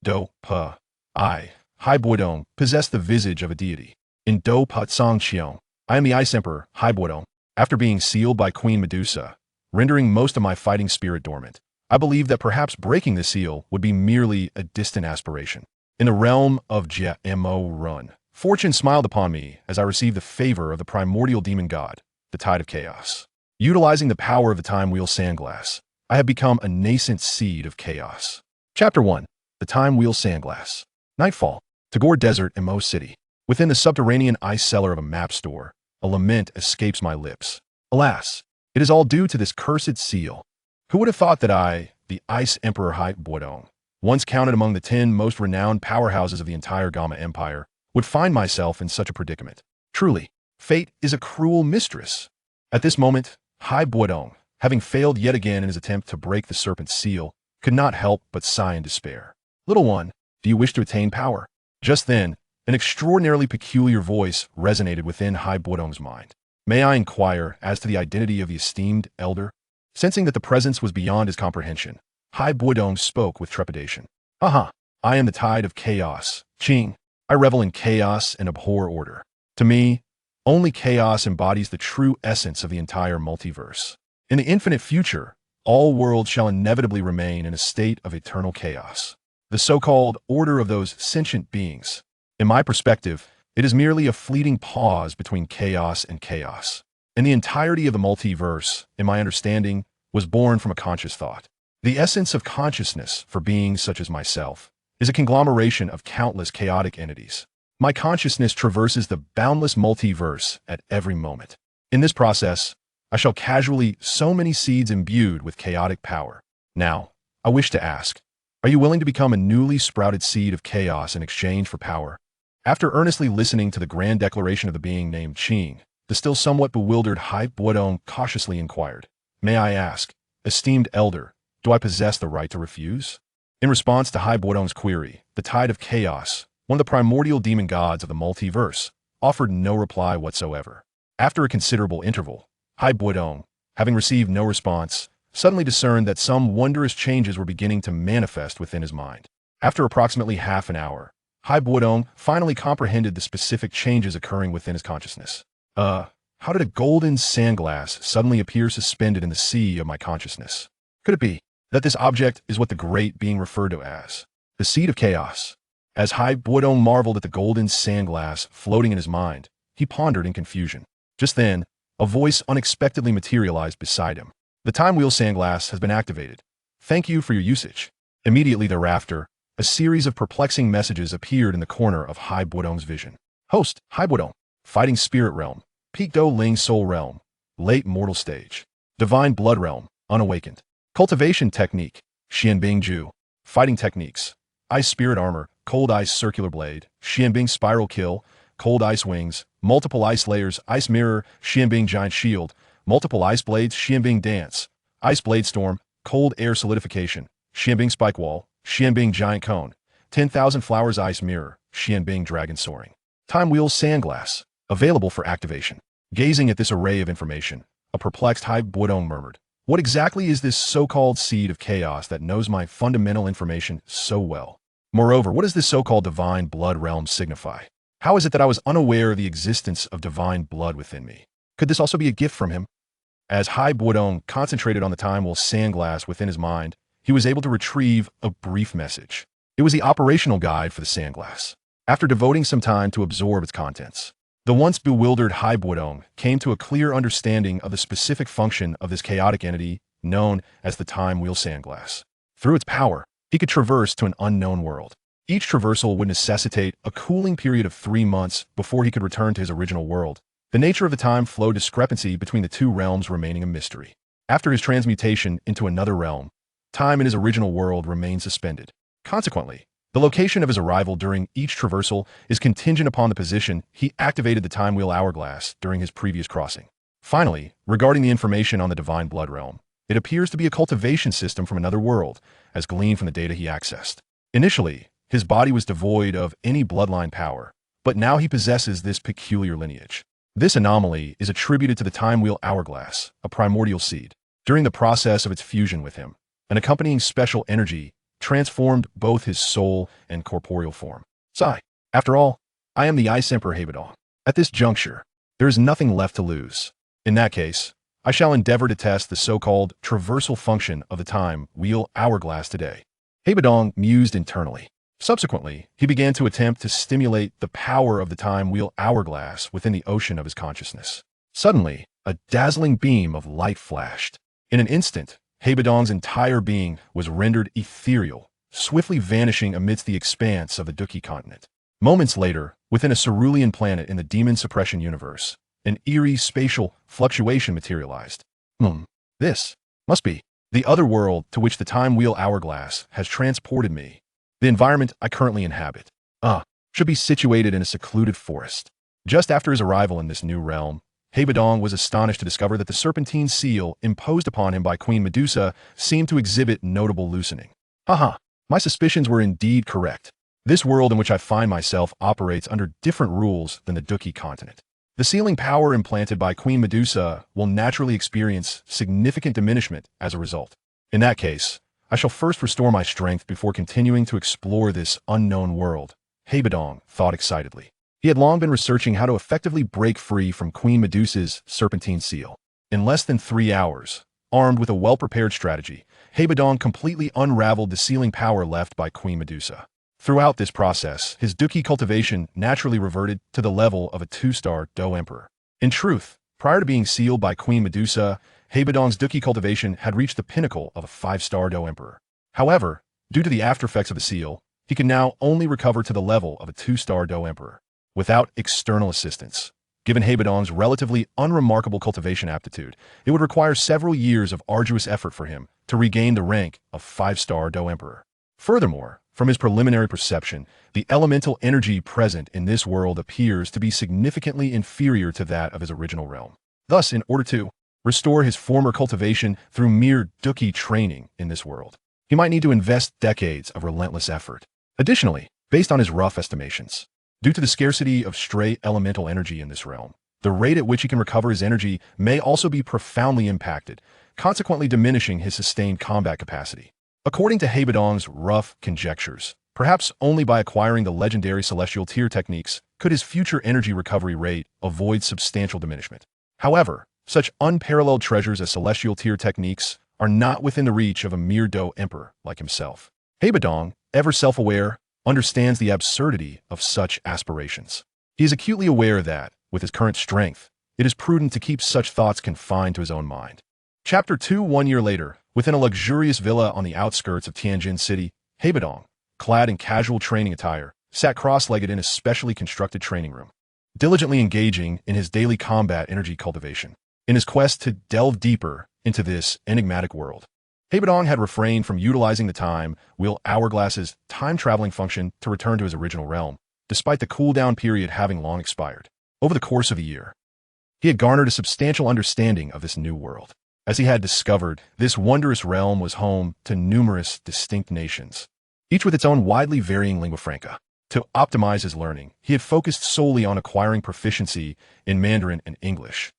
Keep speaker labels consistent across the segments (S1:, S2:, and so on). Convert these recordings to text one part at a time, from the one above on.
S1: Dou Qi. Hai Bodong, possess the visage of a deity. In Dou Qi, I am the Ice Emperor, Hai Bodong. After being sealed by Queen Medusa, rendering most of my fighting spirit dormant, I believe that perhaps breaking the seal would be merely a distant aspiration. In the realm of GMO Run, fortune smiled upon me as I received the favor of the Primordial Demon God, the Tide of Chaos. Utilizing the power of the Time Wheel Sandglass, I have become a nascent seed of chaos. Chapter 1. The Time Wheel Sandglass. Nightfall. Tagore Desert in Mo City. Within the subterranean ice cellar of a map store, a lament escapes my lips. Alas, it is all due to this cursed seal. Who would have thought that I, the Ice Emperor Hai Bodong, once counted among the 10 most renowned powerhouses of the entire Gamma Empire, would find myself in such a predicament? Truly, fate is a cruel mistress. At this moment, Hai Bodong, having failed yet again in his attempt to break the serpent's seal, could not help but sigh in despair. Little one, do you wish to attain power? Just then, an extraordinarily peculiar voice resonated within Hai Bodong's mind. May I inquire as to the identity of the esteemed elder? Sensing that the presence was beyond his comprehension, Hai Bodong spoke with trepidation. I am the Tide of Chaos, Qing. I revel in chaos and abhor order. To me, only chaos embodies the true essence of the entire multiverse. In the infinite future, all worlds shall inevitably remain in a state of eternal chaos. The so-called order of those sentient beings. In my perspective, it is merely a fleeting pause between chaos and chaos. And the entirety of the multiverse, in my understanding, was born from a conscious thought. The essence of consciousness for beings such as myself is a conglomeration of countless chaotic entities. My consciousness traverses the boundless multiverse at every moment. In this process, I shall casually sow many seeds imbued with chaotic power. Now, I wish to ask, are you willing to become a newly sprouted seed of chaos in exchange for power? After earnestly listening to the grand declaration of the being named Qing, the still somewhat bewildered Hai Bodong cautiously inquired, may I ask, esteemed elder, do I possess the right to refuse? In response to Hai Bodong's query, the Tide of Chaos, one of the primordial demon gods of the multiverse, offered no reply whatsoever. After a considerable interval, Hai Bodong, having received no response, suddenly discerned that some wondrous changes were beginning to manifest within his mind. After approximately half an hour, Hai Bodong finally comprehended the specific changes occurring within his consciousness. How did a golden sandglass suddenly appear suspended in the sea of my consciousness? Could it be that this object is what the great being referred to as the seed of chaos? As Hai Bodong marveled at the golden sandglass floating in his mind, he pondered in confusion. Just then, a voice unexpectedly materialized beside him. The Time Wheel Sandglass has been activated. Thank you for your usage. Immediately thereafter, a series of perplexing messages appeared in the corner of Hai Bodong's vision. Host, Hai Bodong. Fighting Spirit Realm. Peak Do Ling Soul Realm. Late Mortal Stage. Divine Blood Realm. Unawakened. Cultivation Technique. Xianbing Ju. Fighting Techniques. Ice Spirit Armor. Cold Ice Circular Blade. Xianbing Spiral Kill. Cold Ice Wings. Multiple Ice Layers. Ice Mirror. Xianbing Giant Shield. Multiple Ice Blades. Xianbing Dance. Ice Blade Storm. Cold Air Solidification. Xianbing Spike Wall. Xianbing Giant Cone. 10,000 Flowers Ice Mirror. Xianbing Dragon Soaring. Time Wheel Sandglass. Available for activation. Gazing at this array of information, a perplexed Hai Bodong murmured, what exactly is this so-called seed of chaos that knows my fundamental information so well? Moreover, what does this so-called divine blood realm signify? How is it that I was unaware of the existence of divine blood within me? Could this also be a gift from him? As Hai Bodong concentrated on the Time Wheel Sandglass within his mind, he was able to retrieve a brief message. It was the operational guide for the sandglass. After devoting some time to absorb its contents, the once bewildered Hai Bodong came to a clear understanding of the specific function of this chaotic entity known as the Time Wheel Sandglass. Through its power, he could traverse to an unknown world. Each traversal would necessitate a cooling period of 3 months before he could return to his original world. The nature of the time flow discrepancy between the two realms remaining a mystery. After his transmutation into another realm, time in his original world remained suspended. Consequently, the location of his arrival during each traversal is contingent upon the position he activated the Time Wheel Hourglass during his previous crossing. Finally, regarding the information on the Divine Blood Realm, it appears to be a cultivation system from another world, as gleaned from the data he accessed. Initially, his body was devoid of any bloodline power, but now he possesses this peculiar lineage. This anomaly is attributed to the Time Wheel Hourglass, a primordial seed. During the process of its fusion with him, an accompanying special energy transformed both his soul and corporeal form. Sigh. After all, I am the Ice Emperor Bodong. At this juncture, there is nothing left to lose. In that case, I shall endeavor to test the so-called traversal function of the time wheel hourglass today. Bodong mused internally. Subsequently, he began to attempt to stimulate the power of the time wheel hourglass within the ocean of his consciousness. Suddenly, a dazzling beam of light flashed. In an instant, Bodong's entire being was rendered ethereal, swiftly vanishing amidst the expanse of the Dou Qi continent. Moments later, within a cerulean planet in the demon suppression universe, an eerie spatial fluctuation materialized. This must be the other world to which the time wheel hourglass has transported me. The environment I currently inhabit, should be situated in a secluded forest. Just after his arrival in this new realm, Bodong was astonished to discover that the serpentine seal imposed upon him by Queen Medusa seemed to exhibit notable loosening. My suspicions were indeed correct. This world in which I find myself operates under different rules than the Dou Qi continent. The sealing power implanted by Queen Medusa will naturally experience significant diminishment as a result. In that case, I shall first restore my strength before continuing to explore this unknown world, Bodong thought excitedly. He had long been researching how to effectively break free from Queen Medusa's serpentine seal. In less than 3 hours, armed with a well-prepared strategy, Bodong completely unraveled the sealing power left by Queen Medusa. Throughout this process, his Dou Qi cultivation naturally reverted to the level of a 2-star Dou Emperor. In truth, prior to being sealed by Queen Medusa, Bodong's Dou Qi cultivation had reached the pinnacle of a 5-star Dou Emperor. However, due to the aftereffects of the seal, he can now only recover to the level of a 2-star Dou Emperor, without external assistance. Given Bodong's relatively unremarkable cultivation aptitude, it would require several years of arduous effort for him to regain the rank of 5-star Dou Emperor. Furthermore, from his preliminary perception, the elemental energy present in this world appears to be significantly inferior to that of his original realm. Thus, in order to restore his former cultivation through mere Dou Qi training in this world, he might need to invest decades of relentless effort. Additionally, based on his rough estimations, due to the scarcity of stray elemental energy in this realm, the rate at which he can recover his energy may also be profoundly impacted, consequently diminishing his sustained combat capacity. According to Bodong's rough conjectures, perhaps only by acquiring the legendary celestial tier techniques could his future energy recovery rate avoid substantial diminishment. However, such unparalleled treasures as celestial tier techniques are not within the reach of a mere Dou Emperor like himself. Bodong, ever self-aware, understands the absurdity of such aspirations. He is acutely aware that, with his current strength, it is prudent to keep such thoughts confined to his own mind. Chapter 2. 1 year later, within a luxurious villa on the outskirts of Tianjin City, Bodong, clad in casual training attire, sat cross-legged in a specially constructed training room, diligently engaging in his daily combat energy cultivation. In his quest to delve deeper into this enigmatic world, Bodong had refrained from utilizing the time wheel hourglass's time-traveling function to return to his original realm, despite the cooldown period having long expired. Over the course of a year, he had garnered a substantial understanding of this new world. As he had discovered, this wondrous realm was home to numerous distinct nations, each with its own widely varying lingua franca. To optimize his learning, he had focused solely on acquiring proficiency in Mandarin and English,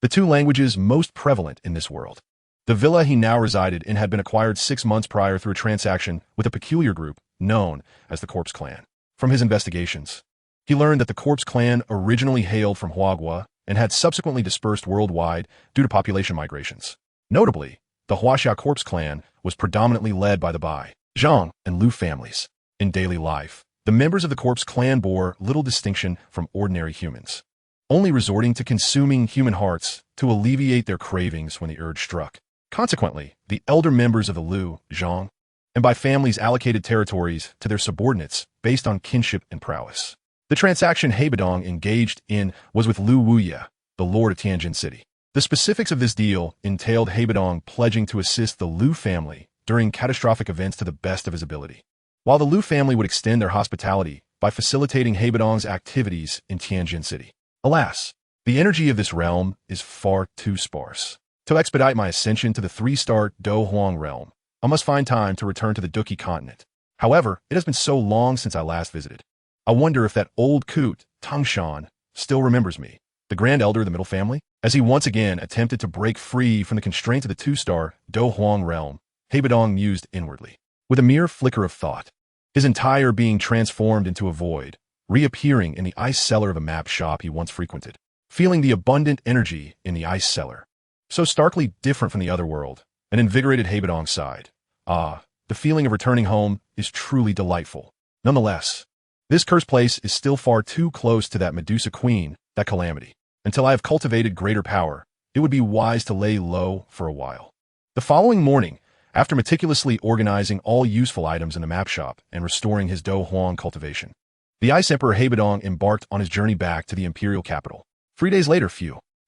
S1: the 2 languages most prevalent in this world. The villa he now resided in had been acquired 6 months prior through a transaction with a peculiar group known as the Corpse Clan. From his investigations, he learned that the Corpse Clan originally hailed from Huagua and had subsequently dispersed worldwide due to population migrations. Notably, the Huaxia Corpse Clan was predominantly led by the Bai, Zhang, and Lu families. In daily life, the members of the Corpse Clan bore little distinction from ordinary humans, only resorting to consuming human hearts to alleviate their cravings when the urge struck. Consequently, the elder members of the Lu, Zhang, and by families allocated territories to their subordinates based on kinship and prowess. The transaction Bodong engaged in was with Lu Wuye, the lord of Tianjin City. The specifics of this deal entailed Bodong pledging to assist the Lu family during catastrophic events to the best of his ability, while the Lu family would extend their hospitality by facilitating Bodong's activities in Tianjin City. Alas, the energy of this realm is far too sparse. To expedite my ascension to the 3-star Dou Huang realm, I must find time to return to the Dou Qi continent. However, it has been so long since I last visited. I wonder if that old coot, Tangshan, still remembers me, the grand elder of the middle family. As he once again attempted to break free from the constraints of the 2-star Dou Huang realm, Bodong mused inwardly. with a mere flicker of thought. His entire being transformed into a void, reappearing in the ice cellar of a map shop he once frequented, feeling the abundant energy in the ice cellar. So starkly different from the other world, an invigorated Bodong sighed. Ah, the feeling of returning home is truly delightful. Nonetheless, this cursed place is still far too close to that Medusa queen, that calamity. Until I have cultivated greater power, it would be wise to lay low for a while. The following morning, after meticulously organizing all useful items in the map shop and restoring his Dou Qi cultivation, the Ice Emperor Bodong embarked on his journey back to the imperial capital. 3 days later,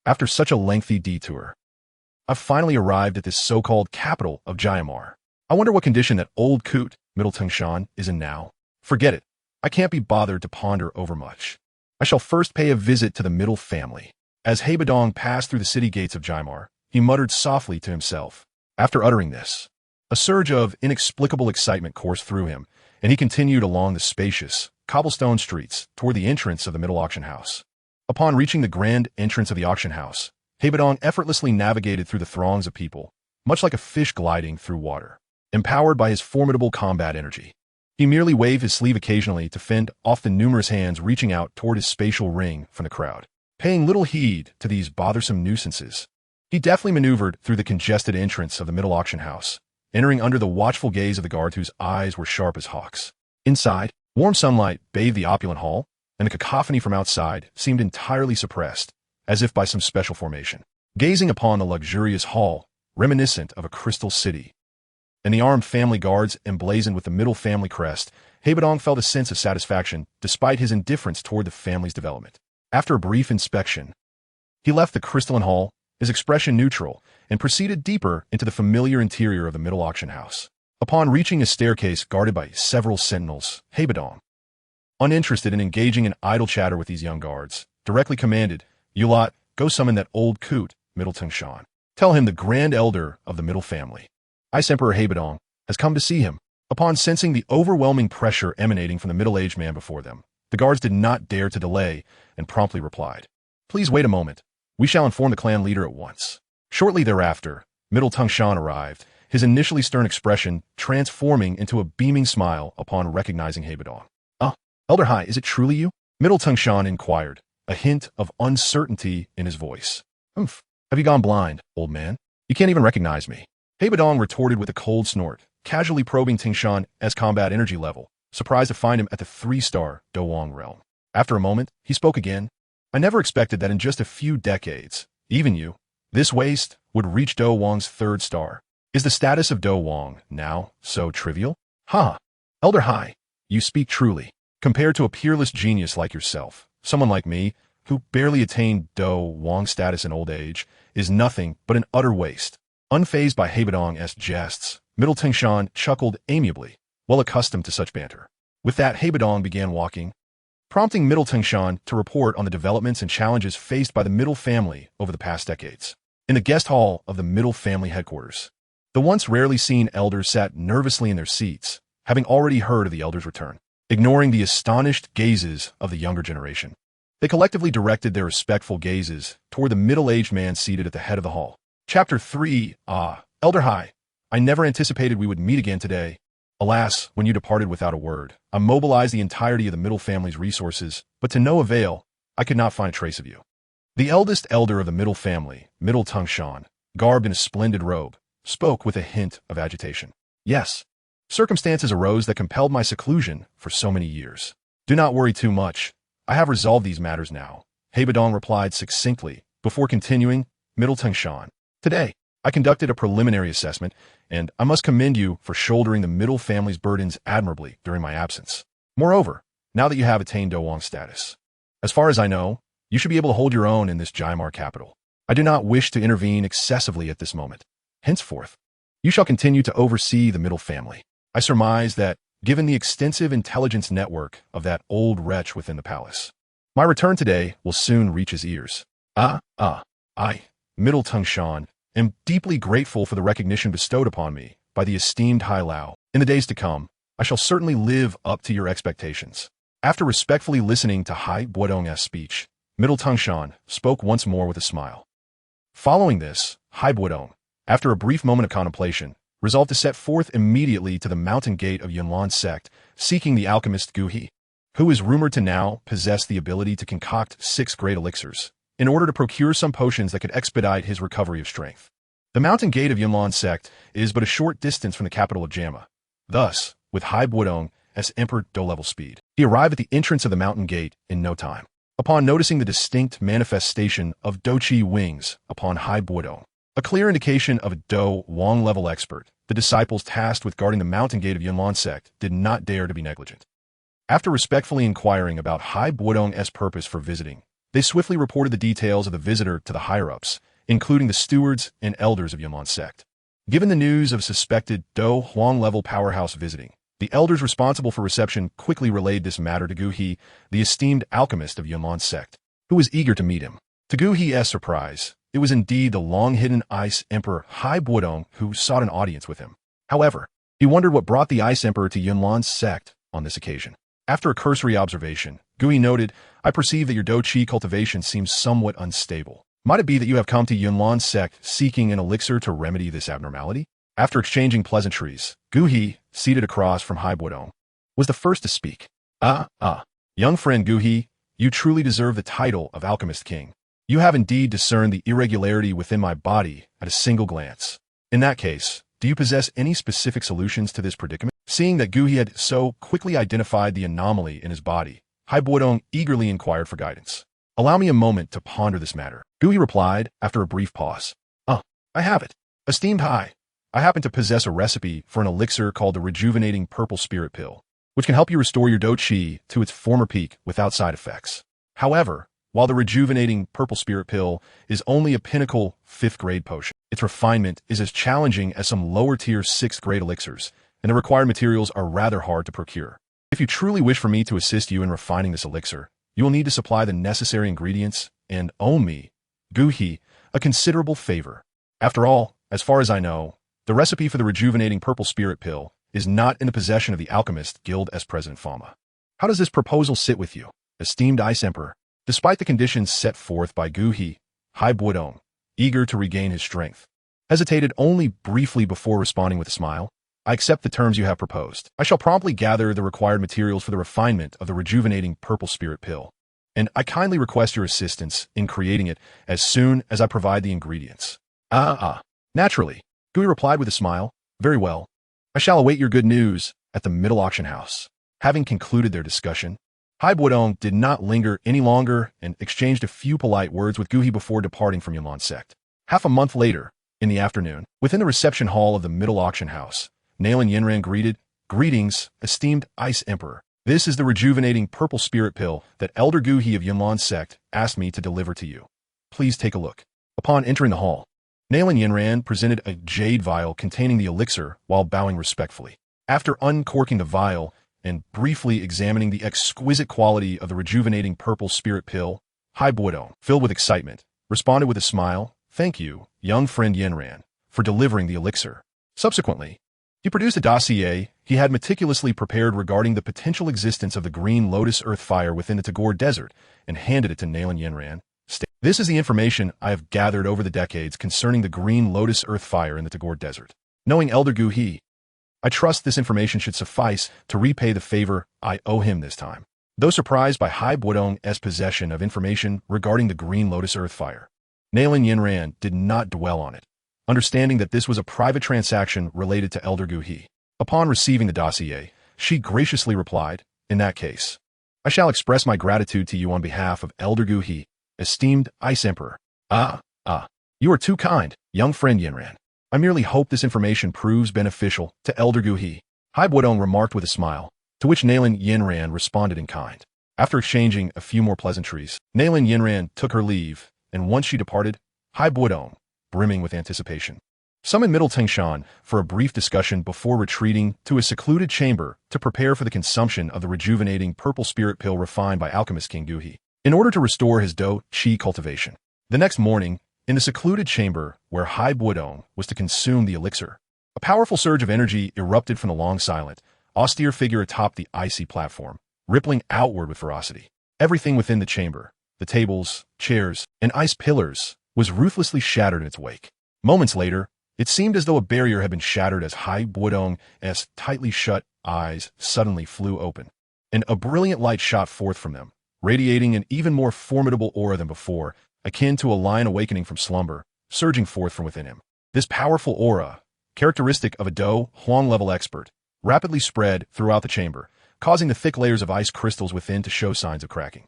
S1: after such a lengthy detour, I've finally arrived at this so-called capital of Jiamar. I wonder what condition that old coot, Middle Tangshan, is in now. Forget it. I can't be bothered to ponder over much. I shall first pay a visit to the Middle family. As Bodong passed through the city gates of Jiamar, he muttered softly to himself. After uttering this, a surge of inexplicable excitement coursed through him, and he continued along the spacious, cobblestone streets toward the entrance of the middle auction house. Upon reaching the grand entrance of the auction house, Bodong effortlessly navigated through the throngs of people, much like a fish gliding through water, empowered by his formidable combat energy. He merely waved his sleeve occasionally to fend off the numerous hands reaching out toward his spatial ring from the crowd. Paying little heed to these bothersome nuisances, he deftly maneuvered through the congested entrance of the middle auction house, entering under the watchful gaze of the guards whose eyes were sharp as hawks. Inside, warm sunlight bathed the opulent hall, and the cacophony from outside seemed entirely suppressed, as if by some special formation. Gazing upon the luxurious hall, reminiscent of a crystal city, and the armed family guards emblazoned with the middle family crest, Bodong felt a sense of satisfaction despite his indifference toward the family's development. After a brief inspection, he left the crystalline hall, his expression neutral, and proceeded deeper into the familiar interior of the middle auction house. Upon reaching a staircase guarded by several sentinels, Bodong, uninterested in engaging in idle chatter with these young guards, directly commanded, "You lot, go summon that old coot, Middle Tangshan. Tell him the grand elder of the middle family, Ice Emperor Bodong, has come to see him." Upon sensing the overwhelming pressure emanating from the middle-aged man before them, the guards did not dare to delay and promptly replied, "Please wait a moment. We shall inform the clan leader at once." Shortly thereafter, Middle Tangshan arrived, his initially stern expression transforming into a beaming smile upon recognizing Bodong. "Ah, Elder Hai, is it truly you?" Middle Tangshan inquired, a hint of uncertainty in his voice. "Humph, have you gone blind, old man? You can't even recognize me." Bodong retorted with a cold snort, casually probing Tangshan as combat energy level, surprised to find him at the 3-star Dou realm. After a moment, he spoke again. "I never expected that in just a few decades, even you, this waste, would reach Dou's 3rd star. Is the status of Dou now so trivial?" "Ha! Elder Hai, you speak truly. Compared to a peerless genius like yourself, someone like me, who barely attained Dou status in old age, is nothing but an utter waste." Unfazed by Bodong's jests, Middle Tangshan chuckled amiably, well accustomed to such banter. With that, Bodong began walking, prompting Middle Tangshan to report on the developments and challenges faced by the Middle family over the past decades. In the guest hall of the Middle family headquarters, the once rarely seen elders sat nervously in their seats, having already heard of the elder's return. Ignoring the astonished gazes of the younger generation, they collectively directed their respectful gazes toward the middle-aged man seated at the head of the hall. Chapter 3. Ah, Elder Hai, I never anticipated we would meet again today. Alas, when you departed without a word, I mobilized the entirety of the Middle family's resources, but to no avail. I could not find a trace of you." The eldest elder of the Middle family, Middle Tangshan, garbed in a splendid robe, spoke with a hint of agitation. "Yes, circumstances arose that compelled my seclusion for so many years. Do not worry too much. I have resolved these matters now," Bodong replied succinctly, before continuing, "Middle Tangshan, today, I conducted a preliminary assessment, and I must commend you for shouldering the Middle family's burdens admirably during my absence. Moreover, now that you have attained Dou status, as far as I know, you should be able to hold your own in this Jiamar capital. I do not wish to intervene excessively at this moment. Henceforth, you shall continue to oversee the Middle family. I surmise that, given the extensive intelligence network of that old wretch within the palace, my return today will soon reach his ears. I, Middle Tangshan, am deeply grateful for the recognition bestowed upon me by the esteemed Hai Lao. In the days to come, I shall certainly live up to your expectations." After respectfully listening to Hai Bodong's speech, Middle Tangshan spoke once more with a smile. Following this, Hai Bodong, after a brief moment of contemplation, resolved to set forth immediately to the mountain gate of Yunlan sect, seeking the alchemist Dou Qi, who is rumored to now possess the ability to concoct 6 great elixirs, in order to procure some potions that could expedite his recovery of strength. The mountain gate of Yunlan sect is but a short distance from the capital of Jamma. Thus, with Bodong as Emperor Dou level speed, he arrived at the entrance of the mountain gate in no time. Upon noticing the distinct manifestation of Dou Qi wings upon Bodong, a clear indication of a Dou Wang level expert, the disciples tasked with guarding the mountain gate of Yunlan sect did not dare to be negligent. After respectfully inquiring about Bodong's purpose for visiting, they swiftly reported the details of the visitor to the higher-ups, including the stewards and elders of Yunlan sect. Given the news of suspected Dou Huang level powerhouse visiting, the elders responsible for reception quickly relayed this matter to Dou Qi, the esteemed alchemist of Yunlan sect, who was eager to meet him. To Dou Qi's surprise, it was indeed the long-hidden Ice Emperor Bodong who sought an audience with him. However, he wondered what brought the Ice Emperor to Yunlan's sect on this occasion. After a cursory observation, Dou Qi noted, "I perceive that your Dou Qi cultivation seems somewhat unstable. Might it be that you have come to Yunlan sect seeking an elixir to remedy this abnormality?" After exchanging pleasantries, Dou Qi, seated across from Bodong, was the first to speak. Young friend Dou Qi, you truly deserve the title of Alchemist King. You have indeed discerned the irregularity within my body at a single glance. In that case, do you possess any specific solutions to this predicament? Seeing that Dou Qi had so quickly identified the anomaly in his body, Bodong eagerly inquired for guidance. Allow me a moment to ponder this matter. Dou Qi replied after a brief pause. I have it. Esteemed Hai, I happen to possess a recipe for an elixir called the Rejuvenating Purple Spirit Pill, which can help you restore your Dou Qi to its former peak without side effects. However, while the Rejuvenating Purple Spirit Pill is only a pinnacle 5th grade potion, its refinement is as challenging as some lower-tier 6th grade elixirs, and the required materials are rather hard to procure. If you truly wish for me to assist you in refining this elixir, you will need to supply the necessary ingredients and owe me, Dou Qi, a considerable favor. After all, as far as I know, the recipe for the Rejuvenating Purple Spirit Pill is not in the possession of the Alchemist Guild as President Fama. How does this proposal sit with you, esteemed Ice Emperor? Despite the conditions set forth by Dou Qi, Bodong, eager to regain his strength, hesitated only briefly before responding with a smile. I accept the terms you have proposed. I shall promptly gather the required materials for the refinement of the Rejuvenating Purple Spirit Pill, and I kindly request your assistance in creating it as soon as I provide the ingredients. Naturally, Dou Qi replied with a smile. Very well. I shall await your good news at the middle auction house. Having concluded their discussion, Bodong did not linger any longer and exchanged a few polite words with Dou Qi before departing from Yunlan sect. Half a month later, in the afternoon, within the reception hall of the middle auction house, Nalan Yinran greeted, "Greetings, esteemed Ice Emperor. This is the Rejuvenating Purple Spirit Pill that Elder Dou Qi of Yunlan sect asked me to deliver to you. Please take a look." Upon entering the hall, Nalan Yinran presented a jade vial containing the elixir while bowing respectfully. After uncorking the vial and briefly examining the exquisite quality of the Rejuvenating Purple Spirit Pill, Bodong, filled with excitement, responded with a smile, "Thank you, young friend Yinran, for delivering the elixir." Subsequently, he produced a dossier he had meticulously prepared regarding the potential existence of the green lotus earth fire within the Tagore Desert and handed it to Nalan Yinran. "This is the information I have gathered over the decades concerning the green lotus earth fire in the Tagore Desert. Knowing Elder Dou Qi, I trust this information should suffice to repay the favor I owe him this time." Though surprised by Bodong's possession of information regarding the green lotus earth fire, Nalan Yinran did not dwell on it, understanding that this was a private transaction related to Elder Dou Qi. Upon receiving the dossier, she graciously replied, "In that case, I shall express my gratitude to you on behalf of Elder Dou Qi, esteemed Ice Emperor." You are too kind, young friend Yinran. I merely hope this information proves beneficial to Elder Dou Qi. Bodong remarked with a smile, to which Nalan Yinran responded in kind. After exchanging a few more pleasantries, Nalan Yinran took her leave, and once she departed, Bodong, brimming with anticipation, summoned Middle Tingshan for a brief discussion before retreating to a secluded chamber to prepare for the consumption of the Rejuvenating Purple Spirit Pill refined by Alchemist King Dou Qi, in order to restore his Dou Qi cultivation. The next morning, in the secluded chamber where Bodong was to consume the elixir, a powerful surge of energy erupted from the long-silent, austere figure atop the icy platform, rippling outward with ferocity. Everything within the chamber, the tables, chairs, and ice pillars, was ruthlessly shattered in its wake. Moments later, It seemed as though a barrier had been shattered as Bodong's tightly shut eyes suddenly flew open, and a brilliant light shot forth from them, radiating an even more formidable aura than before, akin to a lion awakening from slumber, surging forth from within him. This powerful aura, characteristic of a Dou Huang-level expert, rapidly spread throughout the chamber, causing the thick layers of ice crystals within to show signs of cracking.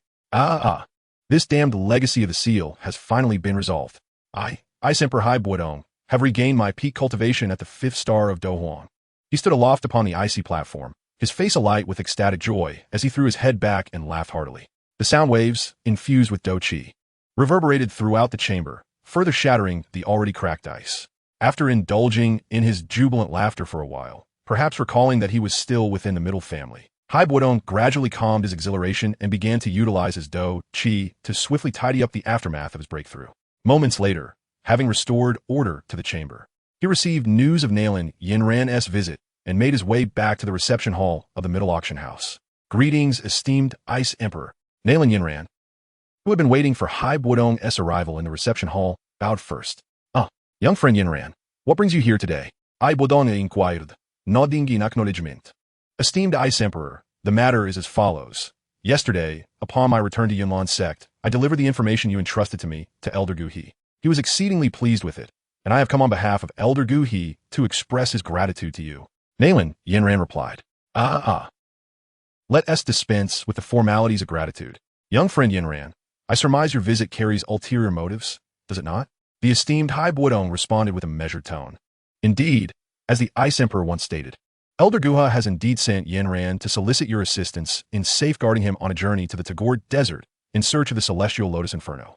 S1: This damned legacy of the seal has finally been resolved. Ice Emperor Bodong, have regained my peak cultivation at the 5th star of Dou Huang. He stood aloft upon the icy platform, his face alight with ecstatic joy as he threw his head back and laughed heartily. The sound waves, infused with Dou Qi, reverberated throughout the chamber, further shattering the already cracked ice. After indulging in his jubilant laughter for a while, perhaps recalling that he was still within the middle family, Bodong gradually calmed his exhilaration and began to utilize his Dou Qi to swiftly tidy up the aftermath of his breakthrough. Moments later, having restored order to the chamber, he received news of Nalan Yinran's visit and made his way back to the reception hall of the middle auction house. Greetings, esteemed Ice Emperor. Nalan Yinran, who had been waiting for Bodong's arrival in the reception hall, bowed first. Young friend Yinran, what brings you here today? Bodong inquired, nodding in acknowledgement. Esteemed Ice Emperor, the matter is as follows. Yesterday, upon my return to Yunlan's sect, I delivered the information you entrusted to me to Elder Dou Qi. He was exceedingly pleased with it, and I have come on behalf of Elder Dou Qi to express his gratitude to you. Nalan, Yinran replied. Let us dispense with the formalities of gratitude. Young friend Yinran, I surmise your visit carries ulterior motives, does it not? The esteemed Bodong responded with a measured tone. Indeed, as the Ice Emperor once stated, Elder Guha has indeed sent Yinran to solicit your assistance in safeguarding him on a journey to the Tagore Desert in search of the celestial Lotus Inferno.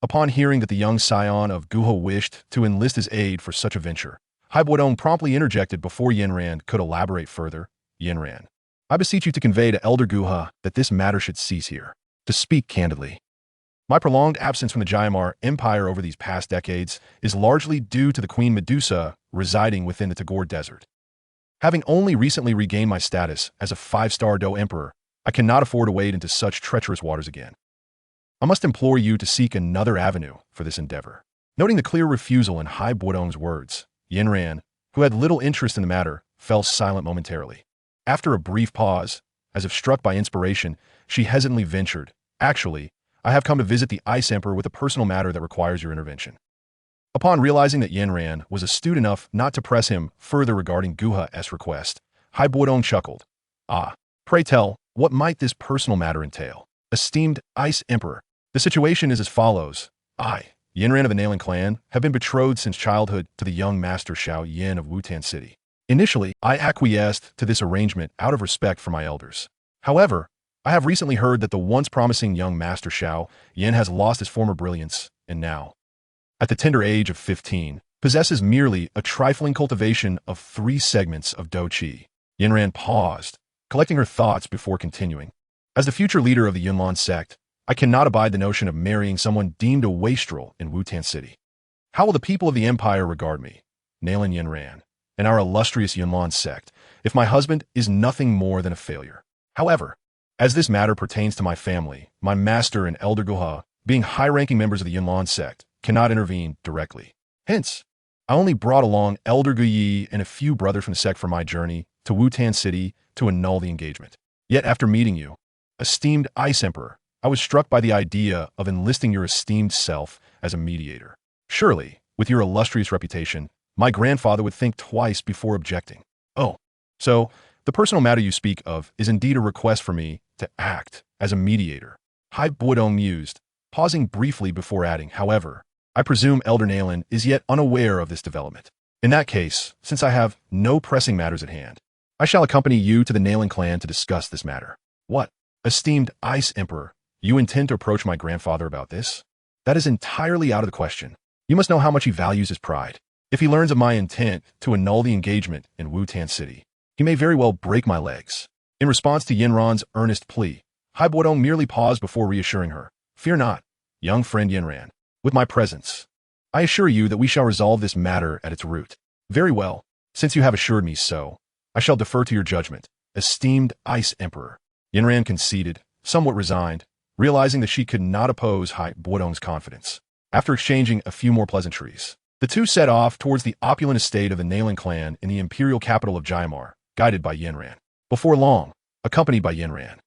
S1: Upon hearing that the young scion of Guha wished to enlist his aid for such a venture, Bodong promptly interjected before Yinran could elaborate further. Yinran, I beseech you to convey to Elder Guha that this matter should cease here. To speak candidly, my prolonged absence from the Jayamar Empire over these past decades is largely due to the Queen Medusa residing within the Tagore Desert. Having only recently regained my status as a 5-star Dou Emperor, I cannot afford to wade into such treacherous waters again. I must implore you to seek another avenue for this endeavor. Noting the clear refusal in Bodong's words, Yinran, who had little interest in the matter, fell silent momentarily. After a brief pause, as if struck by inspiration, she hesitantly ventured, Actually, I have come to visit the Ice Emperor with a personal matter that requires your intervention. Upon realizing that Yinran was astute enough not to press him further regarding Guha's request, Bodong chuckled. Pray tell, what might this personal matter entail? Esteemed Ice Emperor, the situation is as follows. Yinran of the Nalan clan, have been betrothed since childhood to the young master Xiao Yin of Wutan City. Initially, I acquiesced to this arrangement out of respect for my elders. However, I have recently heard that the once promising young master Xiao Yin has lost his former brilliance, and now, at the tender age of 15, possesses merely a trifling cultivation of 3 segments of Dou Qi. Yinran paused, collecting her thoughts before continuing. As the future leader of the Yunlan sect, I cannot abide the notion of marrying someone deemed a wastrel in Wutan City. How will the people of the empire regard me, Nalan Yinran, and our illustrious Yunlan sect, if my husband is nothing more than a failure? However, as this matter pertains to my family, my master and Elder Guha, being high-ranking members of the Yunlan sect, cannot intervene directly. Hence, I only brought along Elder Guyi and a few brothers from the sect for my journey to Wutan City to annul the engagement. Yet after meeting you, esteemed Ice Emperor, I was struck by the idea of enlisting your esteemed self as a mediator. Surely, with your illustrious reputation, my grandfather would think twice before objecting. So, the personal matter you speak of is indeed a request for me to act as a mediator. Bodong mused, pausing briefly before adding, however, I presume Elder Nalan is yet unaware of this development. In that case, since I have no pressing matters at hand, I shall accompany you to the Nalan clan to discuss this matter. What, esteemed Ice Emperor, you intend to approach my grandfather about this? That is entirely out of the question. You must know how much he values his pride. If he learns of my intent to annul the engagement in Wutan City, he may very well break my legs. In response to Yinran's earnest plea, Bodong merely paused before reassuring her. Fear not, young friend Yinran. With my presence, I assure you that we shall resolve this matter at its root. Very well, since you have assured me so, I shall defer to your judgment, esteemed Ice Emperor. Yinran conceded, somewhat resigned, realizing that she could not oppose Bodong's confidence. After exchanging a few more pleasantries, The two set off towards the opulent estate of the Nalan clan in the imperial capital of Jyamar, guided by Yinran. Before long, accompanied by Yinran,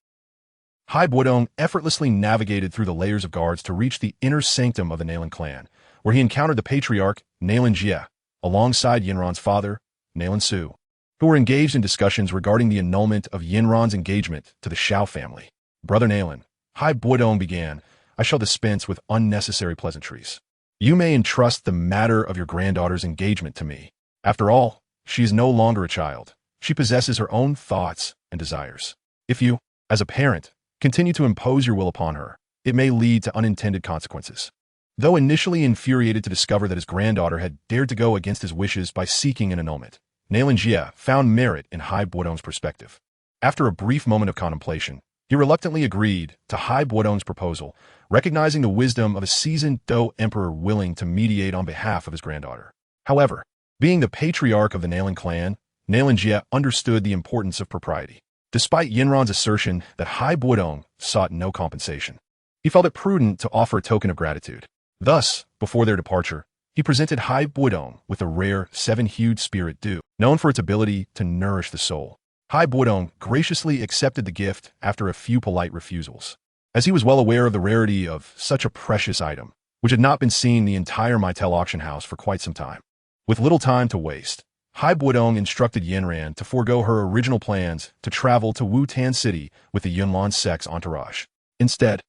S1: Bodong effortlessly navigated through the layers of guards to reach the inner sanctum of the Nalan clan, where he encountered the patriarch, Nalan Jie, alongside Yinran's father, Nalan Su, who were engaged in discussions regarding the annulment of Yinran's engagement to the Shao family. Brother Nalan, Bodong began, I shall dispense with unnecessary pleasantries. You may entrust the matter of your granddaughter's engagement to me. After all, she is no longer a child. She possesses her own thoughts and desires. If you, as a parent, continue to impose your will upon her, it may lead to unintended consequences. Though initially infuriated to discover that his granddaughter had dared to go against his wishes by seeking an annulment, Nalan Jie found merit in Bodong's perspective. After a brief moment of contemplation, he reluctantly agreed to Bodong's proposal, recognizing the wisdom of a seasoned Dou emperor willing to mediate on behalf of his granddaughter. However, being the patriarch of the Nalan clan, Nalan Jie understood the importance of propriety. Despite Yinran's assertion that Bodong sought no compensation, he felt it prudent to offer a token of gratitude. Thus, before their departure, he presented Bodong with a rare 7-hued spirit Dou, known for its ability to nourish the soul. Bodong graciously accepted the gift after a few polite refusals, as he was well aware of the rarity of such a precious item, which had not been seen in the entire Mytel auction house for quite some time. With little time to waste, Bodong instructed Yinran to forego her original plans to travel to Wu-Tan City with the Yunlan sect's entourage. Instead,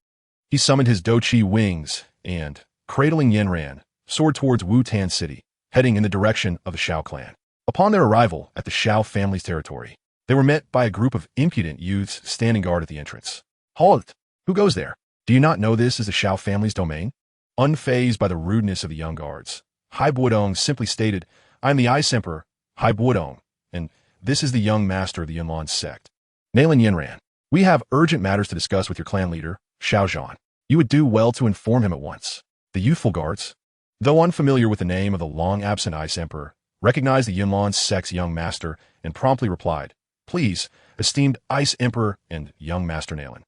S1: he summoned his Dou Qi wings and, cradling Yinran, soared towards Wu-Tan City, heading in the direction of the Shao clan. Upon their arrival at the Shao family's territory, they were met by a group of impudent youths standing guard at the entrance. Halt! Who goes there? Do you not know this is the Shao family's domain? Unfazed by the rudeness of the young guards, Bodong simply stated, I am the Ice Emperor, Bodong, and this is the young master of the Yunlan sect. Nalan Yinran, we have urgent matters to discuss with your clan leader, Shao Zhan. You would do well to inform him at once. The youthful guards, though unfamiliar with the name of the long-absent Ice Emperor, recognized the Yunlan sect's young master and promptly replied, Please, esteemed Ice Emperor and young Master Nalan,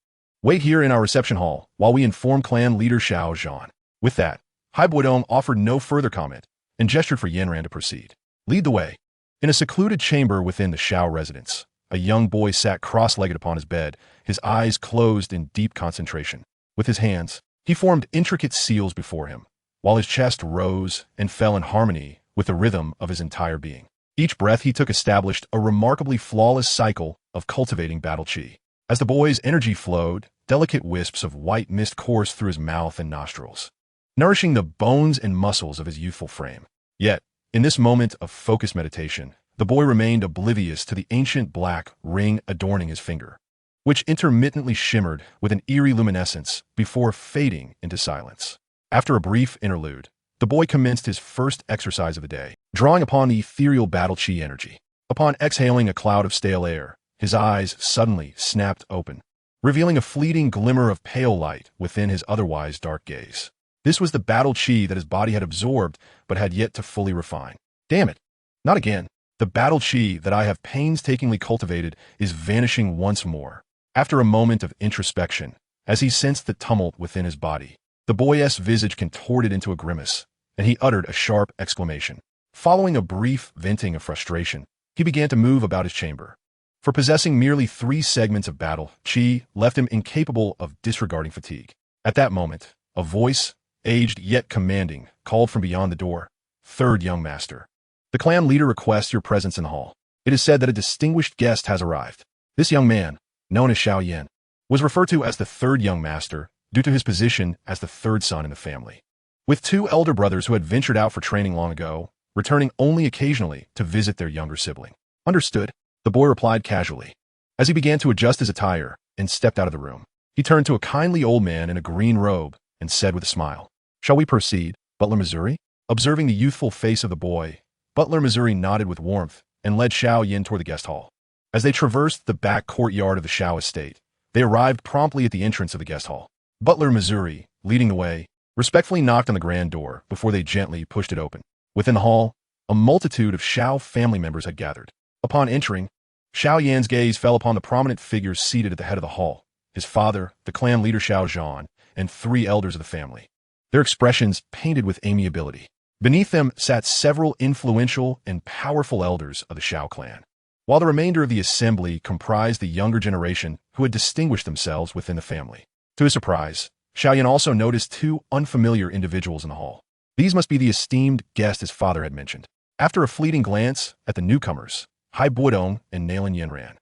S1: wait here in our reception hall while we inform clan leader Shao Zhan. With that, Bodong offered no further comment and gestured for Yinran to proceed. Lead the way. In a secluded chamber within the Shao residence, a young boy sat cross-legged upon his bed, his eyes closed in deep concentration. With his hands, he formed intricate seals before him, while his chest rose and fell in harmony with the rhythm of his entire being. Each breath he took established a remarkably flawless cycle of cultivating battle qi. As the boy's energy flowed, delicate wisps of white mist coursed through his mouth and nostrils, nourishing the bones and muscles of his youthful frame. Yet, in this moment of focused meditation, the boy remained oblivious to the ancient black ring adorning his finger, which intermittently shimmered with an eerie luminescence before fading into silence. After a brief interlude, the boy commenced his first exercise of the day, drawing upon the ethereal battle qi energy. Upon exhaling a cloud of stale air, his eyes suddenly snapped open, revealing a fleeting glimmer of pale light within his otherwise dark gaze. This was the battle qi that his body had absorbed but had yet to fully refine. Damn it! Not again. The battle qi that I have painstakingly cultivated is vanishing once more. After a moment of introspection, as he sensed the tumult within his body, the boy's visage contorted into a grimace, and he uttered a sharp exclamation. Following a brief venting of frustration, he began to move about his chamber. For possessing merely 3 segments of battle, qi left him incapable of disregarding fatigue. At that moment, a voice, aged yet commanding, called from beyond the door, Third young master. The clan leader requests your presence in the hall. It is said that a distinguished guest has arrived. This young man, known as Xiao Yan, was referred to as the third young master due to his position as the third son in the family, with 2 elder brothers who had ventured out for training long ago, returning only occasionally to visit their younger sibling. Understood, the boy replied casually. As he began to adjust his attire and stepped out of the room, he turned to a kindly old man in a green robe and said with a smile, Shall we proceed, Butler Missouri? Observing the youthful face of the boy, Butler Missouri nodded with warmth and led Xiao Yin toward the guest hall. As they traversed the back courtyard of the Shao estate, they arrived promptly at the entrance of the guest hall. Butler Missouri, leading the way, respectfully knocked on the grand door before they gently pushed it open. Within the hall, a multitude of Shao family members had gathered. Upon entering, Xiao Yan's gaze fell upon the prominent figures seated at the head of the hall, his father, the clan leader Shao Zhan, and 3 elders of the family. Their expressions painted with amiability. Beneath them sat several influential and powerful elders of the Shao clan, while the remainder of the assembly comprised the younger generation who had distinguished themselves within the family. To his surprise, Xiaoyan also noticed two unfamiliar individuals in the hall. These must be the esteemed guest his father had mentioned. After a fleeting glance at the newcomers, Bodong and Nalan Yanran,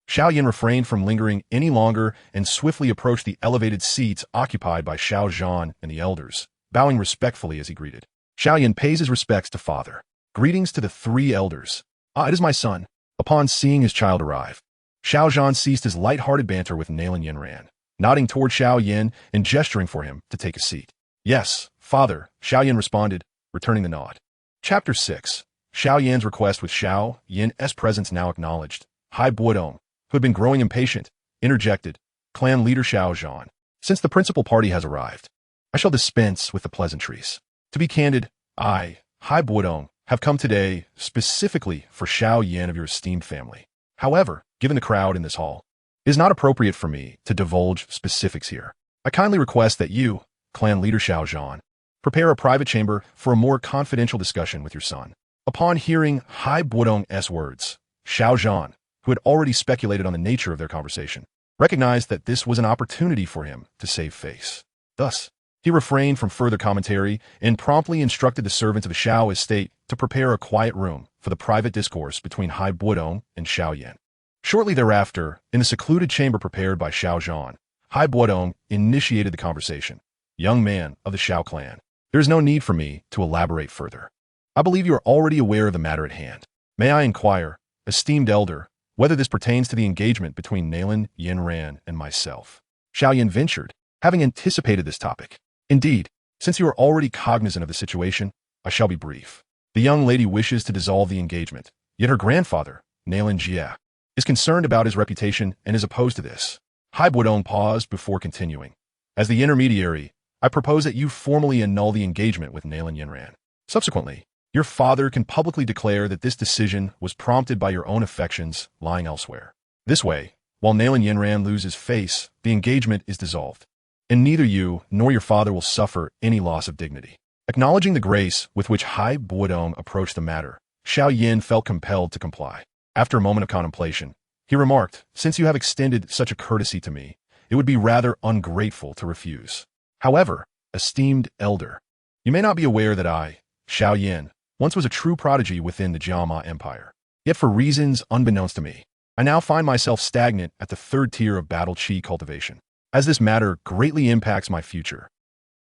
S1: Xiaoyan refrained from lingering any longer and swiftly approached the elevated seats occupied by Xiao Zhan and the elders, bowing respectfully as he greeted. Xiaoyan pays his respects to father. Greetings to the three elders. It is my son. Upon seeing his child arrive, Xiao Zhan ceased his light-hearted banter with Nalan Yanran, nodding toward Xiao Yin and gesturing for him to take a seat. Yes, father, Xiao Yin responded, returning the nod. Chapter 6. Xiao Yan's request with Xiao Yin's presence now acknowledged. Bodong, who had been growing impatient, interjected, clan leader Xiao Zhan. Since the principal party has arrived, I shall dispense with the pleasantries. To be candid, Bodong, have come today specifically for Xiao Yin of your esteemed family. However, given the crowd in this hall, it is not appropriate for me to divulge specifics here. I kindly request that you, clan leader Xiao Zhan, prepare a private chamber for a more confidential discussion with your son. Upon hearing Bodong's words, Xiao Zhan, who had already speculated on the nature of their conversation, recognized that this was an opportunity for him to save face. Thus, he refrained from further commentary and promptly instructed the servants of the Xiao estate to prepare a quiet room for the private discourse between Bodong and Xiao Yan. Shortly thereafter, in the secluded chamber prepared by Xiao Zhan, Bodong initiated the conversation. Young man of the Xiao clan, there is no need for me to elaborate further. I believe you are already aware of the matter at hand. May I inquire, esteemed elder, whether this pertains to the engagement between Nalan Yanran and myself? Xiao Yan ventured, having anticipated this topic. Indeed, since you are already cognizant of the situation, I shall be brief. The young lady wishes to dissolve the engagement, yet her grandfather, Nalan Jia, is concerned about his reputation and is opposed to this. Bodong paused before continuing. As the intermediary, I propose that you formally annul the engagement with Nalan Yanran. Subsequently, your father can publicly declare that this decision was prompted by your own affections lying elsewhere. This way, while Nalan Yanran loses face, the engagement is dissolved, and neither you nor your father will suffer any loss of dignity. Acknowledging the grace with which Bodong approached the matter, Xiao Yin felt compelled to comply. After a moment of contemplation, he remarked, since you have extended such a courtesy to me, it would be rather ungrateful to refuse. However, esteemed elder, you may not be aware that I, Xiao Yin, once was a true prodigy within the Jiama Empire. Yet for reasons unbeknownst to me, I now find myself stagnant at the third tier of Dou Qi cultivation. As this matter greatly impacts my future,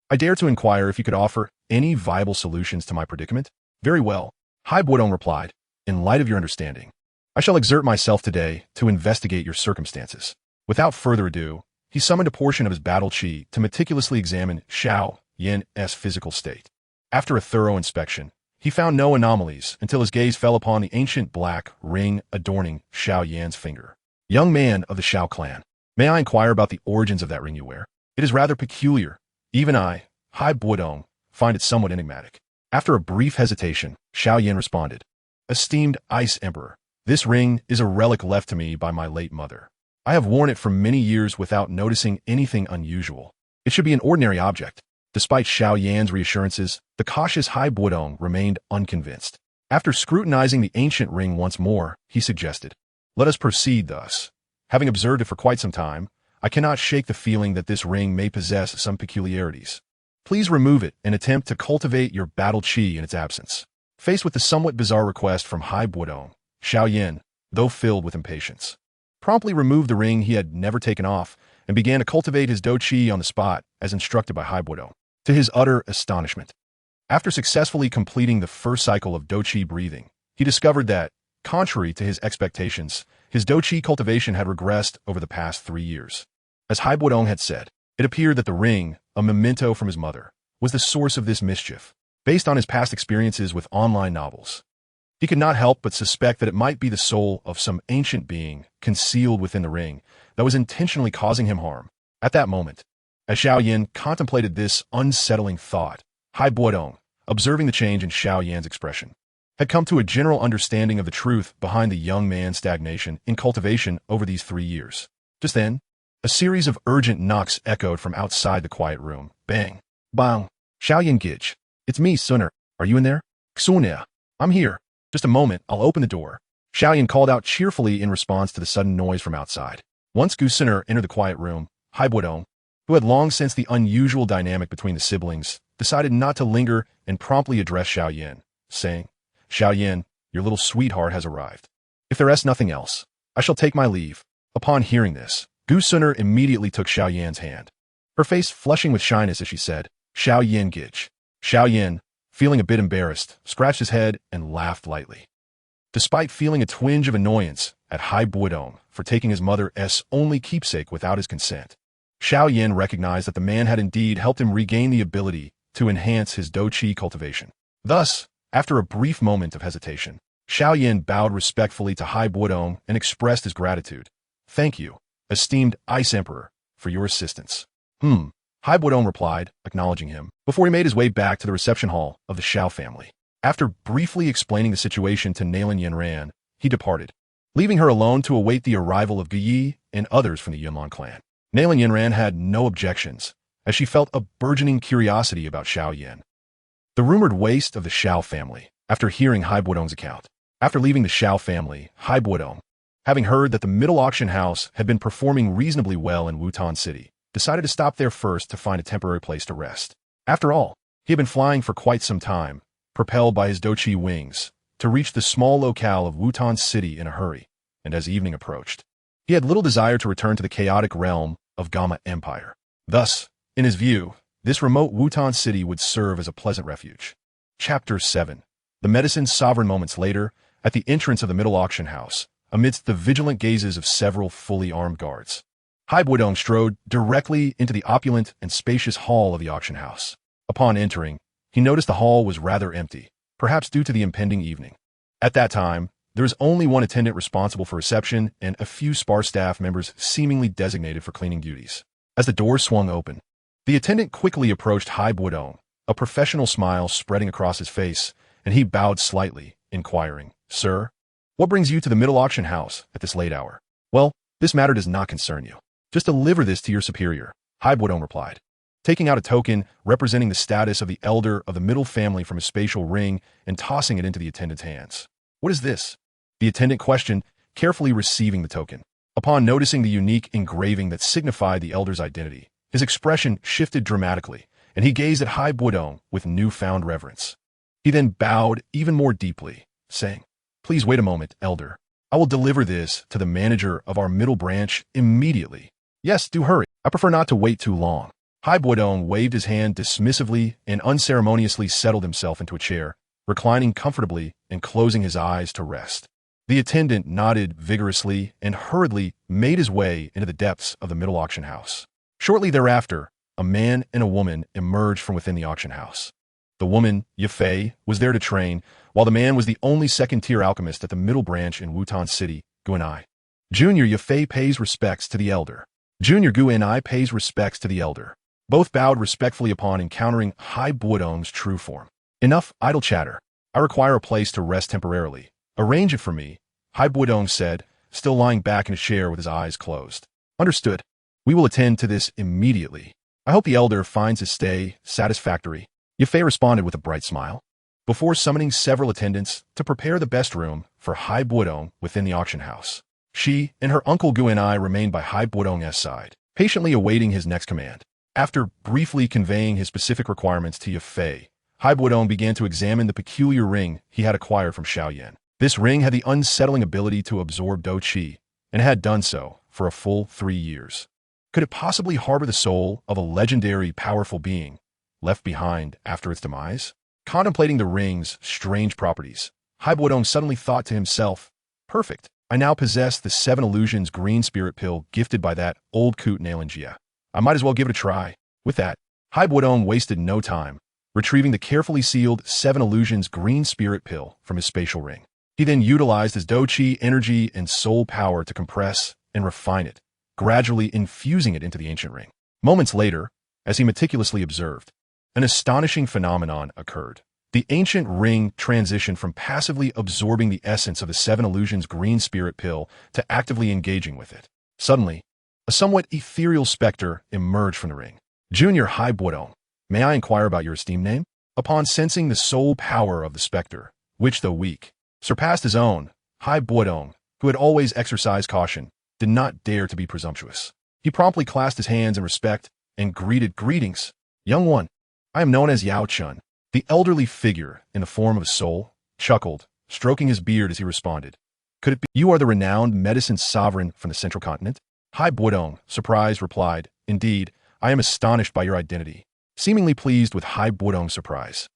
S1: I dare to inquire if you could offer any viable solutions to my predicament? Very well, Bodong replied, in light of your understanding, I shall exert myself today to investigate your circumstances. Without further ado, he summoned a portion of his Dou Qi to meticulously examine Xiao Yin's physical state. After a thorough inspection, he found no anomalies until his gaze fell upon the ancient black ring adorning Xiao Yan's finger. Young man of the Xiao clan, may I inquire about the origins of that ring you wear? It is rather peculiar. Even I, Bodong, find it somewhat enigmatic. After a brief hesitation, Xiao Yan responded, esteemed Ice Emperor, this ring is a relic left to me by my late mother. I have worn it for many years without noticing anything unusual. It should be an ordinary object. Despite Xiao Yan's reassurances, the cautious Bodong remained unconvinced. After scrutinizing the ancient ring once more, he suggested, let us proceed thus. Having observed it for quite some time, I cannot shake the feeling that this ring may possess some peculiarities. Please remove it and attempt to cultivate your Dou Qi in its absence. Faced with the somewhat bizarre request from Bodong, Xiao Yan, though filled with impatience, promptly removed the ring he had never taken off and began to cultivate his Dou Qi on the spot as instructed by Bodong. To his utter astonishment, after successfully completing the first cycle of Dou Qi breathing, he discovered that, contrary to his expectations, his Dou Qi cultivation had regressed over the past 3 years. As Bodong had said, it appeared that the ring, a memento from his mother, was the source of this mischief. Based on his past experiences with online novels, he could not help but suspect that it might be the soul of some ancient being concealed within the ring that was intentionally causing him harm. At that moment, as Xiao Yan contemplated this unsettling thought, Bodong, observing the change in Xiao Yan's expression, had come to a general understanding of the truth behind the young man's stagnation in cultivation over these 3 years. Just then, a series of urgent knocks echoed from outside the quiet room. Bang! Bang! Xiao Yan Gij. It's me, Sunner. Are you in there? Xunia, I'm here. Just a moment, I'll open the door. Xiaoyan called out cheerfully in response to the sudden noise from outside. Once Gu Siner entered the quiet room, Bodong, who had long sensed the unusual dynamic between the siblings, decided not to linger and promptly addressed Xiaoyan, saying, Xiaoyan, your little sweetheart has arrived. If there is nothing else, I shall take my leave. Upon hearing this, Gu Siner immediately took Xiaoyan's hand, her face flushing with shyness as she said, Xiaoyan Gij. Xiaoyan, feeling a bit embarrassed, scratched his head and laughed lightly. Despite feeling a twinge of annoyance at Bodong for taking his mother's only keepsake without his consent, Xiaoyan recognized that the man had indeed helped him regain the ability to enhance his Dou Qi cultivation. Thus, after a brief moment of hesitation, Xiaoyan bowed respectfully to Bodong and expressed his gratitude. Thank you, esteemed Ice Emperor, for your assistance. Bodong replied, acknowledging him, before he made his way back to the reception hall of the Xiao family. After briefly explaining the situation to Nalan Yanran, he departed, leaving her alone to await the arrival of Guyi and others from the Yunlong clan. Nalan Yanran had no objections, as she felt a burgeoning curiosity about Xiaoyan, the rumored waste of the Xiao family. After hearing Bodong's account, after leaving the Xiao family, Bodong, having heard that the middle auction house had been performing reasonably well in Wutan City, decided to stop there first to find a temporary place to rest. After all, he had been flying for quite some time, propelled by his Dou Qi wings, to reach the small locale of Wutan City in a hurry, and as evening approached, he had little desire to return to the chaotic realm of Gamma Empire. Thus, in his view, this remote Wutan City would serve as a pleasant refuge. Chapter 7. The Medicine Sovereign. Moments later, at the entrance of the middle auction house, amidst the vigilant gazes of several fully armed guards, Bodong strode directly into the opulent and spacious hall of the auction house. Upon entering, he noticed the hall was rather empty, perhaps due to the impending evening. At that time, there was only one attendant responsible for reception and a few sparse staff members seemingly designated for cleaning duties. As the door swung open, the attendant quickly approached Bodong, a professional smile spreading across his face, and he bowed slightly, inquiring, Sir, what brings you to the middle auction house at this late hour? Well, this matter does not concern you. Just deliver this to your superior, Bodong replied, taking out a token representing the status of the elder of the middle family from his spatial ring and tossing it into the attendant's hands. What is this? The attendant questioned, carefully receiving the token. Upon noticing the unique engraving that signified the elder's identity, his expression shifted dramatically, and he gazed at Bodong with newfound reverence. He then bowed even more deeply, saying, Please wait a moment, elder. I will deliver this to the manager of our middle branch immediately. Yes, do hurry. I prefer not to wait too long. Bodong waved his hand dismissively and unceremoniously settled himself into a chair, reclining comfortably and closing his eyes to rest. The attendant nodded vigorously and hurriedly made his way into the depths of the middle auction house. Shortly thereafter, a man and a woman emerged from within the auction house. The woman, Yafei, was there to train, while the man was the only second-tier alchemist at the middle branch in Wutan City, Guanai. Junior Yafei pays respects to the elder. Junior Guanai pays respects to the elder. Both bowed respectfully upon encountering Bodong's true form. Enough idle chatter. I require a place to rest temporarily. Arrange it for me, Bodong said, still lying back in a chair with his eyes closed. Understood. We will attend to this immediately. I hope the elder finds his stay satisfactory. Yafei responded with a bright smile, before summoning several attendants to prepare the best room for Bodong within the auction house. She and her uncle Guanai remained by Bodong's side, patiently awaiting his next command. After briefly conveying his specific requirements to Yafei, Bodong began to examine the peculiar ring he had acquired from Xiaoyan. This ring had the unsettling ability to absorb Dou Qi, and had done so for a full 3 years. Could it possibly harbor the soul of a legendary, powerful being left behind after its demise? Contemplating the ring's strange properties, Bodong suddenly thought to himself, Perfect. I now possess the 7 Illusions green spirit pill gifted by that old coot Nalanjia. I might as well give it a try. With that, Bodong wasted no time, retrieving the carefully sealed 7 Illusions green spirit pill from his spatial ring. He then utilized his Dou Qi energy and soul power to compress and refine it, gradually infusing it into the ancient ring. Moments later, as he meticulously observed, an astonishing phenomenon occurred. The ancient ring transitioned from passively absorbing the essence of the 7 Illusions green spirit pill to actively engaging with it. Suddenly, a somewhat ethereal specter emerged from the ring. Junior Bodong, may I inquire about your esteemed name? Upon sensing the soul power of the specter, which, though weak, surpassed his own, Bodong, who had always exercised caution, did not dare to be presumptuous. He promptly clasped his hands in respect and "Greetings, young one. I am known as Yao Chun." The elderly figure, in the form of a soul, chuckled, stroking his beard as he responded. "Could it be you are the renowned medicine sovereign from the central continent?" Bodong, surprised, replied, "Indeed, I am astonished by your identity," seemingly pleased with Bodong's surprise.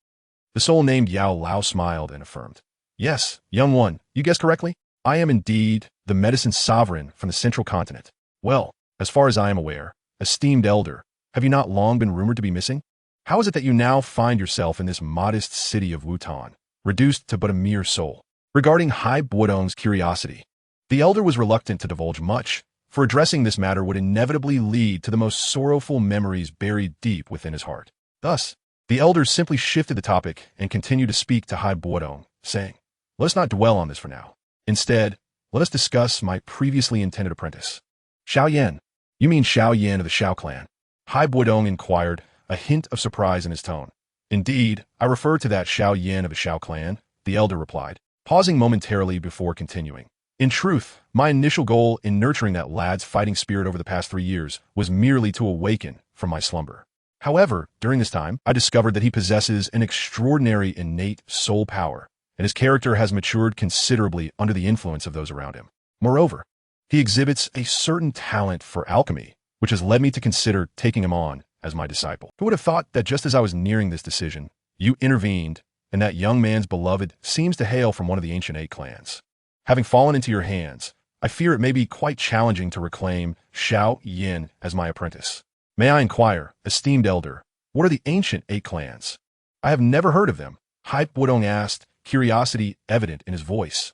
S1: The soul named Yao Lao smiled and affirmed, "Yes, young one, you guessed correctly. I am indeed the medicine sovereign from the central continent. Well, as far as I am aware, esteemed elder, have you not long been rumored to be missing? How is it that you now find yourself in this modest city of Wutan, reduced to but a mere soul?" Regarding Bodong's curiosity, the elder was reluctant to divulge much, for addressing this matter would inevitably lead to the most sorrowful memories buried deep within his heart. Thus, the elder simply shifted the topic and continued to speak to Bodong, saying, "Let us not dwell on this for now. Instead, let us discuss my previously intended apprentice." "Xiao Yan? You mean Xiao Yan of the Xiao clan?" Bodong inquired, a hint of surprise in his tone. "Indeed, I refer to that Xiao Yan of the Xiao clan," the elder replied, pausing momentarily before continuing. "In truth, my initial goal in nurturing that lad's fighting spirit over the past 3 years was merely to awaken from my slumber. However, during this time, I discovered that he possesses an extraordinary innate soul power, and his character has matured considerably under the influence of those around him. Moreover, he exhibits a certain talent for alchemy, which has led me to consider taking him on as my disciple. Who would have thought that just as I was nearing this decision, you intervened, and that young man's beloved seems to hail from one of the ancient 8 clans. Having fallen into your hands, I fear it may be quite challenging to reclaim Xiao Yan as my apprentice. May I inquire, esteemed elder, what are the ancient 8 clans? I have never heard of them," Bodong asked, curiosity evident in his voice.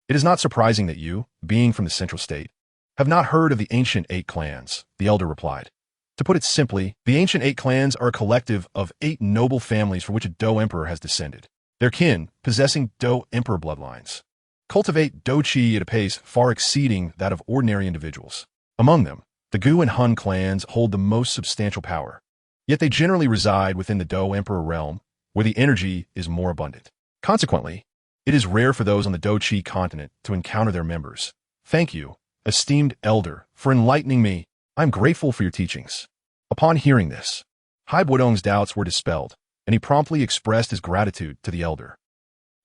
S1: It is not surprising that you, being from the central state, have not heard of the ancient 8 clans, the elder replied. To put it simply, the ancient 8 clans are a collective of 8 noble families from which a Dou emperor has descended. Their kin, possessing Dou emperor bloodlines, cultivate Dou Qi at a pace far exceeding that of ordinary individuals. Among them, the Gu and Hun clans hold the most substantial power, yet they generally reside within the Dou emperor realm, where the energy is more abundant. Consequently, it is rare for those on the Dou Qi continent to encounter their members. Thank you, esteemed elder, for enlightening me. I am grateful for your teachings. Upon hearing this, Bodong's doubts were dispelled, and he promptly expressed his gratitude to the elder.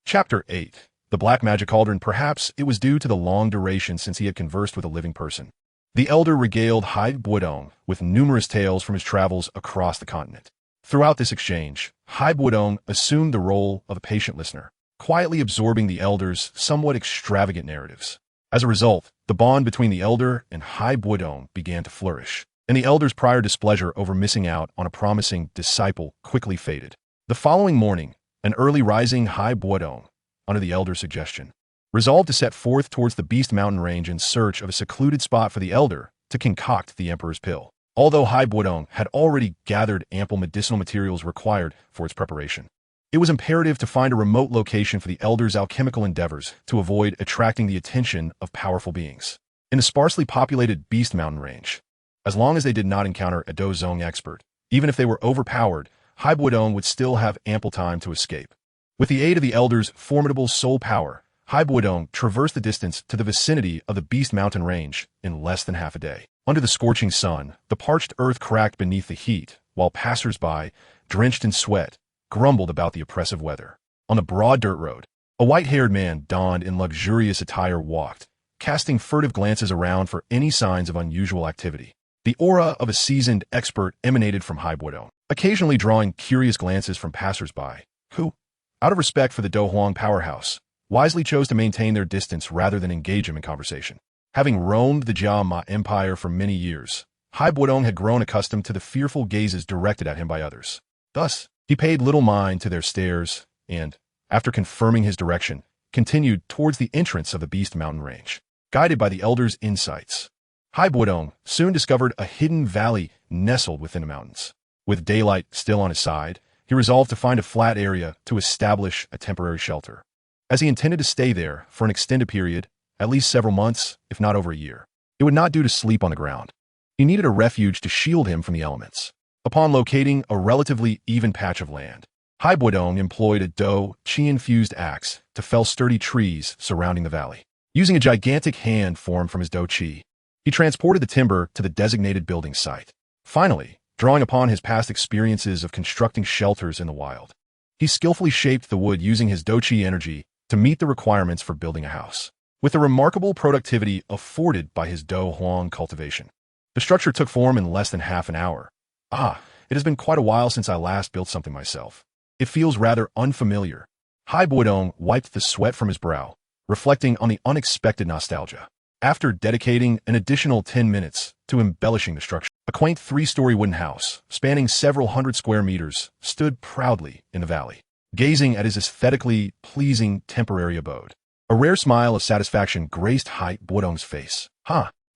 S1: Chapter 8. The Black Magic Cauldron. Perhaps it was due to the long duration since he had conversed with a living person. The elder regaled Bodong with numerous tales from his travels across the continent. Throughout this exchange, Bodong assumed the role of a patient listener, quietly absorbing the elder's somewhat extravagant narratives. As a result, the bond between the elder and Bodong began to flourish, and the elder's prior displeasure over missing out on a promising disciple quickly faded. The following morning, an early rising Bodong, under the elder's suggestion, resolved to set forth towards the Beast Mountain range in search of a secluded spot for the elder to concoct the Emperor's pill. Although Bodong had already gathered ample medicinal materials required for its preparation, it was imperative to find a remote location for the elder's alchemical endeavors to avoid attracting the attention of powerful beings. In the sparsely populated Beast Mountain range, as long as they did not encounter a Dozong expert, even if they were overpowered, Bodong would still have ample time to escape. With the aid of the elder's formidable soul power, Bodong traversed the distance to the vicinity of the Beast Mountain range in less than half a day. Under the scorching sun, the parched earth cracked beneath the heat, while passers-by, drenched in sweat, grumbled about the oppressive weather. On the broad dirt road, a white-haired man donned in luxurious attire walked, casting furtive glances around for any signs of unusual activity. The aura of a seasoned expert emanated from Bodong, occasionally drawing curious glances from passers-by, who, out of respect for the Douhuang powerhouse, wisely chose to maintain their distance rather than engage him in conversation. Having roamed the Jia Empire for many years, Bodong had grown accustomed to the fearful gazes directed at him by others. Thus, he paid little mind to their stares and, after confirming his direction, continued towards the entrance of the Beast Mountain range. Guided by the elder's insights, Bodong soon discovered a hidden valley nestled within the mountains. With daylight still on his side, he resolved to find a flat area to establish a temporary shelter, as he intended to stay there for an extended period, at least several months, if not over a year. It would not do to sleep on the ground. He needed a refuge to shield him from the elements. Upon locating a relatively even patch of land, Bodong employed a Dou Qi-infused axe to fell sturdy trees surrounding the valley. Using a gigantic hand formed from his Dou Qi, he transported the timber to the designated building site. Finally, drawing upon his past experiences of constructing shelters in the wild, he skillfully shaped the wood using his Dou Qi energy to meet the requirements for building a house. With the remarkable productivity afforded by his Dou Huang cultivation, the structure took form in less than half an hour. It has been quite a while since I last built something myself. It feels rather unfamiliar. Bodong wiped the sweat from his brow, reflecting on the unexpected nostalgia. After dedicating an additional 10 minutes to embellishing the structure, a quaint 3-story wooden house, spanning several hundred square meters, stood proudly in the valley, gazing at his aesthetically pleasing temporary abode. A rare smile of satisfaction graced Bodong's face.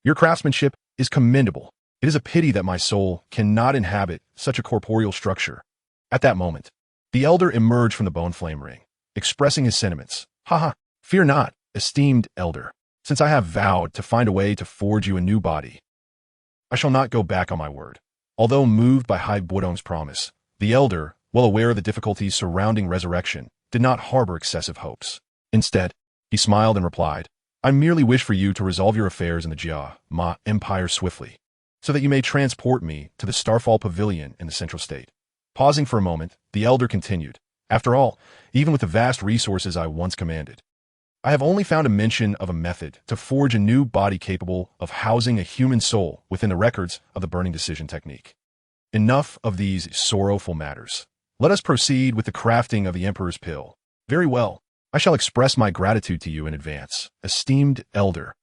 S1: Your craftsmanship is commendable. It is a pity that my soul cannot inhabit such a corporeal structure. At that moment, the elder emerged from the bone flame ring, expressing his sentiments. Fear not, esteemed elder. Since I have vowed to find a way to forge you a new body, I shall not go back on my word. Although moved by Bodong's promise, the elder, well aware of the difficulties surrounding resurrection, did not harbor excessive hopes. Instead, he smiled and replied, I merely wish for you to resolve your affairs in the Jia Ma Empire swiftly, so that you may transport me to the Starfall Pavilion in the Central State. Pausing for a moment, the elder continued, After all, even with the vast resources I once commanded, I have only found a mention of a method to forge a new body capable of housing a human soul within the records of the burning decision technique. Enough of these sorrowful matters. Let us proceed with the crafting of the Emperor's Pill. Very well. I shall express my gratitude to you in advance, esteemed elder.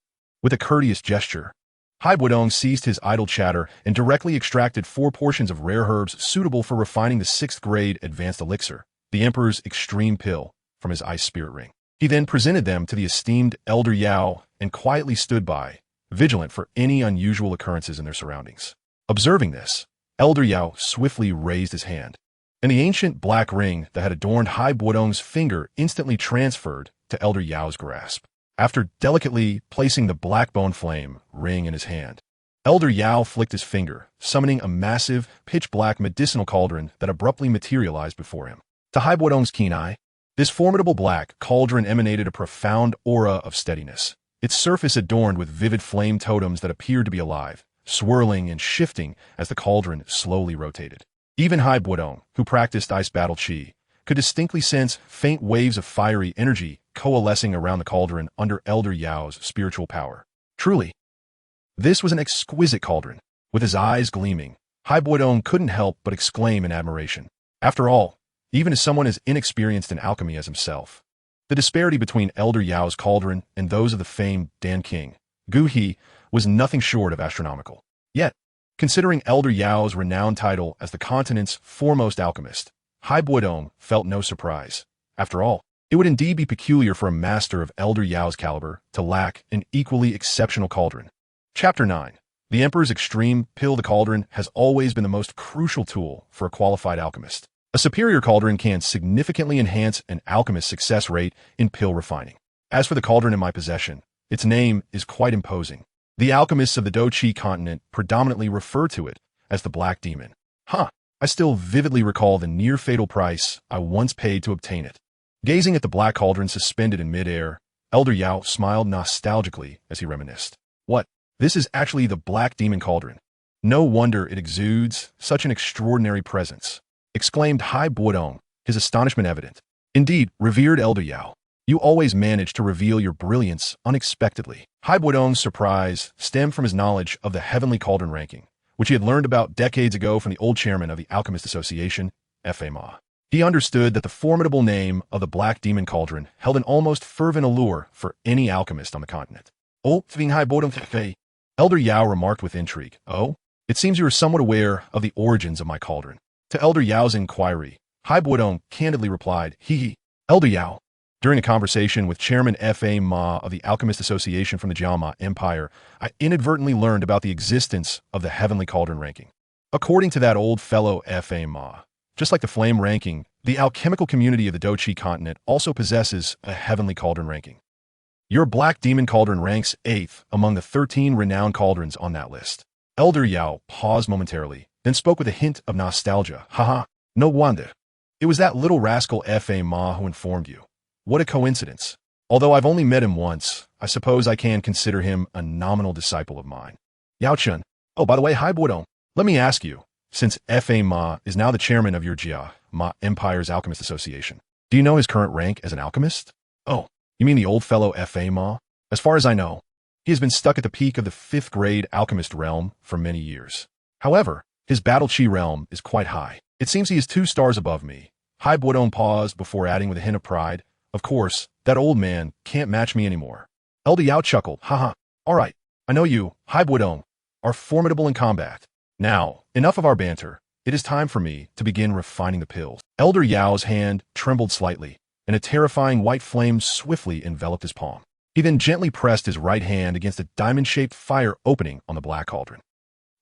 S1: With a courteous gesture, Bodong ceased his idle chatter and directly extracted 4 portions of rare herbs suitable for refining the 6th grade advanced elixir, the Emperor's Extreme Pill, from his ice spirit ring. He then presented them to the esteemed Elder Yao and quietly stood by, vigilant for any unusual occurrences in their surroundings. Observing this, Elder Yao swiftly raised his hand, and the ancient black ring that had adorned Bodong's finger instantly transferred to Elder Yao's grasp. After delicately placing the black bone flame ring in his hand, Elder Yao flicked his finger, summoning a massive, pitch-black medicinal cauldron that abruptly materialized before him. To Bodong's keen eye, this formidable black cauldron emanated a profound aura of steadiness, its surface adorned with vivid flame totems that appeared to be alive, swirling and shifting as the cauldron slowly rotated. Even Bodong, who practiced ice battle chi, could distinctly sense faint waves of fiery energy coalescing around the cauldron under Elder Yao's spiritual power. Truly, this was an exquisite cauldron. With his eyes gleaming, Bodong couldn't help but exclaim in admiration. After all, even as someone as inexperienced in alchemy as himself, the disparity between Elder Yao's cauldron and those of the famed Dan King, Dou Qi, was nothing short of astronomical. Yet, considering Elder Yao's renowned title as the continent's foremost alchemist, Bodong felt no surprise. After all, it would indeed be peculiar for a master of Elder Yao's caliber to lack an equally exceptional cauldron. Chapter 9. The Emperor's Extreme Pill. The cauldron has always been the most crucial tool for a qualified alchemist. A superior cauldron can significantly enhance an alchemist's success rate in pill refining. As for the cauldron in my possession, its name is quite imposing. The alchemists of the Dou Qi continent predominantly refer to it as the Black Demon. I still vividly recall the near-fatal price I once paid to obtain it. Gazing at the black cauldron suspended in mid-air, Elder Yao smiled nostalgically as he reminisced. What? This is actually the Black Demon Cauldron. No wonder it exudes such an extraordinary presence, exclaimed Bodong, his astonishment evident. Indeed, revered Elder Yao, you always manage to reveal your brilliance unexpectedly. Bodong's surprise stemmed from his knowledge of the Heavenly Cauldron ranking, which he had learned about decades ago from the old chairman of the Alchemist Association, FA. He understood that the formidable name of the Black Demon Cauldron held an almost fervent allure for any alchemist on the continent. Elder Yao remarked with intrigue. It seems you are somewhat aware of the origins of my cauldron. To Elder Yao's inquiry, Bodong candidly replied, Elder Yao, during a conversation with Chairman Fa Ma of the Alchemist Association from the Jiama Empire, I inadvertently learned about the existence of the Heavenly Cauldron ranking. According to that old fellow Fa Ma, just like the Flame ranking, the alchemical community of the Dou Qi continent also possesses a Heavenly Cauldron ranking. Your Black Demon Cauldron ranks 8th among the 13 renowned cauldrons on that list. Elder Yao paused momentarily, then spoke with a hint of nostalgia. No wonder. It was that little rascal F.A. Ma who informed you. What a coincidence. Although I've only met him once, I suppose I can consider him a nominal disciple of mine. Yao Chun. Oh, by the way, hi Bodong. Let me ask you, since F.A. Ma is now the chairman of your Jia Ma Empire's Alchemist Association, do you know his current rank as an alchemist? Oh, you mean the old fellow F.A. Ma? As far as I know, he has been stuck at the peak of the 5th grade alchemist realm for many years. However, his battle chi realm is quite high. It seems he is 2 stars above me. Hai Bodong paused before adding with a hint of pride, of course, that old man can't match me anymore. Elder Yao chuckled, haha. Alright, I know you, Hai Bodong, are formidable in combat. Now, enough of our banter. It is time for me to begin refining the pills. Elder Yao's hand trembled slightly, and a terrifying white flame swiftly enveloped his palm. He then gently pressed his right hand against a diamond-shaped fire opening on the black cauldron.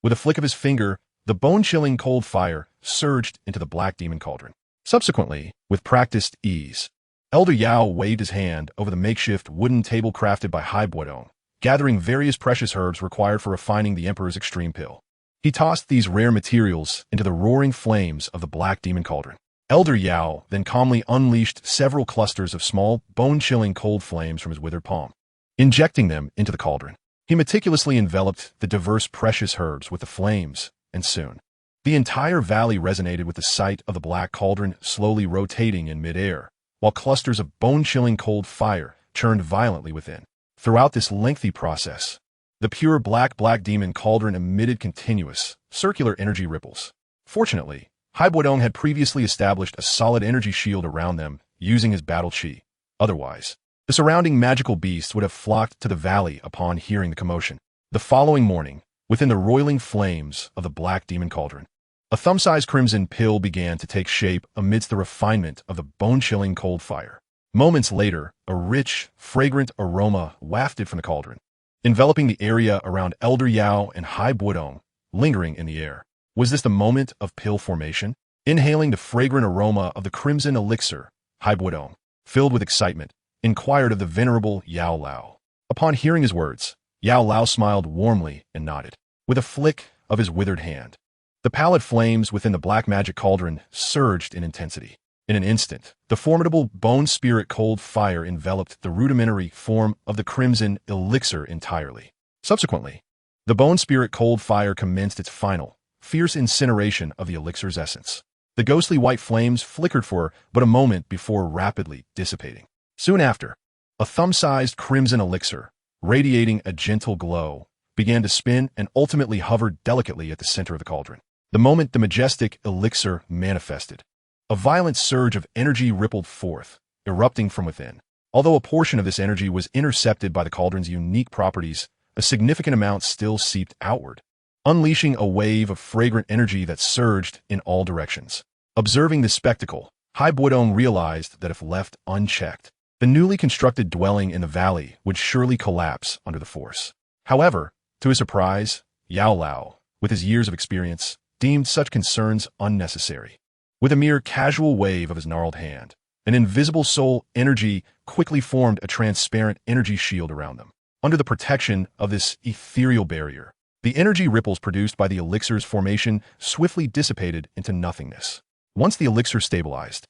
S1: With a flick of his finger, the bone-chilling cold fire surged into the black demon cauldron. Subsequently, with practiced ease, Elder Yao waved his hand over the makeshift wooden table crafted by Hai Bodong, gathering various precious herbs required for refining the Emperor's extreme pill. He tossed these rare materials into the roaring flames of the black demon cauldron. Elder Yao then calmly unleashed several clusters of small, bone-chilling cold flames from his withered palm. Injecting them into the cauldron, he meticulously enveloped the diverse precious herbs with the flames, and soon, the entire valley resonated with the sight of the black cauldron slowly rotating in midair, while clusters of bone-chilling cold fire churned violently within. Throughout this lengthy process, the pure black demon cauldron emitted continuous, circular energy ripples. Fortunately, Hai Bodong had previously established a solid energy shield around them using his battle chi. Otherwise, the surrounding magical beasts would have flocked to the valley upon hearing the commotion. The following morning, within the roiling flames of the black demon cauldron, a thumb-sized crimson pill began to take shape amidst the refinement of the bone-chilling cold fire. Moments later, a rich, fragrant aroma wafted from the cauldron, enveloping the area around Elder Yao and Hai Bodong, lingering in the air. Was this the moment of pill formation? Inhaling the fragrant aroma of the crimson elixir, Hai Bodong, filled with excitement, inquired of the venerable Yao Lao. Upon hearing his words, Yao Lao smiled warmly and nodded. With a flick of his withered hand, the pallid flames within the black magic cauldron surged in intensity. In an instant, the formidable bone spirit cold fire enveloped the rudimentary form of the crimson elixir entirely. Subsequently, the bone spirit cold fire commenced its final, fierce incineration of the elixir's essence. The ghostly white flames flickered for but a moment before rapidly dissipating. Soon after, a thumb-sized crimson elixir, radiating a gentle glow, began to spin and ultimately hovered delicately at the center of the cauldron. The moment the majestic elixir manifested, a violent surge of energy rippled forth, erupting from within. Although a portion of this energy was intercepted by the cauldron's unique properties, a significant amount still seeped outward, unleashing a wave of fragrant energy that surged in all directions. Observing this spectacle, Hai Bodong realized that if left unchecked, the newly constructed dwelling in the valley would surely collapse under the force. However, to his surprise, Yao Lao, with his years of experience, deemed such concerns unnecessary. With a mere casual wave of his gnarled hand, an invisible soul energy quickly formed a transparent energy shield around them. Under the protection of this ethereal barrier, the energy ripples produced by the elixir's formation swiftly dissipated into nothingness. Once the elixir stabilized,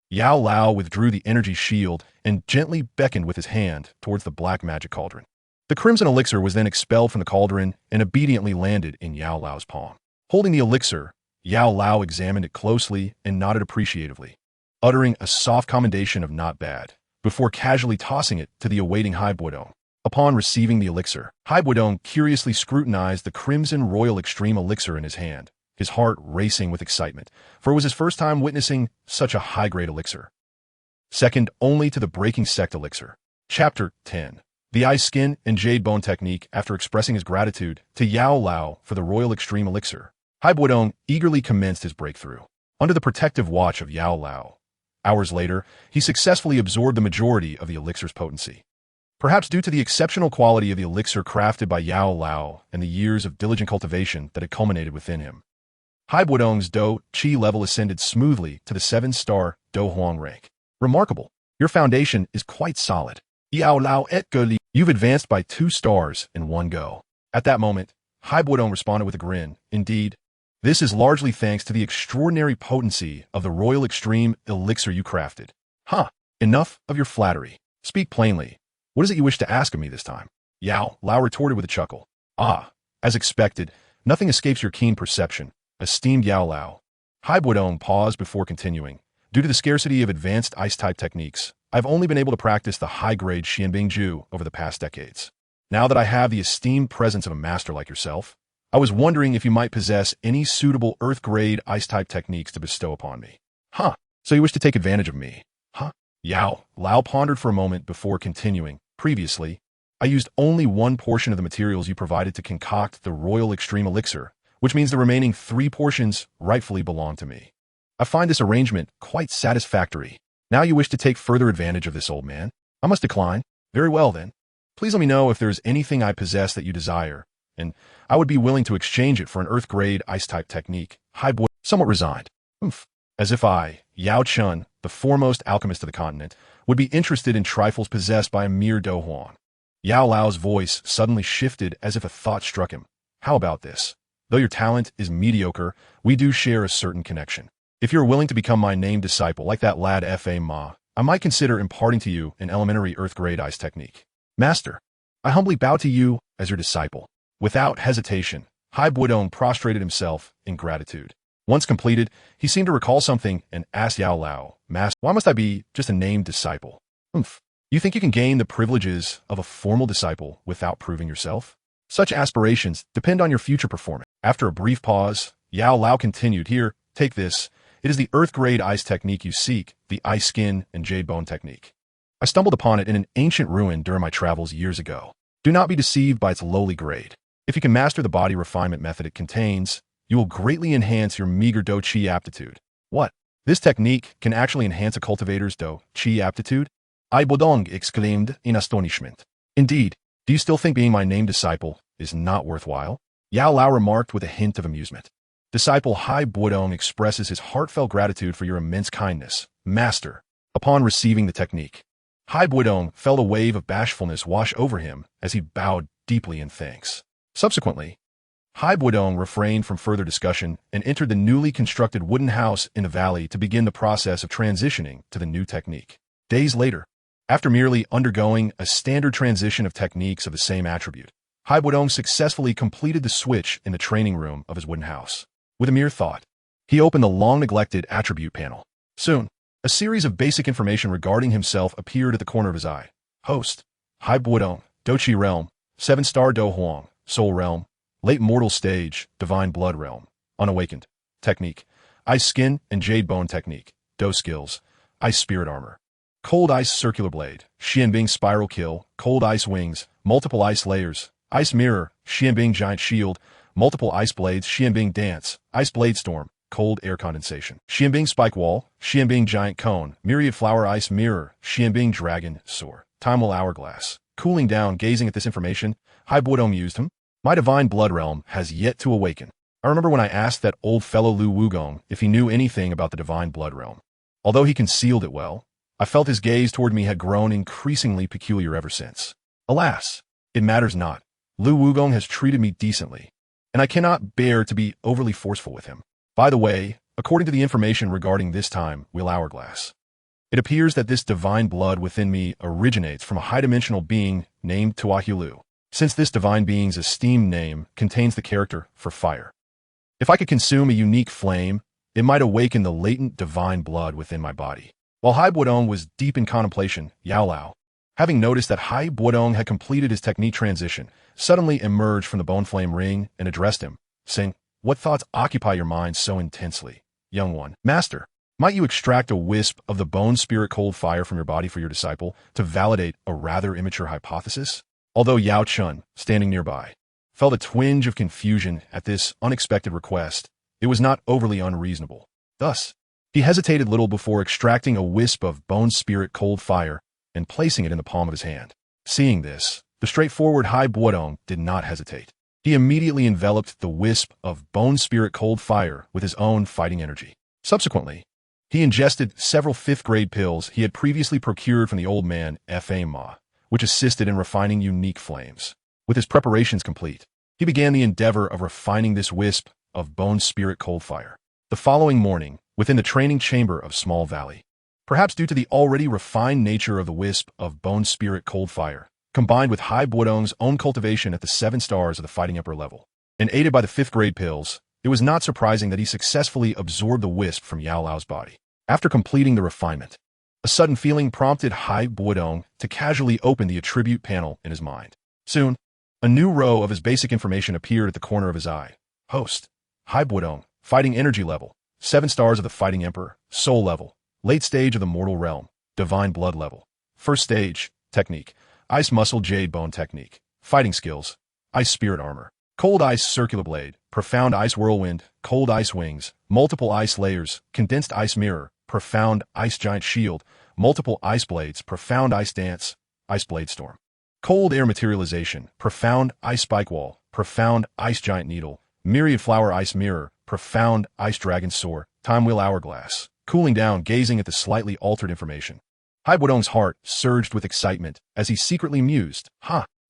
S1: Yao Lao withdrew the energy shield and gently beckoned with his hand towards the black magic cauldron. The crimson elixir was then expelled from the cauldron and obediently landed in Yao Lao's palm. Holding the elixir, Yao Lao examined it closely and nodded appreciatively, uttering a soft commendation of not bad, before casually tossing it to the awaiting Hai Bodong. Upon receiving the elixir, Hai Bodong curiously scrutinized the crimson royal extreme elixir in his hand, his heart racing with excitement, for it was his first time witnessing such a high-grade elixir. Second only to the breaking sect elixir. Chapter 10. The Ice Skin and Jade Bone Technique. After expressing his gratitude to Yao Lao for the royal extreme elixir, Hai Bodong eagerly commenced his breakthrough. Under the protective watch of Yao Lao, hours later, he successfully absorbed the majority of the elixir's potency. Perhaps due to the exceptional quality of the elixir crafted by Yao Lao and the years of diligent cultivation that had culminated within him, Hai Bodong's Dou Qi level ascended smoothly to the 7-star Dou Huang rank. Remarkable. Your foundation is quite solid. Yao Lao et Goli. You've advanced by 2 stars in one go. At that moment, Hai Bodong responded with a grin. Indeed, This is largely thanks to the extraordinary potency of the Royal Extreme elixir you crafted. Huh, enough of your flattery. Speak plainly. What is it you wish to ask of me this time? Yao Lao retorted with a chuckle. Ah, as expected, nothing escapes your keen perception, esteemed Yao Lao. Bodong paused before continuing. Due to the scarcity of advanced ice-type techniques, I've only been able to practice the high-grade Xianbing Ju over the past decades. Now that I have the esteemed presence of a master like yourself, I was wondering if you might possess any suitable Earth-grade ice-type techniques to bestow upon me. Huh, so you wish to take advantage of me? Huh? Yao Lao pondered for a moment before continuing. Previously, I used only one portion of the materials you provided to concoct the Royal Extreme Elixir, which means the remaining 3 portions rightfully belong to me. I find this arrangement quite satisfactory. Now you wish to take further advantage of this, old man? I must decline. Very well, then. Please let me know if there is anything I possess that you desire, and I would be willing to exchange it for an Earth-grade ice-type technique. Boy, somewhat resigned. As if I, Yao Chun, the foremost alchemist of the continent, would be interested in trifles possessed by a mere Do Huang. Yao Lao's voice suddenly shifted as if a thought struck him. How about this? Though your talent is mediocre, we do share a certain connection. If you're willing to become my named disciple like that lad Fa Ma, I might consider imparting to you an elementary Earth-grade ice technique. Master, I humbly bow to you as your disciple. Without hesitation, Bodong prostrated himself in gratitude. Once completed, he seemed to recall something and asked Yao Lao, Master, why must I be just a named disciple? You think you can gain the privileges of a formal disciple without proving yourself? Such aspirations depend on your future performance. After a brief pause, Yao Lao continued, Here, take this. It is the Earth-grade ice technique you seek, the ice skin and jade bone technique. I stumbled upon it in an ancient ruin during my travels years ago. Do not be deceived by its lowly grade. If you can master the body refinement method it contains, you will greatly enhance your meager Dou Qi aptitude. What? This technique can actually enhance a cultivator's Dou Qi aptitude? Bodong exclaimed in astonishment. Indeed, do you still think being my named disciple is not worthwhile? Yao Lao remarked with a hint of amusement. Disciple Bodong expresses his heartfelt gratitude for your immense kindness, Master. Upon receiving the technique, Bodong felt a wave of bashfulness wash over him as he bowed deeply in thanks. Subsequently, Bodong refrained from further discussion and entered the newly constructed wooden house in the valley to begin the process of transitioning to the new technique. Days later, after merely undergoing a standard transition of techniques of the same attribute, Bodong successfully completed the switch in the training room of his wooden house. With a mere thought, he opened the long-neglected attribute panel. Soon, a series of basic information regarding himself appeared at the corner of his eye. Host, Bodong, Dou Qi Realm, 7-star Do Huang, Soul Realm, Late Mortal Stage, Divine Blood Realm, Unawakened, Technique, Ice Skin and Jade Bone Technique, Do Skills, Ice Spirit Armor, Cold Ice Circular Blade, Xianbing Spiral Kill, Cold Ice Wings, Multiple Ice Layers, Ice Mirror, Xianbing Giant Shield, Multiple Ice Blades, Xianbing Dance, Ice Blade Storm, Cold Air Condensation, Xianbing Spike Wall, Xianbing Giant Cone, Myriad Flower Ice Mirror, Xianbing Dragon Soar, Timal Hourglass. Cooling down, gazing at this information, Bodong mused him. My Divine Blood Realm has yet to awaken. I remember when I asked that old fellow Lu Wugong if he knew anything about the Divine Blood Realm. Although he concealed it well, I felt his gaze toward me had grown increasingly peculiar ever since. Alas, it matters not. Lu Wugong has treated me decently, and I cannot bear to be overly forceful with him. By the way, according to the information regarding this time, Will Hourglass, it appears that this divine blood within me originates from a high-dimensional being named Tuahulu, since this divine being's esteemed name contains the character for fire. If I could consume a unique flame, it might awaken the latent divine blood within my body. While Bodong was deep in contemplation, Yao Lao, having noticed that Bodong had completed his technique transition, suddenly emerged from the bone flame ring and addressed him, saying, What thoughts occupy your mind so intensely, young one? Master, might you extract a wisp of the bone spirit cold fire from your body for your disciple to validate a rather immature hypothesis? Although Yao Chun, standing nearby, felt a twinge of confusion at this unexpected request, it was not overly unreasonable. Thus, he hesitated little before extracting a wisp of bone spirit cold fire and placing it in the palm of his hand. Seeing this, the straightforward Bodong did not hesitate. He immediately enveloped the wisp of bone spirit cold fire with his own fighting energy. Subsequently, he ingested several 5th-grade pills he had previously procured from the old man Fa Ma, which assisted in refining unique flames. With his preparations complete, he began the endeavor of refining this wisp of Bone Spirit Cold Fire. The following morning, within the training chamber of Small Valley, perhaps due to the already refined nature of the wisp of Bone Spirit Cold Fire, combined with Bodong's own cultivation at the 7 stars of the Fighting Emperor level, and aided by the 5th grade pills, it was not surprising that he successfully absorbed the wisp from Yao Lao's body. After completing the refinement, a sudden feeling prompted Bodong to casually open the attribute panel in his mind. Soon, a new row of his basic information appeared at the corner of his eye. Host, Bodong, Fighting Energy level, 7 stars of the Fighting Emperor, Soul level, late stage of the Mortal Realm, Divine Blood level, first stage, Technique, Ice Muscle Jade Bone Technique, Fighting Skills, Ice Spirit Armor, Cold Ice Circular Blade, Profound Ice Whirlwind, Cold Ice Wings, Multiple Ice Layers, Condensed Ice Mirror, Profound Ice Giant Shield, Multiple Ice Blades, Profound Ice Dance, Ice Blade Storm. Cold Air Materialization, Profound Ice Spike Wall, Profound Ice Giant Needle, Myriad Flower Ice Mirror, Profound Ice Dragon Soar, Time Wheel Hourglass. Cooling down, gazing at the slightly altered information, Bodong's heart surged with excitement as he secretly mused,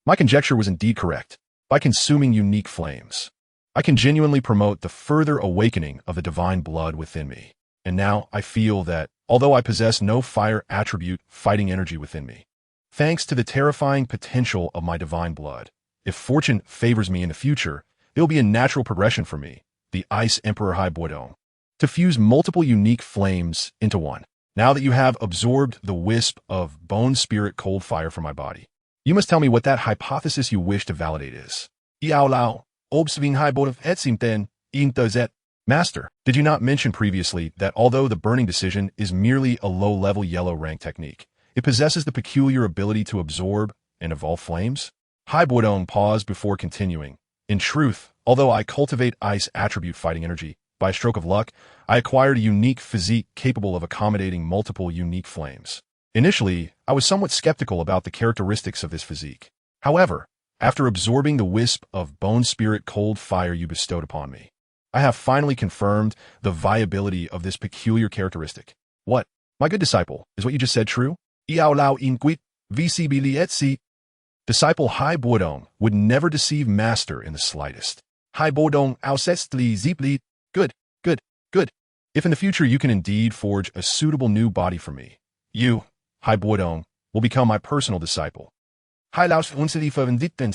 S1: my conjecture was indeed correct. By consuming unique flames, I can genuinely promote the further awakening of the divine blood within me. And now I feel that, although I possess no fire attribute fighting energy within me, thanks to the terrifying potential of my divine blood, if fortune favors me in the future, it will be a natural progression for me, the Ice Emperor Bodong, to fuse multiple unique flames into one. Now that you have absorbed the wisp of Bone Spirit Cold Fire from my body, you must tell me what that hypothesis you wish to validate is. Yao Lao, obsving Bodong etsimten, intazet. Master, did you not mention previously that although the burning decision is merely a low-level yellow rank technique, it possesses the peculiar ability to absorb and evolve flames? Bodong paused before continuing. In truth, although I cultivate ice attribute fighting energy, by a stroke of luck, I acquired a unique physique capable of accommodating multiple unique flames. Initially, I was somewhat skeptical about the characteristics of this physique. However, after absorbing the wisp of Bone Spirit Cold Fire you bestowed upon me, I have finally confirmed the viability of this peculiar characteristic. What, my good disciple, is what you just said true? Yao Lao inquit, VCB etsi. Disciple Bodong would never deceive master in the slightest. Bodong ausestli zipli. Good, good, good. If in the future you can indeed forge a suitable new body for me, you, Bodong, will become my personal disciple. Bodong.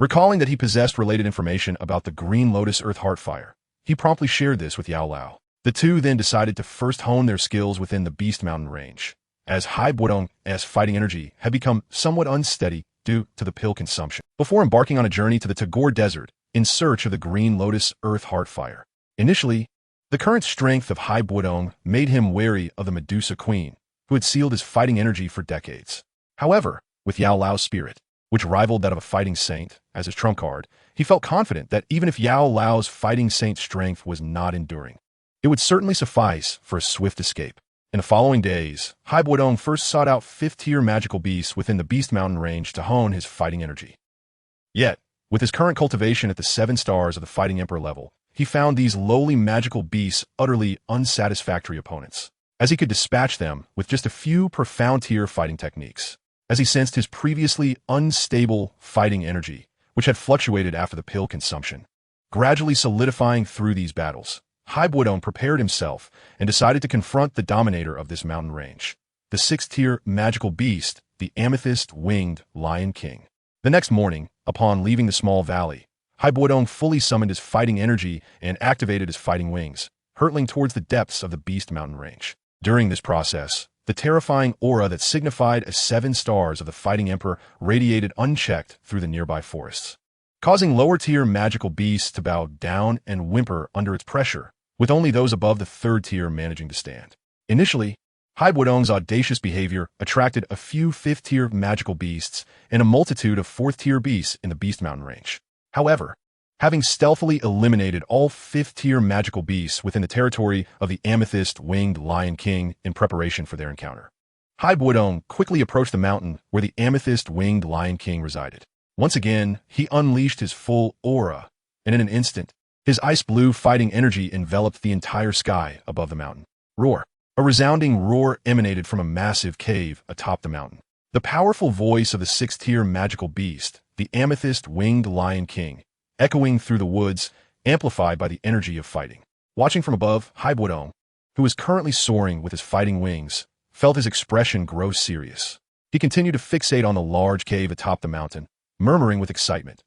S1: Recalling that he possessed related information about the Green Lotus Earth Heart Fire, he promptly shared this with Yao Lao. The two then decided to first hone their skills within the Beast Mountain range, as Bodong's fighting energy had become somewhat unsteady due to the pill consumption, before embarking on a journey to the Tagore Desert in search of the Green Lotus Earth Heart Fire. Initially, the current strength of Bodong made him wary of the Medusa Queen, who had sealed his fighting energy for decades. However, with Yao Lao's spirit, which rivaled that of a fighting saint as his trump card, he felt confident that even if Yao Lao's fighting saint strength was not enduring, it would certainly suffice for a swift escape. In the following days, Bodong first sought out 5th-tier magical beasts within the Beast Mountain range to hone his fighting energy. Yet, with his current cultivation at the 7 stars of the Fighting Emperor level, he found these lowly magical beasts utterly unsatisfactory opponents, as he could dispatch them with just a few profound-tier fighting techniques, as he sensed his previously unstable fighting energy, which had fluctuated after the pill consumption, gradually solidifying through these battles. Bodong prepared himself and decided to confront the dominator of this mountain range, the 6th-tier magical beast, the Amethyst-Winged Lion King. The next morning, upon leaving the small valley, Bodong fully summoned his fighting energy and activated his fighting wings, hurtling towards the depths of the Beast Mountain range. During this process, the terrifying aura that signified as 7 stars of the Fighting Emperor radiated unchecked through the nearby forests, causing lower-tier magical beasts to bow down and whimper under its pressure, with only those above the 3rd tier managing to stand. Initially, Bodong's audacious behavior attracted a few 5th-tier magical beasts and a multitude of 4th-tier beasts in the Beast Mountain range. However, having stealthily eliminated all 5th-tier magical beasts within the territory of the Amethyst-Winged Lion King in preparation for their encounter, Bodong quickly approached the mountain where the Amethyst-Winged Lion King resided. Once again, he unleashed his full aura, and in an instant, his ice-blue fighting energy enveloped the entire sky above the mountain. Roar! A resounding roar emanated from a massive cave atop the mountain. The powerful voice of the 6th-tier magical beast, the Amethyst-Winged Lion King, echoing through the woods, amplified by the energy of fighting. Watching from above, Bodong, who was currently soaring with his fighting wings, felt his expression grow serious. He continued to fixate on the large cave atop the mountain, murmuring with excitement,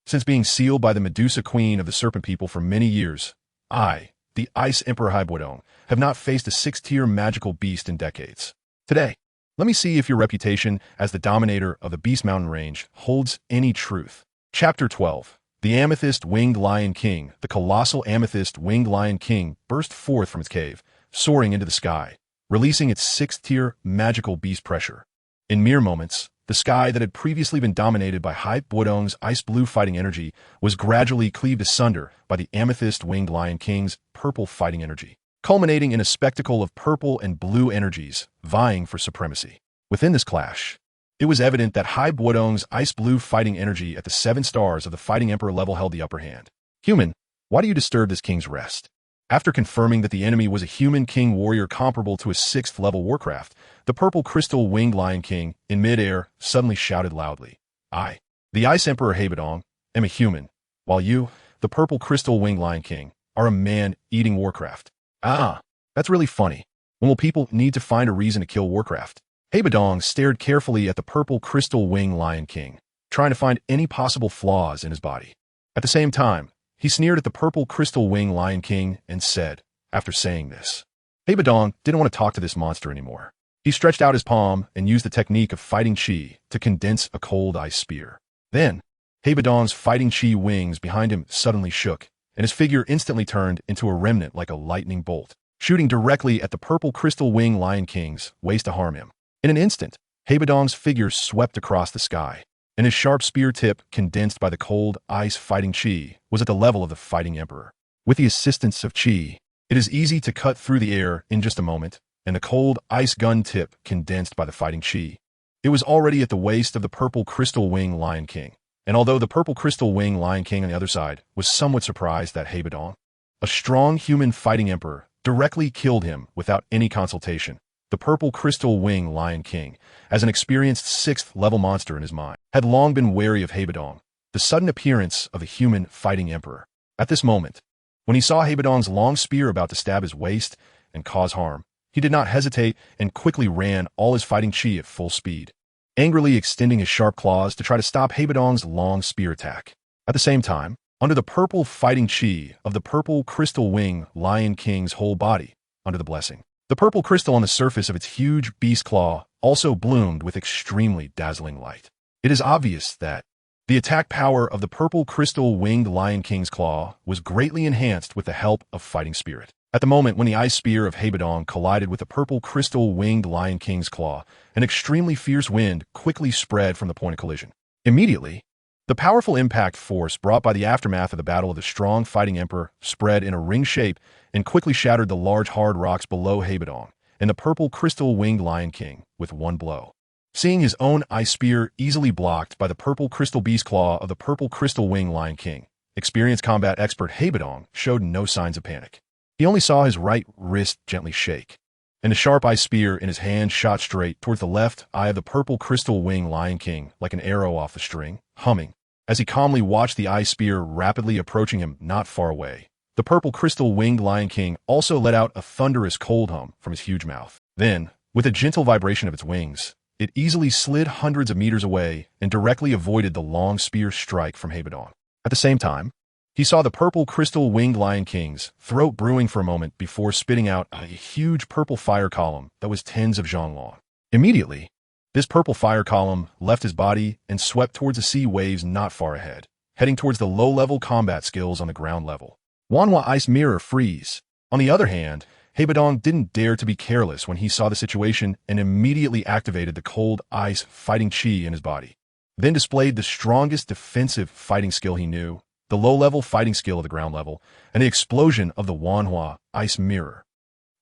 S1: Since being sealed by the Medusa Queen of the Serpent People for many years, I, the Ice Emperor Bodong, have not faced a 6-tier magical beast in decades. Today, let me see if your reputation as the dominator of the Beast Mountain Range holds any truth. Chapter 12. The Amethyst-Winged Lion King. The colossal Amethyst-Winged Lion King burst forth from its cave, soaring into the sky, releasing its 6th-tier magical beast pressure. In mere moments, the sky that had previously been dominated by Bodong's ice-blue fighting energy was gradually cleaved asunder by the Amethyst-Winged Lion King's purple fighting energy, culminating in a spectacle of purple and blue energies vying for supremacy. Within this clash, it was evident that Bodong's ice-blue fighting energy at the 7 stars of the Fighting Emperor level held the upper hand. Human, why do you disturb this king's rest? After confirming that the enemy was a human king warrior comparable to a 6th level warcraft, the purple crystal winged lion king, in midair, suddenly shouted loudly, I, the Ice Emperor Bodong, am a human, while you, the purple crystal winged lion king, are a man-eating warcraft. That's really funny. When will people need to find a reason to kill warcraft? Bodong stared carefully at the purple crystal winged lion king, trying to find any possible flaws in his body. At the same time, he sneered at the purple crystal winged lion king and said, after saying this, Bodong didn't want to talk to this monster anymore. He stretched out his palm and used the technique of fighting chi to condense a cold ice spear. Then, Bodong's fighting chi wings behind him suddenly shook, and his figure instantly turned into a remnant like a lightning bolt, shooting directly at the purple crystal winged lion king's waist to harm him. In an instant, Bodong's figure swept across the sky, and his sharp spear tip, condensed by the cold ice fighting chi, was at the level of the Fighting Emperor. With the assistance of chi, it is easy to cut through the air in just a moment, and the cold ice gun tip, condensed by the fighting chi. It was already at the waist of the purple crystal winged lion king, and although the purple crystal winged lion king on the other side was somewhat surprised that Bodong, a strong human fighting emperor, directly killed him without any consultation, the purple crystal winged lion king, as an experienced 6th level monster in his mind, had long been wary of Bodong, the sudden appearance of the human fighting emperor. At this moment, when he saw Bodong's long spear about to stab his waist and cause harm, he did not hesitate and quickly ran all his fighting chi at full speed, angrily extending his sharp claws to try to stop Bodong's long spear attack. At the same time, under the purple fighting chi of the purple crystal wing lion king's whole body, under the blessing, the purple crystal on the surface of its huge beast claw also bloomed with extremely dazzling light. It is obvious that the attack power of the purple crystal winged lion king's claw was greatly enhanced with the help of fighting spirit. At the moment when the ice spear of Bodong collided with the purple crystal winged lion king's claw, an extremely fierce wind quickly spread from the point of collision. Immediately, the powerful impact force brought by the aftermath of the battle of the strong fighting emperor spread in a ring shape and quickly shattered the large hard rocks below Bodong and the purple crystal winged lion king with one blow. Seeing his own ice spear easily blocked by the purple crystal beast claw of the purple crystal winged lion king, experienced combat expert Bodong showed no signs of panic. He only saw his right wrist gently shake, and the sharp ice spear in his hand shot straight towards the left eye of the purple crystal winged lion king like an arrow off the string, humming. As he calmly watched the ice spear rapidly approaching him not far away, the purple crystal winged lion king also let out a thunderous cold hum from his huge mouth. Then, with a gentle vibration of its wings, it easily slid hundreds of meters away and directly avoided the long spear strike from Bodong. At the same time, he saw the purple crystal winged lion king's throat brewing for a moment before spitting out a huge purple fire column that was tens of zhang long. Immediately, this purple fire column left his body and swept towards the sea waves not far ahead, heading towards the low-level combat skills on the ground level. Wanhua Ice Mirror Freeze. On the other hand, Bodong didn't dare to be careless when he saw the situation and immediately activated the cold ice fighting chi in his body. Then displayed the strongest defensive fighting skill he knew, the low-level fighting skill of the ground level, and the explosion of the Wanhua Ice Mirror.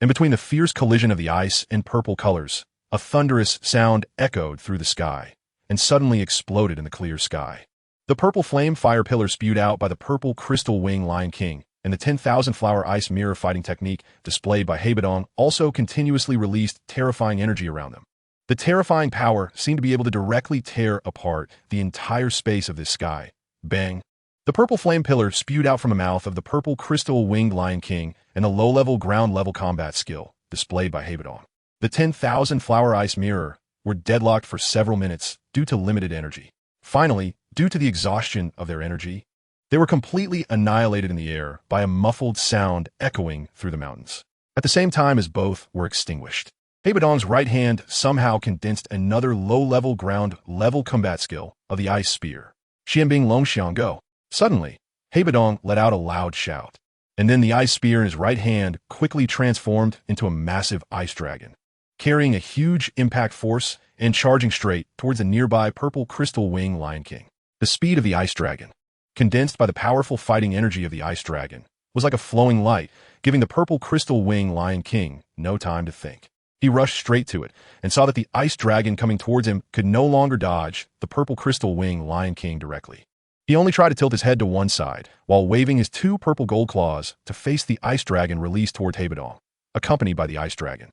S1: And between the fierce collision of the ice and purple colors, a thunderous sound echoed through the sky, and suddenly exploded in the clear sky. The purple flame fire pillar spewed out by the purple crystal wing lion king, and the 10,000 flower ice mirror fighting technique displayed by Bodong also continuously released terrifying energy around them. The terrifying power seemed to be able to directly tear apart the entire space of this sky. Bang! The purple flame pillar spewed out from the mouth of the purple crystal-winged Lion King and the low-level ground-level combat skill displayed by Bodong. The 10,000 flower ice mirror were deadlocked for several minutes due to limited energy. Finally, due to the exhaustion of their energy, they were completely annihilated in the air by a muffled sound echoing through the mountains. At the same time as both were extinguished, Bodong's right hand somehow condensed another low-level ground-level combat skill of the ice spear. Xianbing Longxiang Go. Suddenly, Bodong let out a loud shout, and then the ice spear in his right hand quickly transformed into a massive ice dragon, carrying a huge impact force and charging straight towards the nearby purple crystal wing Lion King. The speed of the ice dragon, condensed by the powerful fighting energy of the ice dragon, was like a flowing light, giving the purple crystal wing Lion King no time to think. He rushed straight to it and saw that the ice dragon coming towards him could no longer dodge the purple crystal wing Lion King directly. He only tried to tilt his head to one side while waving his two purple gold claws to face the ice dragon released toward Bodong, accompanied by the ice dragon.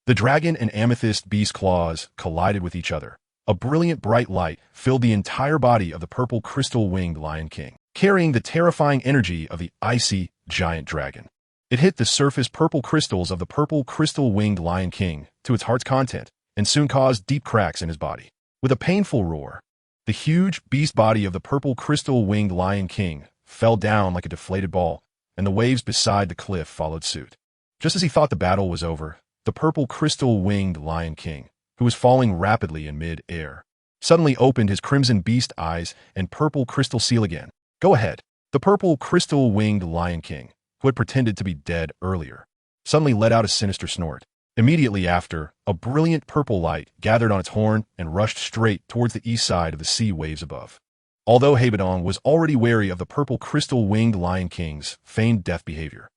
S1: The dragon and amethyst beast claws collided with each other. A brilliant bright light filled the entire body of the purple crystal-winged Lion King, carrying the terrifying energy of the icy giant dragon. It hit the surface purple crystals of the purple crystal-winged Lion King to its heart's content and soon caused deep cracks in his body. With a painful roar, the huge beast body of the purple crystal-winged Lion King fell down like a deflated ball, and the waves beside the cliff followed suit. Just as he thought the battle was over, the purple crystal-winged Lion King, who was falling rapidly in mid-air, suddenly opened his crimson beast eyes and purple crystal seal again. Go ahead. The purple crystal-winged Lion King, who had pretended to be dead earlier, suddenly let out a sinister snort. Immediately after, a brilliant purple light gathered on its horn and rushed straight towards the east side of the sea waves above. Although Bodong was already wary of the purple crystal-winged Lion King's feigned death behavior,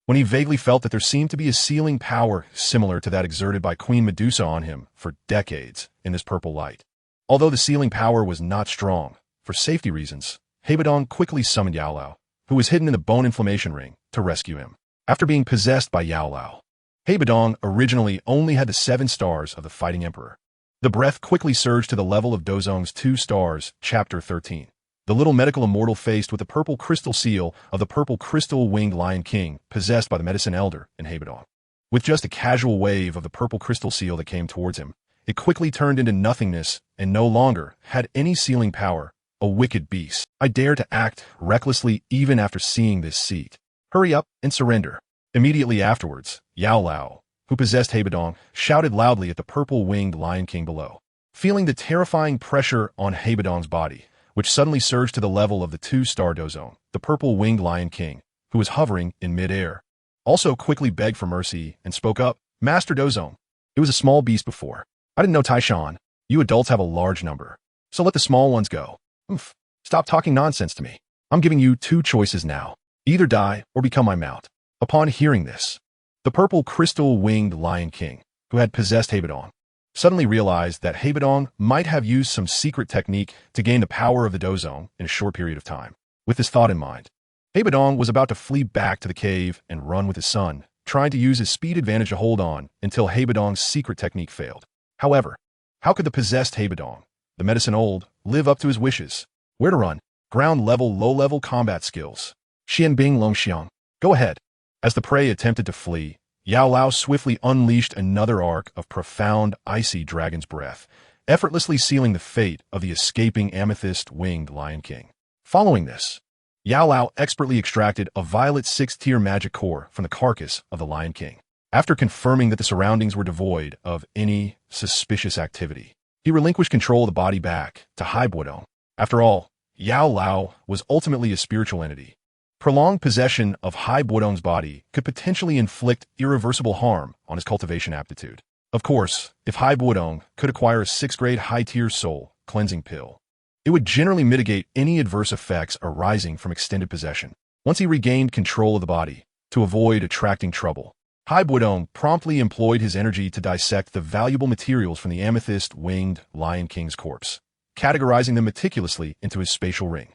S1: when he vaguely felt that there seemed to be a sealing power similar to that exerted by Queen Medusa on him for decades in this purple light. Although the sealing power was not strong, for safety reasons, Bodong quickly summoned Yao Lao, who was hidden in the bone inflammation ring, to rescue him. After being possessed by Yao Lao, Bodong originally only had the 7 stars of the Fighting Emperor. The breath quickly surged to the level of Dozong's 2 stars, Chapter 13. The little medical immortal faced with the purple crystal seal of the purple crystal-winged Lion King possessed by the medicine elder in Bodong. With just a casual wave of the purple crystal seal that came towards him, it quickly turned into nothingness and no longer had any sealing power. A wicked beast. I dare to act recklessly even after seeing this seat. Hurry up and surrender. Immediately afterwards, Yao Lao, who possessed Bodong, shouted loudly at the purple-winged Lion King below. Feeling the terrifying pressure on Bodong's body, which suddenly surged to the level of the 2-star Dozong, the purple-winged Lion King, who was hovering in mid-air, also quickly begged for mercy and spoke up, Master Dozong, it was a small beast before. I didn't know Taishan. You adults have a large number, so let the small ones go. Oof. Stop talking nonsense to me. I'm giving you 2 choices now. Either die or become my mount. Upon hearing this, the purple crystal-winged Lion King, who had possessed Bodong, suddenly realized that Bodong might have used some secret technique to gain the power of the Dozong in a short period of time. With this thought in mind, Bodong was about to flee back to the cave and run with his son, trying to use his speed advantage to hold on until Bodong's secret technique failed. However, how could the possessed Bodong, the medicine old, live up to his wishes? Where to run? Ground level, low level combat skills. Xianbing Longxiang. Go ahead. As the prey attempted to flee, Yao Lao swiftly unleashed another arc of profound, icy dragon's breath, effortlessly sealing the fate of the escaping amethyst-winged Lion King. Following this, Yao Lao expertly extracted a violet 6-tier magic core from the carcass of the Lion King. After confirming that the surroundings were devoid of any suspicious activity, he relinquished control of the body back to Bodong. After all, Yao Lao was ultimately a spiritual entity. Prolonged possession of Bodong's body could potentially inflict irreversible harm on his cultivation aptitude. Of course, if Bodong could acquire a 6th-grade high-tier soul cleansing pill, it would generally mitigate any adverse effects arising from extended possession. Once he regained control of the body, to avoid attracting trouble, Bodong promptly employed his energy to dissect the valuable materials from the amethyst-winged Lion King's corpse, categorizing them meticulously into his spatial ring.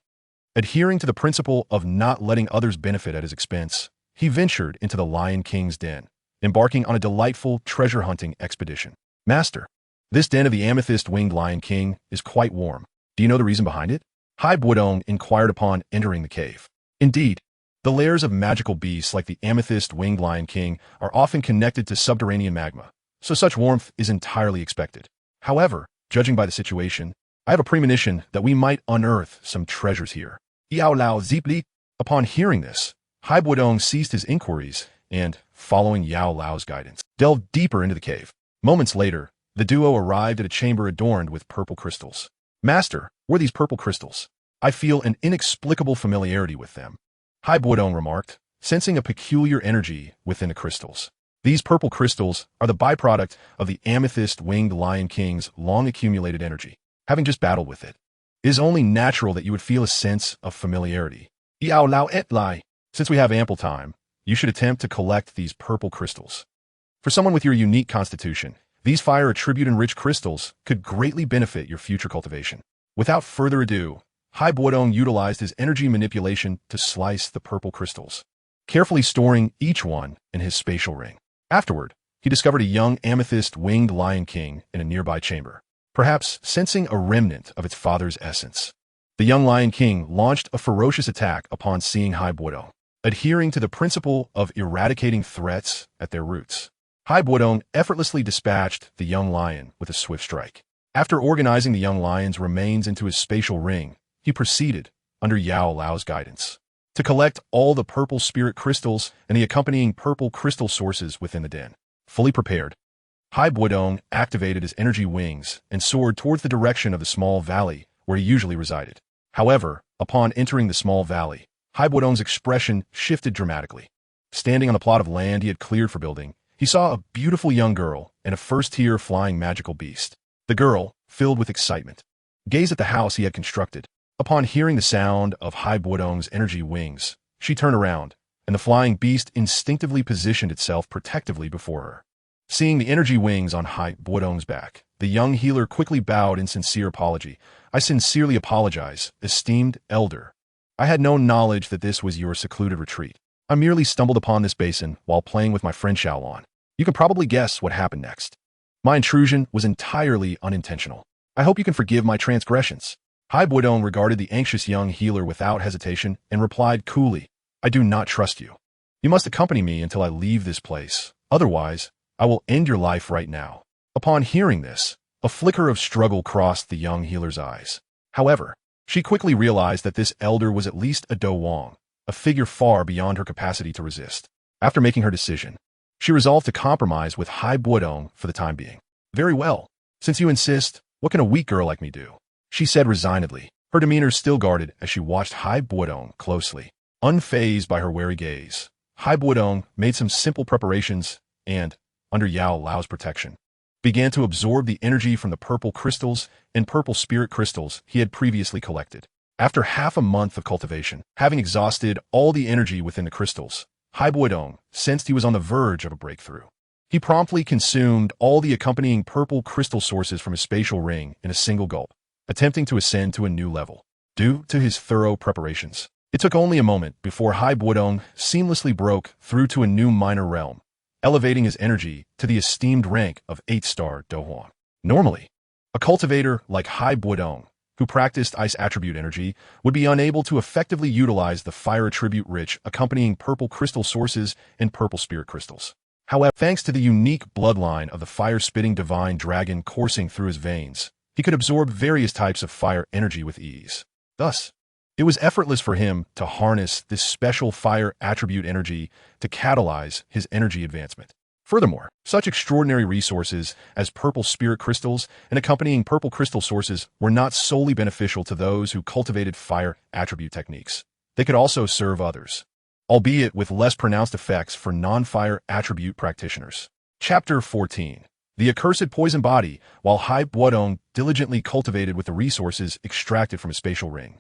S1: Adhering to the principle of not letting others benefit at his expense, he ventured into the Lion King's den, embarking on a delightful treasure-hunting expedition. Master, this den of the amethyst-winged Lion King is quite warm. Do you know the reason behind it? Hai Bodong inquired upon entering the cave. Indeed, the lairs of magical beasts like the amethyst-winged Lion King are often connected to subterranean magma, so such warmth is entirely expected. However, judging by the situation, I have a premonition that we might unearth some treasures here. Yao Lao Zipli. Upon hearing this, Hai Bodong ceased his inquiries and, following Yao Lao's guidance, delved deeper into the cave. Moments later, the duo arrived at a chamber adorned with purple crystals. Master, what are these purple crystals? I feel an inexplicable familiarity with them. Hai Bodong remarked, sensing a peculiar energy within the crystals. These purple crystals are the byproduct of the amethyst-winged Lion King's long-accumulated energy. Having just battled with it, it is only natural that you would feel a sense of familiarity. Yao Lao Et Lai. Since we have ample time, you should attempt to collect these purple crystals. For someone with your unique constitution, these fire attribute-enriched crystals could greatly benefit your future cultivation. Without further ado, Hai Bodong utilized his energy manipulation to slice the purple crystals, carefully storing each one in his spatial ring. Afterward, he discovered a young amethyst-winged Lion King in a nearby chamber, perhaps sensing a remnant of its father's essence. The young Lion King launched a ferocious attack upon seeing Hai Bodong, adhering to the principle of eradicating threats at their roots. Hai Bodong effortlessly dispatched the young lion with a swift strike. After organizing the young lion's remains into his spatial ring, he proceeded, under Yao Lao's guidance, to collect all the purple spirit crystals and the accompanying purple crystal sources within the den. Fully prepared, Hai Bodong activated his energy wings and soared towards the direction of the small valley where he usually resided. However, upon entering the small valley, Hai Bodong's expression shifted dramatically. Standing on the plot of land he had cleared for building, he saw a beautiful young girl and a first-tier flying magical beast. The girl, filled with excitement, gazed at the house he had constructed. Upon hearing the sound of Hai Bodong's energy wings, she turned around, and the flying beast instinctively positioned itself protectively before her. Seeing the energy wings on Hai Bodong's back, the young healer quickly bowed in sincere apology. I sincerely apologize, esteemed elder. I had no knowledge that this was your secluded retreat. I merely stumbled upon this basin while playing with my friend Xiaolon. You can probably guess what happened next. My intrusion was entirely unintentional. I hope you can forgive my transgressions. Hai Bodong regarded the anxious young healer without hesitation and replied coolly, I do not trust you. You must accompany me until I leave this place. Otherwise, I will end your life right now. Upon hearing this, a flicker of struggle crossed the young healer's eyes. However, she quickly realized that this elder was at least a Dou Wang, a figure far beyond her capacity to resist. After making her decision, she resolved to compromise with Hai Bodong for the time being. Very well. Since you insist, what can a weak girl like me do? She said resignedly, her demeanor still guarded as she watched Hai Bodong closely. Unfazed by her wary gaze, Hai Bodong made some simple preparations and, under Yao Lao's protection, began to absorb the energy from the purple crystals and purple spirit crystals he had previously collected. After half a month of cultivation, having exhausted all the energy within the crystals, Hai Bodong sensed he was on the verge of a breakthrough. He promptly consumed all the accompanying purple crystal sources from his spatial ring in a single gulp, attempting to ascend to a new level. Due to his thorough preparations, it took only a moment before Hai Bodong seamlessly broke through to a new minor realm, elevating his energy to the esteemed rank of 8-star Dou Huang. Normally, a cultivator like Hai Bodong, who practiced ice attribute energy, would be unable to effectively utilize the fire attribute-rich accompanying purple crystal sources and purple spirit crystals. However, thanks to the unique bloodline of the fire-spitting divine dragon coursing through his veins, he could absorb various types of fire energy with ease. Thus, it was effortless for him to harness this special fire attribute energy to catalyze his energy advancement. Furthermore, such extraordinary resources as purple spirit crystals and accompanying purple crystal sources were not solely beneficial to those who cultivated fire attribute techniques. They could also serve others, albeit with less pronounced effects for non-fire attribute practitioners. Chapter 14. The accursed poison body, while Hai Bodong diligently cultivated with the resources extracted from his spatial ring.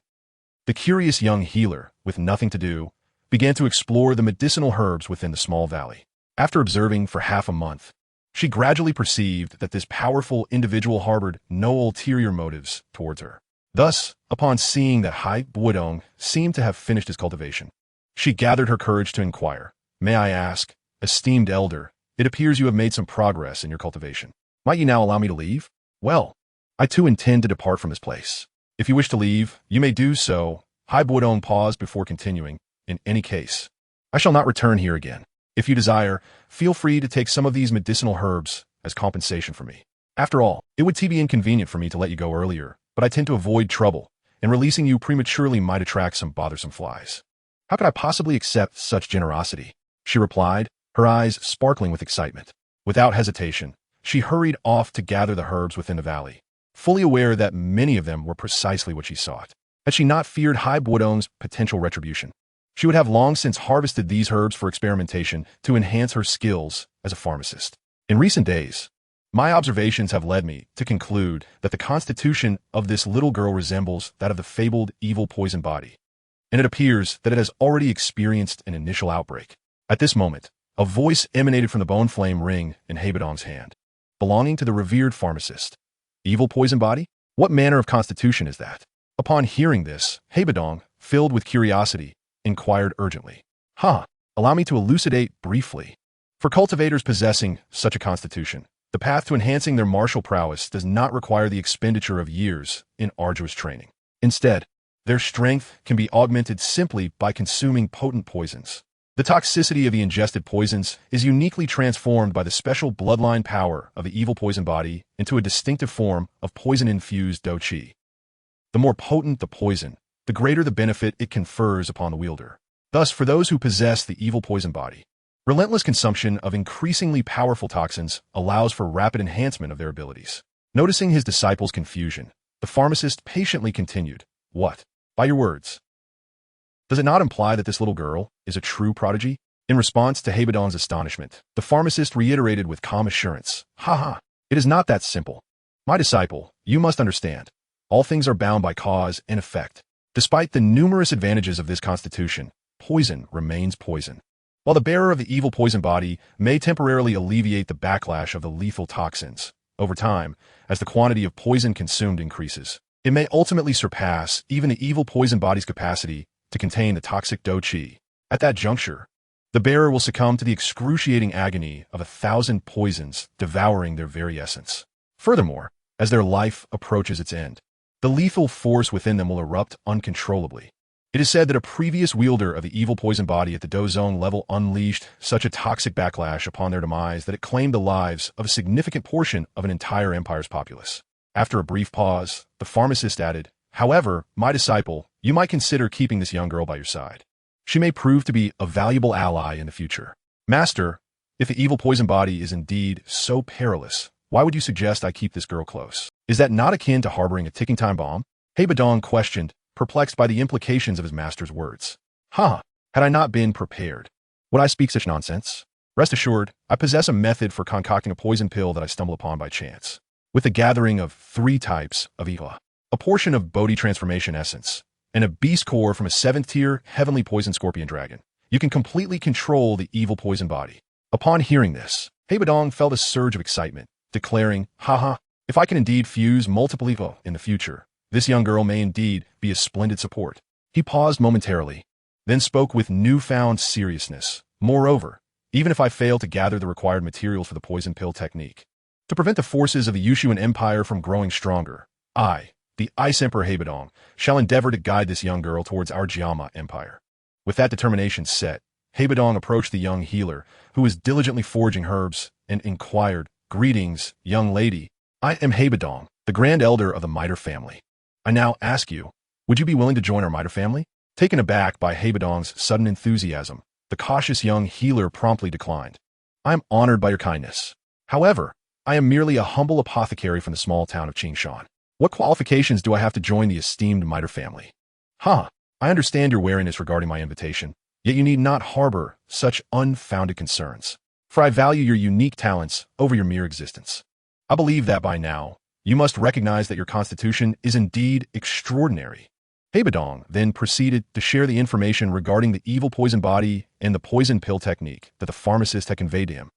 S1: The curious young healer, with nothing to do, began to explore the medicinal herbs within the small valley. After observing for half a month, she gradually perceived that this powerful individual harbored no ulterior motives towards her. Thus, upon seeing that Hai Bodong seemed to have finished his cultivation, she gathered her courage to inquire, May I ask, esteemed elder, it appears you have made some progress in your cultivation. Might you now allow me to leave? Well, I too intend to depart from this place. If you wish to leave, you may do so. Bodong paused before continuing. In any case, I shall not return here again. If you desire, feel free to take some of these medicinal herbs as compensation for me. After all, it would be inconvenient for me to let you go earlier, but I tend to avoid trouble, and releasing you prematurely might attract some bothersome flies. How could I possibly accept such generosity? She replied, her eyes sparkling with excitement. Without hesitation, she hurried off to gather the herbs within the valley, fully aware that many of them were precisely what she sought. Had she not feared Bodong's potential retribution, she would have long since harvested these herbs for experimentation to enhance her skills as a pharmacist. In recent days, my observations have led me to conclude that the constitution of this little girl resembles that of the fabled evil poison body, and it appears that it has already experienced an initial outbreak. At this moment, a voice emanated from the bone flame ring in Bodong's hand, belonging to the revered pharmacist. Evil poison body? What manner of constitution is that? Upon hearing this, Bodong, filled with curiosity, inquired urgently. Allow me to elucidate briefly. For cultivators possessing such a constitution, the path to enhancing their martial prowess does not require the expenditure of years in arduous training. Instead, their strength can be augmented simply by consuming potent poisons. The toxicity of the ingested poisons is uniquely transformed by the special bloodline power of the evil poison body into a distinctive form of poison-infused Dou Qi. The more potent the poison, the greater the benefit it confers upon the wielder. Thus, for those who possess the evil poison body, relentless consumption of increasingly powerful toxins allows for rapid enhancement of their abilities. Noticing his disciple's confusion, the pharmacist patiently continued, What? By your words, does it not imply that this little girl is a true prodigy? In response to Bodong's astonishment, the pharmacist reiterated with calm assurance, It is not that simple. My disciple, you must understand, all things are bound by cause and effect. Despite the numerous advantages of this constitution, poison remains poison. While the bearer of the evil poison body may temporarily alleviate the backlash of the lethal toxins, over time, as the quantity of poison consumed increases, it may ultimately surpass even the evil poison body's capacity to contain the toxic Dou Qi. At that juncture, the bearer will succumb to the excruciating agony of 1,000 poisons devouring their very essence. Furthermore, as their life approaches its end, the lethal force within them will erupt uncontrollably. It is said that a previous wielder of the evil poison body at the Dou Zone level unleashed such a toxic backlash upon their demise that it claimed the lives of a significant portion of an entire empire's populace. After a brief pause, the pharmacist added, However, my disciple, you might consider keeping this young girl by your side. She may prove to be a valuable ally in the future. Master, if the evil poison body is indeed so perilous, why would you suggest I keep this girl close? Is that not akin to harboring a ticking time bomb? Bodong questioned, perplexed by the implications of his master's words. Had I not been prepared, would I speak such nonsense? Rest assured, I possess a method for concocting a poison pill that I stumble upon by chance. With the gathering of 3 types of Igla, a portion of Bodhi transformation essence, and a beast core from a 7th-tier heavenly poison scorpion dragon, you can completely control the evil poison body. Upon hearing this, Bodong felt a surge of excitement, declaring, if I can indeed fuse multiple Igla in the future, this young girl may indeed be a splendid support. He paused momentarily, then spoke with newfound seriousness. Moreover, even if I fail to gather the required materials for the poison pill technique, to prevent the forces of the Yushuan Empire from growing stronger, I, the Ice Emperor Bodong, shall endeavor to guide this young girl towards our Jiama Empire. With that determination set, Bodong approached the young healer, who was diligently foraging herbs, and inquired, Greetings, young lady. I am Bodong, the Grand Elder of the Miter family. I now ask you, would you be willing to join our Miter family? Taken aback by Bodong's sudden enthusiasm, the cautious young healer promptly declined. I am honored by your kindness. However, I am merely a humble apothecary from the small town of Qingshan. What qualifications do I have to join the esteemed Miter family? I understand your wariness regarding my invitation, yet you need not harbor such unfounded concerns, for I value your unique talents over your mere existence. I believe that by now, you must recognize that your constitution is indeed extraordinary. Bodong then proceeded to share the information regarding the evil poison body and the poison pill technique that the pharmacist had conveyed to him,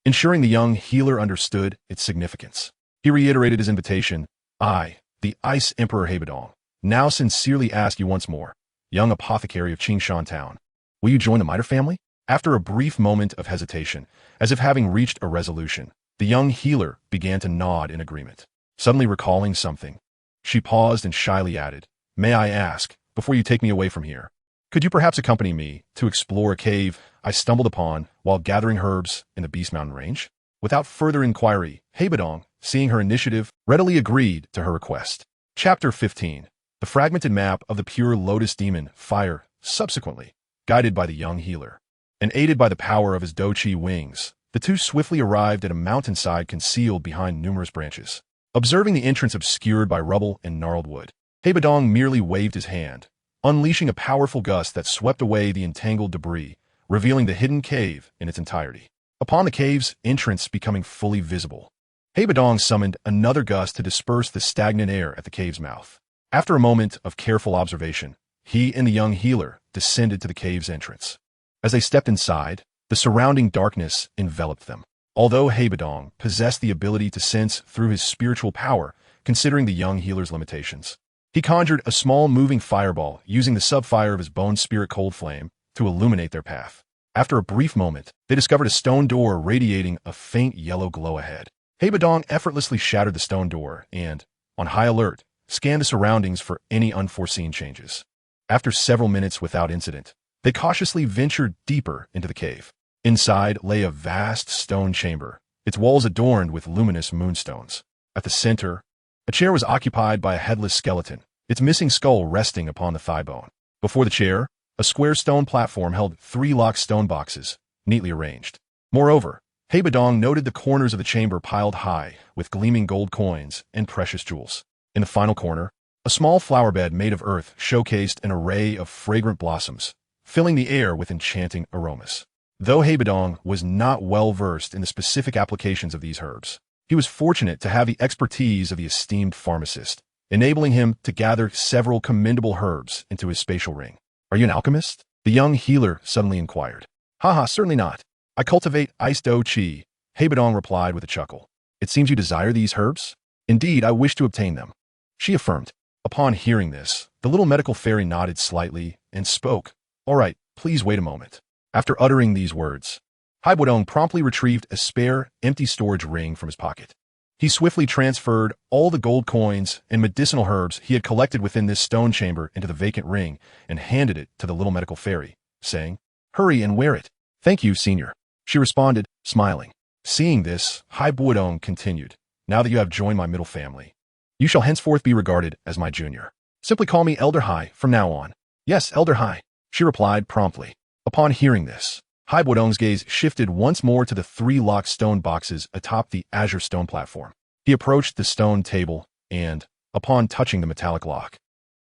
S1: ensuring the young healer understood its significance. He reiterated his invitation. I, the Ice Emperor Bodong, now sincerely ask you once more, young apothecary of Qingshan Town, will you join the Miter family? After a brief moment of hesitation, as if having reached a resolution, the young healer began to nod in agreement. Suddenly recalling something, She paused and shyly added, "May I ask, before you take me away from here, could you perhaps accompany me to explore a cave I stumbled upon while gathering herbs in the Beast Mountain range?" Without further inquiry, Bodong, seeing her initiative, readily agreed to her request. Chapter 15. The fragmented map of the pure Lotus Demon Fire. Subsequently, guided by the young healer, and aided by the power of his Dou Qi wings, the two swiftly arrived at a mountainside concealed behind numerous branches. Observing the entrance obscured by rubble and gnarled wood, Bodong merely waved his hand, unleashing a powerful gust that swept away the entangled debris, revealing the hidden cave in its entirety. Upon the cave's entrance becoming fully visible, Bodong summoned another gust to disperse the stagnant air at the cave's mouth. After a moment of careful observation, he and the young healer descended to the cave's entrance. As they stepped inside, the surrounding darkness enveloped them. Although Bodong possessed the ability to sense through his spiritual power, considering the young healer's limitations, he conjured a small moving fireball using the subfire of his bone spirit cold flame to illuminate their path. After a brief moment, they discovered a stone door radiating a faint yellow glow ahead. Bodong effortlessly shattered the stone door and, on high alert, scanned the surroundings for any unforeseen changes. After several minutes without incident, they cautiously ventured deeper into the cave. Inside lay a vast stone chamber, its walls adorned with luminous moonstones. At the center, a chair was occupied by a headless skeleton, its missing skull resting upon the thigh bone. Before the chair, a square stone platform held 3 locked stone boxes, neatly arranged. Moreover, Bodong noted the corners of the chamber piled high with gleaming gold coins and precious jewels. In the final corner, a small flower bed made of earth showcased an array of fragrant blossoms, filling the air with enchanting aromas. Though Bodong was not well versed in the specific applications of these herbs, he was fortunate to have the expertise of the esteemed pharmacist, enabling him to gather several commendable herbs into his spatial ring. "Are you an alchemist?" the young healer suddenly inquired. "Haha, certainly not. I cultivate ice Dou Qi," Bodong replied with a chuckle. "It seems you desire these herbs?" "Indeed, I wish to obtain them," she affirmed. Upon hearing this, the little medical fairy nodded slightly and spoke. "All right, please wait a moment." After uttering these words, Bodong promptly retrieved a spare, empty storage ring from his pocket. He swiftly transferred all the gold coins and medicinal herbs he had collected within this stone chamber into the vacant ring and handed it to the little medical fairy, saying, "Hurry and wear it." "Thank you, senior," she responded, smiling. Seeing this, Bodong continued, "Now that you have joined my middle family, you shall henceforth be regarded as my junior. Simply call me Elder Hai from now on." "Yes, Elder Hai," she replied promptly. Upon hearing this, Bodong's gaze shifted once more to the 3 locked stone boxes atop the azure stone platform. He approached the stone table and, upon touching the metallic lock,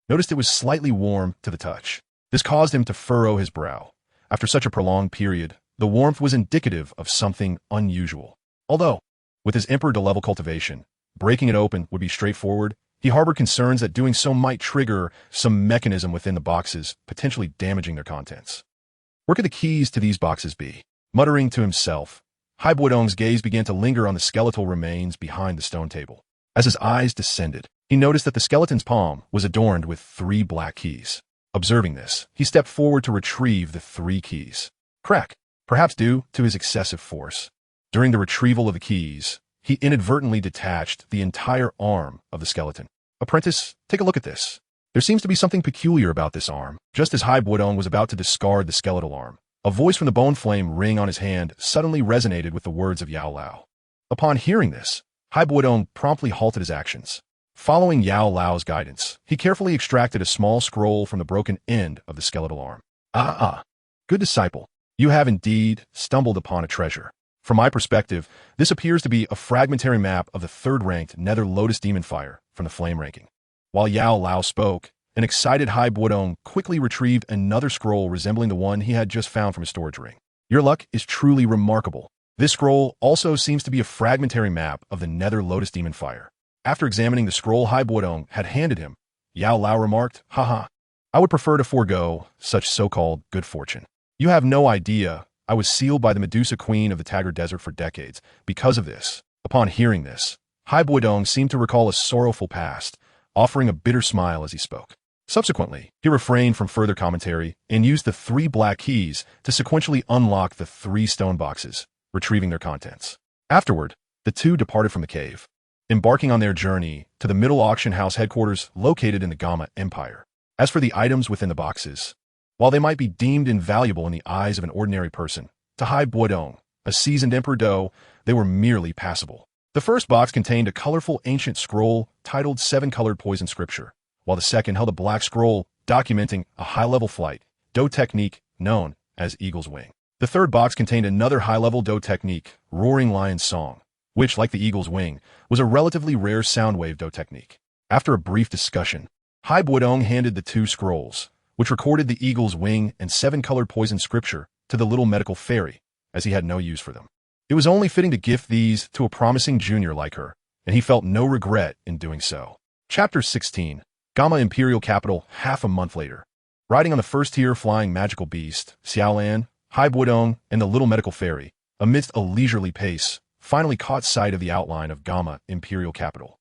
S1: noticed it was slightly warm to the touch. This caused him to furrow his brow. After such a prolonged period, the warmth was indicative of something unusual. Although, with his Emperor-level cultivation, breaking it open would be straightforward, he harbored concerns that doing so might trigger some mechanism within the boxes, potentially damaging their contents. Where could the keys to these boxes be? Muttering to himself, Bodong's gaze began to linger on the skeletal remains behind the stone table. As his eyes descended, he noticed that the skeleton's palm was adorned with 3 black keys. Observing this, he stepped forward to retrieve the 3 keys. Crack! Perhaps due to his excessive force. During the retrieval of the keys, he inadvertently detached the entire arm of the skeleton. "Apprentice, take a look at this. There seems to be something peculiar about this arm." Just as Bodong was about to discard the skeletal arm, a voice from the bone flame ring on his hand suddenly resonated with the words of Yao Lao. Upon hearing this, Bodong promptly halted his actions. Following Yao Lao's guidance, he carefully extracted a small scroll from the broken end of the skeletal arm. Good disciple, you have indeed stumbled upon a treasure. From my perspective, this appears to be a fragmentary map of the 3rd-ranked Nether Lotus Demon Fire from the Flame ranking. While Yao Lao spoke, an excited Bodong quickly retrieved another scroll resembling the one he had just found from his storage ring. "Your luck is truly remarkable. This scroll also seems to be a fragmentary map of the Nether Lotus Demon Fire." After examining the scroll Bodong had handed him, Yao Lao remarked, "Haha, I would prefer to forego such so-called good fortune. You have no idea, I was sealed by the Medusa Queen of the Taggart Desert for decades because of this." Upon hearing this, Bodong seemed to recall a sorrowful past, offering a bitter smile as he spoke. Subsequently, he refrained from further commentary and used the 3 black keys to sequentially unlock the 3 stone boxes, retrieving their contents. Afterward, the two departed from the cave. embarking on their journey to the Middle Auction House headquarters located in the Gamma Empire. As for the items within the boxes, while they might be deemed invaluable in the eyes of an ordinary person, to Bodong, a seasoned Emperor Dou, they were merely passable. The first box contained a colorful ancient scroll titled Seven-Colored Poison Scripture, while the second held a black scroll documenting a high-level flight, Dou technique known as Eagle's Wing. The third box contained another high-level Dou technique, Roaring Lion's Song, which, like the Eagle's Wing, was a relatively rare soundwave Dou technique. After a brief discussion, Bodong handed the two scrolls, which recorded the Eagle's Wing and Seven-Colored Poison Scripture, to the little medical fairy, as he had no use for them. It was only fitting to gift these to a promising junior like her, and he felt no regret in doing so. Chapter 16. Gamma Imperial Capital half a month later. Riding on the first-tier flying magical beast, Xiaolan, Bodong, and the little medical fairy, amidst a leisurely pace, finally caught sight of the outline of Gamma Imperial Capital.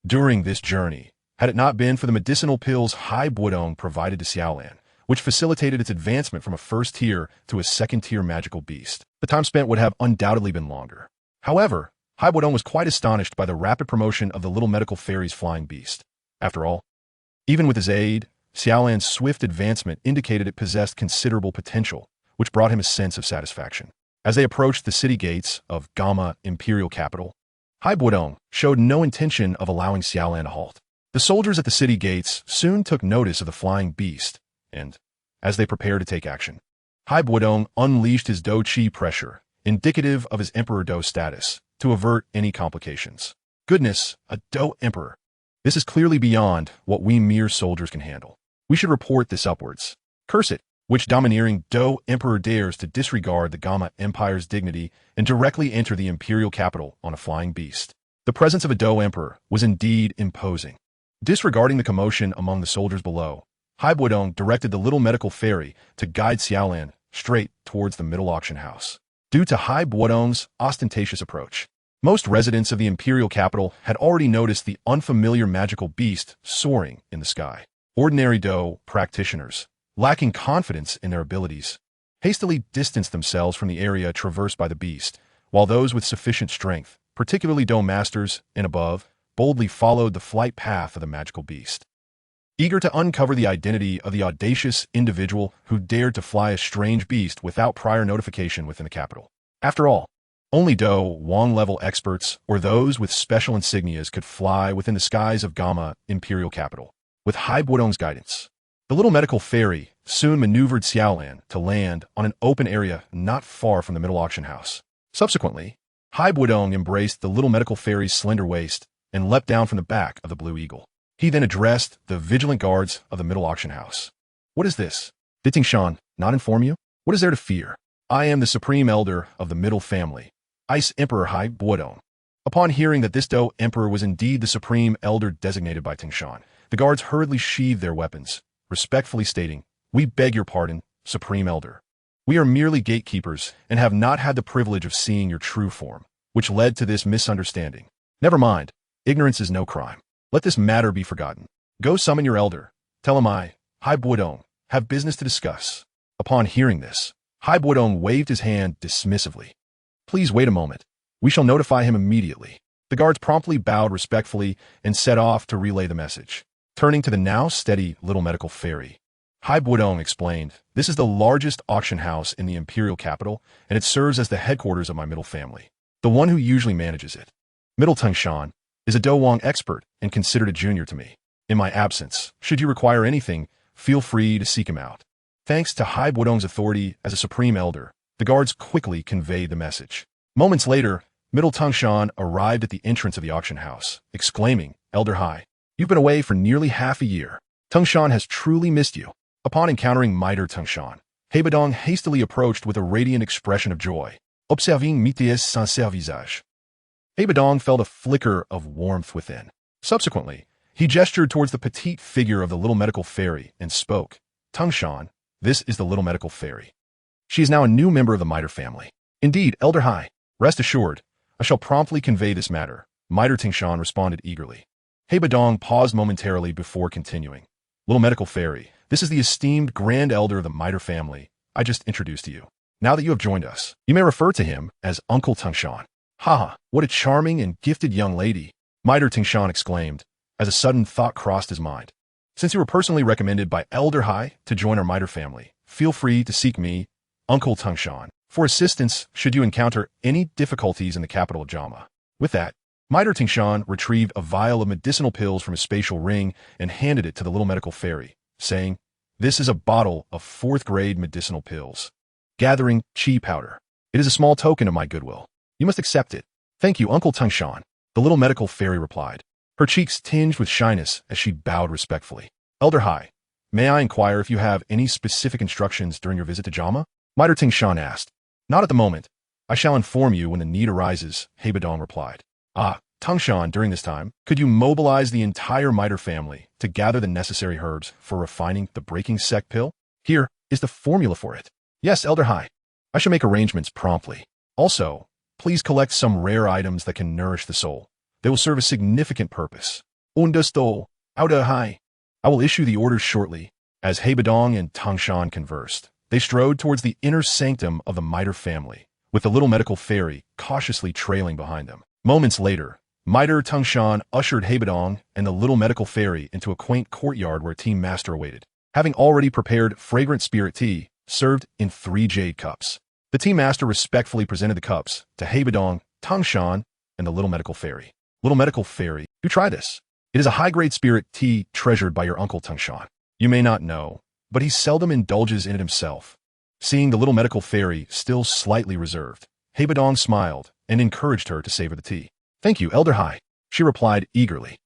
S1: During this journey, had it not been for the medicinal pills Bodong provided to Xiaolan, which facilitated its advancement from a first-tier to a second-tier magical beast, the time spent would have undoubtedly been longer. However, Bodong was quite astonished by the rapid promotion of the little medical fairy's flying beast. After all, even with his aid, Xiaolan's swift advancement indicated it possessed considerable potential, which brought him a sense of satisfaction. As they approached the city gates of Gamma Imperial Capital, Bodong showed no intention of allowing Xiaolan to halt. The soldiers at the city gates soon took notice of the flying beast, and, as they prepared to take action, Bodong unleashed his Dou Qi pressure, indicative of his Emperor Dou status, to avert any complications. Goodness, a Dou Emperor. This is clearly beyond what we mere soldiers can handle. We should report this upwards. Curse it, which domineering Dou Emperor dares to disregard the Gamma Empire's dignity and directly enter the imperial capital on a flying beast. The presence of a Dou Emperor was indeed imposing. Disregarding the commotion among the soldiers below, Bodong directed the little medical fairy to guide Xiaolan straight towards the Middle Auction House. Due to Bodong's ostentatious approach, most residents of the imperial capital had already noticed the unfamiliar magical beast soaring in the sky. Ordinary Dou practitioners, lacking confidence in their abilities, hastily distanced themselves from the area traversed by the beast, while those with sufficient strength, particularly Dou masters and above, boldly followed the flight path of the magical beast. Eager to uncover the identity of the audacious individual who dared to fly a strange beast without prior notification within the capital. After all, only Dou Wang-level experts or those with special insignias could fly within the skies of Gamma Imperial Capital. With Bodong's guidance, the little medical fairy soon maneuvered Xiaolan to land on an open area not far from the Middle Auction House. Subsequently, Bodong embraced the little medical fairy's slender waist and leapt down from the back of the Blue Eagle. He then addressed the vigilant guards of the Middle Auction House. What is this? Did Tingshan not inform you? What is there to fear? I am the Supreme Elder of the Middle Family, Ice Emperor Bodong. Upon hearing that this Dou Emperor was indeed the Supreme Elder designated by Tingshan, the guards hurriedly sheathed their weapons, respectfully stating, "We beg your pardon, Supreme Elder. We are merely gatekeepers and have not had the privilege of seeing your true form, which led to this misunderstanding. Never mind, ignorance is no crime. Let this matter be forgotten. Go summon your elder. Tell him Bodong, have business to discuss." Upon hearing this, Bodong waved his hand dismissively. "Please wait a moment. We shall notify him immediately." The guards promptly bowed respectfully and set off to relay the message. Turning to the now steady little medical fairy, Bodong explained, "This is the largest auction house in the imperial capital, and it serves as the headquarters of my middle family, the one who usually manages it. Middle Tingshan is a Dou Wang expert and considered a junior to me. In my absence, should you require anything, feel free to seek him out." Thanks to Bodong's authority as a supreme elder, the guards quickly conveyed the message. Moments later, Middle Tingshan arrived at the entrance of the auction house, exclaiming, "Elder Hai, you've been away for nearly half a year. Tingshan has truly missed you." Upon encountering Mitre Tingshan, Bodong hastily approached with a radiant expression of joy, observing Mithias' sincere visage. Bodong felt a flicker of warmth within. Subsequently, he gestured towards the petite figure of the little medical fairy and spoke, "Tingshan, this is the little medical fairy. She is now a new member of the Mitre family." "Indeed, Elder Hai, rest assured, I shall promptly convey this matter," Mitre Tingshan responded eagerly. Bodong paused momentarily before continuing. "Little medical fairy, this is the esteemed grand elder of the Mitre family I just introduced to you. Now that you have joined us, you may refer to him as Uncle Tingshan." Haha, what a charming and gifted young lady, Mitre Tingshan exclaimed, as a sudden thought crossed his mind. Since you were personally recommended by Elder Hai to join our Mitre family, feel free to seek me, Uncle Tingshan, for assistance should you encounter any difficulties in the capital of Jama. With that, Mitre Tingshan retrieved a vial of medicinal pills from his spatial ring and handed it to the little medical fairy, saying, "This is a bottle of 4th-grade medicinal pills. Gathering Qi powder. It is a small token of my goodwill. You must accept it." "Thank you, Uncle Tingshan," the little medical fairy replied, her cheeks tinged with shyness as she bowed respectfully. "Elder Hai, may I inquire if you have any specific instructions during your visit to Jama?" Mitre Tingshan asked. "Not at the moment. I shall inform you when the need arises," Bodong replied. "Ah, Tingshan, during this time, could you mobilize the entire Mitre family to gather the necessary herbs for refining the breaking sect pill? Here is the formula for it." "Yes, Elder Hai. I shall make arrangements promptly. Also, please collect some rare items that can nourish the soul. They will serve a significant purpose." "Understood, Elder Hai." "I will issue the orders shortly." As Bodong and Tingshan conversed, they strode towards the inner sanctum of the Mitre family, with the little medical fairy cautiously trailing behind them. Moments later, Mitre Tingshan ushered Bodong and the little medical fairy into a quaint courtyard where Team Master awaited, having already prepared fragrant spirit tea, served in 3 jade cups. The Team Master respectfully presented the cups to Bodong, Tingshan, and the little medical fairy. "Little medical fairy, do try this. It is a high-grade spirit tea treasured by your uncle Tingshan. You may not know, but he seldom indulges in it himself." Seeing the little medical fairy still slightly reserved, Bodong smiled and encouraged her to savor the tea. "Thank you, Elder Hai," she replied eagerly.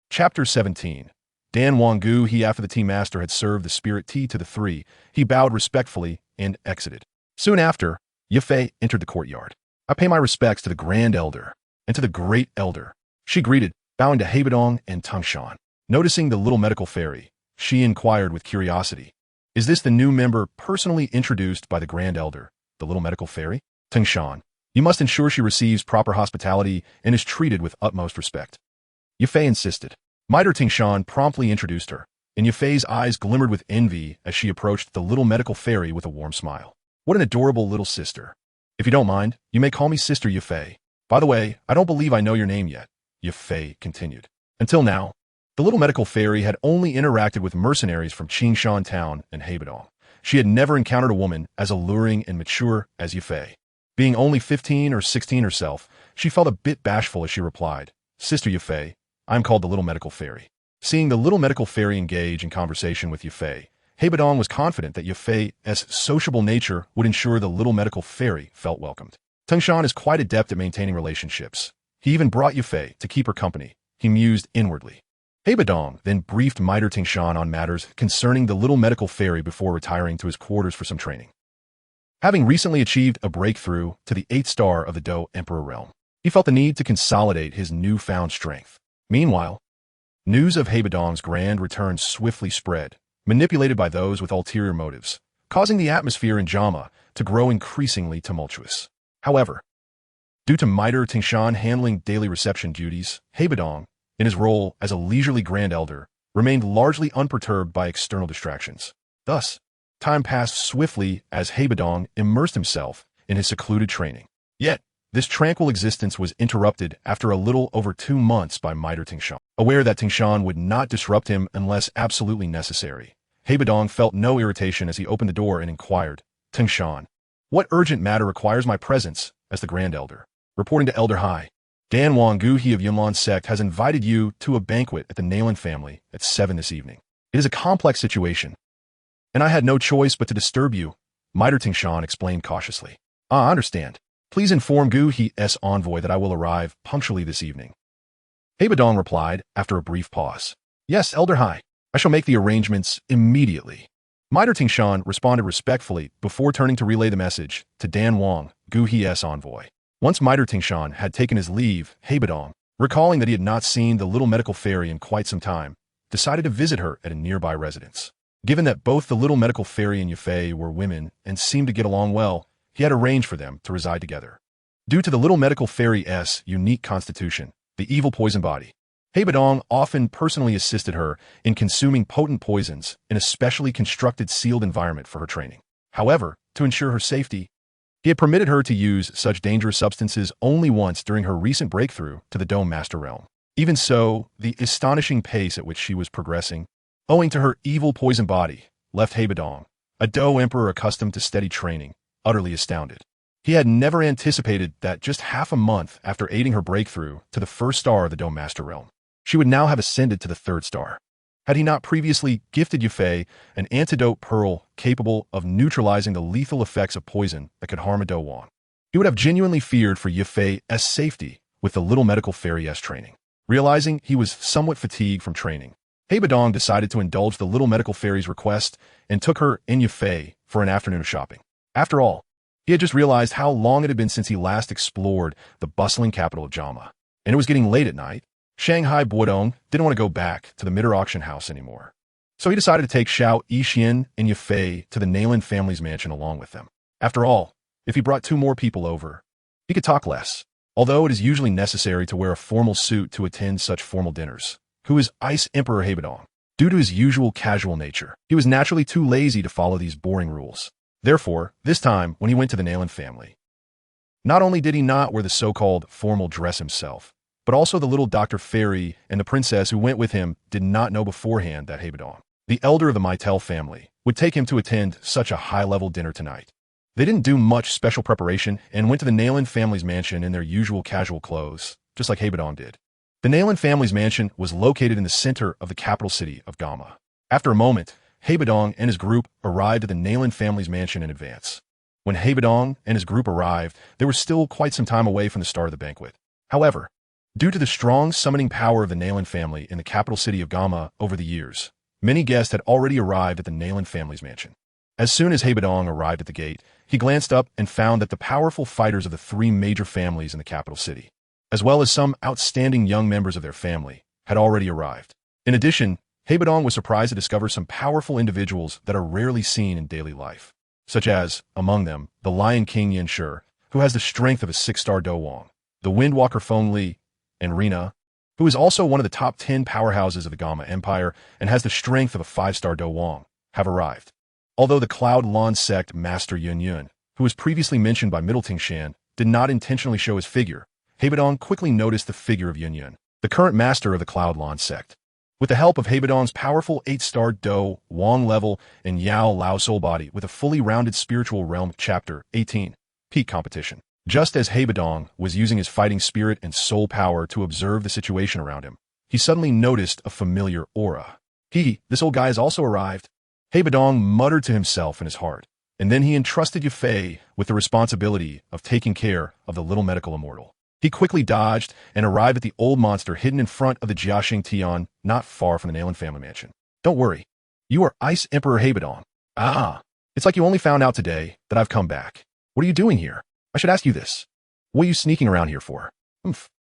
S1: Chapter 17. Dan Wanggu. He, after the Tea Master had served the spirit tea to the 3, he bowed respectfully and exited. Soon after, Yafei entered the courtyard. "I pay my respects to the Grand Elder and to the Great Elder," she greeted, bowing to Bodong and Tingshan. Noticing the little medical fairy, she inquired with curiosity, "Is this the new member personally introduced by the Grand Elder, the little medical fairy?" "Tingshan, you must ensure she receives proper hospitality and is treated with utmost respect," Yafei insisted. Mitre Tingshan promptly introduced her, and Yafei's eyes glimmered with envy as she approached the little medical fairy with a warm smile. "What an adorable little sister. If you don't mind, you may call me Sister Yafei. By the way, I don't believe I know your name yet," Yafei continued. Until now, the little medical fairy had only interacted with mercenaries from Qingshan Town and Bodong. She had never encountered a woman as alluring and mature as Yafei. Being only 15 or 16 herself, she felt a bit bashful as she replied, "Sister Yafei, I am called the little medical fairy." Seeing the little medical fairy engage in conversation with Yafei, Bodong was confident that Yafei's sociable nature would ensure the little medical fairy felt welcomed. Tingshan is quite adept at maintaining relationships. He even brought Yafei to keep her company, he mused inwardly. Bodong then briefed Mitre Tingshan on matters concerning the little medical fairy before retiring to his quarters for some training. Having recently achieved a breakthrough to the 8th star of the Dou Emperor realm, he felt the need to consolidate his newfound strength. Meanwhile, news of Bodong's grand return swiftly spread, manipulated by those with ulterior motives, causing the atmosphere in Jama to grow increasingly tumultuous. However, due to Mitre Tingshan handling daily reception duties, Bodong, in his role as a leisurely Grand Elder, remained largely unperturbed by external distractions. Thus, time passed swiftly as Bodong immersed himself in his secluded training. Yet, this tranquil existence was interrupted after a little over 2 months by Mitre Tingshan. Aware that Tingshan would not disrupt him unless absolutely necessary, Bodong felt no irritation as he opened the door and inquired, "Tingshan, what urgent matter requires my presence as the Grand Elder?" Reporting to Elder Hai, "Dan Wanggu He of Yunlan Sect has invited you to a banquet at the Naylan family at 7 this evening. It is a complex situation, and I had no choice but to disturb you," Mitre Tingshan explained cautiously. "I understand. Please inform Gu He's envoy that I will arrive punctually this evening." Bodong replied after a brief pause. "Yes, Elder Hai. I shall make the arrangements immediately." Mitre Tingshan responded respectfully before turning to relay the message to Dan Wang, Gu He's envoy. Once Mitre Tingshan had taken his leave, Bodong, recalling that he had not seen the little medical fairy in quite some time, decided to visit her at a nearby residence. Given that both the little medical fairy and Yafei were women and seemed to get along well, he had arranged for them to reside together. Due to the little medical fairy's unique constitution, the evil poison body, Bodong often personally assisted her in consuming potent poisons in a specially constructed sealed environment for her training. However, to ensure her safety, He had permitted her to use such dangerous substances only once during her recent breakthrough to the Dome Master Realm. Even so, the astonishing pace at which she was progressing, owing to her evil poison body, left Bodong, a Dou emperor accustomed to steady training, utterly astounded. He had never anticipated that just half a month after aiding her breakthrough to the first star of the Dome Master Realm, she would now have ascended to the third star. Had he not previously gifted Yufei an antidote pearl capable of neutralizing the lethal effects of poison that could harm a Dou Wang, he would have genuinely feared for Yufei's safety with the little medical fairy-esque training. Realizing he was somewhat fatigued from training, Bodong decided to indulge the little medical fairy's request and took her and Yufei for an afternoon of shopping. After all, he had just realized how long it had been since he last explored the bustling capital of Jama, and it was getting late at night. Shanghai Bodong didn't want to go back to the Midder auction house anymore, so he decided to take Xiao Yixian and Yufei to the Nayland family's mansion along with them. After all, if he brought 2 more people over, he could talk less. Although it is usually necessary to wear a formal suit to attend such formal dinners, who is Ice Emperor Bodong? Due to his usual casual nature, he was naturally too lazy to follow these boring rules. Therefore, this time, when he went to the Nayland family, not only did he not wear the so-called formal dress himself, but also the little Dr. Fairy and the princess who went with him did not know beforehand that Bodong, the elder of the Maitel family, would take him to attend such a high-level dinner tonight. They didn't do much special preparation and went to the Nayland family's mansion in their usual casual clothes, just like Bodong did. The Nayland family's mansion was located in the center of the capital city of Gama. After a moment, Bodong and his group arrived at the Nayland family's mansion in advance. When Bodong and his group arrived, they were still quite some time away from the start of the banquet. However, due to the strong summoning power of the Nayland family in the capital city of Gama over the years, many guests had already arrived at the Nayland family's mansion. As soon as Bodong arrived at the gate, he glanced up and found that the powerful fighters of the 3 major families in the capital city, as well as some outstanding young members of their family, had already arrived. In addition, Bodong was surprised to discover some powerful individuals that are rarely seen in daily life, such as, among them, the Lion King Yanshi, who has the strength of a 6-star Dou Wang, the Windwalker Feng Li, and Rina, who is also one of the top 10 powerhouses of the Gama Empire and has the strength of a 5-star Dou Wang, have arrived. Although the Cloud Lawn sect master Yun Yun, who was previously mentioned by Middleton Shan, did not intentionally show his figure, Bodong quickly noticed the figure of Yun Yun, the current master of the Cloud Lawn sect. With the help of Bodong's powerful 8-star Dou Wang level and Yao Lao soul body with a fully rounded spiritual realm Chapter 18, Peak Competition. Just as Bodong was using his fighting spirit and soul power to observe the situation around him, he suddenly noticed a familiar aura. This old guy has also arrived. Bodong muttered to himself in his heart, and then he entrusted Yufei with the responsibility of taking care of the little medical immortal. He quickly dodged and arrived at the old monster hidden in front of the Jiaxing Tian, not far from the Nayland family mansion. Don't worry, you are Ice Emperor Bodong. Ah, it's like you only found out today that I've come back. What are you doing here? I should ask you this. What are you sneaking around here for?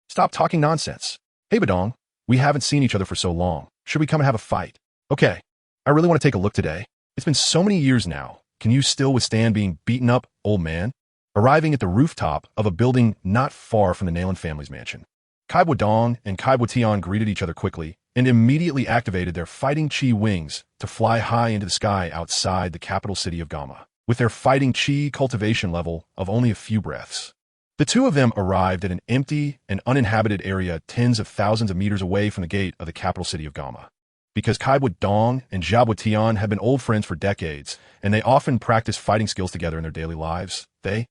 S1: Stop talking nonsense. Bodong, we haven't seen each other for so long. Should we come and have a fight? Okay. I really want to take a look today. It's been so many years now. Can you still withstand being beaten up, old man? Arriving at the rooftop of a building not far from the Nayland family's mansion, Bodong and Tian greeted each other quickly and immediately activated their fighting chi wings to fly high into the sky outside the capital city of Gama, with their fighting chi cultivation level of only a few breaths. The 2 of them arrived at an empty and uninhabited area tens of thousands of meters away from the gate of the capital city of Gama. Because Bodong and Tian have been old friends for decades, and they often practice fighting skills together in their daily lives, they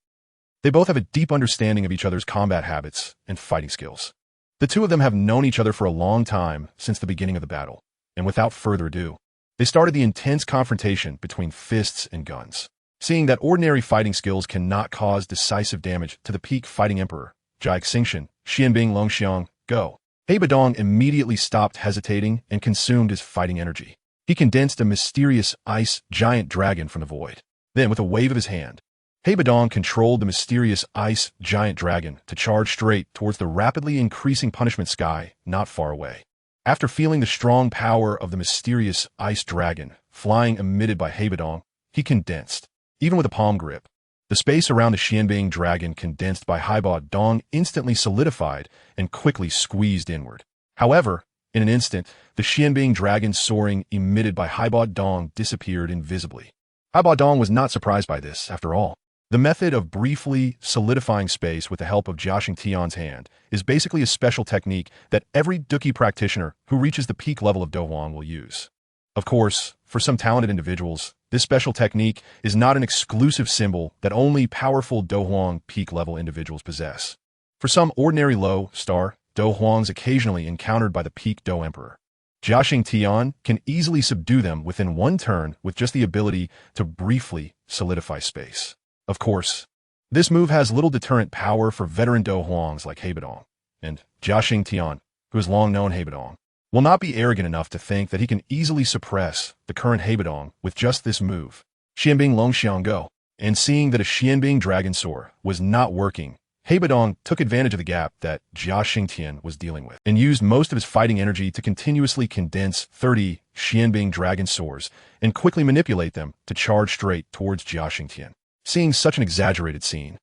S1: both have a deep understanding of each other's combat habits and fighting skills. The 2 of them have known each other for a long time since the beginning of the battle, and without further ado, they started the intense confrontation between fists and guns. Seeing that ordinary fighting skills cannot cause decisive damage to the peak fighting emperor, Jai Xingshan, Xianbing Longxiang, go. Bodong immediately stopped hesitating and consumed his fighting energy. He condensed a mysterious ice giant dragon from the void. Then, with a wave of his hand, Bodong controlled the mysterious ice giant dragon to charge straight towards the rapidly increasing punishment sky not far away. After feeling the strong power of the mysterious ice dragon flying emitted by Bodong, he condensed, even with a palm grip. The space around the Xianbing dragon condensed by Bodong instantly solidified and quickly squeezed inward. However, in an instant, the Xianbing dragon soaring emitted by Bodong disappeared invisibly. Bodong was not surprised by this, after all. The method of briefly solidifying space with the help of Jia Tian's hand is basically a special technique that every Dou Qi practitioner who reaches the peak level of Douhuang will use. Of course, for some talented individuals, this special technique is not an exclusive symbol that only powerful Douhuang peak level individuals possess. For some ordinary low-star Douhuangs occasionally encountered by the peak Dou Emperor, Jia Tian can easily subdue them within one turn with just the ability to briefly solidify space. Of course, this move has little deterrent power for veteran Douhuangs like Bodong, and Jia Tian, who has long known Bodong, will not be arrogant enough to think that he can easily suppress the current Bodong with just this move. Xianbing Longxiang Go, and seeing that a Xianbing Dragon Sword was not working, Bodong took advantage of the gap that Jia Tian was dealing with, and used most of his fighting energy to continuously condense 30 Xianbing Dragon Swords and quickly manipulate them to charge straight towards Jia Tian. Seeing such an exaggerated scene,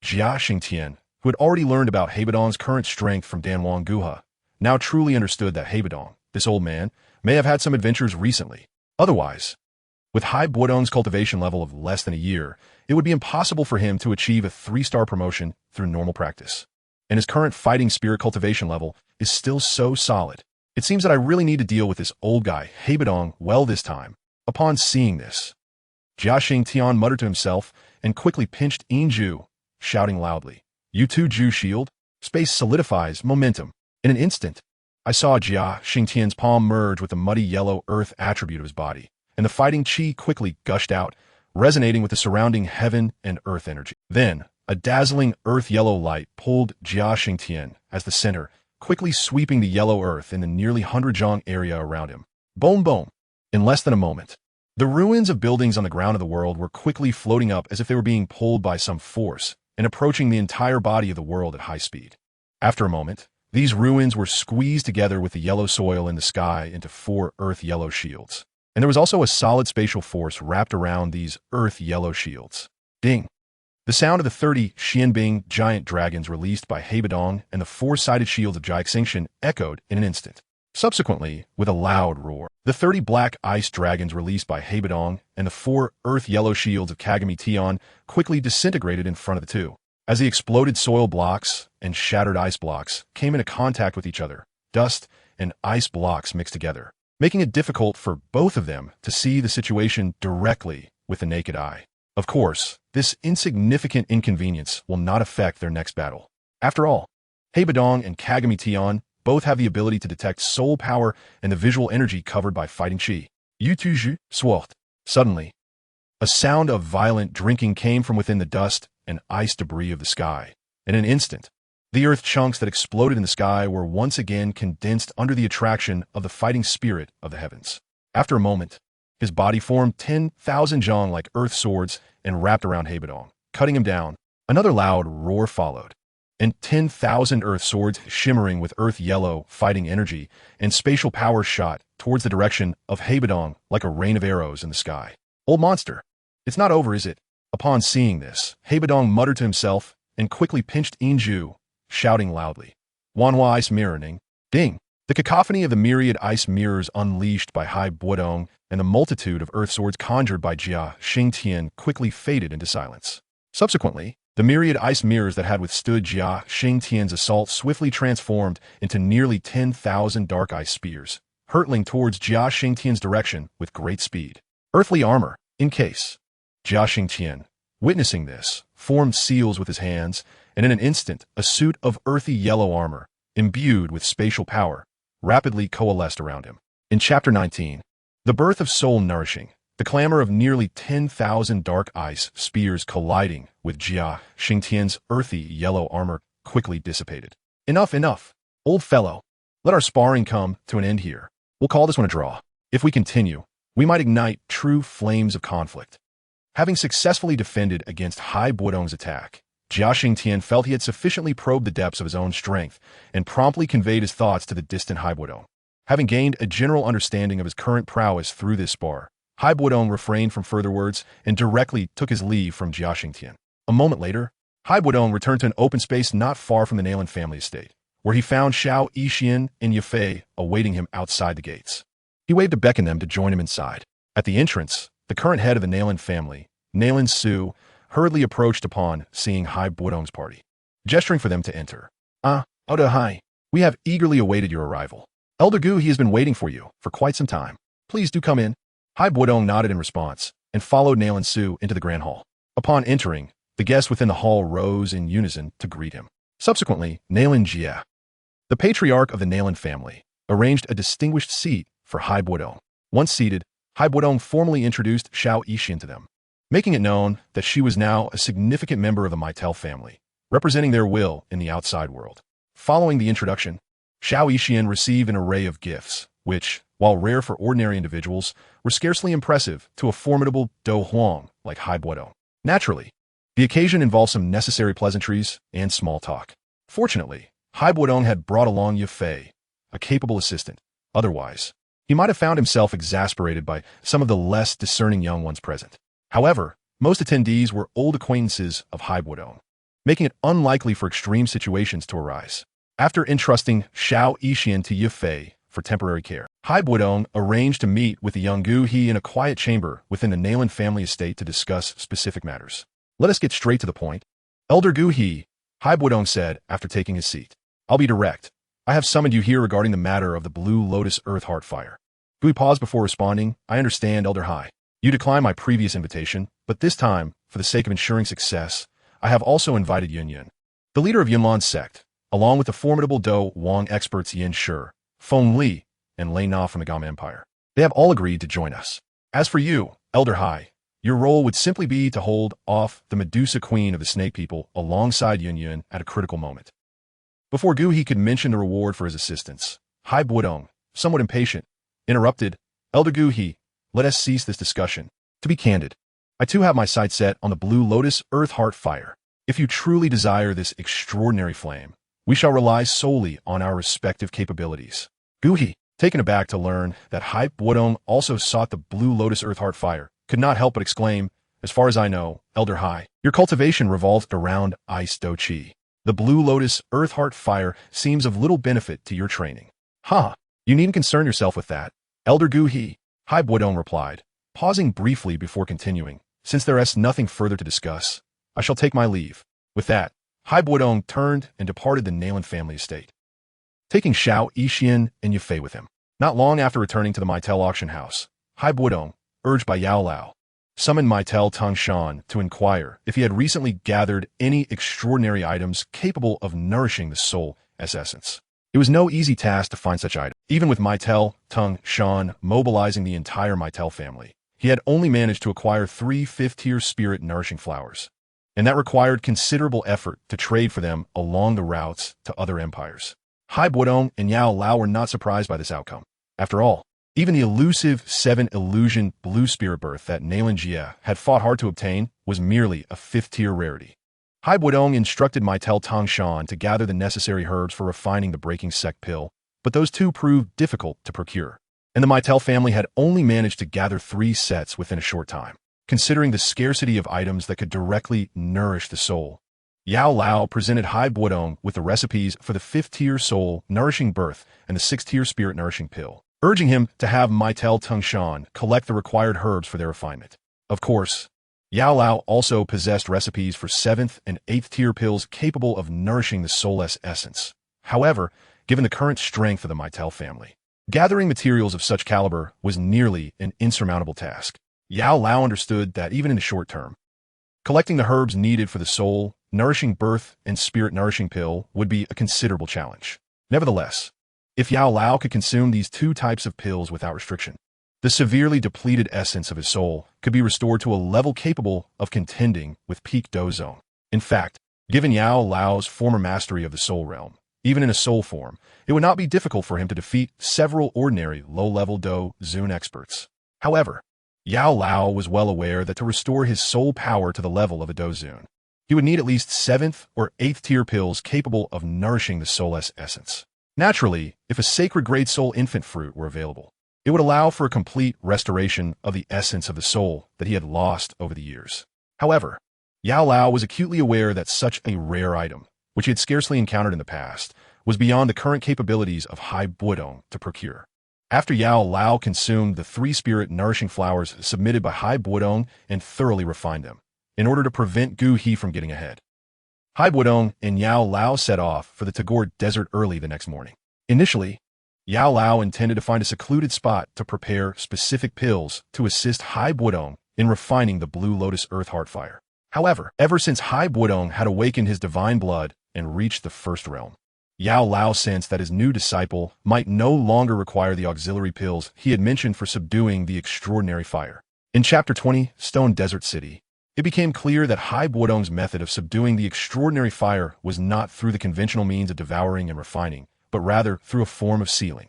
S1: Jia Tian, who had already learned about Bodong's current strength from Danwang Guha, now truly understood that Bodong, this old man, may have had some adventures recently. Otherwise, with Bodong's cultivation level of less than a year, it would be impossible for him to achieve a 3-star promotion through normal practice. And his current fighting spirit cultivation level is still so solid. It seems that I really need to deal with this old guy, Bodong, well this time. Upon seeing this, Jia Tian muttered to himself and quickly pinched Inju, shouting loudly, "You too, Ju Shield?" Space solidifies momentum. In an instant, I saw Jia Tian's palm merge with the muddy yellow earth attribute of his body, and the fighting chi quickly gushed out, resonating with the surrounding heaven and earth energy. Then, a dazzling earth-yellow light pulled Jia Tian as the center, quickly sweeping the yellow earth in the nearly 100-zhang area around him. Boom boom! In less than a moment, the ruins of buildings on the ground of the world were quickly floating up as if they were being pulled by some force and approaching the entire body of the world at high speed. After a moment, these ruins were squeezed together with the yellow soil in the sky into 4 earth-yellow shields. And there was also a solid spatial force wrapped around these earth-yellow shields. Ding! The sound of the 30 Xianbing giant dragons released by Bodong and the 4-sided shields of Jia Xingxian echoed in an instant. Subsequently, with a loud roar, the 30 black ice dragons released by Bodong and the 4 earth-yellow shields of Kagami Tian quickly disintegrated in front of the two. As the exploded soil blocks and shattered ice blocks came into contact with each other, dust and ice blocks mixed together, making it difficult for both of them to see the situation directly with the naked eye. Of course, this insignificant inconvenience will not affect their next battle. After all, Bodong and Kagami Tian both have the ability to detect soul power and the visual energy covered by fighting chi. Yutuju, swart. Suddenly, a sound of violent drinking came from within the dust and ice debris of the sky. In an instant, the earth chunks that exploded in the sky were once again condensed under the attraction of the fighting spirit of the heavens. After a moment, his body formed 10,000 zhang like earth swords and wrapped around Bodong, cutting him down. Another loud roar followed, and 10,000 earth swords shimmering with earth yellow fighting energy and spatial power shot towards the direction of Bodong like a rain of arrows in the sky. Old monster, it's not over, is it? Upon seeing this, Bodong muttered to himself and quickly pinched Inju, shouting loudly, "Wanhua ice mirroring." Ding! The cacophony of the myriad ice mirrors unleashed by Bodong and the multitude of earth swords conjured by Jia Tian quickly faded into silence. Subsequently, the myriad ice mirrors that had withstood Jia Tian's assault swiftly transformed into nearly 10,000 dark ice spears, hurtling towards Jia Tian's direction with great speed. Earthly armor, in case. Jia Tian, witnessing this, formed seals with his hands, and in an instant, a suit of earthy yellow armor, imbued with spatial power, rapidly coalesced around him. In Chapter 19, the birth of soul nourishing, the clamor of nearly 10,000 dark ice spears colliding with Jia Tian's earthy yellow armor quickly dissipated. Enough, old fellow. Let our sparring come to an end here. We'll call this one a draw. If we continue, we might ignite true flames of conflict. Having successfully defended against Bodong's attack, Jia Tian felt he had sufficiently probed the depths of his own strength and promptly conveyed his thoughts to the distant Bodong. Having gained a general understanding of his current prowess through this spar, Bodong refrained from further words and directly took his leave from Jia Tian. A moment later, Bodong returned to an open space not far from the Nalan family estate, where he found Xiao Yixian and Yafei awaiting him outside the gates. He waved to beckon them to join him inside. At the entrance, the current head of the Nalan family, Nalan Su, hurriedly approached upon seeing Hai Bodong's party, gesturing for them to enter. Oda Hai, we have eagerly awaited your arrival. Elder Gu He has been waiting for you for quite some time. Please do come in. Hai Bodong nodded in response and followed Nalan Su into the grand hall. Upon entering, the guests within the hall rose in unison to greet him. Subsequently, Nalan Jie, the patriarch of the Nalan family, arranged a distinguished seat for Hai Bodong. Once seated, Hai Bodong formally introduced Xiao Yixian to them, making it known that she was now a significant member of the Maitel family, representing their will in the outside world. Following the introduction, Xiao Yixian received an array of gifts, which, while rare for ordinary individuals, were scarcely impressive to a formidable Dou Huang like Hai Bodong. Naturally, the occasion involved some necessary pleasantries and small talk. Fortunately, Hai Bodong had brought along Yafei, a capable assistant. Otherwise, he might have found himself exasperated by some of the less discerning young ones present. However, most attendees were old acquaintances of Hai Bodong, making it unlikely for extreme situations to arise. After entrusting Xiao Yixian to Yafei for temporary care, Hai Bodong arranged to meet with the young Gu He in a quiet chamber within the Nalan family estate to discuss specific matters. Let us get straight to the point. Elder Gu He, Hai Bodong said after taking his seat. I'll be direct. I have summoned you here regarding the matter of the Blue Lotus Earth Heart Fire. Gu He paused before responding. I understand, Elder Hai. You declined my previous invitation, but this time, for the sake of ensuring success, I have also invited Yun Yun, the leader of Yunlan's sect, along with the formidable Dou Wang experts Yin Shi, Feng Li, and Lei Na from the Gam Empire. They have all agreed to join us. As for you, Elder Hai, your role would simply be to hold off the Medusa Queen of the Snake People alongside Yun Yun at a critical moment. Before Gu He could mention the reward for his assistance, Hai Bodong, somewhat impatient, interrupted, Elder Gu He, let us cease this discussion. To be candid, I too have my sights set on the Blue Lotus Earth Heart Fire. If you truly desire this extraordinary flame, we shall rely solely on our respective capabilities. Gu He, taken aback to learn that Hai Bodong also sought the Blue Lotus Earth Heart Fire, could not help but exclaim, as far as I know, Elder Hai, your cultivation revolves around ice Dou Qi. The Blue Lotus Earth Heart Fire seems of little benefit to your training. You needn't concern yourself with that. Elder Gu He, Hai Bodong replied, pausing briefly before continuing. Since there is nothing further to discuss, I shall take my leave. With that, Hai Bodong turned and departed the Nalan family estate, taking Xiao Yixian and Yafei with him. Not long after returning to the Maitel auction house, Hai Bodong, urged by Yao Lao, summoned Maitel Tangshan to inquire if he had recently gathered any extraordinary items capable of nourishing the soul as essence. It was no easy task to find such items. Even with Maitel Tangshan mobilizing the entire Maitel family, he had only managed to acquire 3 fifth-tier spirit nourishing flowers, and that required considerable effort to trade for them along the routes to other empires. Hai Bodong and Yao Lao were not surprised by this outcome. After all, even the elusive 7 illusion blue spirit birth that Nalan Jie had fought hard to obtain was merely a 5th-tier rarity. Hai Bodong instructed Maitel Tangshan to gather the necessary herbs for refining the breaking sect pill, but those two proved difficult to procure, and the Maitel family had only managed to gather 3 sets within a short time. Considering the scarcity of items that could directly nourish the soul, Yao Lao presented Hai Bodong with the recipes for the 5th-tier soul nourishing birth and the 6th-tier spirit nourishing pill, urging him to have Maitel Tangshan collect the required herbs for their refinement. Of course, Yao Lao also possessed recipes for 7th and 8th-tier pills capable of nourishing the soul's essence. However, given the current strength of the Maitel family, gathering materials of such caliber was nearly an insurmountable task. Yao Lao understood that even in the short term, collecting the herbs needed for the soul nourishing birth and spirit nourishing pill would be a considerable challenge. Nevertheless, if Yao Lao could consume these 2 types of pills without restriction, the severely depleted essence of his soul could be restored to a level capable of contending with peak Dou Zone. In fact, given Yao Lao's former mastery of the soul realm, even in a soul form, it would not be difficult for him to defeat several ordinary low-level Dou Zun experts. However, Yao Lao was well aware that to restore his soul power to the level of a Dou Zun, he would need at least 7th or 8th-tier pills capable of nourishing the soul's essence. Naturally, if a sacred grade soul infant fruit were available, it would allow for a complete restoration of the essence of the soul that he had lost over the years. However, Yao Lao was acutely aware that such a rare item, which he had scarcely encountered in the past, was beyond the current capabilities of Hai Bodong to procure. After Yao Lao consumed the 3 spirit nourishing flowers submitted by Hai Bodong and thoroughly refined them, in order to prevent Dou Qi from getting ahead. Bodong and Yao Lao set off for the Tagore Desert early the next morning. Initially, Yao Lao intended to find a secluded spot to prepare specific pills to assist Bodong in refining the Blue Lotus Earth Heartfire. However, ever since Bodong had awakened his divine blood and reached the first realm, Yao Lao sensed that his new disciple might no longer require the auxiliary pills he had mentioned for subduing the extraordinary fire. In Chapter 20, Stone Desert City, it became clear that Bodong's method of subduing the extraordinary fire was not through the conventional means of devouring and refining, but rather through a form of sealing.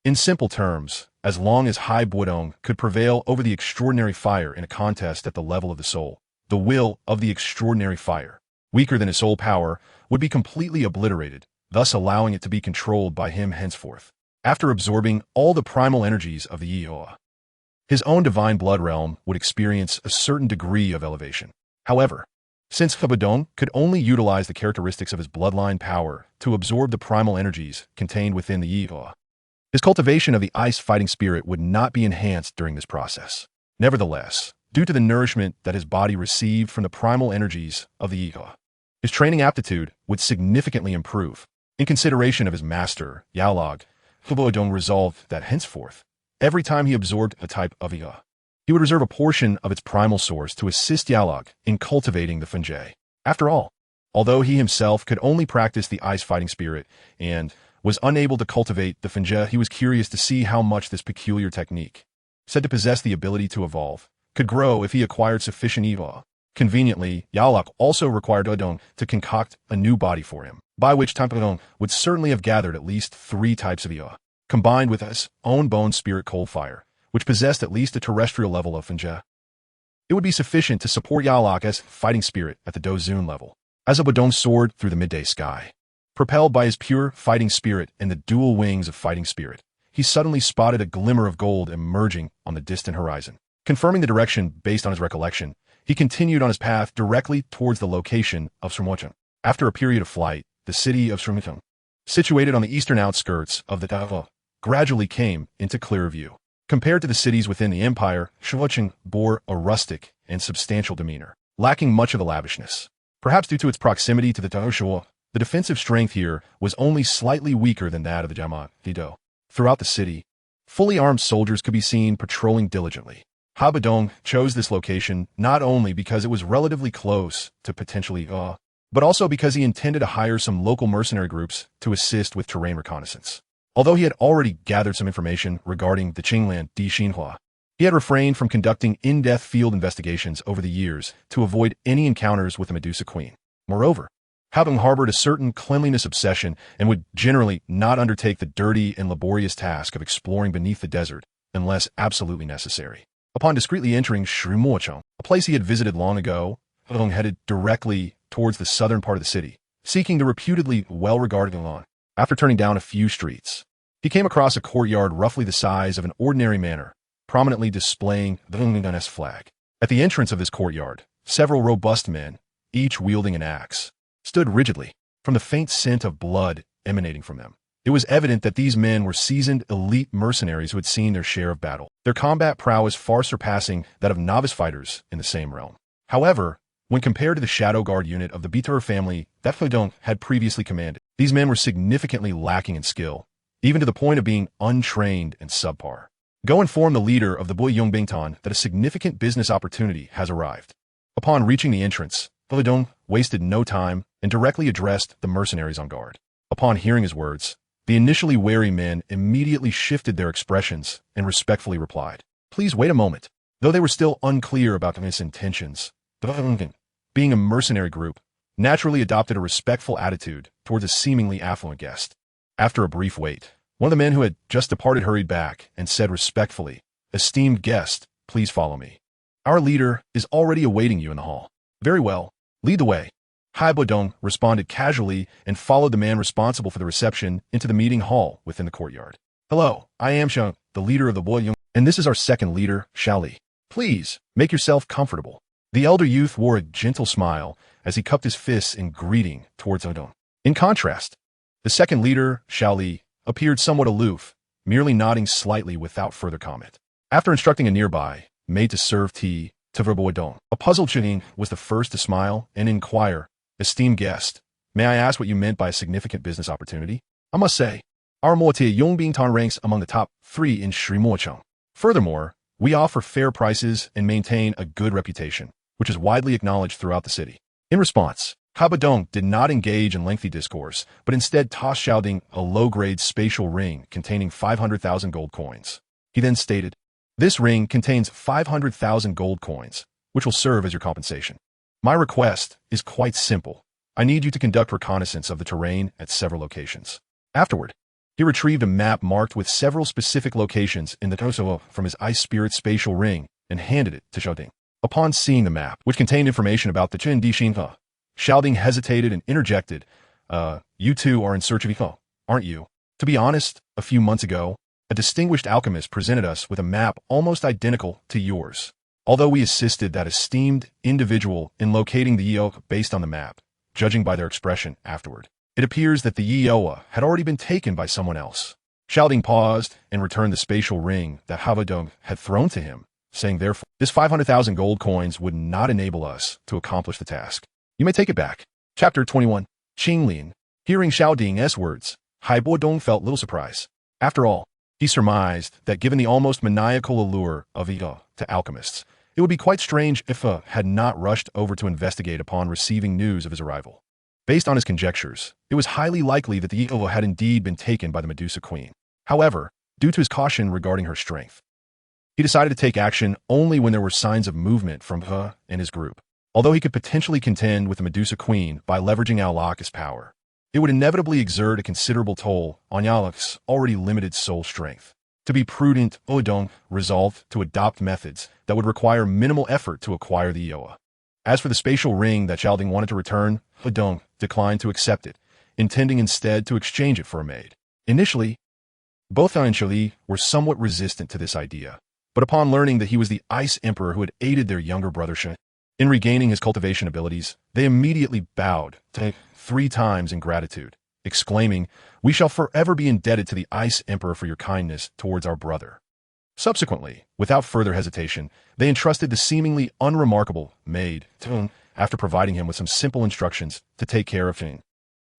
S1: In simple terms, as long as Bodong could prevail over the extraordinary fire in a contest at the level of the soul, the will of the extraordinary fire, weaker than his soul power, would be completely obliterated, thus allowing it to be controlled by him henceforth. After absorbing all the primal energies of the Yi-Hua, his own divine blood realm would experience a certain degree of elevation. However, since Bodong could only utilize the characteristics of his bloodline power to absorb the primal energies contained within the Yi-Hua, his cultivation of the ice fighting spirit would not be enhanced during this process. Nevertheless, due to the nourishment that his body received from the primal energies of the Yi-Hua, his training aptitude would significantly improve. In consideration of his master, Yaolog, Bodong resolved that henceforth, every time he absorbed a type of Yi-Hua, he would reserve a portion of its primal source to assist Yaolog in cultivating the Fenjie. After all, although he himself could only practice the ice fighting spirit and was unable to cultivate the Fenjie, he was curious to see how much this peculiar technique, said to possess the ability to evolve, could grow if he acquired sufficient Yi-Hua. Conveniently, Yaolog also required Bodong to concoct a new body for him, by which time Bodong would certainly have gathered at least 3 types of Yi-Hua, combined with his own bone spirit cold fire, which possessed at least a terrestrial level of Fenjie. It would be sufficient to support Yaolog as fighting spirit at the Dozun level. As a Bodong soared through the midday sky, propelled by his pure fighting spirit and the dual wings of fighting spirit, he suddenly spotted a glimmer of gold emerging on the distant horizon. Confirming the direction based on his recollection, he continued on his path directly towards the location of Srumwachung. After a period of flight, the city of Srumwachung, situated on the eastern outskirts of the Dao, gradually came into clearer view. Compared to the cities within the empire, Srumwachung bore a rustic and substantial demeanor, lacking much of the lavishness. Perhaps due to its proximity to the Dao, the defensive strength here was only slightly weaker than that of the Jama Dido. Throughout the city, fully armed soldiers could be seen patrolling diligently. Bodong chose this location not only because it was relatively close to potentially but also because he intended to hire some local mercenary groups to assist with terrain reconnaissance. Although he had already gathered some information regarding the Qinglan Di Xinhua, he had refrained from conducting in-depth field investigations over the years to avoid any encounters with the Medusa Queen. Moreover, Bodong harbored a certain cleanliness obsession and would generally not undertake the dirty and laborious task of exploring beneath the desert unless absolutely necessary. Upon discreetly entering Srumwachung, a place he had visited long ago, Bodong headed directly towards the southern part of the city, seeking the reputedly well-regarded lawn. After turning down a few streets, he came across a courtyard roughly the size of an ordinary manor, prominently displaying the Dungan's flag. At the entrance of this courtyard, several robust men, each wielding an axe, stood rigidly, from the faint scent of blood emanating from them. It was evident that these men were seasoned elite mercenaries who had seen their share of battle, their combat prowess far surpassing that of novice fighters in the same realm. However, when compared to the Shadow Guard unit of the Bitur family that Bodong had previously commanded, these men were significantly lacking in skill, even to the point of being untrained and subpar. Go inform the leader of the Bui Yongbingtan that a significant business opportunity has arrived. Upon reaching the entrance, Bodong wasted no time and directly addressed the mercenaries on guard. Upon hearing his words, the initially wary men immediately shifted their expressions and respectfully replied, "Please wait a moment." Though they were still unclear about his intentions, the Bodong, being a mercenary group, naturally adopted a respectful attitude towards a seemingly affluent guest. After a brief wait, one of the men who had just departed hurried back and said respectfully, "Esteemed guest, please follow me. Our leader is already awaiting you in the hall." "Very well, lead the way." Bodong responded casually and followed the man responsible for the reception into the meeting hall within the courtyard. "Hello, I am Sheng, the leader of the Boyong, and this is our second leader, Shaoli. Please, make yourself comfortable." The elder youth wore a gentle smile as he cupped his fists in greeting towards Bodong. In contrast, the second leader, Shaoli, appeared somewhat aloof, merely nodding slightly without further comment. After instructing a nearby maid to serve tea, to Bodong. A puzzled Ching was the first to smile and inquire, "Esteemed guest, may I ask what you meant by a significant business opportunity? I must say, our Motia Yongbingtan ranks among the top 3 in Sri Mocheng. Furthermore, we offer fair prices and maintain a good reputation, which is widely acknowledged throughout the city." In response, Bodong did not engage in lengthy discourse, but instead tossed Xiaoding a low-grade spatial ring containing 500,000 gold coins. He then stated, "This ring contains 500,000 gold coins, which will serve as your compensation. My request is quite simple. I need you to conduct reconnaissance of the terrain at several locations." Afterward, he retrieved a map marked with several specific locations in the torso from his Ice Spirit spatial ring and handed it to Xiaoding. Upon seeing the map, which contained information about the Chen Di Xinhe, Xiaoding hesitated and interjected, "You two are in search of Iko, aren't you? To be honest, a few months ago, a distinguished alchemist presented us with a map almost identical to yours. Although we assisted that esteemed individual in locating the Io based on the map, judging by their expression afterward, it appears that the Ioa had already been taken by someone else." Xiaoding paused and returned the spatial ring that Bodong had thrown to him, saying, "Therefore, this 500,000 gold coins would not enable us to accomplish the task. You may take it back." Chapter 21. Qinglin. Hearing Xiaoding's words, Bodong felt little surprise. After all, he surmised that given the almost maniacal allure of Ika to alchemists, it would be quite strange if had not rushed over to investigate upon receiving news of his arrival. Based on his conjectures, it was highly likely that the Ika had indeed been taken by the Medusa Queen. However, due to his caution regarding her strength, he decided to take action only when there were signs of movement from He and his group. Although he could potentially contend with the Medusa Queen by leveraging Aulak's power, it would inevitably exert a considerable toll on Aulak's already limited soul strength. To be prudent, Bodong resolved to adopt methods that would require minimal effort to acquire the Ioa. As for the spatial ring that Xiaoding wanted to return, Bodong declined to accept it, intending instead to exchange it for a maid. Initially, both Han and Shili were somewhat resistant to this idea, but upon learning that he was the Ice Emperor who had aided their younger brother Shen in regaining his cultivation abilities, they immediately bowed to him 3 times in gratitude, exclaiming, "We shall forever be indebted to the Ice Emperor for your kindness towards our brother." Subsequently, without further hesitation, they entrusted the seemingly unremarkable maid to him after providing him with some simple instructions to take care of him.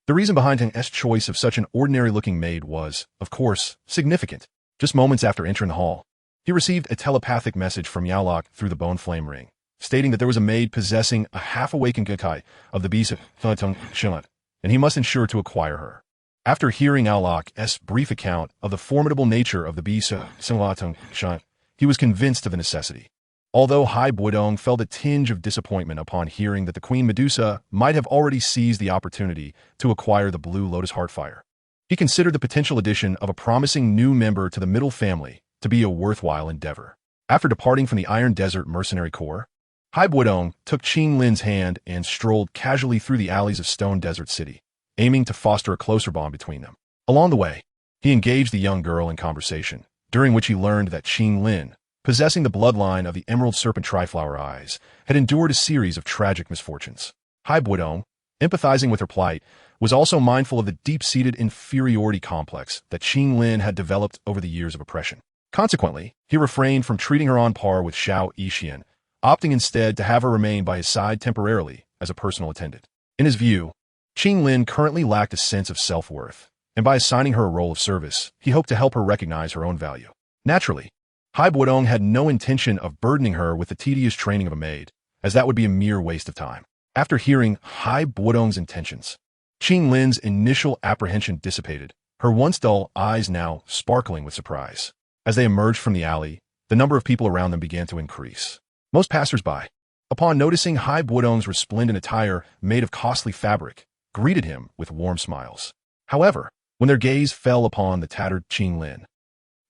S1: The reason behind Heng's choice of such an ordinary-looking maid was, of course, significant. Just moments after entering the hall, he received a telepathic message from Aulak through the bone flame ring, stating that there was a maid possessing a half-awakened Gekai of the beast Shilat, and he must ensure to acquire her. After hearing Aulak's brief account of the formidable nature of the beast Shilat, he was convinced of the necessity. Although Bodong felt a tinge of disappointment upon hearing that the Queen Medusa might have already seized the opportunity to acquire the Blue Lotus Heartfire, he considered the potential addition of a promising new member to the middle family to be a worthwhile endeavor. After departing from the Iron Desert Mercenary Corps, Bodong took Qinlin's hand and strolled casually through the alleys of Stone Desert City, aiming to foster a closer bond between them. Along the way, he engaged the young girl in conversation, during which he learned that Qinlin, possessing the bloodline of the Emerald Serpent Triflower Eyes, had endured a series of tragic misfortunes. Bodong, empathizing with her plight, was also mindful of the deep-seated inferiority complex that Qinlin had developed over the years of oppression. Consequently, he refrained from treating her on par with Xiao Yixian, opting instead to have her remain by his side temporarily as a personal attendant. In his view, Qinlin currently lacked a sense of self-worth, and by assigning her a role of service, he hoped to help her recognize her own value. Naturally, Bodong had no intention of burdening her with the tedious training of a maid, as that would be a mere waste of time. After hearing Bodong's intentions, Qinlin's initial apprehension dissipated, her once dull eyes now sparkling with surprise. As they emerged from the alley, the number of people around them began to increase. Most passers-by, upon noticing Bodong's resplendent attire made of costly fabric, greeted him with warm smiles. However, when their gaze fell upon the tattered Qinlin,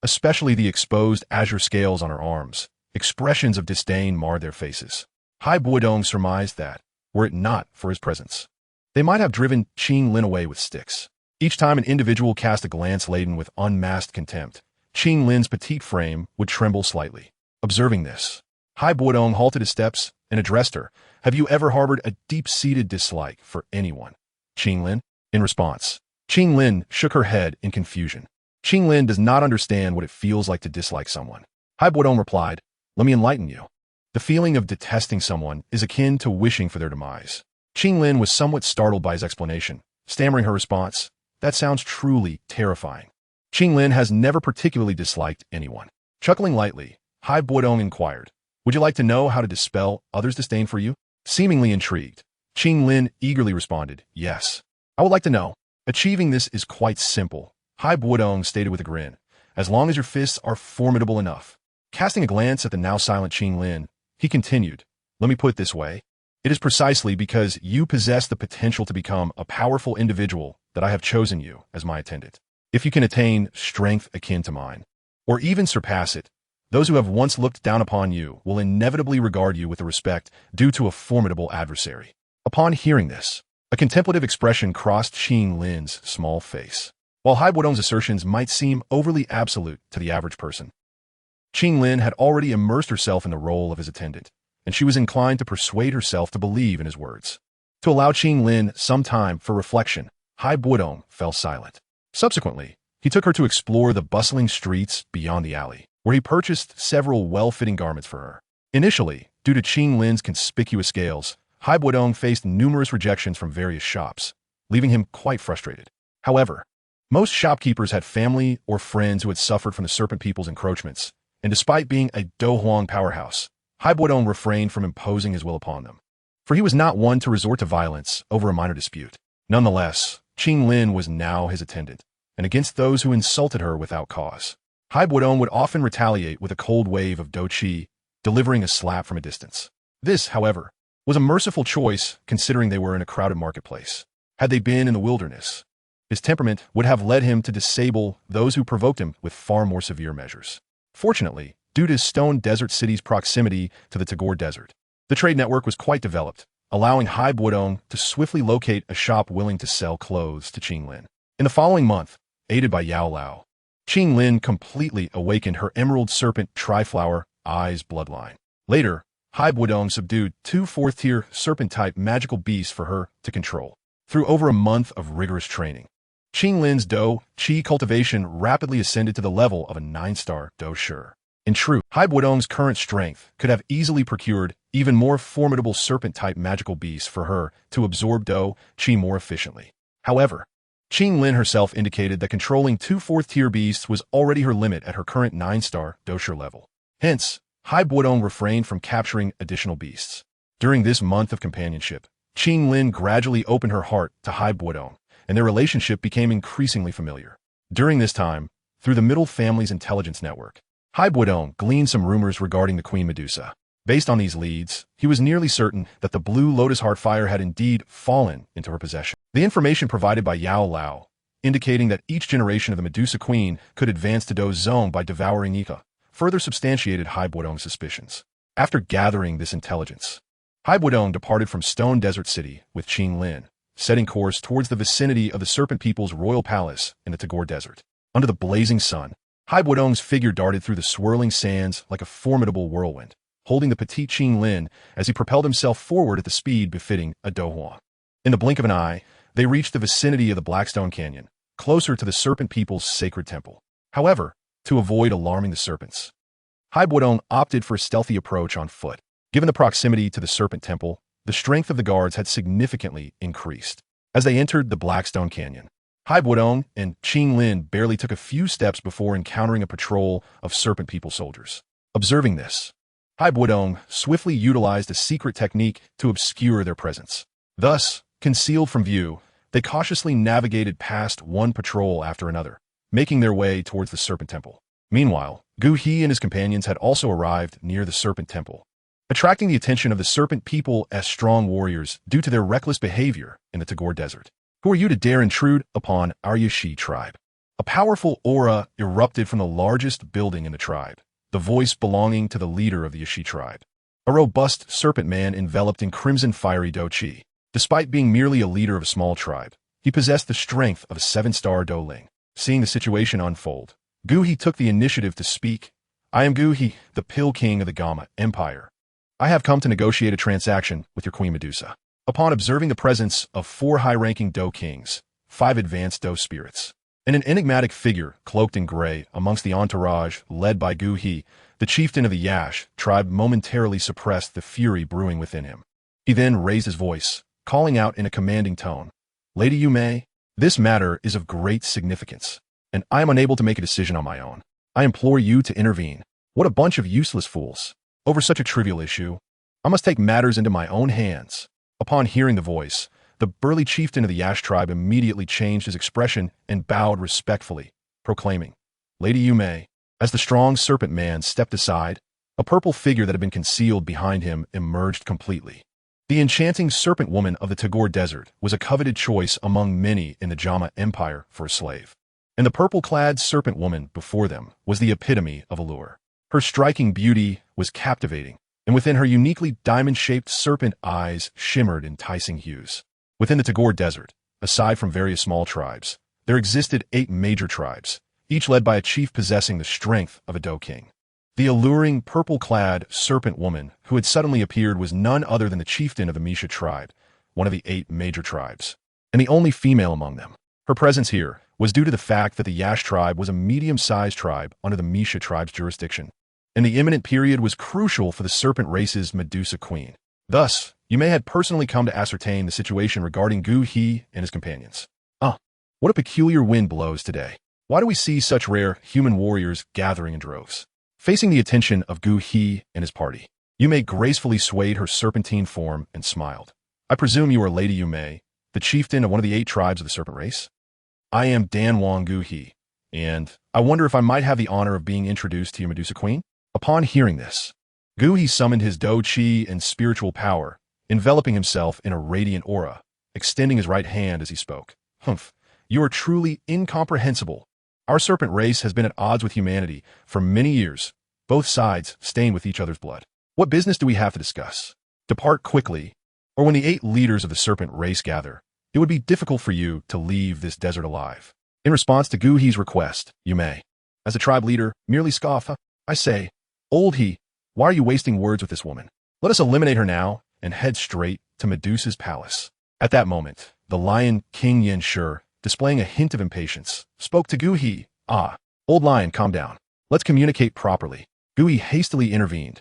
S1: especially the exposed azure scales on her arms, expressions of disdain marred their faces. Bodong surmised that, were it not for his presence, they might have driven Qinlin away with sticks. Each time an individual cast a glance laden with unmasked contempt, Qinlin's petite frame would tremble slightly. Observing this, Bodong halted his steps and addressed her. "Have you ever harbored a deep-seated dislike for anyone, Qinlin?" In response, Qinlin shook her head in confusion. Qinlin does not understand what it feels like to dislike someone. Bodong replied, "Let me enlighten you. The feeling of detesting someone is akin to wishing for their demise. Qinglin was somewhat startled by his explanation, stammering her response, "That sounds truly terrifying." Qinglin has never particularly disliked anyone. Chuckling lightly, Hai Bodong inquired, "Would you like to know how to dispel others' disdain for you?" Seemingly intrigued, Qinglin eagerly responded, "Yes. I would like to know." "Achieving this is quite simple," Hai Bodong stated with a grin, "as long as your fists are formidable enough." Casting a glance at the now silent Qinglin, he continued, "Let me put it this way. It is precisely because you possess the potential to become a powerful individual that I have chosen you as my attendant. If you can attain strength akin to mine, or even surpass it, those who have once looked down upon you will inevitably regard you with the respect due to a formidable adversary." Upon hearing this, a contemplative expression crossed Qinglin's small face. While Hai Bodong's assertions might seem overly absolute to the average person, Qinglin had already immersed herself in the role of his attendant, and she was inclined to persuade herself to believe in his words. To allow Qinglin some time for reflection, Hai Bodong fell silent. Subsequently, he took her to explore the bustling streets beyond the alley, where he purchased several well-fitting garments for her. Initially, due to Qinglin's conspicuous scales, Hai Bodong faced numerous rejections from various shops, leaving him quite frustrated. However, most shopkeepers had family or friends who had suffered from the Serpent People's encroachments, and despite being a Douhuang powerhouse, Hai Bodong refrained from imposing his will upon them, for he was not one to resort to violence over a minor dispute. Nonetheless, Qinglin was now his attendant, and against those who insulted her without cause, Hai Bodong would often retaliate with a cold wave of Dou Qi, delivering a slap from a distance. This, however, was a merciful choice considering they were in a crowded marketplace. Had they been in the wilderness, his temperament would have led him to disable those who provoked him with far more severe measures. Fortunately, due to Stone Desert City's proximity to the Tagore Desert, the trade network was quite developed, allowing Hai Bodong to swiftly locate a shop willing to sell clothes to Qinglin. In the following month, aided by Yao Lao, Qinglin completely awakened her Emerald Serpent Triflower Eyes bloodline. Later, Hai Bodong subdued 2 4th-tier serpent-type magical beasts for her to control. Through over a month of rigorous training, Qinglin's Dou Qi cultivation rapidly ascended to the level of a 9-star Dou Shi. In truth, Hai Bodong's current strength could have easily procured even more formidable serpent-type magical beasts for her to absorb Dou Qi more efficiently. However, Qinglin herself indicated that controlling 2 4th-tier beasts was already her limit at her current 9-star Dou Shi level. Hence, Hai Bodong refrained from capturing additional beasts. During this month of companionship, Qinglin gradually opened her heart to Hai Bodong, and their relationship became increasingly familiar. During this time, through the Middle Family's intelligence network, Hai Bodong gleaned some rumors regarding the Queen Medusa. Based on these leads, he was nearly certain that the Blue Lotus Heartfire had indeed fallen into her possession. The information provided by Yao Lao, indicating that each generation of the Medusa Queen could advance to Dou's zone by devouring Ika, further substantiated Hai Bodong's suspicions. After gathering this intelligence, Hai Bodong departed from Stone Desert City with Qinglin, setting course towards the vicinity of the Serpent People's royal palace in the Tagore Desert. Under the blazing sun, Hai Bodong's figure darted through the swirling sands like a formidable whirlwind, holding the petite Qinglin as he propelled himself forward at the speed befitting a Douhuang. In the blink of an eye, they reached the vicinity of the Blackstone Canyon, closer to the Serpent People's sacred temple. However, to avoid alarming the serpents, Hai Bodong opted for a stealthy approach on foot. Given the proximity to the Serpent Temple, the strength of the guards had significantly increased. As they entered the Blackstone Canyon, Hai Bodong and Qinglin barely took a few steps before encountering a patrol of Serpent People soldiers. Observing this, Hai Bodong swiftly utilized a secret technique to obscure their presence. Thus, concealed from view, they cautiously navigated past one patrol after another, making their way towards the Serpent Temple. Meanwhile, Dou Qi and his companions had also arrived near the Serpent Temple, attracting the attention of the Serpent People as strong warriors due to their reckless behavior in the Tagore Desert. "Who are you to dare intrude upon our Yashi tribe?" A powerful aura erupted from the largest building in the tribe, the voice belonging to the leader of the Yashi tribe, a robust serpent man enveloped in crimson fiery Dou Qi. Despite being merely a leader of a small tribe, he possessed the strength of a 7-star Dou Ling. Seeing the situation unfold, Dou Qi took the initiative to speak. "I am Dou Qi, the Pill King of the Gamma Empire. I have come to negotiate a transaction with your Queen Medusa." Upon observing the presence of 4 high-ranking Dou Kings, 5 advanced Dou Spirits, and an enigmatic figure cloaked in gray amongst the entourage led by Dou Qi, the The chieftain of the Yash tribe momentarily suppressed the fury brewing within him. He then raised his voice, calling out in a commanding tone, "Lady Yume, this matter is of great significance, and I am unable to make a decision on my own. I implore you to intervene." What a bunch of useless fools. Over such a trivial issue, I must take matters into my own hands. Upon hearing the voice, the burly chieftain of the Yash tribe immediately changed his expression and bowed respectfully, proclaiming, "Lady Yume." As the strong serpent man stepped aside, a purple figure that had been concealed behind him emerged completely. The enchanting serpent woman of the Tagore Desert was a coveted choice among many in the Jama Empire for a slave. And the purple-clad serpent woman before them was the epitome of allure. Her striking beauty was captivating, and within her uniquely diamond-shaped serpent eyes shimmered enticing hues. Within the Tagore Desert, aside from various small tribes, there existed 8 major tribes, each led by a chief possessing the strength of a Dou King. The alluring, purple-clad serpent woman who had suddenly appeared was none other than the chieftain of the Misha tribe, one of the 8 major tribes, and the only female among them. Her presence here was due to the fact that the Yash tribe was a medium-sized tribe under the Misha tribe's jurisdiction, and the imminent period was crucial for the serpent race's Medusa queen. Thus, Yume had personally come to ascertain the situation regarding Dou Qi and his companions. What a peculiar wind blows today. Why do we see such rare human warriors gathering in droves? Facing the attention of Dou Qi and his party, Yume gracefully swayed her serpentine form and smiled. "I presume you are Lady Yume, the chieftain of one of the 8 tribes of the serpent race? I am Danwang Dou Qi, and I wonder if I might have the honor of being introduced to your Medusa queen?" Upon hearing this, Dou Qi summoned his Dou Qi and spiritual power, enveloping himself in a radiant aura, extending his right hand as he spoke. "Humph, you are truly incomprehensible. Our serpent race has been at odds with humanity for many years, both sides stained with each other's blood. What business do we have to discuss? Depart quickly, or when the 8 leaders of the serpent race gather, it would be difficult for you to leave this desert alive." In response to Dou Qi's request, Yume, as the tribe leader, merely scoffed. "I say, Old He, why are you wasting words with this woman? Let us eliminate her now and head straight to Medusa's palace." At that moment, the lion King Yen Shi, displaying a hint of impatience, spoke to Dou Qi. Old lion, calm down. Let's communicate properly." Dou Qi hastily intervened.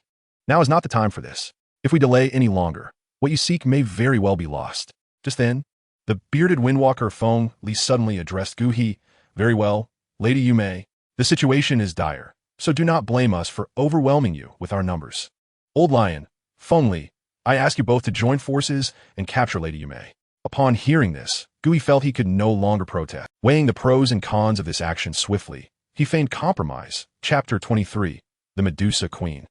S1: "Now is not the time for this. If we delay any longer, what you seek may very well be lost." Just then, the bearded windwalker Feng Li suddenly addressed Dou Qi. "Very well, Lady Yume, the situation is dire, so do not blame us for overwhelming you with our numbers. Old lion, Feng Li, I ask you both to join forces and capture Lady Yume." Upon hearing this, Dou Qi felt he could no longer protest. Weighing the pros and cons of this action swiftly, he feigned compromise. Chapter 23, The Medusa Queen.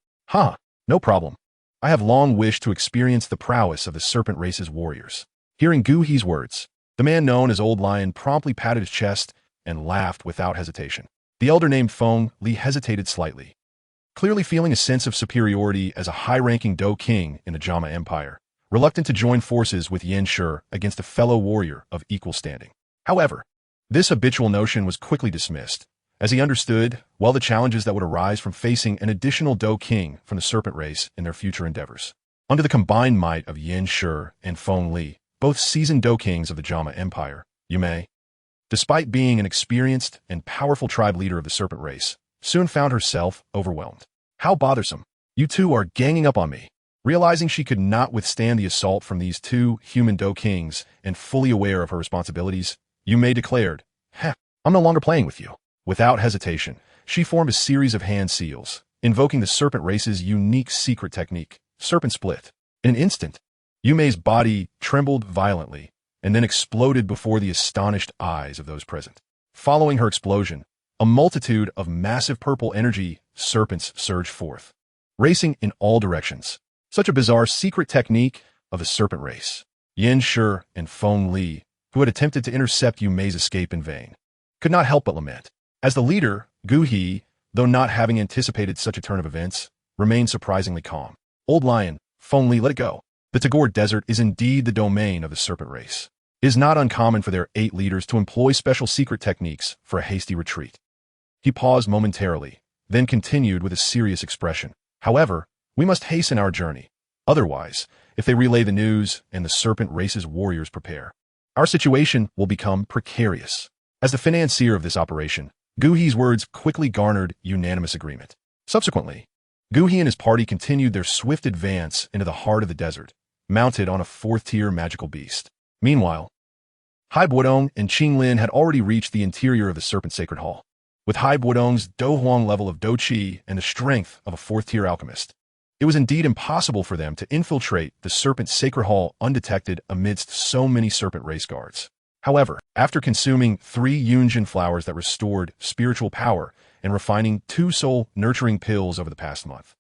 S1: No problem. I have long wished to experience the prowess of the serpent race's warriors." Hearing Dou Qi's words, the man known as Old Lion promptly patted his chest and laughed without hesitation. The elder named Feng Li hesitated slightly, clearly feeling a sense of superiority as a high-ranking Dou King in the Jama Empire, reluctant to join forces with Yen Shi against a fellow warrior of equal standing. However, this habitual notion was quickly dismissed, as he understood well the challenges that would arise from facing an additional Dou King from the serpent race in their future endeavors. Under the combined might of Yen Shi and Feng Li, both seasoned Dou Kings of the Jama Empire, Yume, despite being an experienced and powerful tribe leader of the serpent race, soon found herself overwhelmed. "How bothersome. You two are ganging up on me." Realizing she could not withstand the assault from these 2 human Dou Kings and fully aware of her responsibilities, Yume declared, "I'm no longer playing with you." Without hesitation, she formed a series of hand seals, invoking the serpent race's unique secret technique, Serpent Split. In an instant, Yume's body trembled violently and then exploded before the astonished eyes of those present. Following her explosion, a multitude of massive purple energy serpents surged forth, racing in all directions. Such a bizarre secret technique of the serpent race. Yen Shi and Feng Li, who had attempted to intercept Yume's escape in vain, could not help but lament. As the leader, Dou Qi, though not having anticipated such a turn of events, remained surprisingly calm. "Old lion, Feng Li, let it go. The Tagore Desert is indeed the domain of the serpent race. It is not uncommon for their 8 leaders to employ special secret techniques for a hasty retreat." He paused momentarily, then continued with a serious expression. "However, we must hasten our journey. Otherwise, if they relay the news and the serpent race's warriors prepare, our situation will become precarious." As the financier of this operation, Dou Qi's words quickly garnered unanimous agreement. Subsequently, Dou Qi and his party continued their swift advance into the heart of the desert, mounted on a fourth-tier magical beast. Meanwhile, Hai Bodong and Qing Lin had already reached the interior of the Serpent Sacred Hall. With Hai Bodong's Dou Huang level of Dou Qi and the strength of a fourth-tier alchemist, it was indeed impossible for them to infiltrate the Serpent Sacred Hall undetected amidst so many serpent race guards. However, after consuming 3 Yunjin flowers that restored spiritual power and refining 2 soul-nurturing pills over the past month,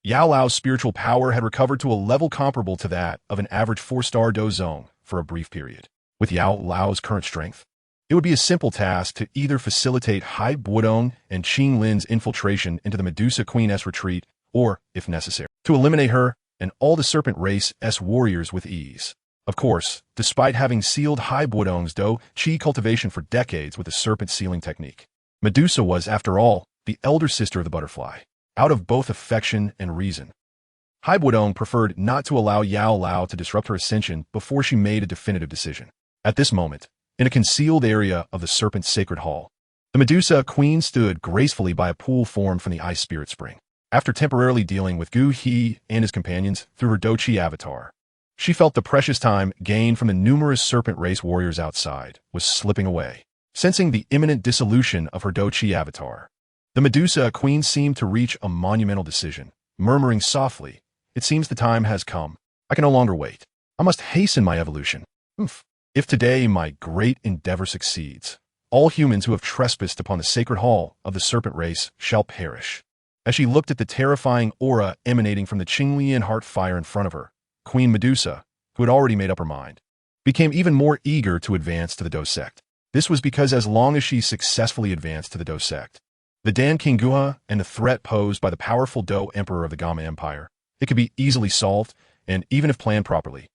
S1: Yao Lao's spiritual power had recovered to a level comparable to that of an average 4-star Dozong for a brief period. With Yao Lao's current strength, it would be a simple task to either facilitate Hai Bodong and Qing Lin's infiltration into the Medusa Queen's retreat or, if necessary, to eliminate her and all the serpent race's warriors with ease. Of course, despite having sealed Hai Bodong's Dou Qi cultivation for decades with the serpent sealing technique, Medusa was, after all, the elder sister of the butterfly. Out of both affection and reason, Hai Bodong preferred not to allow Yao Lao to disrupt her ascension before she made a definitive decision. At this moment, in a concealed area of the Serpent's Sacred Hall, the Medusa Queen stood gracefully by a pool formed from the Ice Spirit Spring. After temporarily dealing with Dou Qi and his companions through her Dou Qi avatar, she felt the precious time gained from the numerous serpent race warriors outside was slipping away. Sensing the imminent dissolution of her Dou Qi avatar, the Medusa Queen seemed to reach a monumental decision, murmuring softly, "It seems the time has come. I can no longer wait. I must hasten my evolution. If today my great endeavor succeeds, all humans who have trespassed upon the sacred hall of the serpent race shall perish." As she looked at the terrifying aura emanating from the Qinglian heart fire in front of her, Queen Medusa, who had already made up her mind, became even more eager to advance to the Dou sect. This was because as long as she successfully advanced to the Dou sect, the Dan King Guha and the threat posed by the powerful Dou Emperor of the Gamma Empire, it could be easily solved, and even if planned properly,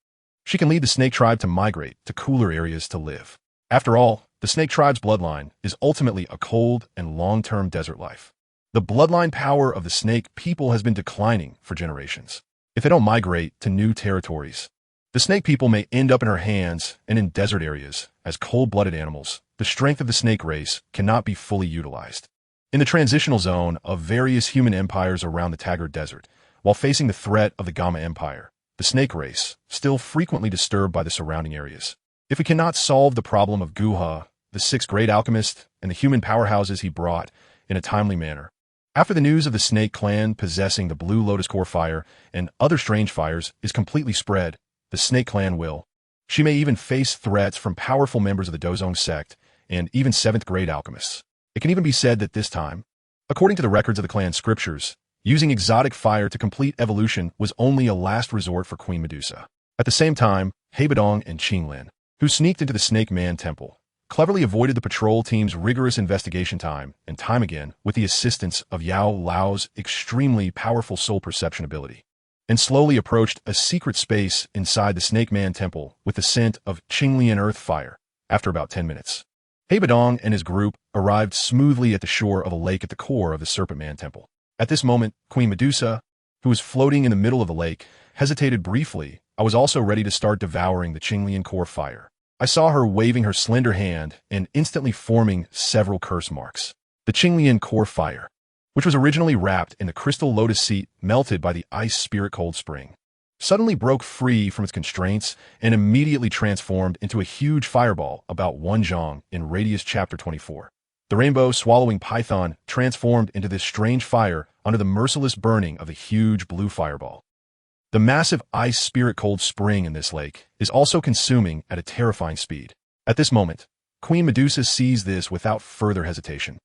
S1: she can lead the Snake Tribe to migrate to cooler areas to live. After all, the Snake Tribe's bloodline is ultimately a cold and long-term desert life. The bloodline power of the Snake people has been declining for generations. If they don't migrate to new territories, the Snake people may end up in her hands and in desert areas. As cold-blooded animals, the strength of the Snake race cannot be fully utilized. In the transitional zone of various human empires around the Taggart Desert, while facing the threat of the Gamma Empire, the Snake race, still frequently disturbed by the surrounding areas. If we cannot solve the problem of Guha, the 6 great alchemists, and the human powerhouses he brought in a timely manner, after the news of the Snake clan possessing the Blue Lotus Core fire and other strange fires is completely spread, the Snake clan will. She may even face threats from powerful members of the Dozong sect and even 7th grade alchemists. It can even be said that this time, according to the records of the clan scriptures, using exotic fire to complete evolution was only a last resort for Queen Medusa. At the same time, Hai Bodong and Qing Lin, who sneaked into the Snake Man Temple, cleverly avoided the patrol team's rigorous investigation time and time again with the assistance of Yao Lao's extremely powerful soul perception ability, and slowly approached a secret space inside the Snake Man Temple with the scent of Qinglian earth fire. After about 10 minutes, Hai Bodong and his group arrived smoothly at the shore of a lake at the core of the Serpent Man Temple. At this moment, Queen Medusa, who was floating in the middle of the lake, hesitated briefly. I was also ready to start devouring the Qinglian core fire. I saw her waving her slender hand and instantly forming several curse marks. The Qinglian core fire, which was originally wrapped in the crystal lotus seat melted by the ice spirit cold spring, suddenly broke free from its constraints and immediately transformed into a huge fireball about 1 zhang in Radius Chapter 24. The rainbow-swallowing python transformed into this strange fire under the merciless burning of the huge blue fireball. The massive ice spirit cold spring in this lake is also consuming at a terrifying speed. At this moment, Queen Medusa sees this without further hesitation.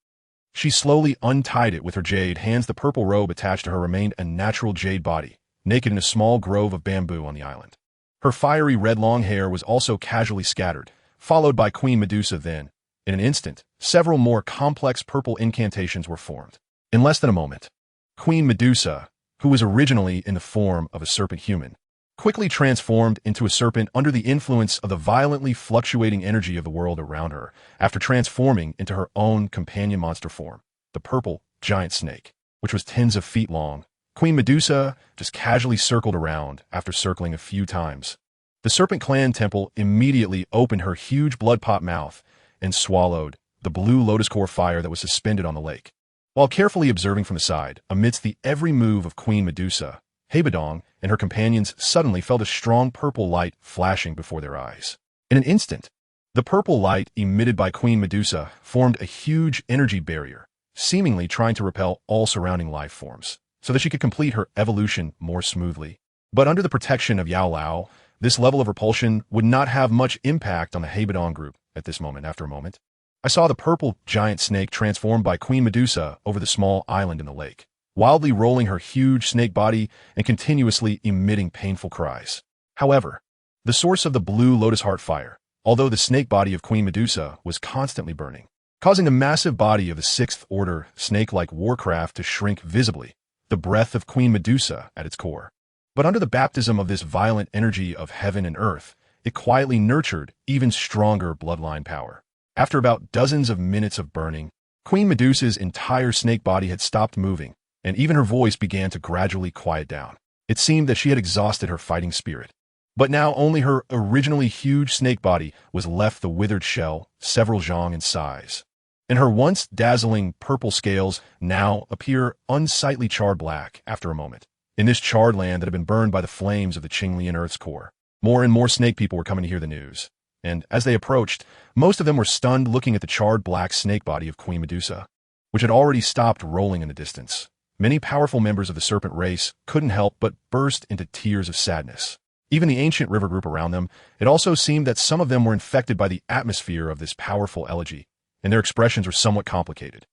S1: She slowly untied it with her jade hands. The purple robe attached to her remained a natural jade body, naked in a small grove of bamboo on the island. Her fiery red long hair was also casually scattered, followed by Queen Medusa. Then, in an instant, several more complex purple incantations were formed. In less than a moment, Queen Medusa, who was originally in the form of a serpent human, quickly transformed into a serpent under the influence of the violently fluctuating energy of the world around her after transforming into her own companion monster form, the purple giant snake, which was tens of feet long. Queen Medusa just casually circled around after circling a few times. The Serpent Clan Temple immediately opened her huge blood-pot mouth and swallowed the blue lotus core fire that was suspended on the lake. While carefully observing from the side, amidst the every move of Queen Medusa, Bodong and her companions suddenly felt a strong purple light flashing before their eyes. In an instant, the purple light emitted by Queen Medusa formed a huge energy barrier, seemingly trying to repel all surrounding life forms, so that she could complete her evolution more smoothly. But under the protection of Yao Lao, this level of repulsion would not have much impact on the Bodong group at this moment. After a moment, I saw the purple giant snake transformed by Queen Medusa over the small island in the lake, wildly rolling her huge snake body and continuously emitting painful cries. However, the source of the blue lotus heart fire, although the snake body of Queen Medusa was constantly burning, causing the massive body of the sixth-order snake-like warcraft to shrink visibly, the breath of Queen Medusa at its core. But under the baptism of this violent energy of heaven and earth, it quietly nurtured even stronger bloodline power. After about dozens of minutes of burning, Queen Medusa's entire snake body had stopped moving, and even her voice began to gradually quiet down. It seemed that she had exhausted her fighting spirit. But now only her originally huge snake body was left, the withered shell, several zhang in size. And her once dazzling purple scales now appear unsightly charred black after a moment. In this charred land that had been burned by the flames of the Qinglian Earth's core, more and more snake people were coming to hear the news. And as they approached, most of them were stunned looking at the charred black snake body of Queen Medusa, which had already stopped rolling in the distance. Many powerful members of the serpent race couldn't help but burst into tears of sadness. Even the ancient river group around them, it also seemed that some of them were infected by the atmosphere of this powerful elegy, and their expressions were somewhat complicated.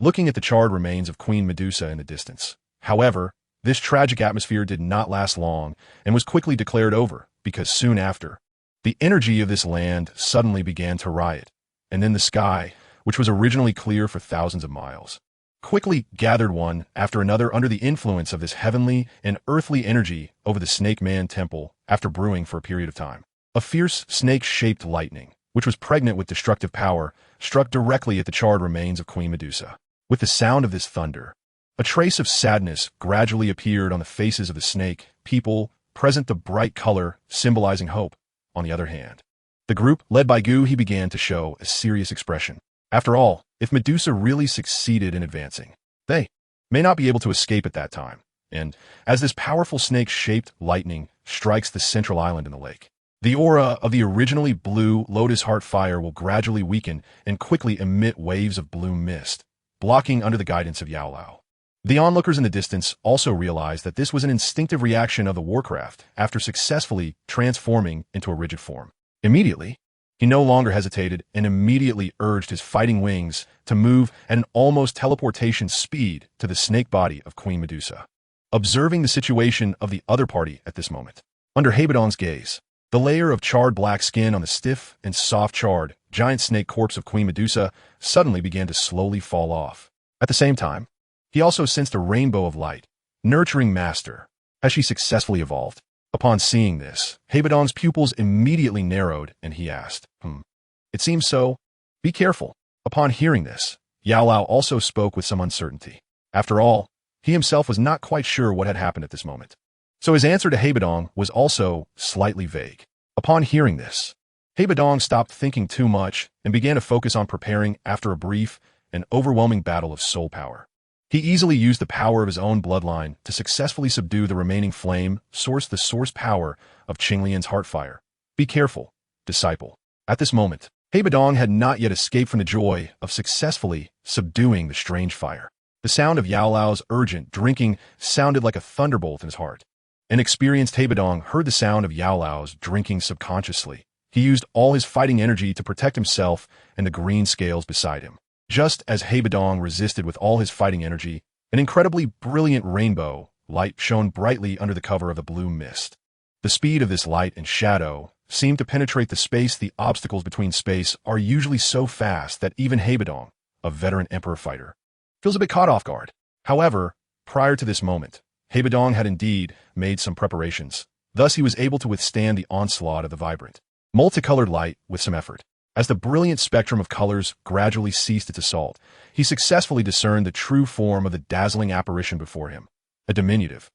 S1: Looking at the charred remains of Queen Medusa in the distance. However, this tragic atmosphere did not last long and was quickly declared over, because soon after, the energy of this land suddenly began to riot, and then the sky, which was originally clear for thousands of miles, quickly gathered one after another under the influence of this heavenly and earthly energy over the Snake Man Temple after brewing for a period of time. A fierce snake-shaped lightning, which was pregnant with destructive power, struck directly at the charred remains of Queen Medusa. With the sound of this thunder, a trace of sadness gradually appeared on the faces of the snake people present, the bright color symbolizing hope. On the other hand, the group, led by Gu, he began to show a serious expression. After all, if Medusa really succeeded in advancing, they may not be able to escape at that time. And as this powerful snake-shaped lightning strikes the central island in the lake, the aura of the originally blue lotus heart fire will gradually weaken and quickly emit waves of blue mist, blocking under the guidance of Yao Lao. The onlookers in the distance also realized that this was an instinctive reaction of the warcraft after successfully transforming into a rigid form. Immediately, he no longer hesitated and immediately urged his fighting wings to move at an almost teleportation speed to the snake body of Queen Medusa. Observing the situation of the other party at this moment, under Bodong's gaze, the layer of charred black skin on the stiff and soft charred giant snake corpse of Queen Medusa suddenly began to slowly fall off. At the same time, he also sensed a rainbow of light, nurturing master, as she successfully evolved. Upon seeing this, Bodong's pupils immediately narrowed, and he asked, It seems so. Be careful. Upon hearing this, Yao Lao also spoke with some uncertainty. After all, he himself was not quite sure what had happened at this moment. So his answer to Bodong was also slightly vague. Upon hearing this, Bodong stopped thinking too much and began to focus on preparing after a brief and overwhelming battle of soul power. He easily used the power of his own bloodline to successfully subdue the remaining flame, the source power of Qinglian's heartfire. Be careful, disciple. At this moment, Bodong had not yet escaped from the joy of successfully subduing the strange fire. The sound of Yao Lao's urgent drinking sounded like a thunderbolt in his heart. An experienced Bodong heard the sound of Yao Lao's drinking subconsciously. He used all his fighting energy to protect himself and the green scales beside him. Just as Bodong resisted with all his fighting energy, an incredibly brilliant rainbow light shone brightly under the cover of the blue mist. The speed of this light and shadow seemed to penetrate the space. The obstacles between space are usually so fast that even Bodong, a veteran emperor fighter, feels a bit caught off guard. However, prior to this moment, Bodong had indeed made some preparations. Thus he was able to withstand the onslaught of the vibrant, multicolored light with some effort. As the brilliant spectrum of colors gradually ceased its assault, he successfully discerned the true form of the dazzling apparition before him, a diminutive,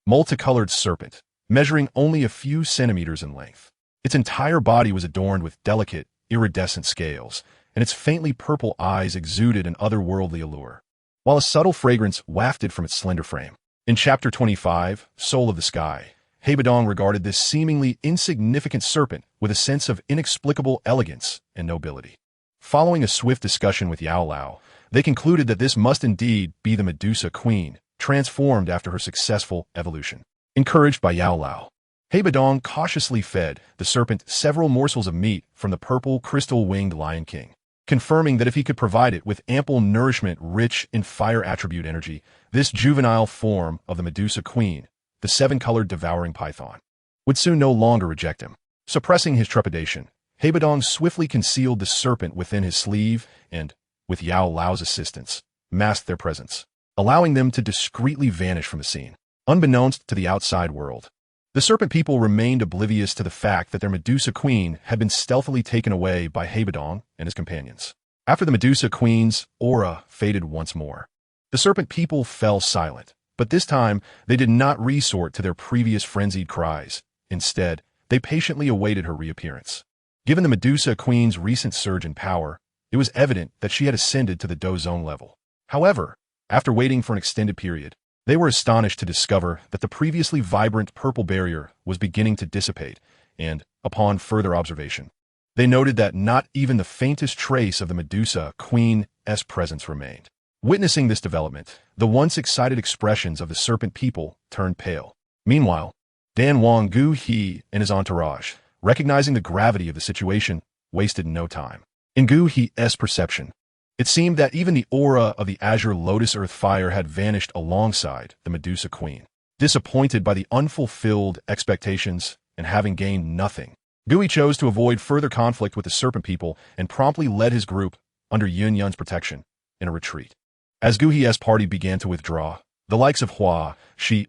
S1: multicolored serpent, measuring only a few centimeters in length. Its entire body was adorned with delicate, iridescent scales, and its faintly purple eyes exuded an otherworldly allure. while a subtle fragrance wafted from its slender frame. In Chapter 25, Soul of the Sky, Bodong regarded this seemingly insignificant serpent with a sense of inexplicable elegance and nobility. Following a swift discussion with Yao Lao, they concluded that this must indeed be the Medusa Queen, transformed after her successful evolution. Encouraged by Yao Lao, Bodong cautiously fed the serpent several morsels of meat from the purple crystal-winged Lion King, confirming that if he could provide it with ample nourishment rich in fire attribute energy, this juvenile form of the Medusa Queen, the seven-colored devouring python, would soon no longer reject him. Suppressing his trepidation, Bodong swiftly concealed the serpent within his sleeve and, with Yao Lao's assistance, masked their presence, allowing them to discreetly vanish from the scene. Unbeknownst to the outside world, the serpent people remained oblivious to the fact that their Medusa Queen had been stealthily taken away by Bodong and his companions. After the Medusa Queen's aura faded once more, the serpent people fell silent, but this time they did not resort to their previous frenzied cries. Instead, they patiently awaited her reappearance. Given the Medusa Queen's recent surge in power, it was evident that she had ascended to the Dou Zone level. However, after waiting for an extended period, they were astonished to discover that the previously vibrant purple barrier was beginning to dissipate, and, upon further observation, they noted that not even the faintest trace of the Medusa Queen's presence remained. Witnessing this development, the once excited expressions of the serpent people turned pale. Meanwhile, Dan Wang Dou Qi and his entourage, recognizing the gravity of the situation, wasted no time. In Dou Qi's perception, it seemed that even the aura of the azure lotus earth fire had vanished alongside the Medusa Queen. Disappointed by the unfulfilled expectations and having gained nothing, Dou Qi chose to avoid further conflict with the serpent people and promptly led his group, under Yun Yun's protection, in a retreat. As Dou Qi's party began to withdraw, the likes of Hua, Shi,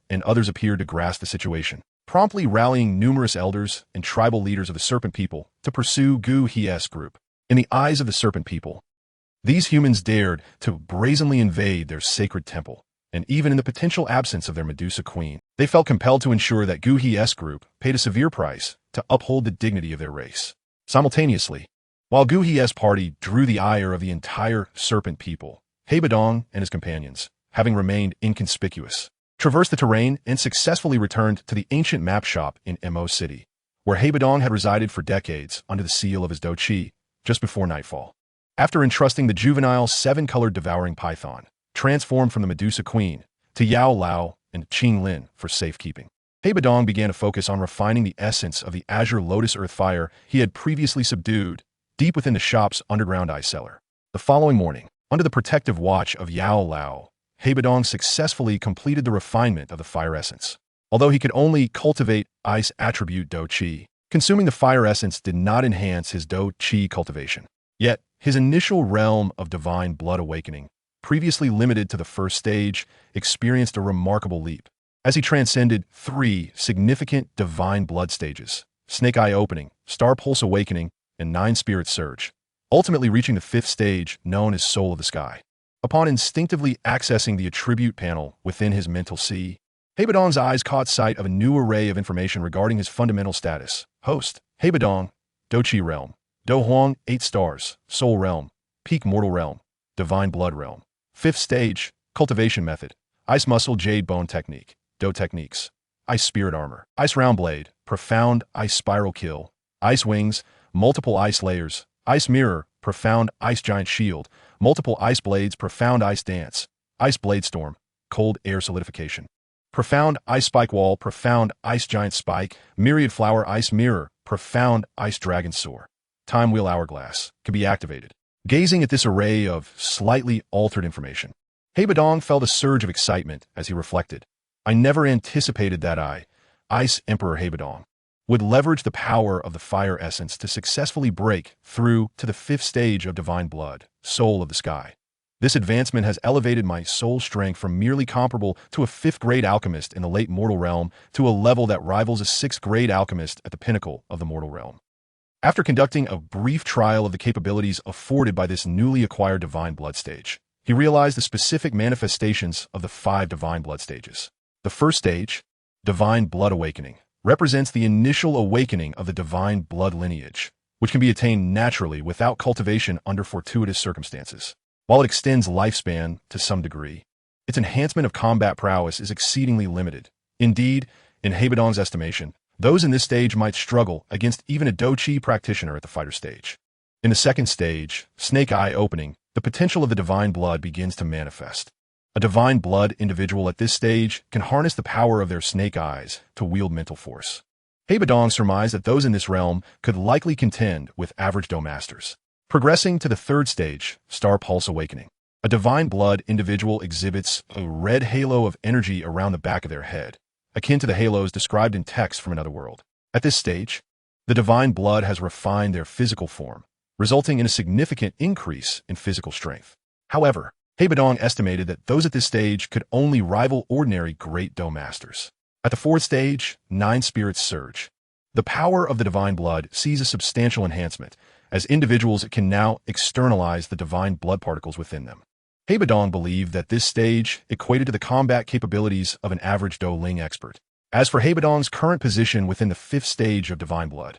S1: and others appeared to grasp the situation, promptly rallying numerous elders and tribal leaders of the serpent people to pursue Dou Qi's group. In the eyes of the serpent people, these humans dared to brazenly invade their sacred temple, and even in the potential absence of their Medusa Queen, they felt compelled to ensure that Dou Qi's group paid a severe price to uphold the dignity of their race. Simultaneously, while Dou Qi's party drew the ire of the entire serpent people, Bodong and his companions, having remained inconspicuous, traversed the terrain and successfully returned to the ancient map shop in Mo City, where Bodong had resided for decades under the seal of his Dou Qi, just before nightfall. After entrusting the juvenile seven-colored devouring python, transformed from the Medusa Queen, to Yao Lao and Qing Lin for safekeeping, Bodong began to focus on refining the essence of the azure lotus earth fire he had previously subdued deep within the shop's underground ice cellar. The following morning, under the protective watch of Yao Lao, Bodong successfully completed the refinement of the fire essence. Although he could only cultivate ice attribute Dou Qi, consuming the fire essence did not enhance his Dou Qi cultivation. Yet, his initial realm of divine blood awakening, previously limited to the first stage, experienced a remarkable leap. As he transcended 3 significant divine blood stages, Snake Eye Opening, Star Pulse Awakening, and 9 Spirit Surge, ultimately reaching the 5th stage known as Soul of the Sky. Upon instinctively accessing the attribute panel within his mental sea, Bodong's eyes caught sight of a new array of information regarding his fundamental status. Host, Bodong, Dou Qi Realm, Dou Huang, 8 stars, Soul Realm, Peak Mortal Realm, Divine Blood Realm. 5th stage, Cultivation Method, Ice Muscle Jade Bone Technique, Dou Techniques, Ice Spirit Armor, Ice Round Blade, Profound Ice Spiral Kill, Ice Wings, Multiple Ice Layers, Ice Mirror, Profound Ice Giant Shield, Multiple Ice Blades, Profound Ice Dance, Ice Blade Storm, Cold Air Solidification, Profound Ice Spike Wall, Profound Ice Giant Spike, Myriad Flower Ice Mirror, Profound Ice Dragon Soar. Time Wheel Hourglass can be activated. Gazing at this array of slightly altered information, Bodong felt a surge of excitement as he reflected. I never anticipated that Ice Emperor Bodong, would leverage the power of the fire essence to successfully break through to the 5th stage of Divine Blood, Soul of the Sky. This advancement has elevated my soul strength from merely comparable to a 5th-grade alchemist in the late mortal realm to a level that rivals a 6th-grade alchemist at the pinnacle of the mortal realm. After conducting a brief trial of the capabilities afforded by this newly acquired Divine Blood stage, he realized the specific manifestations of the 5 Divine Blood stages. The first stage, Divine Blood Awakening, represents the initial awakening of the Divine Blood lineage, which can be attained naturally without cultivation under fortuitous circumstances. While it extends lifespan to some degree, its enhancement of combat prowess is exceedingly limited. Indeed, in Bodong's estimation, those in this stage might struggle against even a Dou Qi practitioner at the fighter stage. In the second stage, Snake Eye opening, the potential of the divine blood begins to manifest. A divine blood individual at this stage can harness the power of their snake eyes to wield mental force. Bodong surmised that those in this realm could likely contend with average Dou masters. Progressing to the third stage, Star Pulse Awakening. A divine blood individual exhibits a red halo of energy around the back of their head, akin to the halos described in text from another world. At this stage, the divine blood has refined their physical form, resulting in a significant increase in physical strength. However, Bodong estimated that those at this stage could only rival ordinary great Dou masters. At the fourth stage, Nine Spirits Surge. The power of the divine blood sees a substantial enhancement, as individuals can now externalize the divine blood particles within them. Bodong believed that this stage equated to the combat capabilities of an average Dou Ling expert. As for Bodong's current position within the fifth stage of divine blood,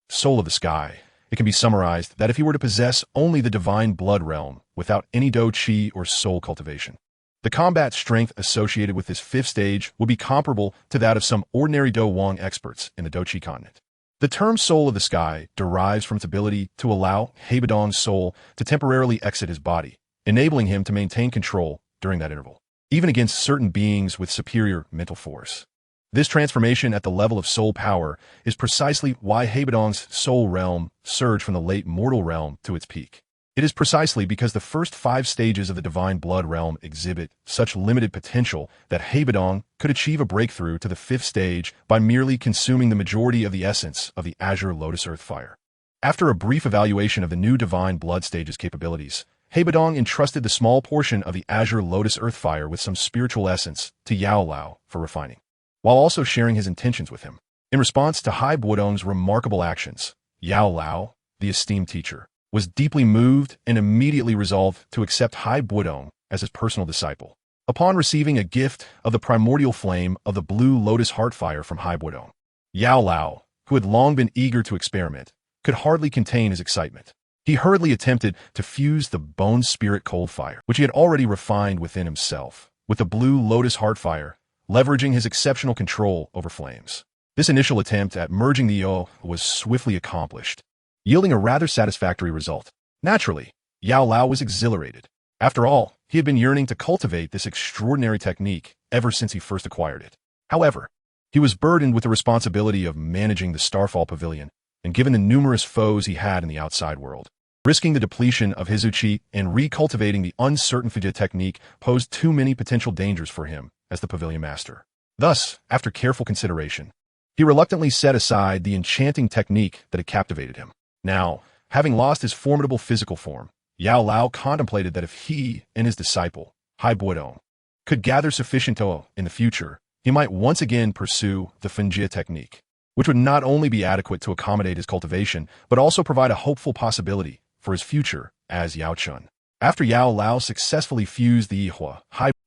S1: Soul of the Sky, it can be summarized that if he were to possess only the divine blood realm without any Dou Qi or soul cultivation, the combat strength associated with this fifth stage would be comparable to that of some ordinary Dou Wang experts in the Dou Qi continent. The term Soul of the Sky derives from its ability to allow Bodong's soul to temporarily exit his body, enabling him to maintain control during that interval, even against certain beings with superior mental force. This transformation at the level of soul power is precisely why Bodong's soul realm surged from the late mortal realm to its peak. It is precisely because the first 5 stages of the divine blood realm exhibit such limited potential that Bodong could achieve a breakthrough to the 5th stage by merely consuming the majority of the essence of the Azure Lotus Earth Fire. After a brief evaluation of the new divine blood stage's capabilities, Bodong entrusted the small portion of the Azure Lotus Earth Fire with some spiritual essence to Yao Lao for refining, while also sharing his intentions with him. In response to Bodong's remarkable actions, Yao Lao, the esteemed teacher, was deeply moved and immediately resolved to accept Bodong as his personal disciple. Upon receiving a gift of the primordial flame of the blue lotus heart fire from Bodong, Yao Lao, who had long been eager to experiment, could hardly contain his excitement. He hurriedly attempted to fuse the bone spirit cold fire, which he had already refined within himself, with the blue lotus heart fire, leveraging his exceptional control over flames. This initial attempt at merging the Yo was swiftly accomplished, yielding a rather satisfactory result. Naturally, Yao Lao was exhilarated. After all, he had been yearning to cultivate this extraordinary technique ever since he first acquired it. However, he was burdened with the responsibility of managing the Starfall Pavilion, and given the numerous foes he had in the outside world, risking the depletion of his Qi and recultivating the uncertain Fujia technique posed too many potential dangers for him as the pavilion master. Thus, after careful consideration, he reluctantly set aside the enchanting technique that had captivated him. Now, having lost his formidable physical form, Yao Lao contemplated that if he and his disciple, Bodong, could gather sufficient Dou in the future, he might once again pursue the Fujia technique, which would not only be adequate to accommodate his cultivation, but also provide a hopeful possibility for his future as Yao Chun. After Yao Lao successfully fused the Yihua,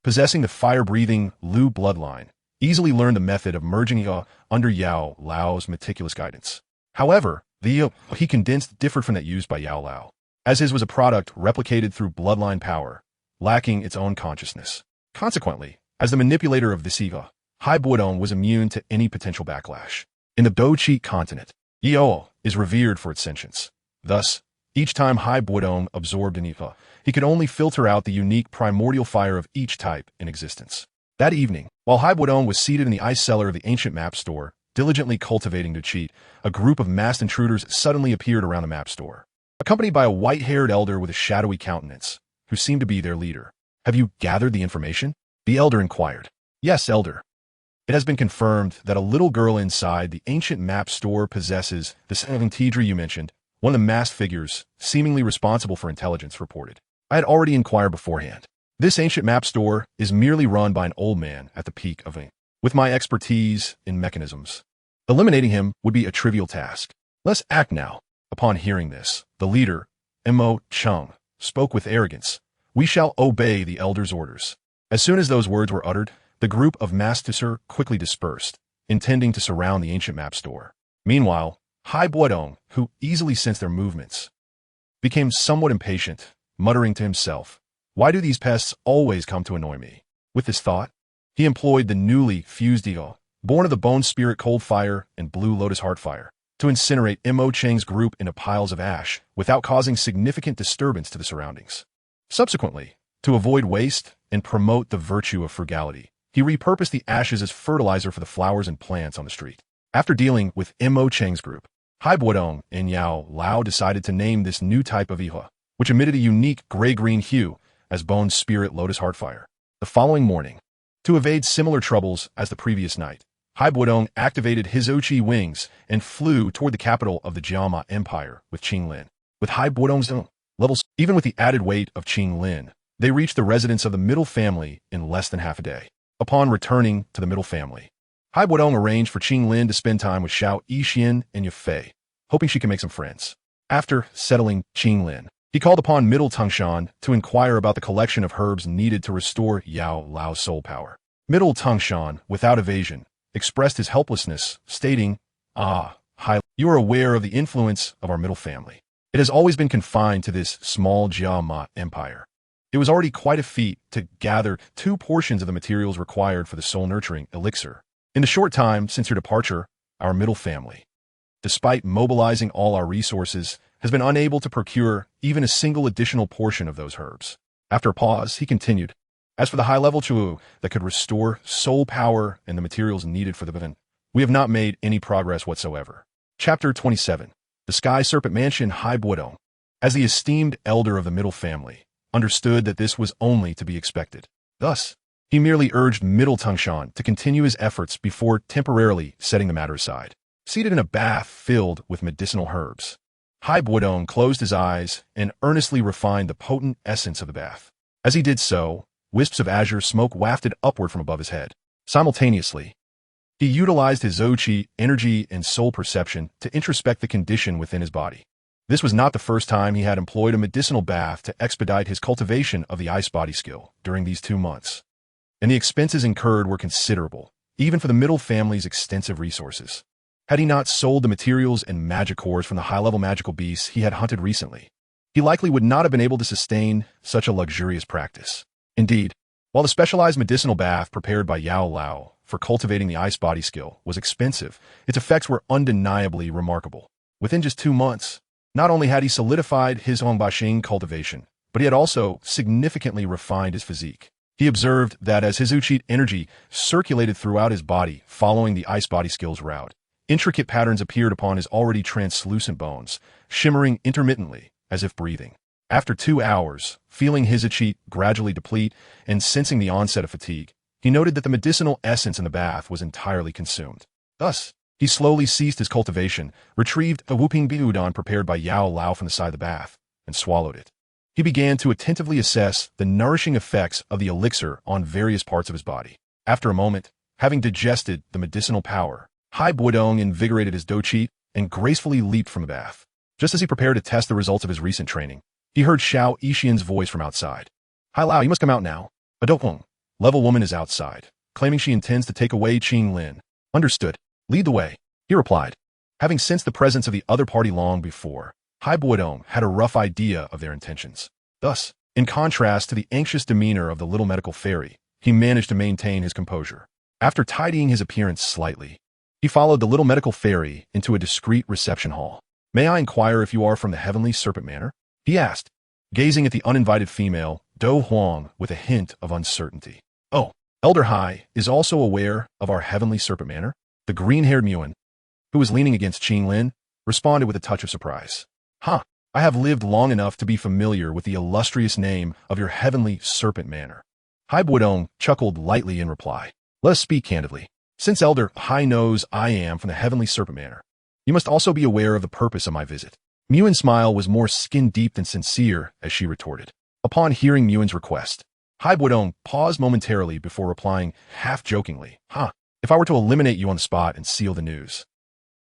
S1: possessing the fire-breathing Lu bloodline, easily learned the method of merging Yihua under Yao Lao's meticulous guidance. However, the Yihua he condensed differed from that used by Yao Lao, as his was a product replicated through bloodline power, lacking its own consciousness. Consequently, as the manipulator of this Yihua, Bodong was immune to any potential backlash. In the Dou Qi continent, Yihua is revered for its sentience. Thus, each time Bodong absorbed an Yihua, he could only filter out the unique primordial fire of each type in existence. That evening, while Bodong was seated in the ice cellar of the ancient map store, diligently cultivating Dou Qi, a group of masked intruders suddenly appeared around the map store, accompanied by a white-haired elder with a shadowy countenance, who seemed to be their leader. "Have you gathered the information?" the elder inquired. "Yes, elder. It has been confirmed that a little girl inside the ancient map store possesses the same Tidri you mentioned," one of the masked figures, seemingly responsible for intelligence, reported. "I had already inquired beforehand. This ancient map store is merely run by an old man at the peak of it. With my expertise in mechanisms, eliminating him would be a trivial task. Let's act now." Upon hearing this, the leader, Mo Chung, spoke with arrogance. "We shall obey the elder's orders." As soon as those words were uttered, the group of masked quickly dispersed, intending to surround the ancient map store. Meanwhile, Bodong, who easily sensed their movements, became somewhat impatient, muttering to himself, Why do these pests always come to annoy me? With this thought, he employed the newly fused ego, born of the Bone Spirit Cold Fire and Blue Lotus Heart Fire, to incinerate Mo Cheng's group into piles of ash without causing significant disturbance to the surroundings. Subsequently, to avoid waste and promote the virtue of frugality, he repurposed the ashes as fertilizer for the flowers and plants on the street. After dealing with Mo Cheng's group, Hai Bodong and Yao Lao decided to name this new type of Ihua, which emitted a unique gray-green hue, as Bone Spirit Lotus Heartfire. The following morning, to evade similar troubles as the previous night, Hai Bodong activated his Dou Qi wings and flew toward the capital of the Jiama Empire with Qinglin. With Hai Bodong's levels, even with the added weight of Qinglin, they reached the residence of the middle family in less than half a day. Upon returning to the middle family, Hai Bodong arranged for Qinglin to spend time with Xiao Yixian and Yufei, hoping she could make some friends. After settling Qinglin, he called upon Middle Tangshan to inquire about the collection of herbs needed to restore Yao Lao's soul power. Middle Tangshan, without evasion, expressed his helplessness, stating, Hai, you are aware of the influence of our middle family. It has always been confined to this small Jiama empire. It was already quite a feat to gather 2 portions of the materials required for the soul-nurturing elixir. In the short time since your departure, our middle family, despite mobilizing all our resources, has been unable to procure even a single additional portion of those herbs. After a pause, he continued, as for the high-level Chu that could restore soul power and the materials needed for the event, we have not made any progress whatsoever. Chapter 27. The Sky Serpent Mansion. Hai Bodong, as the esteemed elder of the middle family, understood that this was only to be expected. Thus, he merely urged Middle Tangshan to continue his efforts before temporarily setting the matter aside. Seated in a bath filled with medicinal herbs, Hai Bodong closed his eyes and earnestly refined the potent essence of the bath. As he did so, wisps of azure smoke wafted upward from above his head. Simultaneously, he utilized his Dou Qi, energy, and soul perception to introspect the condition within his body. This was not the first time he had employed a medicinal bath to expedite his cultivation of the ice body skill during these 2 months, and the expenses incurred were considerable, even for the middle family's extensive resources. Had he not sold the materials and magic cores from the high-level magical beasts he had hunted recently, he likely would not have been able to sustain such a luxurious practice. Indeed, while the specialized medicinal bath prepared by Yao Lao for cultivating the ice body skill was expensive, its effects were undeniably remarkable. Within just 2 months, not only had he solidified his Hongbaxing cultivation, but he had also significantly refined his physique. He observed that as his Dou Qi energy circulated throughout his body following the ice body skill's route, intricate patterns appeared upon his already translucent bones, shimmering intermittently as if breathing. After 2 hours, feeling his Qi gradually deplete and sensing the onset of fatigue, he noted that the medicinal essence in the bath was entirely consumed. Thus, he slowly ceased his cultivation, retrieved a whooping udon prepared by Yao Lao from the side of the bath, and swallowed it. He began to attentively assess the nourishing effects of the elixir on various parts of his body. After a moment, having digested the medicinal power, Hai Bodong invigorated his Dou Qi and gracefully leaped from the bath. Just as he prepared to test the results of his recent training, he heard Xiao Yixian's voice from outside. Hai Lao, you must come out now. A Dokong, level woman is outside, claiming she intends to take away Qinglin. Understood. Lead the way, he replied. Having sensed the presence of the other party long before, Hai Bodong had a rough idea of their intentions. Thus, in contrast to the anxious demeanor of the little medical fairy, he managed to maintain his composure. After tidying his appearance slightly, he followed the little medical fairy into a discreet reception hall. May I inquire if you are from the Heavenly Serpent Manor? He asked, gazing at the uninvited female, Do Huang, with a hint of uncertainty. Oh, Elder Hai is also aware of our Heavenly Serpent Manor? The green-haired Muin, who was leaning against Qinglin, responded with a touch of surprise. I have lived long enough to be familiar with the illustrious name of your Heavenly Serpent Manor. Hai Bodong chuckled lightly in reply. Let us speak candidly. Since Elder Hai knows I am from the Heavenly Serpent Manor, you must also be aware of the purpose of my visit. Muin's smile was more skin-deep than sincere as she retorted. Upon hearing Muin's request, Hai Bodong paused momentarily before replying half-jokingly, if I were to eliminate you on the spot and seal the news,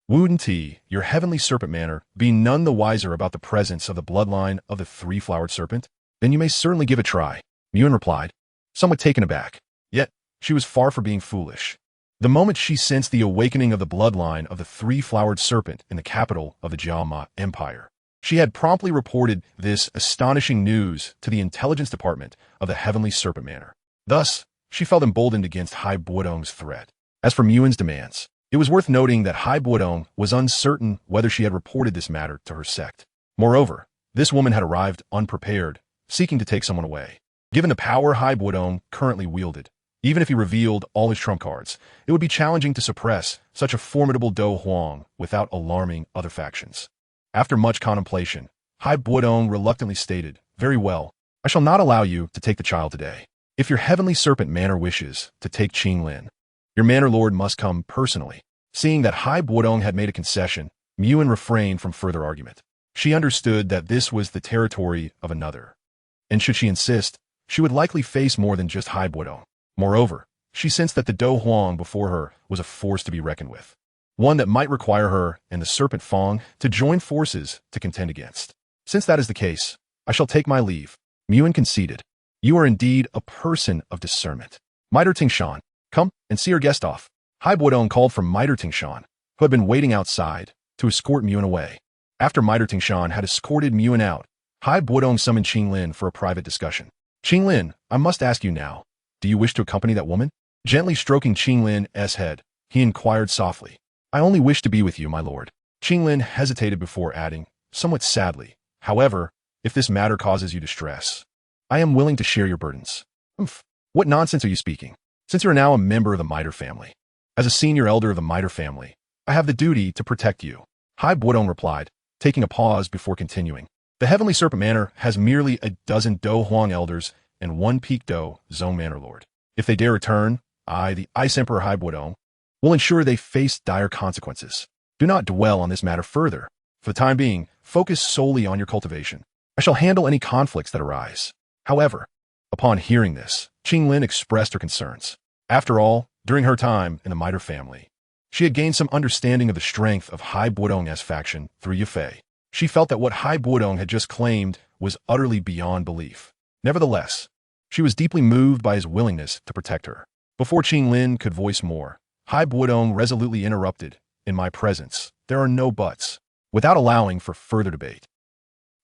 S1: wouldn't your Heavenly Serpent Manor be none the wiser about the presence of the bloodline of the 3-flowered serpent? Then you may certainly give a try, Muin replied, somewhat taken aback. Yet, she was far from being foolish. The moment she sensed the awakening of the bloodline of the 3-flowered serpent in the capital of the Jiama Empire, She had promptly reported this astonishing news to the intelligence department of the Heavenly Serpent Manor. Thus, she felt emboldened against Hai Bodong's threat. As for Muin's demands, it was worth noting that Hai Bodong was uncertain whether she had reported this matter to her sect. Moreover, this woman had arrived unprepared, seeking to take someone away. Given the power Hai Bodong currently wielded, even if he revealed all his trump cards, it would be challenging to suppress such a formidable Dou Huang without alarming other factions. After much contemplation, Hai Bodong reluctantly stated, "Very well, I shall not allow you to take the child today. If your Heavenly Serpent Manor wishes to take Qinglin, your Manor Lord must come personally." Seeing that Hai Bodong had made a concession, Muin refrained from further argument. She understood that this was the territory of another, and should she insist, she would likely face more than just Hai Bodong. Moreover, she sensed that the Dou Huang before her was a force to be reckoned with, one that might require her and the Serpent Fang to join forces to contend against. "Since that is the case, I shall take my leave," Muin conceded. "You are indeed a person of discernment. Miter Tingshan, come and see your guest off." Hai Bodong called for Miter Tingshan, who had been waiting outside, to escort Muin away. After Miter Tingshan had escorted Muin out, Hai Bodong summoned Qinglin for a private discussion. "Qinglin, I must ask you now, do you wish to accompany that woman?" Gently stroking Qinglin's head, he inquired softly. "I only wish to be with you, my lord." Qinglin hesitated before adding, somewhat sadly, "However, if this matter causes you distress, I am willing to share your burdens." "Humph, what nonsense are you speaking? Since you are now a member of the Miter family. As a senior elder of the Miter family, I have the duty to protect you," Hai Bodong replied, taking a pause before continuing. "The Heavenly Serpent Manor has merely a dozen Dou Huang elders and one Peak Dou Zone Manor Lord. If they dare return, I, the Ice Emperor Hai Bodong, will ensure they face dire consequences. Do not dwell on this matter further. For the time being, focus solely on your cultivation. I shall handle any conflicts that arise." However, upon hearing this, Qinglin expressed her concerns. After all, during her time in the Miter family, she had gained some understanding of the strength of Hai Bodong's faction through Yafei. She felt that what Hai Bodong had just claimed was utterly beyond belief. Nevertheless, she was deeply moved by his willingness to protect her. Before Qinglin could voice more, Hai Bodong resolutely interrupted, "In my presence, there are no buts," without allowing for further debate.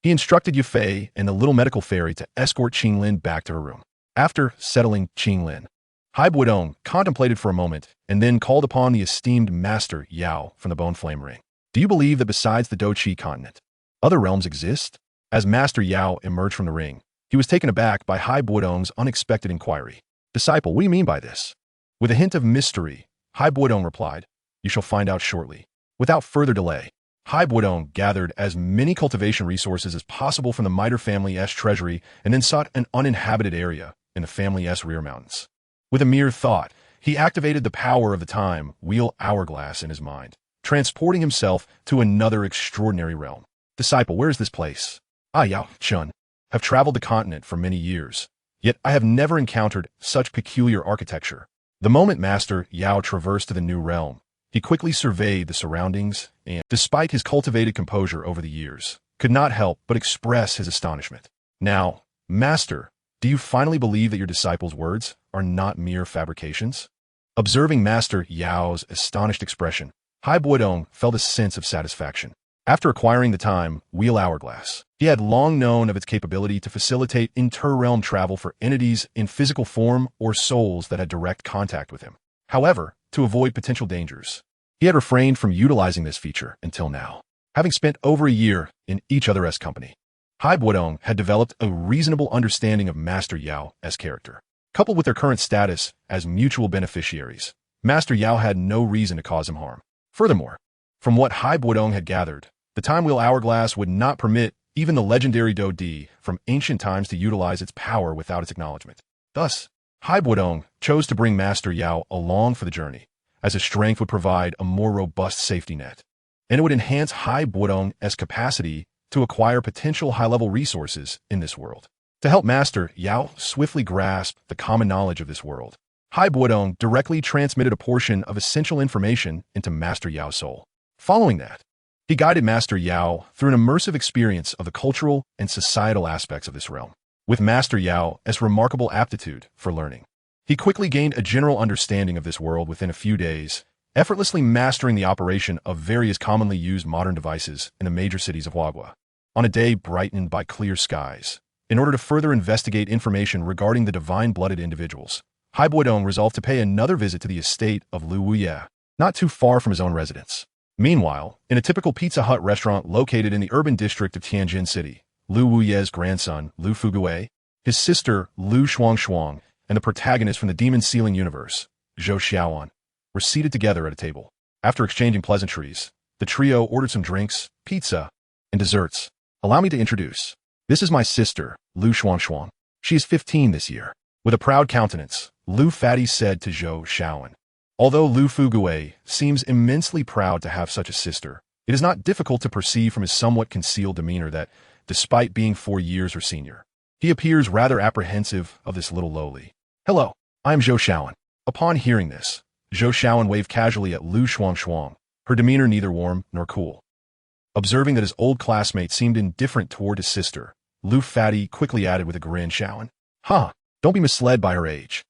S1: He instructed Yafei and the little medical fairy to escort Qinglin back to her room. After settling Qinglin, Hai Bodong contemplated for a moment and then called upon the esteemed Master Yao from the Bone Flame Ring. "Do you believe that besides the Dou Qi continent, other realms exist?" As Master Yao emerged from the ring, he was taken aback by Hai Bodong's unexpected inquiry. "Disciple, what do you mean by this?" With a hint of mystery, Hai Bodong replied, "You shall find out shortly." Without further delay, Hai Bodong gathered as many cultivation resources as possible from the Miter family's treasury and then sought an uninhabited area in the family's rear mountains. With a mere thought, he activated the power of the time wheel hourglass in his mind, transporting himself to another extraordinary realm. "Disciple, where is this place?" "I, Yao Chun, have traveled the continent for many years, yet I have never encountered such peculiar architecture." The moment Master Yao traversed to the new realm, he quickly surveyed the surroundings and, despite his cultivated composure over the years, could not help but express his astonishment. "Now, Master, do you finally believe that your disciple's words are not mere fabrications?" Observing Master Yao's astonished expression, Hai Bodong felt a sense of satisfaction. After acquiring the time wheel hourglass, he had long known of its capability to facilitate inter-realm travel for entities in physical form or souls that had direct contact with him. However, to avoid potential dangers, he had refrained from utilizing this feature until now. Having spent over a year in each other's company, Hai Bodong had developed a reasonable understanding of Master Yao's character. Coupled with their current status as mutual beneficiaries, Master Yao had no reason to cause him harm. Furthermore, from what Hai Bodong had gathered, the time wheel hourglass would not permit even the legendary Dou Qi from ancient times to utilize its power without its acknowledgement. Thus, Hai Bodong chose to bring Master Yao along for the journey, as his strength would provide a more robust safety net, and it would enhance Hai Bodong's capacity to acquire potential high-level resources in this world. To help Master Yao swiftly grasp the common knowledge of this world, Hai Bodong directly transmitted a portion of essential information into Master Yao's soul. Following that, he guided Master Yao through an immersive experience of the cultural and societal aspects of this realm. With Master Yao's remarkable aptitude for learning, he quickly gained a general understanding of this world within a few days, effortlessly mastering the operation of various commonly used modern devices in the major cities of Wagwa. on a day brightened by clear skies. In order to further investigate information regarding the divine-blooded individuals, Bodong resolved to pay another visit to the estate of Lu Wuye, not too far from his own residence. Meanwhile, in a typical Pizza Hut restaurant located in the urban district of Tianjin City, Lu Wuye's grandson, Lu Fugui, his sister, Lu Shuangshuang, and the protagonist from the Demon Sealing universe, Zhou Xiaoan, were seated together at a table. After exchanging pleasantries, the trio ordered some drinks, pizza, and desserts. Allow me to introduce. This is my sister, Lu Shuangshuang. She is 15 this year. With a proud countenance, Lu Fatty said to Zhou Xiaoan. Although Lu Fugui seems immensely proud to have such a sister, it is not difficult to perceive from his somewhat concealed demeanor that, despite being 4 years her senior, he appears rather apprehensive of this little lowly. Hello, I am Zhou Xiaoan. Upon hearing this, Zhou Xiaoan waved casually at Lu Shuangshuang, her demeanor neither warm nor cool. Observing that his old classmate seemed indifferent toward his sister, Lu Fatty quickly added with a grin, Xiaoan. Don't be misled by her age.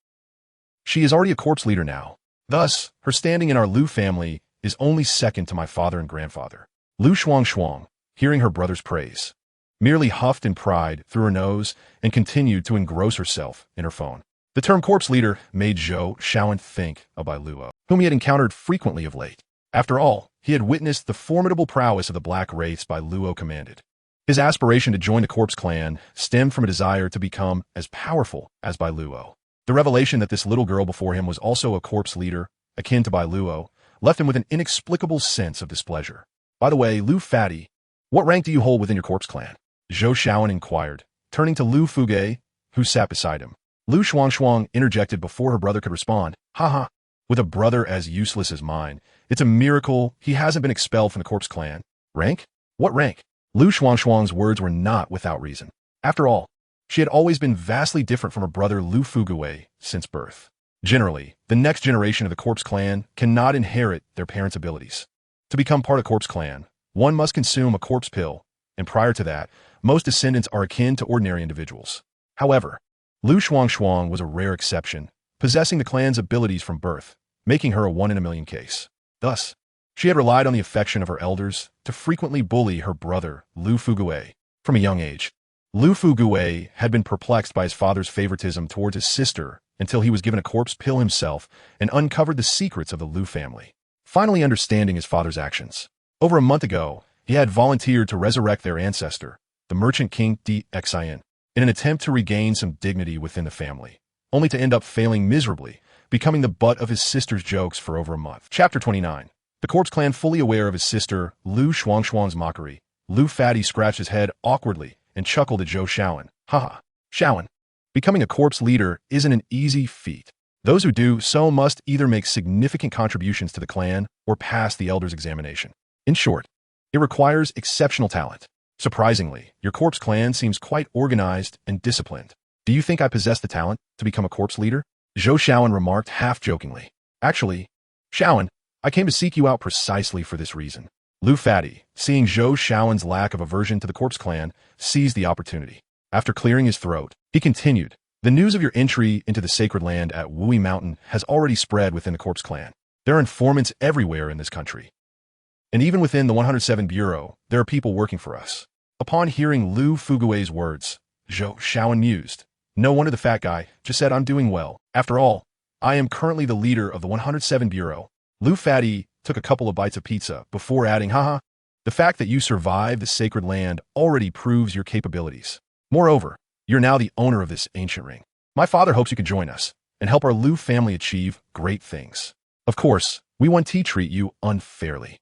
S1: She is already a corpse leader now. Thus, her standing in our Lu family is only second to my father and grandfather. Lu Shuangshuang, hearing her brother's praise, merely huffed in pride through her nose and continued to engross herself in her phone. The term corpse leader made Zhou Xiaoan think of Bai Luo, whom he had encountered frequently of late. After all, he had witnessed the formidable prowess of the black race Bai Luo commanded. His aspiration to join the corpse clan stemmed from a desire to become as powerful as Bai Luo. The revelation that this little girl before him was also a corpse leader, akin to Bai Luo, left him with an inexplicable sense of displeasure. By the way, Lu Fatty, what rank do you hold within your corpse clan? Zhou Xiaoan inquired, turning to Lu Fugui, who sat beside him. Lu Shuangshuang interjected before her brother could respond. With a brother as useless as mine, it's a miracle he hasn't been expelled from the corpse clan. Rank? What rank? Lu Shuangshuang's words were not without reason. After all, she had always been vastly different from her brother Lu Fugui since birth. Generally, the next generation of the corpse clan cannot inherit their parents' abilities. To become part of corpse clan, one must consume a corpse pill, and prior to that, most descendants are akin to ordinary individuals. However, Lu Shuangshuang was a rare exception, possessing the clan's abilities from birth, making her a 1 in a million case. Thus, she had relied on the affection of her elders to frequently bully her brother, Lu Fugui. From a young age, Lu Fugui had been perplexed by his father's favoritism towards his sister until he was given a corpse pill himself and uncovered the secrets of the Lu family. Finally understanding his father's actions, over a month ago, he had volunteered to resurrect their ancestor, the merchant king Dou Qi, in an attempt to regain some dignity within the family, only to end up failing miserably, becoming the butt of his sister's jokes for over a month. Chapter 29. The corpse clan fully aware of his sister, Lu Shuangshuang's mockery, Lu Fatty scratched his head awkwardly and chuckled at Zhou Xiaoan. Xiaoan, becoming a corpse leader isn't an easy feat. Those who do so must either make significant contributions to the clan or pass the elder's examination. In short, it requires exceptional talent. Surprisingly, your corpse clan seems quite organized and disciplined. Do you think I possess the talent to become a corpse leader? Zhou Xiaoan remarked half-jokingly. Actually, Xiaoan, I came to seek you out precisely for this reason. Lu Fatty, seeing Zhou Xiaoan's lack of aversion to the corpse clan, seized the opportunity. After clearing his throat, he continued, the news of your entry into the sacred land at Wui Mountain has already spread within the corpse clan. There are informants everywhere in this country. And even within the 107 Bureau, there are people working for us. Upon hearing Lu Fugui's words, Zhou Xiaoan mused. No wonder the fat guy just said I'm doing well. After all, I am currently the leader of the 107 Bureau. Lu Fatty took a couple of bites of pizza before adding, the fact that you survived the sacred land already proves your capabilities. Moreover, you're now the owner of this ancient ring. My father hopes you can join us and help our Lu family achieve great things. Of course, we want to treat you unfairly.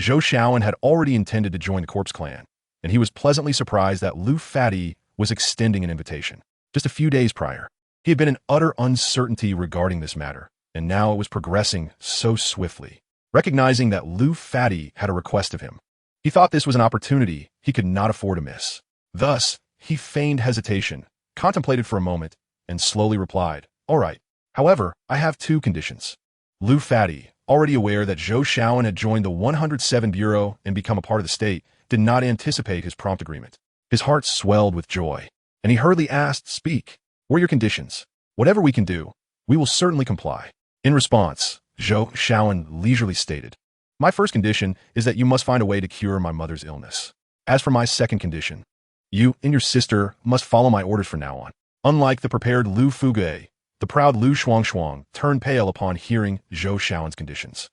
S1: Zhou Xiaoan had already intended to join the corpse clan, and he was pleasantly surprised that Lu Fatty was extending an invitation. Just a few days prior, he had been in utter uncertainty regarding this matter, and now it was progressing so swiftly. Recognizing that Lu Fatty had a request of him, he thought this was an opportunity he could not afford to miss. Thus, he feigned hesitation, contemplated for a moment, and slowly replied, all right. However, I have 2 conditions. Lu Fatty, already aware that Zhou Xiaoan had joined the 107 Bureau and become a part of the state, did not anticipate his prompt agreement. His heart swelled with joy, and he hurriedly asked, speak. What are your conditions? Whatever we can do, we will certainly comply. In response, Zhou Xiaoan leisurely stated, my first condition is that you must find a way to cure my mother's illness. As for my second condition, you and your sister must follow my orders from now on. Unlike the prepared Lu Fugue, the proud Lu Shuangshuang turned pale upon hearing Zhou Shaoan's conditions.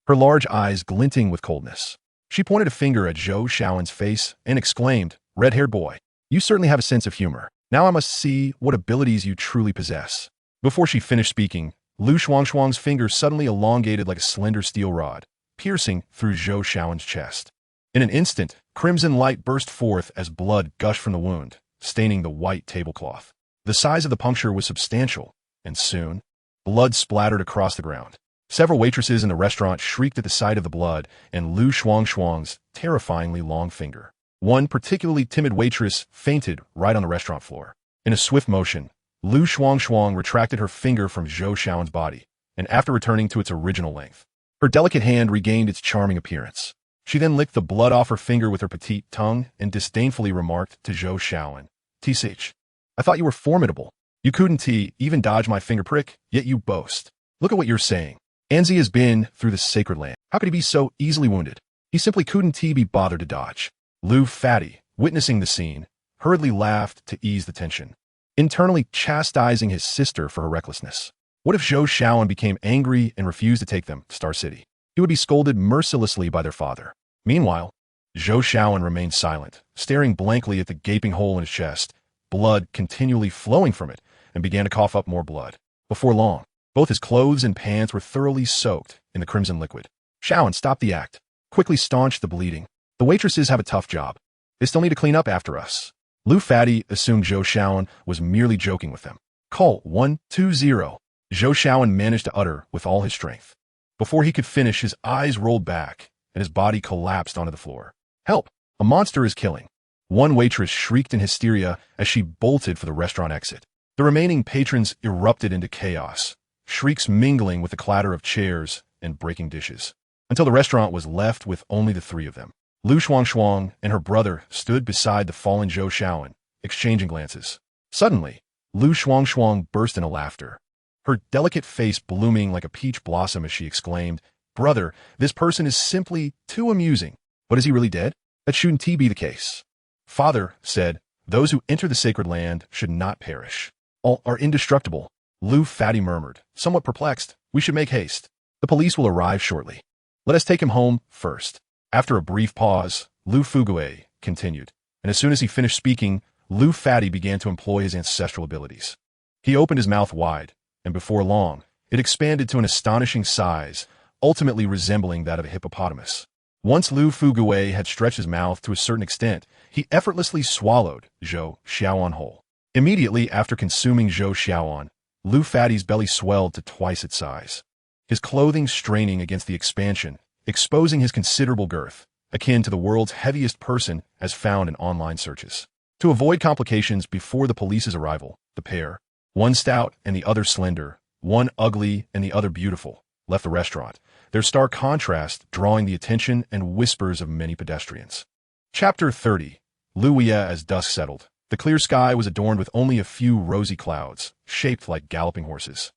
S1: Her large eyes glinting with coldness. She pointed a finger at Zhou Shaoan's face and exclaimed, "Red-haired boy, you certainly have a sense of humor. Now I must see what abilities you truly possess." Before she finished speaking, Lu Shuangshuang's finger suddenly elongated like a slender steel rod, piercing through Zhou Shaoan's chest. In an instant, crimson light burst forth as blood gushed from the wound, staining the white tablecloth. The size of the puncture was substantial, and soon, blood splattered across the ground. Several waitresses in the restaurant shrieked at the sight of the blood and Lu Shuangshuang's terrifyingly long finger. One particularly timid waitress fainted right on the restaurant floor. In a swift motion, Lu Shuangshuang retracted her finger from Zhou Shaoan's body, and after returning to its original length, her delicate hand regained its charming appearance. She then licked the blood off her finger with her petite tongue and disdainfully remarked to Zhou Shaoan, "Tsh, I thought you were formidable. You couldn't even dodge my finger prick, yet you boast. Look at what you're saying. Anzi has been through the sacred land. How could he be so easily wounded? He simply couldn't be bothered to dodge." Lu Fatty, witnessing the scene, hurriedly laughed to ease the tension, internally chastising his sister for her recklessness. What if Zhou Shaoan became angry and refused to take them to Star City? He would be scolded mercilessly by their father. Meanwhile, Zhou Shaoan remained silent, staring blankly at the gaping hole in his chest, blood continually flowing from it, and began to cough up more blood. Before long, both his clothes and pants were thoroughly soaked in the crimson liquid. "Shaoan, stop the act. Quickly staunch the bleeding. The waitresses have a tough job. They still need to clean up after us." Lu Fatty assumed Zhou Shaoan was merely joking with them. "Call 120. Zhou Shaoan managed to utter with all his strength. Before he could finish, his eyes rolled back, and his body collapsed onto the floor. "Help! A monster is killing!" One waitress shrieked in hysteria as she bolted for the restaurant exit. The remaining patrons erupted into chaos, shrieks mingling with the clatter of chairs and breaking dishes, until the restaurant was left with only the three of them. Lu Shuangshuang and her brother stood beside the fallen Zhou Shaoan, exchanging glances. Suddenly, Lu Shuangshuang burst into laughter, her delicate face blooming like a peach blossom as she exclaimed, "Brother, this person is simply too amusing. But is he really dead? That shouldn't be the case." "Father said, those who enter the sacred land should not perish. All are indestructible." Lu Fatty murmured, somewhat perplexed. "We should make haste. The police will arrive shortly. Let us take him home first." After a brief pause, Lu Fugue continued, and as soon as he finished speaking, Lu Fatty began to employ his ancestral abilities. He opened his mouth wide, and before long, it expanded to an astonishing size, ultimately resembling that of a hippopotamus. Once Lu Fugue had stretched his mouth to a certain extent, he effortlessly swallowed Zhou Shaoan whole. Immediately after consuming Zhou Shaoan, Lu Fatty's belly swelled to twice its size, his clothing straining against the expansion, exposing his considerable girth, akin to the world's heaviest person as found in online searches. To avoid complications before the police's arrival, the pair, one stout and the other slender, one ugly and the other beautiful, left the restaurant, their stark contrast drawing the attention and whispers of many pedestrians. Chapter 30. Luia. As dusk settled, the clear sky was adorned with only a few rosy clouds, shaped like galloping horses.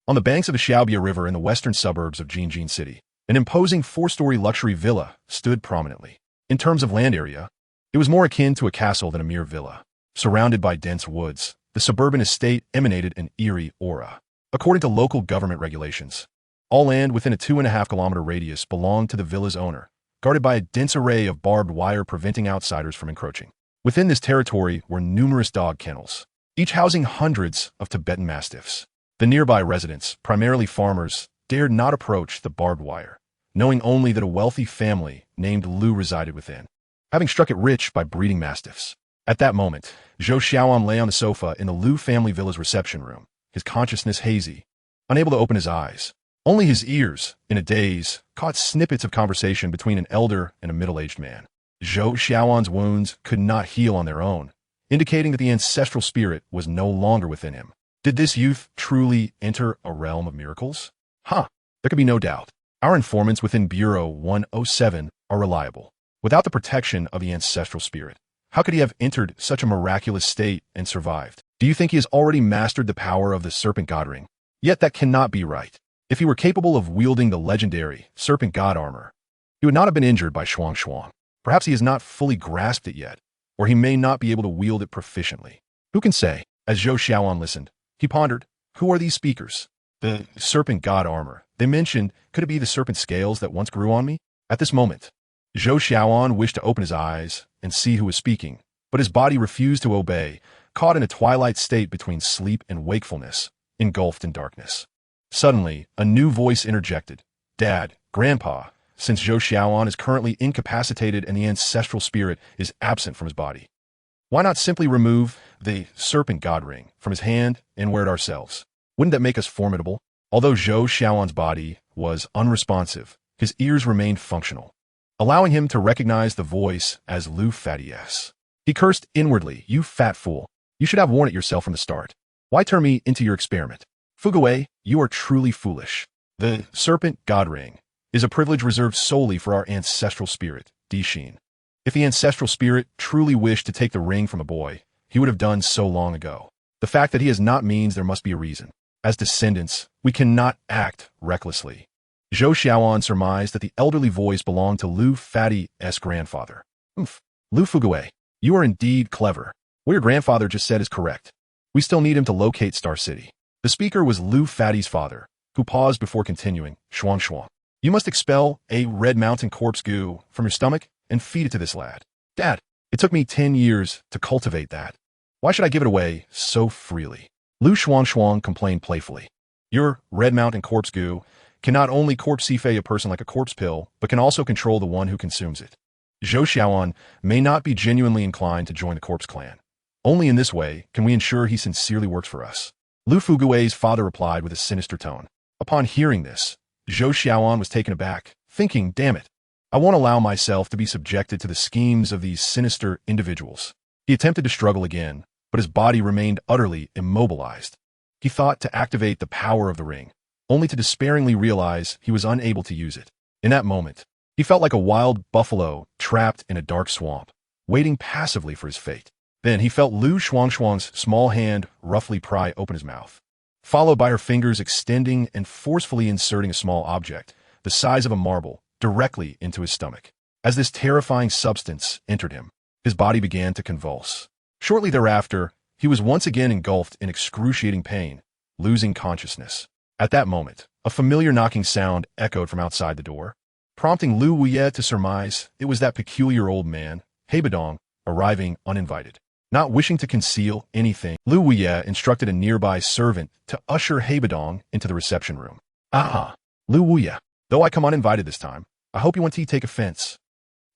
S1: On the banks of the Xiaobia River in the western suburbs of Jinjin City, an imposing four-story luxury villa stood prominently. In terms of land area, it was more akin to a castle than a mere villa. Surrounded by dense woods, the suburban estate emanated an eerie aura. According to local government regulations, all land within a 2.5-kilometer radius belonged to the villa's owner, guarded by a dense array of barbed wire preventing outsiders from encroaching. Within this territory were numerous dog kennels, each housing hundreds of Tibetan mastiffs. The nearby residents, primarily farmers, dared not approach the barbed wire, knowing only that a wealthy family named Lu resided within, having struck it rich by breeding mastiffs. At that moment, Zhou Shaoan lay on the sofa in the Lu family villa's reception room, his consciousness hazy, unable to open his eyes. Only his ears, in a daze, caught snippets of conversation between an elder and a middle-aged man. Zhou Shaoan's wounds could not heal on their own, indicating that the ancestral spirit was no longer within him. Did this youth truly enter a realm of miracles? There could be no doubt. Our informants within Bureau 107 are reliable. Without the protection of the ancestral spirit, how could he have entered such a miraculous state and survived? Do you think he has already mastered the power of the Serpent God Ring? Yet that cannot be right. If he were capable of wielding the legendary Serpent God armor, he would not have been injured by Shuang. Perhaps he has not fully grasped it yet, or he may not be able to wield it proficiently. Who can say? As Zhou Xiaoan listened, he pondered, who are these speakers? The serpent god armor. They mentioned, could it be the serpent scales that once grew on me? At this moment, Zhou Xiaoan wished to open his eyes and see who was speaking, but his body refused to obey, caught in a twilight state between sleep and wakefulness, engulfed in darkness. Suddenly, a new voice interjected. Dad, Grandpa, since Zhou Xiaoan is currently incapacitated and the ancestral spirit is absent from his body, why not simply remove the serpent god ring from his hand and wear it ourselves? Wouldn't that make us formidable? Although Zhou Xiaoan's body was unresponsive, his ears remained functional, allowing him to recognize the voice as Lu Fati's. He cursed inwardly, you fat fool. You should have worn it yourself from the start. Why turn me into your experiment? Fugawei, you are truly foolish. The serpent god ring is a privilege reserved solely for our ancestral spirit, Dou Qi. If the ancestral spirit truly wished to take the ring from a boy, he would have done so long ago. The fact that he has not means there must be a reason. As descendants, we cannot act recklessly. Zhou Xiaoan surmised that the elderly voice belonged to Lu Fati's grandfather. Lu Fugawei, you are indeed clever. What your grandfather just said is correct. We still need him to locate Star City. The speaker was Lu Fati's father, who paused before continuing, Shuang. You must expel a red mountain corpse goo from your stomach and feed it to this lad. Dad, it took me 10 years to cultivate that. Why should I give it away so freely? Lu Shuang complained playfully. Your red mountain corpse goo can not only corpsify a person like a corpse pill, but can also control the one who consumes it. Zhou Xiaoan may not be genuinely inclined to join the corpse clan. Only in this way can we ensure he sincerely works for us. Lu Fugui's father replied with a sinister tone. Upon hearing this, Zhou Xiaoan was taken aback, thinking, damn it, I won't allow myself to be subjected to the schemes of these sinister individuals. He attempted to struggle again, but his body remained utterly immobilized. He thought to activate the power of the ring, only to despairingly realize he was unable to use it. In that moment, he felt like a wild buffalo trapped in a dark swamp, waiting passively for his fate. Then he felt Lu Shuang's small hand roughly pry open his mouth, followed by her fingers extending and forcefully inserting a small object, the size of a marble, directly into his stomach. As this terrifying substance entered him, his body began to convulse. Shortly thereafter, he was once again engulfed in excruciating pain, losing consciousness. At that moment, a familiar knocking sound echoed from outside the door, prompting Lu Wuye to surmise it was that peculiar old man, Bodong, arriving uninvited. Not wishing to conceal anything, Lu Wuye instructed a nearby servant to usher Bodong into the reception room. Lu Wuye, though I come uninvited this time, I hope you won't take offense.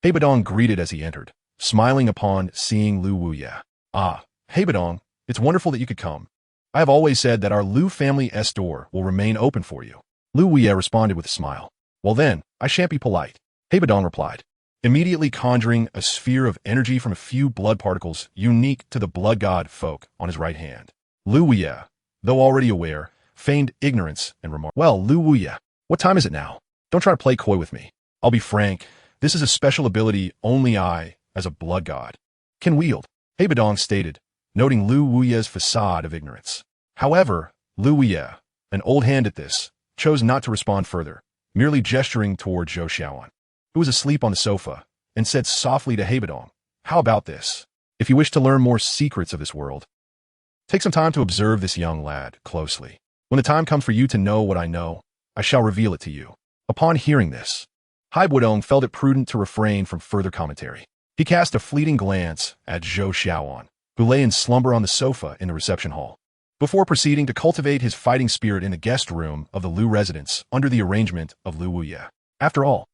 S1: Bodong greeted as he entered, smiling upon seeing Lu Wuye. Bodong, it's wonderful that you could come. I have always said that our Lu family's door will remain open for you. Lu Wuye responded with a smile. Well then, I shan't be polite. Bodong replied, immediately conjuring a sphere of energy from a few blood particles unique to the blood god folk on his right hand. Lu Wuye, though already aware, feigned ignorance and remarked, well, Lu Wuye, what time is it now? Don't try to play coy with me. I'll be frank, this is a special ability only I, as a blood god, can wield. Bodong stated, noting Lu Wuye's facade of ignorance. However, Lu Wuye, an old hand at this, chose not to respond further, merely gesturing toward Zhou Xiaoan, who was asleep on the sofa, and said softly to Bodong, how about this? If you wish to learn more secrets of this world, take some time to observe this young lad closely. When the time comes for you to know what I know, I shall reveal it to you. Upon hearing this, Bodong felt it prudent to refrain from further commentary. He cast a fleeting glance at Zhou Xiaoan, who lay in slumber on the sofa in the reception hall, before proceeding to cultivate his fighting spirit in the guest room of the Lu residence under the arrangement of Lu Wuye. After all,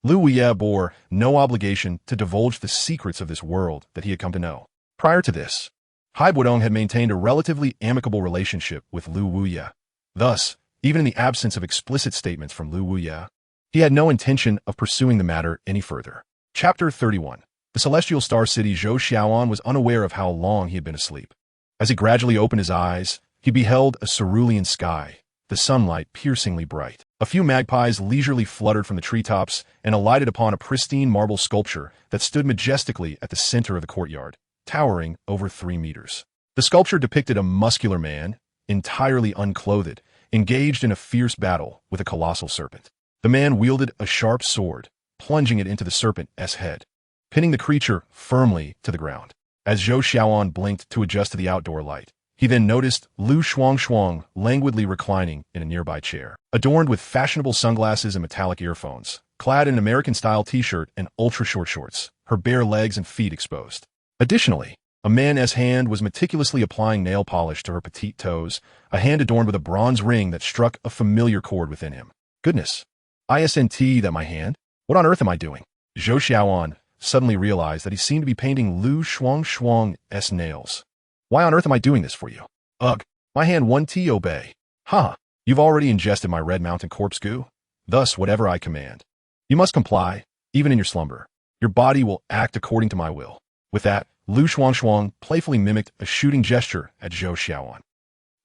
S1: Lu Wuye bore no obligation to divulge the secrets of this world that he had come to know. Prior to this, Bodong had maintained a relatively amicable relationship with Lu Wuye. Thus, even in the absence of explicit statements from Lu Wuye, he had no intention of pursuing the matter any further. Chapter 31. The celestial star city. Zhou Xiaoan was unaware of how long he had been asleep. As he gradually opened his eyes, he beheld a cerulean sky, the sunlight piercingly bright. A few magpies leisurely fluttered from the treetops and alighted upon a pristine marble sculpture that stood majestically at the center of the courtyard, towering over 3 meters. The sculpture depicted a muscular man, entirely unclothed, engaged in a fierce battle with a colossal serpent. The man wielded a sharp sword, plunging it into the serpent's head. pinning the creature firmly to the ground. As Zhou Xiaoan blinked to adjust to the outdoor light, he then noticed Lu Shuang languidly reclining in a nearby chair, adorned with fashionable sunglasses and metallic earphones, clad in an American-style t-shirt and ultra-short shorts, her bare legs and feet exposed. Additionally, a man's hand was meticulously applying nail polish to her petite toes, a hand adorned with a bronze ring that struck a familiar chord within him. Goodness. Isn't that my hand? What on earth am I doing? Zhou Xiaoan suddenly realized that he seemed to be painting Lu Shuang's nails. Why on earth am I doing this for you? Ugh, my hand won't obey. Ha! You've already ingested my red mountain corpse goo. Thus, whatever I command, you must comply, even in your slumber. Your body will act according to my will. With that, Lu Shuang playfully mimicked a shooting gesture at Zhou Xiaoan,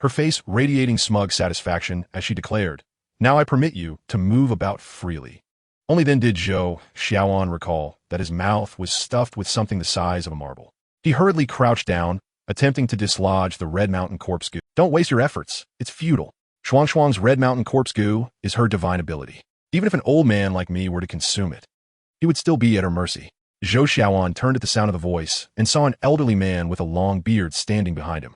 S1: her face radiating smug satisfaction as she declared, "Now I permit you to move about freely." Only then did Zhou Xiaoan recall that his mouth was stuffed with something the size of a marble. He hurriedly crouched down, attempting to dislodge the red mountain corpse goo. Don't waste your efforts. It's futile. Shuang's red mountain corpse goo is her divine ability. Even if an old man like me were to consume it, he would still be at her mercy. Zhou Xiaoan turned at the sound of the voice and saw an elderly man with a long beard standing behind him.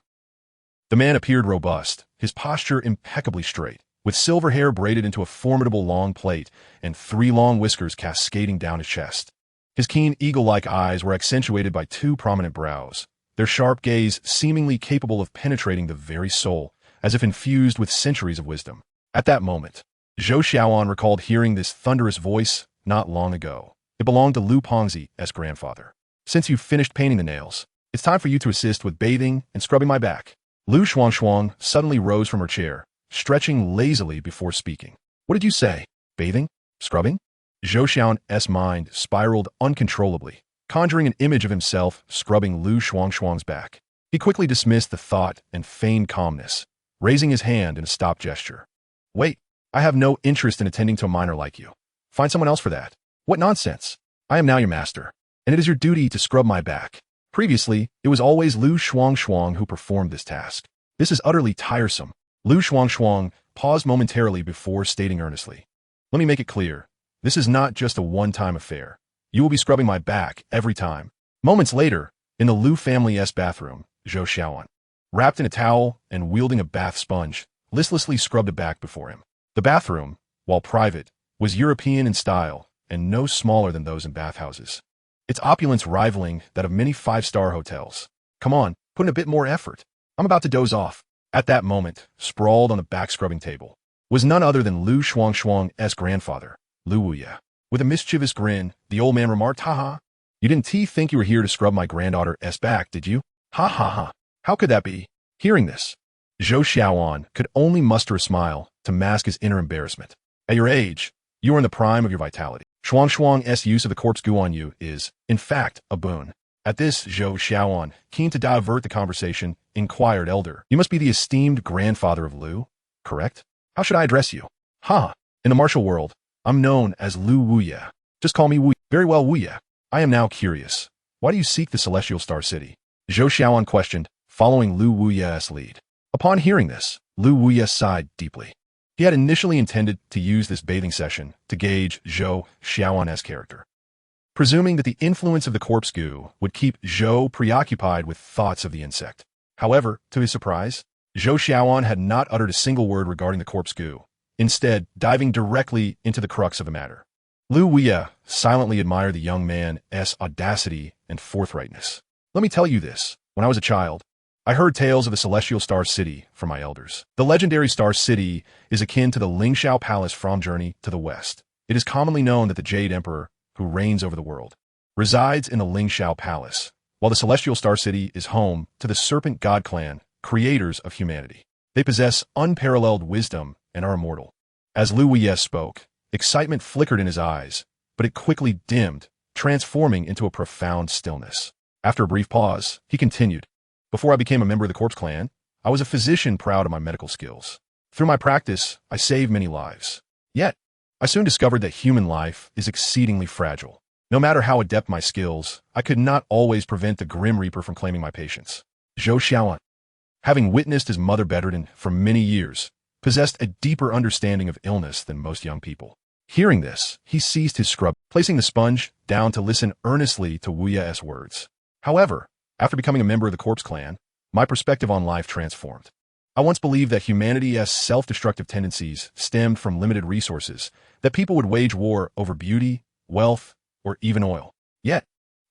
S1: The man appeared robust, his posture impeccably straight, with silver hair braided into a formidable long plait and 3 long whiskers cascading down his chest. His keen eagle-like eyes were accentuated by 2 prominent brows, their sharp gaze seemingly capable of penetrating the very soul, as if infused with centuries of wisdom. At that moment, Zhou Xiaoan recalled hearing this thunderous voice not long ago. It belonged to Lu Pengzi's grandfather. Since you've finished painting the nails, it's time for you to assist with bathing and scrubbing my back. Lu Shuang suddenly rose from her chair, stretching lazily before speaking. What did you say? Bathing? Scrubbing? Zhou Xiaoan's mind spiraled uncontrollably, conjuring an image of himself scrubbing Lu Shuang's back. He quickly dismissed the thought and feigned calmness, raising his hand in a stop gesture. Wait, I have no interest in attending to a minor like you. Find someone else for that. What nonsense! I am now your master, and it is your duty to scrub my back. Previously, it was always Lu Shuang who performed this task. This is utterly tiresome. Lu Shuang paused momentarily before stating earnestly. Let me make it clear. This is not just a one-time affair. You will be scrubbing my back every time. Moments later, in the Lu family's bathroom, Zhou Xiaoan, wrapped in a towel and wielding a bath sponge, listlessly scrubbed a back before him. The bathroom, while private, was European in style and no smaller than those in bathhouses, its opulence rivaling that of many 5-star hotels. Come on, put in a bit more effort. I'm about to doze off. At that moment, sprawled on the back-scrubbing table, was none other than Lu Shuang's grandfather, Lu Wuye. With a mischievous grin, the old man remarked, "Ha! You didn't think you were here to scrub my granddaughter's back, did you? Ha ha ha! How could that be?" Hearing this, Zhou Xiaoan could only muster a smile to mask his inner embarrassment. At your age, you are in the prime of your vitality. Shuang's use of the corpse goo on you is, in fact, a boon. At this, Zhou Xiaoan, keen to divert the conversation, inquired, "Elder, you must be the esteemed grandfather of Lu, correct? How should I address you?" "Ha! In the martial world, I'm known as Lu Wuye. Just call me Wuye." "Very well, Wuye. I am now curious. Why do you seek the Celestial Star City?" Zhou Xiaoan questioned, following Lu Wuye's lead. Upon hearing this, Lu Wuye sighed deeply. He had initially intended to use this bathing session to gauge Zhou Xiaoan's character, presuming that the influence of the corpse goo would keep Zhou preoccupied with thoughts of the insect. However, to his surprise, Zhou Xiaoan had not uttered a single word regarding the corpse goo, instead diving directly into the crux of the matter. Lu Wuye silently admired the young man's audacity and forthrightness. "Let me tell you this. When I was a child, I heard tales of the Celestial Star City from my elders. The legendary Star City is akin to the Lingxiao Palace from Journey to the West. It is commonly known that the Jade Emperor, who reigns over the world, resides in the Lingxiao Palace, while the Celestial Star City is home to the Serpent God Clan, creators of humanity. They possess unparalleled wisdom and are immortal." As Lu Wuye spoke, excitement flickered in his eyes, but it quickly dimmed, transforming into a profound stillness. After a brief pause, he continued, "Before I became a member of the Corpse Clan, I was a physician proud of my medical skills. Through my practice, I saved many lives. Yet, I soon discovered that human life is exceedingly fragile. No matter how adept my skills, I could not always prevent the Grim Reaper from claiming my patients." Zhou Xiaoan, having witnessed his mother bedridden for many years, possessed a deeper understanding of illness than most young people. Hearing this, he ceased his scrub, placing the sponge down to listen earnestly to Wu Ye's words. However, after becoming a member of the Corpse Clan, my perspective on life transformed. I once believed that humanity's self-destructive tendencies stemmed from limited resources, that people would wage war over beauty, wealth, or even oil. Yet,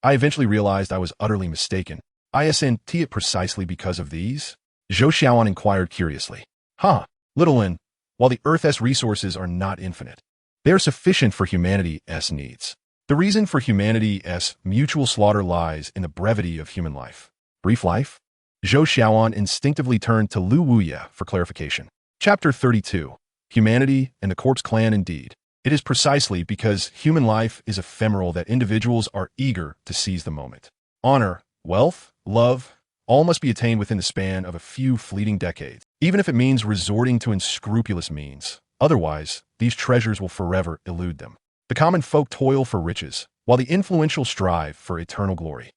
S1: I eventually realized I was utterly mistaken. Isn't it precisely because of these? Zhou Xiaoan inquired curiously. Little one, while the Earth's resources are not infinite, they are sufficient for humanity's needs. The reason for humanity's mutual slaughter lies in the brevity of human life. Brief life? Zhou Xiaoan instinctively turned to Lu Wuye for clarification. Chapter 32. Humanity and the Corpse Clan indeed. It is precisely because human life is ephemeral that individuals are eager to seize the moment. Honor, wealth, love, all must be attained within the span of a few fleeting decades, even if it means resorting to unscrupulous means. Otherwise, these treasures will forever elude them. The common folk toil for riches, while the influential strive for eternal glory.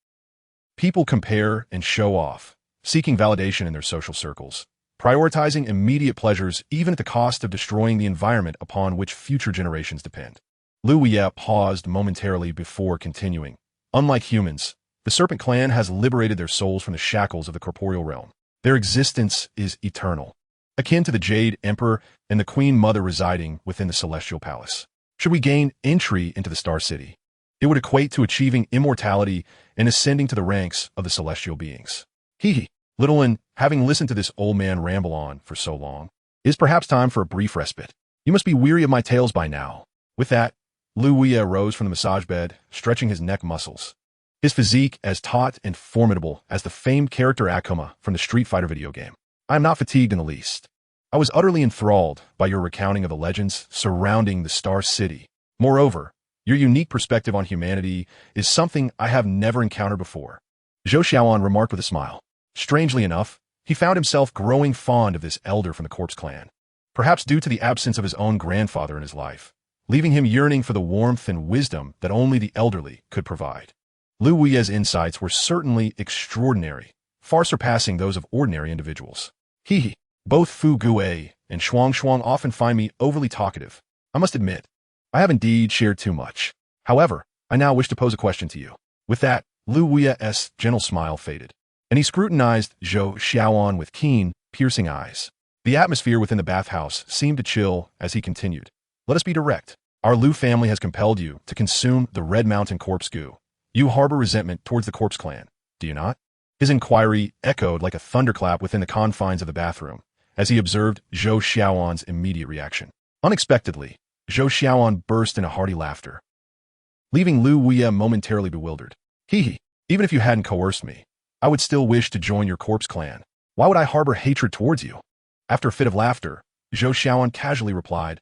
S1: People compare and show off, seeking validation in their social circles, prioritizing immediate pleasures even at the cost of destroying the environment upon which future generations depend. Lu Wuye paused momentarily before continuing. Unlike humans, the Serpent Clan has liberated their souls from the shackles of the corporeal realm. Their existence is eternal, akin to the Jade Emperor and the Queen Mother residing within the Celestial Palace. Should we gain entry into the Star City, it would equate to achieving immortality and ascending to the ranks of the celestial beings. Little one, having listened to this old man ramble on for so long, it is perhaps time for a brief respite. You must be weary of my tales by now. With that, Lu Wuye rose from the massage bed, stretching his neck muscles. His physique as taut and formidable as the famed character Akuma from the Street Fighter video game. I am not fatigued in the least. I was utterly enthralled by your recounting of the legends surrounding the Star City. Moreover, your unique perspective on humanity is something I have never encountered before. Zhou Xiaoan remarked with a smile. Strangely enough, he found himself growing fond of this elder from the Corpse Clan, perhaps due to the absence of his own grandfather in his life, leaving him yearning for the warmth and wisdom that only the elderly could provide. Lu Wuye's insights were certainly extraordinary, far surpassing those of ordinary individuals. Both Fu Guo and Shuang often find me overly talkative. I must admit, I have indeed shared too much. However, I now wish to pose a question to you. With that, Lu Wuye's gentle smile faded, and he scrutinized Zhou Xiaoan with keen, piercing eyes. The atmosphere within the bathhouse seemed to chill as he continued. Let us be direct. Our Lu family has compelled you to consume the Red Mountain corpse goo. You harbor resentment towards the Corpse Clan, do you not? His inquiry echoed like a thunderclap within the confines of the bathroom, as he observed Zhou Xiaoan's immediate reaction. Unexpectedly, Zhou Xiaoan burst into hearty laughter, leaving Lu Wuye momentarily bewildered. Even if you hadn't coerced me, I would still wish to join your Corpse Clan. Why would I harbor hatred towards you? After a fit of laughter, Zhou Xiaoan casually replied,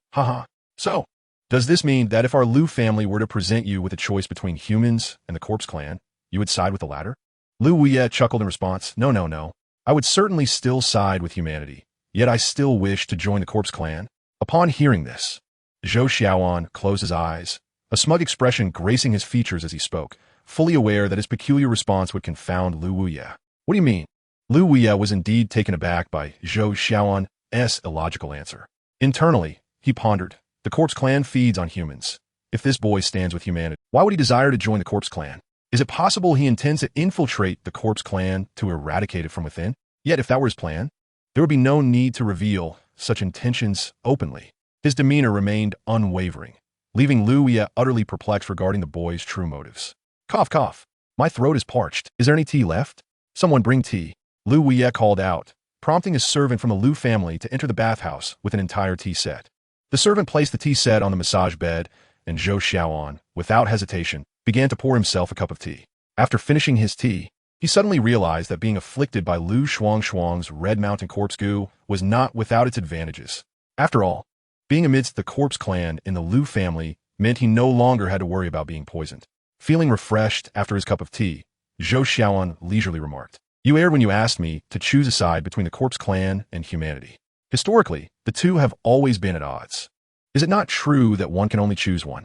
S1: So, does this mean that if our Lu family were to present you with a choice between humans and the Corpse Clan, you would side with the latter? Lu Wuye chuckled in response, No. I would certainly still side with humanity, yet I still wish to join the Corpse Clan. Upon hearing this, Zhou Xiaoan closed his eyes, a smug expression gracing his features as he spoke, fully aware that his peculiar response would confound Lu Wuye. What do you mean? Lu Wuye was indeed taken aback by Zhou Xiaoan's illogical answer. Internally, he pondered, the Corpse Clan feeds on humans. If this boy stands with humanity, why would he desire to join the Corpse Clan? Is it possible he intends to infiltrate the Corpse Clan to eradicate it from within? Yet if that were his plan, there would be no need to reveal such intentions openly. His demeanor remained unwavering, leaving Lu Wuye utterly perplexed regarding the boy's true motives. Cough. My throat is parched. Is there any tea left? Someone bring tea. Lu Wuye called out, prompting a servant from the Lu family to enter the bathhouse with an entire tea set. The servant placed the tea set on the massage bed, and Zhou Xiaoan, without hesitation, began to pour himself a cup of tea. After finishing his tea, he suddenly realized that being afflicted by Lu Shuang's Red Mountain corpse goo was not without its advantages. After all, being amidst the Corpse Clan in the Lu family meant he no longer had to worry about being poisoned. Feeling refreshed after his cup of tea, Zhou Xiaoan leisurely remarked, You erred when you asked me to choose a side between the Corpse Clan and humanity. Historically, the two have always been at odds. Is it not true that one can only choose one?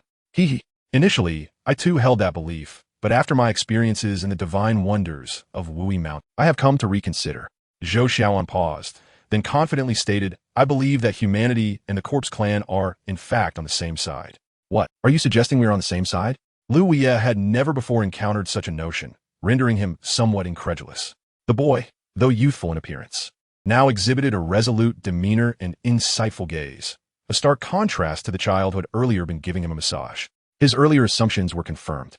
S1: Initially, I too held that belief, but after my experiences in the divine wonders of Wuyi Mountain, I have come to reconsider. Zhou Xiaoan paused, then confidently stated, I believe that humanity and the Corpse Clan are, in fact, on the same side. What, are you suggesting we are on the same side? Lu Wuye had never before encountered such a notion, rendering him somewhat incredulous. The boy, though youthful in appearance, now exhibited a resolute demeanor and insightful gaze, a stark contrast to the child who had earlier been giving him a massage. His earlier assumptions were confirmed.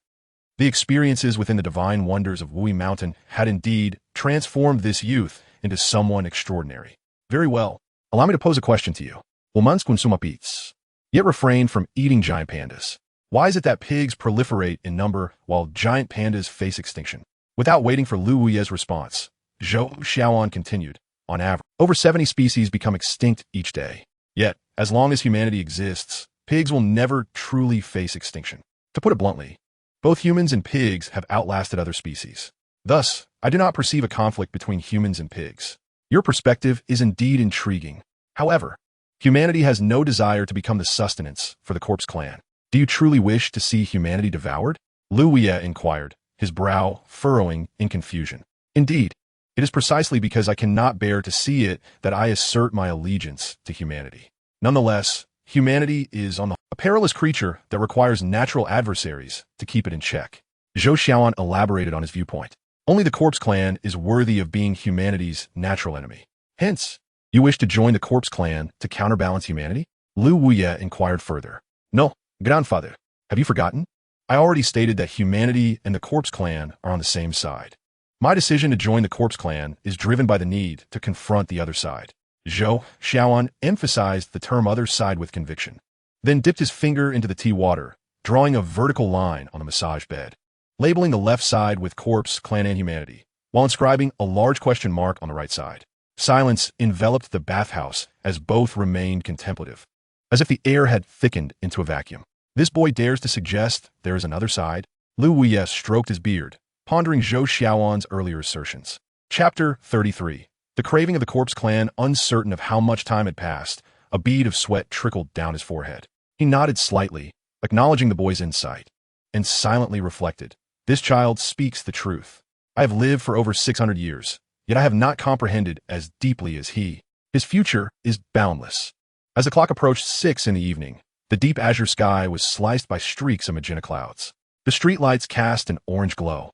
S1: The experiences within the divine wonders of Wui Mountain had indeed transformed this youth into someone extraordinary. Very well. Allow me to pose a question to you. Humans consuma pets, yet refrain from eating giant pandas. Why is it that pigs proliferate in number while giant pandas face extinction? Without waiting for Lu Wuye's response, Zhou Xiaoan continued. On average, over 70 species become extinct each day. Yet, as long as humanity exists, pigs will never truly face extinction. To put it bluntly, both humans and pigs have outlasted other species. Thus, I do not perceive a conflict between humans and pigs. Your perspective is indeed intriguing. However, humanity has no desire to become the sustenance for the corpse clan. Do you truly wish to see humanity devoured? Lu Wuye inquired, his brow furrowing in confusion. Indeed, it is precisely because I cannot bear to see it that I assert my allegiance to humanity. Nonetheless, humanity is a perilous creature that requires natural adversaries to keep it in check. Zhou Xiaoan elaborated on his viewpoint. Only the corpse clan is worthy of being humanity's natural enemy. Hence, you wish to join the corpse clan to counterbalance humanity? Lu Wuye inquired further. No, grandfather, have you forgotten? I already stated that humanity and the corpse clan are on the same side. My decision to join the corpse clan is driven by the need to confront the other side. Zhou Xiaoan emphasized the term other side with conviction, then dipped his finger into the tea water, drawing a vertical line on the massage bed, labeling the left side with corpse, clan, and humanity, while inscribing a large question mark on the right side. Silence enveloped the bathhouse as both remained contemplative, as if the air had thickened into a vacuum. This boy dares to suggest there is another side? Lu Wuye stroked his beard, pondering Zhou Xiaoan's earlier assertions. Chapter 33. The craving of the corpse clan. Uncertain of how much time had passed, a bead of sweat trickled down his forehead. He nodded slightly, acknowledging the boy's insight, and silently reflected. This child speaks the truth. I have lived for over 600 years, yet I have not comprehended as deeply as he. His future is boundless. As the clock approached 6 in the evening, the deep azure sky was sliced by streaks of magenta clouds. The streetlights cast an orange glow,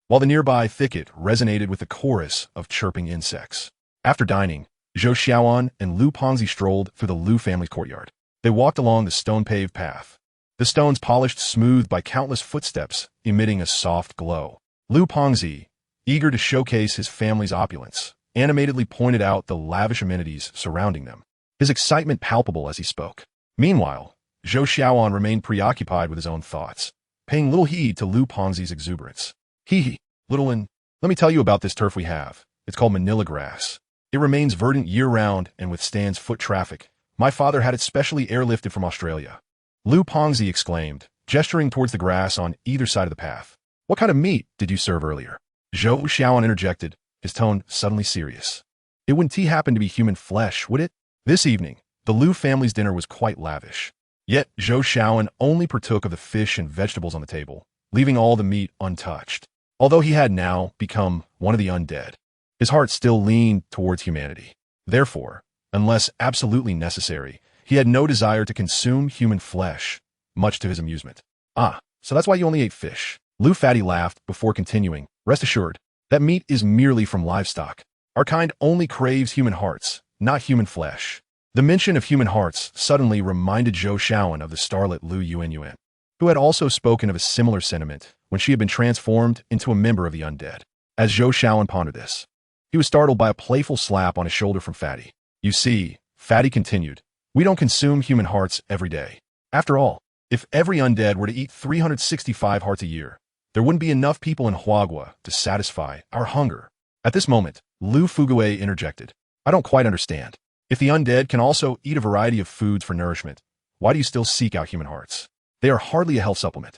S1: while the nearby thicket resonated with the chorus of chirping insects. After dining, Zhou Xiaoan and Lu Pengzi strolled through the Lu family's courtyard. They walked along the stone-paved path, the stones polished smooth by countless footsteps emitting a soft glow. Lu Pengzi, eager to showcase his family's opulence, animatedly pointed out the lavish amenities surrounding them, his excitement palpable as he spoke. Meanwhile, Zhou Xiaoan remained preoccupied with his own thoughts, paying little heed to Lu Pengzi's exuberance. Hee, little one, let me tell you about this turf we have. It's called Manila grass. It remains verdant year-round and withstands foot traffic. My father had it specially airlifted from Australia. Lu Pengzi exclaimed, gesturing towards the grass on either side of the path. What kind of meat did you serve earlier? Zhou Xiaoan interjected, his tone suddenly serious. It wouldn't happen to be human flesh, would it? This evening, the Lu family's dinner was quite lavish. Yet Zhou Xiaoan only partook of the fish and vegetables on the table, leaving all the meat untouched. Although he had now become one of the undead, his heart still leaned towards humanity. Therefore, unless absolutely necessary, he had no desire to consume human flesh, much to his amusement. Ah, so that's why you only ate fish. Lu Fatty laughed before continuing. Rest assured, that meat is merely from livestock. Our kind only craves human hearts, not human flesh. The mention of human hearts suddenly reminded Zhou Xiaoan of the starlet Lu Yuanyuan, who had also spoken of a similar sentiment when she had been transformed into a member of the undead. As Zhou Xiaoan pondered this, he was startled by a playful slap on his shoulder from Fatty. You see, Fatty continued, we don't consume human hearts every day. After all, if every undead were to eat 365 hearts a year, there wouldn't be enough people in Huagua to satisfy our hunger. At this moment, Lu Fugue interjected. I don't quite understand. If the undead can also eat a variety of foods for nourishment, why do you still seek out human hearts? They are hardly a health supplement.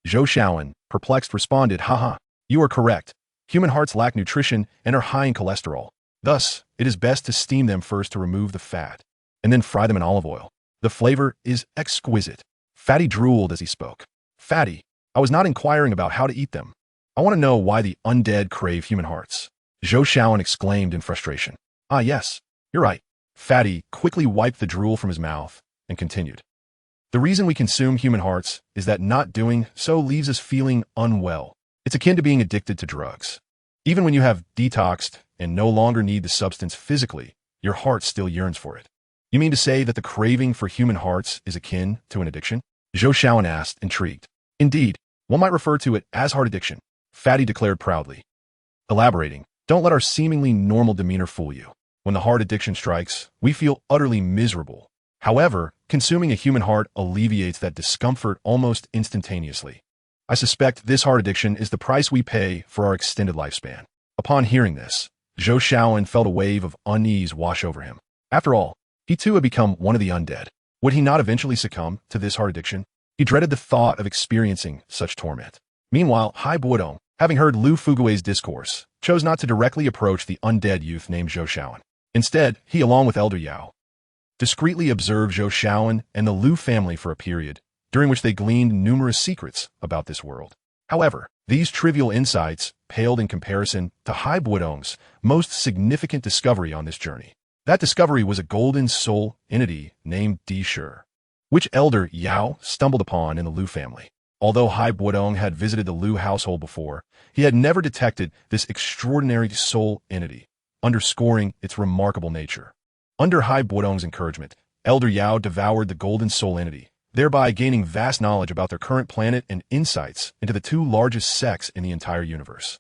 S1: Zhou Xiaoan, perplexed, responded, haha, you are correct. Human hearts lack nutrition and are high in cholesterol. Thus, it is best to steam them first to remove the fat, and then fry them in olive oil. The flavor is exquisite. Fatty drooled as he spoke. Fatty, I was not inquiring about how to eat them. I want to know why the undead crave human hearts. Zhou Xiaoan exclaimed in frustration. Ah yes, you're right. Fatty quickly wiped the drool from his mouth and continued. The reason we consume human hearts is that not doing so leaves us feeling unwell. It's akin to being addicted to drugs. Even when you have detoxed and no longer need the substance physically, your heart still yearns for it. You mean to say that the craving for human hearts is akin to an addiction? Zhou Shaoan asked, intrigued. Indeed, one might refer to it as heart addiction, Fatty declared proudly. Elaborating, don't let our seemingly normal demeanor fool you. When the heart addiction strikes, we feel utterly miserable. However, consuming a human heart alleviates that discomfort almost instantaneously. I suspect this heart addiction is the price we pay for our extended lifespan. Upon hearing this, Zhou Shaoan felt a wave of unease wash over him. After all, he too had become one of the undead. Would he not eventually succumb to this heart addiction? He dreaded the thought of experiencing such torment. Meanwhile, Hai Bodong, having heard Lu Fugui's discourse, chose not to directly approach the undead youth named Zhou Shaoan. Instead, he, along with Elder Yao, discreetly observed Zhou Shaoan and the Lu family for a period, during which they gleaned numerous secrets about this world. However, these trivial insights paled in comparison to Hai Bodong's most significant discovery on this journey. That discovery was a golden soul entity named Dou Qi, which Elder Yao stumbled upon in the Lu family. Although Hai Bodong had visited the Lu household before, he had never detected this extraordinary soul entity, underscoring its remarkable nature. Under Hai Bodong's encouragement, Elder Yao devoured the golden soul entity, thereby gaining vast knowledge about their current planet and insights into the two largest sects in the entire universe.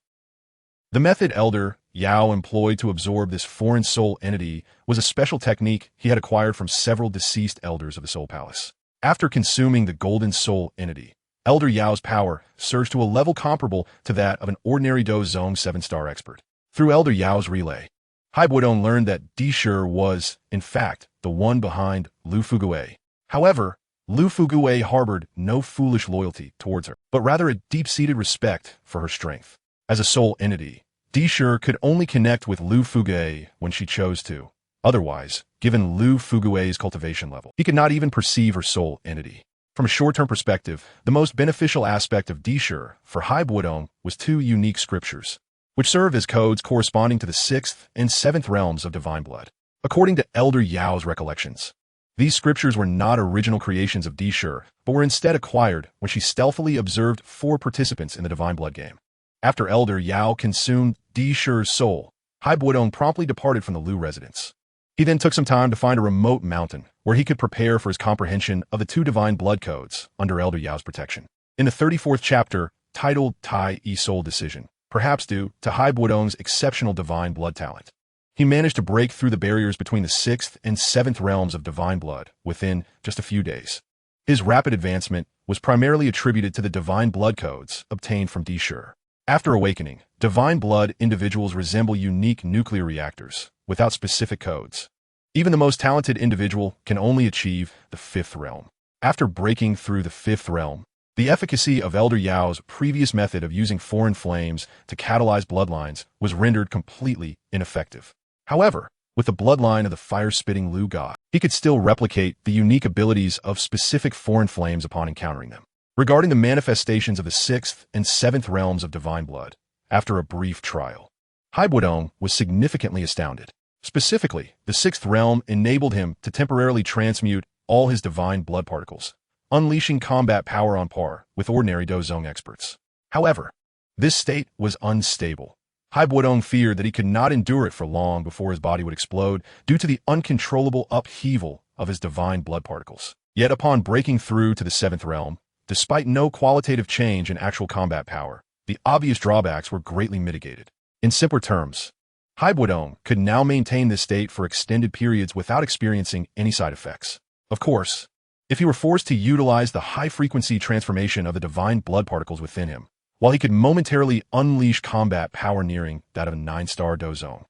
S1: The method Elder Yao employed to absorb this foreign soul entity was a special technique he had acquired from several deceased elders of the Soul Palace. After consuming the golden soul entity, Elder Yao's power surged to a level comparable to that of an ordinary Do Zone 7-star expert. Through Elder Yao's relay, Hai Bodong learned that Dou Qi was, in fact, the one behind Lu Fugui. However, Lu Fugui harbored no foolish loyalty towards her, but rather a deep-seated respect for her strength. As a soul entity, Dou Qi could only connect with Lu Fugui when she chose to. Otherwise, given Lu Fugui's cultivation level, he could not even perceive her soul entity. From a short-term perspective, the most beneficial aspect of Dou Qi for Hai Bodong was two unique scriptures, which served as codes corresponding to the 6th and 7th realms of divine blood. According to Elder Yao's recollections, these scriptures were not original creations of Dou Qi, but were instead acquired when she stealthily observed 4 participants in the divine blood game. After Elder Yao consumed Dou Qi's soul, Hai Bodong promptly departed from the Lu residence. He then took some time to find a remote mountain where he could prepare for his comprehension of the 2 divine blood codes under Elder Yao's protection. In the 34th chapter, titled Tai Yi Soul Decision, perhaps due to Hai Bodong's exceptional divine blood talent, he managed to break through the barriers between the 6th and 7th realms of divine blood within just a few days. His rapid advancement was primarily attributed to the divine blood codes obtained from Dou Qi. After awakening, divine blood individuals resemble unique nuclear reactors without specific codes. Even the most talented individual can only achieve the 5th realm. After breaking through the 5th realm, the efficacy of Elder Yao's previous method of using foreign flames to catalyze bloodlines was rendered completely ineffective. However, with the bloodline of the fire-spitting Lu god, he could still replicate the unique abilities of specific foreign flames upon encountering them. Regarding the manifestations of the 6th and 7th realms of divine blood, after a brief trial, Hai Bodong was significantly astounded. Specifically, the 6th realm enabled him to temporarily transmute all his divine blood particles, unleashing combat power on par with ordinary Do Zone experts. However, this state was unstable. Hai Bodong feared that he could not endure it for long before his body would explode due to the uncontrollable upheaval of his divine blood particles. Yet upon breaking through to the 7th realm, despite no qualitative change in actual combat power, the obvious drawbacks were greatly mitigated. In simpler terms, Hai Bodong could now maintain this state for extended periods without experiencing any side effects. Of course, if he were forced to utilize the high-frequency transformation of the divine blood particles within him, while he could momentarily unleash combat power nearing that of a 9-star Do Zone,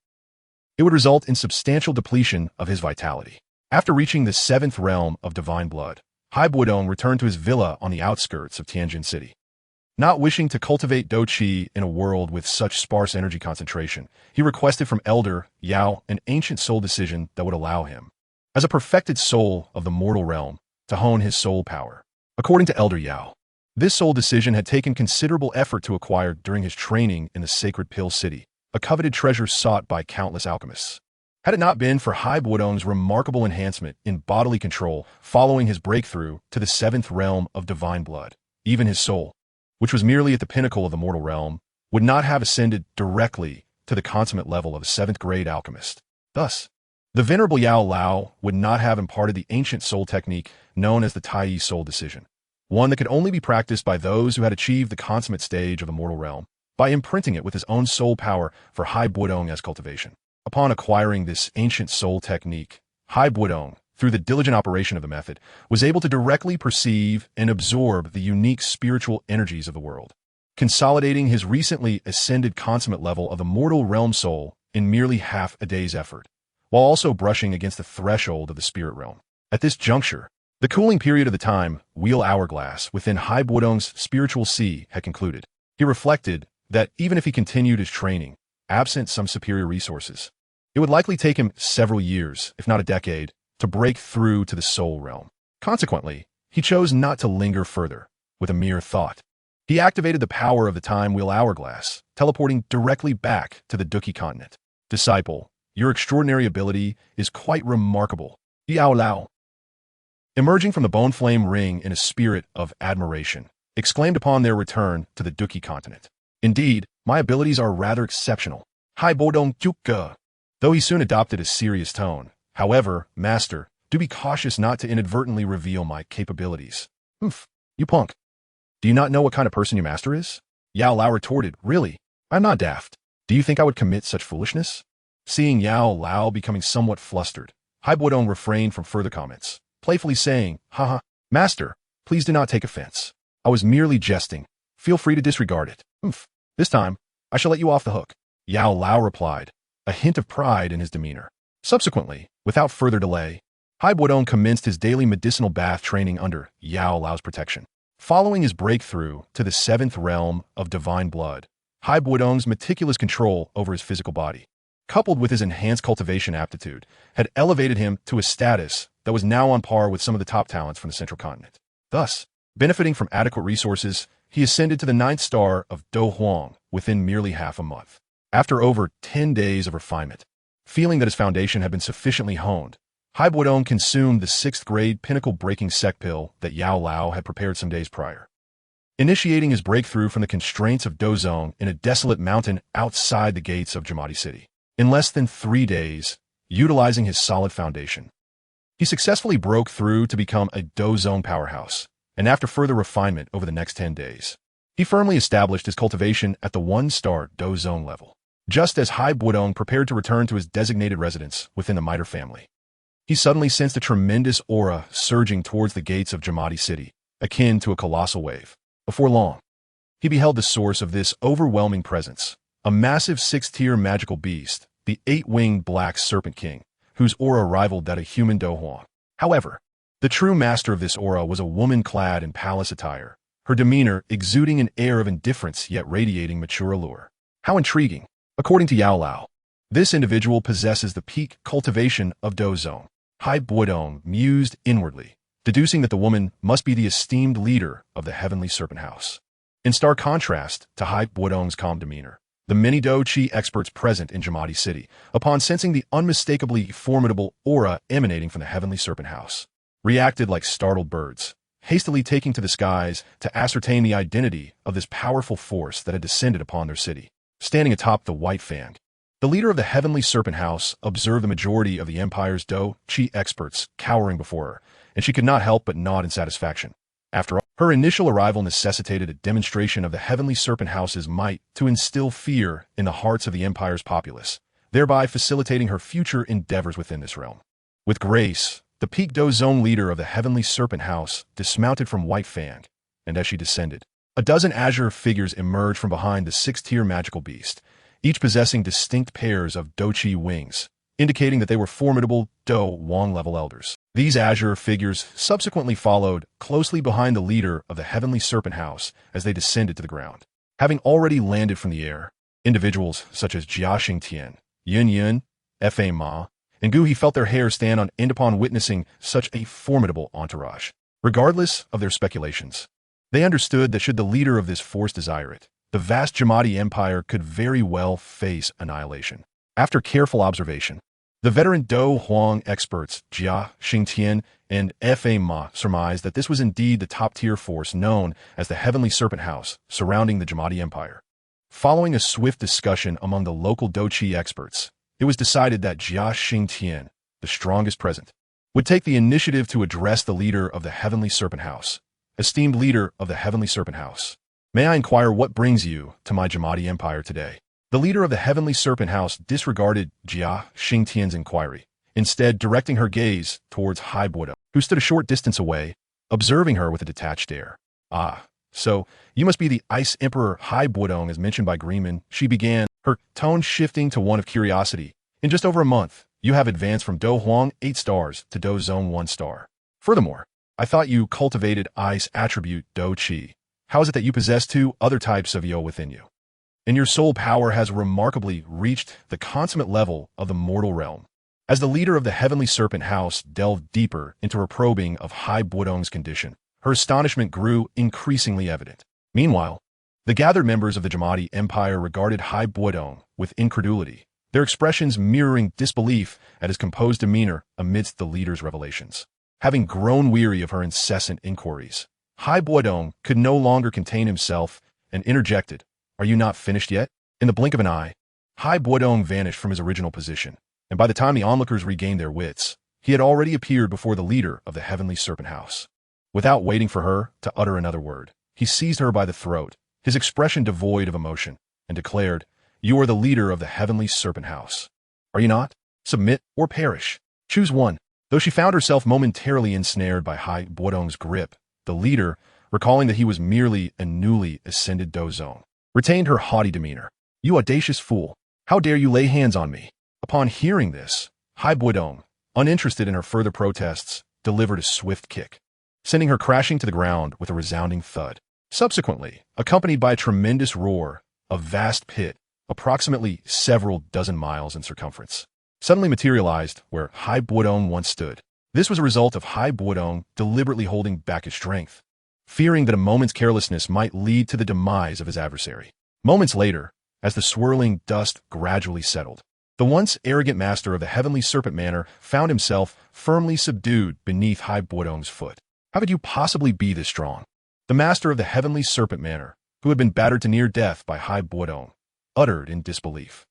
S1: it would result in substantial depletion of his vitality. After reaching the 7th realm of divine blood, Hai Bodong returned to his villa on the outskirts of Tianjin City. Not wishing to cultivate Dou Qi in a world with such sparse energy concentration, he requested from Elder Yao an ancient soul decision that would allow him, as a perfected soul of the mortal realm, to hone his soul power. According to Elder Yao, this soul decision had taken considerable effort to acquire during his training in the Sacred Pill City, a coveted treasure sought by countless alchemists. Had it not been for Bodong's remarkable enhancement in bodily control following his breakthrough to the 7th realm of divine blood, even his soul, which was merely at the pinnacle of the mortal realm, would not have ascended directly to the consummate level of a 7th-grade alchemist. Thus, the venerable Yao Lao would not have imparted the ancient soul technique known as the Tai soul decision, one that could only be practiced by those who had achieved the consummate stage of the mortal realm, by imprinting it with his own soul power for Bodong as cultivation. Upon acquiring this ancient soul technique, Bodong, through the diligent operation of the method, was able to directly perceive and absorb the unique spiritual energies of the world, consolidating his recently ascended consummate level of the mortal realm soul in merely half a day's effort, while also brushing against the threshold of the spirit realm. At this juncture, the cooling period of the time wheel hourglass within Bodong's spiritual sea had concluded. He reflected that even if he continued his training, absent some superior resources, it would likely take him several years, if not a decade, to break through to the soul realm. Consequently, he chose not to linger further with a mere thought. He activated the power of the time wheel hourglass, teleporting directly back to the Dou Qi continent. Disciple, your extraordinary ability is quite remarkable. Yao Lao, emerging from the bone flame ring in a spirit of admiration, exclaimed upon their return to the Dou Qi continent. Indeed, my abilities are rather exceptional. Bodong Juk. Though he soon adopted a serious tone. However, master, do be cautious not to inadvertently reveal my capabilities. Oof, you punk. Do you not know what kind of person your master is? Yao Lao retorted, really? I'm not daft. Do you think I would commit such foolishness? Seeing Yao Lao becoming somewhat flustered, Bodong refrained from further comments, playfully saying, haha, master, please do not take offense. I was merely jesting. Feel free to disregard it. Oof. This time, I shall let you off the hook. Yao Lao replied, a hint of pride in his demeanor. Subsequently, without further delay, Bodong commenced his daily medicinal bath training under Yao Lao's protection. Following his breakthrough to the 7th realm of divine blood, Bodong's meticulous control over his physical body, coupled with his enhanced cultivation aptitude, had elevated him to a status that was now on par with some of the top talents from the central continent. Thus, benefiting from adequate resources, he ascended to the 9th star of Dou Huang within merely half a month. After over 10 days of refinement, feeling that his foundation had been sufficiently honed, Bodong consumed the 6th-grade pinnacle-breaking sec pill that Yao Lao had prepared some days prior, initiating his breakthrough from the constraints of Dozong in a desolate mountain outside the gates of Jamadi City. In less than 3 days, utilizing his solid foundation, he successfully broke through to become a Dozong powerhouse, and after further refinement over the next 10 days, he firmly established his cultivation at the 1-star Dozong level. Just as Bodong prepared to return to his designated residence within the Miter family, he suddenly sensed a tremendous aura surging towards the gates of Jamadi City, akin to a colossal wave. Before long, he beheld the source of this overwhelming presence, a massive 6th-tier magical beast, the 8-winged Black Serpent King, whose aura rivaled that of human Dou Huang. However, the true master of this aura was a woman clad in palace attire, her demeanor exuding an air of indifference yet radiating mature allure. How intriguing! According to Yao Lao, this individual possesses the peak cultivation of Dozong. Bodong mused inwardly, deducing that the woman must be the esteemed leader of the Heavenly Serpent House. In stark contrast to Bodong's calm demeanor, the many Dou Qi experts present in Jamadi City, upon sensing the unmistakably formidable aura emanating from the Heavenly Serpent House, reacted like startled birds, hastily taking to the skies to ascertain the identity of this powerful force that had descended upon their city. Standing atop the White Fang, the leader of the Heavenly Serpent House observed the majority of the Empire's Dou Qi experts cowering before her, and she could not help but nod in satisfaction. After all, her initial arrival necessitated a demonstration of the Heavenly Serpent House's might to instill fear in the hearts of the Empire's populace, thereby facilitating her future endeavors within this realm. With grace, the peak Dozong leader of the Heavenly Serpent House dismounted from White Fang, and as she descended, a dozen azure figures emerged from behind the 6th-tier magical beast, each possessing distinct pairs of Dou Qi wings, indicating that they were formidable Dou Huang-level elders. These azure figures subsequently followed closely behind the leader of the Heavenly Serpent House as they descended to the ground. Having already landed from the air, individuals such as Jia Xingtian, Yun Yun, Fa Ma, and Gu He felt their hair stand on end upon witnessing such a formidable entourage. Regardless of their speculations, they understood that should the leader of this force desire it, the vast Jamadi Empire could very well face annihilation. After careful observation, The veteran Dou Huang experts Jia Xingtian and Fa Ma surmised that this was indeed the top-tier force known as the Heavenly Serpent House surrounding the Jamadi Empire. Following a swift discussion among the local Dou Qi experts, it was decided that Jia Xingtian, the strongest present, would take the initiative to address the leader of the Heavenly Serpent House. Esteemed leader of the Heavenly Serpent House, may I inquire what brings you to my Jamadi Empire today? The leader of the Heavenly Serpent House disregarded Jia Xingtian's inquiry, instead directing her gaze towards Hai Bodong, who stood a short distance away, observing her with a detached air. Ah, so you must be the Ice Emperor Hai Bodong as mentioned by Greenman, she began, her tone shifting to one of curiosity. In just over a month, you have advanced from Dou Huang 8 stars to Dou Zone 1 star. Furthermore, I thought you cultivated ice attribute Dou Qi. How is it that you possess 2 other types of Yo within you? And your soul power has remarkably reached the consummate level of the mortal realm. As the leader of the Heavenly Serpent House delved deeper into her probing of Hai Bodong's condition, her astonishment grew increasingly evident. Meanwhile, the gathered members of the Jamadi Empire regarded Hai Bodong with incredulity, their expressions mirroring disbelief at his composed demeanor amidst the leader's revelations. Having grown weary of her incessant inquiries, Hai Bodong could no longer contain himself and interjected, "Are you not finished yet?" In the blink of an eye, Hai Bodong vanished from his original position, and by the time the onlookers regained their wits, he had already appeared before the leader of the Heavenly Serpent House. Without waiting for her to utter another word, he seized her by the throat, his expression devoid of emotion, and declared, "You are the leader of the Heavenly Serpent House. Are you not? Submit or perish. Choose one." Though she found herself momentarily ensnared by Hai Bodong's grip, the leader, recalling that he was merely a newly ascended Dou Zone, retained her haughty demeanor. "You audacious fool! How dare you lay hands on me?" Upon hearing this, Hai Bodong, uninterested in her further protests, delivered a swift kick, sending her crashing to the ground with a resounding thud. Subsequently, accompanied by a tremendous roar, a vast pit, approximately several dozen miles in circumference, suddenly materialized where Hai Bodong once stood. This was a result of Hai Bodong deliberately holding back his strength, fearing that a moment's carelessness might lead to the demise of his adversary. Moments later, as the swirling dust gradually settled, the once arrogant master of the Heavenly Serpent Manor found himself firmly subdued beneath Hai Bodong's foot. How could you possibly be this strong? The master of the Heavenly Serpent Manor, who had been battered to near death by Hai Bodong, uttered in disbelief.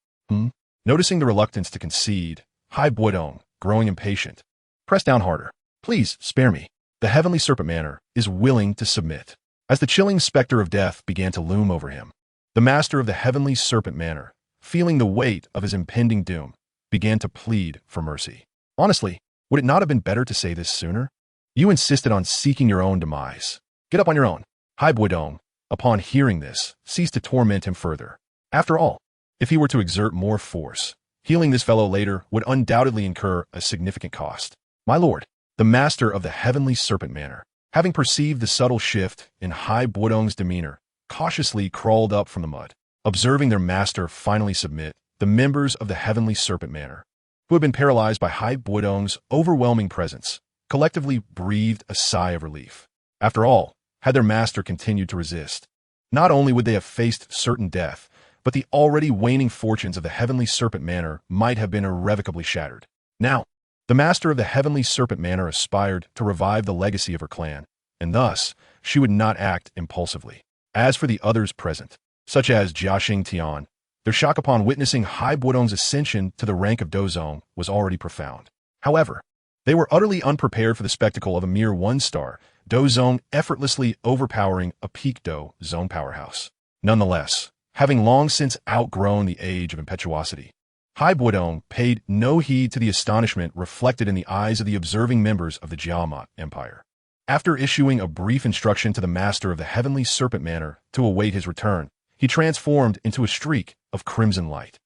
S1: Noticing the reluctance to concede, Hai Bodong, growing impatient, pressed down harder. "Please, spare me. The Heavenly Serpent Manor is willing to submit." As the chilling specter of death began to loom over him, the master of the Heavenly Serpent Manor, feeling the weight of his impending doom, began to plead for mercy. "Honestly, would it not have been better to say this sooner? You insisted on seeking your own demise. Get up on your own." Hai Bodong, upon hearing this, ceased to torment him further. After all, if he were to exert more force, healing this fellow later would undoubtedly incur a significant cost. "My lord," the master of the Heavenly Serpent Manor, having perceived the subtle shift in Hai Bodong's demeanor, cautiously crawled up from the mud. Observing their master finally submit, the members of the Heavenly Serpent Manor, who had been paralyzed by Hai Bodong's overwhelming presence, collectively breathed a sigh of relief. After all, had their master continued to resist, not only would they have faced certain death, but the already waning fortunes of the Heavenly Serpent Manor might have been irrevocably shattered. Now, the master of the Heavenly Serpent Manor aspired to revive the legacy of her clan, and thus she would not act impulsively. As for the others present, such as Jia Xingtian, their shock upon witnessing Hai Bodong's ascension to the rank of Dou Zone was already profound. However, they were utterly unprepared for the spectacle of a mere 1-star Dou Zone effortlessly overpowering a peak Dou Zone powerhouse. Nonetheless, having long since outgrown the age of impetuosity, Hai Bodong paid no heed to the astonishment reflected in the eyes of the observing members of the Jiama Empire. After issuing a brief instruction to the master of the Heavenly Serpent Manor to await his return, he transformed into a streak of crimson light,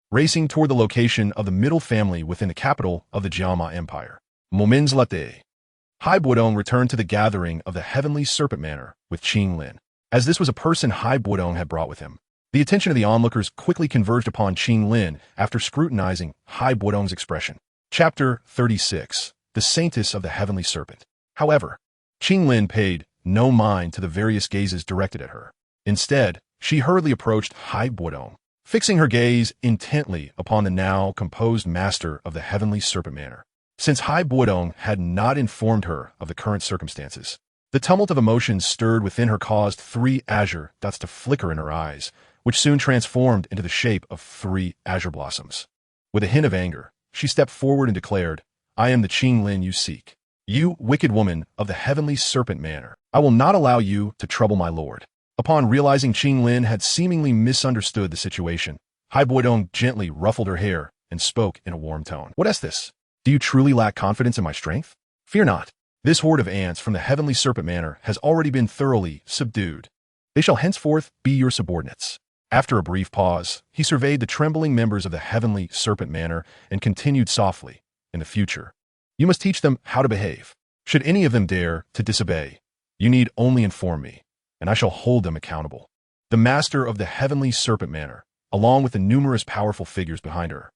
S1: racing toward the location of the middle family within the capital of the Jiama Empire. Moments later, Hai Bodong returned to the gathering of the Heavenly Serpent Manor with Qing Lin. As this was a person Hai Bodong had brought with him, the attention of the onlookers quickly converged upon Qing Lin after scrutinizing Hai Bodong's expression. Chapter 36. The Saintess of the Heavenly Serpent. However, Qing Lin paid no mind to the various gazes directed at her. Instead, she hurriedly approached Hai Bodong, fixing her gaze intently upon the now composed master of the Heavenly Serpent Manor. Since Hai Bodong had not informed her of the current circumstances, the tumult of emotions stirred within her caused 3 azure dots to flicker in her eyes, which soon transformed into the shape of 3 azure blossoms. With a hint of anger, she stepped forward and declared, "I am the Qing Lin you seek. You, wicked woman of the Heavenly Serpent Manor, I will not allow you to trouble my lord." Upon realizing Qing Lin had seemingly misunderstood the situation, Hai Bodong gently ruffled her hair and spoke in a warm tone. "What is this? Do you truly lack confidence in my strength? Fear not. This horde of ants from the Heavenly Serpent Manor has already been thoroughly subdued. They shall henceforth be your subordinates." After a brief pause, he surveyed the trembling members of the Heavenly Serpent Manor and continued softly, "In the future, you must teach them how to behave. Should any of them dare to disobey, you need only inform me, and I shall hold them accountable." The master of the Heavenly Serpent Manor, along with the numerous powerful figures behind her,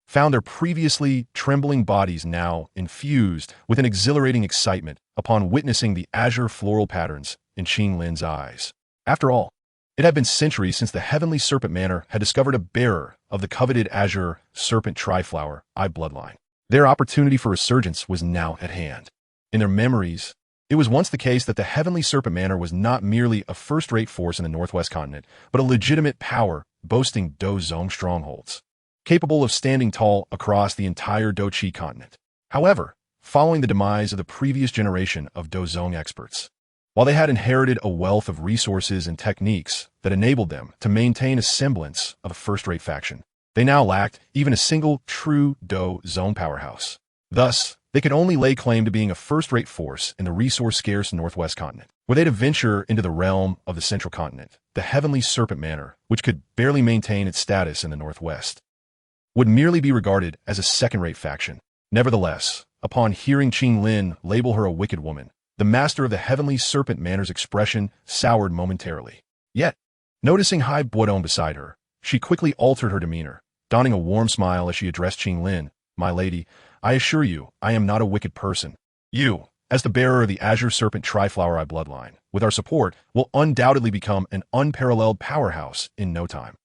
S1: found their previously trembling bodies now infused with an exhilarating excitement upon witnessing the azure floral patterns in Qing Lin's eyes. After all, it had been centuries since the Heavenly Serpent Manor had discovered a bearer of the coveted azure serpent triflower eye bloodline. Their opportunity for resurgence was now at hand. In their memories, it was once the case that the Heavenly Serpent Manor was not merely a first-rate force in the Northwest continent, but a legitimate power boasting Dou Zong strongholds, capable of standing tall across the entire Dou Qi continent. However, following the demise of the previous generation of Dou Zong experts, while they had inherited a wealth of resources and techniques that enabled them to maintain a semblance of a first-rate faction, they now lacked even a single true Dou Zong powerhouse. Thus, they could only lay claim to being a first-rate force in the resource-scarce Northwest continent. Were they to venture into the realm of the Central Continent, the Heavenly Serpent Manor, which could barely maintain its status in the Northwest, would merely be regarded as a second-rate faction. Nevertheless, upon hearing Qing Lin label her a wicked woman, the master of the Heavenly Serpent Manor's expression soured momentarily. Yet, noticing Hai Bodong beside her, she quickly altered her demeanor, donning a warm smile as she addressed Qing Lin. "My lady, I assure you, I am not a wicked person. You, as the bearer of the Azure Serpent Triflower Eye bloodline, with our support, will undoubtedly become an unparalleled powerhouse in no time."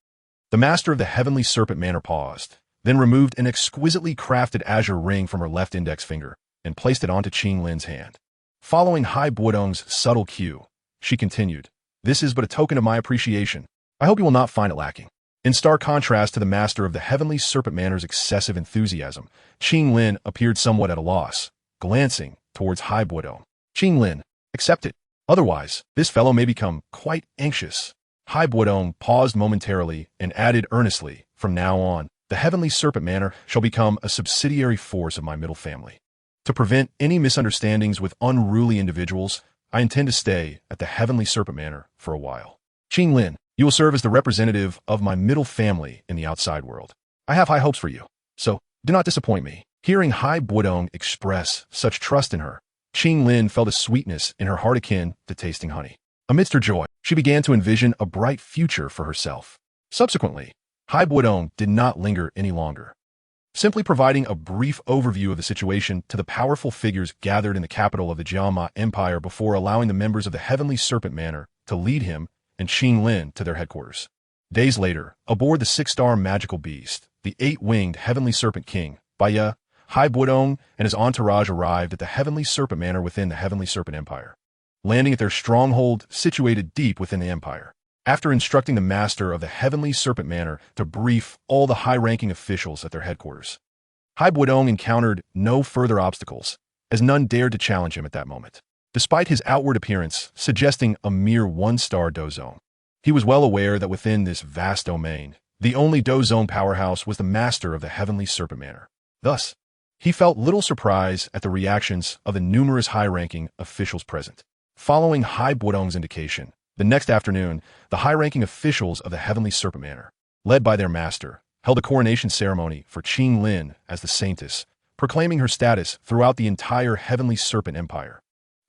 S1: The master of the Heavenly Serpent Manor paused, then removed an exquisitely crafted azure ring from her left index finger and placed it onto Qing Lin's hand. Following Hai Bodong's subtle cue, she continued, "This is but a token of my appreciation. I hope you will not find it lacking." In stark contrast to the master of the Heavenly Serpent Manor's excessive enthusiasm, Qing Lin appeared somewhat at a loss, glancing towards Hai Bodong. "Qing Lin, accept it. Otherwise, this fellow may become quite anxious." Hai Bodong paused momentarily and added earnestly, "From now on, the Heavenly Serpent Manor shall become a subsidiary force of my middle family. To prevent any misunderstandings with unruly individuals, I intend to stay at the Heavenly Serpent Manor for a while. Qing Lin, you will serve as the representative of my middle family in the outside world. I have high hopes for you, so do not disappoint me." Hearing Hai Bodong express such trust in her, Qing Lin felt a sweetness in her heart akin to tasting honey. Amidst her joy, she began to envision a bright future for herself. Subsequently, Hai Bodong did not linger any longer, simply providing a brief overview of the situation to the powerful figures gathered in the capital of the Jiama Empire before allowing the members of the Heavenly Serpent Manor to lead him and Qing Lin to their headquarters. Days later, aboard the 6-star magical beast, the 8-winged Heavenly Serpent King, Baya, Hai Bodong and his entourage arrived at the Heavenly Serpent Manor within the Heavenly Serpent Empire, landing at their stronghold situated deep within the empire. After instructing the master of the Heavenly Serpent Manor to brief all the high-ranking officials at their headquarters, Hai Bodong encountered no further obstacles, as none dared to challenge him at that moment. Despite his outward appearance suggesting a mere 1-star Dou Zong, he was well aware that within this vast domain, the only Dou Zong powerhouse was the master of the Heavenly Serpent Manor. Thus, he felt little surprise at the reactions of the numerous high-ranking officials present. Following Hai Bodong's indication, the next afternoon, the high-ranking officials of the Heavenly Serpent Manor, led by their master, held a coronation ceremony for Qing Lin as the Saintess, proclaiming her status throughout the entire Heavenly Serpent Empire.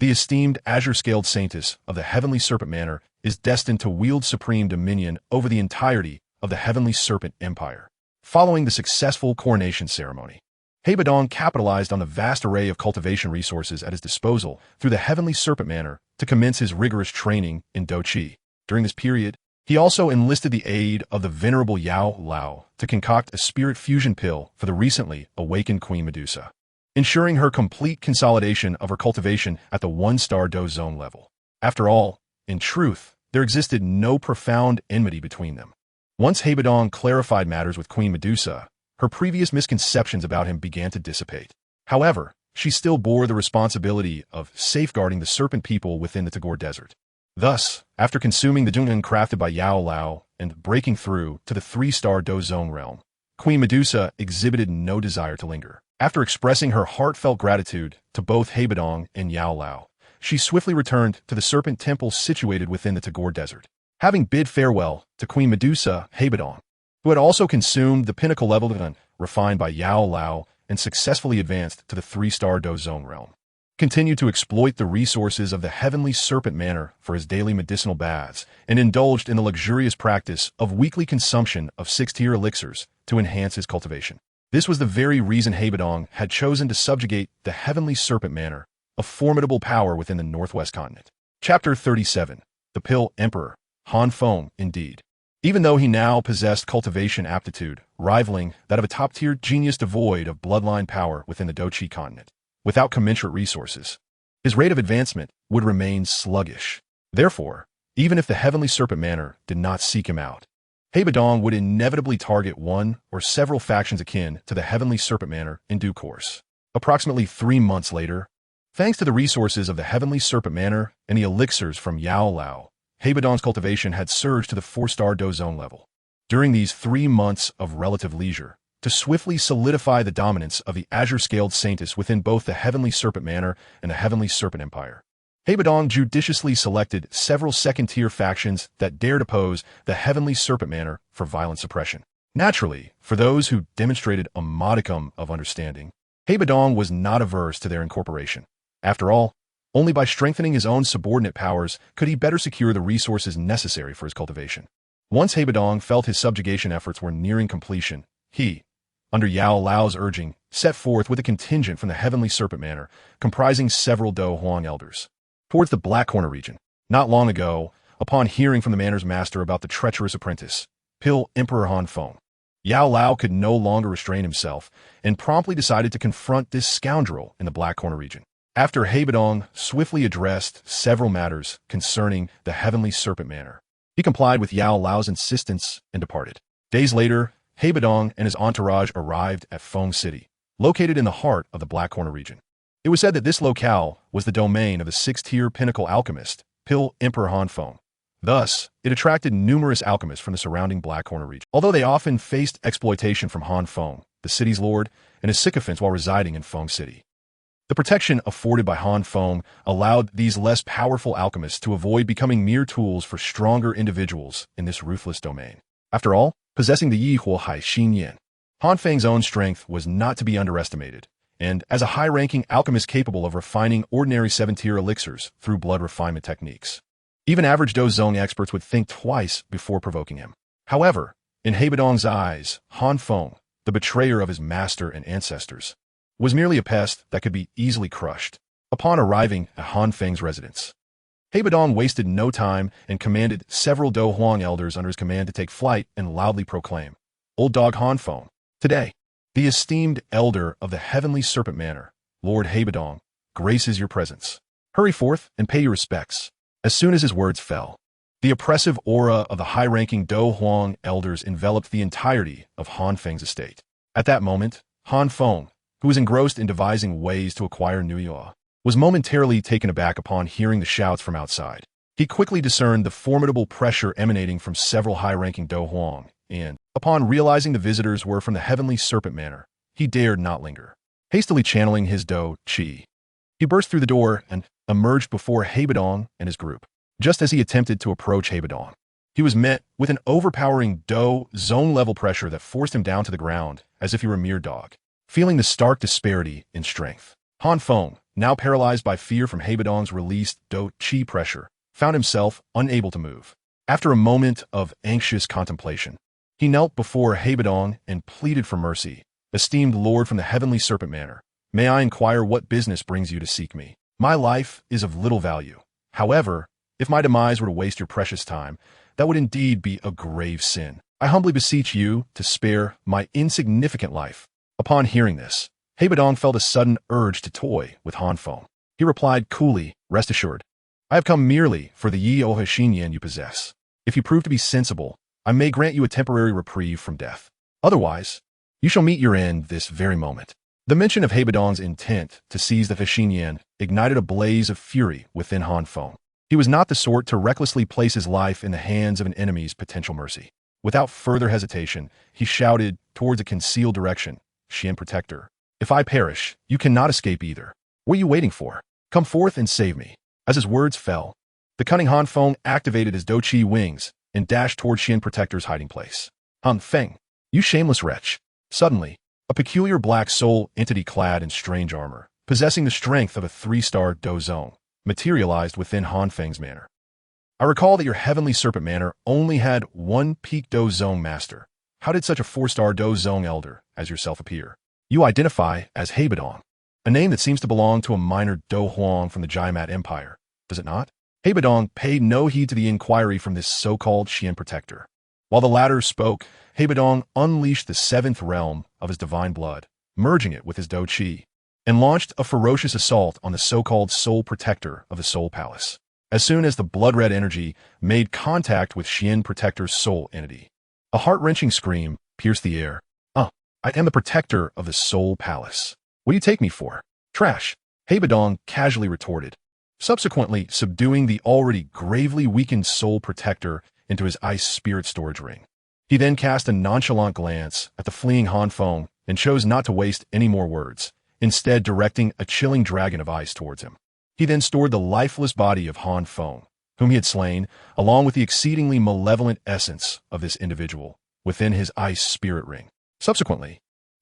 S1: The esteemed azure-scaled Saintess of the Heavenly Serpent Manor is destined to wield supreme dominion over the entirety of the Heavenly Serpent Empire. Following the successful coronation ceremony, Hai Bodong capitalized on the vast array of cultivation resources at his disposal through the Heavenly Serpent Manor to commence his rigorous training in Dou Qi. During this period, He also enlisted the aid of the venerable Yao Lao to concoct a spirit fusion pill for the recently awakened Queen Medusa, ensuring her complete consolidation of her cultivation at the 1-star Dou zone level. After all, in truth, there existed no profound enmity between them. Once Bodong clarified matters with Queen Medusa, her previous misconceptions about him began to dissipate. However, she still bore the responsibility of safeguarding the serpent people within the Tagore Desert. Thus, after consuming the Dungan crafted by Yao Lao and breaking through to the 3-star Dou zone realm, Queen Medusa exhibited no desire to linger. After expressing her heartfelt gratitude to both Bodong and Yao Lao, she swiftly returned to the serpent temple situated within the Tagore Desert. Having bid farewell to Queen Medusa, Bodong, who had also consumed the pinnacle level divine refined by Yao Lao and successfully advanced to the 3-star Dou zone realm, continued to exploit the resources of the heavenly serpent manor for his daily medicinal baths, and indulged in the luxurious practice of weekly consumption of 6-tier elixirs to enhance his cultivation. This was the very reason Bodong had chosen to subjugate the heavenly serpent manor, a formidable power within the Northwest continent. Chapter 37. The Pill Emperor, Han Feng, indeed. Even though he now possessed cultivation aptitude, rivaling that of a top-tier genius devoid of bloodline power within the Dou Qi continent, without commensurate resources, his rate of advancement would remain sluggish. Therefore, even if the heavenly serpent manor did not seek him out, Bodong would inevitably target one or several factions akin to the heavenly serpent manor in due course. Approximately 3 months later, thanks to the resources of the heavenly serpent manor and the elixirs from Yao Lao, Bodong's cultivation had surged to the 4-star Dou zone level. During these 3 months of relative leisure, to swiftly solidify the dominance of the azure-scaled Saintess within both the heavenly serpent manor and the heavenly serpent empire, Bodong judiciously selected several second-tier factions that dared oppose the heavenly serpent manor for violent suppression. Naturally, for those who demonstrated a modicum of understanding, Bodong was not averse to their incorporation. After all, only by strengthening his own subordinate powers could he better secure the resources necessary for his cultivation. Once Bodong felt his subjugation efforts were nearing completion, he, under Yao Lao's urging, set forth with a contingent from the heavenly serpent manor, comprising several Dou Huang elders, towards the Black Corner region. Not long ago, upon hearing from the manor's master about the treacherous apprentice, Pill Emperor Han Feng, Yao Lao could no longer restrain himself and promptly decided to confront this scoundrel in the Black Corner region. After Bodong swiftly addressed several matters concerning the heavenly serpent manor, he complied with Yao Lao's insistence and departed. Days later, Bodong and his entourage arrived at Feng City, located in the heart of the Black Corner region. It was said that this locale was the domain of the 6-tier pinnacle alchemist, Pill Emperor Han Feng. Thus, it attracted numerous alchemists from the surrounding Black Corner region. Although they often faced exploitation from Han Feng, the city's lord, and his sycophants while residing in Feng City, the protection afforded by Han Feng allowed these less powerful alchemists to avoid becoming mere tools for stronger individuals in this ruthless domain. After all, possessing the Yi Huo Hai Xin Yan, Han Feng's own strength was not to be underestimated, and as a high-ranking alchemist capable of refining ordinary 7-tier elixirs through blood refinement techniques, even average Dou zone experts would think twice before provoking him. However, in Bodong's eyes, Han Feng, the betrayer of his master and ancestors, was merely a pest that could be easily crushed. Upon arriving at Han Feng's residence, Bodong wasted no time and commanded several Dou Huang elders under his command to take flight and loudly proclaim, "Old dog Han Feng, today, the esteemed elder of the heavenly serpent manor, Lord Bodong, graces your presence. Hurry forth and pay your respects." As soon as his words fell, the oppressive aura of the high-ranking Dou Huang elders enveloped the entirety of Han Feng's estate. At that moment, Han Feng, who was engrossed in devising ways to acquire Nuya, was momentarily taken aback upon hearing the shouts from outside. He quickly discerned the formidable pressure emanating from several high-ranking Dou Huang, and, upon realizing the visitors were from the heavenly serpent manor, he dared not linger. Hastily channeling his Dou Qi, he burst through the door and emerged before Bodong and his group. Just as he attempted to approach Bodong, he was met with an overpowering Dou zone-level pressure that forced him down to the ground as if he were a mere dog. Feeling the stark disparity in strength, Han Feng, now paralyzed by fear from Bodong's released Dou Qi pressure, found himself unable to move. After a moment of anxious contemplation, he knelt before Bodong and pleaded for mercy. "Esteemed Lord from the heavenly serpent manor, may I inquire what business brings you to seek me? My life is of little value. However, if my demise were to waste your precious time, That would indeed be a grave sin. I humbly beseech you to spare my insignificant life. Upon hearing this, Bodong felt a sudden urge to toy with Han Feng. He replied coolly, "Rest assured, I have come merely for the Yi Oha Xinyan you possess. If you prove to be sensible, I may grant you a temporary reprieve from death. Otherwise, you shall meet your end this very moment." The mention of Bodong's intent to seize the Xinyan ignited a blaze of fury within Han Feng. He was not the sort to recklessly place his life in the hands of an enemy's potential mercy. Without further hesitation, he shouted towards a concealed direction, "Xian Protector, if I perish, you cannot escape either. What are you waiting for? Come forth and save me." As his words fell, the cunning Han Feng activated his Dou Qi wings and dashed toward Xian Protector's hiding place. "Han Feng, you shameless wretch!" Suddenly, a peculiar black soul entity clad in strange armor, possessing the strength of a 3-star Dou Zong, materialized within Han Feng's manor. "I recall that your heavenly serpent manor only had one peak Dou Zong master. How did such a 4-star Dou Zong elder as yourself appear? You identify as Bodong, a name that seems to belong to a minor Dou Huang from the Jaimat Empire, does it not?" Bodong paid no heed to the inquiry from this so-called Xian Protector. While the latter spoke, Bodong unleashed the 7th realm of his divine blood, merging it with his Dou Qi, and launched a ferocious assault on the so-called Soul Protector of the Soul Palace. As soon as the blood-red energy made contact with Xian Protector's soul entity, a heart-wrenching scream pierced the air. I am the protector of the Soul Palace. What do you take me for? Trash," Bodong casually retorted, subsequently subduing the already gravely weakened Soul Protector into his ice spirit storage ring. He then cast a nonchalant glance at the fleeing Han Feng and chose not to waste any more words, instead directing a chilling dragon of ice towards him. He then stored the lifeless body of Han Feng, whom he had slain, along with the exceedingly malevolent essence of this individual, within his ice spirit ring. Subsequently,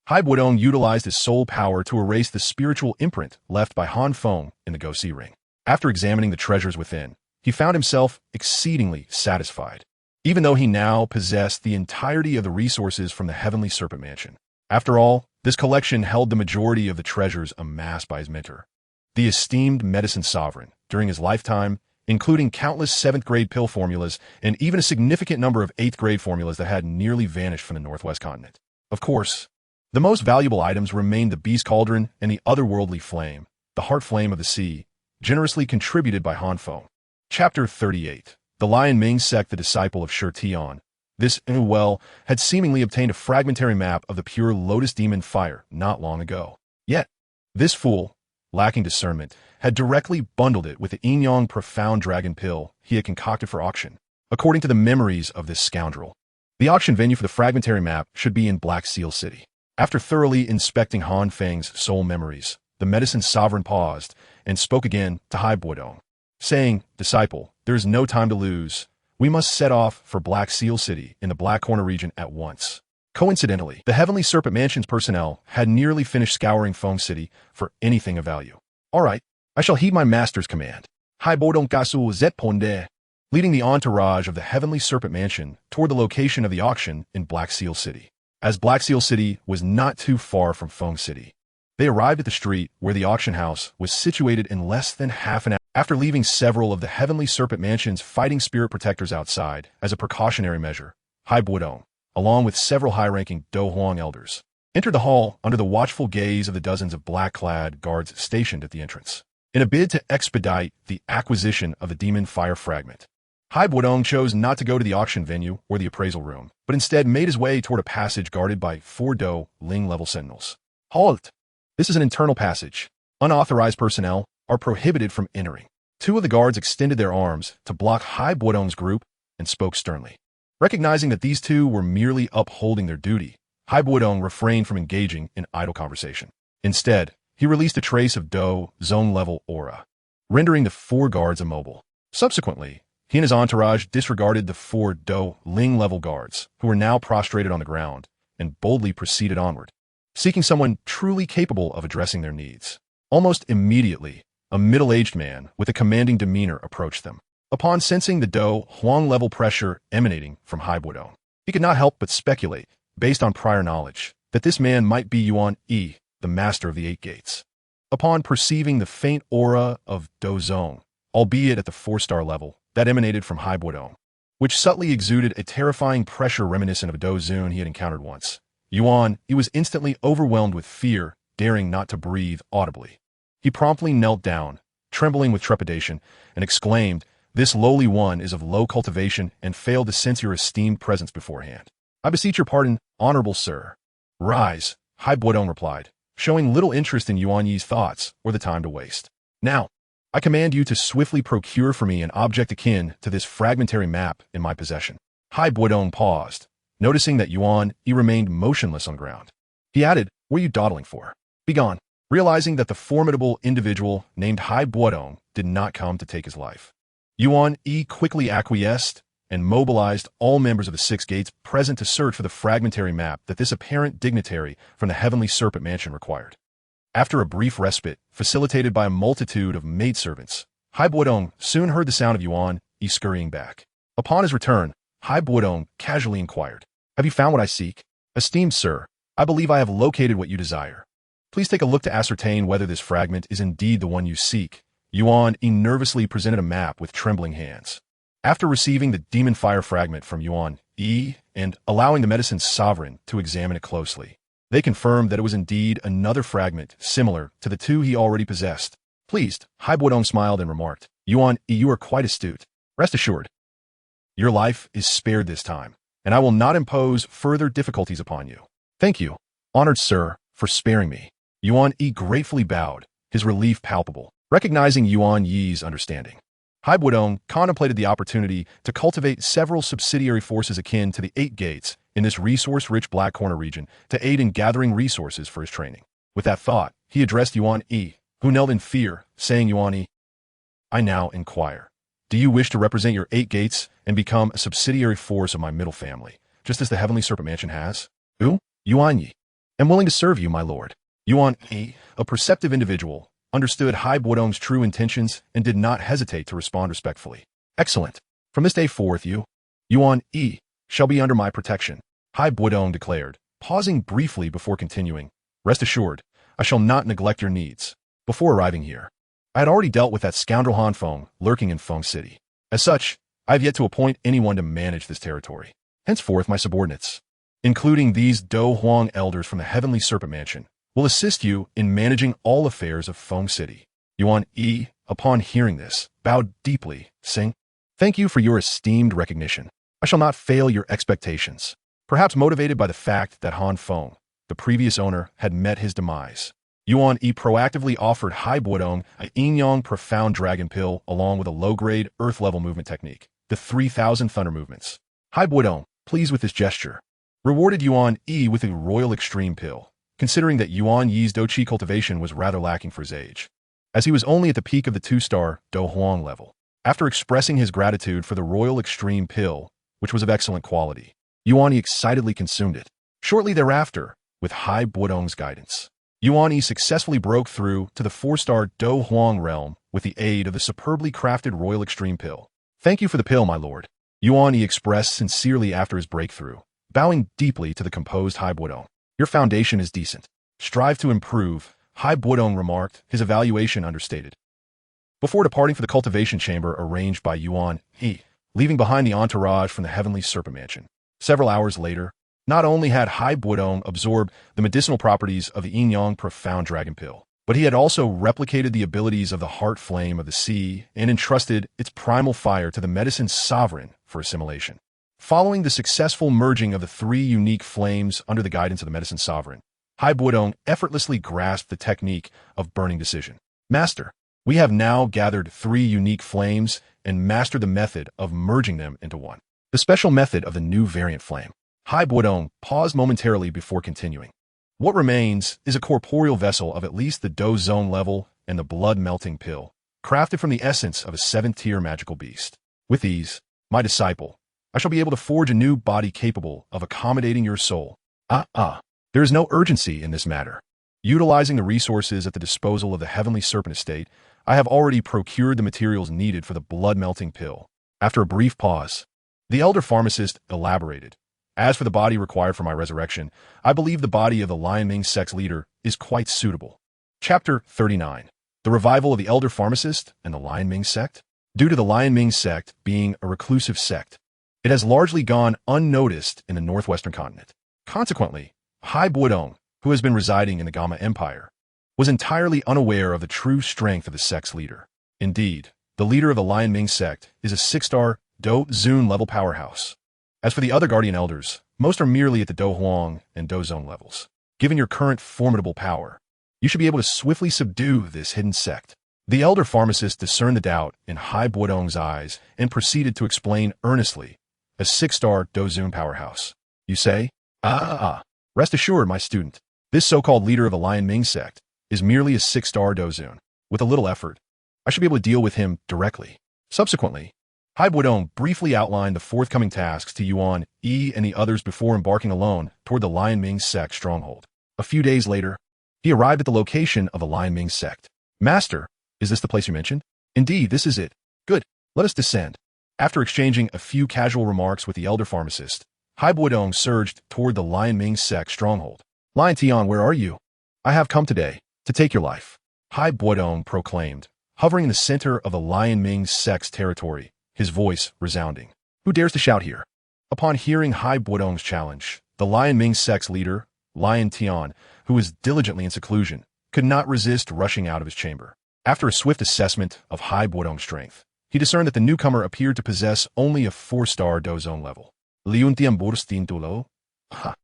S1: Bodong utilized his soul power to erase the spiritual imprint left by Han Feng in the Goxi ring. After examining the treasures within, he found himself exceedingly satisfied, even though he now possessed the entirety of the resources from the Heavenly Serpent Mansion. After all, this collection held the majority of the treasures amassed by his mentor, the esteemed medicine sovereign, during his lifetime, including countless 7th-grade pill formulas and even a significant number of 8th-grade formulas that had nearly vanished from the Northwest continent. Of course, the most valuable items remained the Beast Cauldron and the otherworldly flame, the Heart Flame of the Sea, generously contributed by Han Feng. Chapter 38. The Lion Ming Sect, the disciple of Shi Tian. This well had seemingly obtained a fragmentary map of the pure Lotus Demon Fire not long ago. Yet, this fool, lacking discernment, had directly bundled it with the Yin-Yang Profound Dragon Pill he had concocted for auction. According to the memories of this scoundrel, the auction venue for the fragmentary map should be in Black Seal City. After thoroughly inspecting Han Feng's soul memories, the medicine sovereign paused and spoke again to Bodong, saying, "Disciple, there is no time to lose. We must set off for Black Seal City in the Black Corner region at once." Coincidentally, the Heavenly Serpent Mansion's personnel had nearly finished scouring Feng City for anything of value. "All right, I shall heed my master's command." Bodong Gasu Zet Ponde, leading the entourage of the Heavenly Serpent Mansion toward the location of the auction in Black Seal City. As Black Seal City was not too far from Feng City, they arrived at the street where the auction house was situated in less than half an hour. After leaving several of the Heavenly Serpent Mansion's fighting spirit protectors outside as a precautionary measure, Bodong, along with several high-ranking Dou Huang elders, entered the hall under the watchful gaze of the dozens of black-clad guards stationed at the entrance. In a bid to expedite the acquisition of the Demon Fire Fragment, Bodong chose not to go to the auction venue or the appraisal room, but instead made his way toward a passage guarded by 4 Dou Ling-level sentinels. "Halt! This is an internal passage. Unauthorized personnel are prohibited from entering." 2 of the guards extended their arms to block Bodong's group and spoke sternly. Recognizing that these 2 were merely upholding their duty, Bodong refrained from engaging in idle conversation. Instead, he released a trace of Dou Zone-level aura, rendering the 4 guards immobile. Subsequently, he and his entourage disregarded the 4 Dou Ling-level guards, who were now prostrated on the ground, and boldly proceeded onward, seeking someone truly capable of addressing their needs. Almost immediately, a middle-aged man with a commanding demeanor approached them. Upon sensing the Dou Huang-level pressure emanating from Bodong, he could not help but speculate, based on prior knowledge, that this man might be Yuan Yi, the master of the 8 gates. Upon perceiving the faint aura of Dou Zong, albeit at the 4-star level, that emanated from Bodong, which subtly exuded a terrifying pressure reminiscent of a Dou Zun he had encountered once. Yuan, he was instantly overwhelmed with fear, daring not to breathe audibly. He promptly knelt down, trembling with trepidation, and exclaimed, "This lowly one is of low cultivation and failed to sense your esteemed presence beforehand. I beseech your pardon, honorable sir." "Rise," Hai Bodong replied, showing little interest in Yuan Yi's thoughts or the time to waste. "Now, I command you to swiftly procure for me an object akin to this fragmentary map in my possession." Hai Bodong paused, noticing that Yuan Yi remained motionless on the ground. He added, "What are you dawdling for? Begone." Realizing that the formidable individual named Hai Bodong did not come to take his life, Yuan Yi quickly acquiesced and mobilized all members of the 6 gates present to search for the fragmentary map that this apparent dignitary from the Heavenly Serpent Mansion required. After a brief respite, facilitated by a multitude of maidservants, Hai Bodong soon heard the sound of Yuan Yi scurrying back. Upon his return, Hai Bodong casually inquired, "Have you found what I seek?" "Esteemed sir, I believe I have located what you desire. Please take a look to ascertain whether this fragment is indeed the one you seek." Yuan Yi nervously presented a map with trembling hands. After receiving the demon fire fragment from Yuan Yi and allowing the medicine's sovereign to examine it closely, they confirmed that it was indeed another fragment similar to the 2 he already possessed. Pleased, Hai Bodong smiled and remarked, "Yuan Yi, you are quite astute. Rest assured, your life is spared this time, and I will not impose further difficulties upon you." "Thank you, honored sir, for sparing me." Yuan Yi gratefully bowed, his relief palpable, recognizing Yuan Yi's understanding. Hai Bodong contemplated the opportunity to cultivate several subsidiary forces akin to the 8 gates in this resource-rich Black Corner region to aid in gathering resources for his training. With that thought, he addressed Yuan Yi, who knelt in fear, saying, "Yuan Yi, I now inquire, do you wish to represent your 8 gates and become a subsidiary force of my middle family, just as the Heavenly Serpent Mansion has?" Yuan Yi, am willing to serve you, my lord." Yuan Yi, a perceptive individual, understood Hai Bodong's true intentions and did not hesitate to respond respectfully. "Excellent. From this day forth Yuan Yi, shall be under my protection," Hai Bodong declared, pausing briefly before continuing. "Rest assured, I shall not neglect your needs." Before arriving here, I had already dealt with that scoundrel Han Feng lurking in Feng City. As such, I have yet to appoint anyone to manage this territory. Henceforth, my subordinates, including these Dou Huang elders from the Heavenly Serpent Mansion, will assist you in managing all affairs of Feng City. Yuan Yi, upon hearing this, bowed deeply, saying, "Thank you for your esteemed recognition. I shall not fail your expectations." Perhaps motivated by the fact that Han Feng, the previous owner, had met his demise, Yuan Yi proactively offered Hai Bodong a yin-yang profound dragon pill along with a low-grade earth-level movement technique, the 3000 thunder movements. Hai Bodong, pleased with this gesture, rewarded Yuan Yi with a royal extreme pill, considering that Yuan Yi's Dou Qi cultivation was rather lacking for his age, as he was only at the peak of the 2-star Dou Huang level. After expressing his gratitude for the royal extreme pill, which was of excellent quality, Yuan Yi excitedly consumed it. Shortly thereafter, with Hai Bodong's guidance, Yuan Yi successfully broke through to the 4-star Dou Huang realm with the aid of the superbly crafted royal extreme pill. "Thank you for the pill, my lord," Yuan Yi expressed sincerely after his breakthrough, bowing deeply to the composed Hai Bodong. "Your foundation is decent. Strive to improve," Hai Bodong remarked, his evaluation understated. Before departing for the cultivation chamber arranged by Yuan Yi, leaving behind the entourage from the Heavenly Serpent Mansion. Several hours later, not only had Hai Bodong absorbed the medicinal properties of the yin-yang profound dragon pill, but he had also replicated the abilities of the heart flame of the sea and entrusted its primal fire to the medicine's sovereign for assimilation. Following the successful merging of the 3 unique flames under the guidance of the medicine sovereign, Hai Bodong effortlessly grasped the technique of burning decision. "Master, we have now gathered 3 unique flames and mastered the method of merging them into one. The special method of the new variant flame." Hai Bodong paused momentarily before continuing. "What remains is a corporeal vessel of at least the Dou Zone level and the blood-melting pill, crafted from the essence of a 7th-tier magical beast. With these, my disciple, I shall be able to forge a new body capable of accommodating your soul." There is no urgency in this matter. Utilizing the resources at the disposal of the Heavenly Serpent Estate, I have already procured the materials needed for the blood-melting pill. After a brief pause, the elder pharmacist elaborated. "As for the body required for my resurrection, I believe the body of the Lion Ming sect's leader is quite suitable." Chapter 39. The Revival of the Elder Pharmacist and the Lion Ming sect. Due to the Lion Ming sect being a reclusive sect, It has largely gone unnoticed in the northwestern continent. Consequently, Hai Bodong, who has been residing in the Gamma Empire, was entirely unaware of the true strength of the sect's leader. Indeed, the leader of the Lion Ming sect is a 6-star Dou Zun level powerhouse. As for the other guardian elders, most are merely at the Dou Huang and Dou Zone levels. Given your current formidable power, you should be able to swiftly subdue this hidden sect. The elder pharmacist discerned the doubt in Hai Bodong's eyes and proceeded to explain earnestly, a 6-star Dou Zun powerhouse. You say? Rest assured, my student, this so-called leader of the Lion Ming sect is merely a 6-star Dou Zun. With a little effort, I should be able to deal with him directly. Subsequently, Hai Bodong briefly outlined the forthcoming tasks to Yuan Yi and the others before embarking alone toward the Lion Ming sect stronghold. A few days later, he arrived at the location of the Lion Ming sect. Master, is this the place you mentioned? Indeed, this is it. Good, let us descend. After exchanging a few casual remarks with the elder pharmacist, Hai Bodong surged toward the Lion Ming sect stronghold. Lion Tian, where are you? I have come today to take your life, Hai Bodong proclaimed, hovering in the center of the Lion Ming sect's territory, his voice resounding. Who dares to shout here? Upon hearing Hai Bodong's challenge, the Lion Ming sect's leader, Lion Tian, who was diligently in seclusion, could not resist rushing out of his chamber. After a swift assessment of Hai Bodong's strength, he discerned that the newcomer appeared to possess only a 4-star Dou Zone level. Liuntian Burstin Dulo? Ha!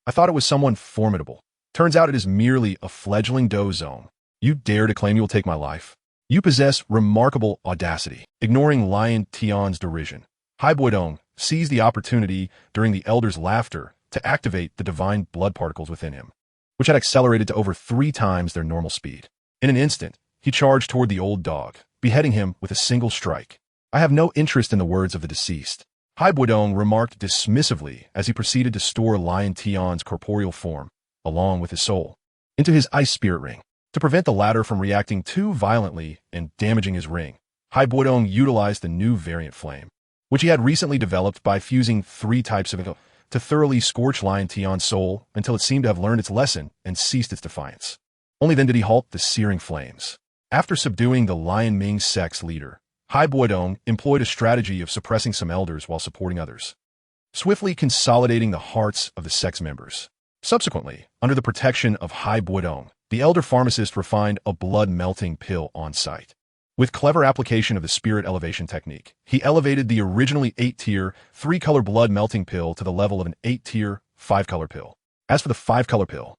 S1: I thought it was someone formidable. Turns out it is merely a fledgling Dou Zone. You dare to claim you will take my life? You possess remarkable audacity. Ignoring Lion Tian's derision, Hai Bodong seized the opportunity during the elder's laughter to activate the divine blood particles within him, which had accelerated to over 3 times their normal speed. In an instant, he charged toward the old dog, beheading him with a single strike. I have no interest in the words of the deceased, Hai Bodong remarked dismissively as he proceeded to store Lion Tian's corporeal form, along with his soul, into his ice spirit ring. To prevent the latter from reacting too violently and damaging his ring, Hai Bodong utilized the new variant flame, which he had recently developed by fusing 3 types of it to thoroughly scorch Lion Tian's soul until it seemed to have learned its lesson and ceased its defiance. Only then did he halt the searing flames. After subduing the Lion Ming sect's leader, Hai Bodong employed a strategy of suppressing some elders while supporting others, swiftly consolidating the hearts of the sect's members. Subsequently, under the protection of Hai Bodong, the elder pharmacist refined a blood-melting pill on site. With clever application of the spirit elevation technique, he elevated the originally 8-tier, 3-color blood-melting pill to the level of an 8-tier, 5-color pill. As for the 5-color pill,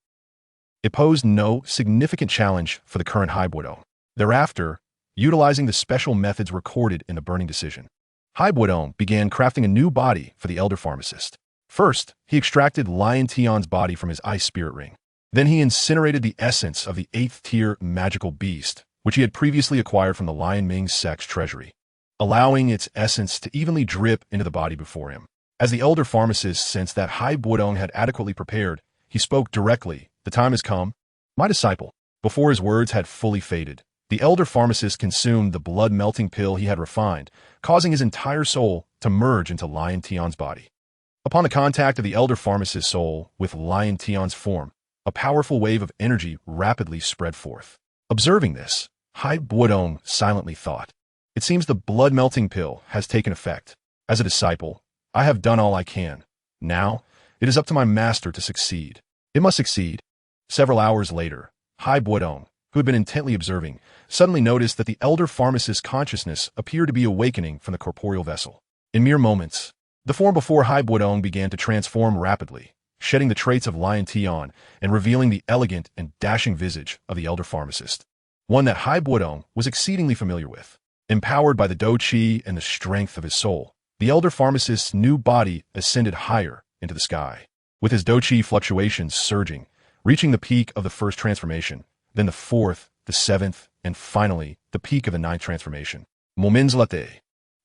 S1: it posed no significant challenge for the current Hai Bodong. Thereafter, utilizing the special methods recorded in the burning decision, Hai Bodong began crafting a new body for the elder pharmacist. First, he extracted Lion Tian's body from his ice spirit ring. Then he incinerated the essence of the 8th-tier magical beast, which he had previously acquired from the Lion Ming sect's treasury, allowing its essence to evenly drip into the body before him. As the elder pharmacist sensed that Hai Bodong had adequately prepared, he spoke directly. The time has come, my disciple. Before his words had fully faded, the elder pharmacist consumed the blood-melting pill he had refined, causing his entire soul to merge into Lion Tian's body. Upon the contact of the elder pharmacist's soul with Lion Tian's form, a powerful wave of energy rapidly spread forth. Observing this, Hai Bodong silently thought, it seems the blood-melting pill has taken effect. As a disciple, I have done all I can. Now, it is up to my master to succeed. It must succeed. Several hours later, Hai Bodong, who had been intently observing, suddenly noticed that the elder pharmacist's consciousness appeared to be awakening from the corporeal vessel. In mere moments, the form before Hai Bodong began to transform rapidly, shedding the traits of Lion Tian and revealing the elegant and dashing visage of the elder pharmacist, one that Hai Bodong was exceedingly familiar with. Empowered by the Dou Qi and the strength of his soul, the elder pharmacist's new body ascended higher into the sky, with his Dou Qi fluctuations surging, reaching the peak of the first transformation, then the 4th, the 7th, and finally, the peak of the 9th transformation. Moments later,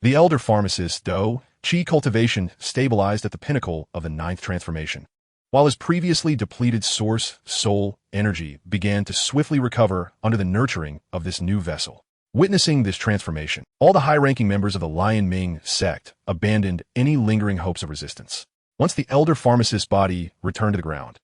S1: the elder pharmacist's Dou Qi cultivation stabilized at the pinnacle of the 9th transformation, while his previously depleted source, soul, energy began to swiftly recover under the nurturing of this new vessel. Witnessing this transformation, all the high-ranking members of the Lion Ming sect abandoned any lingering hopes of resistance. Once the elder pharmacist's body returned to the ground,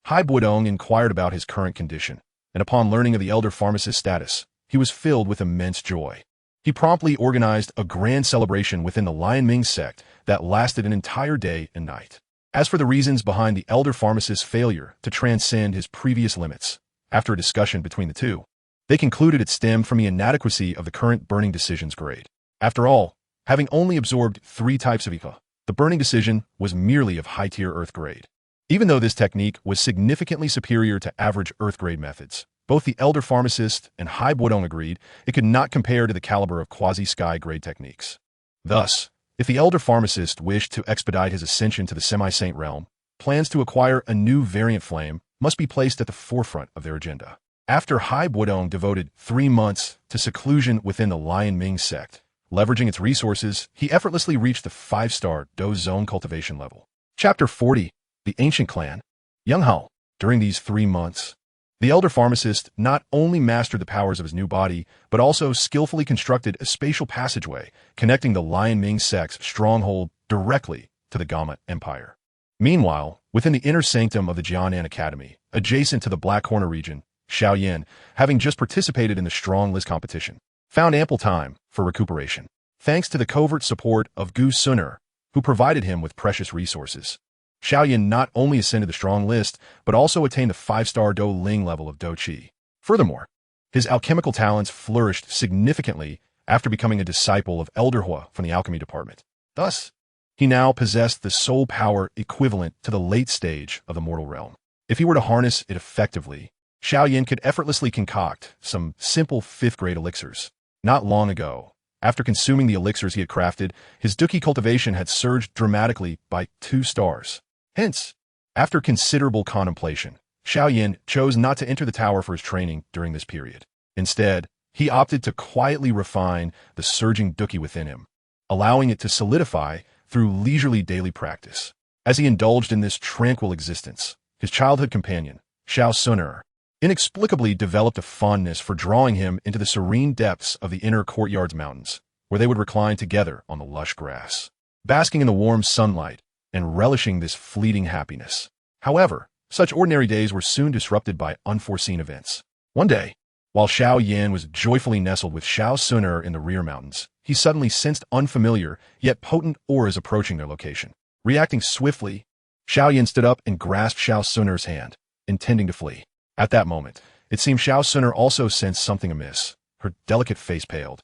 S1: Hai Bodong inquired about his current condition, and upon learning of the elder pharmacist's status, he was filled with immense joy. He promptly organized a grand celebration within the Lion Ming sect that lasted an entire day and night. As for the reasons behind the elder pharmacist's failure to transcend his previous limits, after a discussion between the two, they concluded it stemmed from the inadequacy of the current burning decision's grade. After all, having only absorbed 3 types of Ipa, the burning decision was merely of high-tier Earth grade. Even though this technique was significantly superior to average Earth grade methods, both the elder pharmacist and Hai Bodong agreed it could not compare to the caliber of quasi-sky grade techniques. Thus, if the elder pharmacist wished to expedite his ascension to the semi-saint realm, plans to acquire a new variant flame must be placed at the forefront of their agenda. After Hai Bodong devoted 3 months to seclusion within the Lion Ming sect, leveraging its resources, he effortlessly reached the 5-star Dou Zone cultivation level. Chapter 40. The Ancient Clan. Young Hao. During these 3 months, the elder pharmacist not only mastered the powers of his new body, but also skillfully constructed a spatial passageway connecting the Lion Ming sect's stronghold directly to the Gamma Empire. Meanwhile, within the inner sanctum of the Jianan Academy, adjacent to the Black Corner region, Xiao Yan, having just participated in the strong list competition, found ample time for recuperation, thanks to the covert support of Gu Suner, who provided him with precious resources. Xiao Yan not only ascended the strong list, but also attained the 5-star Dou Ling level of Dou Qi. Furthermore, his alchemical talents flourished significantly after becoming a disciple of Elder Hua from the alchemy department. Thus, he now possessed the soul power equivalent to the late stage of the mortal realm. If he were to harness it effectively, Xiao Yan could effortlessly concoct some simple 5th-grade elixirs. Not long ago, after consuming the elixirs he had crafted, his Dou Qi cultivation had surged dramatically by 2 stars. Hence, after considerable contemplation, Xiao Yan chose not to enter the tower for his training during this period. Instead, he opted to quietly refine the surging Dou Qi within him, allowing it to solidify through leisurely daily practice. As he indulged in this tranquil existence, his childhood companion, Xiao Suner, inexplicably developed a fondness for drawing him into the serene depths of the inner courtyard's mountains, where they would recline together on the lush grass, basking in the warm sunlight and relishing this fleeting happiness. However, such ordinary days were soon disrupted by unforeseen events. One day, while Xiao Yan was joyfully nestled with Xiao Suner in the rear mountains, he suddenly sensed unfamiliar yet potent auras approaching their location. Reacting swiftly, Xiao Yan stood up and grasped Xiao Suner's hand, intending to flee. At that moment, it seemed Xiao Suner also sensed something amiss. Her delicate face paled,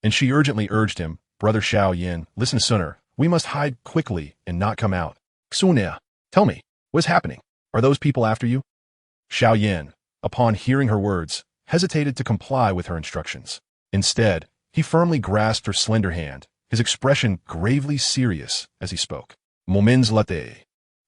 S1: and she urgently urged him, "Brother Xiao Yan, listen to Suner. We must hide quickly and not come out. Xunia, tell me, what is happening? Are those people after you?" Xiao Yan, upon hearing her words, hesitated to comply with her instructions. Instead, he firmly grasped her slender hand, his expression gravely serious as he spoke. Moments later.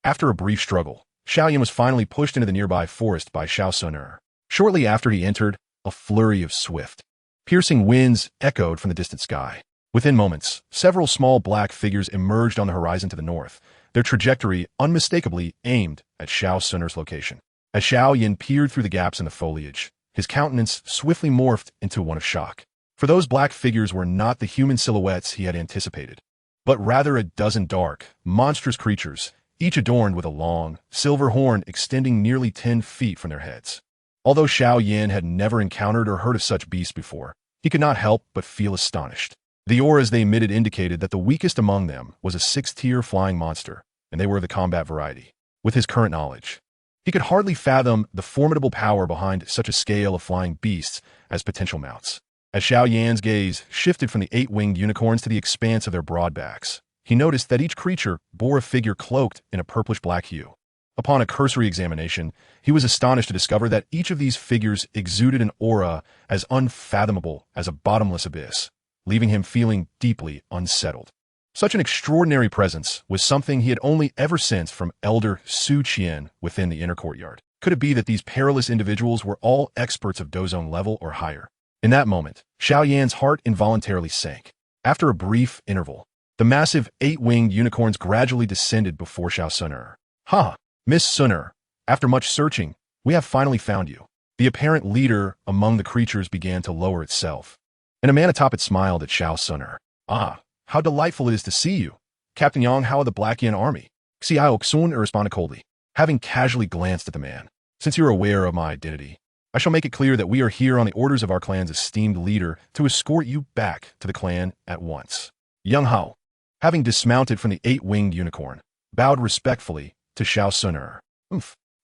S1: After a brief struggle, Xiao Yan was finally pushed into the nearby forest by Xiao Suner. Shortly after he entered, a flurry of swift, piercing winds echoed from the distant sky. Within moments, several small black figures emerged on the horizon to the north, their trajectory unmistakably aimed at Xiao Suner's location. As Xiao Yan peered through the gaps in the foliage, his countenance swiftly morphed into one of shock. For those black figures were not the human silhouettes he had anticipated, but rather a dozen dark, monstrous creatures, each adorned with a long, silver horn extending nearly 10 feet from their heads. Although Xiao Yan had never encountered or heard of such beasts before, he could not help but feel astonished. The auras they emitted indicated that the weakest among them was a 6th-tier flying monster, and they were of the combat variety. With his current knowledge, he could hardly fathom the formidable power behind such a scale of flying beasts as potential mounts. As Xiao Yan's gaze shifted from the 8-winged unicorns to the expanse of their broad backs, he noticed that each creature bore a figure cloaked in a purplish-black hue. Upon a cursory examination, he was astonished to discover that each of these figures exuded an aura as unfathomable as a bottomless abyss, leaving him feeling deeply unsettled. Such an extraordinary presence was something he had only ever sensed from Elder Su Qian within the inner courtyard. Could it be that these perilous individuals were all experts of Dou Zone level or higher? In that moment, Xiao Yan's heart involuntarily sank. After a brief interval, the massive 8-winged unicorns gradually descended before Xiao Suner. "Ha! Miss Suner, after much searching, we have finally found you." The apparent leader among the creatures began to lower itself, and a man atop it smiled at Xiao Suner. "Ah, how delightful it is to see you, Captain Yang Hao of the Black Yin Army." Xiao Xun responded coldly, having casually glanced at the man. "Since you're aware of my identity, I shall make it clear that we are here on the orders of our clan's esteemed leader to escort you back to the clan at once. Young Hao, having dismounted from the 8-winged unicorn, bowed respectfully to Xiao Suner.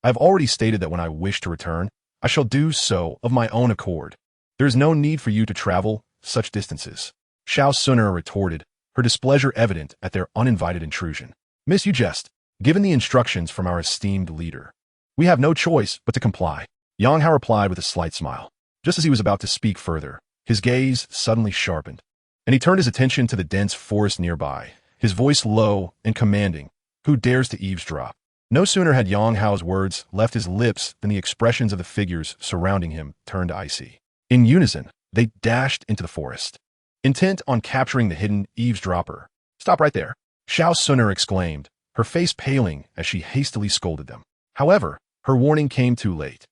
S1: I have already stated that when I wish to return, I shall do so of my own accord. There is no need for you to travel such distances. Xiao Suner retorted, her displeasure evident at their uninvited intrusion. Miss, you jest. Given the instructions from our esteemed leader, we have no choice but to comply. Yang Hao replied with a slight smile. Just as he was about to speak further, his gaze suddenly sharpened, and he turned his attention to the dense forest nearby, his voice low and commanding. Who dares to eavesdrop? No sooner had Yang Hao's words left his lips than the expressions of the figures surrounding him turned icy. In unison, they dashed into the forest, intent on capturing the hidden eavesdropper. Stop right there, Xiao Suner exclaimed, her face paling as she hastily scolded them. However, her warning came too late.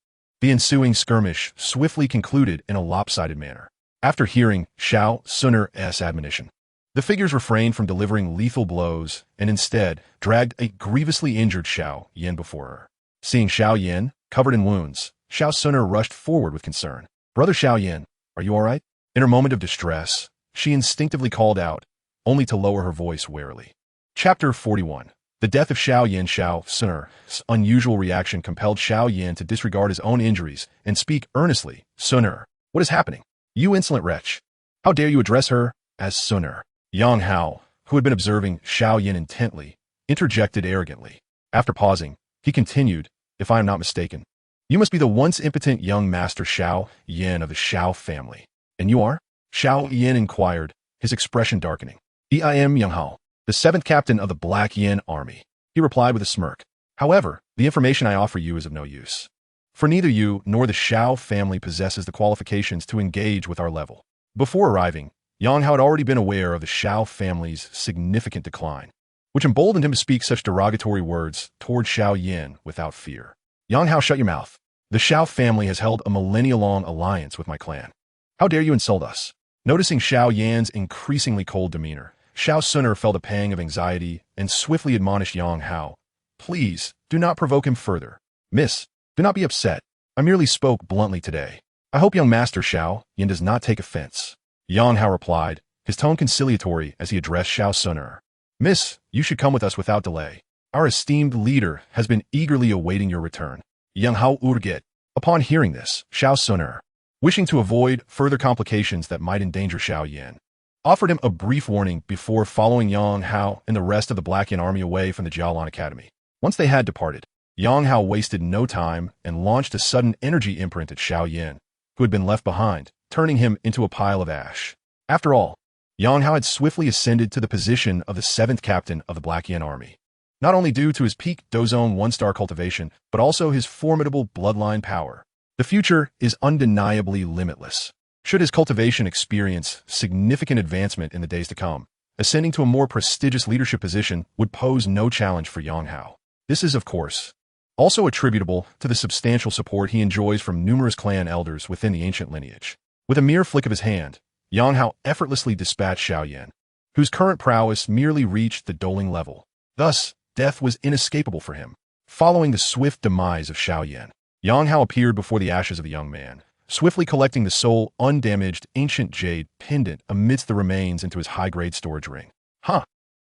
S1: The ensuing skirmish swiftly concluded in a lopsided manner. After hearing Xiao Suner's admonition, the figures refrained from delivering lethal blows and instead dragged a grievously injured Xiao Yan before her. Seeing Xiao Yan covered in wounds, Xiao Suner rushed forward with concern. Brother Xiao Yan, are you all right? In her moment of distress, she instinctively called out, only to lower her voice warily. Chapter 41. The death of Xiao Yan. Xiao Suner's unusual reaction compelled Xiao Yan to disregard his own injuries and speak earnestly. Suner, what is happening? You insolent wretch. How dare you address her as Suner? Yang Hao, who had been observing Xiao Yan intently, interjected arrogantly. After pausing, he continued, if I am not mistaken, you must be the once impotent young master Xiao Yan of the Xiao family. And you are? Xiao Yan inquired, his expression darkening. I am Yang Hao, the 7th captain of the Black Yin army, he replied with a smirk. However, the information I offer you is of no use, for neither you nor the Xiao family possesses the qualifications to engage with our level. Before arriving, Yang Hao had already been aware of the Xiao family's significant decline, which emboldened him to speak such derogatory words toward Xiao Yan without fear. Yang Hao, shut your mouth. The Xiao family has held a millennia-long alliance with my clan. How dare you insult us? Noticing Xiao Yan's increasingly cold demeanor, Xiao Suner felt a pang of anxiety and swiftly admonished Yang Hao. Please, do not provoke him further. Miss, do not be upset. I merely spoke bluntly today. I hope young Master Xiao Yan does not take offense. Yang Hao replied, his tone conciliatory as he addressed Xiao Suner. Miss, you should come with us without delay. Our esteemed leader has been eagerly awaiting your return. Yang Hao urged. Upon hearing this, Xiao Suner, wishing to avoid further complications that might endanger Xiao Yan, offered him a brief warning before following Yang Hao and the rest of the Black Yin army away from the Jialan Academy. Once they had departed, Yang Hao wasted no time and launched a sudden energy imprint at Xiao Yan, who had been left behind, turning him into a pile of ash. After all, Yang Hao had swiftly ascended to the position of the 7th captain of the Black Yin army, not only due to his peak Dozone 1-star cultivation, but also his formidable bloodline power. The future is undeniably limitless. Should his cultivation experience significant advancement in the days to come, ascending to a more prestigious leadership position would pose no challenge for Yang Hao. This is, of course, also attributable to the substantial support he enjoys from numerous clan elders within the ancient lineage. With a mere flick of his hand, Yang Hao effortlessly dispatched Xiao Yan, whose current prowess merely reached the doling level. Thus, death was inescapable for him. Following the swift demise of Xiao Yan, Yang Hao appeared before the ashes of the young man, swiftly collecting the sole undamaged ancient jade pendant amidst the remains into his high-grade storage ring.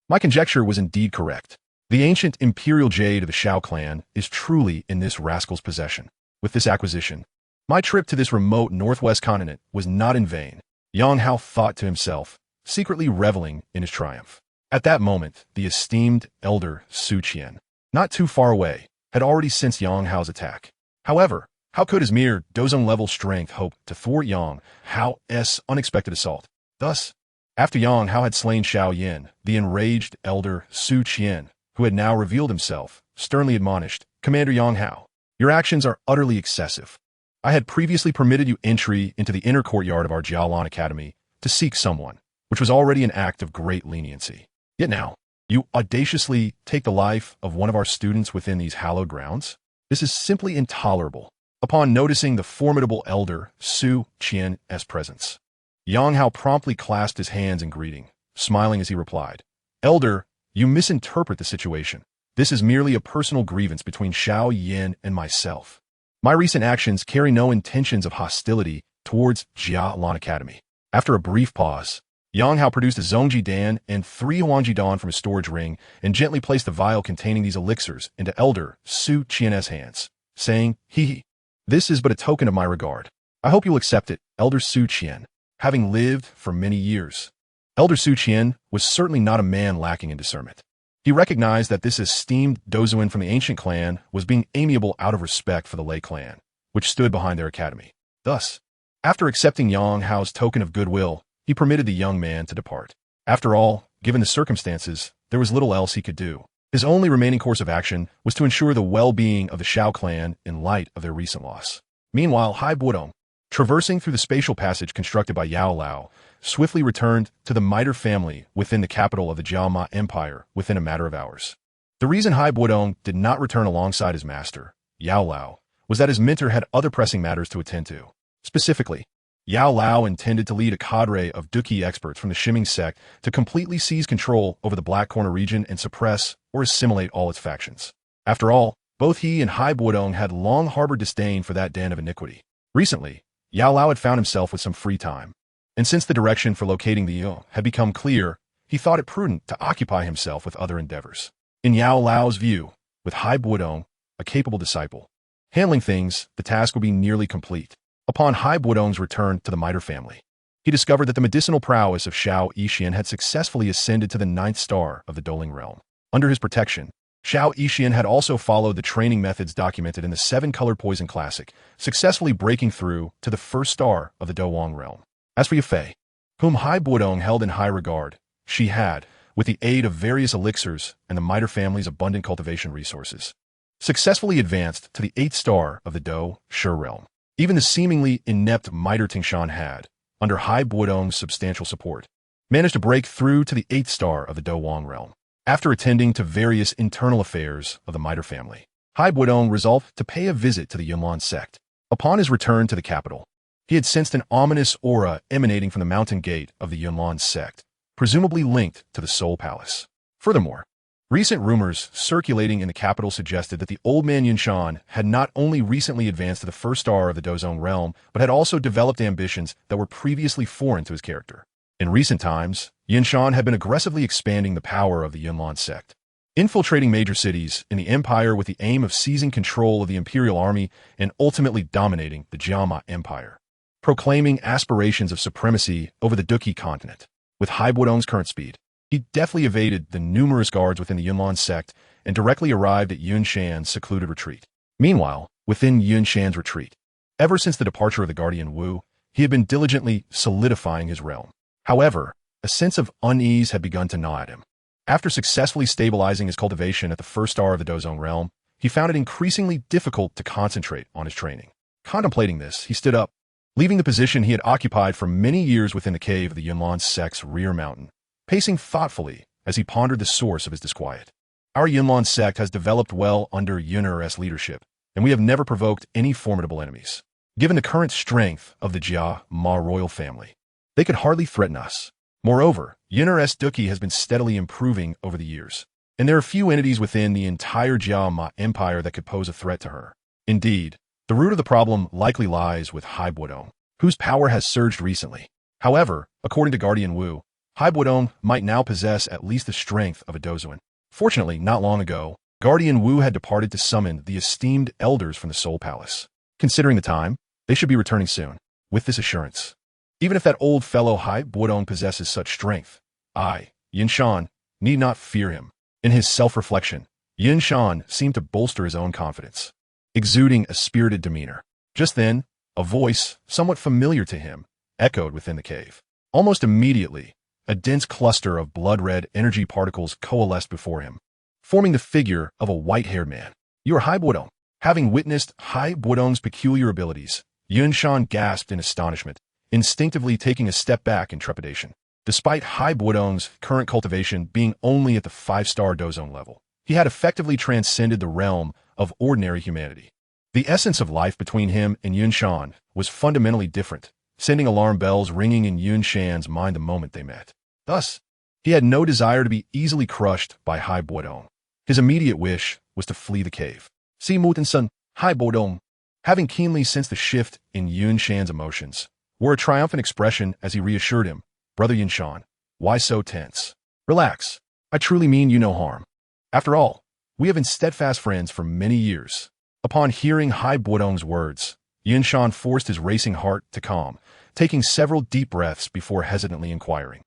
S1: My conjecture was indeed correct. The ancient imperial jade of the Xiao clan is truly in this rascal's possession. With this acquisition, my trip to this remote northwest continent was not in vain, Yang Hao thought to himself, secretly reveling in his triumph. At that moment, the esteemed elder Su Qian, not too far away, had already sensed Yang Hao's attack. However, how could his mere Dozong-level strength hope to thwart Yang Hao's unexpected assault? Thus, after Yang Hao had slain Xiao Yan, the enraged elder Su Qian, who had now revealed himself, sternly admonished, Commander Yang Hao, your actions are utterly excessive. I had previously permitted you entry into the inner courtyard of our Jialan Academy to seek someone, which was already an act of great leniency. Yet now, you audaciously take the life of one of our students within these hallowed grounds? This is simply intolerable. Upon noticing the formidable elder Su Qian's presence, Yang Hao promptly clasped his hands in greeting, smiling as he replied, Elder, you misinterpret the situation. This is merely a personal grievance between Xiao Yan and myself. My recent actions carry no intentions of hostility towards Jia Lan Academy. After a brief pause, Yang Hao produced a Zhongji Dan and 3 Huangji Dan from his storage ring and gently placed the vial containing these elixirs into Elder Su Qian's hands, saying, "Hee. This is but a token of my regard. I hope you'll accept it, Elder Su Qian." Having lived for many years, Elder Su Qian was certainly not a man lacking in discernment. He recognized that this esteemed Dozuan from the ancient clan was being amiable out of respect for the Lei clan, which stood behind their academy. Thus, after accepting Yang Hao's token of goodwill, he permitted the young man to depart. After all, given the circumstances, there was little else he could do. His only remaining course of action was to ensure the well-being of the Shao clan in light of their recent loss. Meanwhile, Hai Bodong, traversing through the spatial passage constructed by Yao Lao, swiftly returned to the Mitre family within the capital of the Jiama Empire within a matter of hours. The reason Hai Bodong did not return alongside his master, Yao Lao, was that his mentor had other pressing matters to attend to. Specifically, Yao Lao intended to lead a cadre of Dou Qi experts from the Shimming sect to completely seize control over the Black Corner region and suppress or assimilate all its factions. After all, both he and Hai Bodong had long harbored disdain for that den of iniquity. Recently, Yao Lao had found himself with some free time, and since the direction for locating the Yu had become clear, he thought it prudent to occupy himself with other endeavors. In Yao Lao's view, with Hai Bodong, a capable disciple, handling things, the task would be nearly complete. Upon Hai Bodong's return to the Mitre family, he discovered that the medicinal prowess of Shao Yixian had successfully ascended to the 9th star of the Doling realm. Under his protection, Shao Yixian had also followed the training methods documented in the 7-colored poison classic, successfully breaking through to the 1st star of the Dowang realm. As for Yafei, whom Hai Bodong held in high regard, she had, with the aid of various elixirs and the Mitre family's abundant cultivation resources, successfully advanced to the 8th star of the Dou Qi realm. Even the seemingly inept Mitre Tingshan had, under Hai Bodong's substantial support, managed to break through to the 8th star of the Dowang realm. After attending to various internal affairs of the Mitre family, Hai Bodong resolved to pay a visit to the Yunlan sect. Upon his return to the capital, he had sensed an ominous aura emanating from the mountain gate of the Yunlan sect, presumably linked to the Soul Palace. Furthermore, recent rumors circulating in the capital suggested that the old man Yunshan had not only recently advanced to the 1st star of the Dozong realm, but had also developed ambitions that were previously foreign to his character. In recent times, Yunshan had been aggressively expanding the power of the Yunlan sect, infiltrating major cities in the empire with the aim of seizing control of the imperial army and ultimately dominating the Jiama Empire, proclaiming aspirations of supremacy over the Dou Qi continent. With Hai Bodong's current speed, he deftly evaded the numerous guards within the Yunlan sect and directly arrived at Yunshan's secluded retreat. Meanwhile, within Yunshan's retreat, ever since the departure of the Guardian Wu, he had been diligently solidifying his realm. However, a sense of unease had begun to gnaw at him. After successfully stabilizing his cultivation at the 1st star of the Dozong realm, he found it increasingly difficult to concentrate on his training. Contemplating this, he stood up, leaving the position he had occupied for many years within the cave of the Yunlan sect's rear mountain, pacing thoughtfully as he pondered the source of his disquiet. Our Yunlan sect has developed well under Yun'er's leadership, and we have never provoked any formidable enemies. Given the current strength of the Jia Ma royal family, they could hardly threaten us. Moreover, Yun'er's Dou Qi has been steadily improving over the years, and there are few entities within the entire Jia Ma empire that could pose a threat to her. Indeed, the root of the problem likely lies with Hai Bodong, whose power has surged recently. However, according to Guardian Wu, Hai Bodong might now possess at least the strength of a Dozuan. Fortunately, not long ago, Guardian Wu had departed to summon the esteemed elders from the Soul Palace. Considering the time, they should be returning soon. With this assurance, even if that old fellow Hai Bodong possesses such strength, I, Yunshan, need not fear him. In his self-reflection, Yunshan seemed to bolster his own confidence, exuding a spirited demeanor. Just then, a voice, somewhat familiar to him, echoed within the cave. Almost immediately, a dense cluster of blood-red energy particles coalesced before him, forming the figure of a white-haired man. You are Hai Bodong. Having witnessed Hai Bodong's peculiar abilities, Yunshan gasped in astonishment, instinctively taking a step back in trepidation. Despite Hai Bodong's current cultivation being only at the 5-star Dozong level, he had effectively transcended the realm of ordinary humanity. The essence of life between him and Yunshan was fundamentally different, sending alarm bells ringing in Yunshan's mind the moment they met. Thus, he had no desire to be easily crushed by Hai Bodong. His immediate wish was to flee the cave. Si Mutensen, Hai Bodong. having keenly sensed the shift in Yun Shan's emotions, wore a triumphant expression as he reassured him, "Brother Yun Shan, why so tense? Relax. I truly mean you no harm. After all, we have been steadfast friends for many years." Upon hearing Hai Bodong's words, Yun Shan forced his racing heart to calm, taking several deep breaths before hesitantly inquiring,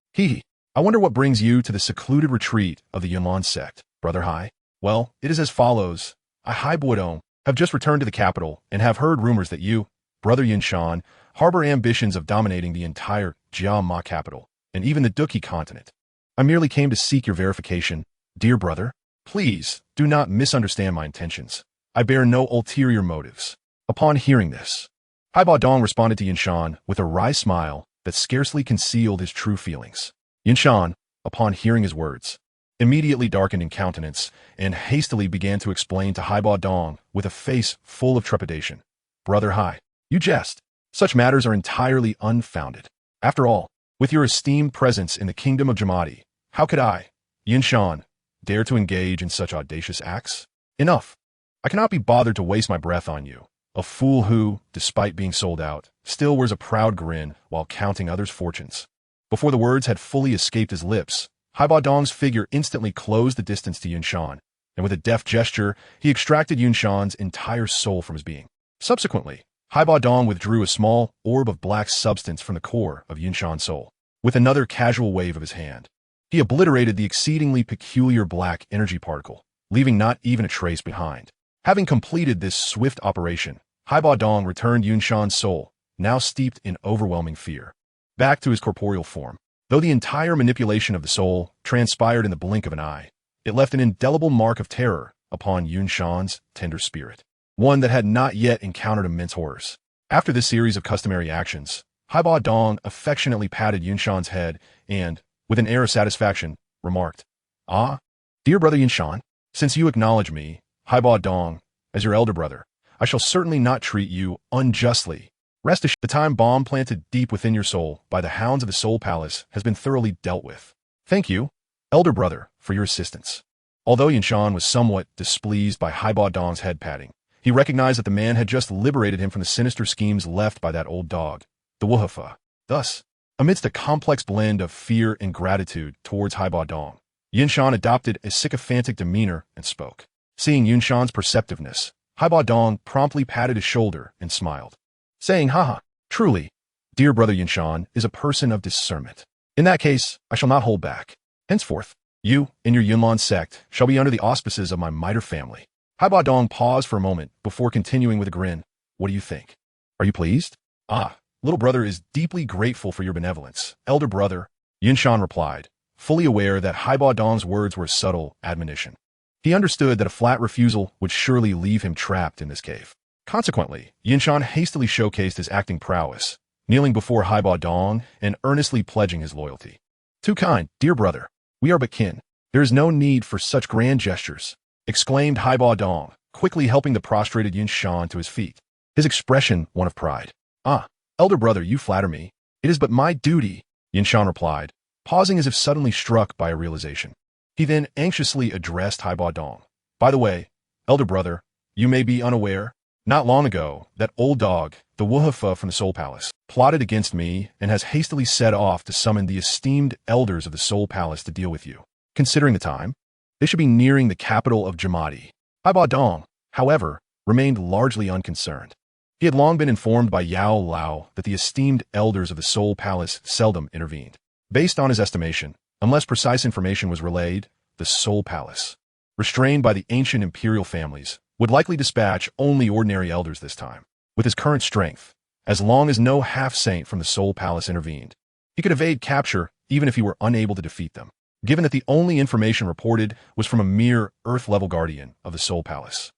S1: I wonder what brings you to the secluded retreat of the Yunlan sect, Brother Hai? Well, it is as follows. I, Hai Bodong, have just returned to the capital and have heard rumors that you, Brother Yun Shan, harbor ambitions of dominating the entire Jiama capital, and even the Dou Qi continent. I merely came to seek your verification, dear brother. Please, do not misunderstand my intentions. I bear no ulterior motives. Upon hearing this, Hai Bodong responded to Yun Shan with a wry smile that scarcely concealed his true feelings. Yun Shan, upon hearing his words, immediately darkened in countenance and hastily began to explain to Hai Bodong with a face full of trepidation. Brother Hai, you jest. Such matters are entirely unfounded. After all, with your esteemed presence in the kingdom of Jamadi, how could I, Yun Shan, dare to engage in such audacious acts? Enough. I cannot be bothered to waste my breath on you, a fool who, despite being sold out, still wears a proud grin while counting others' fortunes. Before the words had fully escaped his lips, Hai Bodong's figure instantly closed the distance to Yun Shan, and with a deft gesture, he extracted Yun Shan's entire soul from his being. Subsequently, Hai Bodong withdrew a small orb of black substance from the core of Yun Shan's soul. With another casual wave of his hand, he obliterated the exceedingly peculiar black energy particle, leaving not even a trace behind. Having completed this swift operation, Hai Bodong returned Yun Shan's soul, now steeped in overwhelming fear, back to his corporeal form. Though the entire manipulation of the soul transpired in the blink of an eye, it left an indelible mark of terror upon Yun Shan's tender spirit, one that had not yet encountered immense horrors. After this series of customary actions, Hai Bodong affectionately patted Yun Shan's head and, with an air of satisfaction, remarked, "Ah, dear brother Yun Shan, since you acknowledge me, Hai Bodong, as your elder brother, I shall certainly not treat you unjustly. Rest assured, the time bomb planted deep within your soul by the hounds of the Soul Palace has been thoroughly dealt with. Thank you, elder brother, for your assistance." Although Yun Shan was somewhat displeased by Hai Bodong's head patting, he recognized that the man had just liberated him from the sinister schemes left by that old dog, the Wuhafa. Thus, amidst a complex blend of fear and gratitude towards Hai Bodong, Yun Shan adopted a sycophantic demeanor and spoke. Seeing Yun Shan's perceptiveness, Hai Bodong promptly patted his shoulder and smiled, saying, "Haha, truly, dear brother Yun Shan is a person of discernment. In that case, I shall not hold back. Henceforth, you and your Yunlan sect shall be under the auspices of my Miter family." Hai Bodong paused for a moment before continuing with a grin. "What do you think? Are you pleased?" "Ah, little brother is deeply grateful for your benevolence, elder brother," Yun Shan replied, fully aware that Hai Bodong's words were a subtle admonition. He understood that a flat refusal would surely leave him trapped in this cave. Consequently, Yun Shan hastily showcased his acting prowess, kneeling before Hai Bodong and earnestly pledging his loyalty. "Too kind, dear brother. We are but kin. There is no need for such grand gestures," exclaimed Hai Bodong, quickly helping the prostrated Yun Shan to his feet, his expression one of pride. "Ah, elder brother, you flatter me. It is but my duty," Yun Shan replied, pausing as if suddenly struck by a realization. He then anxiously addressed Hai Bodong. "By the way, elder brother, you may be unaware, not long ago, that old dog, the Wuhafa from the Soul Palace, plotted against me and has hastily set off to summon the esteemed elders of the Soul Palace to deal with you. Considering the time, they should be nearing the capital of Jamadi." Hai Bodong, however, remained largely unconcerned. He had long been informed by Yao Lao that the esteemed elders of the Soul Palace seldom intervened. Based on his estimation, unless precise information was relayed, the Soul Palace, restrained by the ancient imperial families, would likely dispatch only ordinary elders this time. With his current strength, as long as no half-saint from the Soul Palace intervened, he could evade capture even if he were unable to defeat them, given that the only information reported was from a mere Earth-level guardian of the Soul Palace.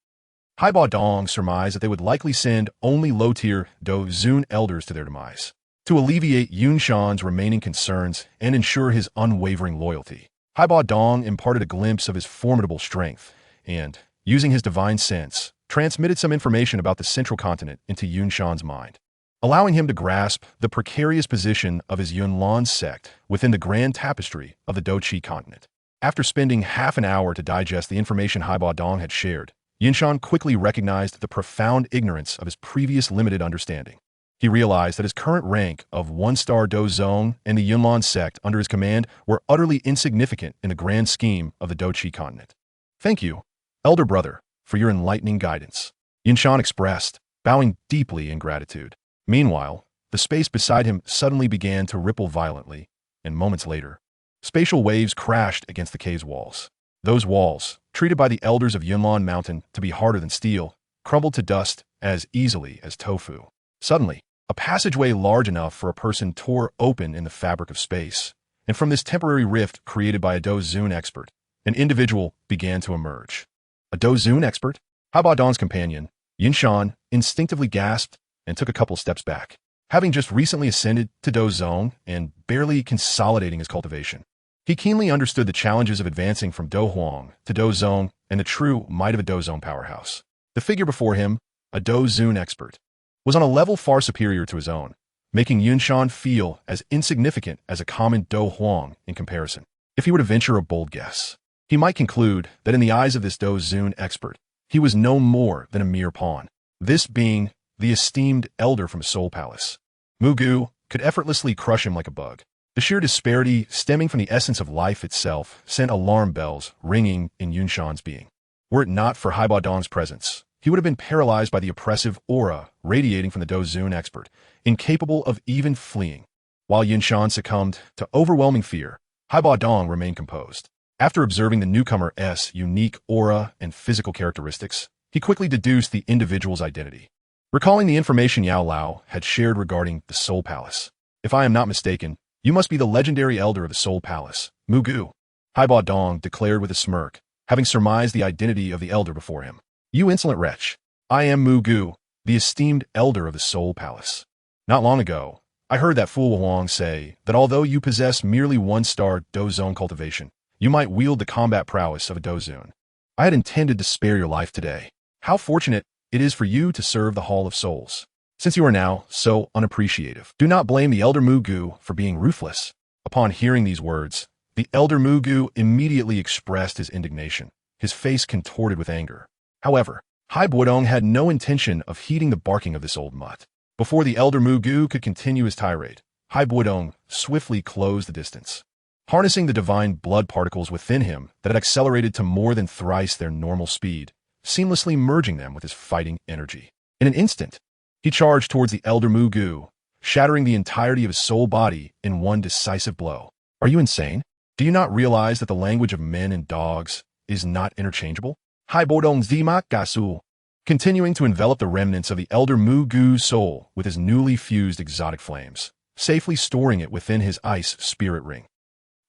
S1: Hai Bodong surmised that they would likely send only low-tier Dou Zun elders to their demise, to alleviate Yun Shan's remaining concerns and ensure his unwavering loyalty. Hai Bodong imparted a glimpse of his formidable strength and, using his divine sense, transmitted some information about the central continent into Yun Shan's mind, allowing him to grasp the precarious position of his Yunlan sect within the grand tapestry of the Dou Qi continent. After spending half an hour to digest the information Hai Bodong had shared, Yinshan quickly recognized the profound ignorance of his previous limited understanding. He realized that his current rank of 1-star Dou Zone and the Yunlan sect under his command were utterly insignificant in the grand scheme of the Dou Qi continent. "Thank you, elder brother, for your enlightening guidance," Yinshan expressed, bowing deeply in gratitude. Meanwhile, the space beside him suddenly began to ripple violently, and moments later, spatial waves crashed against the cave's walls. Those walls, treated by the elders of Yunlan Mountain to be harder than steel, crumbled to dust as easily as tofu. Suddenly, a passageway large enough for a person tore open in the fabric of space, and from this temporary rift created by a Dou Zun expert, an individual began to emerge. A Dou Zun expert? Bodong's companion, Yinshan, instinctively gasped and took a couple steps back. Having just recently ascended to Dou Zone and barely consolidating his cultivation, he keenly understood the challenges of advancing from Dou Huang to Dou Zone and the true might of a Dou Zone powerhouse. The figure before him, a Dou Zun expert, was on a level far superior to his own, making Yinshan feel as insignificant as a common Dou Huang in comparison. If he were to venture a bold guess, he might conclude that in the eyes of this Dou Zun expert, he was no more than a mere pawn. This being the esteemed elder from Soul Palace, Mugu could effortlessly crush him like a bug. The sheer disparity stemming from the essence of life itself sent alarm bells ringing in Yinshan's being. Were it not for Bodong's presence, he would have been paralyzed by the oppressive aura radiating from the Dou Zun expert, incapable of even fleeing. While Yinshan succumbed to overwhelming fear, Bodong remained composed. After observing the newcomer's unique aura and physical characteristics, he quickly deduced the individual's identity. Recalling the information Yao Lao had shared regarding the Soul Palace, "If I am not mistaken, you must be the legendary elder of the Soul Palace, Mugu," Bodong declared with a smirk, having surmised the identity of the elder before him. "You insolent wretch, I am Mugu, the esteemed elder of the Soul Palace. Not long ago, I heard that fool Huang say that although you possess merely 1-star Dou Zone cultivation, you might wield the combat prowess of a Dou Zun. I had intended to spare your life today. How fortunate it is for you to serve the Hall of Souls. Since you are now so unappreciative, do not blame the elder Mugu for being ruthless." Upon hearing these words, the elder Mugu immediately expressed his indignation, his face contorted with anger. However, Bodong had no intention of heeding the barking of this old mutt. Before the elder Mugu could continue his tirade, Bodong swiftly closed the distance, harnessing the divine blood particles within him that had accelerated to more than thrice their normal speed, seamlessly merging them with his fighting energy. In an instant, he charged towards the elder Mugu, shattering the entirety of his soul body in one decisive blow. "Are you insane? Do you not realize that the language of men and dogs is not interchangeable?" Bodong Zimak Gasu, continuing to envelop the remnants of the elder Mugu's soul with his newly fused exotic flames, safely storing it within his ice spirit ring.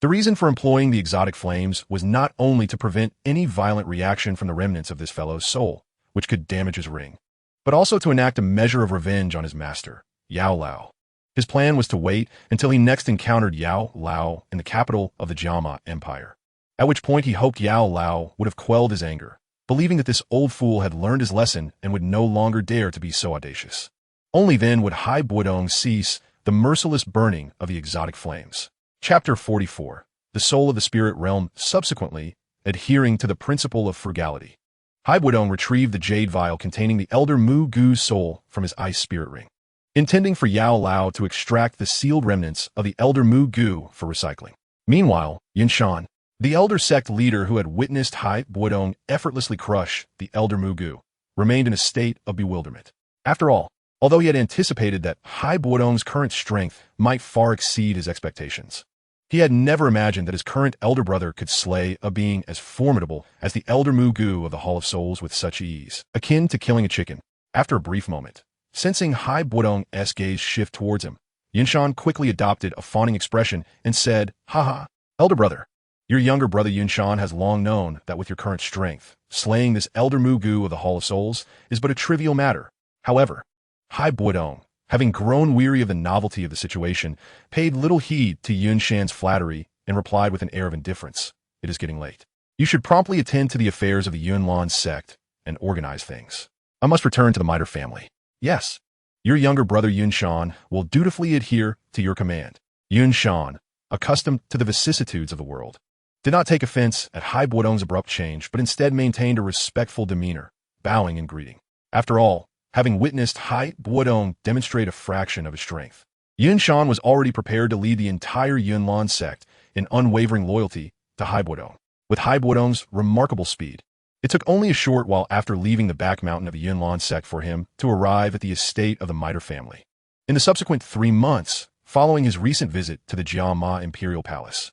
S1: The reason for employing the exotic flames was not only to prevent any violent reaction from the remnants of this fellow's soul, which could damage his ring, but also to enact a measure of revenge on his master, Yao Lao. His plan was to wait until he next encountered Yao Lao in the capital of the Jiama Empire, at which point he hoped Yao Lao would have quelled his anger, believing that this old fool had learned his lesson and would no longer dare to be so audacious. Only then would Bodong cease the merciless burning of the exotic flames. Chapter 44. The Soul of the Spirit Realm. Subsequently, adhering to the principle of frugality, Bodong retrieved the jade vial containing the elder Mugu's soul from his ice spirit ring, intending for Yao Lao to extract the sealed remnants of the elder Mugu for recycling. Meanwhile, Yinshan, the elder sect leader who had witnessed Bodong effortlessly crush the elder Mugu, remained in a state of bewilderment. After all, although he had anticipated that Bodong's current strength might far exceed his expectations, he had never imagined that his current elder brother could slay a being as formidable as the elder Mugu of the Hall of Souls with such ease, akin to killing a chicken. After a brief moment, sensing Bodong's gaze shift towards him, Yinshan quickly adopted a fawning expression and said, "Haha, elder brother, your younger brother Yinshan has long known that with your current strength, slaying this elder Mugu of the Hall of Souls is but a trivial matter. However, Bodong, having grown weary of the novelty of the situation, paid little heed to Yinshan's flattery and replied with an air of indifference, 'It is getting late. You should promptly attend to the affairs of the Yunlan sect and organize things. I must return to the Miter family. Yes, your younger brother Yinshan will dutifully adhere to your command.'" Yinshan, accustomed to the vicissitudes of the world, did not take offense at Bodong's abrupt change, but instead maintained a respectful demeanor, bowing in greeting. After all, having witnessed Hai Bodong demonstrate a fraction of his strength, Yun Shan was already prepared to lead the entire Yunlan sect in unwavering loyalty to Hai Bodong. With Hai Bodong's remarkable speed, it took only a short while after leaving the back mountain of the Yunlan sect for him to arrive at the estate of the Mitre family. In the subsequent 3 months, following his recent visit to the Jiama Imperial Palace,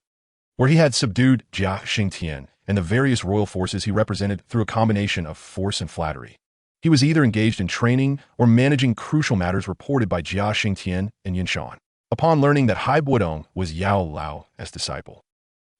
S1: where he had subdued Jia Xingtian and the various royal forces he represented through a combination of force and flattery, he was either engaged in training or managing crucial matters reported by Jia Xingtian and Yinshan. Upon learning that Hai Bodong was Yao Lao's disciple,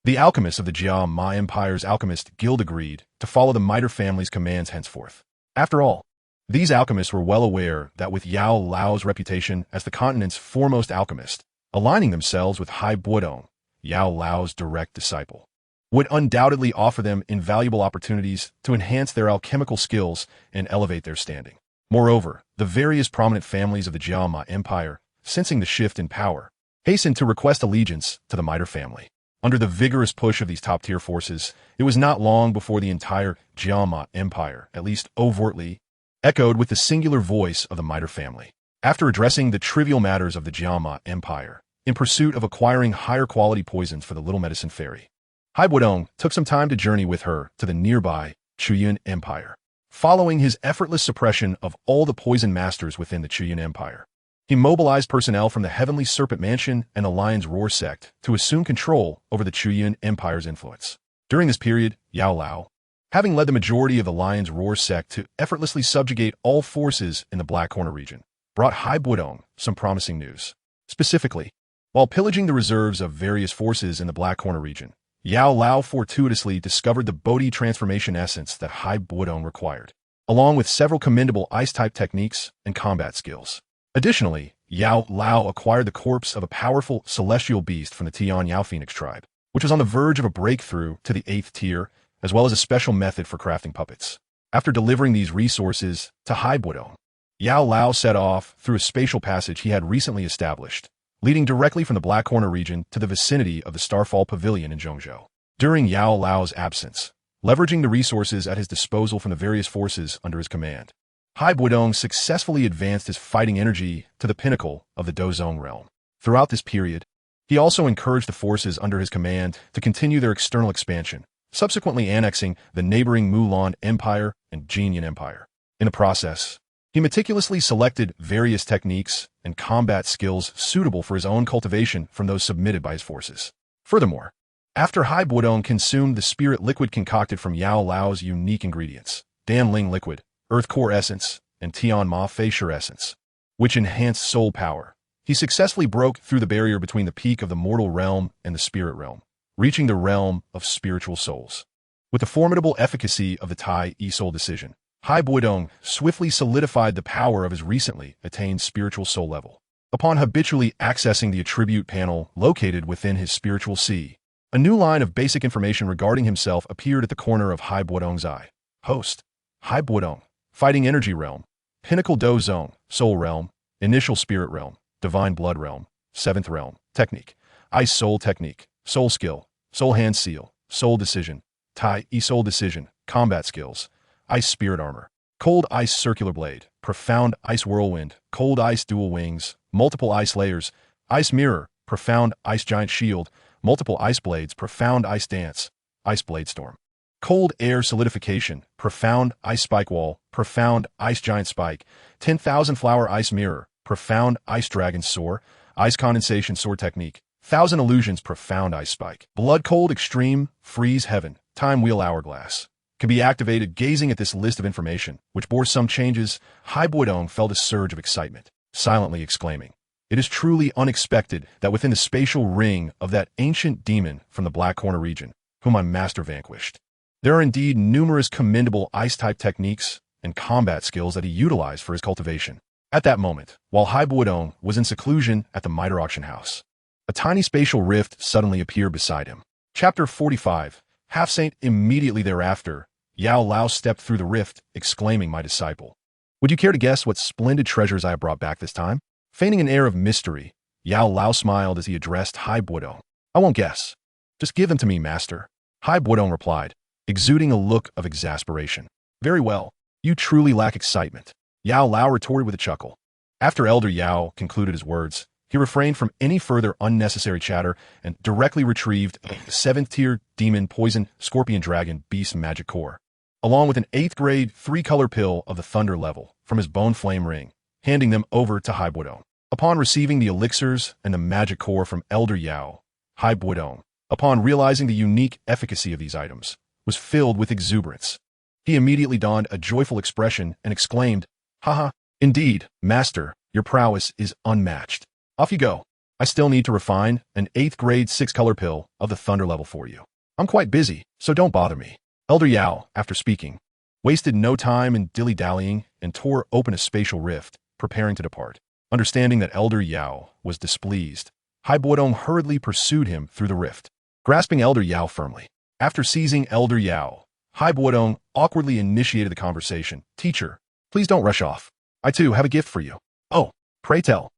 S1: the alchemists of the Jia Ma Empire's alchemist guild agreed to follow the Mitre family's commands henceforth. After all, these alchemists were well aware that with Yao Lao's reputation as the continent's foremost alchemist, aligning themselves with Hai Bodong, Yao Lao's direct disciple, would undoubtedly offer them invaluable opportunities to enhance their alchemical skills and elevate their standing. Moreover, the various prominent families of the Jia Ma Empire, sensing the shift in power, hastened to request allegiance to the Mitre family. Under the vigorous push of these top-tier forces, it was not long before the entire Jia Ma Empire, at least overtly, echoed with the singular voice of the Mitre family. After addressing the trivial matters of the Jia Ma Empire, in pursuit of acquiring higher quality poisons for the Little Medicine Fairy, Hai Bodong took some time to journey with her to the nearby Chuyun Empire. Following his effortless suppression of all the poison masters within the Chuyun Empire, he mobilized personnel from the Heavenly Serpent Mansion and the Lion's Roar sect to assume control over the Chuyun Empire's influence. During this period, Yao Lao, having led the majority of the Lion's Roar sect to effortlessly subjugate all forces in the Black Corner region, brought Hai Bodong some promising news. Specifically, while pillaging the reserves of various forces in the Black Corner region, Yao Lao fortuitously discovered the Bodhi transformation essence that Hai Bodong required, along with several commendable ice-type techniques and combat skills. Additionally, Yao Lao acquired the corpse of a powerful celestial beast from the Tian Yao Phoenix tribe, which was on the verge of a breakthrough to the 8th tier, as well as a special method for crafting puppets. After delivering these resources to Hai Bodong, Yao Lao set off through a spatial passage he had recently established, leading directly from the Black Corner region to the vicinity of the Starfall Pavilion in Zhongzhou. During Yao Lao's absence, leveraging the resources at his disposal from the various forces under his command, Hai Bodong successfully advanced his fighting energy to the pinnacle of the Dozong realm. Throughout this period, he also encouraged the forces under his command to continue their external expansion, subsequently annexing the neighboring Mulan Empire and Jinyan Empire. In the process, he meticulously selected various techniques and combat skills suitable for his own cultivation from those submitted by his forces. Furthermore, after Hai Bodong consumed the spirit liquid concocted from Yao Lao's unique ingredients, Dan Ling liquid, Earth Core Essence, and Tian Ma Feisher Essence, which enhanced soul power, he successfully broke through the barrier between the peak of the mortal realm and the spirit realm, reaching the realm of spiritual souls. With the formidable efficacy of the Tai Yi Soul decision, Hai Bodong swiftly solidified the power of his recently attained spiritual soul level. Upon habitually accessing the attribute panel located within his spiritual sea, a new line of basic information regarding himself appeared at the corner of Hai Bodong's eye. Host: Hai Bodong. Fighting Energy Realm, Pinnacle Do Zone, Soul Realm, Initial Spirit Realm, Divine Blood Realm, 7th Realm, Technique, Ice Soul Technique, Soul Skill, Soul Hand Seal, Soul Decision, Tai Yi Soul Decision, Combat Skills, Ice Spirit Armor, Cold Ice Circular Blade, Profound Ice Whirlwind, Cold Ice Dual Wings, Multiple Ice Layers, Ice Mirror, Profound Ice Giant Shield, Multiple Ice Blades, Profound Ice Dance, Ice Blade Storm. Cold Air Solidification, Profound Ice Spike Wall, Profound Ice Giant Spike, 10,000 Flower Ice Mirror, Profound Ice Dragon Soar, Ice Condensation Sword Technique, 1,000 Illusions Profound Ice Spike, Blood Cold Extreme, Freeze Heaven, Time Wheel Hourglass. Can be activated. Gazing at this list of information, which bore some changes, Hai Bodong felt a surge of excitement, silently exclaiming, "It is truly unexpected that within the spatial ring of that ancient demon from the Black Corner region, whom my master vanquished, there are indeed numerous commendable ice-type techniques and combat skills that he utilized for his cultivation." At that moment, while Hai Bodong was in seclusion at the Mitre Auction House, a tiny spatial rift suddenly appeared beside him. Chapter 45, Half-Saint. Immediately thereafter, Yao Lao stepped through the rift, exclaiming, "My disciple, would you care to guess what splendid treasures I have brought back this time?" Feigning an air of mystery, Yao Lao smiled as he addressed Hai Bodong. "I won't guess. Just give them to me, master." Hai Bodong replied, exuding a look of exasperation. "Very well. You truly lack excitement. Yao Lao retorted with a chuckle. After Elder Yao concluded his words, he refrained from any further unnecessary chatter and directly retrieved the 7th-tier Demon Poison Scorpion Dragon Beast Magic Core, along with an 8th grade 3-color pill of the Thunder level from his Bone Flame Ring, handing them over to Hai Bodong. Upon receiving the elixirs and the magic core from Elder Yao, Hai Bodong, upon realizing the unique efficacy of these items, was filled with exuberance. He immediately donned a joyful expression and exclaimed, "Haha, indeed, Master, your prowess is unmatched. Off you go. I still need to refine an 8th grade 6-color pill of the Thunder level for you. I'm quite busy, so don't bother me." Elder Yao, after speaking, wasted no time in dilly-dallying and tore open a spatial rift, preparing to depart. Understanding that Elder Yao was displeased, Hai Bodong hurriedly pursued him through the rift, grasping Elder Yao firmly. After seizing Elder Yao, Hai Bodong awkwardly initiated the conversation. "Teacher, please don't rush off. I too have a gift for you." "Oh, pray tell.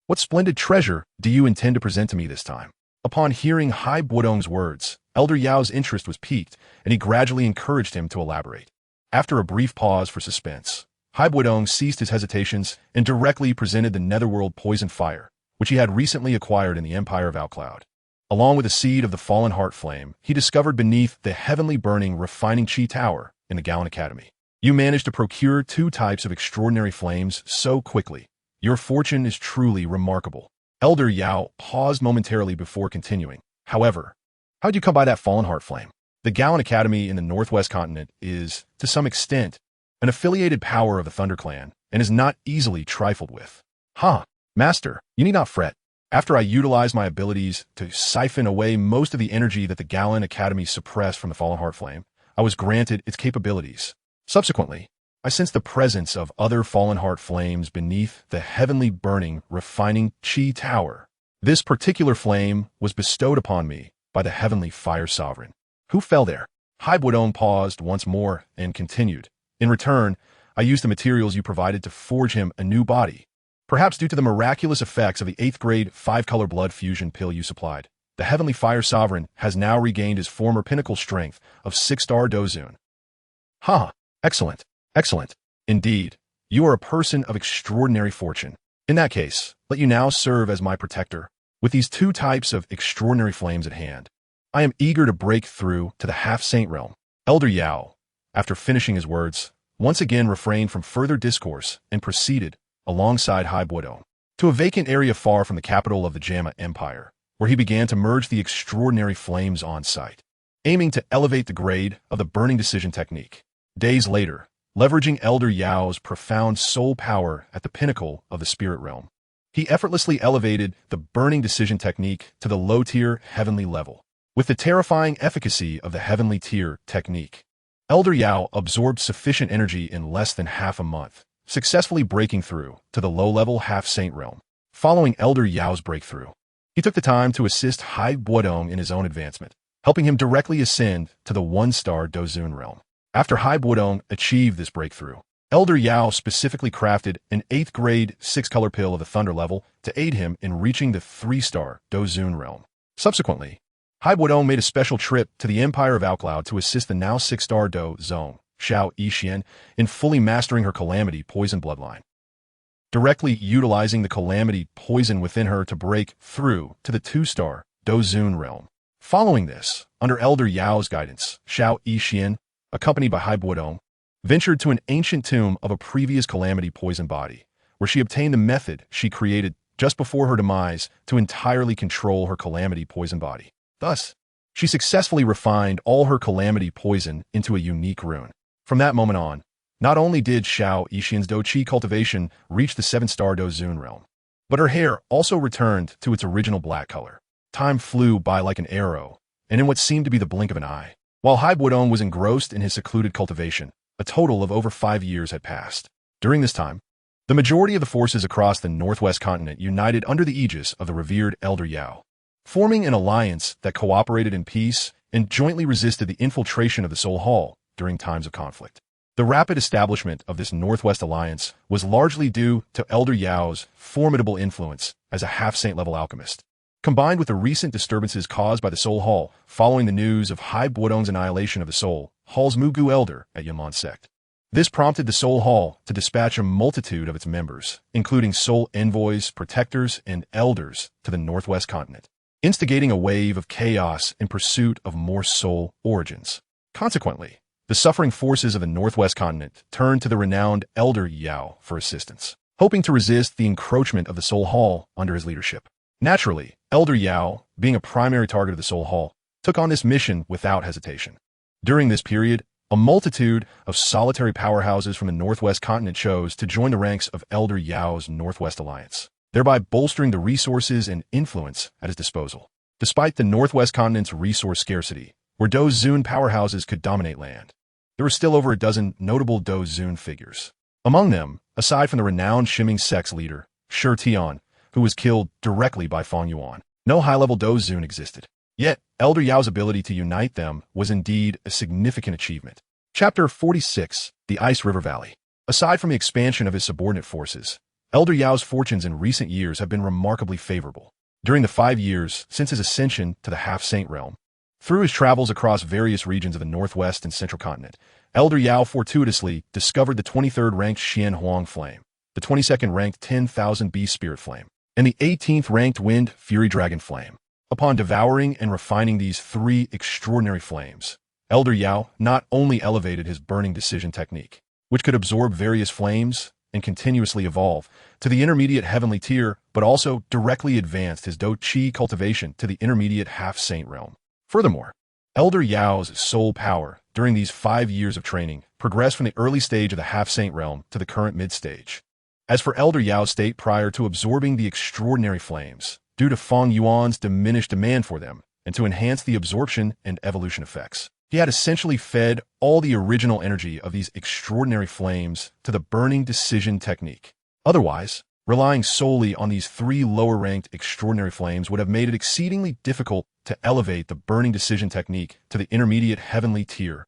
S1: What splendid treasure do you intend to present to me this time?" Upon hearing Hai Bodong's words, Elder Yao's interest was piqued, and he gradually encouraged him to elaborate. After a brief pause for suspense, Hai Bodong ceased his hesitations and directly presented the Netherworld Poison Fire, which he had recently acquired in the Empire of Outcloud. Along with the seed of the Fallen Heart Flame, he discovered beneath the heavenly burning refining Qi Tower in the Galan Academy. You managed to procure 2 types of extraordinary flames so quickly. Your fortune is truly remarkable. Elder Yao paused momentarily before continuing. However, how'd you come by that Fallen Heart Flame? The Galan Academy in the Northwest Continent is, to some extent, an affiliated power of the Thunder Clan, and is not easily trifled with. "Huh, Master, you need not fret. After I utilized my abilities to siphon away most of the energy that the Galan Academy suppressed from the Fallen Heart Flame, I was granted its capabilities. Subsequently, I sensed the presence of other Fallen Heart Flames beneath the heavenly burning, refining Qi Tower. This particular flame was bestowed upon me by the Heavenly Fire Sovereign." "Who fell there?" Hai Bodong paused once more and continued. "In return, I used the materials you provided to forge him a new body. Perhaps due to the miraculous effects of the 8th grade 5-color blood fusion pill you supplied, the Heavenly Fire Sovereign has now regained his former pinnacle strength of 6-star Dozun." "Ha! Excellent, excellent. Indeed, you are a person of extraordinary fortune. In that case, let you now serve as my protector. With these 2 types of extraordinary flames at hand, I am eager to break through to the half-saint realm." Elder Yao, after finishing his words, once again refrained from further discourse and proceeded, alongside Hai Bodong, to a vacant area far from the capital of the Jamma Empire, where he began to merge the extraordinary flames on site, aiming to elevate the grade of the burning decision technique. Days later, leveraging Elder Yao's profound soul power at the pinnacle of the spirit realm, he effortlessly elevated the burning decision technique to the low-tier heavenly level. With the terrifying efficacy of the heavenly tier technique, Elder Yao absorbed sufficient energy in less than half a month, successfully breaking through to the low-level half-saint realm. Following Elder Yao's breakthrough, he took the time to assist Hai Bodong in his own advancement, helping him directly ascend to the 1-star Dozun realm. After Hai Bodong achieved this breakthrough, Elder Yao specifically crafted an 8th grade 6-color pill of the Thunder level to aid him in reaching the 3-star Dozun realm. Subsequently, Hai Bodong made a special trip to the Empire of Outcloud to assist the now 6-star Do Zone, Xiao Yixian, in fully mastering her Calamity Poison bloodline, directly utilizing the Calamity Poison within her to break through to the 2-star Dozun realm. Following this, under Elder Yao's guidance, Xiao Yixian, accompanied by Hai Bodong, ventured to an ancient tomb of a previous Calamity Poison body, where she obtained the method she created just before her demise to entirely control her Calamity Poison body. Thus, she successfully refined all her Calamity Poison into a unique rune. From that moment on, not only did Xiao Yixian's Dou Qi cultivation reach the 7-star Dozun realm, but her hair also returned to its original black color. Time flew by like an arrow, and in what seemed to be the blink of an eye. While Hai Bodong was engrossed in his secluded cultivation, a total of over 5 years had passed. During this time, the majority of the forces across the Northwest Continent united under the aegis of the revered Elder Yao, forming an alliance that cooperated in peace and jointly resisted the infiltration of the Soul Hall during times of conflict. The rapid establishment of this Northwest Alliance was largely due to Elder Yao's formidable influence as a half-saint level alchemist, combined with the recent disturbances caused by the Soul Hall following the news of Hai Bodong's annihilation of the Soul Hall's Mugu Elder at Yunlan Sect. This prompted the Soul Hall to dispatch a multitude of its members, including soul envoys, protectors, and elders, to the Northwest continent, instigating a wave of chaos in pursuit of more soul origins. Consequently, the suffering forces of the Northwest continent turned to the renowned Elder Yao for assistance, hoping to resist the encroachment of the Soul Hall under his leadership. Naturally, Elder Yao, being a primary target of the Soul Hall, took on this mission without hesitation. During this period, a multitude of solitary powerhouses from the Northwest continent chose to join the ranks of Elder Yao's Northwest Alliance, thereby bolstering the resources and influence at his disposal. Despite the Northwest continent's resource scarcity, where Dou Zun powerhouses could dominate land, there were still over a dozen notable Dou Zun figures. Among them, aside from the renowned Shimming Sect's leader, Shi Tian, who was killed directly by Feng Yuan, no high-level Dou Zun existed. Yet, Elder Yao's ability to unite them was indeed a significant achievement. Chapter 46, The Ice River Valley. Aside from the expansion of his subordinate forces, Elder Yao's fortunes in recent years have been remarkably favorable. During the 5 years since his ascension to the Half-Saint realm, through his travels across various regions of the Northwest and Central continent, Elder Yao fortuitously discovered the 23rd ranked Xian Huang Flame, the 22nd ranked 10,000 Beast Spirit Flame, and the 18th ranked Wind Fury Dragon Flame. Upon devouring and refining these 3 extraordinary flames, Elder Yao not only elevated his burning decision technique, which could absorb various flames and continuously evolve to the intermediate heavenly tier, but also directly advanced his Dou Qi cultivation to the intermediate half-saint realm. Furthermore, Elder Yao's soul power during these 5 years of training progressed from the early stage of the half-saint realm to the current mid-stage. As for Elder Yao's state prior to absorbing the extraordinary flames, due to Feng Yuan's diminished demand for them, and to enhance the absorption and evolution effects, he had essentially fed all the original energy of these extraordinary flames to the burning decision technique. Otherwise, relying solely on these 3 lower-ranked extraordinary flames would have made it exceedingly difficult to elevate the burning decision technique to the intermediate heavenly tier.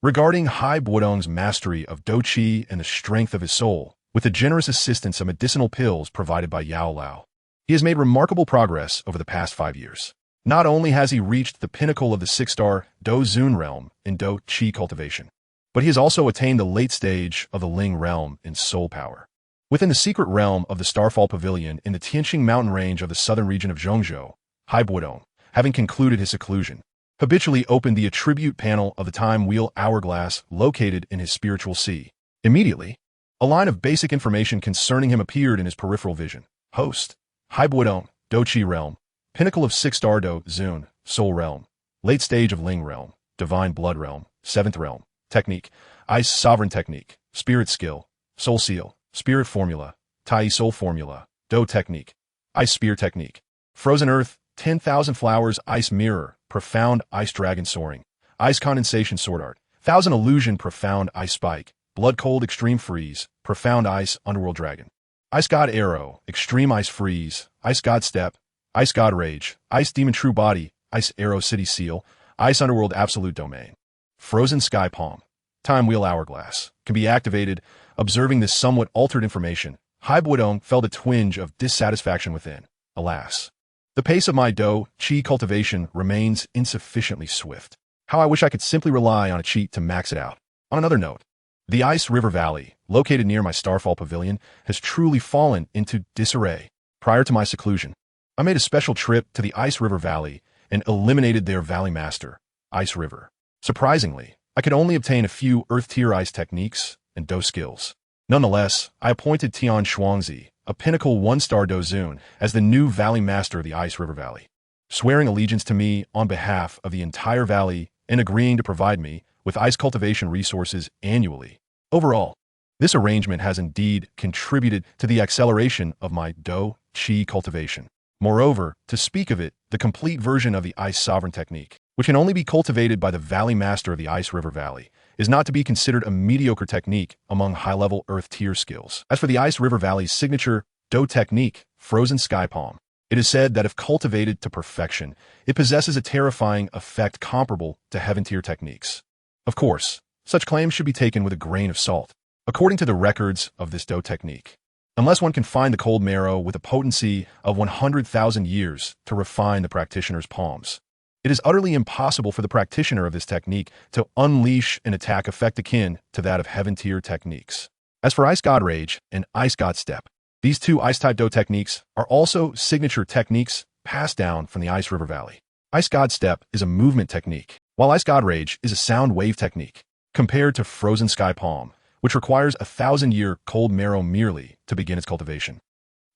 S1: Regarding Hai Bodong's mastery of Dou Qi and the strength of his soul, with the generous assistance of medicinal pills provided by Yao Lao, he has made remarkable progress over the past 5 years. Not only has he reached the pinnacle of the 6-star Dou Zun realm in Dou Qi cultivation, but he has also attained the late stage of the Ling realm in soul power. Within the secret realm of the Starfall Pavilion in the Tianqing mountain range of the southern region of Zhongzhou, Hai Bodong, having concluded his seclusion, habitually opened the attribute panel of the time wheel hourglass located in his spiritual sea. Immediately, a line of basic information concerning him appeared in his peripheral vision. Host: Hai Bodong, Dou Qi realm, pinnacle of 6-star Dou Zun, soul realm, late stage of Ling realm, divine blood realm, 7th realm, technique, ice sovereign technique, spirit skill, soul seal, spirit formula, Tai soul formula, Dou technique, ice spear technique, frozen earth, 10,000 flowers, ice mirror, profound ice dragon soaring, ice condensation sword art, 1,000 illusion, profound ice spike, blood cold extreme freeze, profound ice underworld dragon, Ice God Arrow, Extreme Ice Freeze, Ice God Step, Ice God Rage, Ice Demon True Body, Ice Arrow City Seal, Ice Underworld Absolute Domain. Frozen Sky Palm, Time Wheel Hourglass, can be activated. Observing this somewhat altered information, Hai Bodong felt a twinge of dissatisfaction within. Alas, the pace of my Dou Qi cultivation remains insufficiently swift. How I wish I could simply rely on a cheat to max it out. On another note, the Ice River Valley, located near my Starfall Pavilion, has truly fallen into disarray. Prior to my seclusion, I made a special trip to the Ice River Valley and eliminated their Valley Master, Ice River. Surprisingly, I could only obtain a few Earth-tier ice techniques and Dou skills. Nonetheless, I appointed Tian Shuangzi, a pinnacle 1-star Dou Zun, as the new Valley Master of the Ice River Valley, swearing allegiance to me on behalf of the entire valley and agreeing to provide me with ice cultivation resources annually. Overall, this arrangement has indeed contributed to the acceleration of my Dou Qi cultivation. Moreover, to speak of it, the complete version of the Ice Sovereign technique, which can only be cultivated by the Valley Master of the Ice River Valley, is not to be considered a mediocre technique among high-level Earth tier skills. As for the Ice River Valley's signature Dou technique, Frozen Sky Palm, it is said that if cultivated to perfection, it possesses a terrifying effect comparable to Heaven tier techniques. Of course, such claims should be taken with a grain of salt. According to the records of this Dou technique, unless one can find the cold marrow with a potency of 100,000 years to refine the practitioner's palms, It is utterly impossible for the practitioner of this technique to unleash an attack effect akin to that of heaven-tier techniques. As for Ice God Rage and Ice God Step, these two Ice-type Do techniques are also signature techniques passed down from the Ice River Valley. Ice God Step is a movement technique, while Ice God Rage is a sound wave technique, compared to Frozen Sky Palm, which requires 1,000-year cold marrow merely to begin its cultivation.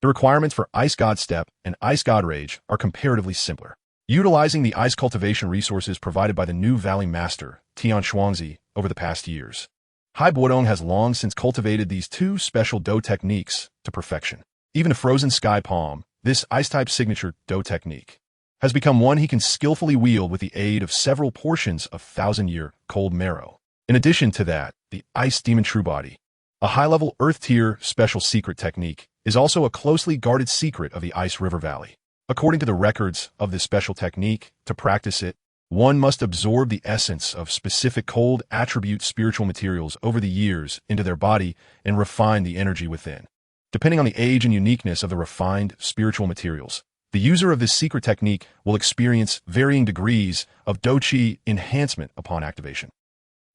S1: The requirements for Ice God Step and Ice God Rage are comparatively simpler. Utilizing the ice cultivation resources provided by the new Valley Master, Tian Shuangzi, over the past years, Hai Bodong has long since cultivated these two special Do techniques to perfection. Even a Frozen Sky Palm, this ice-type signature Do technique, has become one he can skillfully wield with the aid of several portions of 1,000-year cold marrow. In addition to that, the Ice Demon True Body, a high-level Earth-tier special secret technique, is also a closely guarded secret of the Ice River Valley. According to the records of this special technique, to practice it, one must absorb the essence of specific cold attribute spiritual materials over the years into their body and refine the energy within. Depending on the age and uniqueness of the refined spiritual materials, the user of this secret technique will experience varying degrees of Dou Qi enhancement upon activation.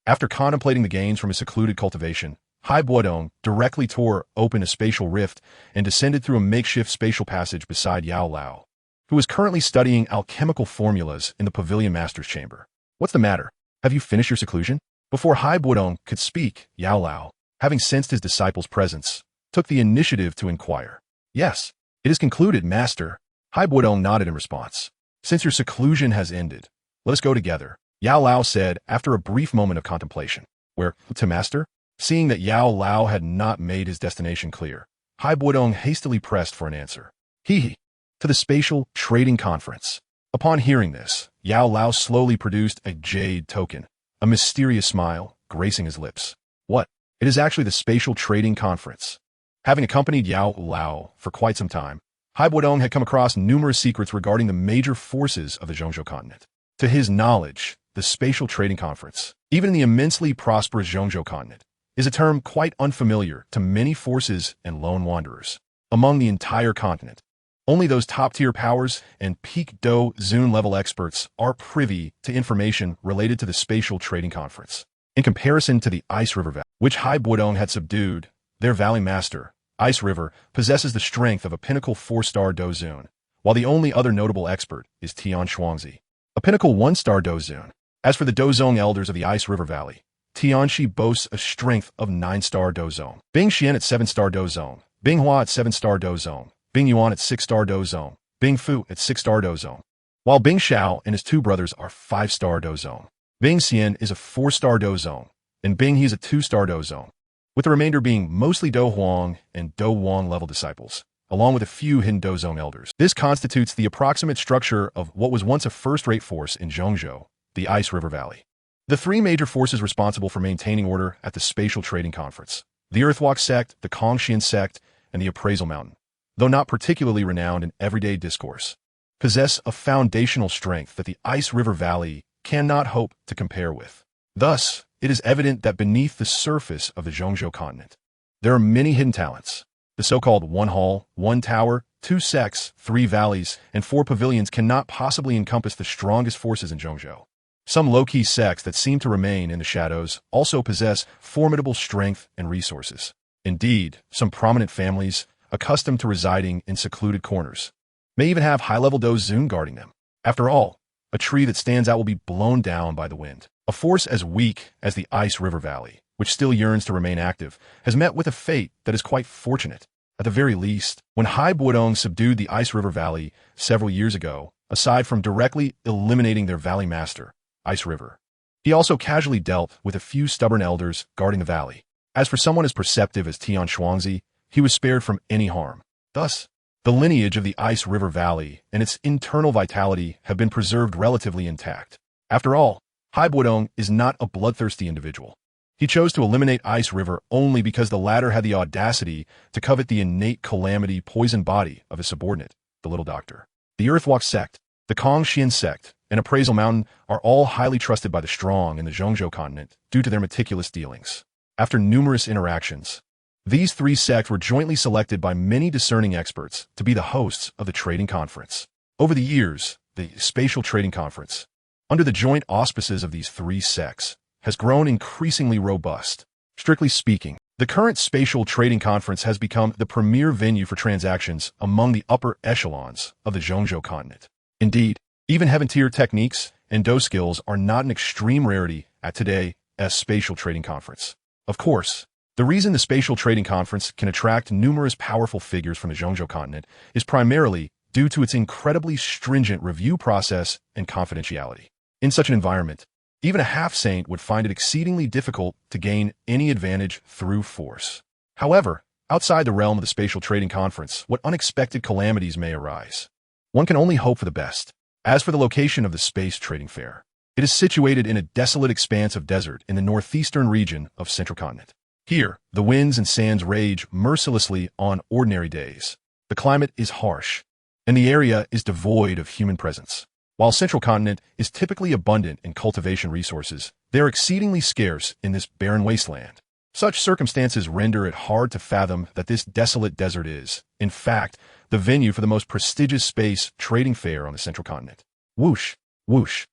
S1: After contemplating the gains from his secluded cultivation, Hai Bodong directly tore open a spatial rift and descended through a makeshift spatial passage beside Yao Lao, who is currently studying alchemical formulas in the Pavilion Master's chamber. "What's the matter? Have you finished your seclusion?" Before Hai Bodong could speak, Yao Lao, having sensed his disciple's presence, took the initiative to inquire. "Yes, it is concluded, Master." Hai Bodong nodded in response. "Since your seclusion has ended, let us go together," Yao Lao said after a brief moment of contemplation. "Where to, Master?" Seeing that Yao Lao had not made his destination clear, Hai Bodong hastily pressed for an answer. "To the Spatial Trading Conference." Upon hearing this, Yao Lao slowly produced a jade token, a mysterious smile gracing his lips. "What? It is actually the Spatial Trading Conference." Having accompanied Yao Lao for quite some time, Hai Bodong had come across numerous secrets regarding the major forces of the Zhongzhou continent. To his knowledge, the Spatial Trading Conference, even in the immensely prosperous Zhongzhou continent, is a term quite unfamiliar to many forces and lone wanderers. Among the entire continent, only those top-tier powers and peak Do Zun-level experts are privy to information related to the Spatial Trading Conference. In comparison to the Ice River Valley, which Hai Bodong had subdued, their Valley Master, Ice River, possesses the strength of a pinnacle 4-star Do Zun, while the only other notable expert is Tian Shuangzi, a pinnacle 1-star Do Zun. As for the Dozong elders of the Ice River Valley, Tianxi boasts a strength of 9-star Dozong, Bing Xian at 7-star Dozong, Bing Hua at 7-star Dozong, Bing Yuan at 6-star Dozong, Bing Fu at 6-star Dozong, while Bing Xiao and his two brothers are 5-star Dozong. Bing Xian is a 4-star Dozong, and Bing He is a 2-star Dozong, with the remainder being mostly Do Huang and Do Wang level disciples, along with a few hidden Dozong elders. This constitutes the approximate structure of what was once a first-rate force in Zhongzhou, the Ice River Valley. The three major forces responsible for maintaining order at the Spatial Trading Conference, the Earthwalk sect, the Kongxian sect, and the Appraisal Mountain, though not particularly renowned in everyday discourse, possess a foundational strength that the Ice River Valley cannot hope to compare with. Thus, it is evident that beneath the surface of the Zhongzhou continent, there are many hidden talents. The so-called 1 hall, 1 tower, 2 sects, 3 valleys, and 4 pavilions cannot possibly encompass the strongest forces in Zhongzhou. Some low-key sects that seem to remain in the shadows also possess formidable strength and resources. Indeed, some prominent families, accustomed to residing in secluded corners, may even have high-level Do Zun guarding them. After all, a tree that stands out will be blown down by the wind. A force as weak as the Ice River Valley, which still yearns to remain active, has met with a fate that is quite fortunate. At the very least, when Hai Bodong subdued the Ice River Valley several years ago, aside from directly eliminating their Valley Master, Ice River, he also casually dealt with a few stubborn elders guarding the valley. As for someone as perceptive as Tian Shuangzi, he was spared from any harm. Thus, the lineage of the Ice River Valley and its internal vitality have been preserved relatively intact. After all, Hai Bodong is not a bloodthirsty individual. He chose to eliminate Ice River only because the latter had the audacity to covet the innate calamity poison body of his subordinate, the Little Doctor. The Earthwalk sect, the Kongxian sect, and Appraisal Mountain are all highly trusted by the strong in the Zhongzhou continent due to their meticulous dealings. After numerous interactions, these 3 sects were jointly selected by many discerning experts to be the hosts of the trading conference. Over the years, the Spatial Trading Conference, under the joint auspices of these three sects, has grown increasingly robust. Strictly speaking, the current Spatial Trading Conference has become the premier venue for transactions among the upper echelons of the Zhongzhou continent. Indeed, even heaven-tier techniques and Dou skills are not an extreme rarity at today's Spatial Trading Conference. Of course, the reason the Spatial Trading Conference can attract numerous powerful figures from the Zhongzhou continent is primarily due to its incredibly stringent review process and confidentiality. In such an environment, even a half-saint would find it exceedingly difficult to gain any advantage through force. However, outside the realm of the Spatial Trading Conference, what unexpected calamities may arise? One can only hope for the best. As for the location of the Space Trading Fair, it is situated in a desolate expanse of desert in the northeastern region of Central Continent. Here, the winds and sands rage mercilessly on ordinary days. The climate is harsh, and the area is devoid of human presence. While Central Continent is typically abundant in cultivation resources, they are exceedingly scarce in this barren wasteland. Such circumstances render it hard to fathom that this desolate desert is, in fact, the venue for the most prestigious space trading fair on the Central Continent. Whoosh, whoosh.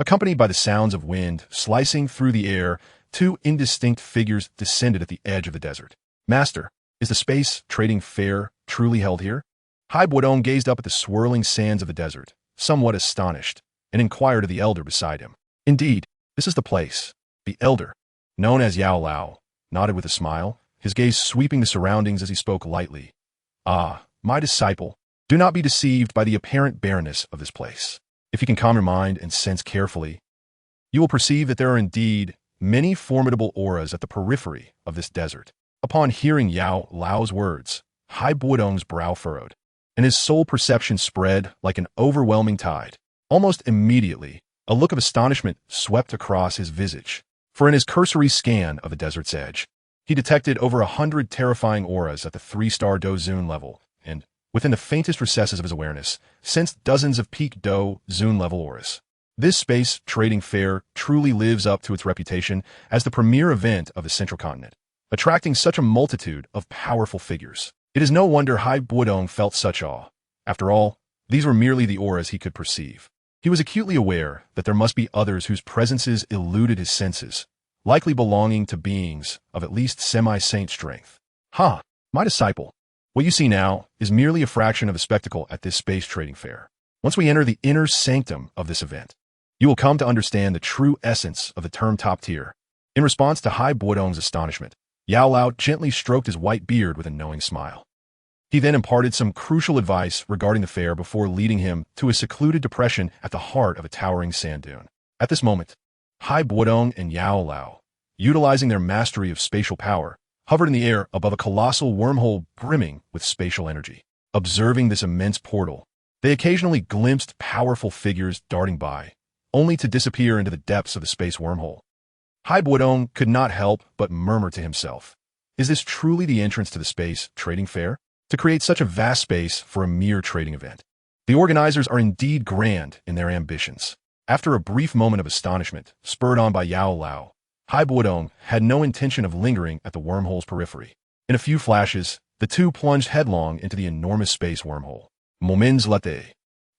S1: Accompanied by the sounds of wind slicing through the air, two indistinct figures descended at the edge of the desert. Master, is the space trading fair truly held here? Bodong gazed up at the swirling sands of the desert, somewhat astonished, and inquired of the elder beside him. Indeed, this is the place. The elder, known as Yao Lao, nodded with a smile, his gaze sweeping the surroundings as he spoke lightly. Ah, my disciple, do not be deceived by the apparent barrenness of this place. If you can calm your mind and sense carefully, you will perceive that there are indeed many formidable auras at the periphery of this desert. Upon hearing Yao Lao's words, Bodong's brow furrowed, and his soul perception spread like an overwhelming tide. Almost immediately, a look of astonishment swept across his visage, for in his cursory scan of the desert's edge, he detected over 100 terrifying auras at the 3-star Dou Zun level, and, within the faintest recesses of his awareness, sensed dozens of peak Dou Zun level auras. This space trading fair truly lives up to its reputation as the premier event of the Central Continent, attracting such a multitude of powerful figures. It is no wonder Bodong felt such awe. After all, these were merely the auras he could perceive. He was acutely aware that there must be others whose presences eluded his senses, likely belonging to beings of at least semi-saint strength. My disciple, what you see now is merely a fraction of the spectacle at this space trading fair. Once we enter the inner sanctum of this event, you will come to understand the true essence of the term top tier. In response to Bodong's astonishment, Yao Lao gently stroked his white beard with a knowing smile. He then imparted some crucial advice regarding the fair before leading him to a secluded depression at the heart of a towering sand dune. At this moment, Bodong and Yao Lao, utilizing their mastery of spatial power, hovered in the air above a colossal wormhole brimming with spatial energy. Observing this immense portal, they occasionally glimpsed powerful figures darting by, only to disappear into the depths of the space wormhole. Bodong could not help but murmur to himself, is this truly the entrance to the space trading fair? To create such a vast space for a mere trading event. The organizers are indeed grand in their ambitions. After a brief moment of astonishment, spurred on by Yao Lao, Bodong had no intention of lingering at the wormhole's periphery. In a few flashes, the two plunged headlong into the enormous space wormhole. Moments later,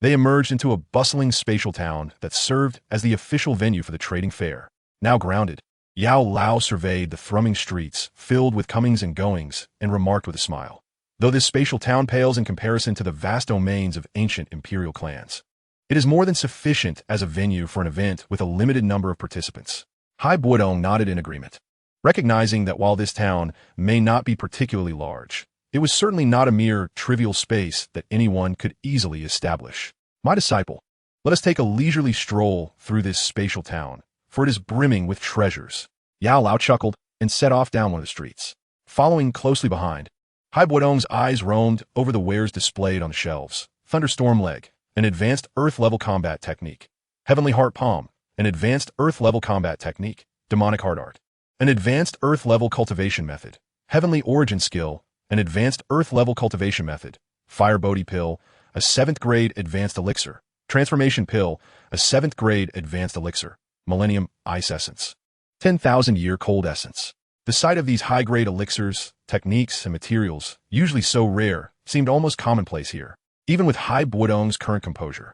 S1: they emerged into a bustling spatial town that served as the official venue for the trading fair. Now grounded, Yao Lao surveyed the thrumming streets filled with comings and goings and remarked with a smile, though this spatial town pales in comparison to the vast domains of ancient imperial clans, it is more than sufficient as a venue for an event with a limited number of participants. Bodong nodded in agreement, recognizing that while this town may not be particularly large, it was certainly not a mere trivial space that anyone could easily establish. My disciple, let us take a leisurely stroll through this spatial town, for it is brimming with treasures. Yao Lao chuckled and set off down one of the streets. Following closely behind, Bodong's eyes roamed over the wares displayed on the shelves. Thunderstorm Leg, an advanced Earth-level combat technique. Heavenly Heart Palm, an advanced Earth-level combat technique. Demonic Heart Art, an advanced Earth-level cultivation method. Heavenly Origin Skill, an advanced Earth-level cultivation method. Fire Bodhi Pill, a 7th grade advanced elixir. Transformation Pill, a 7th grade advanced elixir. Millennium Ice Essence, 10,000 Year Cold Essence. The sight of these high-grade elixirs, techniques, and materials, usually so rare, seemed almost commonplace here, even with Bodong's current composure.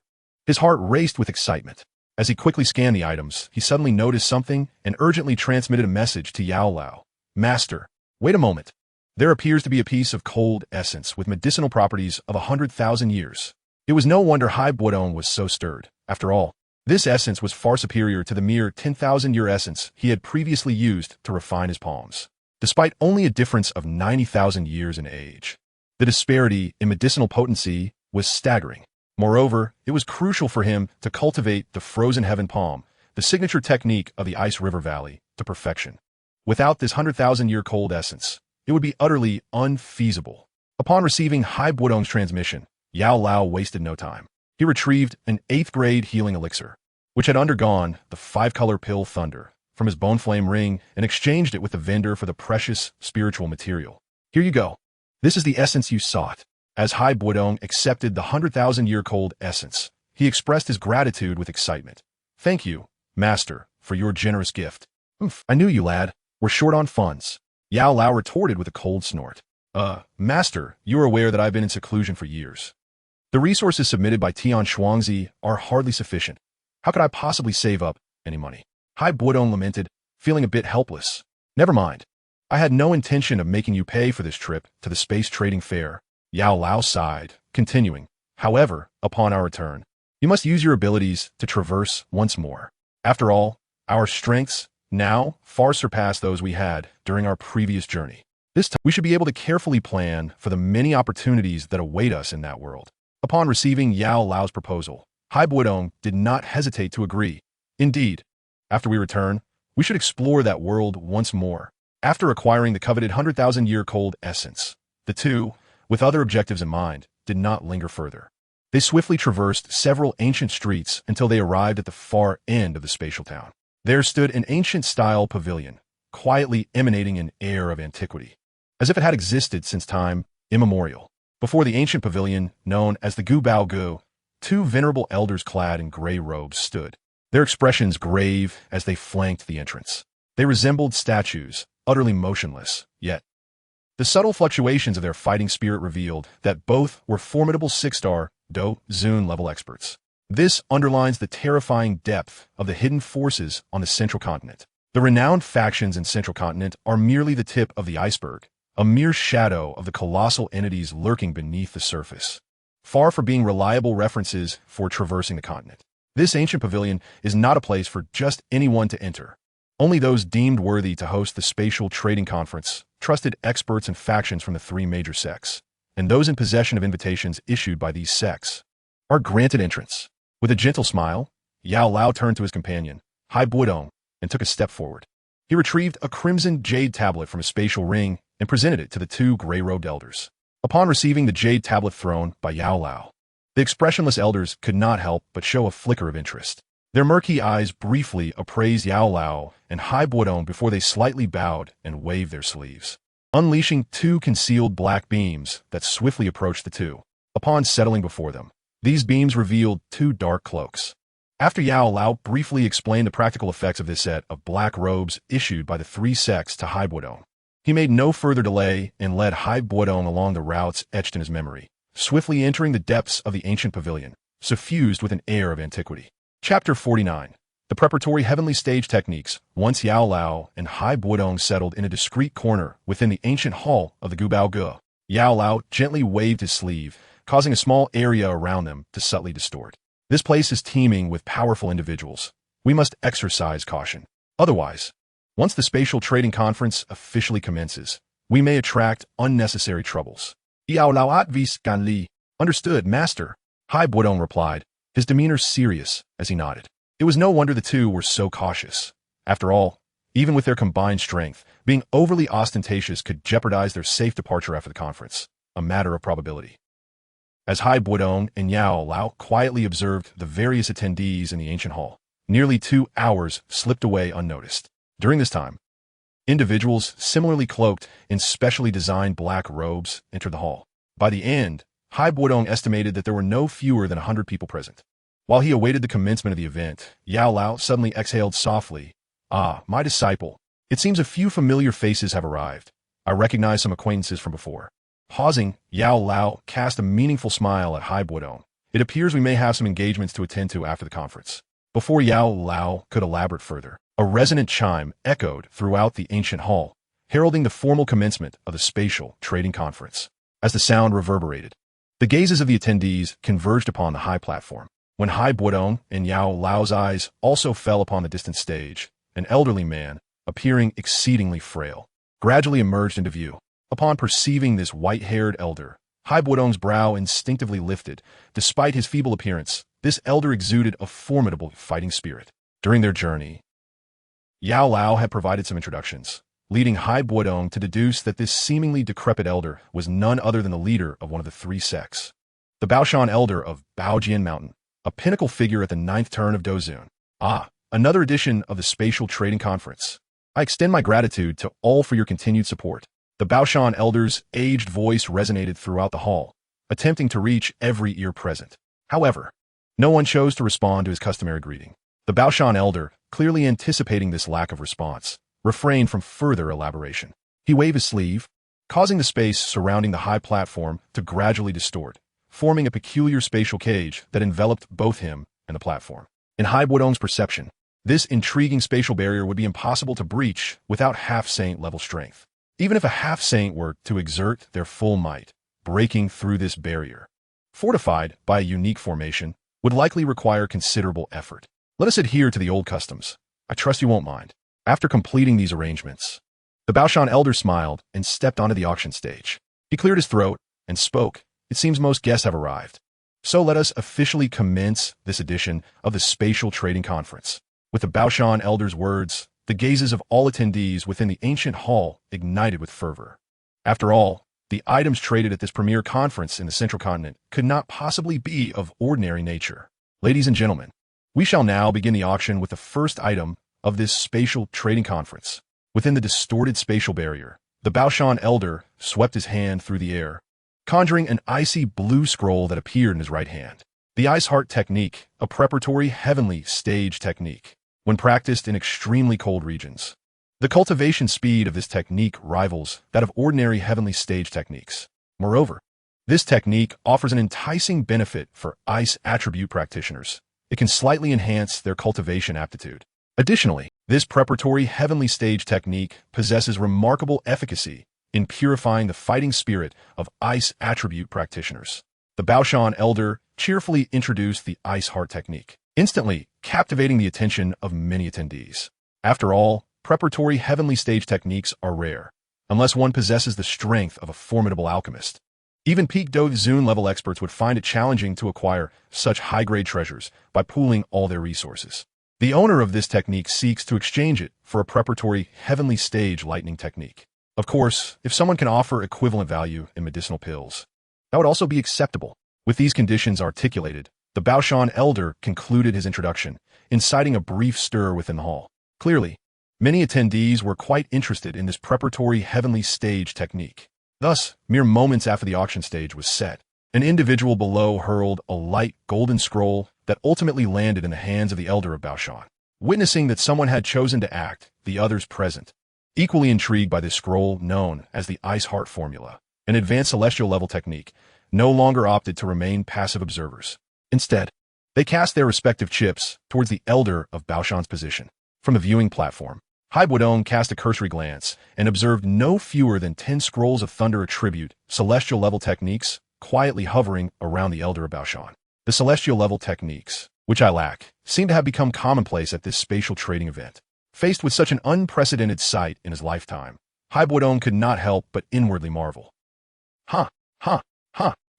S1: His heart raced with excitement. As he quickly scanned the items, he suddenly noticed something and urgently transmitted a message to Yao Lao. Master, wait a moment. There appears to be a piece of cold essence with medicinal properties of 100,000 years. It was no wonder Bodong was so stirred. After all, this essence was far superior to the mere 10,000-year essence he had previously used to refine his palms. Despite only a difference of 90,000 years in age, the disparity in medicinal potency was staggering. Moreover, it was crucial for him to cultivate the frozen heaven palm, the signature technique of the Ice River Valley, to perfection. Without this 100,000-year cold essence, it would be utterly unfeasible. Upon receiving Bodong's transmission, Yao Lao wasted no time. He retrieved an 8th-grade healing elixir, which had undergone the 5-color pill thunder, from his bone flame ring and exchanged it with the vendor for the precious spiritual material. Here you go. This is the essence you sought. As Bodong accepted the 100,000-year cold essence, he expressed his gratitude with excitement. Thank you, Master, for your generous gift. I knew you, lad. We're short on funds. Yao Lao retorted with a cold snort. Master, you are aware that I've been in seclusion for years. The resources submitted by Tian Shuangzi are hardly sufficient. How could I possibly save up any money? Bodong lamented, feeling a bit helpless. Never mind. I had no intention of making you pay for this trip to the space trading fair. Yao Lao sighed, continuing, however, upon our return, you must use your abilities to traverse once more. After all, our strengths now far surpass those we had during our previous journey. This time, we should be able to carefully plan for the many opportunities that await us in that world. Upon receiving Yao Lao's proposal, Bodong did not hesitate to agree. Indeed, after we return, we should explore that world once more. After acquiring the coveted 100,000-year cold essence, the two, with other objectives in mind, did not linger further. They swiftly traversed several ancient streets until they arrived at the far end of the spatial town. There stood an ancient-style pavilion, quietly emanating an air of antiquity, as if it had existed since time immemorial. Before the ancient pavilion, known as the Gu Bao Gu, two venerable elders clad in gray robes stood, their expressions grave as they flanked the entrance. They resembled statues, utterly motionless, yet the subtle fluctuations of their fighting spirit revealed that both were formidable 6-star Dou Qi level experts. This underlines the terrifying depth of the hidden forces on the Central Continent. The renowned factions in Central Continent are merely the tip of the iceberg, a mere shadow of the colossal entities lurking beneath the surface. Far from being reliable references for traversing the continent, this ancient pavilion is not a place for just anyone to enter. Only those deemed worthy to host the Spatial Trading Conference, trusted experts and factions from the 3 major sects, and those in possession of invitations issued by these sects, are granted entrance. With a gentle smile, Yao Lao turned to his companion, Bodong, and took a step forward. He retrieved a crimson jade tablet from a spatial ring and presented it to the 2 gray-robed elders. Upon receiving the jade tablet thrown by Yao Lao, the expressionless elders could not help but show a flicker of interest. Their murky eyes briefly appraised Yao Lao and Bodong before they slightly bowed and waved their sleeves, unleashing 2 concealed black beams that swiftly approached the 2. Upon settling before them, these beams revealed 2 dark cloaks. After Yao Lao briefly explained the practical effects of this set of black robes issued by the 3 sects to Bodong, he made no further delay and led Bodong along the routes etched in his memory, swiftly entering the depths of the ancient pavilion, suffused with an air of antiquity. Chapter 49. The Preparatory Heavenly Stage Techniques. Once Yao Lao and Bodong settled in a discreet corner within the ancient hall of the Gu Bao Gu, Yao Lao gently waved his sleeve, causing a small area around them to subtly distort. This place is teeming with powerful individuals. We must exercise caution. Otherwise, once the Spatial Trading Conference officially commences, we may attract unnecessary troubles. Yao Lao advis gan li. Understood, Master. Bodong replied, his demeanor serious as he nodded. It was no wonder the 2 were so cautious. After all, even with their combined strength, being overly ostentatious could jeopardize their safe departure after the conference, a matter of probability. As Bodong and Yao Lao quietly observed the various attendees in the ancient hall, nearly 2 hours slipped away unnoticed. During this time, individuals similarly cloaked in specially designed black robes entered the hall. By the end, Bodong estimated that there were no fewer than 100 people present. While he awaited the commencement of the event, Yao Lao suddenly exhaled softly. Ah, my disciple. It seems a few familiar faces have arrived. I recognize some acquaintances from before. Pausing, Yao Lao cast a meaningful smile at Bodong, It appears we may have some engagements to attend to after the conference. Before Yao Lao could elaborate further, a resonant chime echoed throughout the ancient hall, heralding the formal commencement of the spatial trading conference. As the sound reverberated, the gazes of the attendees converged upon the high platform. When Hai Bodong and Yao Lao's eyes also fell upon the distant stage, an elderly man, appearing exceedingly frail, gradually emerged into view. Upon perceiving this white-haired elder, Hai Bodong's brow instinctively lifted. Despite his feeble appearance, this elder exuded a formidable fighting spirit. During their journey, Yao Lao had provided some introductions, leading Hai Bodong to deduce that this seemingly decrepit elder was none other than the leader of one of the three sects, the Baoshan elder of Baojian Mountain, a pinnacle figure at the 9th turn of Dozun. Another edition of the Spatial Trading Conference. I extend my gratitude to all for your continued support. The Baoshan elder's aged voice resonated throughout the hall, attempting to reach every ear present. However, no one chose to respond to his customary greeting. The Baoshan elder, clearly anticipating this lack of response, refrained from further elaboration. He waved his sleeve, causing the space surrounding the high platform to gradually distort, forming a peculiar spatial cage that enveloped both him and the platform. In Hai Bodong's perception, this intriguing spatial barrier would be impossible to breach without half-saint level strength. Even if a half-saint were to exert their full might, breaking through this barrier, fortified by a unique formation, would likely require considerable effort. Let us adhere to the old customs. I trust you won't mind. After completing these arrangements, the Baoshan elder smiled and stepped onto the auction stage. He cleared his throat and spoke. It seems most guests have arrived. So let us officially commence this edition of the Spatial Trading Conference. With the Baoshan elder's words, the gazes of all attendees within the ancient hall ignited with fervor. After all, the items traded at this premier conference in the Central Continent could not possibly be of ordinary nature. Ladies and gentlemen, we shall now begin the auction with the first item of this Spatial Trading Conference. Within the distorted spatial barrier, the Baoshan elder swept his hand through the air, conjuring an icy blue scroll that appeared in his right hand. The Ice Heart Technique, a preparatory heavenly stage technique, when practiced in extremely cold regions. The cultivation speed of this technique rivals that of ordinary heavenly stage techniques. Moreover, this technique offers an enticing benefit for ice attribute practitioners. It can slightly enhance their cultivation aptitude. Additionally, this preparatory heavenly stage technique possesses remarkable efficacy in purifying the fighting spirit of ice attribute practitioners. The Baoshan elder cheerfully introduced the Ice Heart Technique, instantly captivating the attention of many attendees. After all, preparatory heavenly stage techniques are rare, unless one possesses the strength of a formidable alchemist. Even peak Dozun level experts would find it challenging to acquire such high-grade treasures by pooling all their resources. The owner of this technique seeks to exchange it for a preparatory heavenly stage lightning technique. Of course, if someone can offer equivalent value in medicinal pills, that would also be acceptable. With these conditions articulated, the Baoshan elder concluded his introduction, inciting a brief stir within the hall. Clearly, many attendees were quite interested in this preparatory heavenly stage technique. Thus, mere moments after the auction stage was set, an individual below hurled a light golden scroll that ultimately landed in the hands of the elder of Baoshan. Witnessing that someone had chosen to act, the others present, equally intrigued by this scroll known as the Ice Heart Formula, an advanced celestial level technique, no longer opted to remain passive observers. Instead, they cast their respective chips towards the elder of Baoshan's position. From the viewing platform, Hai Bodong cast a cursory glance and observed no fewer than 10 scrolls of thunder attribute celestial level techniques quietly hovering around the elder of Baoshan. The celestial level techniques, which I lack, seem to have become commonplace at this spatial trading event. Faced with such an unprecedented sight in his lifetime, Hai Bodong could not help but inwardly marvel.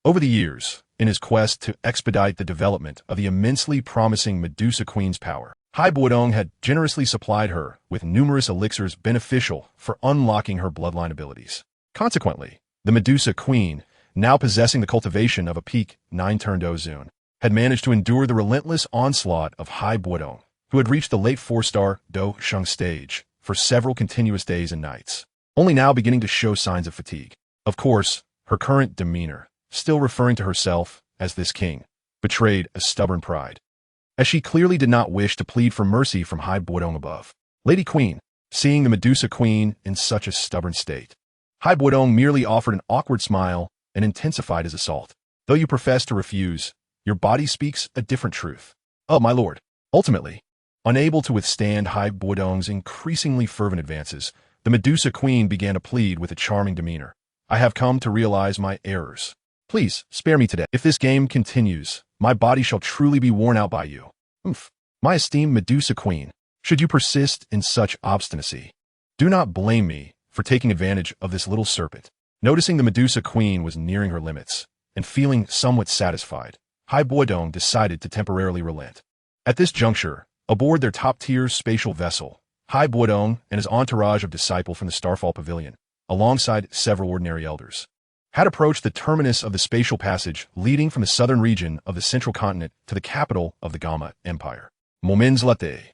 S1: Over the years, in his quest to expedite the development of the immensely promising Medusa Queen's power, Hai Bodong had generously supplied her with numerous elixirs beneficial for unlocking her bloodline abilities. Consequently, the Medusa Queen, now possessing the cultivation of a peak 9-turn Dozun, had managed to endure the relentless onslaught of Hai Bodong, who had reached the late 4-star Dou Qi stage for several continuous days and nights, only now beginning to show signs of fatigue. Of course, her current demeanor, still referring to herself as this king, betrayed a stubborn pride, as she clearly did not wish to plead for mercy from Hai Bodong above. Lady Queen, seeing the Medusa Queen in such a stubborn state, Hai Bodong merely offered an awkward smile and intensified his assault. Though you profess to refuse, Your body speaks a different truth. Oh, my lord. Ultimately, unable to withstand Hai Bodong's increasingly fervent advances, the Medusa Queen began to plead with a charming demeanor. I have come to realize my errors. Please, spare me today. If this game continues, my body shall truly be worn out by you. Oof. My esteemed Medusa Queen, should you persist in such obstinacy, do not blame me for taking advantage of this little serpent. Noticing the Medusa Queen was nearing her limits, and feeling somewhat satisfied, Hai Bodong decided to temporarily relent. At this juncture, aboard their top-tier spatial vessel, Hai Bodong and his entourage of disciples from the Starfall Pavilion, alongside several ordinary elders, had approached the terminus of the spatial passage leading from the southern region of the central continent to the capital of the Gamma Empire, Momens Latte.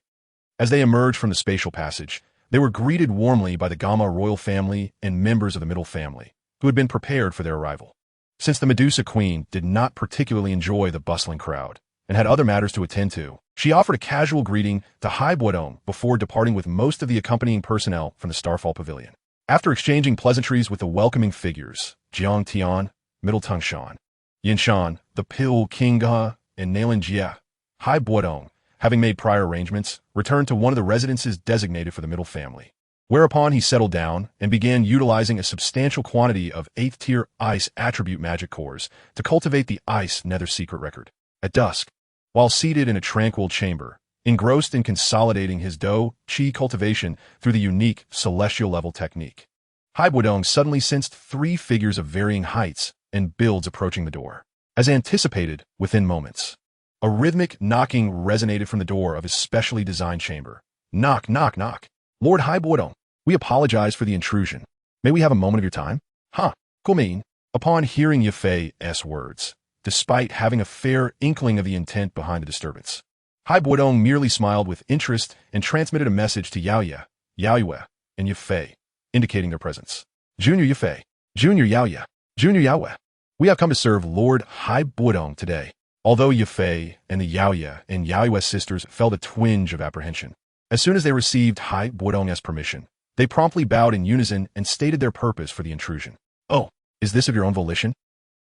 S1: As they emerged from the spatial passage, they were greeted warmly by the Gamma royal family and members of the Middle family, who had been prepared for their arrival. Since the Medusa Queen did not particularly enjoy the bustling crowd and had other matters to attend to, she offered a casual greeting to Hai Bodong before departing with most of the accompanying personnel from the Starfall Pavilion. After exchanging pleasantries with the welcoming figures, Jiang Tian, Middle Tongue Shan, Yin Shan, the Pil Kinga, and Nalan Jia, Hai Bodong, having made prior arrangements, returned to one of the residences designated for the Middle family, whereupon he settled down and began utilizing a substantial quantity of 8th-tier ice attribute magic cores to cultivate the ice nether secret record. At dusk, while seated in a tranquil chamber, engrossed in consolidating his Dou Qi cultivation through the unique celestial level technique, Hai Bodong suddenly sensed 3 figures of varying heights and builds approaching the door. As anticipated, within moments, a rhythmic knocking resonated from the door of his specially designed chamber. Knock, knock, knock. Lord Hai Bodong, we apologize for the intrusion. May we have a moment of your time? Huh, Kumin. Upon hearing Yafei's words, despite having a fair inkling of the intent behind the disturbance, Hai Bodong merely smiled with interest and transmitted a message to Yaoye, Yaoye, and Yafei, indicating their presence. Junior Yafei, Junior Yaoye, Junior Yaoye, we have come to serve Lord Hai Bodong today. Although Yafei and the Yaoye and Yaoye sisters felt a twinge of apprehension, as soon as they received Hai Bodong's permission, they promptly bowed in unison and stated their purpose for the intrusion. Oh, is this of your own volition?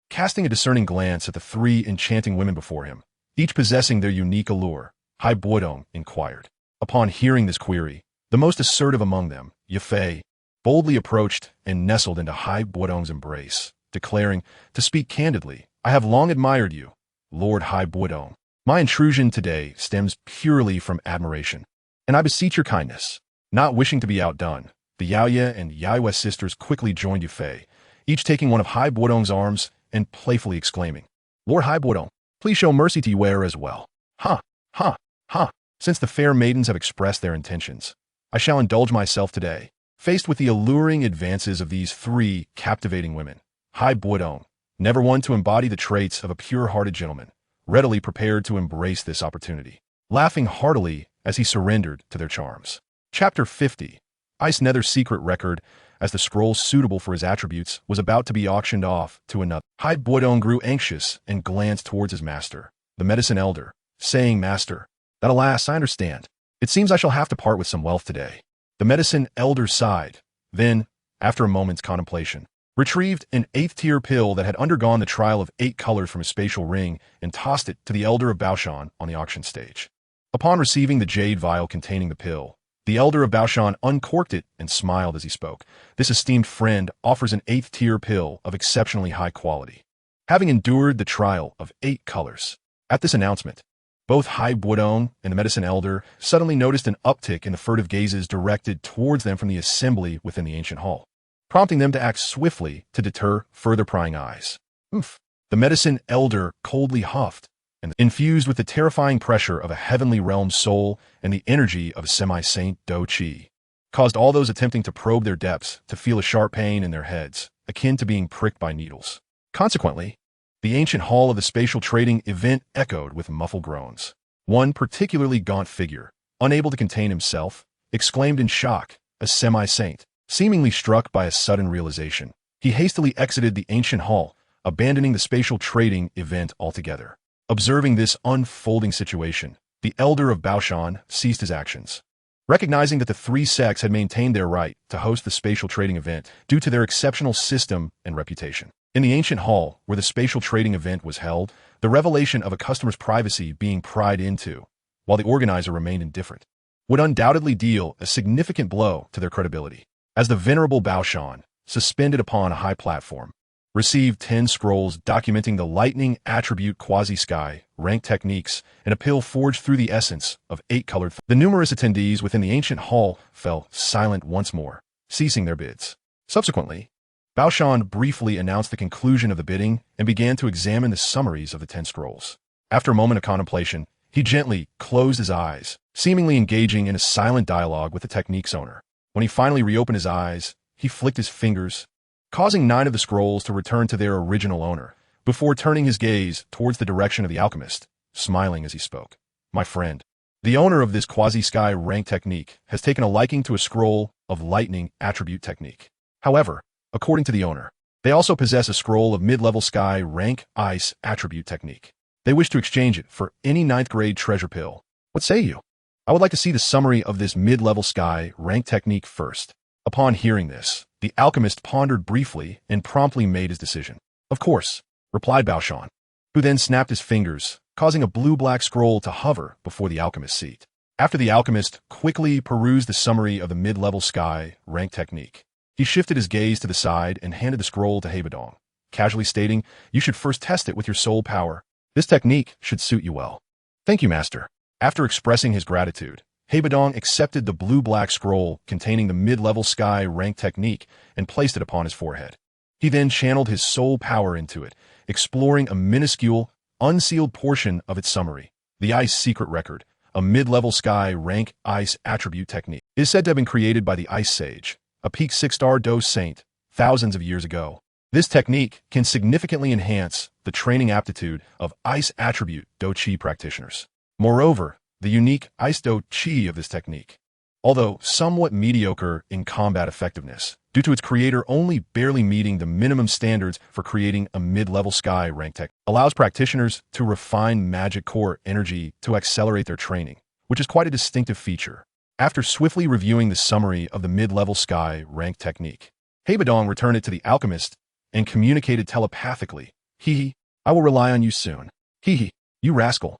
S1: Casting a discerning glance at the 3 enchanting women before him, each possessing their unique allure, Hai Bodong inquired. Upon hearing this query, the most assertive among them, Yafei, boldly approached and nestled into Hai Bodong's embrace, declaring, to speak candidly, I have long admired you, Lord Hai Bodong. My intrusion today stems purely from admiration, and I beseech your kindness. Not wishing to be outdone, the Yaoye and Yaoye sisters quickly joined Yafei, each taking one of Hai Bodong's arms and playfully exclaiming, Lord Hai Bodong, please show mercy to Yue as well. Ha, ha, ha. Since the fair maidens have expressed their intentions, I shall indulge myself today. Faced with the alluring advances of these 3 captivating women, Hai Bodong, never one to embody the traits of a pure-hearted gentleman, readily prepared to embrace this opportunity, laughing heartily as he surrendered to their charms. Chapter 50, Ice Nether Secret Record. As the scroll suitable for his attributes was about to be auctioned off to another, Hai Bodong grew anxious and glanced towards his master, the medicine elder, saying, Master, that alas, I understand. It seems I shall have to part with some wealth today. The medicine elder sighed, then, after a moment's contemplation, retrieved an 8th-tier pill that had undergone the trial of 8 colors from a spatial ring and tossed it to the elder of Baoshan on the auction stage. Upon receiving the jade vial containing the pill, the elder of Baoshan uncorked it and smiled as he spoke. This esteemed friend offers an 8th-tier pill of exceptionally high quality, having endured the trial of 8 colors. At this announcement, both Hai Bodong and the medicine elder suddenly noticed an uptick in the furtive gazes directed towards them from the assembly within the ancient hall, prompting them to act swiftly to deter further prying eyes. Oof. The medicine elder coldly huffed, and infused with the terrifying pressure of a heavenly realm soul and the energy of a semi-saint Dou Qi, caused all those attempting to probe their depths to feel a sharp pain in their heads, akin to being pricked by needles. Consequently, the ancient hall of the spatial trading event echoed with muffled groans. One particularly gaunt figure, unable to contain himself, exclaimed in shock, a semi-saint, seemingly struck by a sudden realization. He hastily exited the ancient hall, abandoning the spatial trading event altogether. Observing this unfolding situation, the elder of Baoshan ceased his actions. Recognizing that the 3 sects had maintained their right to host the spatial trading event due to their exceptional system and reputation, In the ancient hall, where the spatial trading event was held, the revelation of a customer's privacy being pried into, while the organizer remained indifferent, would undoubtedly deal a significant blow to their credibility. As the venerable Baoshan, suspended upon a high platform, received 10 scrolls documenting the lightning attribute quasi-sky, rank techniques, and a pill forged through the essence of 8-colored. The numerous attendees within the ancient hall fell silent once more, ceasing their bids. Subsequently, Baoshan briefly announced the conclusion of the bidding and began to examine the summaries of the 10 scrolls. After a moment of contemplation, he gently closed his eyes, seemingly engaging in a silent dialogue with the technique's owner. When he finally reopened his eyes, he flicked his fingers, causing 9 of the scrolls to return to their original owner, before turning his gaze towards the direction of the alchemist, smiling as he spoke. My friend, the owner of this quasi-sky rank technique has taken a liking to a scroll of lightning attribute technique. However, according to the owner, they also possess a scroll of mid-level sky rank ice attribute technique. They wish to exchange it for any 9th grade treasure pill. What say you? I would like to see the summary of this mid-level sky rank technique first. Upon hearing this, the alchemist pondered briefly and promptly made his decision. Of course, replied Baoshan, who then snapped his fingers, causing a blue-black scroll to hover before the alchemist's seat. After the alchemist quickly perused the summary of the mid-level sky rank technique, he shifted his gaze to the side and handed the scroll to Bodong, casually stating, "You should first test it with your soul power. This technique should suit you well." "Thank you, master." After expressing his gratitude, Bodong accepted the blue-black scroll containing the mid-level sky rank technique and placed it upon his forehead. He then channeled his soul power into it, exploring a minuscule, unsealed portion of its summary. The Ice Secret Record, a mid-level sky rank ice attribute technique, is said to have been created by the Ice Sage, a peak 6-star Dou Saint, thousands of years ago. This technique can significantly enhance the training aptitude of ice attribute Dou Qi practitioners. Moreover, the unique Ice Dou Qi of this technique, although somewhat mediocre in combat effectiveness, due to its creator only barely meeting the minimum standards for creating a mid-level sky rank tech, allows practitioners to refine magic core energy to accelerate their training, which is quite a distinctive feature. After swiftly reviewing the summary of the mid-level sky rank technique, Bodong returned it to the alchemist and communicated telepathically, "Hee, I will rely on you soon. Hee, you rascal."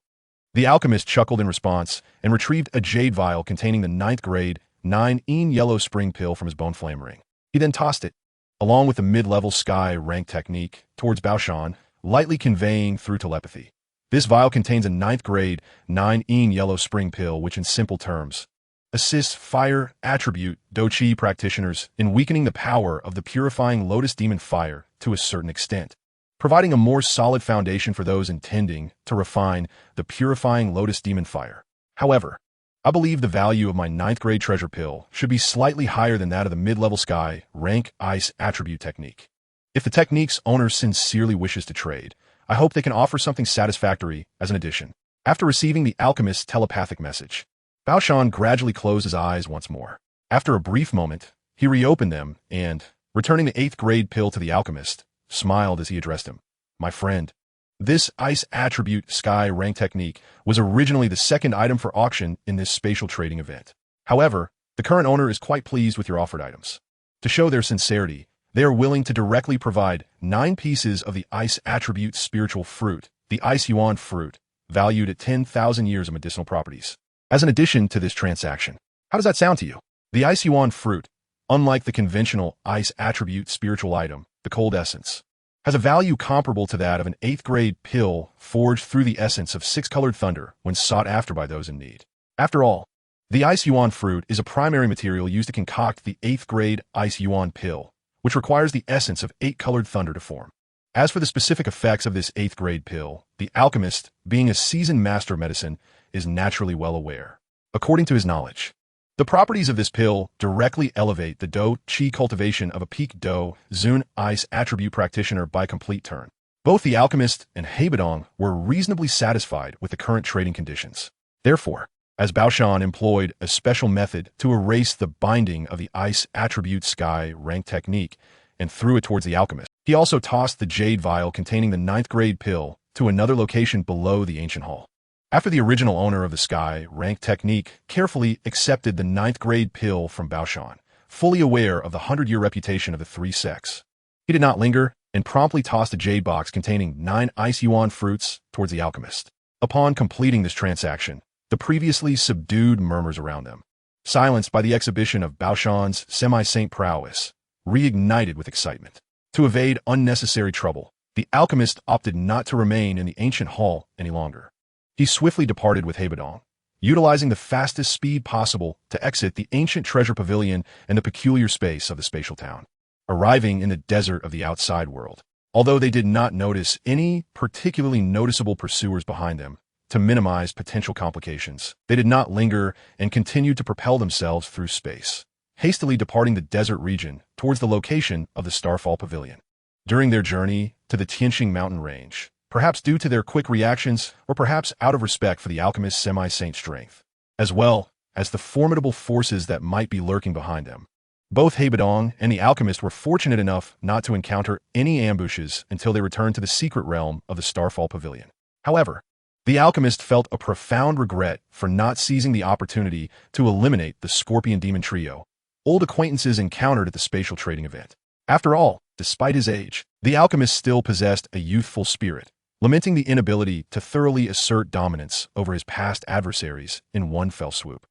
S1: The alchemist chuckled in response and retrieved a jade vial containing the 9th grade 9-een yellow spring pill from his bone flame ring. He then tossed it, along with the mid-level sky rank technique, towards Baoshan, lightly conveying through telepathy. This vial contains a 9th grade 9-een yellow spring pill which, in simple terms, assists fire attribute Dou Qi practitioners in weakening the power of the purifying Lotus Demon Fire to a certain extent, providing a more solid foundation for those intending to refine the purifying Lotus Demon Fire. However, I believe the value of my 9th grade treasure pill should be slightly higher than that of the mid-level sky rank ice attribute technique. If the technique's owner sincerely wishes to trade, I hope they can offer something satisfactory as an addition. After receiving the alchemist's telepathic message, Baoshan gradually closed his eyes once more. After a brief moment, he reopened them and, returning the 8th grade pill to the alchemist, smiled as he addressed him. "My friend, this ice attribute sky rank technique was originally the 2nd item for auction in this spatial trading event. However, the current owner is quite pleased with your offered items. To show their sincerity, they are willing to directly provide 9 pieces of the ice attribute spiritual fruit, the ice yuan fruit, valued at 10,000 years of medicinal properties, as an addition to this transaction. How does that sound to you?" The ice yuan fruit, unlike the conventional ice attribute spiritual item, the cold essence, has a value comparable to that of an 8th grade pill forged through the essence of 6-colored thunder when sought after by those in need. After all, the ice yuan fruit is a primary material used to concoct the 8th grade ice yuan pill, which requires the essence of 8-colored thunder to form. As for the specific effects of this 8th grade pill, the alchemist, being a seasoned master of medicine, is naturally well aware. According to his knowledge, the properties of this pill directly elevate the Dou Qi cultivation of a peak Dou Zun ice attribute practitioner by complete turn. Both the alchemist and Bodong were reasonably satisfied with the current trading conditions. Therefore, as Baoshan employed a special method to erase the binding of the ice attribute sky rank technique and threw it towards the alchemist, he also tossed the jade vial containing the 9th grade pill to another location below the ancient hall. After the original owner of the sky rank technique carefully accepted the 9th grade pill from Baoshan, fully aware of the 100-year reputation of the 3 sects, he did not linger and promptly tossed a jade box containing 9 ice yuan fruits towards the alchemist. Upon completing this transaction, the previously subdued murmurs around them, silenced by the exhibition of Baoshan's semi-saint prowess, reignited with excitement. To evade unnecessary trouble, the alchemist opted not to remain in the ancient hall any longer. He swiftly departed with Bodong, utilizing the fastest speed possible to exit the ancient treasure pavilion and the peculiar space of the spatial town, arriving in the desert of the outside world. Although they did not notice any particularly noticeable pursuers behind them, to minimize potential complications, they did not linger and continued to propel themselves through space, hastily departing the desert region towards the location of the Starfall Pavilion. During their journey to the Tianqing mountain range, perhaps due to their quick reactions or perhaps out of respect for the alchemist's semi-saint strength, as well as the formidable forces that might be lurking behind them, both Bodong and the alchemist were fortunate enough not to encounter any ambushes until they returned to the secret realm of the Starfall Pavilion. However, the alchemist felt a profound regret for not seizing the opportunity to eliminate the Scorpion Demon Trio, old acquaintances encountered at the spatial trading event. After all, despite his age, the alchemist still possessed a youthful spirit, lamenting the inability to thoroughly assert dominance over his past adversaries in one fell swoop.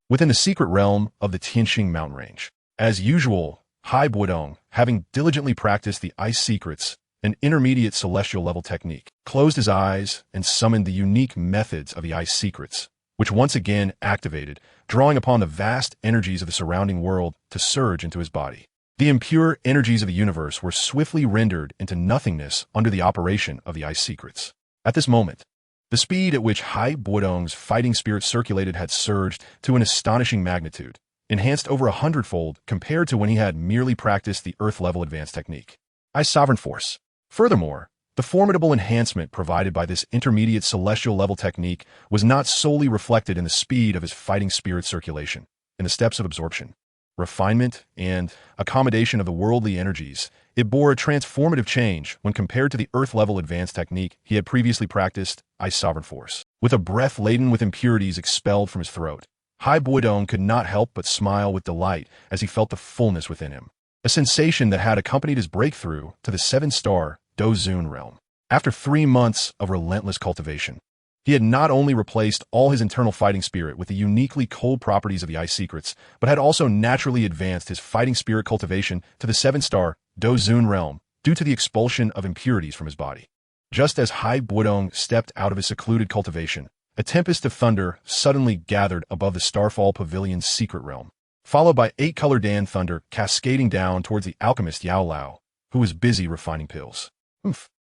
S1: Within the secret realm of the Tianqing mountain range, as usual, Bodong, having diligently practiced the ice secrets, an intermediate celestial level technique, closed his eyes and summoned the unique methods of the ice secrets, which once again activated, drawing upon the vast energies of the surrounding world to surge into his body. The impure energies of the universe were swiftly rendered into nothingness under the operation of the ice secrets. At this moment, the speed at which Bodong's fighting spirit circulated had surged to an astonishing magnitude, enhanced over 100-fold compared to when he had merely practiced the Earth-level advanced technique. Ice Sovereign Force. Furthermore, the formidable enhancement provided by this intermediate celestial level technique was not solely reflected in the speed of his fighting spirit circulation, in the steps of absorption, refinement, and accommodation of the worldly energies. It bore a transformative change when compared to the Earth-level advanced technique he had previously practiced, Ice Sovereign Force. With a breath laden with impurities expelled from his throat, Bodong could not help but smile with delight as he felt the fullness within him, a sensation that had accompanied his breakthrough to the 7-star Dou realm. After 3 months of relentless cultivation, he had not only replaced all his internal fighting spirit with the uniquely cold properties of the ice secrets, but had also naturally advanced his fighting spirit cultivation to the 7-star Dou realm due to the expulsion of impurities from his body. Just as Bodong stepped out of his secluded cultivation, a tempest of thunder suddenly gathered above the Starfall Pavilion's secret realm, followed by 8-color Dan thunder cascading down towards the alchemist Yao Lao, who was busy refining pills.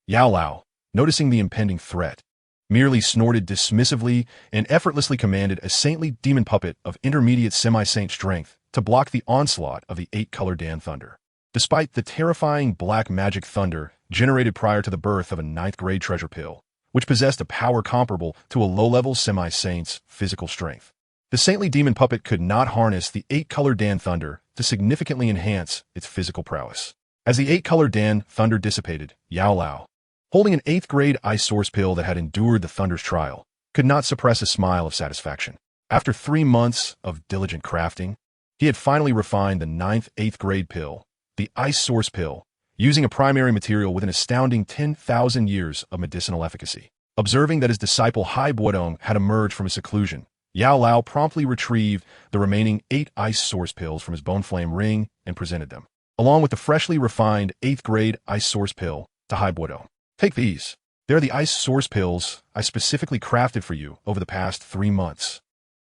S1: Yao Lao, noticing the impending threat, merely snorted dismissively and effortlessly commanded a saintly demon puppet of intermediate semi-saint strength to block the onslaught of the 8-color Dan thunder. Despite the terrifying black magic thunder generated prior to the birth of a 9th-grade treasure pill, which possessed a power comparable to a low-level semi-saint's physical strength, the saintly demon puppet could not harness the 8-color Dan thunder to significantly enhance its physical prowess. As the 8-color Dan thunder dissipated, Yao Lao, holding an 8th-grade ice source pill that had endured the thunder's trial, could not suppress a smile of satisfaction. After 3 months of diligent crafting, he had finally refined the 9th 8th-grade pill, the ice source pill, using a primary material with an astounding 10,000 years of medicinal efficacy. Observing that his disciple Bodong had emerged from his seclusion, Yao Lao promptly retrieved the remaining 8 ice source pills from his bone flame ring and presented them, along with the freshly refined 8th-grade ice source pill, to Bodong. Take these. They're the ice source pills I specifically crafted for you over the past 3 months.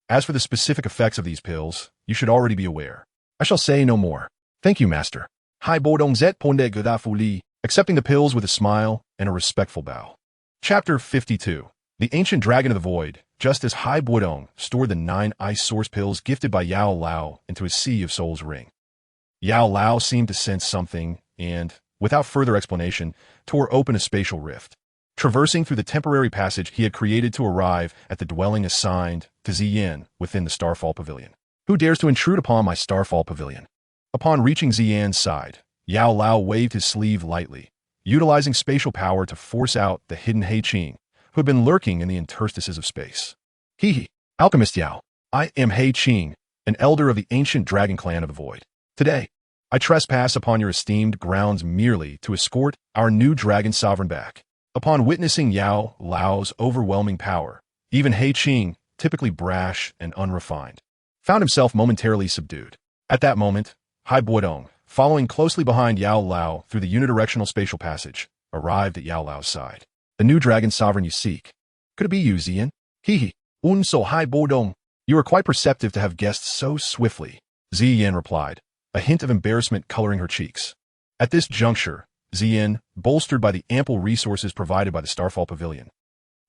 S1: As for the specific effects of these pills, you should already be aware. I shall say no more. Thank you, Master. Bodong zet ponde godafuli, accepting the pills with a smile and a respectful bow. Chapter 52. The Ancient Dragon of the Void. Just as Bodong stored the 9 ice source pills gifted by Yao Lao into his Sea of Souls ring, Yao Lao seemed to sense something and, without further explanation, tore open a spatial rift, traversing through the temporary passage he had created to arrive at the dwelling assigned to Ziyan within the Starfall Pavilion. Who dares to intrude upon my Starfall Pavilion? Upon reaching Ziyan's side, Yao Lao waved his sleeve lightly, utilizing spatial power to force out the hidden He Qing, who had been lurking in the interstices of space. Alchemist Yao, I am He Qing, an elder of the ancient dragon clan of the Void. Today, I trespass upon your esteemed grounds merely to escort our new dragon sovereign back. Upon witnessing Yao Lao's overwhelming power, even He Qing, typically brash and unrefined, found himself momentarily subdued. At that moment, Hai Bodong, following closely behind Yao Lao through the unidirectional spatial passage, arrived at Yao Lao's side. The new dragon sovereign you seek. Could it be you, Zian? Hehe. So Hai Bodong. You are quite perceptive to have guessed so swiftly, Ziyan replied, a hint of embarrassment coloring her cheeks. At this juncture, Ziyan, bolstered by the ample resources provided by the Starfall Pavilion,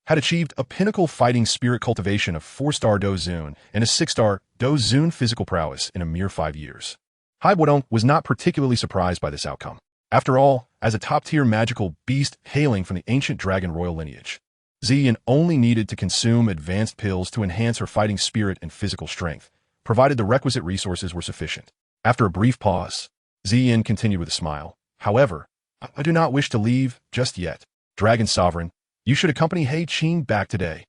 S1: had achieved a pinnacle fighting spirit cultivation of 4-star Dou Zun and a 6-star Dou Zun physical prowess in a mere 5 years. Hai Bodong was not particularly surprised by this outcome. After all, as a top-tier magical beast hailing from the ancient dragon royal lineage, Ziyan only needed to consume advanced pills to enhance her fighting spirit and physical strength, provided the requisite resources were sufficient. After a brief pause, Ziyan continued with a smile. However, I do not wish to leave just yet. Dragon Sovereign, you should accompany He Qing back today.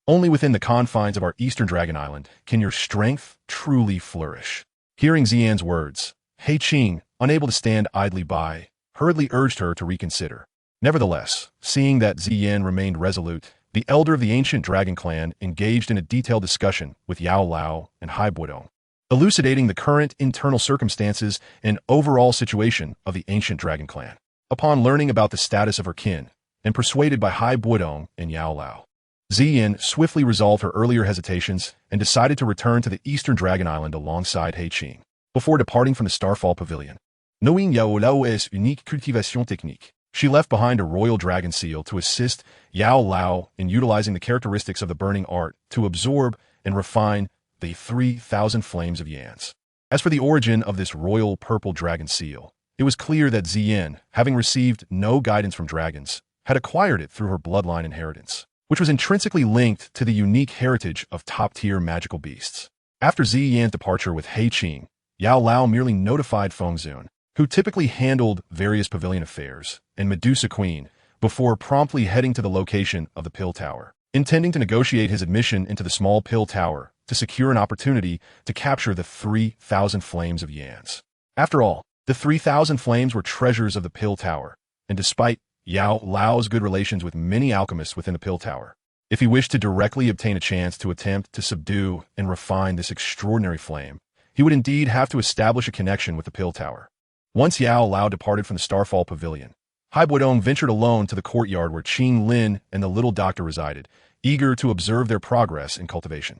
S1: Only within the confines of our eastern dragon island can your strength truly flourish. Hearing Ziyan's words, He Qing, unable to stand idly by, hurriedly urged her to reconsider. Nevertheless, seeing that Ziyan remained resolute, the elder of the ancient dragon clan engaged in a detailed discussion with Yao Lao and Hai Bodong, elucidating the current internal circumstances and overall situation of the ancient dragon clan. Upon learning about the status of her kin, and persuaded by Hai Bodong and Yao Lao, Ziyan swiftly resolved her earlier hesitations and decided to return to the eastern dragon island alongside He Qing, before departing from the Starfall Pavilion. Knowing Yao Lao's unique cultivation technique, she left behind a royal dragon seal to assist Yao Lao in utilizing the characteristics of the burning art to absorb and refine the 3,000 flames of Yans. As for the origin of this royal purple dragon seal, it was clear that Ziyan, having received no guidance from dragons, had acquired it through her bloodline inheritance, which was intrinsically linked to the unique heritage of top-tier magical beasts. After Ziyan's departure with He Qing, Yao Lao merely notified Fengzun, who typically handled various pavilion affairs, and Medusa Queen, before promptly heading to the location of the Pill Tower, intending to negotiate his admission into the small Pill Tower to secure an opportunity to capture the 3,000 flames of Yans. After all, the 3,000 flames were treasures of the Pill Tower, and despite Yao Lao's good relations with many alchemists within the Pill Tower, if he wished to directly obtain a chance to attempt to subdue and refine this extraordinary flame, he would indeed have to establish a connection with the Pill Tower. Once Yao Lao departed from the Starfall Pavilion, Hai Bodong ventured alone to the courtyard where Qing Lin and the little doctor resided, eager to observe their progress in cultivation.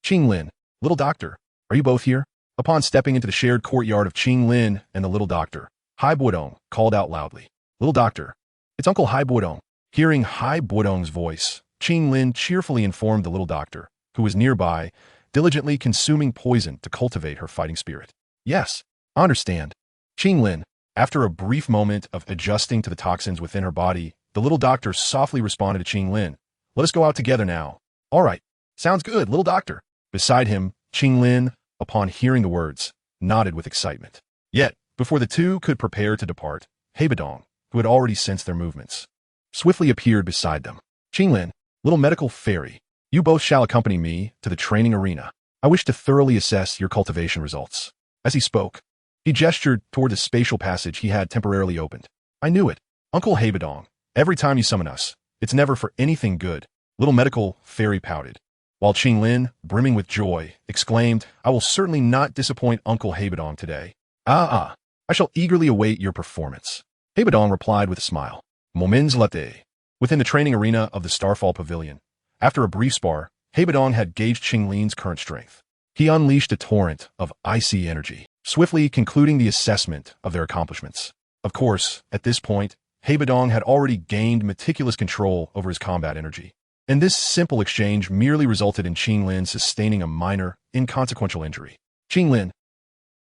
S1: Qing Lin, little doctor, are you both here? Upon stepping into the shared courtyard of Qing Lin and the little doctor, Hai Bodong called out loudly, "Little doctor, it's Uncle Hai Bodong." Hearing Hai Bodong's voice, Qing Lin cheerfully informed the little doctor, who was nearby, diligently consuming poison to cultivate her fighting spirit. "Yes, I understand." Qing Lin, after a brief moment of adjusting to the toxins within her body, the little doctor softly responded to Qing Lin, "Let us go out together now." "All right, sounds good, little doctor." Beside him, Qing Lin, upon hearing the words, nodded with excitement. Yet, before the two could prepare to depart, He Bodong, who had already sensed their movements, swiftly appeared beside them. "Qing Lin, little medical fairy, you both shall accompany me to the training arena. I wish to thoroughly assess your cultivation results." As he spoke, he gestured toward the spatial passage he had temporarily opened. "I knew it. Uncle He Bodong, every time you summon us, it's never for anything good." Little medical fairy pouted, while Qing Lin, brimming with joy, exclaimed, "I will certainly not disappoint Uncle He Bodong today. I shall eagerly await your performance." He Bodong replied with a smile. Moments later, within the training arena of the Starfall Pavilion, after a brief spar, He Bodong had gauged Qing Lin's current strength. He unleashed a torrent of icy energy, swiftly concluding the assessment of their accomplishments. Of course, at this point, He Bodong had already gained meticulous control over his combat energy, and this simple exchange merely resulted in Qing Lin sustaining a minor, inconsequential injury. "Qing Lin,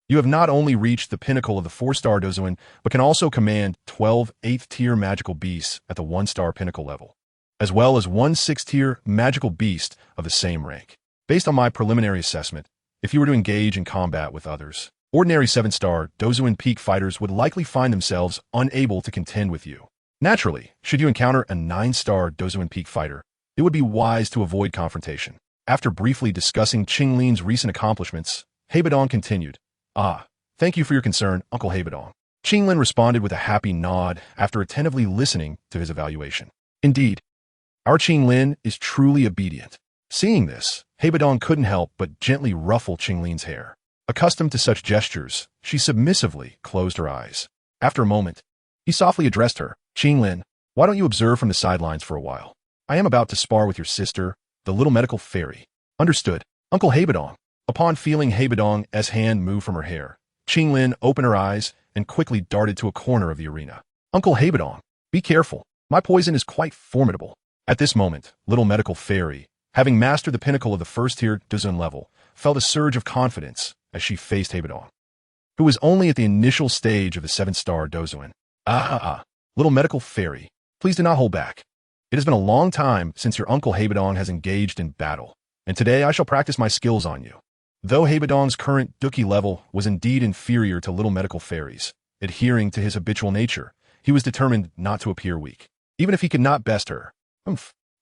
S1: you have not only reached the pinnacle of the 4-star Dou Zun, but can also command 12 8th-tier magical beasts at the 1-star pinnacle level, as well as 1 6th-tier magical beast of the same rank. Based on my preliminary assessment, if you were to engage in combat with others, ordinary 7-star Dou Zun peak fighters would likely find themselves unable to contend with you. Naturally, should you encounter a 9-star Dou Zun peak fighter, it would be wise to avoid confrontation." After briefly discussing Qing Lin's recent accomplishments, He Bodong continued, Thank you for your concern, Uncle Hebodong. Qinglin responded with a happy nod after attentively listening to his evaluation. Indeed, our Qinglin is truly obedient. Seeing this, Hebodong couldn't help but gently ruffle Qinglin's hair. Accustomed to such gestures, she submissively closed her eyes. After a moment, he softly addressed her. Qinglin, why don't you observe from the sidelines for a while? I am about to spar with your sister, the little medical fairy. Understood, Uncle Hebodong. Upon feeling Hebodong's hand move from her hair, Qinglin opened her eyes and quickly darted to a corner of the arena. Uncle Hebodong, be careful. My poison is quite formidable. At this moment, little medical fairy, having mastered the pinnacle of the first-tier Dou level, felt a surge of confidence as she faced Hebodong, who was only at the initial stage of the 7-star Dou. Little medical fairy, please do not hold back. It has been a long time since your Uncle Hebodong has engaged in battle, and today I shall practice my skills on you. Though Hebodong's current Dou Qi level was indeed inferior to little medical fairies, adhering to his habitual nature, he was determined not to appear weak, even if he could not best her.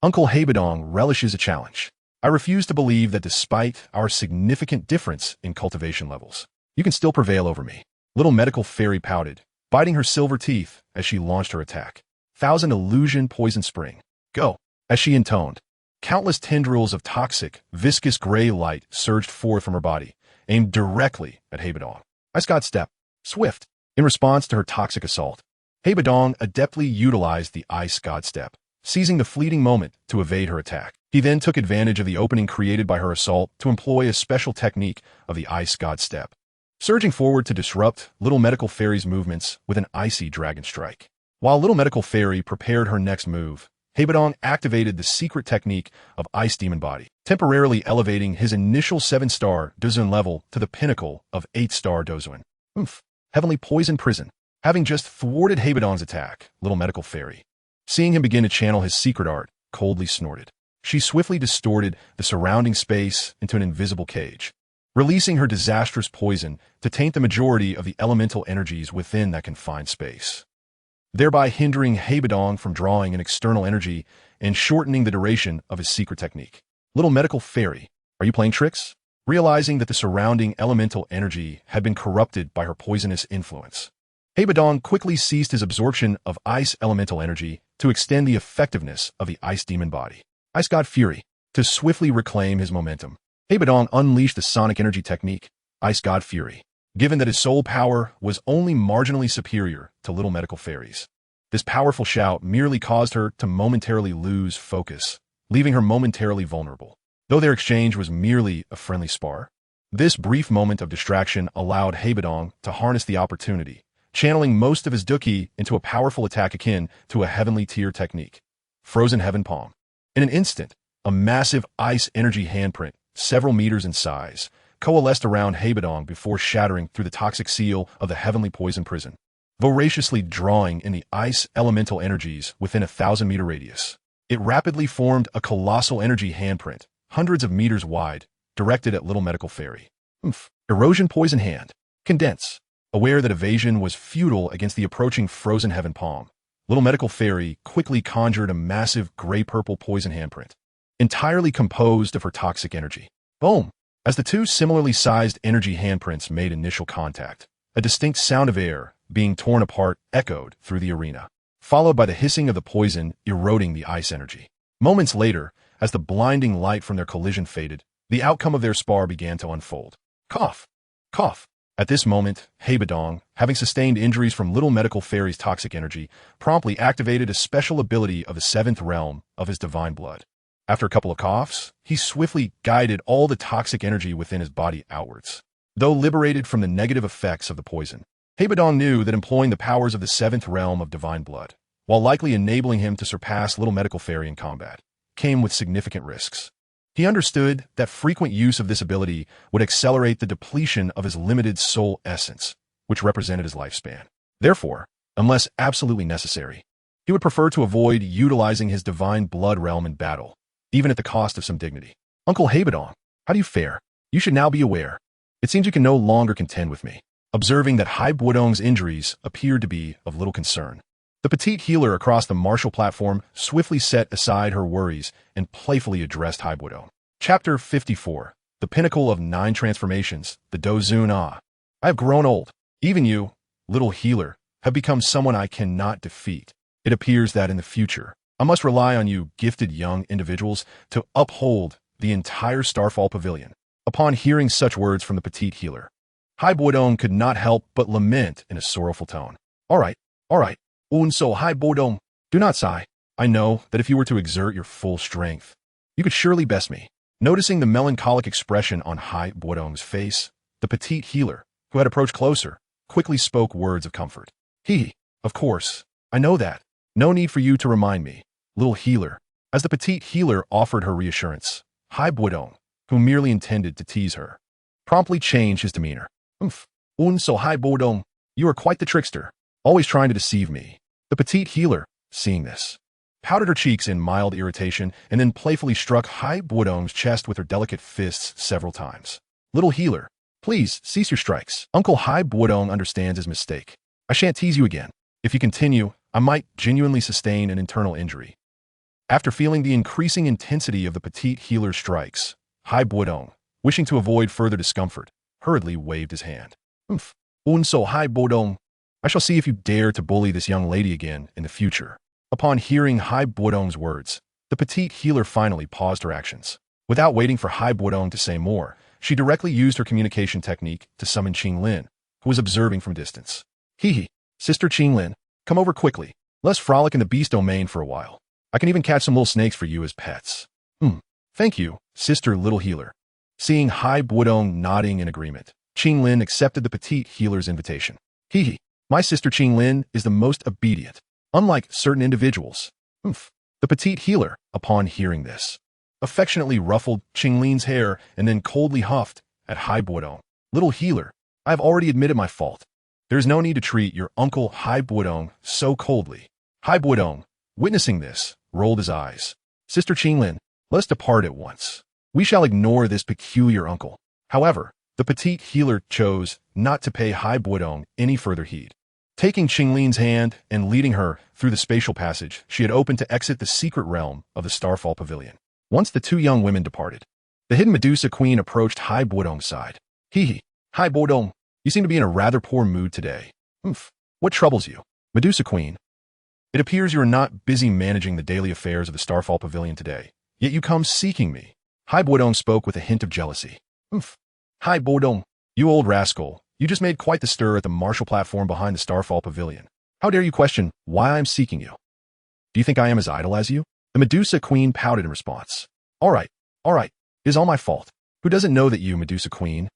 S1: Uncle Hebodong relishes a challenge. I refuse to believe that despite our significant difference in cultivation levels, you can still prevail over me. Little medical fairy pouted, biting her silver teeth as she launched her attack. 1,000 illusion poison spring. Go. As she intoned, countless tendrils of toxic, viscous gray light surged forth from her body, aimed directly at Hebodong. Ice God Step. Swift. In response to her toxic assault, Hebodong adeptly utilized the Ice God Step, seizing the fleeting moment to evade her attack. He then took advantage of the opening created by her assault to employ a special technique of the Ice God Step, surging forward to disrupt Little Medical Fairy's movements with an icy dragon strike. While Little Medical Fairy prepared her next move, Hebodong activated the secret technique of Ice Demon Body, temporarily elevating his initial 7-star Dou level to the pinnacle of 8-star Dou. Heavenly Poison Prison. Having just thwarted Hebodong's attack, Little Medical Fairy, seeing him begin to channel his secret art, coldly snorted. She swiftly distorted the surrounding space into an invisible cage, releasing her disastrous poison to taint the majority of the elemental energies within that confined space, thereby hindering Hebodong from drawing an external energy and shortening the duration of his secret technique. Little Medical Fairy, are you playing tricks? Realizing that the surrounding elemental energy had been corrupted by her poisonous influence, Hebodong quickly ceased his absorption of ice elemental energy to extend the effectiveness of the Ice Demon Body, Ice God Fury, to swiftly reclaim his momentum. Hebodong unleashed the sonic energy technique, Ice God Fury, given that his soul power was only marginally superior to Little Medical Fairy's. This powerful shout merely caused her to momentarily lose focus, leaving her momentarily vulnerable. Though their exchange was merely a friendly spar, this brief moment of distraction allowed Hebodong to harness the opportunity, channeling most of his Dou Qi into a powerful attack akin to a heavenly tier technique, Frozen Heaven Palm. In an instant, a massive ice energy handprint, several meters in size, coalesced around Hebodong before shattering through the toxic seal of the heavenly poison prison, voraciously drawing in the ice elemental energies within a 1,000-meter radius. It rapidly formed a colossal energy handprint, hundreds of meters wide, directed at Little Medical Fairy. Erosion Poison Hand. Condense. Aware that evasion was futile against the approaching Frozen Heaven Palm, Little Medical Fairy quickly conjured a massive gray-purple poison handprint, entirely composed of her toxic energy. Boom! As the two similarly sized energy handprints made initial contact, a distinct sound of air being torn apart echoed through the arena, followed by the hissing of the poison eroding the ice energy. Moments later, as the blinding light from their collision faded, the outcome of their spar began to unfold. Cough! Cough! At this moment, Hebodong, having sustained injuries from Little Medical Fairy's toxic energy, promptly activated a special ability of the 7th realm of his divine blood. After a couple of coughs, he swiftly guided all the toxic energy within his body outwards. Though liberated from the negative effects of the poison, Hebodong knew that employing the powers of the 7th realm of divine blood, while likely enabling him to surpass Little Medical Fairy in combat, came with significant risks. He understood that frequent use of this ability would accelerate the depletion of his limited soul essence, which represented his lifespan. Therefore, unless absolutely necessary, he would prefer to avoid utilizing his divine blood realm in battle, even at the cost of some dignity. Uncle Hebodong, how do you fare? You should now be aware. It seems you can no longer contend with me. Observing that Bodong's injuries appeared to be of little concern, the petite healer across the martial platform swiftly set aside her worries and playfully addressed Bodong. Chapter 54. The Pinnacle of 9 Transformations, the Dou. I have grown old. Even you, little healer, have become someone I cannot defeat. It appears that in the future, I must rely on you gifted young individuals to uphold the entire Starfall Pavilion. Upon hearing such words from the petite healer, Bodong could not help but lament in a sorrowful tone. All right. So Bodong, do not sigh. I know that if you were to exert your full strength, you could surely best me. Noticing the melancholic expression on Bodong's face, the petite healer, who had approached closer, quickly spoke words of comfort. Of course, I know that. No need for you to remind me, little healer. As the petite healer offered her reassurance, Bodong, who merely intended to tease her, promptly changed his demeanor. So Bodong, you are quite the trickster, always trying to deceive me. The petite healer, seeing this, pouted her cheeks in mild irritation and then playfully struck Bodong's chest with her delicate fists several times. Little healer, please cease your strikes. Uncle Bodong understands his mistake. I shan't tease you again. If you continue, I might genuinely sustain an internal injury. After feeling the increasing intensity of the petite healer's strikes, Bodong, wishing to avoid further discomfort, hurriedly waved his hand. So Bodong, I shall see if you dare to bully this young lady again in the future. Upon hearing Bodong's words, the petite healer finally paused her actions. Without waiting for Bodong to say more, she directly used her communication technique to summon Qinglin, who was observing from distance. Sister Qinglin, come over quickly. Let's frolic in the beast domain for a while. I can even catch some little snakes for you as pets. Thank you, sister little healer. Seeing Bodong nodding in agreement, Qinglin accepted the petite healer's invitation. My sister Qinglin is the most obedient, unlike certain individuals. The petite healer, upon hearing this, affectionately ruffled Qinglin's hair and then coldly huffed at Bodong. Little healer, I have already admitted my fault. There is no need to treat your uncle Bodong so coldly. Bodong, witnessing this, rolled his eyes. Sister Qinglin, let us depart at once. We shall ignore this peculiar uncle. However, the petite healer chose not to pay Bodong any further heed. Taking Qinglin's hand and leading her through the spatial passage she had opened to exit the secret realm of the Starfall Pavilion. Once the two young women departed, the hidden Medusa Queen approached Bodong's side. Bodong, you seem to be in a rather poor mood today. What troubles you? Medusa Queen, it appears you are not busy managing the daily affairs of the Starfall Pavilion today, yet you come seeking me. Bodong spoke with a hint of jealousy. Bodong, you old rascal, you just made quite the stir at the martial platform behind the Starfall Pavilion. How dare you question why I am seeking you? Do you think I am as idle as you? The Medusa Queen pouted in response. All right, it is all my fault. Who doesn't know that you, Medusa Queen,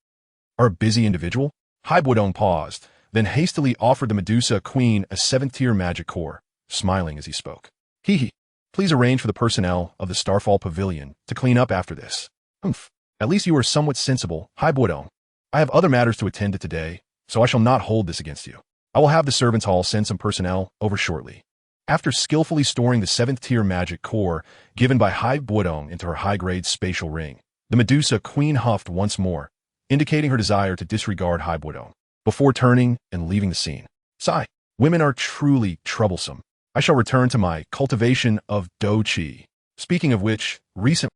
S1: are a busy individual? Bodong paused, then hastily offered the Medusa Queen a 7th-tier magic core, smiling as he spoke. Please arrange for the personnel of the Starfall Pavilion to clean up after this. At least you are somewhat sensible, Bodong. I have other matters to attend to today, so I shall not hold this against you. I will have the servants' hall send some personnel over shortly. After skillfully storing the 7th-tier magic core given by Bodong into her high-grade spatial ring, the Medusa Queen huffed once more, indicating her desire to disregard Bodong, before turning and leaving the scene. Sigh, women are truly troublesome. I shall return to my cultivation of Dou Qi. Speaking of which,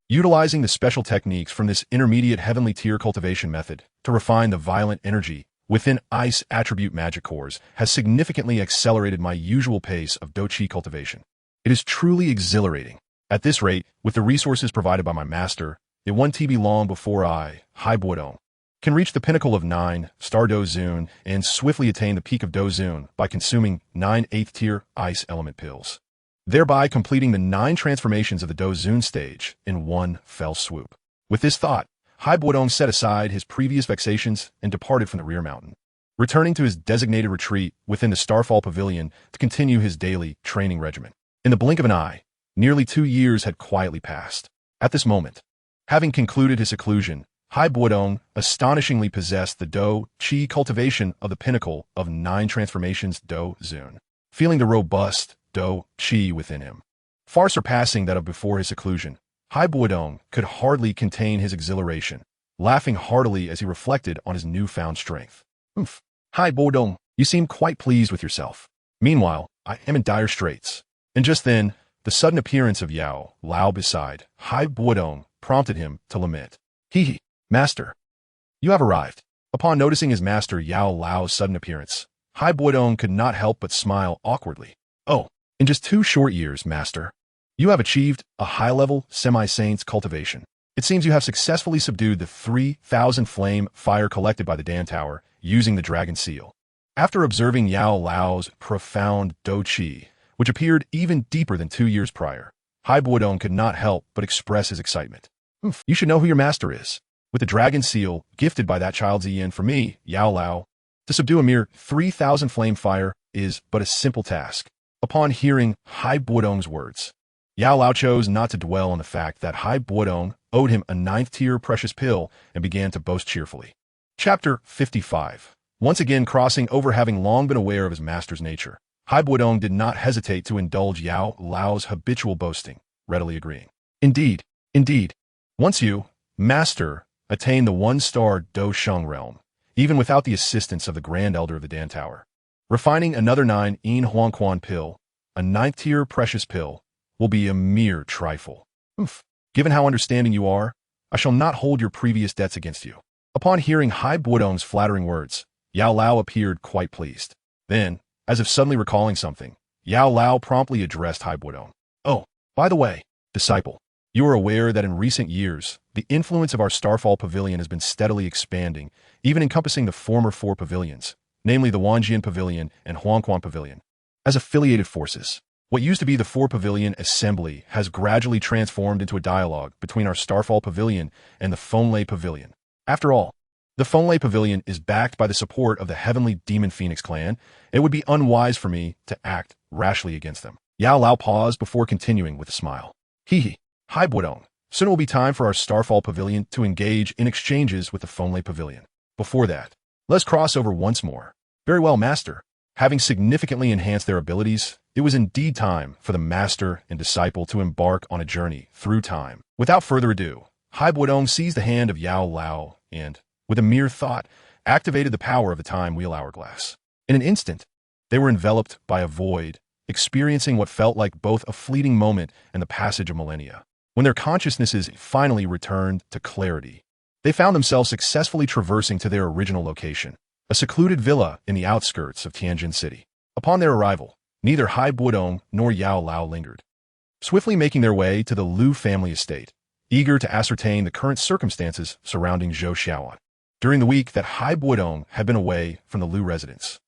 S1: utilizing the special techniques from this intermediate heavenly tier cultivation method to refine the violent energy within ice attribute magic cores has significantly accelerated my usual pace of Dou Qi cultivation. It is truly exhilarating. At this rate, with the resources provided by my master, it won't be long before I, Bodong, can reach the pinnacle of 9-star Dou Zun and swiftly attain the peak of Dou Zun by consuming 9 8th-tier ice element pills, thereby completing the 9 transformations of the Dou Zun stage in one fell swoop. With this thought, Bodong set aside his previous vexations and departed from the rear mountain, returning to his designated retreat within the Starfall Pavilion to continue his daily training regimen. In the blink of an eye, nearly 2 years had quietly passed. At this moment, having concluded his seclusion, Bodong astonishingly possessed the Dou Qi cultivation of the pinnacle of 9 transformations Dou Zun, feeling the robust Dou Qi within him, far surpassing that of before his seclusion. Bodong could hardly contain his exhilaration, laughing heartily as he reflected on his newfound strength. Bodong, you seem quite pleased with yourself. Meanwhile, I am in dire straits. And just then, the sudden appearance of Yao Lao beside Bodong prompted him to lament. Master, you have arrived. Upon noticing his master Yao Lao's sudden appearance, Hai Bodong could not help but smile awkwardly. Oh, in just 2 short years, master, you have achieved a high-level semi-saint's cultivation. It seems you have successfully subdued the 3,000 flame fire collected by the Dan Tower using the dragon seal. After observing Yao Lao's profound Dou Qi, which appeared even deeper than 2 years prior, Hai Bodong could not help but express his excitement. You should know who your master is. With the dragon seal gifted by that child Ziyin for me, Yao Lao, to subdue a mere 3,000 flame fire is but a simple task. Upon hearing Hai Bodong's words, Yao Lao chose not to dwell on the fact that Hai Bodong owed him a 9th-tier precious pill and began to boast cheerfully. Chapter 55. Once again crossing over, having long been aware of his master's nature, Hai Bodong did not hesitate to indulge Yao Lao's habitual boasting, readily agreeing. Indeed, once you, master, attain the 1-star Dou Sheng realm, even without the assistance of the Grand Elder of the Dan Tower, refining another 9 Yin Huangquan pill, a 9th-tier precious pill, will be a mere trifle. Given how understanding you are, I shall not hold your previous debts against you. Upon hearing Hai Bodong's flattering words, Yao Lao appeared quite pleased. Then, as if suddenly recalling something, Yao Lao promptly addressed Hai Bodong. Oh, by the way, disciple, you are aware that in recent years, the influence of our Starfall Pavilion has been steadily expanding, even encompassing the former 4 pavilions, namely the Wanjian Pavilion and Huangquan Pavilion, as affiliated forces. What used to be the 4-pavilion assembly has gradually transformed into a dialogue between our Starfall Pavilion and the Fenglei Pavilion. After all, the Fenglei Pavilion is backed by the support of the Heavenly Demon Phoenix clan, and it would be unwise for me to act rashly against them. Yao Lao paused before continuing with a smile. Hai Bodong, soon it will be time for our Starfall Pavilion to engage in exchanges with the Fenglei Pavilion. Before that, let's cross over once more. Very well, master. Having significantly enhanced their abilities, it was indeed time for the master and disciple to embark on a journey through time. Without further ado, Hai Bodong seized the hand of Yao Lao and, with a mere thought, activated the power of the time wheel hourglass. In an instant, they were enveloped by a void, experiencing what felt like both a fleeting moment and the passage of millennia. When their consciousnesses finally returned to clarity, they found themselves successfully traversing to their original location, a secluded villa in the outskirts of Tianjin City. Upon their arrival, neither Hai Bodong nor Yao Lao lingered, swiftly making their way to the Lu family estate, eager to ascertain the current circumstances surrounding Zhou Xiaoan. During the week that Hai Bodong had been away from the Lu residence,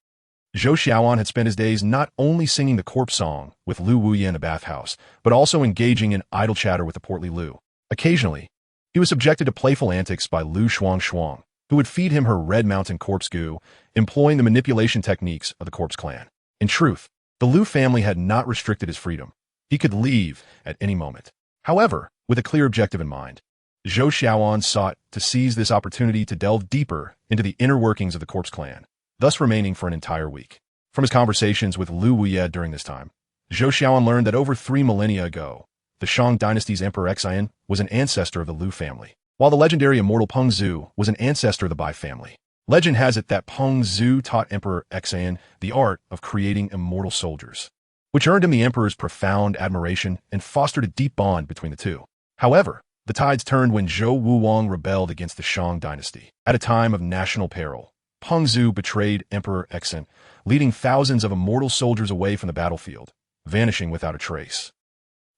S1: Zhou Xiaoan had spent his days not only singing the corpse song with Lu Wuye in the bathhouse, but also engaging in idle chatter with the portly Lu. Occasionally, he was subjected to playful antics by Lu Shuang, who would feed him her Red Mountain corpse goo, employing the manipulation techniques of the corpse clan. In truth, the Lu family had not restricted his freedom. He could leave at any moment. However, with a clear objective in mind, Zhou Xiaoan sought to seize this opportunity to delve deeper into the inner workings of the corpse clan, thus remaining for an entire week. From his conversations with Lu Wuye during this time, Zhou Xiaoan learned that over 3 millennia ago, the Shang dynasty's Emperor Xian was an ancestor of the Lu family, while the legendary immortal Peng Zhu was an ancestor of the Bai family. Legend has it that Peng Zhu taught Emperor Xian the art of creating immortal soldiers, which earned him the emperor's profound admiration and fostered a deep bond between the two. However, the tides turned when Zhou Wuwang rebelled against the Shang dynasty. At a time of national peril, Peng Zhu betrayed Emperor Xian, leading thousands of immortal soldiers away from the battlefield, vanishing without a trace,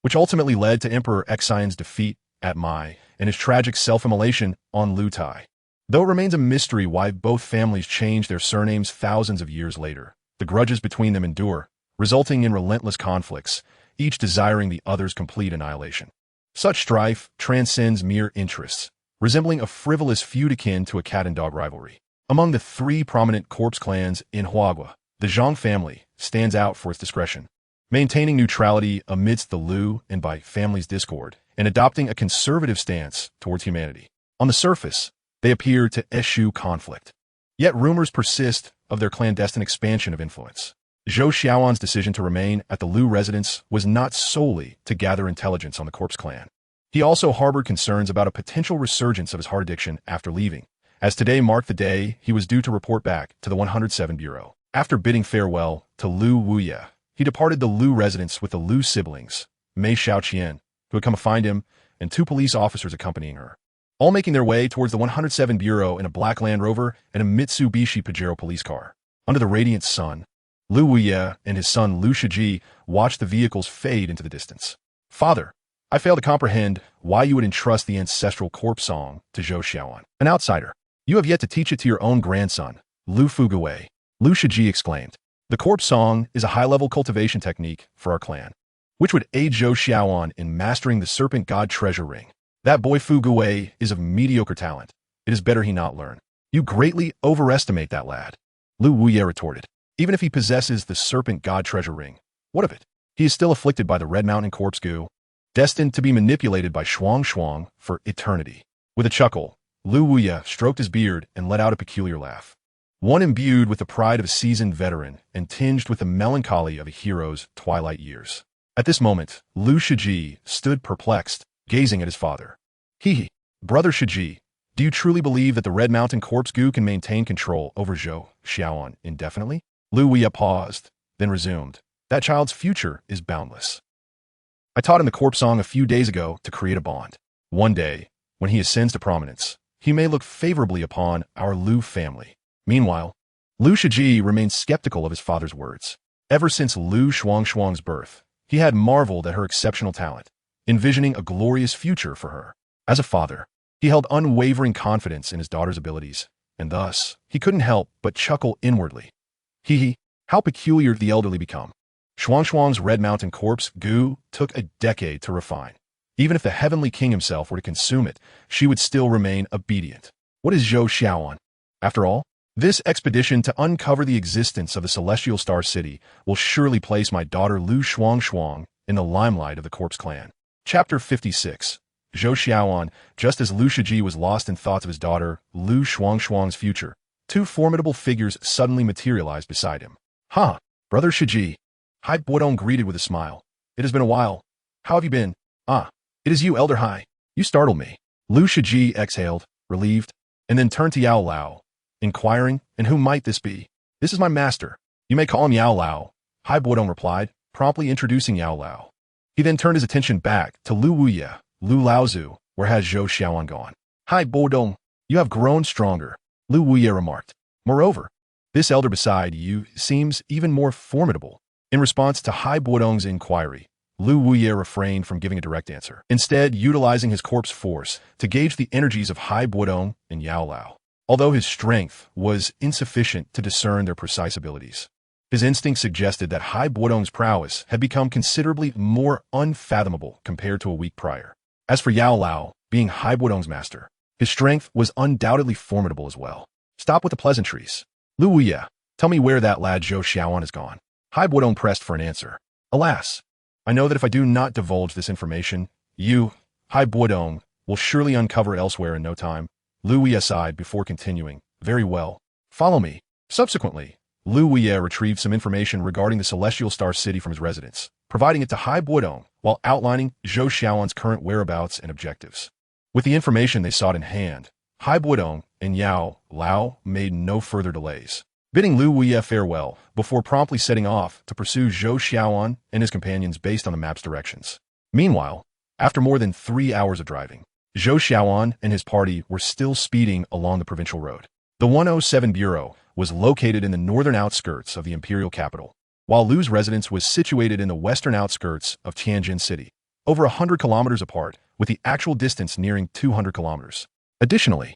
S1: which ultimately led to Emperor Xian's defeat at Mai and his tragic self-immolation on Lutai. Though it remains a mystery why both families changed their surnames thousands of years later, the grudges between them endure, resulting in relentless conflicts, each desiring the other's complete annihilation. Such strife transcends mere interests, resembling a frivolous feud akin to a cat-and-dog rivalry. Among the 3 prominent corpse clans in Huagua, the Zhang family stands out for its discretion, maintaining neutrality amidst the Lu and Bai family's discord, and adopting a conservative stance towards humanity. On the surface, they appear to eschew conflict. Yet rumors persist of their clandestine expansion of influence. Zhou Xiaoan's decision to remain at the Lu residence was not solely to gather intelligence on the corpse clan. He also harbored concerns about a potential resurgence of his heart addiction after leaving, as today marked the day he was due to report back to the 107 Bureau. After bidding farewell to Lu Wuye, he departed the Lu residence with the Lu siblings, Mei Xiaoqian, who had come to find him, and 2 police officers accompanying her. all making their way towards the 107 Bureau in a black Land Rover and a Mitsubishi Pajero police car. Under the radiant sun, Lu Wuye and his son Lu Shiji watched the vehicles fade into the distance. Father, I fail to comprehend why you would entrust the ancestral corpse song to Zhou Xiaoan, an outsider. You have yet to teach it to your own grandson, Lu Fuguwei. Lu Shiji exclaimed. The corpse song is a high-level cultivation technique for our clan, which would aid Zhou Xiaoan in mastering the Serpent God treasure ring. That boy Fuguwei is of mediocre talent. It is better he not learn. You greatly overestimate that lad. Lu Wuye retorted. Even if he possesses the Serpent God treasure ring, what of it? He is still afflicted by the Red Mountain corpse goo, destined to be manipulated by Shuang for eternity. With a chuckle, Lu Wuye stroked his beard and let out a peculiar laugh. One imbued with the pride of a seasoned veteran and tinged with the melancholy of a hero's twilight years. At this moment, Lu Shiji stood perplexed, gazing at his father. Hee, brother Shiji, do you truly believe that the Red Mountain corpse goo can maintain control over Zhou Xiaoan indefinitely? Lu Wuye paused, then resumed. That child's future is boundless. I taught him the corpse song a few days ago to create a bond. One day, when he ascends to prominence, he may look favorably upon our Lu family. Meanwhile, Lu Shiji remained skeptical of his father's words. Ever since Lu Shuang's birth, he had marveled at her exceptional talent, envisioning a glorious future for her. As a father, he held unwavering confidence in his daughter's abilities, and thus, he couldn't help but chuckle inwardly. Hee, how peculiar the elderly become. Shuang's Red Mountain corpse goo took a decade to refine. Even if the Heavenly King himself were to consume it, she would still remain obedient. What is Zhou Xiaoan? After all, this expedition to uncover the existence of the Celestial Star City will surely place my daughter Lu Shuang in the limelight of the corpse clan. Chapter 56. Zhou Xiaoan, just as Lu Shiji was lost in thoughts of his daughter Lu Shuang's future, two formidable figures suddenly materialized beside him. Ha, brother Shiji. Hai Bodong greeted with a smile. It has been a while. How have you been? Ah, it is you, Elder Hai. You startled me. Lu Shiji exhaled, relieved, and then turned to Yao Lao, inquiring, and who might this be? This is my master. You may call him Yao Lao. Hai Bodong replied, promptly introducing Yao Lao. He then turned his attention back to Lu Wuye, Lu Laozu, where has Zhou Xiaoan gone? Hai Bodong, you have grown stronger, Lu Wuye remarked. Moreover, this elder beside you seems even more formidable. In response to Hai Bodong's inquiry, Lu Wuye refrained from giving a direct answer, instead utilizing his corpse force to gauge the energies of Hai Bodong and Yao Lao. Although his strength was insufficient to discern their precise abilities, his instinct suggested that Hai Bodong's prowess had become considerably more unfathomable compared to a week prior. As for Yao Lao, being Hai Bodong's master, his strength was undoubtedly formidable as well. Stop with the pleasantries. Lu Wuye, tell me where that lad Zhou Xiaoan has gone. Hai Bodong pressed for an answer. Alas, I know that if I do not divulge this information, you, Hai Bodong, will surely uncover it elsewhere in no time. Lu Wuye sighed before continuing. Very well. Follow me. Subsequently, Lu Wuye retrieved some information regarding the Celestial Star City from his residence, providing it to Hai Bodong while outlining Zhou Xiaoan's current whereabouts and objectives. With the information they sought in hand, Hai Bodong and Yao Lao made no further delays, bidding Lu Wuye farewell before promptly setting off to pursue Zhou Xiaoan and his companions based on the map's directions. Meanwhile, after more than 3 hours of driving, Zhou Xiaoan and his party were still speeding along the provincial road. The 107 Bureau was located in the northern outskirts of the imperial capital, while Lu's residence was situated in the western outskirts of Tianjin City, over 100 kilometers apart, with the actual distance nearing 200 kilometers. Additionally,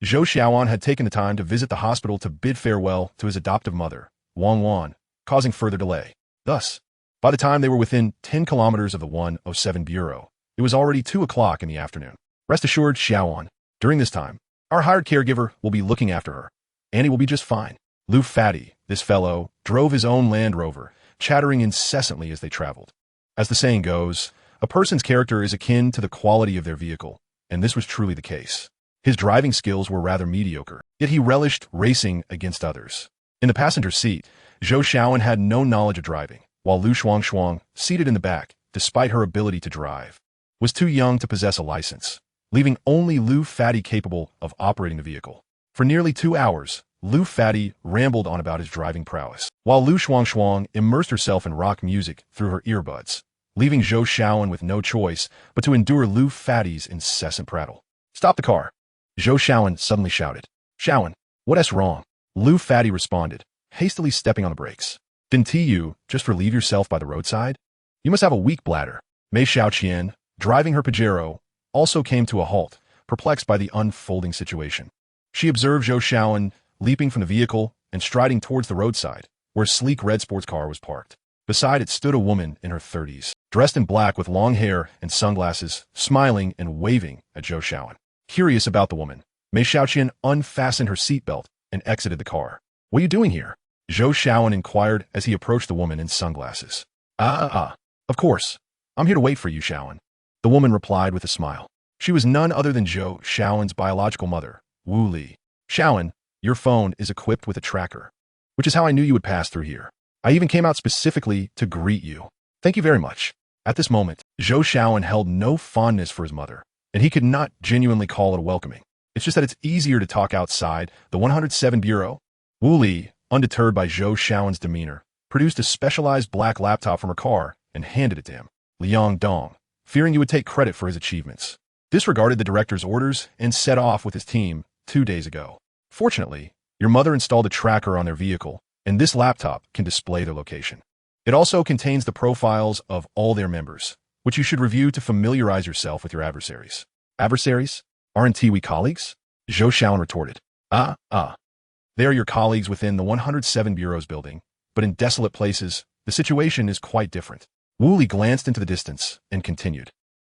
S1: Zhou Xiaoan had taken the time to visit the hospital to bid farewell to his adoptive mother, Wang Wan, causing further delay. Thus, by the time they were within 10 kilometers of the 107 Bureau, it was already 2 o'clock in the afternoon. Rest assured, Xiaoan, during this time, our hired caregiver will be looking after her. Annie will be just fine. Lu Fatty, this fellow, drove his own Land Rover, chattering incessantly as they traveled. As the saying goes, a person's character is akin to the quality of their vehicle, and this was truly the case. His driving skills were rather mediocre, yet he relished racing against others. In the passenger seat, Zhou Xiaoan had no knowledge of driving, while Lu Shuang, seated in the back, despite her ability to drive, was too young to possess a license, leaving only Lu Fatty capable of operating the vehicle. For nearly 2 hours, Lu Fatty rambled on about his driving prowess, while Lu Shuang immersed herself in rock music through her earbuds, leaving Zhou Xiaoan with no choice but to endure Lu Fatty's incessant prattle. Stop the car. Zhou Shaoan suddenly shouted. Shaoan, what's wrong? Lu Fatty responded, hastily stepping on the brakes. Didn't you just relieve yourself by the roadside? You must have a weak bladder. Mei Xiaoqian, driving her Pajero, also came to a halt, perplexed by the unfolding situation. She observed Zhou Shaoan leaping from the vehicle and striding towards the roadside, where a sleek red sports car was parked. Beside it stood a woman in her 30s, dressed in black with long hair and sunglasses, smiling and waving at Zhou Shaoan. Curious about the woman, Mei Xiaoqian unfastened her seatbelt and exited the car. What are you doing here? Zhou Shaoan inquired as he approached the woman in sunglasses. Of course. I'm here to wait for you, Shaoan. The woman replied with a smile. She was none other than Zhou Shaoan's biological mother, Wu Li. Shaoan, your phone is equipped with a tracker, which is how I knew you would pass through here. I even came out specifically to greet you. Thank you very much. At this moment, Zhou Shaoan held no fondness for his mother, and he could not genuinely call it a welcoming. It's just that it's easier to talk outside the 107 Bureau. Wu Li, undeterred by Zhou Shaoan's demeanor, produced a specialized black laptop from her car and handed it to him. Liang Dong, fearing you would take credit for his achievements, disregarded the director's orders and set off with his team 2 days ago. Fortunately, your mother installed a tracker on their vehicle, and this laptop can display their location. It also contains the profiles of all their members, which you should review to familiarize yourself with your adversaries. Adversaries? Aren't we colleagues? Zhou Shaoan retorted. They are your colleagues within the 107 Bureau's building, but in desolate places, the situation is quite different. Wu Li glanced into the distance and continued.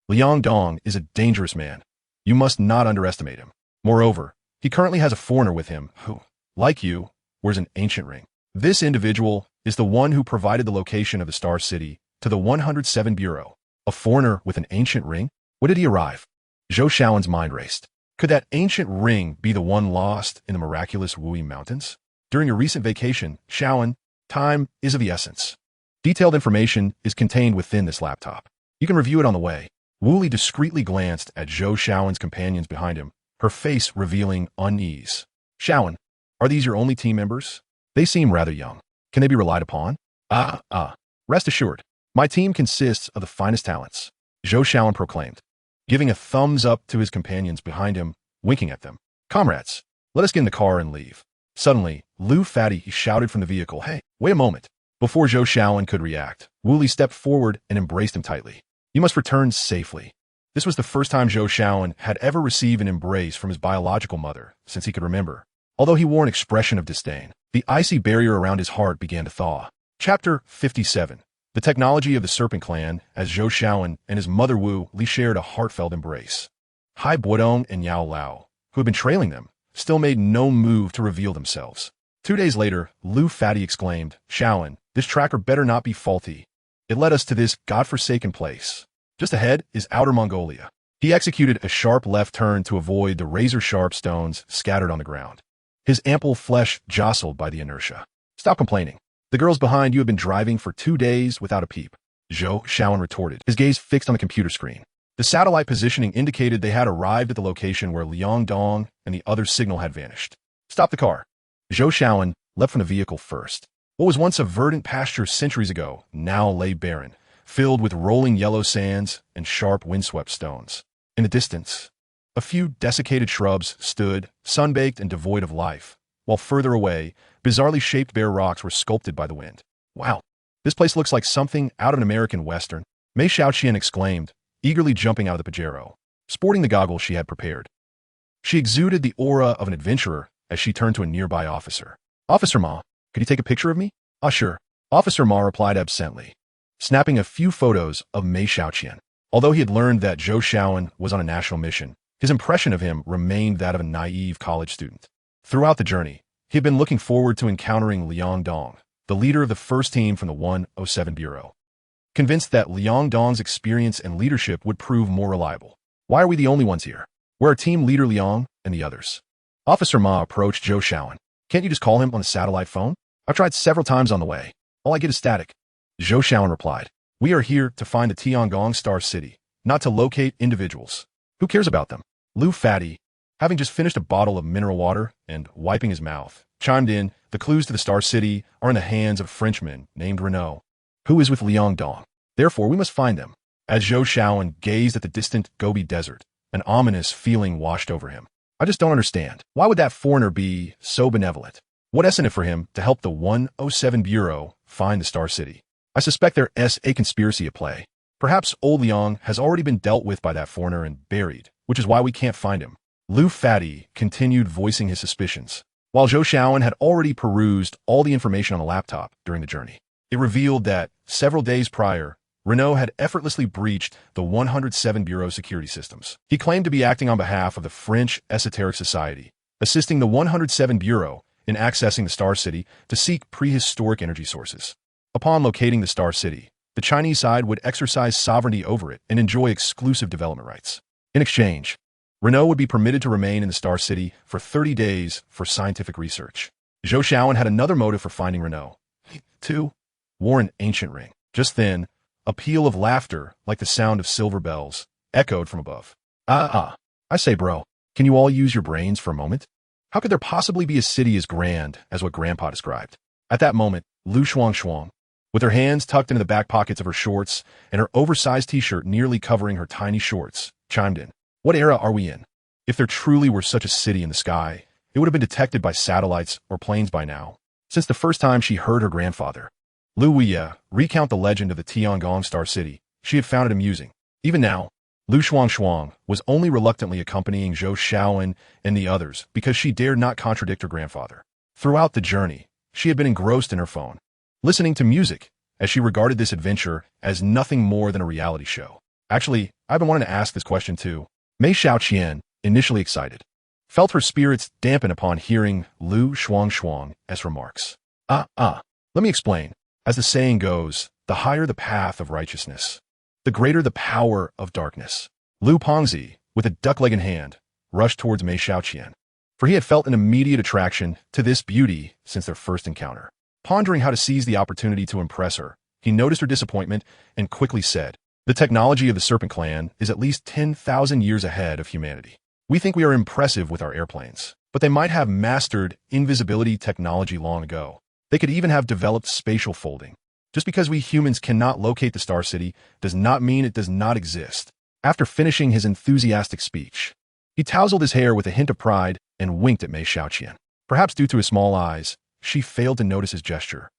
S1: Liang Dong is a dangerous man. You must not underestimate him. Moreover, he currently has a foreigner with him who, like you, wears an ancient ring. This individual is the one who provided the location of the Star City to the 107 Bureau. A foreigner with an ancient ring? When did he arrive? Zhou Shaoan's mind raced. Could that ancient ring be the one lost in the miraculous Wui Mountains? During your recent vacation, Shaoan, time is of the essence. Detailed information is contained within this laptop. You can review it on the way. Wu Li discreetly glanced at Zhou Shaoan's companions behind him, her face revealing unease. Shaoan, are these your only team members? They seem rather young. Can they be relied upon? Rest assured, my team consists of the finest talents, Zhou Shaoan proclaimed, giving a thumbs up to his companions behind him, winking at them. Comrades, let us get in the car and leave. Suddenly, Lu Fatty shouted from the vehicle, Hey, wait a moment. Before Zhou Shaoan could react, Wu Li stepped forward and embraced him tightly. You must return safely. This was the first time Zhou Shaoan had ever received an embrace from his biological mother since he could remember. Although he wore an expression of disdain, the icy barrier around his heart began to thaw. Chapter 57. The technology of the Serpent Clan, as Zhou Shaoan and his mother Wu Li shared a heartfelt embrace. Hai Bodong and Yao Lao, who had been trailing them, still made no move to reveal themselves. 2 days later, Lu Fatty exclaimed, Shaoan, this tracker better not be faulty. It led us to this godforsaken place. Just ahead is Outer Mongolia. He executed a sharp left turn to avoid the razor-sharp stones scattered on the ground. His ample flesh jostled by the inertia. Stop complaining. The girls behind you have been driving for 2 days without a peep. Zhou Shaoan retorted, his gaze fixed on the computer screen. The satellite positioning indicated they had arrived at the location where Liang Dong and the other signal had vanished. Stop the car. Zhou Shaoan leapt from the vehicle first. What was once a verdant pasture centuries ago now lay barren, filled with rolling yellow sands and sharp windswept stones. In the distance, a few desiccated shrubs stood, sun-baked and devoid of life, while further away, bizarrely shaped bare rocks were sculpted by the wind. Wow, this place looks like something out of an American Western, Mei Xiaoqian exclaimed, eagerly jumping out of the Pajero, sporting the goggles she had prepared. She exuded the aura of an adventurer as she turned to a nearby officer. Officer Ma, could you take a picture of me? Sure. Officer Ma replied absently, snapping a few photos of Mei Xiaoqian. Although he had learned that Zhou Shaoan was on a national mission, his impression of him remained that of a naive college student. Throughout the journey, he had been looking forward to encountering Liang Dong, the leader of the first team from the 107 Bureau. Convinced that Liang Dong's experience and leadership would prove more reliable. Why are we the only ones here? Where are team leader Liang and the others? Officer Ma approached Zhou Shaoan. Can't you just call him on the satellite phone? I've tried several times on the way. All I get is static. Zhou Shaoan replied, We are here to find the Tiangong Star City, not to locate individuals. Who cares about them? Lu Fatty, having just finished a bottle of mineral water and wiping his mouth, chimed in, The clues to the Star City are in the hands of a Frenchman named Renault, who is with Liang Dong. Therefore, we must find them. As Zhou Shaoan gazed at the distant Gobi Desert, An ominous feeling washed over him. I just don't understand. Why would that foreigner be so benevolent? What is in it for him to help the 107 Bureau find the Star City? I suspect there's a conspiracy at play. Perhaps old Liang has already been dealt with by that foreigner and buried, which is why we can't find him. Lu Fati continued voicing his suspicions. While Zhou Xiaoan had already perused all the information on the laptop during the journey, it revealed that, several days prior, Renault had effortlessly breached the 107 Bureau security systems. He claimed to be acting on behalf of the French Esoteric Society, assisting the 107 Bureau in accessing the Star City to seek prehistoric energy sources. Upon locating the Star City, the Chinese side would exercise sovereignty over it and enjoy exclusive development rights. In exchange, Renault would be permitted to remain in the Star City for 30 days for scientific research. Zhou Xiaoan had another motive for finding Renault. He, too, wore an ancient ring. Just then, a peal of laughter, like the sound of silver bells, echoed from above. I say, bro, can you all use your brains for a moment? How could there possibly be a city as grand as what Grandpa described? At that moment, Lu Shuang, with her hands tucked into the back pockets of her shorts and her oversized t-shirt nearly covering her tiny shorts, chimed in. What era are we in? If there truly were such a city in the sky, it would have been detected by satellites or planes by now. Since the first time she heard her grandfather, Lu Weiya, recount the legend of the Tiangong Star City, she had found it amusing. Even now, Lu Shuang was only reluctantly accompanying Zhou Xiaoan and the others because she dared not contradict her grandfather. Throughout the journey, she had been engrossed in her phone, listening to music, as she regarded this adventure as nothing more than a reality show. Actually, I've been wanting to ask this question too. Mei Xiaoqian, initially excited, felt her spirits dampen upon hearing Lu Shuang's remarks. Let me explain. As the saying goes, the higher the path of righteousness, the greater the power of darkness. Lu Pengzi, with a duck-leg in hand, rushed towards Mei Xiaoqian, for he had felt an immediate attraction to this beauty since their first encounter. Pondering how to seize the opportunity to impress her, he noticed her disappointment and quickly said, the technology of the Serpent Clan is at least 10,000 years ahead of humanity. We think we are impressive with our airplanes, but they might have mastered invisibility technology long ago. They could even have developed spatial folding. Just because we humans cannot locate the Star City does not mean it does not exist. After finishing his enthusiastic speech, he tousled his hair with a hint of pride and winked at Mei Xiaoqian. Perhaps due to his small eyes, she failed to notice his gesture.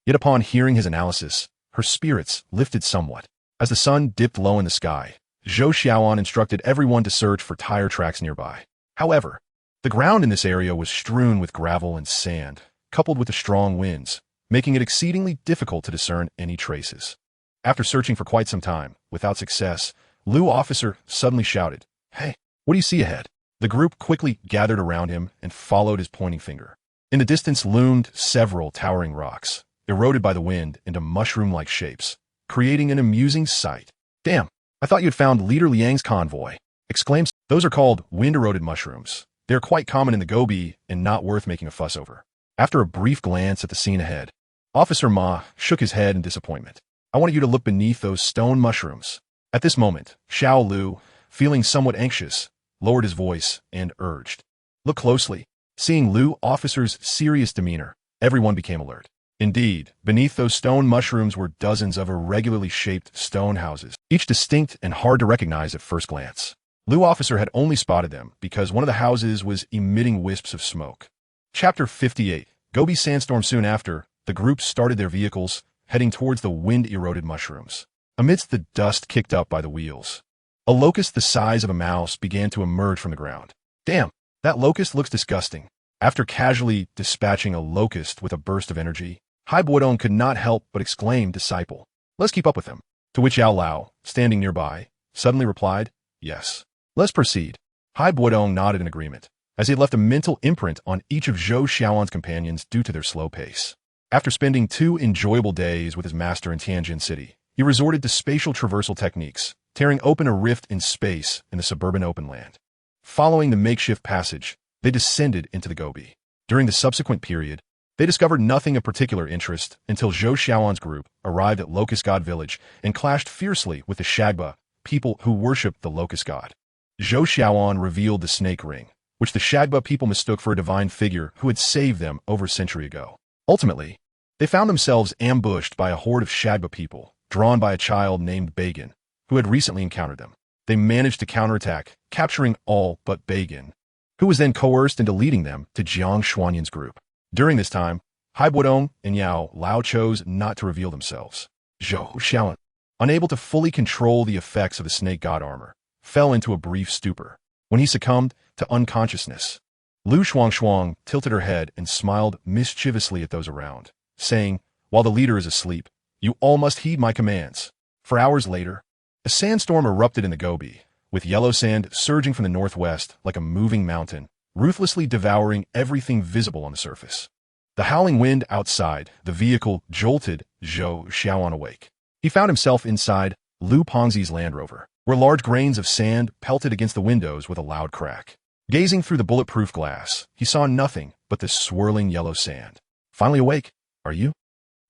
S1: Yet upon hearing his analysis, her spirits lifted somewhat. As the sun dipped low in the sky, Zhou Xiaoan instructed everyone to search for tire tracks nearby. However, the ground in this area was strewn with gravel and sand, coupled with the strong winds, making it exceedingly difficult to discern any traces. After searching for quite some time, without success, Lu Officer suddenly shouted, Hey, what do you see ahead? The group quickly gathered around him and followed his pointing finger. In the distance loomed several towering rocks, eroded by the wind into mushroom-like shapes, creating an amusing sight. Damn, I thought you had found Leader Liang's convoy, exclaimed. Those are called wind-eroded mushrooms. They are quite common in the Gobi and not worth making a fuss over. After a brief glance at the scene ahead, Officer Ma shook his head in disappointment. I wanted you to look beneath those stone mushrooms. At this moment, Xiao Lu, feeling somewhat anxious, lowered his voice and urged. Look closely. Seeing Lu Officer's serious demeanor, everyone became alert. Indeed, beneath those stone mushrooms were dozens of irregularly shaped stone houses, each distinct and hard to recognize at first glance. Lu Officer had only spotted them because one of the houses was emitting wisps of smoke. Chapter 58. Gobi Sandstorm. Soon after, the group started their vehicles, heading towards the wind-eroded mushrooms. Amidst the dust kicked up by the wheels, a locust the size of a mouse began to emerge from the ground. Damn, that locust looks disgusting. After casually dispatching a locust with a burst of energy, Bodong could not help but exclaim, Disciple, let's keep up with him. To which Yao Lao, standing nearby, suddenly replied, Yes. Let's proceed. Bodong nodded in agreement, as he had left a mental imprint on each of Zhou Xiaoan's companions due to their slow pace. After spending 2 enjoyable days with his master in Tianjin City, he resorted to spatial traversal techniques, tearing open a rift in space in the suburban open land. Following the makeshift passage, they descended into the Gobi. During the subsequent period, they discovered nothing of particular interest until Zhou Xiaoan's group arrived at Locust God Village and clashed fiercely with the Shagba, people who worshipped the Locust God. Zhou Xiaoan revealed the snake ring, which the Shagba people mistook for a divine figure who had saved them over a century ago. Ultimately, they found themselves ambushed by a horde of Shagba people, drawn by a child named Bagan, who had recently encountered them. they managed to counterattack, capturing all but Bagin, who was then coerced into leading them to Jiang Xuanyan's group. During this time, Hai Bodong and Yao Lao chose not to reveal themselves. Zhou Xiaoan, unable to fully control the effects of the snake god armor, fell into a brief stupor. When he succumbed to unconsciousness, Lu Shuang tilted her head and smiled mischievously at those around, saying, "While the leader is asleep, you all must heed my commands." For hours later, a sandstorm erupted in the Gobi, with yellow sand surging from the northwest like a moving mountain, ruthlessly devouring everything visible on the surface. The howling wind outside the vehicle jolted Zhou Xiaoan awake. He found himself inside Lu Pengzi's Land Rover, where large grains of sand pelted against the windows with a loud crack. Gazing through the bulletproof glass, he saw nothing but the swirling yellow sand. "Finally awake, are you?"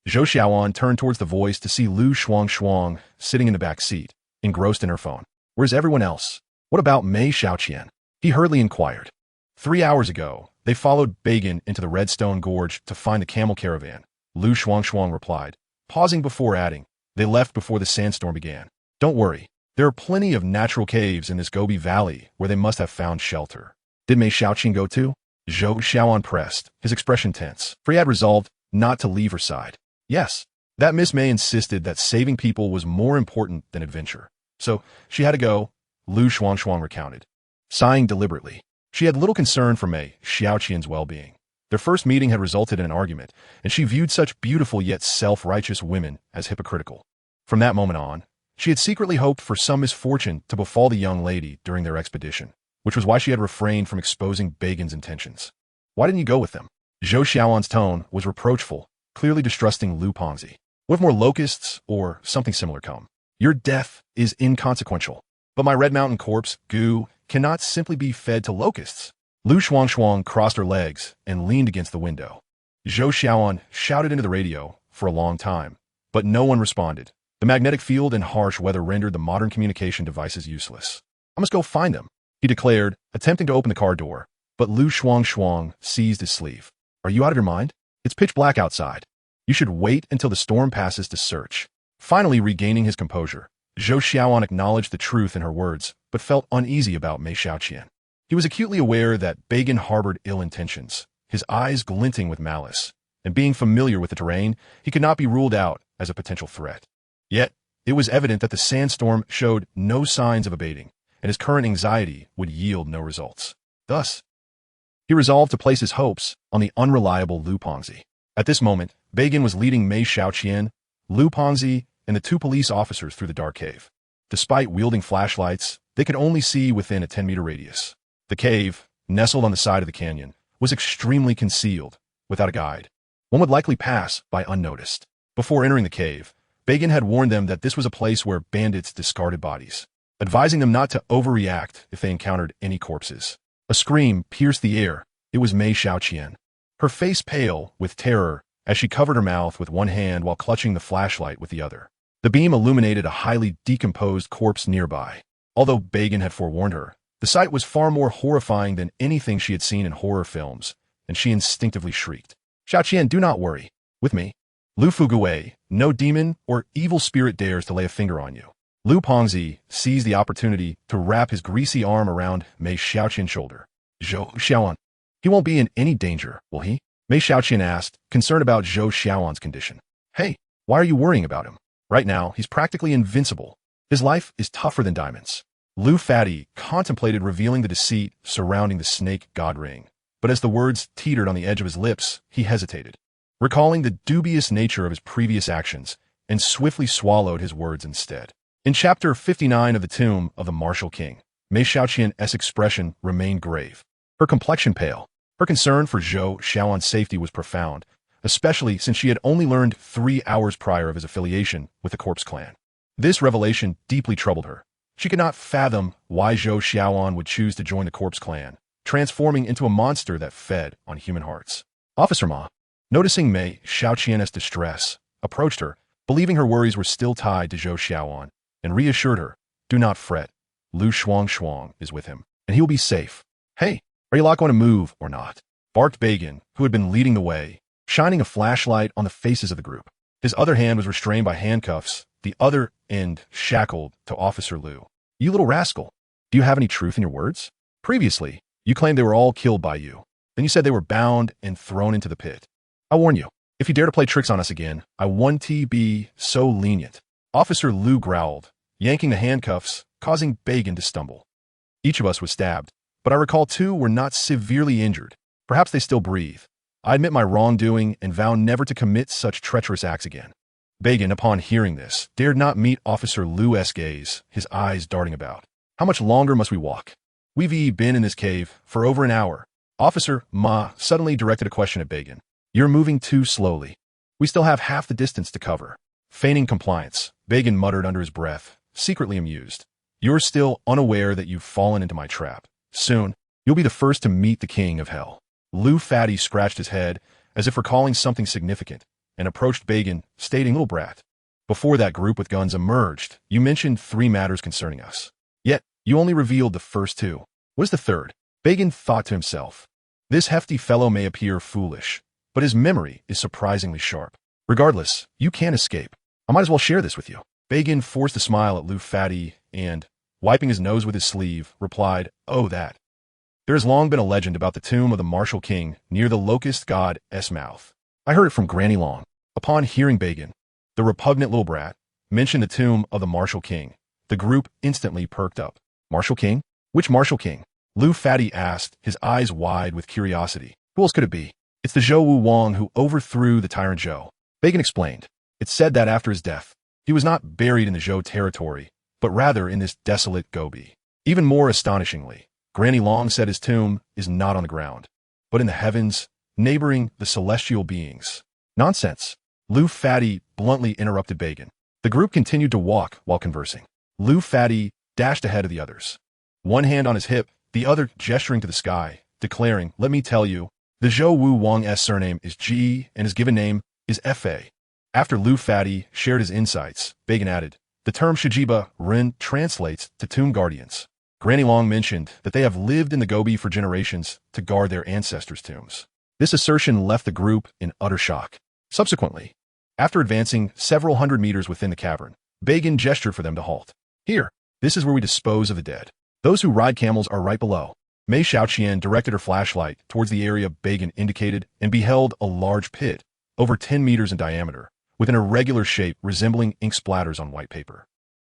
S1: Zhou Xiaoan turned towards the voice to see Lu Shuang sitting in the back seat, engrossed in her phone. "Where's everyone else? What about Mei Xiaoqian?" he hurriedly inquired. 3 hours ago, they followed Bagin into the Redstone Gorge to find the camel caravan, Lu Shuang replied, pausing before adding, "They left before the sandstorm began. Don't worry, there are plenty of natural caves in this Gobi Valley where they must have found shelter." "Did Mei Xiaoqian go too?" Zhou Xiaoan pressed, his expression tense, for he had resolved not to leave her side. "Yes, that Miss Mei insisted that saving people was more important than adventure. So, she had to go," Lu Shuang recounted, sighing deliberately. She had little concern for Mei Xiaoqian's well-being. Their first meeting had resulted in an argument, and she viewed such beautiful yet self-righteous women as hypocritical. From that moment on, she had secretly hoped for some misfortune to befall the young lady during their expedition, which was why she had refrained from exposing Bagin's intentions. "Why didn't you go with them?" Zhou Xiaoan's tone was reproachful, clearly distrusting Lu Pengzi. "What if more locusts or something similar come? Your death is inconsequential, but my Red Mountain corpse, goo, cannot simply be fed to locusts." Lu Shuang crossed her legs and leaned against the window. Zhou Xiaoan shouted into the radio for a long time, but no one responded. The magnetic field and harsh weather rendered the modern communication devices useless. "I must go find them," he declared, attempting to open the car door, but Lu Shuang seized his sleeve. "Are you out of your mind? It's pitch black outside. You should wait until the storm passes to search." Finally regaining his composure, Zhou Xiaoan acknowledged the truth in her words, but felt uneasy about Mei Xiaoqian. He was acutely aware that Bagin harbored ill intentions, his eyes glinting with malice, and being familiar with the terrain, he could not be ruled out as a potential threat. Yet, it was evident that the sandstorm showed no signs of abating, and his current anxiety would yield no results. Thus, he resolved to place his hopes on the unreliable Lu Pengzi. At this moment, Bagin was leading Mei Xiaoqian, Lu Pengzi, and the 2 police officers through the dark cave. Despite wielding flashlights, they could only see within a 10-meter radius. The cave, nestled on the side of the canyon, was extremely concealed, without a guide. One would likely pass by unnoticed. Before entering the cave, Bagin had warned them that this was a place where bandits discarded bodies, advising them not to overreact if they encountered any corpses. A scream pierced the air. It was Mei Xiaoqian, her face pale with terror as she covered her mouth with one hand while clutching the flashlight with the other. The beam illuminated a highly decomposed corpse nearby. Although Bagin had forewarned her, the sight was far more horrifying than anything she had seen in horror films, and she instinctively shrieked, "Xiaoqian, do not worry. With me. Lu Fuguwei, no demon or evil spirit dares to lay a finger on you." Lu Pengzi seized the opportunity to wrap his greasy arm around Mei Xiaoqian's shoulder. "Zhou Xiaoan, he won't be in any danger, will he?" Mei Xiaoqian asked, concerned about Zhou Xiaoan's condition. "Hey, why are you worrying about him? Right now, he's practically invincible. His life is tougher than diamonds." Lu Fati contemplated revealing the deceit surrounding the snake god ring, but as the words teetered on the edge of his lips, he hesitated, recalling the dubious nature of his previous actions, and swiftly swallowed his words instead. In Chapter 59 of the Tomb of the Martial King, Mei Xiaoqian's expression remained grave, her complexion pale. Her concern for Zhou Xiaoan's safety was profound, especially since she had only learned 3 hours prior of his affiliation with the Corpse Clan. This revelation deeply troubled her. She could not fathom why Zhou Xiaoan would choose to join the Corpse Clan, transforming into a monster that fed on human hearts. Officer Ma, noticing Mei Xiaoqian's distress, approached her, believing her worries were still tied to Zhou Xiaoan, and reassured her, "Do not fret. Lu Shuang is with him, and he will be safe." "Hey, are you lot going to move or not?" barked Bagin, who had been leading the way, shining a flashlight on the faces of the group. His other hand was restrained by handcuffs, the other end shackled to Officer Lu. You little rascal. Do you have any truth in your words? Previously, you claimed they were all killed by you. Then you said they were bound and thrown into the pit. I warn you, if you dare to play tricks on us again, I won't be so lenient. Officer Liu growled, yanking the handcuffs, causing Bagan to stumble. Each of us was stabbed, but I recall 2 were not severely injured. Perhaps they still breathe. I admit my wrongdoing and vow never to commit such treacherous acts again. Bagan, upon hearing this, dared not meet Officer Liu's gaze, his eyes darting about. How much longer must we walk? We've been in this cave for over an hour. Officer Ma suddenly directed a question at Bagan. You're moving too slowly. We still have half the distance to cover. Feigning compliance, Bagan muttered under his breath, secretly amused. You're still unaware that you've fallen into my trap. Soon, you'll be the first to meet the king of hell. Liu Fatty scratched his head, as if recalling something significant, and approached Bagan, stating, Little brat, before that group with guns emerged, you mentioned 3 matters concerning us. Yet, you only revealed the first 2. What is the third? Bagan thought to himself. This hefty fellow may appear foolish, but his memory is surprisingly sharp. Regardless, you can't escape. I might as well share this with you. Bagan forced a smile at Liu Fatty and, wiping his nose with his sleeve, replied, Oh, that. There has long been a legend about the tomb of the martial king near the locust god's mouth. I heard it from Granny Long. Upon hearing Bagan, the repugnant little brat, mention the tomb of the martial king, the group instantly perked up. Martial king? Which martial king? Liu Fatty asked, his eyes wide with curiosity. Who else could it be? It's the Zhou Wu Wang who overthrew the tyrant Zhou. Bagan explained. It's said that after his death, he was not buried in the Zhou territory, but rather in this desolate Gobi. Even more astonishingly, Granny Long said his tomb is not on the ground, but in the heavens, neighboring the celestial beings. Nonsense. Liu Fatty bluntly interrupted Bagan. The group continued to walk while conversing. Liu Fatty dashed ahead of the others. One hand on his hip, the other gesturing to the sky, declaring, Let me tell you, the Zhou Wu Wang's surname is Ji and his given name is Fa. After Liu Fatty shared his insights, Bagan added, The term Shijiba Ren translates to tomb guardians. Granny Long mentioned that they have lived in the Gobi for generations to guard their ancestors' tombs. This assertion left the group in utter shock. Subsequently, after advancing several hundred meters within the cavern, Bagan gestured for them to halt. Here, this is where we dispose of the dead. Those who ride camels are right below. Mei Xiaoqian directed her flashlight towards the area Bagan indicated and beheld a large pit, over 10 meters in diameter, with an irregular shape resembling ink splatters on white paper.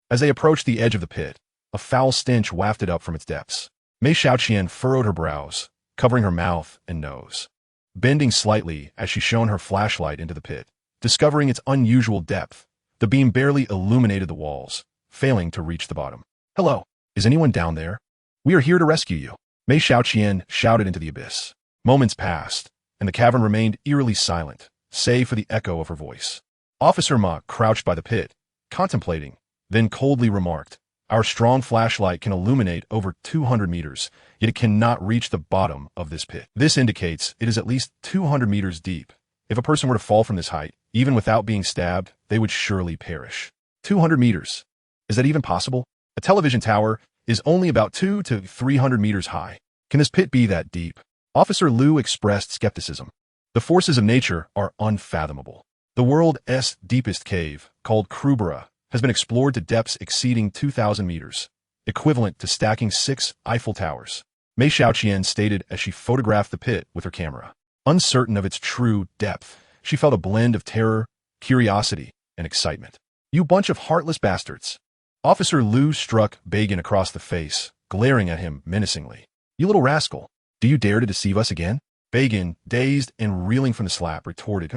S1: As they approached the edge of the pit, a foul stench wafted up from its depths. Mei Xiaoqian furrowed her brows, covering her mouth and nose. Bending slightly as she shone her flashlight into the pit, discovering its unusual depth, the beam barely illuminated the walls, failing to reach the bottom. Hello, is anyone down there? We are here to rescue you. Mei Xiaoqian shouted into the abyss. Moments passed, and the cavern remained eerily silent, save for the echo of her voice. Officer Ma crouched by the pit, contemplating, then coldly remarked, Our strong flashlight can illuminate over 200 meters, yet it cannot reach the bottom of this pit. This indicates it is at least 200 meters deep. If a person were to fall from this height, even without being stabbed, they would surely perish. 200 meters. Is that even possible? A television tower is only about 200 to 300 meters high. Can this pit be that deep? Officer Liu expressed skepticism. The forces of nature are unfathomable. The world's deepest cave, called Krubera, has been explored to depths exceeding 2,000 meters, equivalent to stacking 6 Eiffel Towers. Mei Xiaoqian stated as she photographed the pit with her camera. Uncertain of its true depth, she felt a blend of terror, curiosity, and excitement. You bunch of heartless bastards. Officer Liu struck Bagan across the face, glaring at him menacingly. You little rascal, do you dare to deceive us again? Bagan, dazed and reeling from the slap, retorted,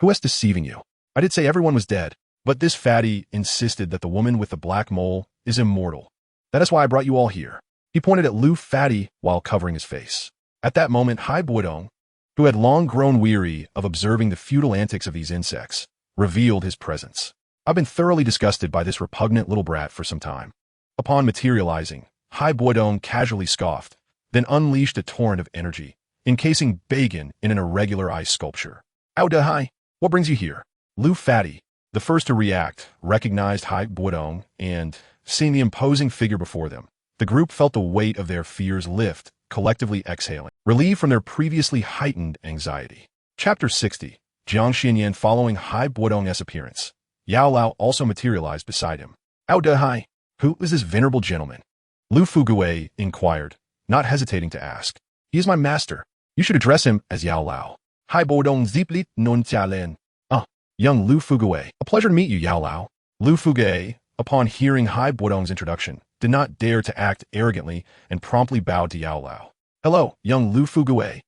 S1: Who is deceiving you? I did say everyone was dead, but this fatty insisted that the woman with the black mole is immortal. That is why I brought you all here. He pointed at Liu Fatty while covering his face. At that moment, Bodong, who had long grown weary of observing the futile antics of these insects, revealed his presence. I've been thoroughly disgusted by this repugnant little brat for some time. Upon materializing, Bodong casually scoffed, then unleashed a torrent of energy, encasing Bagan in an irregular ice sculpture. Dou Qi, what brings you here? Liu Fatty, the first to react, recognized Bodong and, seeing the imposing figure before them, the group felt the weight of their fears lift, collectively exhaling, relieved from their previously heightened anxiety. Chapter 60. Jiang Xinyan following Bodong's appearance. Yao Lao also materialized beside him. Dou Qi, Who is this venerable gentleman? Lu Fuguei inquired, not hesitating to ask. He is my master. You should address him as Yao Lao. Hai Bodong Ziplit Non Tialen. Ah, young Lu Fuguei. A pleasure to meet you, Yao Lao. Lu Fuguei, upon hearing Hai Bodong's introduction, did not dare to act arrogantly and promptly bowed to Yao Lao. Hello, young Lu Fuguei.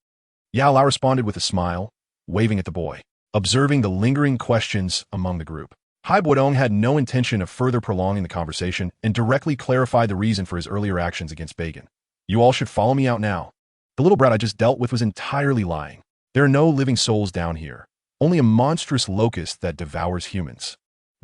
S1: Yao Lao responded with a smile, waving at the boy, observing the lingering questions among the group. Hai Bodong had no intention of further prolonging the conversation and directly clarified the reason for his earlier actions against Bagan. You all should follow me out now. The little brat I just dealt with was entirely lying. There are no living souls down here, only a monstrous locust that devours humans.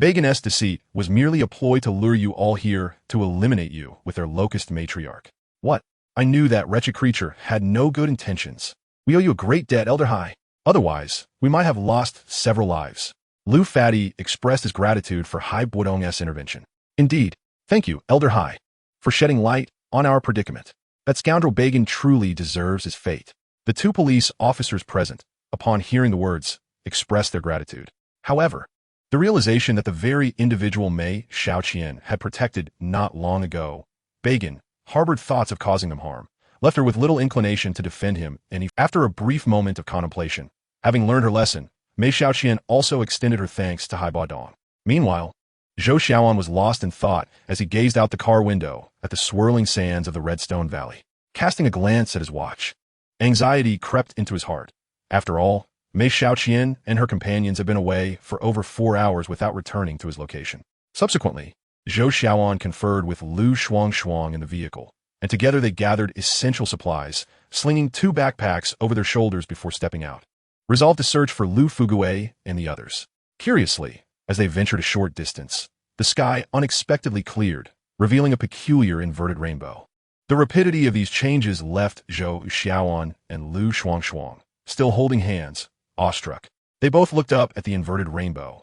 S1: Bagan's deceit was merely a ploy to lure you all here to eliminate you with their locust matriarch. What? I knew that wretched creature had no good intentions. We owe you a great debt, Elder Hai. Otherwise, we might have lost several lives. Lu Fatty expressed his gratitude for Hai Bodong's intervention. Indeed, thank you, Elder Hai, for shedding light on our predicament. That scoundrel Bagan truly deserves his fate. The two police officers present, upon hearing the words, expressed their gratitude. However, the realization that the very individual Mei Xiaoqian had protected not long ago, Bagan, harbored thoughts of causing them harm, left her with little inclination to defend him, and after a brief moment of contemplation, having learned her lesson, Mei Xiaoqian also extended her thanks to Hai Bodong. Meanwhile, Zhou Xiaoan was lost in thought as he gazed out the car window at the swirling sands of the Redstone Valley. Casting a glance at his watch, anxiety crept into his heart. After all, Mei Xiaoqian and her companions had been away for over 4 hours without returning to his location. Subsequently, Zhou Xiaoan conferred with Lu Shuang in the vehicle, and together they gathered essential supplies, slinging 2 backpacks over their shoulders before stepping out, resolved to search for Lu Fuguei and the others. Curiously, as they ventured a short distance, the sky unexpectedly cleared, revealing a peculiar inverted rainbow. The rapidity of these changes left Zhou Xiaoan and Lu Shuang, still holding hands, awestruck. They both looked up at the inverted rainbow,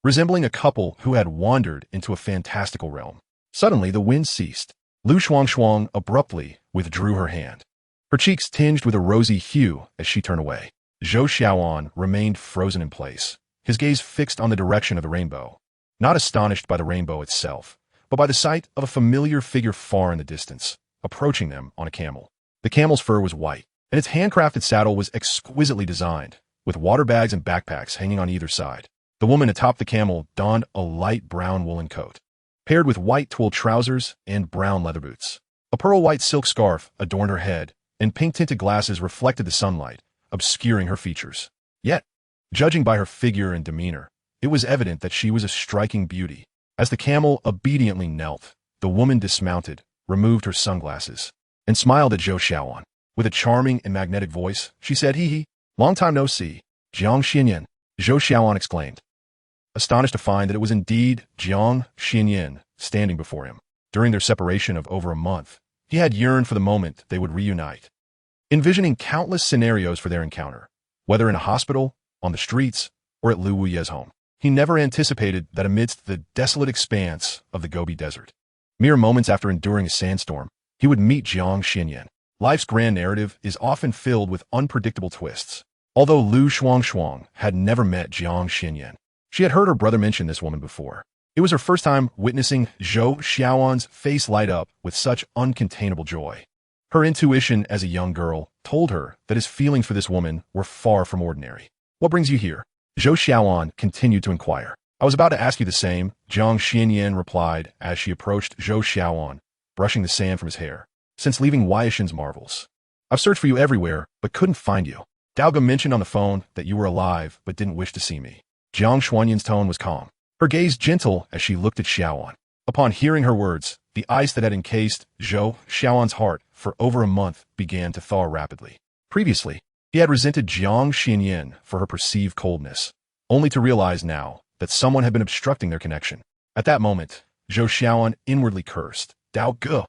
S1: resembling a couple who had wandered into a fantastical realm. Suddenly, the wind ceased. Lu Shuang abruptly withdrew her hand, her cheeks tinged with a rosy hue as she turned away. Zhou Xiaoan remained frozen in place, his gaze fixed on the direction of the rainbow, not astonished by the rainbow itself, but by the sight of a familiar figure far in the distance, approaching them on a camel. The camel's fur was white, and its handcrafted saddle was exquisitely designed, with water bags and backpacks hanging on either side. The woman atop the camel donned a light brown woolen coat, paired with white twill trousers and brown leather boots. A pearl-white silk scarf adorned her head, and pink-tinted glasses reflected the sunlight, obscuring her features. Yet, judging by her figure and demeanor, it was evident that she was a striking beauty. As the camel obediently knelt, the woman dismounted, removed her sunglasses, and smiled at Zhou Xiaoan. With a charming and magnetic voice, she said, "Hee, long time no see. Jiang Xianyan," Zhou Xiaoan exclaimed, astonished to find that it was indeed Jiang Xianyan standing before him. During their separation of over a month, he had yearned for the moment they would reunite, envisioning countless scenarios for their encounter, whether in a hospital, on the streets, or at Lu Wuye's home. He never anticipated that amidst the desolate expanse of the Gobi Desert, mere moments after enduring a sandstorm, he would meet Jiang Xianyan. Life's grand narrative is often filled with unpredictable twists. Although Lu Shuang had never met Jiang Xianyan, she had heard her brother mention this woman before. It was her first time witnessing Zhou Xiaoan's face light up with such uncontainable joy. Her intuition as a young girl told her that his feelings for this woman were far from ordinary. "What brings you here?" Zhou Xiaoan continued to inquire. "I was about to ask you the same," Jiang Xianyan replied as she approached Zhou Xiaoan, brushing the sand from his hair. "Since leaving Weishan's marvels, I've searched for you everywhere, but couldn't find you. Dou mentioned on the phone that you were alive but didn't wish to see me." Jiang Xuanyan's tone was calm, her gaze gentle as she looked at Xiaoan. Upon hearing her words, the ice that had encased Zhou Xiaoan's heart for over a month began to thaw rapidly. Previously, he had resented Jiang Xianyan for her perceived coldness, only to realize now that someone had been obstructing their connection. At that moment, Zhou Xiaoan inwardly cursed. "Dou Qi,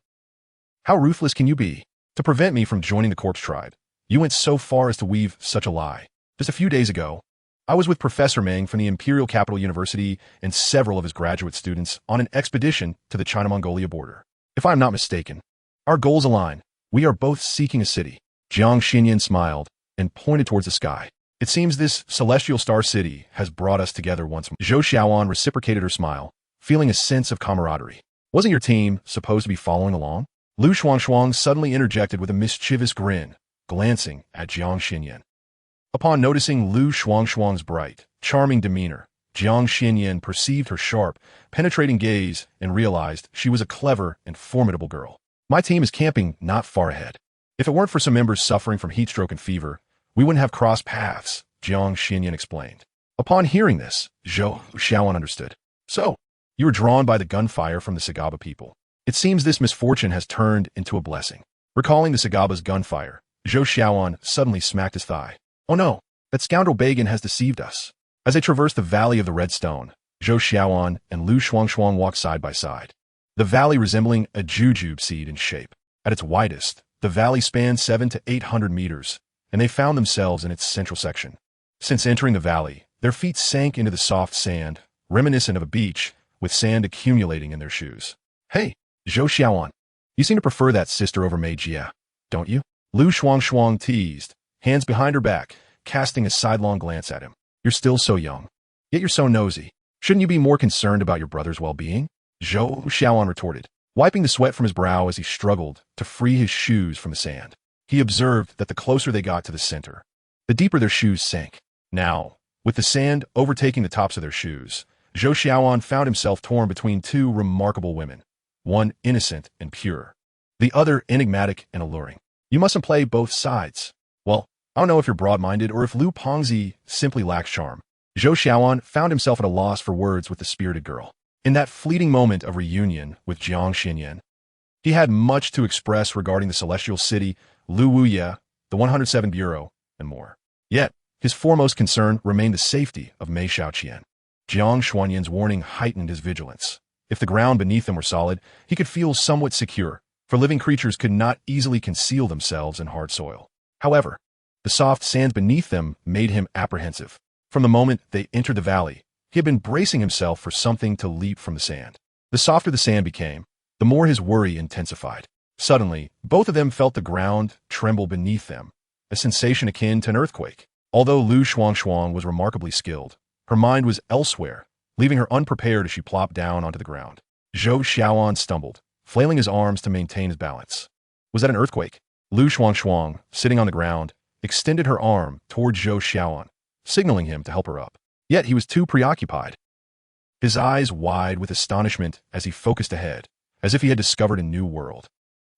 S1: how ruthless can you be? To prevent me from joining the corpse tribe, you went so far as to weave such a lie. Just a few days ago, I was with Professor Meng from the Imperial Capital University and several of his graduate students on an expedition to the China-Mongolia border. If I am not mistaken, our goals align. We are both seeking a city." Jiang Xianyan smiled and pointed towards the sky. "It seems this celestial star city has brought us together once more." Zhou Xiaoan reciprocated her smile, feeling a sense of camaraderie. Wasn't your team supposed to be following along? Lu Shuangshuang suddenly interjected with a mischievous grin, glancing at Jiang Xinyan. Upon noticing Lu Shuangshuang's bright, charming demeanor, Jiang Xinyan perceived her sharp, penetrating gaze and realized she was a clever and formidable girl. My team is camping not far ahead. If it weren't for some members suffering from heat stroke and fever, we wouldn't have crossed paths, Jiang Xinyan explained. Upon hearing this, Zhou Xiaoan understood. So, you were drawn by the gunfire from the Sagaba people. It seems this misfortune has turned into a blessing. Recalling the Sagaba's gunfire, Zhou Xiaoan suddenly smacked his thigh. Oh no, that scoundrel Bagan has deceived us. As they traversed the Valley of the Red Stone, Zhou Xiaoan and Lu Shuangshuang walked side by side. The valley resembling a jujube seed in shape. At its widest, the valley spanned 700 to 800 meters, and they found themselves in its central section. Since entering the valley, their feet sank into the soft sand, reminiscent of a beach, with sand accumulating in their shoes. Hey, Zhou Xiaoan, you seem to prefer that sister over Mei Jia, don't you? Lu Shuangshuang teased, hands behind her back, casting a sidelong glance at him. You're still so young. Yet you're so nosy. Shouldn't you be more concerned about your brother's well-being? Zhou Xiaoan retorted, wiping the sweat from his brow as he struggled to free his shoes from the sand. He observed that the closer they got to the center, the deeper their shoes sank. Now, with the sand overtaking the tops of their shoes, Zhou Xiaoan found himself torn between two remarkable women, one innocent and pure, the other enigmatic and alluring. You mustn't play both sides. Well, I don't know if you're broad-minded or if Lu Pengzi simply lacks charm. Zhou Xiaoan found himself at a loss for words with the spirited girl. In that fleeting moment of reunion with Jiang Xinyan, he had much to express regarding the Celestial City, Lu Wuye, the 107 Bureau, and more. Yet, his foremost concern remained the safety of Mei Shaoqian. Jiang Xuanyan's warning heightened his vigilance. If the ground beneath them were solid, he could feel somewhat secure, for living creatures could not easily conceal themselves in hard soil. However, the soft sands beneath them made him apprehensive. From the moment they entered the valley, he had been bracing himself for something to leap from the sand. The softer the sand became, the more his worry intensified. Suddenly, both of them felt the ground tremble beneath them, a sensation akin to an earthquake. Although Lu Shuangshuang was remarkably skilled, her mind was elsewhere, leaving her unprepared as she plopped down onto the ground. Zhou Xiaoan stumbled, flailing his arms to maintain his balance. Was that an earthquake? Lu Shuangshuang, sitting on the ground, extended her arm toward Zhou Xiaoan, signaling him to help her up. Yet he was too preoccupied, his eyes wide with astonishment as he focused ahead, as if he had discovered a new world.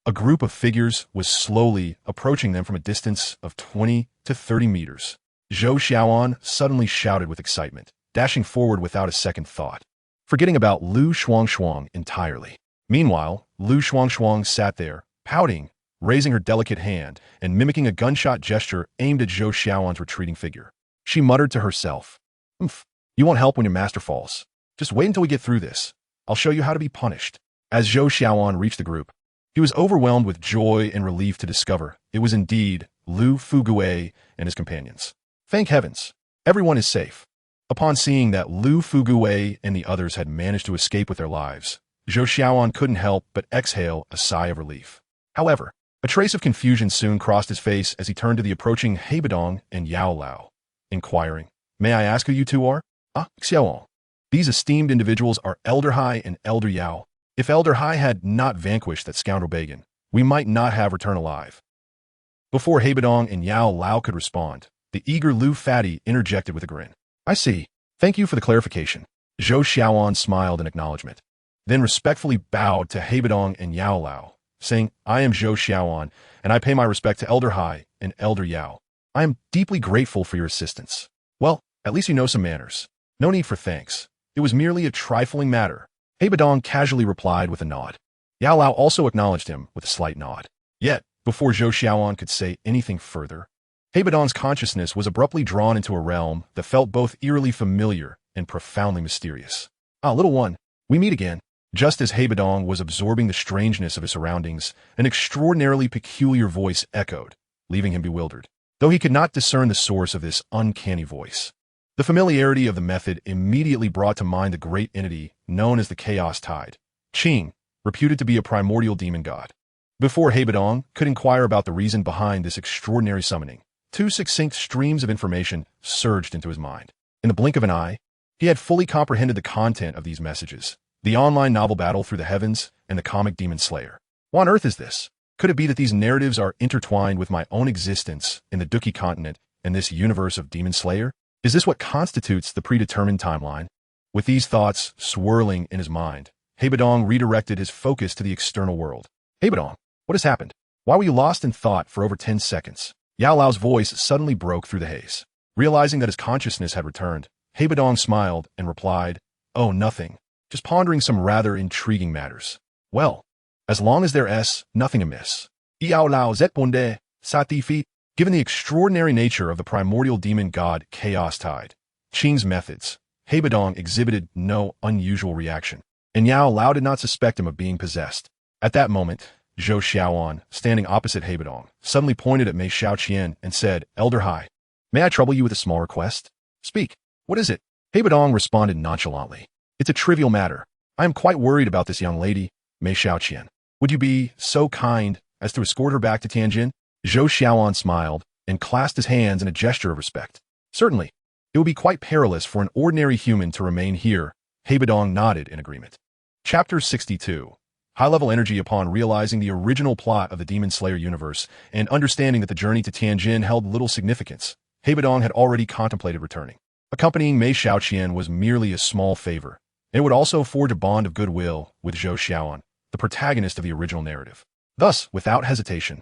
S1: A group of figures was slowly approaching them from a distance of 20 to 30 meters. Zhou Xiaoan suddenly shouted with excitement, dashing forward without a second thought, forgetting about Lu Shuangshuang entirely. Meanwhile, Lu Shuangshuang sat there, pouting, raising her delicate hand and mimicking a gunshot gesture aimed at Zhou Xiaoan's retreating figure. She muttered to herself, You won't help when your master falls. Just wait until we get through this. I'll show you how to be punished. As Zhou Xiaoan reached the group, he was overwhelmed with joy and relief to discover it was indeed Lu Fugue and his companions. Thank heavens, everyone is safe. Upon seeing that Lu Fugue and the others had managed to escape with their lives, Zhou Xiaoan couldn't help but exhale a sigh of relief. However, a trace of confusion soon crossed his face as he turned to the approaching Bodong and Yao Lao, inquiring, May I ask who you two are? Xiaoan. These esteemed individuals are Elder Hai and Elder Yao. If Elder Hai had not vanquished that scoundrel Bagan, we might not have returned alive. Before Bodong and Yao Lao could respond, the eager Lu Fatty interjected with a grin. I see. Thank you for the clarification. Zhou Xiaoan smiled in acknowledgement, then respectfully bowed to Bodong and Yao Lao, saying, I am Zhou Xiaoan, and I pay my respect to Elder Hai and Elder Yao. I am deeply grateful for your assistance. Well, at least you know some manners. No need for thanks. It was merely a trifling matter. Bodong casually replied with a nod. Yao Lao also acknowledged him with a slight nod. Yet, before Zhou Xiaoan could say anything further, Bodong's consciousness was abruptly drawn into a realm that felt both eerily familiar and profoundly mysterious. Little one, we meet again. Just as Bodong was absorbing the strangeness of his surroundings, an extraordinarily peculiar voice echoed, leaving him bewildered, though he could not discern the source of this uncanny voice. The familiarity of the method immediately brought to mind the great entity known as the Chaos Tide, Qing, reputed to be a primordial demon god. Before Bodong could inquire about the reason behind this extraordinary summoning, two succinct streams of information surged into his mind. In the blink of an eye, he had fully comprehended the content of these messages, The online novel Battle Through the Heavens and the comic Demon Slayer. What on earth is this? Could it be that these narratives are intertwined with my own existence in the Dou Qi continent and this universe of Demon Slayer? Is this what constitutes the predetermined timeline? With these thoughts swirling in his mind, Bodong redirected his focus to the external world. Bodong, what has happened? Why were you lost in thought for over 10 seconds? Yao Lao's voice suddenly broke through the haze. Realizing that his consciousness had returned, Bodong smiled and replied, "Oh, nothing. Just pondering some rather intriguing matters." Well, as long as there's nothing amiss. Yao Lao Zetbonde, Sati Feet. Given the extraordinary nature of the Primordial Demon God Chaos Tide, Qing's methods, Bodong exhibited no unusual reaction, and Yao Lao did not suspect him of being possessed. At that moment, Zhou Xiaoan, standing opposite Bodong, suddenly pointed at Mei Xiaoqian and said, "Elder Hai, may I trouble you with a small request?" "Speak. What is it?" Bodong responded nonchalantly. "It's a trivial matter. I am quite worried about this young lady, Mei Xiaoqian. Would you be so kind as to escort her back to Tianjin?" Zhou Xiaoan smiled and clasped his hands in a gesture of respect. "Certainly. It would be quite perilous for an ordinary human to remain here." Bodong nodded in agreement. Chapter 62. High-level energy. Upon realizing the original plot of the Demon Slayer universe and understanding that the journey to Tianjin held little significance, Bodong had already contemplated returning. Accompanying Mei Xiaoqian was merely a small favor, and it would also forge a bond of goodwill with Zhou Xiaoan, the protagonist of the original narrative. Thus, without hesitation,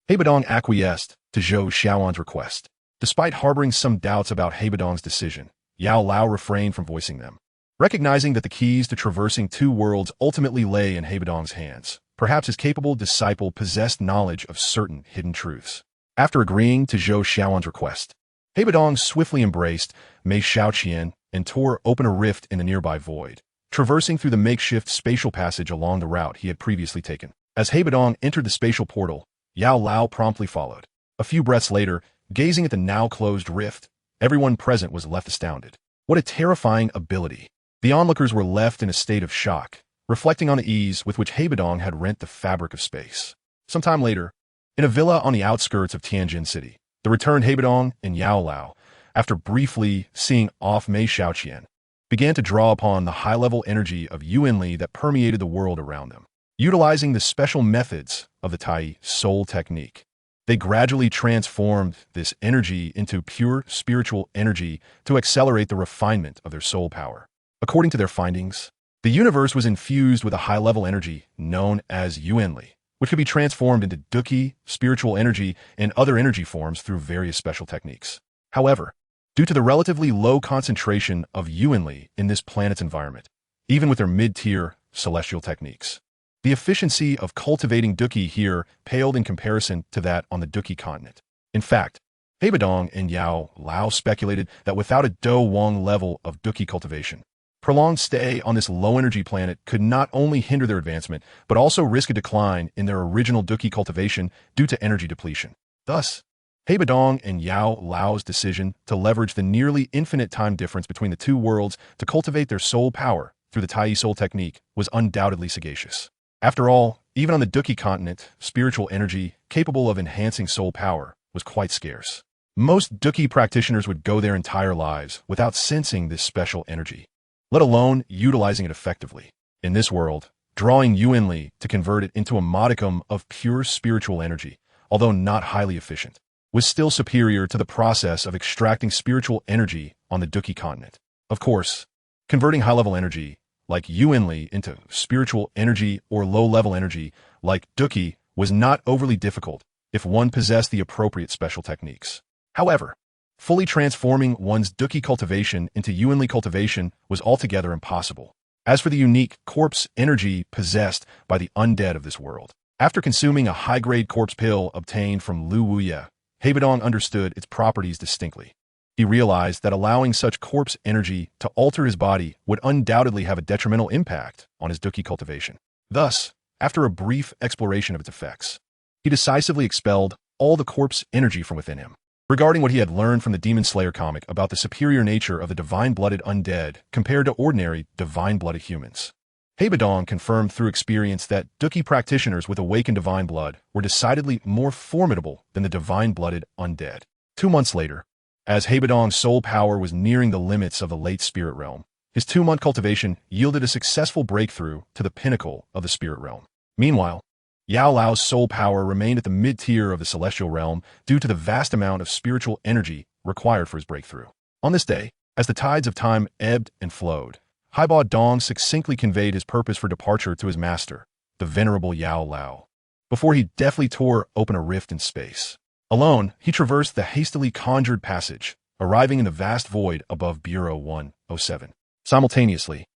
S1: Bodong acquiesced to Zhou Xiaoan's request. Despite harboring some doubts about Bodong's decision, Yao Lao refrained from voicing them. Recognizing that the keys to traversing two worlds ultimately lay in Bodong's hands, perhaps his capable disciple possessed knowledge of certain hidden truths. After agreeing to Zhou Xiaoan's request, Bodong swiftly embraced Mei Xiaoqian and tore open a rift in the nearby void, traversing through the makeshift spatial passage along the route he had previously taken. As Bodong entered the spatial portal, Yao Lao promptly followed. A few breaths later, gazing at the now-closed rift, everyone present was left astounded. What a terrifying ability! The onlookers were left in a state of shock, reflecting on the ease with which Bodong had rent the fabric of space. Sometime later, in a villa on the outskirts of Tianjin City, the returned Bodong and Yao Lao, after briefly seeing off Mei Xiaoqian, began to draw upon the high-level energy of Yuanli that permeated the world around them. Utilizing the special methods of the Tai Soul technique, they gradually transformed this energy into pure spiritual energy to accelerate the refinement of their soul power. According to their findings, the universe was infused with a high-level energy known as Yuanli, which could be transformed into Dou Qi, spiritual energy, and other energy forms through various special techniques. However, due to the relatively low concentration of Yuanli in this planet's environment, even with their mid-tier celestial techniques, the efficiency of cultivating Dou Qi here paled in comparison to that on the Dou Qi continent. In fact, Bodong and Yao Lao speculated that without a Dou Wang level of Dou Qi cultivation, prolonged stay on this low-energy planet could not only hinder their advancement, but also risk a decline in their original Dou Qi cultivation due to energy depletion. Thus, Bodong and Yao Lao's decision to leverage the nearly infinite time difference between the two worlds to cultivate their soul power through the Tai Soul technique was undoubtedly sagacious. After all, even on the Dou Qi continent, spiritual energy capable of enhancing soul power was quite scarce. Most Dou Qi practitioners would go their entire lives without sensing this special energy, let alone utilizing it effectively. In this world, drawing Yuanli to convert it into a modicum of pure spiritual energy, although not highly efficient, was still superior to the process of extracting spiritual energy on the Dou Qi continent. Of course, converting high-level energy like Yuanli into spiritual energy or low-level energy like Dou Qi was not overly difficult if one possessed the appropriate special techniques. However, fully transforming one's Dou Qi cultivation into Yuanli cultivation was altogether impossible. As for the unique corpse energy possessed by the undead of this world, after consuming a high-grade corpse pill obtained from Lu Wuye, Bodong understood its properties distinctly. He realized that allowing such corpse energy to alter his body would undoubtedly have a detrimental impact on his Dou Qi cultivation. Thus, after a brief exploration of its effects, he decisively expelled all the corpse energy from within him. Regarding what he had learned from the Demon Slayer comic about the superior nature of the divine-blooded undead compared to ordinary divine-blooded humans, Bodong confirmed through experience that Dou Qi practitioners with awakened divine blood were decidedly more formidable than the divine-blooded undead. 2 months later, as Bodong's soul power was nearing the limits of the late spirit realm, His 2-month cultivation yielded a successful breakthrough to the pinnacle of the spirit realm. Meanwhile, Yao Lao's soul power remained at the mid-tier of the celestial realm due to the vast amount of spiritual energy required for his breakthrough. On this day, as the tides of time ebbed and flowed, Bodong succinctly conveyed his purpose for departure to his master, the venerable Yao Lao, before he deftly tore open a rift in space. Alone, he traversed the hastily conjured passage, arriving in the vast void above Bureau 107. Simultaneously,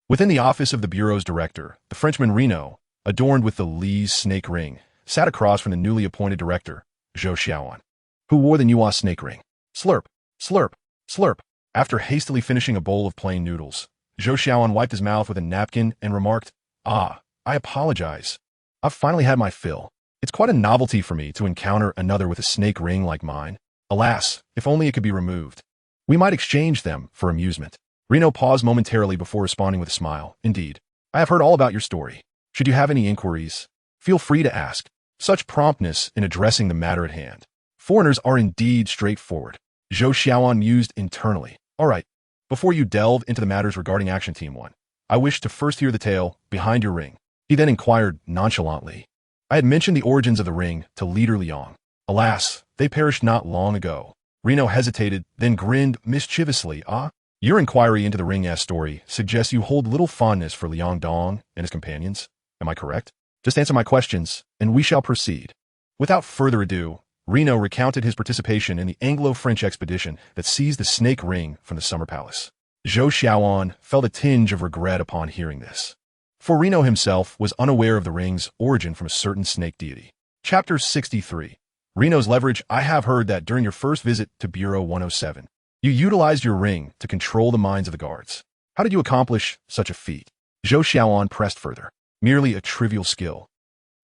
S1: within the office of the Bureau's director, the Frenchman Reno, adorned with the Li's snake ring, sat across from the newly appointed director, Zhou Xiaoan, who wore the Nua's snake ring. Slurp, slurp, slurp. After hastily finishing a bowl of plain noodles, Zhou Xiaoan wiped his mouth with a napkin and remarked, "Ah, I apologize. I've finally had my fill. It's quite a novelty for me to encounter another with a snake ring like mine. Alas, if only it could be removed. We might exchange them for amusement." Reno paused momentarily before responding with a smile. "Indeed, I have heard all about your story. Should you have any inquiries, feel free to ask." Such promptness in addressing the matter at hand. Foreigners are indeed straightforward, Zhou Xiaoan mused internally. All right, before you delve into the matters regarding Action Team 1, I wish to first hear the tale behind your ring. He then inquired nonchalantly. I had mentioned the origins of the ring to Leader Liang. Alas, they perished not long ago. Reno hesitated, then grinned mischievously. Ah? Your inquiry into the ring-ass story suggests you hold little fondness for Liang Dong and his companions. Am I correct? Just answer my questions, and we shall proceed. Without further ado, Reno recounted his participation in the Anglo-French expedition that seized the snake ring from the Summer Palace. Zhou Xiaoan felt a tinge of regret upon hearing this, for Reno himself was unaware of the ring's origin from a certain snake deity. Chapter 63. Reno's leverage. I have heard that during your first visit to Bureau 107, you utilized your ring to control the minds of the guards. How did you accomplish such a feat? Zhou Xiaoan pressed further. Merely a trivial skill.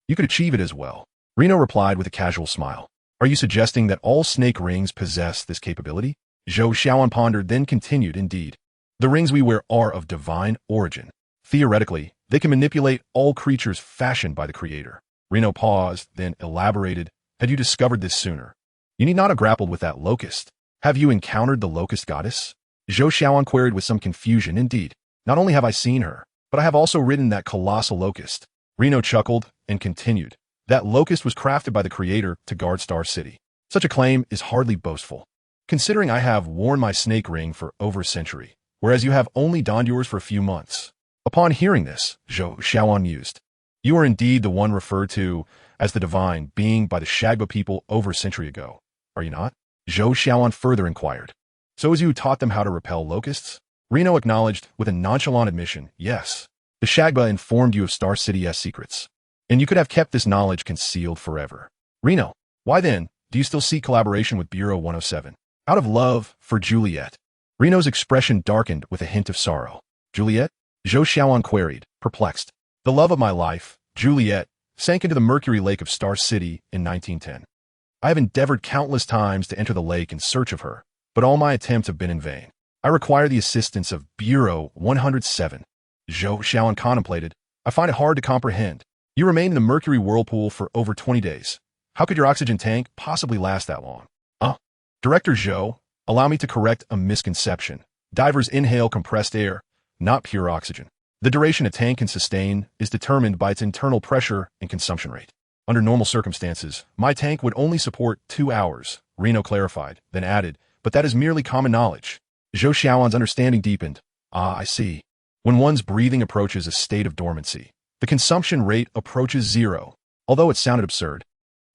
S1: You could achieve it as well. Reno replied with a casual smile. Are you suggesting that all snake rings possess this capability? Zhou Xiaoan pondered, then continued, indeed. The rings we wear are of divine origin. Theoretically, they can manipulate all creatures fashioned by the Creator. Reno paused, then elaborated. Had you discovered this sooner, you need not have grappled with that locust. Have you encountered the locust goddess? Zhou Xiaoan queried with some confusion. Indeed, not only have I seen her, but I have also ridden that colossal locust. Reno chuckled and continued. That locust was crafted by the Creator to guard Star City. Such a claim is hardly boastful, considering I have worn my snake ring for over a century, whereas you have only donned yours for a few months. Upon hearing this, Zhou Xiaoan mused. You are indeed the one referred to as the divine being by the Shagba people over a century ago, are you not? Zhou Xiaoan further inquired. So as you taught them how to repel locusts? Reno acknowledged with a nonchalant admission, yes. The Shagba informed you of Star City's secrets, and you could have kept this knowledge concealed forever. Reno, why then do you still seek collaboration with Bureau 107? Out of love for Juliet. Reno's expression darkened with a hint of sorrow. Juliet? Zhou Xiaoan queried, perplexed. The love of my life, Juliet, sank into the mercury lake of Star City in 1910. I have endeavored countless times to enter the lake in search of her, but all my attempts have been in vain. I require the assistance of Bureau 107. Zhou Xiaoan contemplated. I find it hard to comprehend. You remained in the mercury whirlpool for over 20 days. How could your oxygen tank possibly last that long? Director Zhou, allow me to correct a misconception. Divers inhale compressed air, not pure oxygen. The duration a tank can sustain is determined by its internal pressure and consumption rate. Under normal circumstances, my tank would only support 2 hours, Reno clarified, then added, but that is merely common knowledge. Zhou Xiaoan's understanding deepened. I see. When one's breathing approaches a state of dormancy, the consumption rate approaches zero. Although it sounded absurd,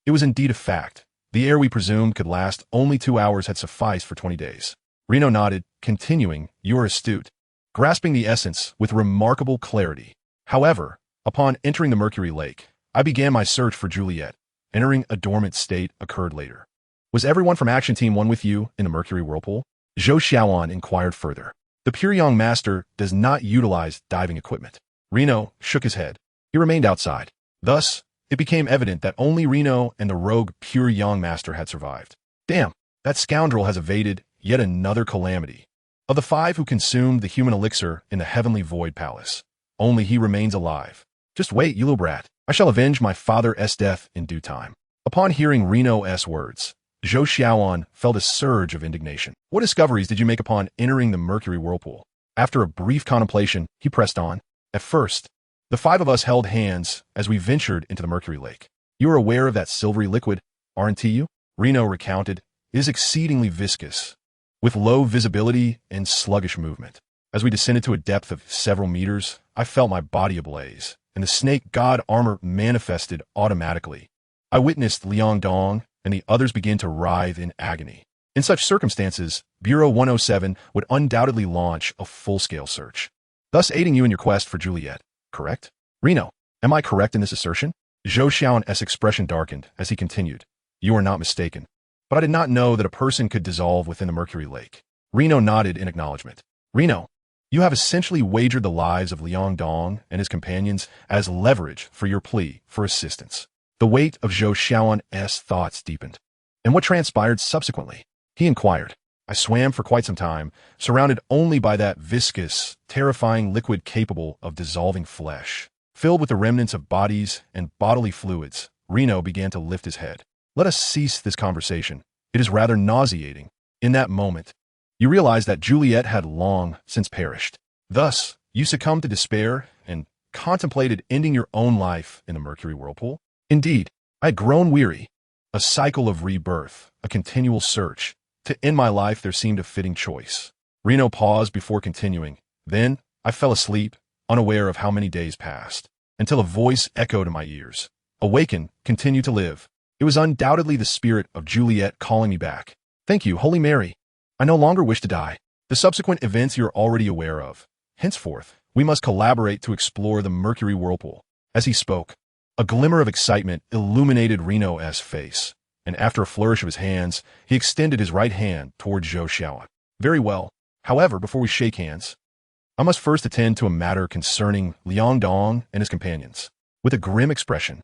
S1: it was indeed a fact. The air we presumed could last only 2 hours had sufficed for 20 days. Reno nodded, continuing, you are astute, grasping the essence with remarkable clarity. However, upon entering the mercury lake, I began my search for Juliet. Entering a dormant state occurred later. Was everyone from Action Team 1 with you in the mercury whirlpool? Zhou Xiaoan inquired further. The Pure Yang Master does not utilize diving equipment. Reno shook his head. He remained outside. Thus, it became evident that only Reno and the rogue Pure Yang Master had survived. Damn, that scoundrel has evaded yet another calamity. Of the 5 who consumed the human elixir in the Heavenly Void Palace, only he remains alive. Just wait, you little brat. I shall avenge my father's death in due time. Upon hearing Reno's words, Zhou Xiaoan felt a surge of indignation. What discoveries did you make upon entering the mercury whirlpool? After a brief contemplation, he pressed on. At first, the five of us held hands as we ventured into the Mercury Lake. You are aware of that silvery liquid, aren't you? Reno recounted. It is exceedingly viscous, with low visibility and sluggish movement. As we descended to a depth of several meters, I felt my body ablaze, and the snake god armor manifested automatically. I witnessed Liang Dong and the others begin to writhe in agony. In such circumstances, Bureau 107 would undoubtedly launch a full-scale search, thus aiding you in your quest for Juliet, correct? Reno, am I correct in this assertion? Zhou Xiao's expression darkened as he continued. You are not mistaken. But I did not know that a person could dissolve within the Mercury Lake. Reno nodded in acknowledgement. Reno, you have essentially wagered the lives of Liang Dong and his companions as leverage for your plea for assistance. The weight of Zhou Xiao's thoughts deepened. And what transpired subsequently? He inquired. I swam for quite some time, surrounded only by that viscous, terrifying liquid capable of dissolving flesh. Filled with the remnants of bodies and bodily fluids, Reno began to lift his head. Let us cease this conversation. It is rather nauseating. In that moment, you realized that Juliet had long since perished. Thus, you succumbed to despair and contemplated ending your own life in the Mercury whirlpool. Indeed, I had grown weary. A cycle of rebirth, a continual search. To end my life there seemed a fitting choice. Reno paused before continuing. Then, I fell asleep, unaware of how many days passed, until a voice echoed in my ears. Awaken, continue to live. It was undoubtedly the spirit of Juliet calling me back. Thank you, Holy Mary. I no longer wish to die. The subsequent events you are already aware of. Henceforth, we must collaborate to explore the Mercury whirlpool. As he spoke, a glimmer of excitement illuminated Reno's face, and after a flourish of his hands, he extended his right hand toward Zhou Xiao. Very well. However, before we shake hands, I must first attend to a matter concerning Liang Dong and his companions. With a grim expression,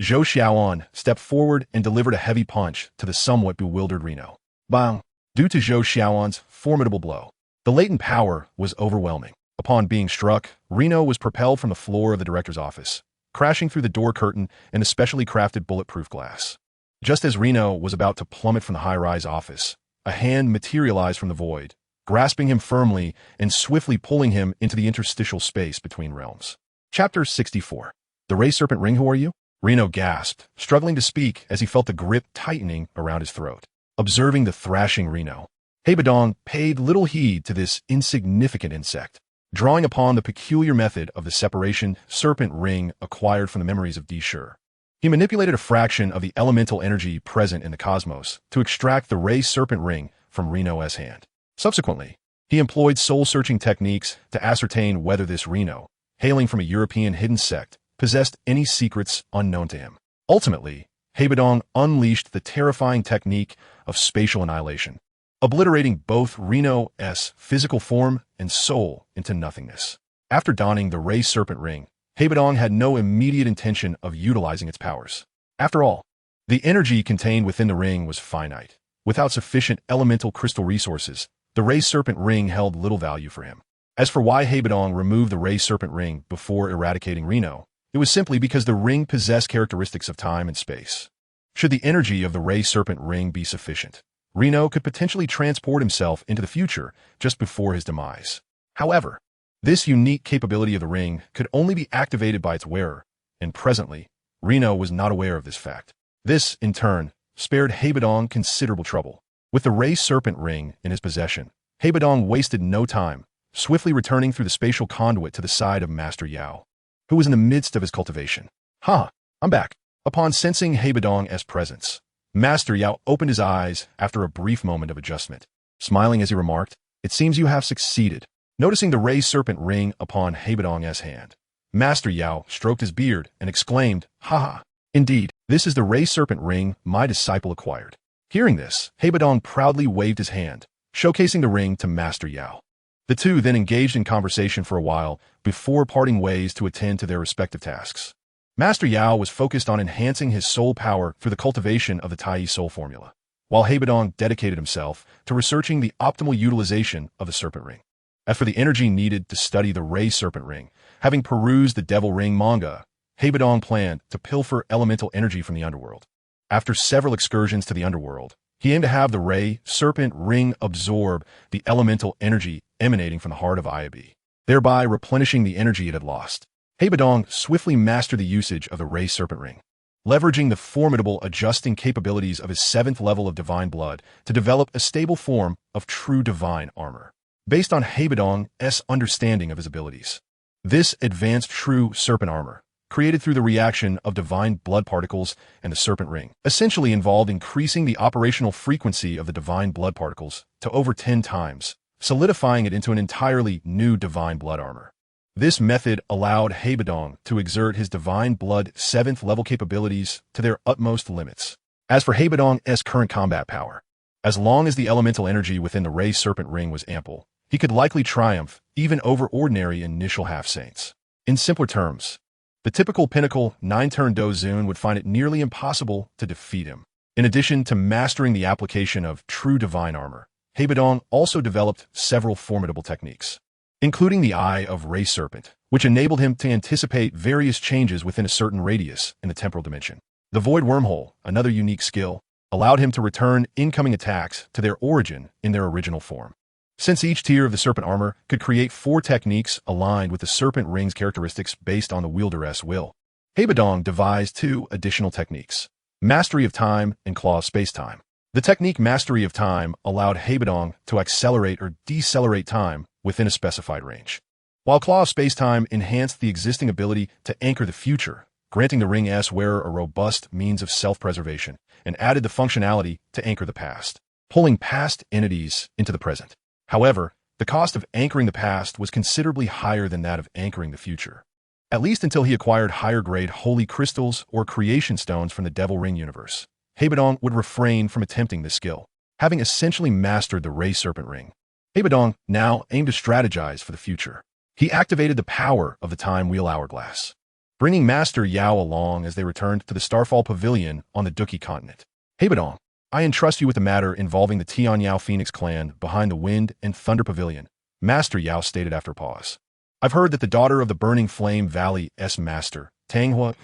S1: Zhou Xiaoan stepped forward and delivered a heavy punch to the somewhat bewildered Reno. Bang! Due to Zhou Xiaoan's formidable blow, the latent power was overwhelming. Upon being struck, Reno was propelled from the floor of the director's office, crashing through the door curtain and the specially crafted bulletproof glass. Just as Reno was about to plummet from the high-rise office, a hand materialized from the void, grasping him firmly and swiftly pulling him into the interstitial space between realms. Chapter 64. The Ray Serpent Ring, who are you? Reno gasped, struggling to speak as he felt the grip tightening around his throat. Observing the thrashing Reno, Bodong paid little heed to this insignificant insect, drawing upon the peculiar method of the separation serpent ring acquired from the memories of Dou Qi. He manipulated a fraction of the elemental energy present in the cosmos to extract the Ray Serpent Ring from Reno's hand. Subsequently, he employed soul-searching techniques to ascertain whether this Reno, hailing from a European hidden sect, possessed any secrets unknown to him. Ultimately, Bodong unleashed the terrifying technique of spatial annihilation, obliterating both Reno's physical form and soul into nothingness. After donning the Ray Serpent Ring, Bodong had no immediate intention of utilizing its powers. After all, the energy contained within the ring was finite. Without sufficient elemental crystal resources, the Ray Serpent Ring held little value for him. As for why Bodong removed the Ray Serpent Ring before eradicating Reno, it was simply because the ring possessed characteristics of time and space. Should the energy of the Ray Serpent Ring be sufficient, Reno could potentially transport himself into the future just before his demise. However, this unique capability of the ring could only be activated by its wearer, and presently, Reno was not aware of this fact. This, in turn, spared Bodong considerable trouble. With the Ray Serpent Ring in his possession, Bodong wasted no time, swiftly returning through the spatial conduit to the side of Master Yao, who was in the midst of his cultivation. I'm back. Upon sensing Bodong's presence, Master Yao opened his eyes after a brief moment of adjustment. Smiling as he remarked, "It seems you have succeeded." Noticing the Ray Serpent Ring upon Bodong's hand, Master Yao stroked his beard and exclaimed, "Ha! Indeed, this is the Ray Serpent Ring my disciple acquired." Hearing this, Bodong proudly waved his hand, showcasing the ring to Master Yao. The two then engaged in conversation for a while before parting ways to attend to their respective tasks. Master Yao was focused on enhancing his soul power through the cultivation of the Tai Soul formula, while Bodong dedicated himself to researching the optimal utilization of the Serpent Ring. As for the energy needed to study the Ray Serpent Ring, having perused the Devil Ring manga, Bodong planned to pilfer elemental energy from the underworld. After several excursions to the underworld, he aimed to have the Ray Serpent Ring absorb the elemental energy emanating from the heart of Iabi, thereby replenishing the energy it had lost. Bodong swiftly mastered the usage of the Ray Serpent Ring, leveraging the formidable adjusting capabilities of his 7th level of divine blood to develop a stable form of true divine armor, based on Bodong's understanding of his abilities. This advanced true serpent armor, created through the reaction of divine blood particles and the serpent ring, essentially involved increasing the operational frequency of the divine blood particles to over 10 times, solidifying it into an entirely new divine blood armor. This method allowed Bodong to exert his divine blood 7th level capabilities to their utmost limits. As for Bodong's current combat power, as long as the elemental energy within the Ray Serpent Ring was ample, he could likely triumph even over ordinary initial half-saints. In simpler terms, the typical pinnacle 9-turn Dou Qi would find it nearly impossible to defeat him. In addition to mastering the application of true divine armor, Bodong also developed several formidable techniques, including the Eye of Ray Serpent, which enabled him to anticipate various changes within a certain radius in the temporal dimension. The Void Wormhole, another unique skill, allowed him to return incoming attacks to their origin in their original form. Since each tier of the serpent armor could create 4 techniques aligned with the serpent ring's characteristics based on the wielder's will, Bodong devised 2 additional techniques: Mastery of Time and Claw of Space-Time. The technique Mastery of Time allowed Bodong to accelerate or decelerate time within a specified range, while Claw of Space-Time enhanced the existing ability to anchor the future, granting the ring's wearer a robust means of self-preservation, and added the functionality to anchor the past, pulling past entities into the present. However, the cost of anchoring the past was considerably higher than that of anchoring the future, at least until he acquired higher-grade holy crystals or creation stones from the Devil Ring universe. Bodong would refrain from attempting this skill, having essentially mastered the Ray Serpent Ring. Bodong now aimed to strategize for the future. He activated the power of the Time Wheel Hourglass, bringing Master Yao along as they returned to the Starfall Pavilion on the Dou Qi continent. Bodong, I entrust you with the matter involving the Tianyao Phoenix clan behind the Wind and Thunder Pavilion, Master Yao stated after a pause. I've heard that the daughter of the Burning Flame Valley's master, Tanghua,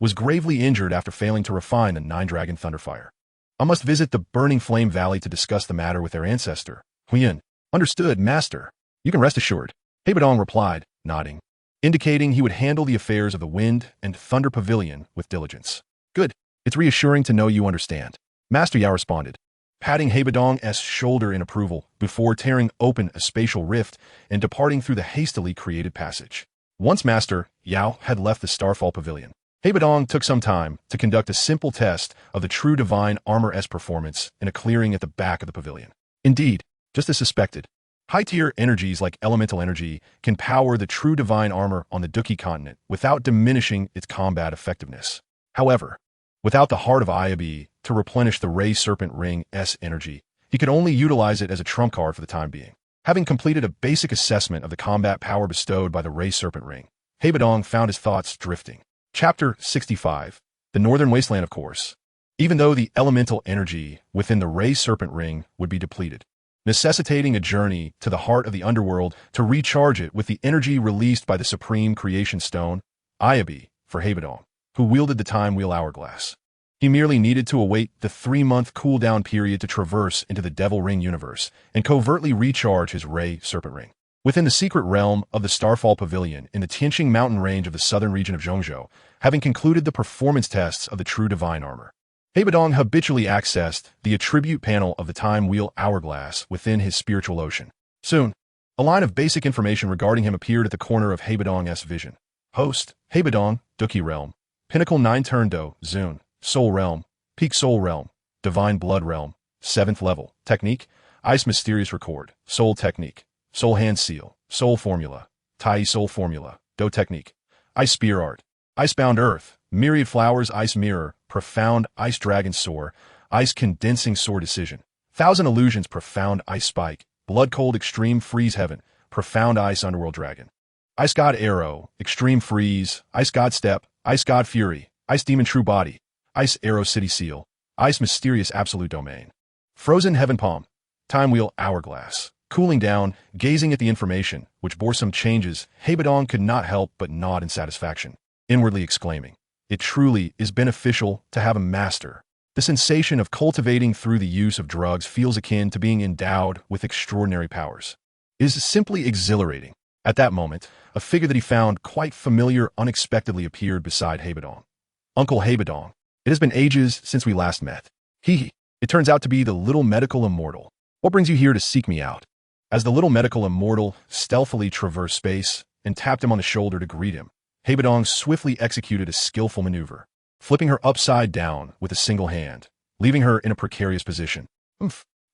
S1: was gravely injured after failing to refine the 9-dragon Thunderfire. I must visit the Burning Flame Valley to discuss the matter with their ancestor, Huyan. Understood, Master. You can rest assured, Bodong replied, nodding, indicating he would handle the affairs of the Wind and Thunder Pavilion with diligence. Good. It's reassuring to know you understand, Master Yao responded, patting Bodong's shoulder in approval before tearing open a spatial rift and departing through the hastily created passage. Once Master Yao had left the Starfall Pavilion, Bodong took some time to conduct a simple test of the true divine armor's performance in a clearing at the back of the pavilion. Indeed, just as suspected, high-tier energies like elemental energy can power the true divine armor on the Dou Qi continent without diminishing its combat effectiveness. However, without the heart of Iabi to replenish the Ray Serpent Ring's energy, he could only utilize it as a trump card for the time being. Having completed a basic assessment of the combat power bestowed by the Ray Serpent Ring, Bodong found his thoughts drifting. Chapter 65. The Northern Wasteland, of course. Even though the elemental energy within the Ray Serpent Ring would be depleted, necessitating a journey to the heart of the underworld to recharge it with the energy released by the Supreme Creation Stone, Iabi, for Bodong, who wielded the Time Wheel Hourglass. He merely needed to await the 3-month cooldown period to traverse into the Devil Ring universe and covertly recharge his Ray Serpent Ring. Within the secret realm of the Starfall Pavilion in the Tianqing mountain range of the southern region of Zhongzhou, having concluded the performance tests of the true divine armor, Bodong habitually accessed the attribute panel of the Time Wheel Hourglass within his spiritual ocean. Soon, a line of basic information regarding him appeared at the corner of Bodong's vision. Host, Bodong, Dou Qi Realm, Pinnacle 9-turn Dou Qi, Soul Realm, Peak Soul Realm, Divine Blood Realm, 7th level, Technique, Ice Mysterious Record, Soul Technique, Soul Hand Seal, Soul Formula, Tai Soul Formula, Dou Technique, Ice Spear Art, Icebound Earth, Myriad Flowers Ice Mirror, Profound Ice Dragon Soar, Ice Condensing Soar Decision, Thousand Illusions Profound Ice Spike, Blood Cold Extreme Freeze Heaven, Profound Ice Underworld Dragon, Ice God Arrow, Extreme Freeze, Ice God Step, Ice God Fury, Ice Demon True Body, Ice Arrow City Seal, Ice Mysterious Absolute Domain, Frozen Heaven Palm, Time Wheel Hourglass. Cooling down, gazing at the information, which bore some changes, Bodong could not help but nod in satisfaction, inwardly exclaiming, "It truly is beneficial to have a master." The sensation of cultivating through the use of drugs feels akin to being endowed with extraordinary powers. is simply exhilarating. At that moment, a figure that he found quite familiar unexpectedly appeared beside Bodong. Uncle Bodong, it has been ages since we last met. Hee. It turns out to be the little medical immortal. What brings you here to seek me out? As the little medical immortal stealthily traversed space and tapped him on the shoulder to greet him, Bodong swiftly executed a skillful maneuver, flipping her upside down with a single hand, leaving her in a precarious position.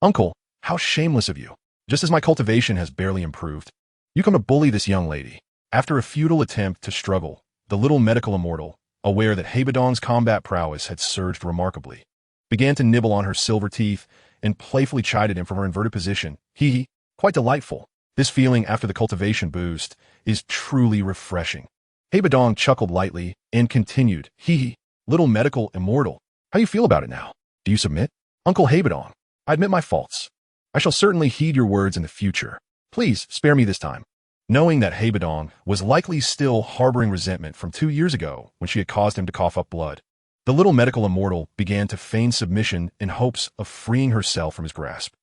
S1: Uncle, how shameless of you. Just as my cultivation has barely improved, you come to bully this young lady. After a futile attempt to struggle, the little medical immortal, aware that Bodong's combat prowess had surged remarkably, began to nibble on her silver teeth and playfully chided him from her inverted position. Hee. Quite delightful. This feeling after the cultivation boost is truly refreshing. Bodong chuckled lightly and continued. Hee. Little medical immortal. How you feel about it now? Do you submit? Uncle Bodong, I admit my faults. I shall certainly heed your words in the future. Please spare me this time. Knowing that Bodong was likely still harboring resentment from 2 years ago when she had caused him to cough up blood, the little medical immortal began to feign submission in hopes of freeing herself from his grasp.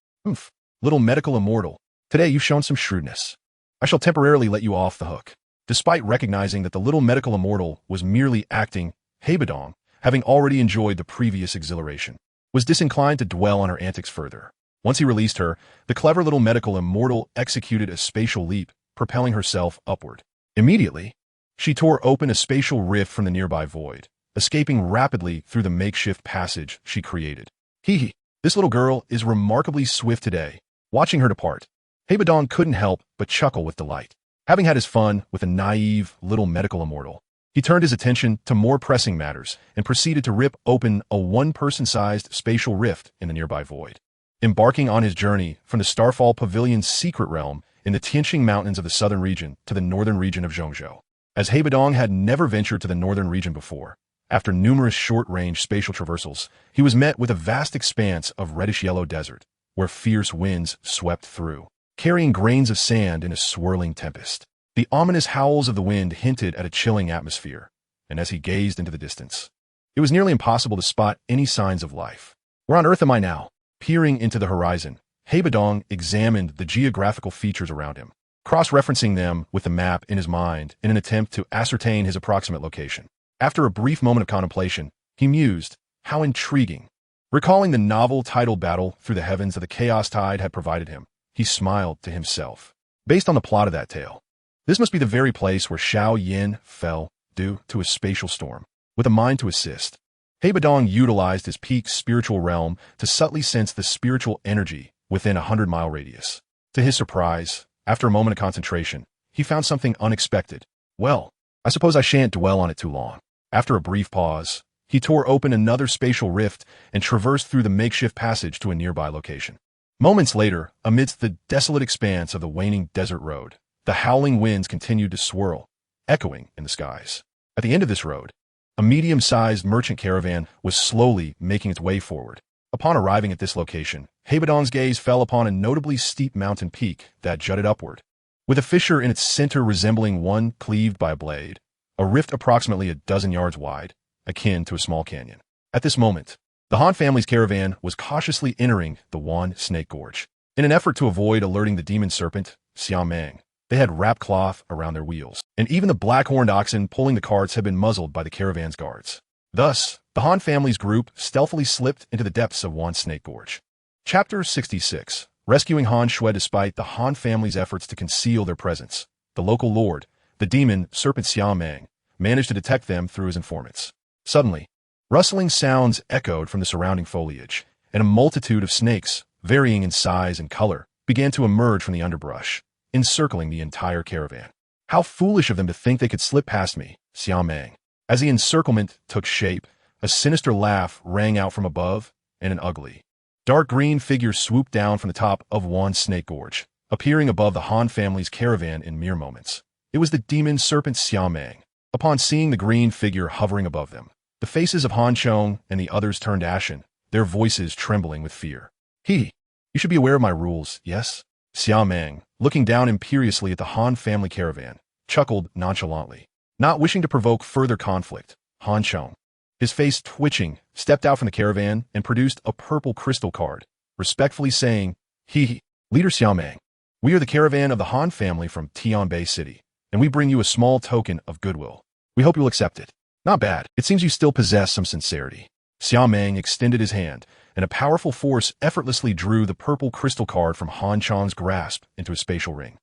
S1: Little medical immortal, today you've shown some shrewdness. I shall temporarily let you off the hook. Despite recognizing that the little medical immortal was merely acting, Bodong, having already enjoyed the previous exhilaration, was disinclined to dwell on her antics further. Once he released her, the clever little medical immortal executed a spatial leap, propelling herself upward. Immediately, she tore open a spatial rift from the nearby void, escaping rapidly through the makeshift passage she created. Hee. This little girl is remarkably swift today. Watching her depart, Bodong couldn't help but chuckle with delight. Having had his fun with a naive little medical immortal, he turned his attention to more pressing matters and proceeded to rip open a one-person-sized spatial rift in the nearby void. Embarking on his journey from the Starfall Pavilion's secret realm in the Tianqing Mountains of the southern region to the northern region of Zhongzhou. As Bodong had never ventured to the northern region before, after numerous short-range spatial traversals, he was met with a vast expanse of reddish-yellow desert, where fierce winds swept through, carrying grains of sand in a swirling tempest. The ominous howls of the wind hinted at a chilling atmosphere, and as he gazed into the distance, it was nearly impossible to spot any signs of life. Where on earth am I now? Peering into the horizon, Bodong examined the geographical features around him, cross-referencing them with the map in his mind in an attempt to ascertain his approximate location. After a brief moment of contemplation, he mused, how intriguing. Recalling the novel title battle through the heavens that the Chaos Tide had provided him, he smiled to himself. Based on the plot of that tale, this must be the very place where Xiao Yin fell due to a spatial storm. With a mind to assist, Bodong utilized his peak spiritual realm to subtly sense the spiritual energy within a 100-mile radius. To his surprise, after a moment of concentration, he found something unexpected. Well, I suppose I shan't dwell on it too long. After a brief pause, he tore open another spatial rift and traversed through the makeshift passage to a nearby location. Moments later, amidst the desolate expanse of the waning desert road, the howling winds continued to swirl, echoing in the skies. At the end of this road, a medium-sized merchant caravan was slowly making its way forward. Upon arriving at this location, Bodong's gaze fell upon a notably steep mountain peak that jutted upward, with a fissure in its center resembling one cleaved by a blade, a rift approximately a dozen yards wide, akin to a small canyon. At this moment, the Han family's caravan was cautiously entering the Wan Snake Gorge. In an effort to avoid alerting the demon serpent, Xiaomeng, they had wrapped cloth around their wheels, and even the black-horned oxen pulling the carts had been muzzled by the caravan's guards. Thus, the Han family's group stealthily slipped into the depths of Wan Snake Gorge. Chapter 66. Rescuing Han Shui. Despite the Han family's efforts to conceal their presence, the local lord, the demon serpent Xiaomeng, managed to detect them through his informants. Suddenly, rustling sounds echoed from the surrounding foliage, and a multitude of snakes, varying in size and color, began to emerge from the underbrush, encircling the entire caravan. How foolish of them to think they could slip past me, Xiaomeng. As the encirclement took shape, a sinister laugh rang out from above, and an ugly, dark green figure swooped down from the top of Wan Snake Gorge, appearing above the Han family's caravan in mere moments. It was the demon serpent Xiaomeng. Upon seeing the green figure hovering above them, the faces of Han Chong and the others turned ashen, their voices trembling with fear. You should be aware of my rules, yes? Xiaomeng, looking down imperiously at the Han family caravan, chuckled nonchalantly. Not wishing to provoke further conflict, Han Chong, his face twitching, stepped out from the caravan and produced a purple crystal card, respectfully saying, Leader Xiaomeng, We are the caravan of the Han family from Tianbei City, and we bring you a small token of goodwill. We hope you'll accept it. Not bad. It seems you still possess some sincerity. Xiaomeng extended his hand, and a powerful force effortlessly drew the purple crystal card from Han Chang's grasp into his spatial ring.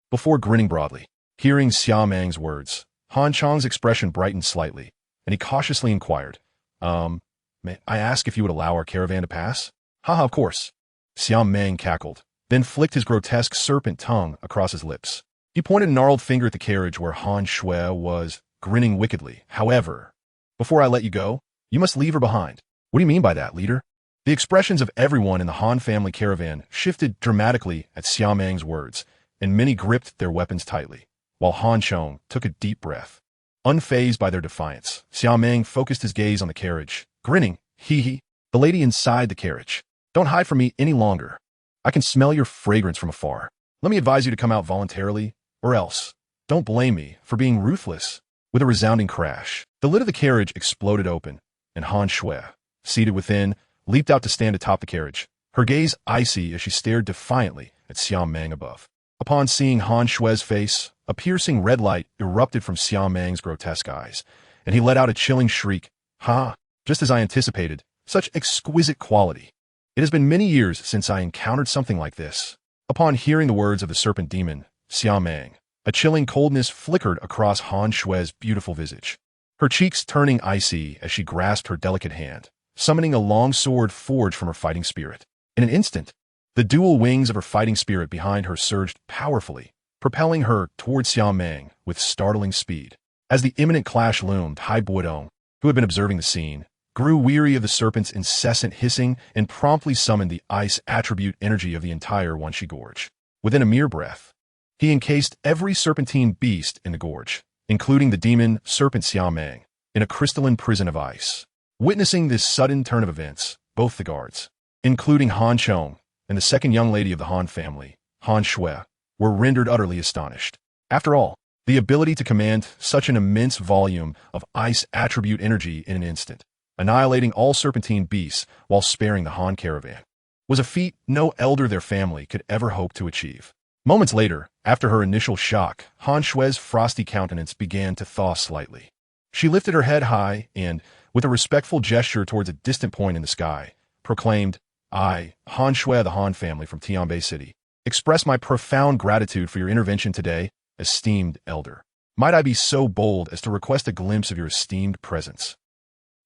S1: Before grinning broadly, hearing Xiaomeng's words, Han Chang's expression brightened slightly, and he cautiously inquired, may I ask if you would allow our caravan to pass? Haha, of course. Xiaomeng cackled, then flicked his grotesque serpent tongue across his lips. He pointed a gnarled finger at the carriage where Han Shui was, grinning wickedly. However, before I let you go, you must leave her behind. What do you mean by that, leader? The expressions of everyone in the Han family caravan shifted dramatically at Xiaomeng's words, and many gripped their weapons tightly, while Han Chong took a deep breath. Unfazed by their defiance, Xiaomeng focused his gaze on the carriage, grinning, hee. The lady inside the carriage. Don't hide from me any longer. I can smell your fragrance from afar. Let me advise you to come out voluntarily, or else. Don't blame me for being ruthless. With a resounding crash, the lid of the carriage exploded open, and Han Shui, seated within, leaped out to stand atop the carriage, her gaze icy as she stared defiantly at Xiaomeng above. Upon seeing Han Shui's face, a piercing red light erupted from Xiaomeng's grotesque eyes, and he let out a chilling shriek. Ha! Just as I anticipated, such exquisite quality. It has been many years since I encountered something like this. Upon hearing the words of the serpent demon, Xiaomeng, a chilling coldness flickered across Han Shui's beautiful visage, her cheeks turning icy as she grasped her delicate hand, summoning a long sword forged from her fighting spirit. In an instant, the dual wings of her fighting spirit behind her surged powerfully, propelling her towards Xiaomeng with startling speed. As the imminent clash loomed, Bodong, who had been observing the scene, grew weary of the serpent's incessant hissing and promptly summoned the ice attribute energy of the entire Wanxi Gorge. Within a mere breath, he encased every serpentine beast in the gorge, including the demon serpent Xiaomeng, in a crystalline prison of ice. Witnessing this sudden turn of events, both the guards, including Han Chong and the second young lady of the Han family, Han Shui, were rendered utterly astonished. After all, the ability to command such an immense volume of ice attribute energy in an instant, annihilating all serpentine beasts while sparing the Han caravan, was a feat no elder their family could ever hope to achieve. Moments later, after her initial shock, Han Shui's frosty countenance began to thaw slightly. She lifted her head high and, with a respectful gesture towards a distant point in the sky, proclaimed, I, Han Shui of the Han family from Tianbei City, express my profound gratitude for your intervention today, esteemed elder. Might I be so bold as to request a glimpse of your esteemed presence,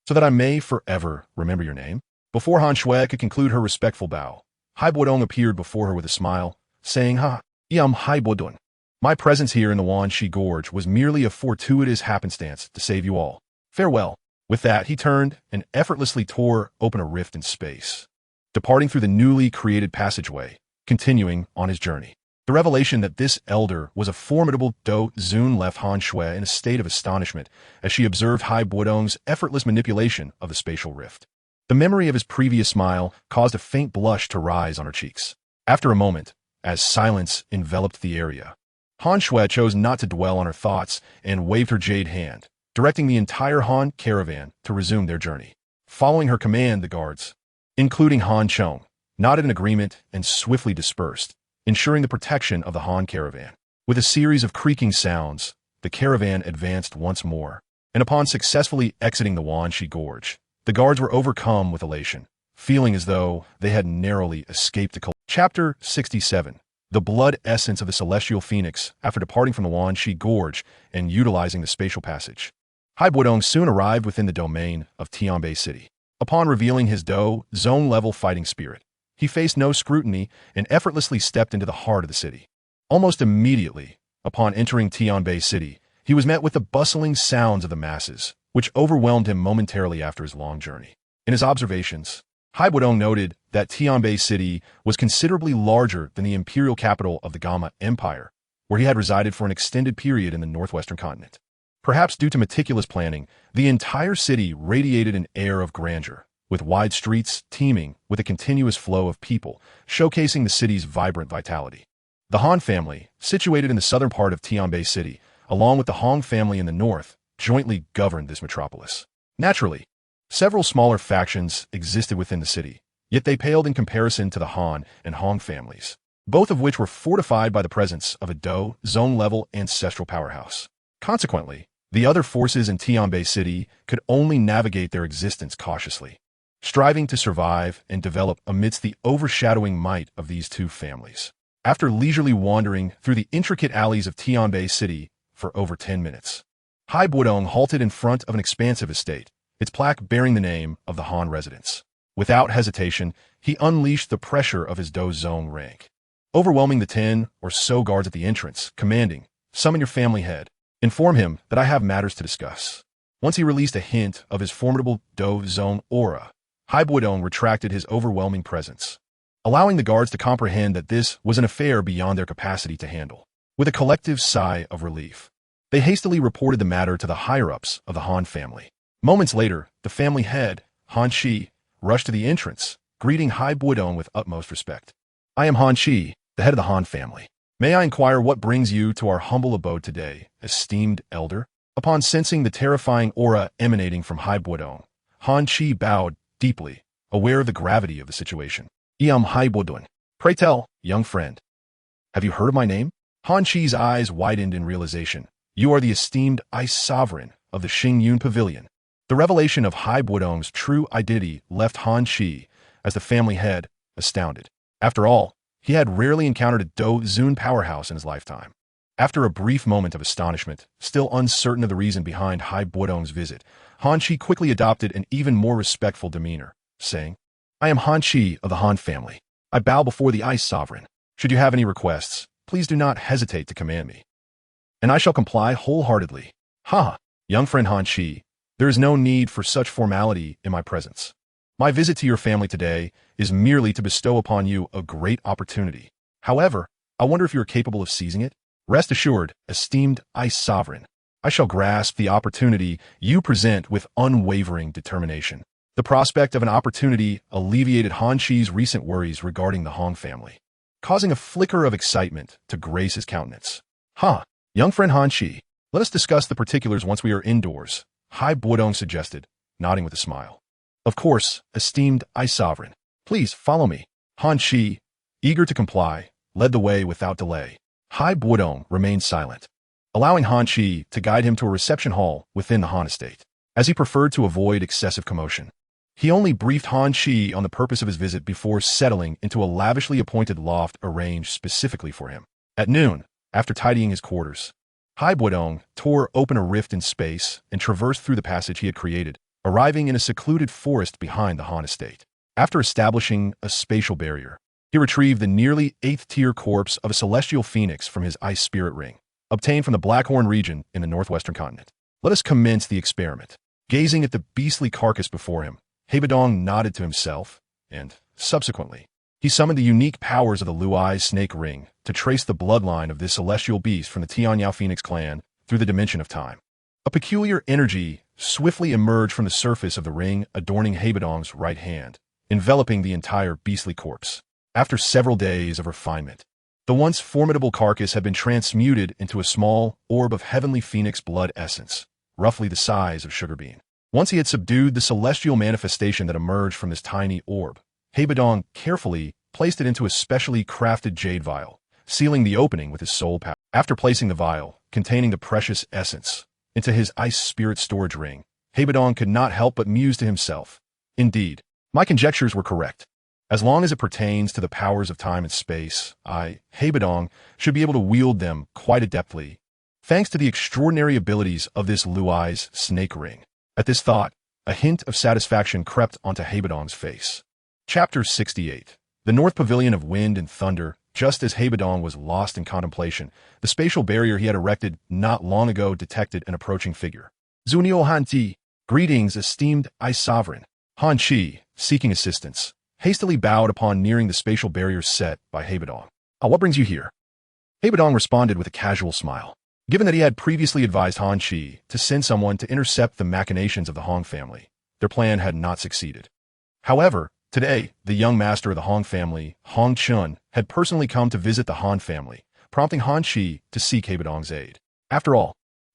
S1: so that I may forever remember your name? Before Han Shui could conclude her respectful bow, Bodong appeared before her with a smile, saying, I am Bodong. My presence here in the Wanxi Gorge was merely a fortuitous happenstance to save you all. Farewell. With that, he turned and effortlessly tore open a rift in space, departing through the newly created passageway, continuing on his journey. The revelation that this elder was a formidable Dou Qi left Han Shui in a state of astonishment as she observed Bodong's effortless manipulation of the spatial rift. The memory of his previous smile caused a faint blush to rise on her cheeks. After a moment, as silence enveloped the area, Han Shui chose not to dwell on her thoughts and waved her jade hand, directing the entire Han caravan to resume their journey. Following her command, the guards, including Han Chong, nodded in agreement and swiftly dispersed, ensuring the protection of the Han caravan. With a series of creaking sounds, the caravan advanced once more, and upon successfully exiting the Wanxi Gorge, the guards were overcome with elation, feeling as though they had narrowly escaped the Chapter 67. The blood essence of the celestial phoenix after departing from the Wanxi Gorge and utilizing the spatial passage. Bodong soon arrived within the domain of Tianbei City. Upon revealing his Dou zone-level fighting spirit, he faced no scrutiny and effortlessly stepped into the heart of the city. Almost immediately, upon entering Tianbei City, he was met with the bustling sounds of the masses, which overwhelmed him momentarily after his long journey. In his observations, Bodong noted that Tianbei City was considerably larger than the imperial capital of the Gamma Empire, where he had resided for an extended period in the northwestern continent. Perhaps due to meticulous planning, the entire city radiated an air of grandeur, with wide streets teeming with a continuous flow of people, showcasing the city's vibrant vitality. The Han family, situated in the southern part of Tianbei City, along with the Hong family in the north, jointly governed this metropolis. Naturally, several smaller factions existed within the city, yet they paled in comparison to the Han and Hong families. both of which were fortified by the presence of a Dou zone-level ancestral powerhouse. Consequently, the other forces in Tianbei City could only navigate their existence cautiously, striving to survive and develop amidst the overshadowing might of these two families. After leisurely wandering through the intricate alleys of Tianbei City for over 10 minutes, Bodong halted in front of an expansive estate, its plaque bearing the name of the Han residence. Without hesitation, he unleashed the pressure of his Dou zone rank, overwhelming the 10 or so guards at the entrance, commanding, "Summon your family head. Inform him that I have matters to discuss." Once he released a hint of his formidable Dou zone aura, Bodong retracted his overwhelming presence, allowing the guards to comprehend that this was an affair beyond their capacity to handle. With a collective sigh of relief, they hastily reported the matter to the higher-ups of the Han family. Moments later, the family head, Han Qi, rushed to the entrance, greeting Bodong with utmost respect. "I am Han Qi, the head of the Han family. May I inquire what brings you to our humble abode today, esteemed elder?" Upon sensing the terrifying aura emanating from Bodong, Han Qi bowed deeply, aware of the gravity of the situation. "I am Bodong. Pray tell, young friend. Have you heard of my name?" Han Qi's eyes widened in realization. "You are the esteemed Ice Sovereign of the Xingyun Pavilion." The revelation of Bodong's true identity left Han Qi, as the family head, astounded. After all, he had rarely encountered a Dou zone powerhouse in his lifetime. After a brief moment of astonishment, still uncertain of the reason behind Bodong's visit, Han Qi quickly adopted an even more respectful demeanor, saying, "I am Han Qi of the Han family. I bow before the Ice Sovereign. Should you have any requests, please do not hesitate to command me, and I shall comply wholeheartedly." "Ha, young friend Han Qi, there is no need for such formality in my presence. My visit to your family today is merely to bestow upon you a great opportunity. However, I wonder if you are capable of seizing it? Rest assured, esteemed Ice Sovereign, I shall grasp the opportunity you present with unwavering determination." The prospect of an opportunity alleviated Han Qi's recent worries regarding the Han family, causing a flicker of excitement to grace his countenance. "Ha, young friend Han Qi, let us discuss the particulars once we are indoors," Bodong suggested, nodding with a smile. "Of course, esteemed Ice Sovereign. Please follow me." Han Qi, eager to comply, led the way without delay. Bodong remained silent, allowing Han Qi to guide him to a reception hall within the Han estate, as he preferred to avoid excessive commotion. He only briefed Han Qi on the purpose of his visit before settling into a lavishly appointed loft arranged specifically for him. At noon, after tidying his quarters, Bodong tore open a rift in space and traversed through the passage he had created, arriving in a secluded forest behind the Han estate. After establishing a spatial barrier, he retrieved the nearly 8th-tier corpse of a celestial phoenix from his ice spirit ring, obtained from the Blackhorn region in the northwestern continent. "Let us commence the experiment." Gazing at the beastly carcass before him, Bodong nodded to himself, and, subsequently, he summoned the unique powers of the Luai Snake Ring to trace the bloodline of this celestial beast from the Tianyao Phoenix clan through the dimension of time. A peculiar energy swiftly emerged from the surface of the ring adorning Bodong's right hand, enveloping the entire beastly corpse. After several days of refinement, the once formidable carcass had been transmuted into a small orb of heavenly phoenix blood essence, roughly the size of sugar bean. Once he had subdued the celestial manifestation that emerged from this tiny orb, Bodong carefully placed it into a specially crafted jade vial, sealing the opening with his soul power. After placing the vial, containing the precious essence, into his ice spirit storage ring, Bodong could not help but muse to himself, "Indeed, my conjectures were correct. As long as it pertains to the powers of time and space, Bodong, should be able to wield them quite adeptly, thanks to the extraordinary abilities of this Luai's snake ring." At this thought, a hint of satisfaction crept onto Bodong's face. Chapter 68. The North Pavilion of Wind and Thunder. Just as Bodong was lost in contemplation, the spatial barrier he had erected not long ago detected an approaching figure. "Zunio Han Ti, greetings, esteemed Ice Sovereign." Han Qi, seeking assistance, hastily bowed upon nearing the spatial barrier set by Bodong. "What brings you here?" Bodong responded with a casual smile. Given that he had previously advised Han Qi to send someone to intercept the machinations of the Hong family, their plan had not succeeded. However, today, the young master of the Hong family, Hong Chun, had personally come to visit the Han family, prompting Han Qi to seek Bodong's aid. After all,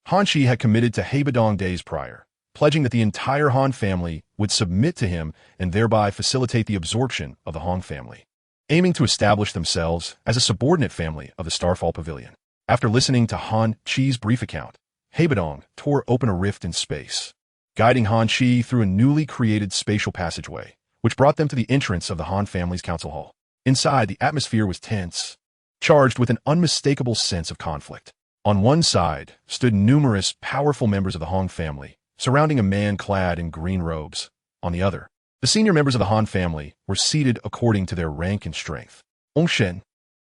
S1: Han Qi had committed to Bodong days prior, pledging that the entire Han family would submit to him and thereby facilitate the absorption of the Hong family. aiming to establish themselves as a subordinate family of the Starfall Pavilion. After listening to Han Qi's brief account, Bodong tore open a rift in space, guiding Han Qi through a newly created spatial passageway, which brought them to the entrance of the Han family's council hall. Inside, the atmosphere was tense, charged with an unmistakable sense of conflict. On one side stood numerous powerful members of the Han family, surrounding a man clad in green robes. On the other, the senior members of the Han family were seated according to their rank and strength. Ongshen,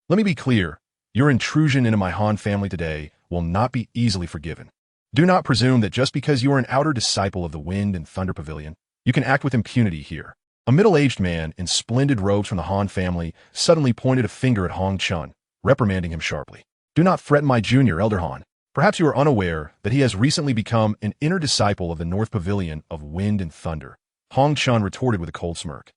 S1: let me be clear, your intrusion into my Han family today will not be easily forgiven. Do not presume that just because you are an outer disciple of the Wind and Thunder Pavilion, you can act with impunity here. A middle-aged man in splendid robes from the Han family suddenly pointed a finger at Hong Chun, reprimanding him sharply. Do not threaten my junior, Elder Han. Perhaps you are unaware that he has recently become an inner disciple of the North Pavilion of Wind and Thunder. Hong Chun retorted with a cold smirk.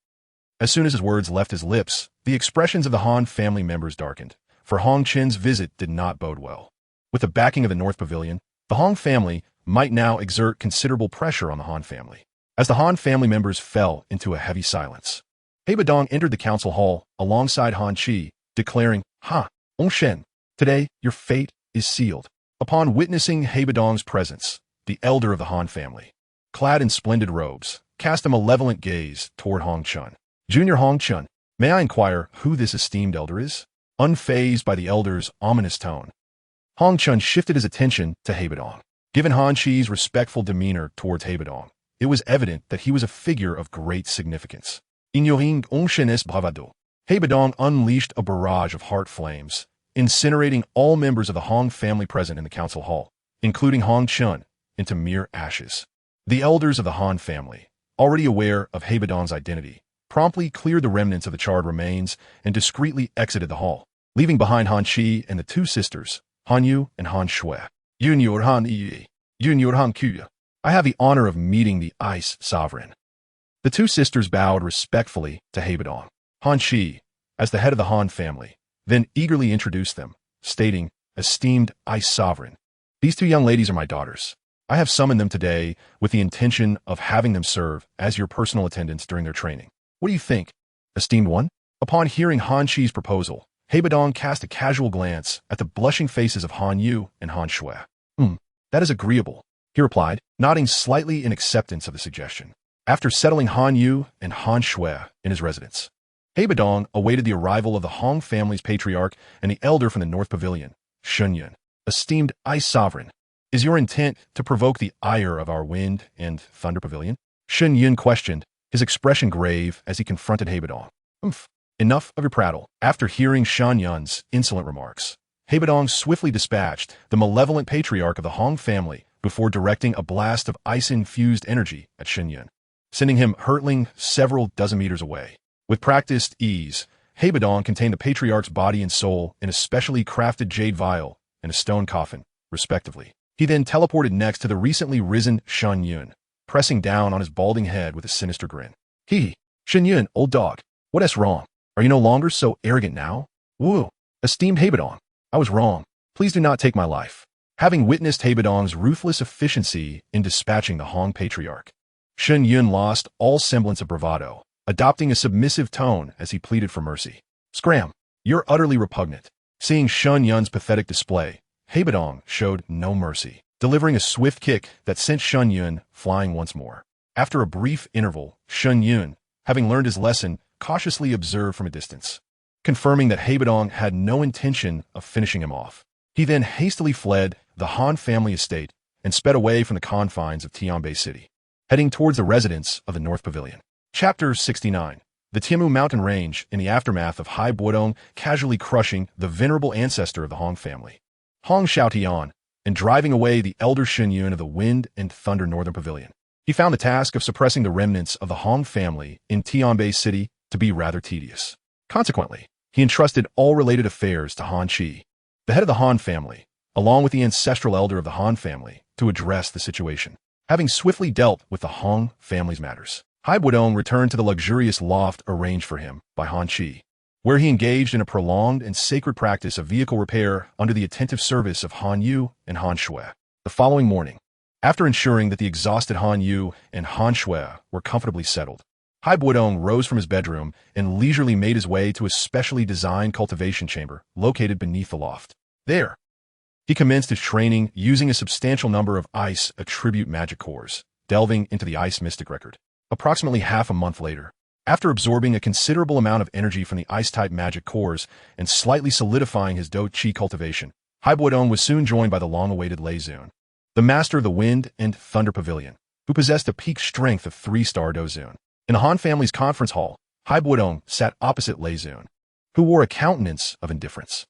S1: As soon as his words left his lips, the expressions of the Han family members darkened, for Hong Chun's visit did not bode well. With the backing of the North Pavilion, the Han family might now exert considerable pressure on the Han family. As the Han family members fell into a heavy silence, Bodong entered the council hall alongside Han Qi, declaring, "Ha, Ongshen, today your fate is sealed." Upon witnessing Bodong's presence, the elder of the Han family, clad in splendid robes, cast a malevolent gaze toward Hong Chun. "Junior Hong Chun, may I inquire who this esteemed elder is?" Unfazed by the elder's ominous tone, Hong Chun shifted his attention to Bodong. Given Han Qi's respectful demeanor towards Bodong, it was evident that he was a figure of great significance. Ignoring Ongshen's bravado, Bodong unleashed a barrage of heart flames, incinerating all members of the Hong family present in the council hall, including Hong Chun, into mere ashes. The elders of the Han family, already aware of Bodong's identity, promptly cleared the remnants of the charred remains and discreetly exited the hall, leaving behind Han Qi and the two sisters, Han Yu and Han Shui. Junior Han Yi, Junior Han Qiu. I have the honor of meeting the Ice Sovereign. The two sisters bowed respectfully to Bodong. Han Qi, as the head of the Han family, then eagerly introduced them, stating, "Esteemed Ice Sovereign, these two young ladies are my daughters. I have summoned them today with the intention of having them serve as your personal attendants during their training. What do you think, esteemed one?" Upon hearing Han Qi's proposal, Bodong cast a casual glance at the blushing faces of Han Yu and Han Shui. That is agreeable," he replied, nodding slightly in acceptance of the suggestion. After settling Han Yu and Han Shui in his residence, Bodong awaited the arrival of the Hong family's patriarch and the elder from the North Pavilion, Shun Yun. "Esteemed Ice Sovereign, is your intent to provoke the ire of our Wind and Thunder Pavilion?" Shun Yun questioned, his expression grave as he confronted Bodong. Enough of your prattle." After hearing Shun Yun's insolent remarks, Bodong swiftly dispatched the malevolent patriarch of the Hong family before directing a blast of ice-infused energy at Shun Yun, sending him hurtling several dozen meters away. With practiced ease, Bodong contained the patriarch's body and soul in a specially crafted jade vial and a stone coffin, respectively. He then teleported next to the recently risen Shun Yun, pressing down on his balding head with a sinister grin. Shun Yun, old dog, what is wrong? Are you no longer so arrogant now?" "Woo, esteemed Bodong, I was wrong. Please do not take my life." Having witnessed Bodong's ruthless efficiency in dispatching the Hong patriarch, Shun Yun lost all semblance of bravado, adopting a submissive tone as he pleaded for mercy. "Scram, you're utterly repugnant." Seeing Shun Yun's pathetic display, Bodong showed no mercy, delivering a swift kick that sent Shun Yun flying once more. After a brief interval, Shun Yun, having learned his lesson, cautiously observed from a distance, confirming that Bodong had no intention of finishing him off. He then hastily fled the Han family estate and sped away from the confines of Tianbei City, heading towards the residence of the North Pavilion. Chapter 69. The Tiamu mountain range in the aftermath of Hai Bodong casually crushing the venerable ancestor of the Hong family, Hong Xiaotian, and driving away the elder Shun Yun of the Wind and Thunder Northern Pavilion. He found the task of suppressing the remnants of the Hong family in Tianbei City to be rather tedious. Consequently, he entrusted all related affairs to Han Qi, the head of the Han family, along with the ancestral elder of the Han family, to address the situation. Having swiftly dealt with the Hong family's matters, Hai Bodong returned to the luxurious loft arranged for him by Han Qi, where he engaged in a prolonged and sacred practice of vehicle repair under the attentive service of Han Yu and Han Shui. The following morning, after ensuring that the exhausted Han Yu and Han Shui were comfortably settled, Hai Bodong rose from his bedroom and leisurely made his way to a specially designed cultivation chamber located beneath the loft. There, he commenced his training using a substantial number of ice attribute magic cores, delving into the ice mystic record. Approximately half a month later, after absorbing a considerable amount of energy from the ice-type magic cores and slightly solidifying his Dou Qi cultivation, Hai Bodong was soon joined by the long-awaited Lei Zun, the master of the Wind and Thunder Pavilion, who possessed a peak strength of 3-star Dou Zun. In the Han family's conference hall, Hai Bodong sat opposite Lei Zun, who wore a countenance of indifference.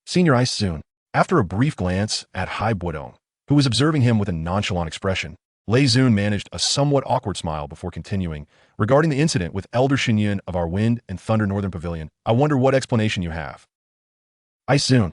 S1: Senior Ice Zun. After a brief glance at Hai Bodong, who was observing him with a nonchalant expression, Lei Zun managed a somewhat awkward smile before continuing. Regarding the incident with Elder Xinyan of our Wind and Thunder Northern Pavilion, I wonder what explanation you have. Ice Zun.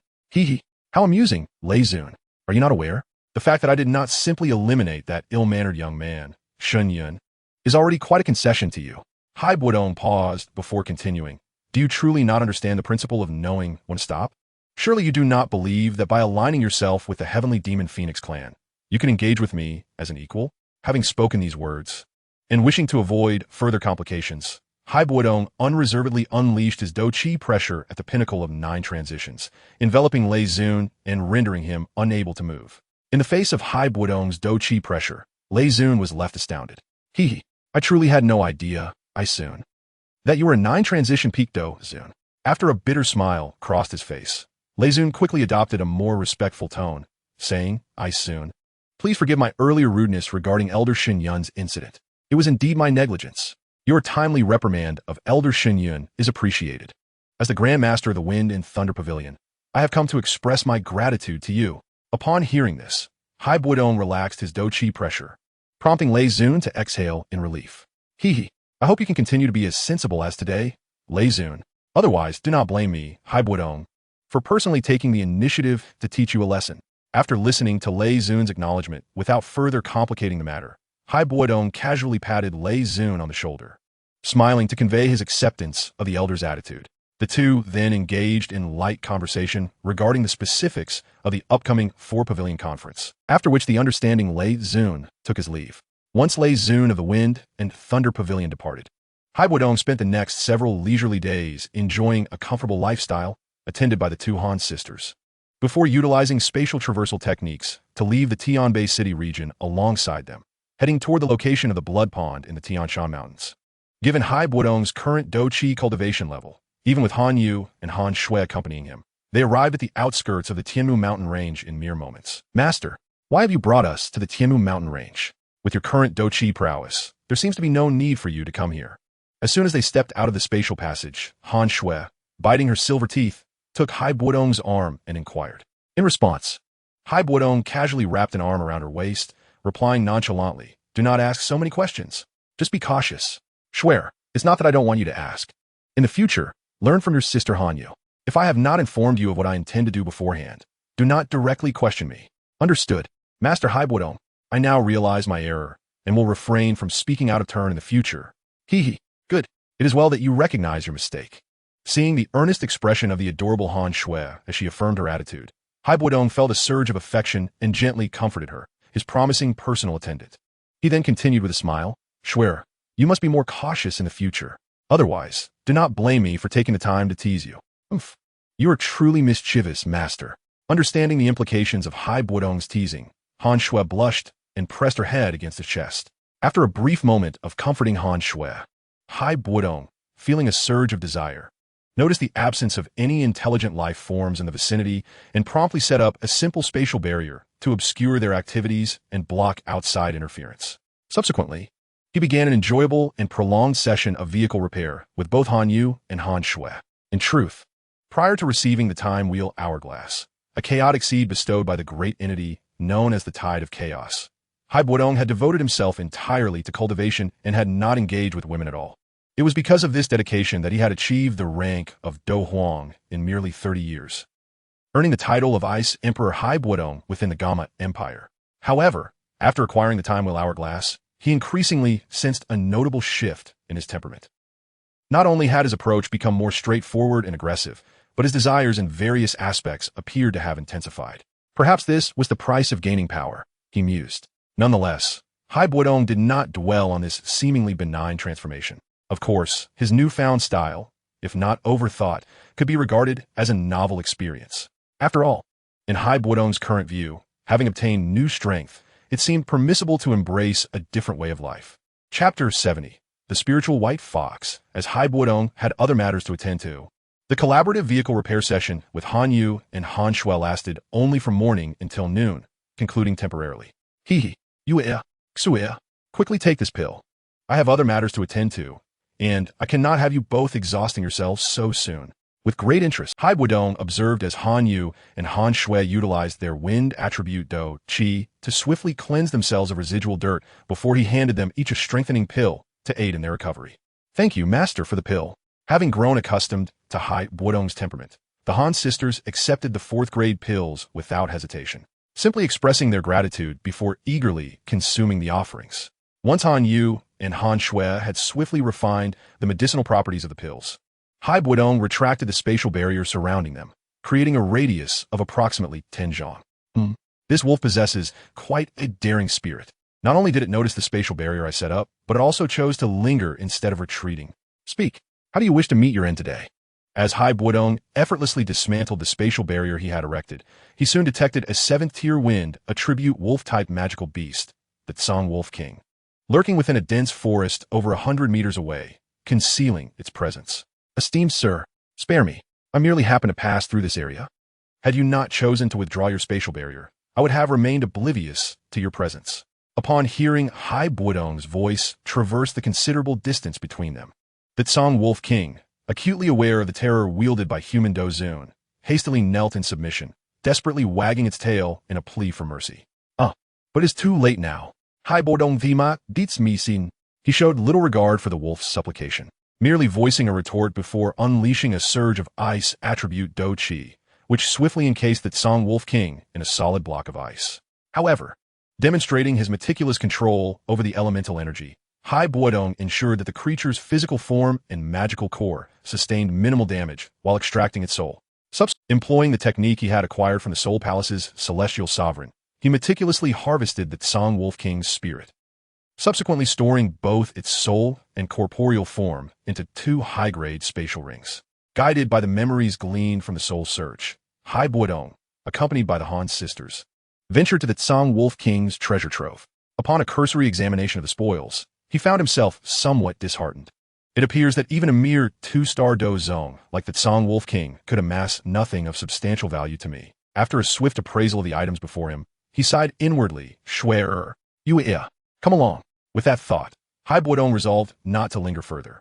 S1: How amusing, Lei Zun. Are you not aware? The fact that I did not simply eliminate that ill-mannered young man, Xinyan, is already quite a concession to you. Hai Bodong paused before continuing. Do you truly not understand the principle of knowing when to stop? Surely you do not believe that by aligning yourself with the Heavenly Demon Phoenix clan, you can engage with me as an equal? Having spoken these words, and wishing to avoid further complications, Hai Bodong unreservedly unleashed his Dou Qi pressure at the pinnacle of 9 transitions, enveloping Lei Zun and rendering him unable to move. In the face of Hai Bodong's Dou Qi pressure, Lei Zun was left astounded. I truly had no idea, Ice Zun, that you were a 9-transition peak Dou Zun. After a bitter smile crossed his face, Lei Zun quickly adopted a more respectful tone, saying, Ice Zun, please forgive my earlier rudeness regarding Elder Xinyan's incident. It was indeed my negligence. Your timely reprimand of Elder Xinyan is appreciated. As the Grand Master of the Wind and Thunder Pavilion, I have come to express my gratitude to you. Upon hearing this, Hai Bodong relaxed his Dou Qi pressure, prompting Lei Zun to exhale in relief. I hope you can continue to be as sensible as today, Lei Zun. Otherwise, do not blame me, Hai Bodong, for personally taking the initiative to teach you a lesson. After listening to Lei Zun's acknowledgement without further complicating the matter, Hai Bodong casually patted Lei Zun on the shoulder, smiling to convey his acceptance of the elder's attitude. The two then engaged in light conversation regarding the specifics of the upcoming 4-Pavilion Conference, after which the understanding Lei Zun took his leave. Once Lei Zun of the Wind and Thunder Pavilion departed, Hai Bodong spent the next several leisurely days enjoying a comfortable lifestyle attended by the 2 Han sisters, before utilizing spatial traversal techniques to leave the Tianbei City region alongside them, heading toward the location of the Blood Pond in the Tianshan Mountains. Given Hai Bodong's current Dou Qi cultivation level, even with Han Yu and Han Shui accompanying him, they arrived at the outskirts of the Tianmu mountain range in mere moments. Master, why have you brought us to the Tianmu mountain range? With your current Dou Qi prowess, there seems to be no need for you to come here. As soon as they stepped out of the spatial passage, Han Shui, biting her silver teeth, took Hai Bodong's arm and inquired. In response, Hai Bodong casually wrapped an arm around her waist, replying nonchalantly, do not ask so many questions. Just be cautious. Swear, it's not that I don't want you to ask. In the future, learn from your sister Han Yu. If I have not informed you of what I intend to do beforehand, do not directly question me. Understood. Master Hai Bodong, I now realize my error, and will refrain from speaking out of turn in the future. Good. It is well that you recognize your mistake. Seeing the earnest expression of the adorable Han Shui as she affirmed her attitude, Hai Bodong felt a surge of affection and gently comforted her, his promising personal attendant. He then continued with a smile, Shui, you must be more cautious in the future. Otherwise, do not blame me for taking the time to tease you. You are truly mischievous, master. Understanding the implications of Hai Bodong's teasing, Han Shui blushed and pressed her head against his chest. After a brief moment of comforting Han Shui, Hai Bodong, feeling a surge of desire, noticed the absence of any intelligent life forms in the vicinity and promptly set up a simple spatial barrier to obscure their activities and block outside interference. Subsequently, he began an enjoyable and prolonged session of vehicle repair with both Han Yu and Han Shui. In truth, prior to receiving the Time Wheel Hourglass, a chaotic seed bestowed by the great entity known as the Tide of Chaos, Hai Bodong had devoted himself entirely to cultivation and had not engaged with women at all. It was because of this dedication that he had achieved the rank of Dou Huang in merely 30 years, earning the title of Ice Emperor Hai Bodong within the Gamma Empire. However, after acquiring the Time Wheel Hourglass, he increasingly sensed a notable shift in his temperament. Not only had his approach become more straightforward and aggressive, but his desires in various aspects appeared to have intensified. Perhaps this was the price of gaining power, he mused. Nonetheless, Hai Bodong did not dwell on this seemingly benign transformation. Of course, his newfound style, if not overthought, could be regarded as a novel experience. After all, in Hai Bodong's current view, having obtained new strength, it seemed permissible to embrace a different way of life. Chapter 70. The Spiritual White Fox, as Hai Bodong had other matters to attend to. The collaborative vehicle repair session with Han Yu and Han Shui lasted only from morning until noon, concluding temporarily. Hee Xue, quickly take this pill. I have other matters to attend to, and I cannot have you both exhausting yourselves so soon. With great interest, Hai Bodong observed as Han Yu and Han Shui utilized their wind attribute Dou Qi to swiftly cleanse themselves of residual dirt before he handed them each a strengthening pill to aid in their recovery. Thank you, Master, for the pill. Having grown accustomed to Hai Bodong's temperament, the Han sisters accepted the fourth-grade pills without hesitation, simply expressing their gratitude before eagerly consuming the offerings. Once Han Yu and Han Shui had swiftly refined the medicinal properties of the pills, Hai Bodong retracted the spatial barrier surrounding them, creating a radius of approximately 10 zhang. This wolf possesses quite a daring spirit. Not only did it notice the spatial barrier I set up, but it also chose to linger instead of retreating. Speak. How do you wish to meet your end today? As Hai Bodong effortlessly dismantled the spatial barrier he had erected, he soon detected a 7th-tier wind, a tribute wolf-type magical beast, the Tsang Wolf King, lurking within a dense forest over 100 meters away, concealing its presence. Esteemed sir, spare me. I merely happen to pass through this area. Had you not chosen to withdraw your spatial barrier, I would have remained oblivious to your presence. Upon hearing Hai Bodong's voice traverse the considerable distance between them, the Tsang Wolf King, acutely aware of the terror wielded by human Dozun, hastily knelt in submission, desperately wagging its tail in a plea for mercy. But it's too late now. Hai Bodong Vima Dietz Misin. He showed little regard for the wolf's supplication, merely voicing a retort before unleashing a surge of ice attribute Dou Qi, which swiftly encased the Tsang Wolf King in a solid block of ice. However, demonstrating his meticulous control over the elemental energy, Hai Bodong ensured that the creature's physical form and magical core sustained minimal damage while extracting its soul. Employing the technique he had acquired from the Soul Palace's celestial sovereign, he meticulously harvested the Tsang Wolf King's spirit, subsequently storing both its soul and corporeal form into 2 high-grade spatial rings. Guided by the memories gleaned from the soul search, Hai Bodong, accompanied by the Han sisters, ventured to the Tsang Wolf King's treasure trove. Upon a cursory examination of the spoils, he found himself somewhat disheartened. It appears that even a mere 2-star Dozong like the Tsang Wolf King could amass nothing of substantial value to me. After a swift appraisal of the items before him, he sighed inwardly, Shui come along. With that thought, Hai Bodong resolved not to linger further.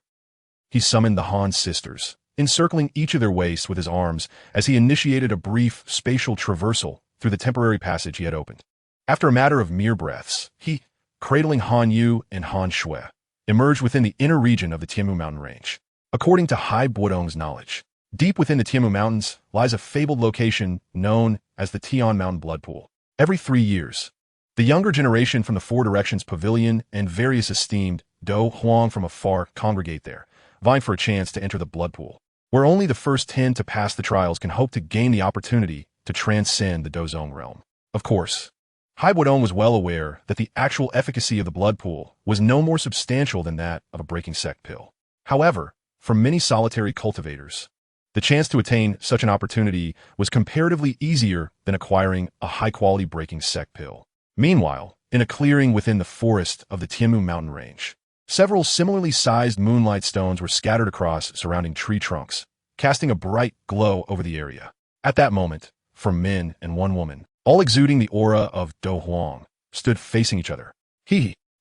S1: He summoned the Han sisters, encircling each of their waists with his arms as he initiated a brief spatial traversal through the temporary passage he had opened. After a matter of mere breaths, he, cradling Han Yu and Han Shui, emerged within the inner region of the Tianmu mountain range. According to Hai Bodong's knowledge, deep within the Tianmu mountains lies a fabled location known as the Tian Mountain Blood Pool. Every 3 years, the younger generation from the Four Directions Pavilion and various esteemed Dou Huang from afar congregate there, vying for a chance to enter the blood pool, where only the first 10 to pass the trials can hope to gain the opportunity to transcend the Dozong realm. Of course, Hai Bodong was well aware that the actual efficacy of the blood pool was no more substantial than that of a breaking sect pill. However, for many solitary cultivators, the chance to attain such an opportunity was comparatively easier than acquiring a high-quality breaking sect pill. Meanwhile, in a clearing within the forest of the Tianmu mountain range, several similarly sized moonlight stones were scattered across surrounding tree trunks, casting a bright glow over the area. At that moment, 4 men and 1 woman, all exuding the aura of Dou Huang, stood facing each other.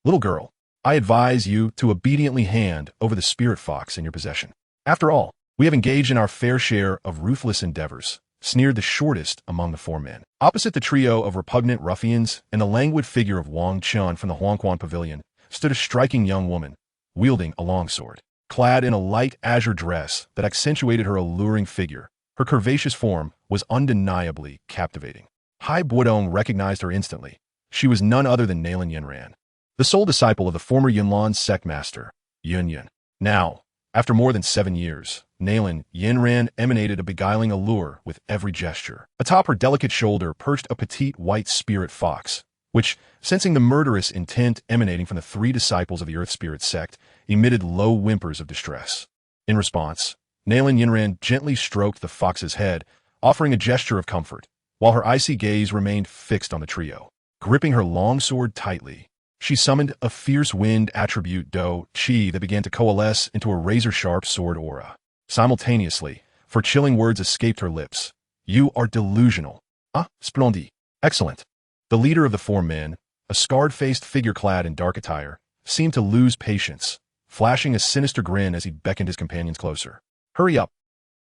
S1: Little girl, I advise you to obediently hand over the spirit fox in your possession. After all, we have engaged in our fair share of ruthless endeavors, sneered the shortest among the 4 men. Opposite the trio of repugnant ruffians and the languid figure of Wang Chun from the Huangquan Pavilion stood a striking young woman, wielding a longsword. Clad in a light azure dress that accentuated her alluring figure, her curvaceous form was undeniably captivating. Hai Bodong recognized her instantly. She was none other than Nalan Yunran, the sole disciple of the former Yunlan sect master, Yun. Now, after more than 7 years, Nalan Yunran emanated a beguiling allure with every gesture. Atop her delicate shoulder perched a petite white spirit fox, which, sensing the murderous intent emanating from the three disciples of the Earth Spirit sect, emitted low whimpers of distress. In response, Nalan Yinran gently stroked the fox's head, offering a gesture of comfort, while her icy gaze remained fixed on the trio. Gripping her long sword tightly, she summoned a fierce wind attribute Dou Qi that began to coalesce into a razor-sharp sword aura. Simultaneously, for chilling words escaped her lips. "You are delusional." "Ah, splendid. Excellent." The leader of the four men, a scarred-faced figure clad in dark attire, seemed to lose patience, flashing a sinister grin as he beckoned his companions closer. "Hurry up."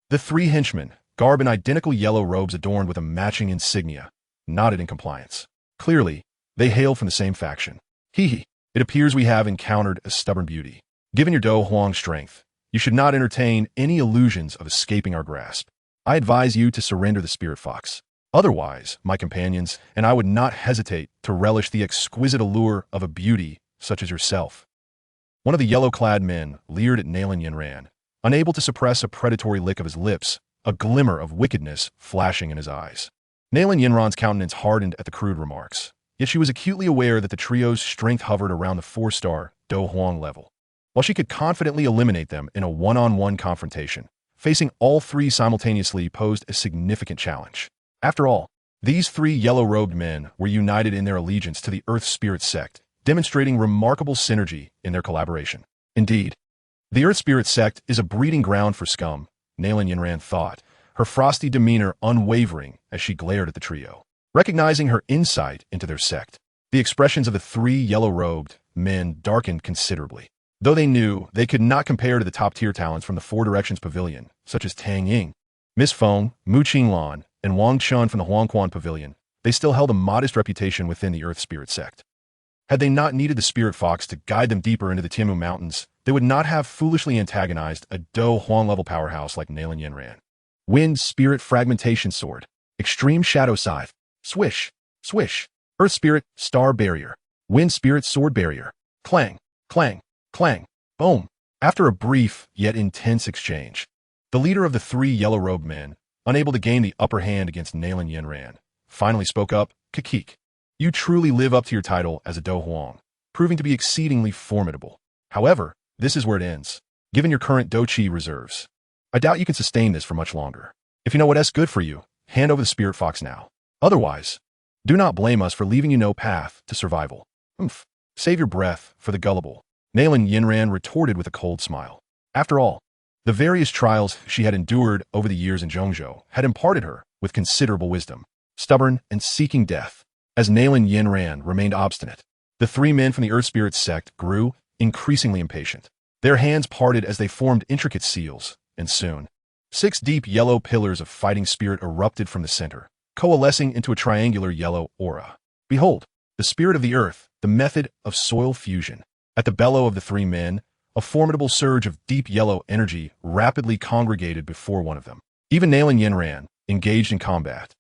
S1: The three henchmen, garbed in identical yellow robes adorned with a matching insignia, nodded in compliance. Clearly, they hailed from the same faction. "Hee. It appears we have encountered a stubborn beauty. Given your Do Huang's strength, you should not entertain any illusions of escaping our grasp. I advise you to surrender the spirit fox. Otherwise, my companions and I would not hesitate to relish the exquisite allure of a beauty such as yourself." One of the yellow-clad men leered at Nalan Yinran, unable to suppress a predatory lick of his lips, a glimmer of wickedness flashing in his eyes. Nalan Yinran's countenance hardened at the crude remarks, yet she was acutely aware that the trio's strength hovered around the 4-star Do Huang level. While she could confidently eliminate them in a one-on-one confrontation, facing all three simultaneously posed a significant challenge. After all, these three yellow-robed men were united in their allegiance to the Earth Spirit sect, demonstrating remarkable synergy in their collaboration. Indeed, the Earth Spirit sect is a breeding ground for scum, Nalan Yinran thought, her frosty demeanor unwavering as she glared at the trio. Recognizing her insight into their sect, the expressions of the three yellow-robed men darkened considerably. Though they knew they could not compare to the top-tier talents from the Four Directions Pavilion, such as Tang Ying, Miss Feng, Mu Qinglan, and Wang Chun from the Huangquan Pavilion, they still held a modest reputation within the Earth Spirit sect. Had they not needed the Spirit Fox to guide them deeper into the Tianmu Mountains, they would not have foolishly antagonized a Do Huang-level powerhouse like Nalan Yinran. Wind Spirit Fragmentation Sword. Extreme Shadow Scythe. Swish. Swish. Earth Spirit Star Barrier. Wind Spirit Sword Barrier. Clang. Clang. Clang. Boom. After a brief yet intense exchange, the leader of the three yellow-robed men, unable to gain the upper hand against Nalan Yinran, finally spoke up. "Kakik. You truly live up to your title as a Do Huang, proving to be exceedingly formidable. However, this is where it ends. Given your current Dou Qi reserves, I doubt you can sustain this for much longer. If you know what's good for you, hand over the Spirit Fox now. Otherwise, do not blame us for leaving you no path to survival." "Oomph. Save your breath for the gullible," Nalan Yinran retorted with a cold smile. After all, the various trials she had endured over the years in Zhongzhou had imparted her with considerable wisdom, stubborn and seeking death. As Nalan Yinran remained obstinate, the three men from the Earth Spirit sect grew increasingly impatient. Their hands parted as they formed intricate seals, and soon, 6 deep yellow pillars of fighting spirit erupted from the center, coalescing into a triangular yellow aura. Behold, the spirit of the earth, the method of soil fusion. At the bellow of the three men, a formidable surge of deep yellow energy rapidly congregated before one of them. Even Nalan Yinran, engaged in combat,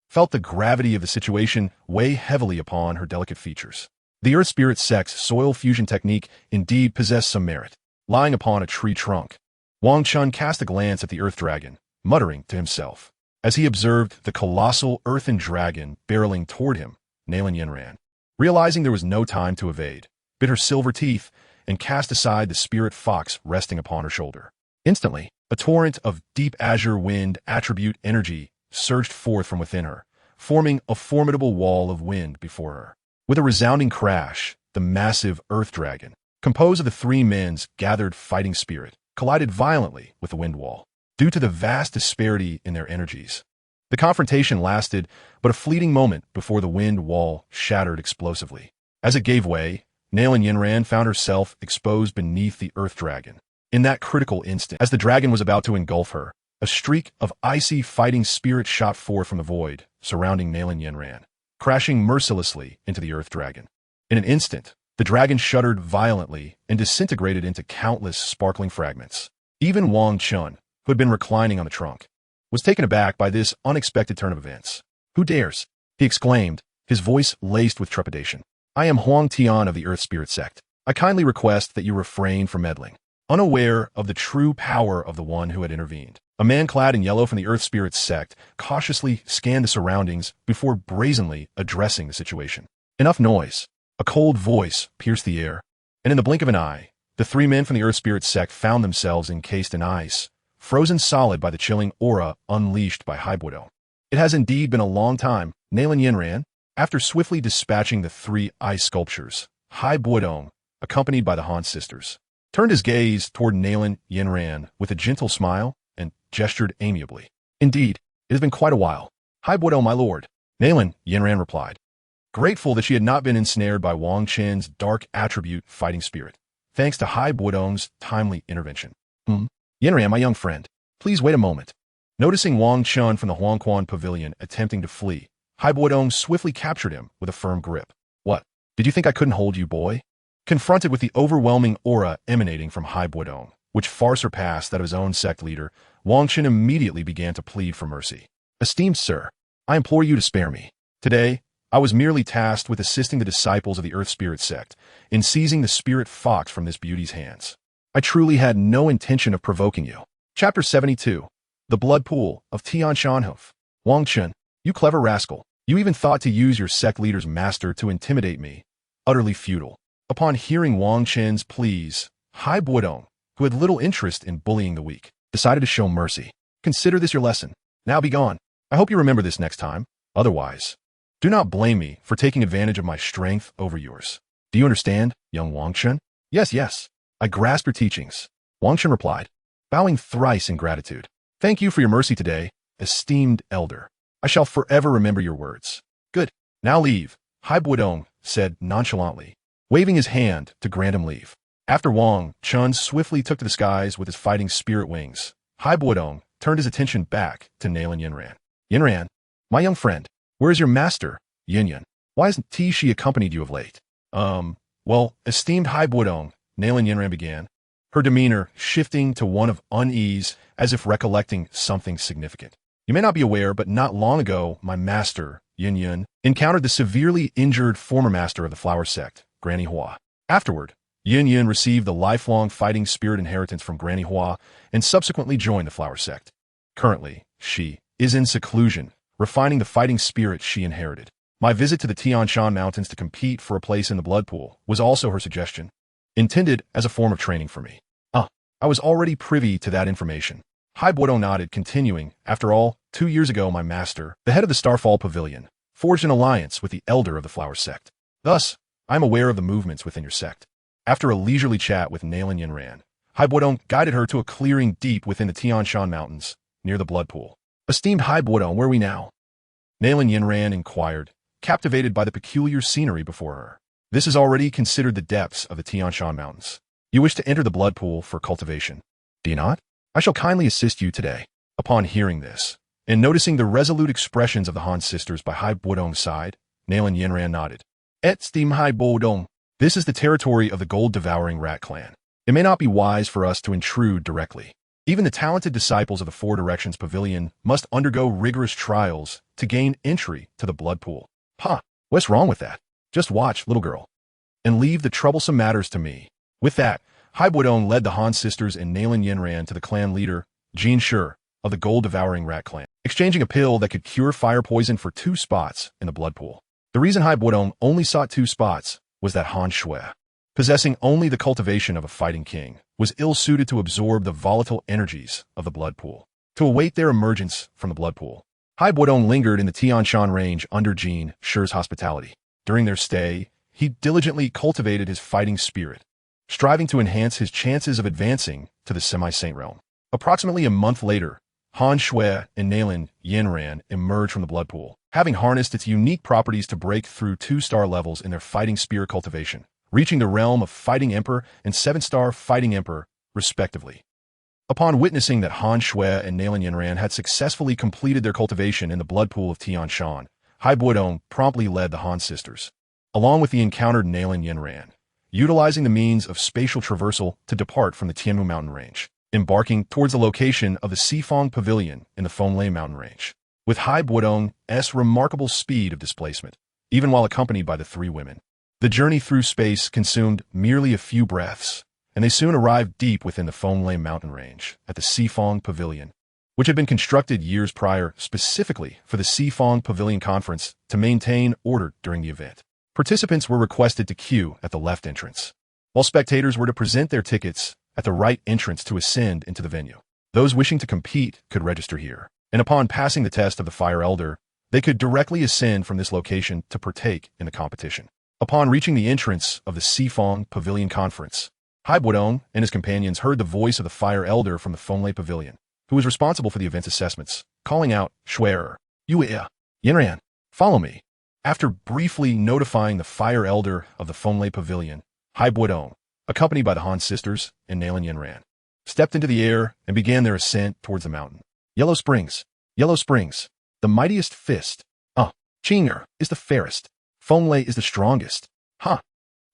S1: felt the gravity of the situation weigh heavily upon her delicate features. The Earth Spirit sect's soil fusion technique indeed possessed some merit. Lying upon a tree trunk, Wang Chun cast a glance at the Earth Dragon, muttering to himself. As he observed the colossal earthen dragon barreling toward him, Nalan Yinran, realizing there was no time to evade, bit her silver teeth and cast aside the Spirit Fox resting upon her shoulder. Instantly, a torrent of deep azure wind attribute energy surged forth from within her, forming a formidable wall of wind before her. With a resounding crash, the massive Earth Dragon, composed of the three men's gathered fighting spirit, collided violently with the wind wall. Due to the vast disparity in their energies, the confrontation lasted but a fleeting moment before the wind wall shattered explosively. As it gave way, Nalan Yinran found herself exposed beneath the Earth Dragon. In that critical instant, as the dragon was about to engulf her, a streak of icy fighting spirit shot forth from the void surrounding Nalan Yinran, crashing mercilessly into the Earth Dragon. In an instant, the dragon shuddered violently and disintegrated into countless sparkling fragments. Even Wang Chun, who had been reclining on the trunk, was taken aback by this unexpected turn of events. "Who dares?" he exclaimed, his voice laced with trepidation. "I am Huang Tian of the Earth Spirit sect. I kindly request that you refrain from meddling." Unaware of the true power of the one who had intervened, a man clad in yellow from the Earth Spirit sect cautiously scanned the surroundings before brazenly addressing the situation. Enough noise. A cold voice pierced the air, and in the blink of an eye, the three men from the Earth Spirit sect found themselves encased in ice, frozen solid by the chilling aura unleashed by Bodong. It has indeed been a long time, Nalan Yinran. After swiftly dispatching the three ice sculptures, Bodong, accompanied by the Han sisters, turned his gaze toward Nalan Yinran with a gentle smile and gestured amiably. Indeed, it has been quite a while. Bodong, my lord, Nalan Yinran replied, grateful that she had not been ensnared by Wang Chen's dark attribute fighting spirit, thanks to Bodong's timely intervention. Yinran, my young friend, please wait a moment. Noticing Wang Chen from the Huangquan pavilion attempting to flee, Bodong swiftly captured him with a firm grip. What? Did you think I couldn't hold you, boy? Confronted with the overwhelming aura emanating from Bodong, which far surpassed that of his own sect leader, Wang Chen immediately began to plead for mercy. Esteemed sir, I implore you to spare me. Today, I was merely tasked with assisting the disciples of the Earth Spirit sect in seizing the spirit fox from this beauty's hands. I truly had no intention of provoking you. Chapter 72. The Blood Pool of Tian Shanhoof. Wang Chen, you clever rascal. You even thought to use your sect leader's master to intimidate me. Utterly futile. Upon hearing Wang Chen's pleas, Bodong, who had little interest in bullying the weak, decided to show mercy. Consider this your lesson. Now be gone. I hope you remember this next time. Otherwise, do not blame me for taking advantage of my strength over yours. Do you understand, young Wang Chen? Yes. I grasp your teachings. Wang Chen replied, bowing thrice in gratitude. Thank you for your mercy today, esteemed elder. I shall forever remember your words. Good. Now leave, Bodong said nonchalantly, waving his hand to grant him leave. After Wang Chen swiftly took to the skies with his fighting spirit wings, Bodong turned his attention back to Nalan Yinran. Yinran, my young friend, where is your master, Yin? Why hasn't Dou Qi accompanied you of late? Well, esteemed Bodong, Nalan Yinran began, her demeanor shifting to one of unease as if recollecting something significant. You may not be aware, but not long ago, my master, Yin, encountered the severely injured former master of the flower sect, Granny Hua. Afterward, Yin received the lifelong fighting spirit inheritance from Granny Hua and subsequently joined the flower sect. Currently, she is in seclusion, refining the fighting spirit she inherited. My visit to the Tian Shan Mountains to compete for a place in the blood pool was also her suggestion, intended as a form of training for me. I was already privy to that information. Bodong nodded, continuing, after all, 2 years ago my master, the head of the Starfall Pavilion, forged an alliance with the elder of the flower sect. Thus, I am aware of the movements within your sect. After a leisurely chat with Nalan Yinran, Bodong guided her to a clearing deep within the Tian Shan Mountains, near the blood pool. Esteemed Bodong, where are we now? Nalan Yinran inquired, captivated by the peculiar scenery before her. This is already considered the depths of the Tian Shan Mountains. You wish to enter the blood pool for cultivation, do you not? I shall kindly assist you today. Upon hearing this, and noticing the resolute expressions of the Han sisters by Bodong's side, Nalan Yinran nodded. Esteemed Bodong, this is the territory of the gold-devouring rat clan. It may not be wise for us to intrude directly. Even the talented disciples of the Four Directions Pavilion must undergo rigorous trials to gain entry to the blood pool. What's wrong with that? Just watch, little girl, and leave the troublesome matters to me. With that, Bodong led the Han sisters and Nalan Yinran to the clan leader, Jin Shi, of the gold-devouring rat clan, exchanging a pill that could cure fire poison for 2 spots in the blood pool. The reason Bodong only sought 2 spots was that Han Shui, possessing only the cultivation of a fighting king, was ill-suited to absorb the volatile energies of the blood pool. To await their emergence from the blood pool, Bodong lingered in the Tian Shan range under Jin Shi's hospitality. During their stay, he diligently cultivated his fighting spirit, striving to enhance his chances of advancing to the semi-saint realm. Approximately a month later, Han Shui and Nalan Yinran emerged from the blood pool, having harnessed its unique properties to break through 2-star levels in their fighting spirit cultivation, reaching the realm of Fighting Emperor and 7-star Fighting Emperor, respectively. Upon witnessing that Han Shui and Nalan Yinran had successfully completed their cultivation in the blood pool of Tian Shan, Bodong promptly led the Han sisters, along with the encountered Nalan Yinran, utilizing the means of spatial traversal to depart from the Tianmu mountain range, embarking towards the location of the Sifong Pavilion in the Fenglei mountain range, with Bodong's remarkable speed of displacement, even while accompanied by the 3 women. The journey through space consumed merely a few breaths, and they soon arrived deep within the Fenglei mountain range at the Sifong Pavilion, which had been constructed years prior specifically for the Sifong Pavilion Conference to maintain order during the event. Participants were requested to queue at the left entrance, while spectators were to present their tickets at the right entrance to ascend into the venue. Those wishing to compete could register here, and upon passing the test of the Fire Elder, they could directly ascend from this location to partake in the competition. Upon reaching the entrance of the Sifong Pavilion Conference, Bodong and his companions heard the voice of the Fire Elder from the Fonglei Pavilion, who was responsible for the event's assessments, calling out, "Shuer, Yue, Yinran, follow me." After briefly notifying the Fire Elder of the Fonglei Pavilion, Bodong, accompanied by the Han sisters and Nalan Yinran, stepped into the air and began their ascent towards the mountain. Yellow Springs, the mightiest fist. Qing'er is the fairest. Fonglei is the strongest.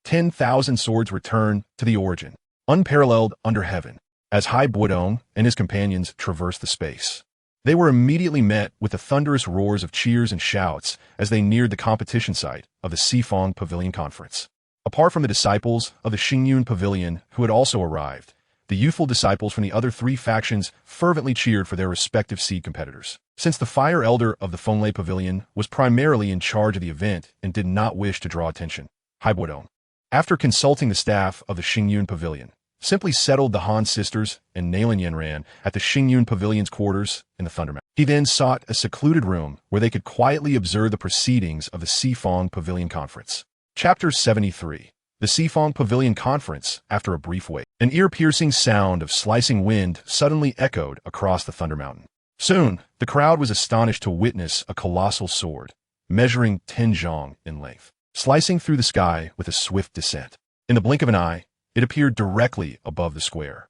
S1: 10,000 swords return to the origin, unparalleled under heaven. As Bodong and his companions traversed the space, they were immediately met with the thunderous roars of cheers and shouts as they neared the competition site of the Sifong Pavilion Conference. Apart from the disciples of the Xingyun Pavilion who had also arrived, the youthful disciples from the other three factions fervently cheered for their respective seed competitors. Since the Fire Elder of the Fonglei Pavilion was primarily in charge of the event and did not wish to draw attention, Bodong, after consulting the staff of the Xingyun Pavilion, simply settled the Han sisters and Nalan Yinran at the Xingyun Pavilion's quarters in the Thundermountain. He then sought a secluded room where they could quietly observe the proceedings of the Sifong Pavilion Conference. Chapter 73. The Sifong Pavilion Conference. After a brief wait, an ear-piercing sound of slicing wind suddenly echoed across the Thunder Mountain. Soon, the crowd was astonished to witness a colossal sword, measuring 10 zhong in length, slicing through the sky with a swift descent. In the blink of an eye, it appeared directly above the square.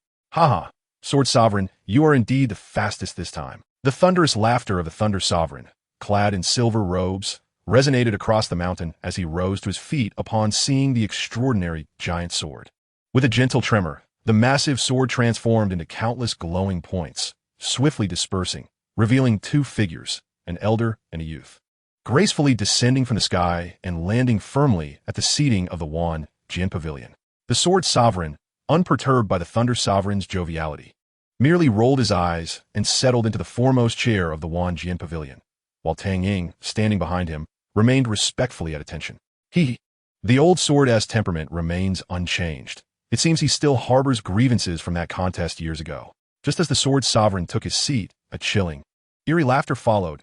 S1: Sword Sovereign, you are indeed the fastest this time. The thunderous laughter of the Thunder Sovereign, clad in silver robes, resonated across the mountain as he rose to his feet upon seeing the extraordinary giant sword. With a gentle tremor, the massive sword transformed into countless glowing points, swiftly dispersing, revealing two figures, an elder and a youth, gracefully descending from the sky and landing firmly at the seating of the Wan Jian Pavilion. The Sword Sovereign, unperturbed by the Thunder Sovereign's joviality, merely rolled his eyes and settled into the foremost chair of the Wan Jian Pavilion, while Tang Ying, standing behind him, remained respectfully at attention. The old sword's temperament remains unchanged. It seems he still harbors grievances from that contest years ago. Just as the Sword Sovereign took his seat, a chilling, eerie laughter followed.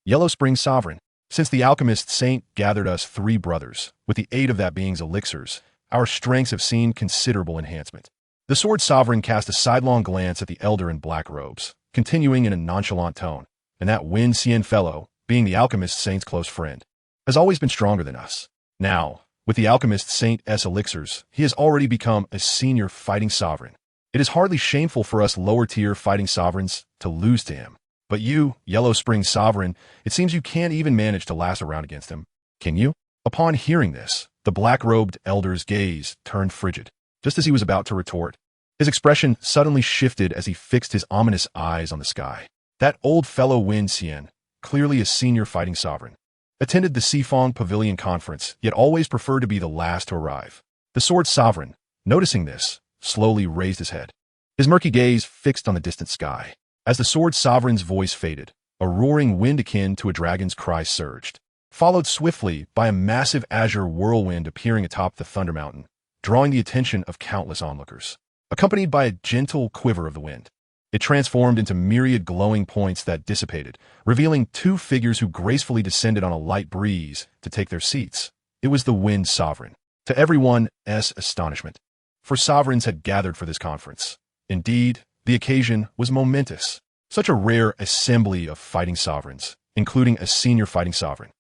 S1: Yellow Spring Sovereign, since the alchemist saint gathered us 3 brothers, with the aid of that being's elixirs, our strengths have seen considerable enhancement. The Sword Sovereign cast a sidelong glance at the elder in black robes, continuing in a nonchalant tone, and that Wen Xian fellow, being the alchemist saint's close friend, has always been stronger than us. Now, with the alchemist saint's elixirs, he has already become a senior fighting sovereign. It is hardly shameful for us lower-tier fighting sovereigns to lose to him. But you, Yellow Spring Sovereign, it seems you can't even manage to last a round against him. Can you? Upon hearing this, the black-robed elder's gaze turned frigid. Just as he was about to retort, his expression suddenly shifted as he fixed his ominous eyes on the sky. That old fellow Wen Xian, clearly a senior fighting sovereign, attended the Sifong Pavilion Conference, yet always preferred to be the last to arrive. The Sword Sovereign, noticing this, slowly raised his head, his murky gaze fixed on the distant sky. As the Sword Sovereign's voice faded, a roaring wind akin to a dragon's cry surged, followed swiftly by a massive azure whirlwind appearing atop the Thunder Mountain, drawing the attention of countless onlookers. Accompanied by a gentle quiver of the wind, it transformed into myriad glowing points that dissipated, revealing 2 figures who gracefully descended on a light breeze to take their seats. It was the Wind Sovereign. To everyone's astonishment, for sovereigns had gathered for this conference. Indeed, the occasion was momentous. Such a rare assembly of fighting sovereigns, including a senior fighting sovereign,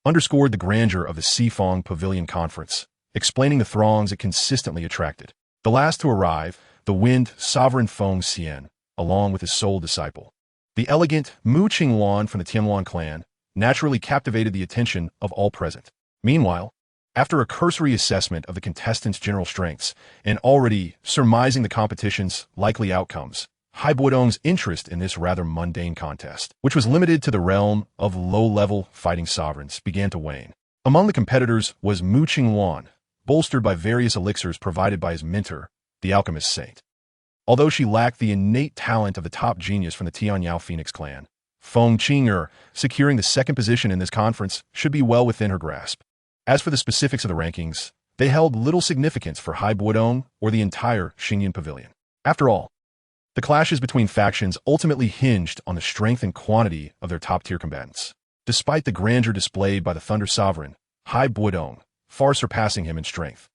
S1: underscored the grandeur of the Sifong Pavilion Conference, explaining the throngs it consistently attracted. The last to arrive, the Wind Sovereign Feng Xian, along with his sole disciple, the elegant Mu Qingwan from the Tianluan clan, naturally captivated the attention of all present. Meanwhile, after a cursory assessment of the contestants' general strengths and already surmising the competition's likely outcomes, Bodong's interest in this rather mundane contest, which was limited to the realm of low-level fighting sovereigns, began to wane. Among the competitors was Mu Qingwan, bolstered by various elixirs provided by his mentor, the alchemist saint. Although she lacked the innate talent of the top genius from the Tianyao Phoenix clan, Feng Qing'er, securing the second position in this conference, should be well within her grasp. As for the specifics of the rankings, they held little significance for Hai Bodong or the entire Xingyan Pavilion. After all, the clashes between factions ultimately hinged on the strength and quantity of their top-tier combatants. Despite the grandeur displayed by the Thunder Sovereign, Hai Bodong, far surpassing him in strength,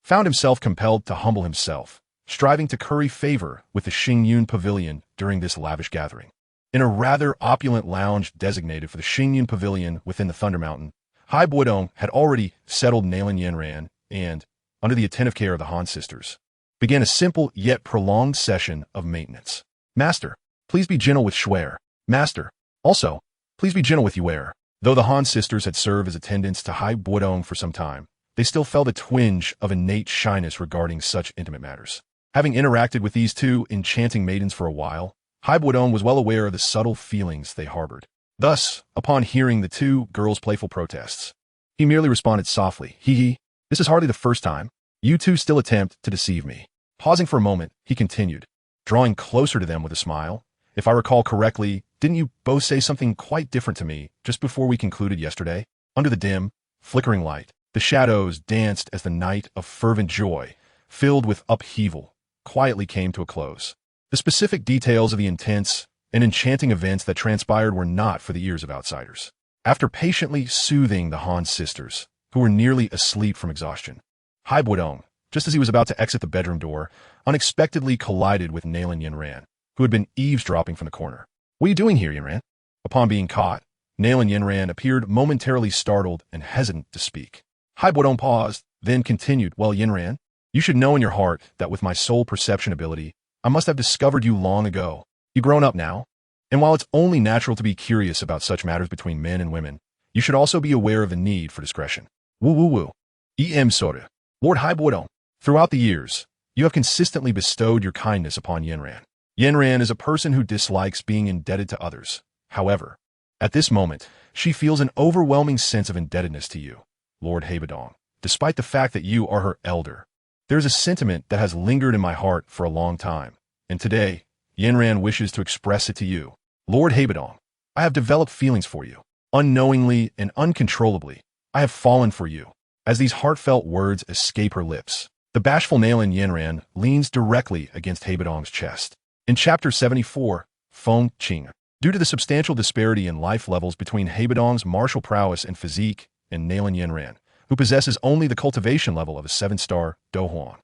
S1: found himself compelled to humble himself, striving to curry favor with the Xingyan Pavilion during this lavish gathering. In a rather opulent lounge designated for the Xingyan Pavilion within the Thunder Mountain, Hai Bodong had already settled Nalan Yanran and, under the attentive care of the Han sisters, began a simple yet prolonged session of maintenance. Master, please be gentle with Shuer. Master, also, please be gentle with Yuer. Though the Han sisters had served as attendants to Hai Bodong for some time, they still felt a twinge of innate shyness regarding such intimate matters. Having interacted with these two enchanting maidens for a while, Hai Bodong was well aware of the subtle feelings they harbored. Thus, upon hearing the two girls' playful protests, he merely responded softly, "Hee hee, this is hardly the first time. You two still attempt to deceive me." Pausing for a moment, he continued, drawing closer to them with a smile. "If I recall correctly, didn't you both say something quite different to me just before we concluded yesterday?" Under the dim, flickering light, the shadows danced as the night of fervent joy, filled with upheaval, quietly came to a close. The specific details of the intense and enchanting events that transpired were not for the ears of outsiders. After patiently soothing the Han sisters, who were nearly asleep from exhaustion, Hai Bodong, just as he was about to exit the bedroom door, unexpectedly collided with Nalan Yanran, who had been eavesdropping from the corner. "What are you doing here, Yanran?" Upon being caught, Nalan Yanran appeared momentarily startled and hesitant to speak. Hai Bodong paused, then continued, "Well, Yanran, you should know in your heart that with my soul perception ability, I must have discovered you long ago. You've grown up now, and while it's only natural to be curious about such matters between men and women, you should also be aware of the need for discretion." Woo woo woo. Soda. Lord Hai Bodong, throughout the years, you have consistently bestowed your kindness upon Yanran. Yanran is a person who dislikes being indebted to others. However, at this moment, she feels an overwhelming sense of indebtedness to you, Lord Hai Bodong, despite the fact that you are her elder. There is a sentiment that has lingered in my heart for a long time, and today, Yanran wishes to express it to you. Lord Hai Bodong, I have developed feelings for you. Unknowingly and uncontrollably, I have fallen for you. As these heartfelt words escape her lips, the bashful Nalan Yanran leans directly against Hai Bodong's chest. In Chapter 74, Feng Qing, due to the substantial disparity in life levels between Hai Bodong's martial prowess and physique and Nalan Yanran, who possesses only the cultivation level of a 7-star Dohuan,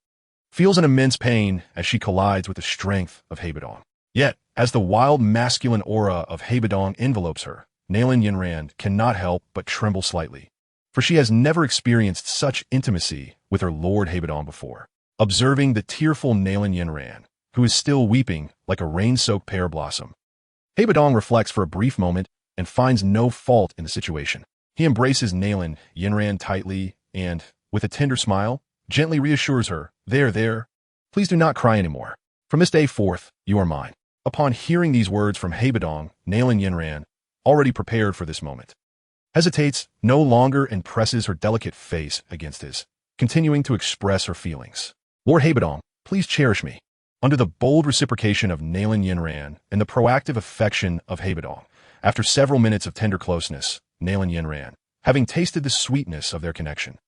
S1: feels an immense pain as she collides with the strength of Hai Bodong. Yet, as the wild masculine aura of Hai Bodong envelopes her, Nalan Yanran cannot help but tremble slightly, for she has never experienced such intimacy with her Lord Hai Bodong before. Observing the tearful Nalan Yanran, who is still weeping like a rain-soaked pear blossom, Hai Bodong reflects for a brief moment and finds no fault in the situation. He embraces Nalan Yanran tightly and, with a tender smile, gently reassures her, There, please do not cry anymore. From this day forth, you are mine." Upon hearing these words from Hai Bodong, Nalan Yanran, already prepared for this moment, hesitates no longer and presses her delicate face against his, continuing to express her feelings. "Lord Hai Bodong, please cherish me." Under the bold reciprocation of Nalan Yanran and the proactive affection of Hai Bodong, after several minutes of tender closeness, Nalan Yanran, having tasted the sweetness of their connection,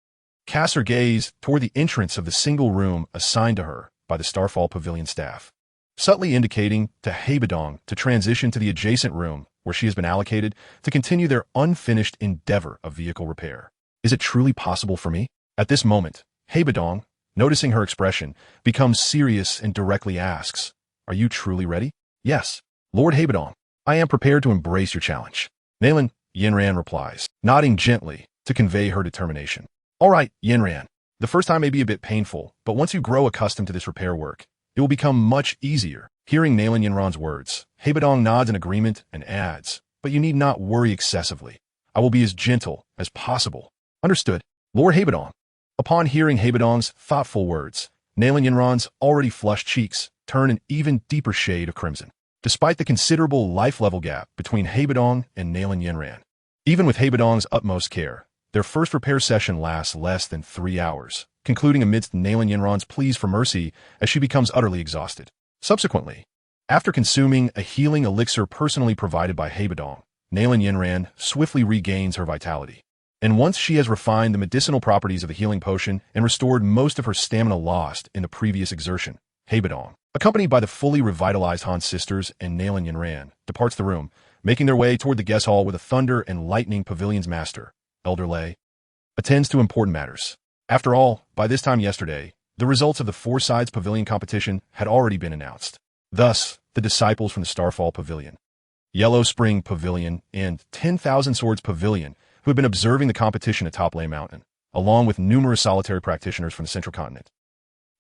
S1: casts her gaze toward the entrance of the single room assigned to her by the Starfall Pavilion staff, subtly indicating to Hai Bodong to transition to the adjacent room where she has been allocated to continue their unfinished endeavor of vehicle repair. "Is it truly possible for me?" At this moment, Hai Bodong, noticing her expression, becomes serious and directly asks, "Are you truly ready?" "Yes, Lord Hai Bodong, I am prepared to embrace your challenge." Nalan Yanran replies, nodding gently to convey her determination. "All right, Yanran, the first time may be a bit painful, but once you grow accustomed to this repair work, it will become much easier." Hearing Nalan Yanran's words, Hai Bodong nods in agreement and adds, "But you need not worry excessively. I will be as gentle as possible." "Understood, Lord Hai Bodong." Upon hearing Hai Bodong's thoughtful words, Nalan Yanran's already flushed cheeks turn an even deeper shade of crimson. Despite the considerable life level gap between Hai Bodong and Nalan Yanran, even with Hai Bodong's utmost care, their first repair session lasts less than 3 hours, concluding amidst Nalan Yanran's pleas for mercy as she becomes utterly exhausted. Subsequently, after consuming a healing elixir personally provided by Hai Bodong, Nalan Yanran swiftly regains her vitality. And once she has refined the medicinal properties of the healing potion and restored most of her stamina lost in the previous exertion, Bodong, accompanied by the fully revitalized Han sisters and Nalan Yanran, departs the room, making their way toward the guest hall where the Thunder and Lightning Pavilion's master, Elder Lei, attends to important matters. After all, by this time yesterday, the results of the Four Sides Pavilion competition had already been announced. Thus, the disciples from the Starfall Pavilion, Yellow Spring Pavilion, and 10,000 Swords Pavilion, who had been observing the competition atop Lei Mountain, along with numerous solitary practitioners from the Central Continent,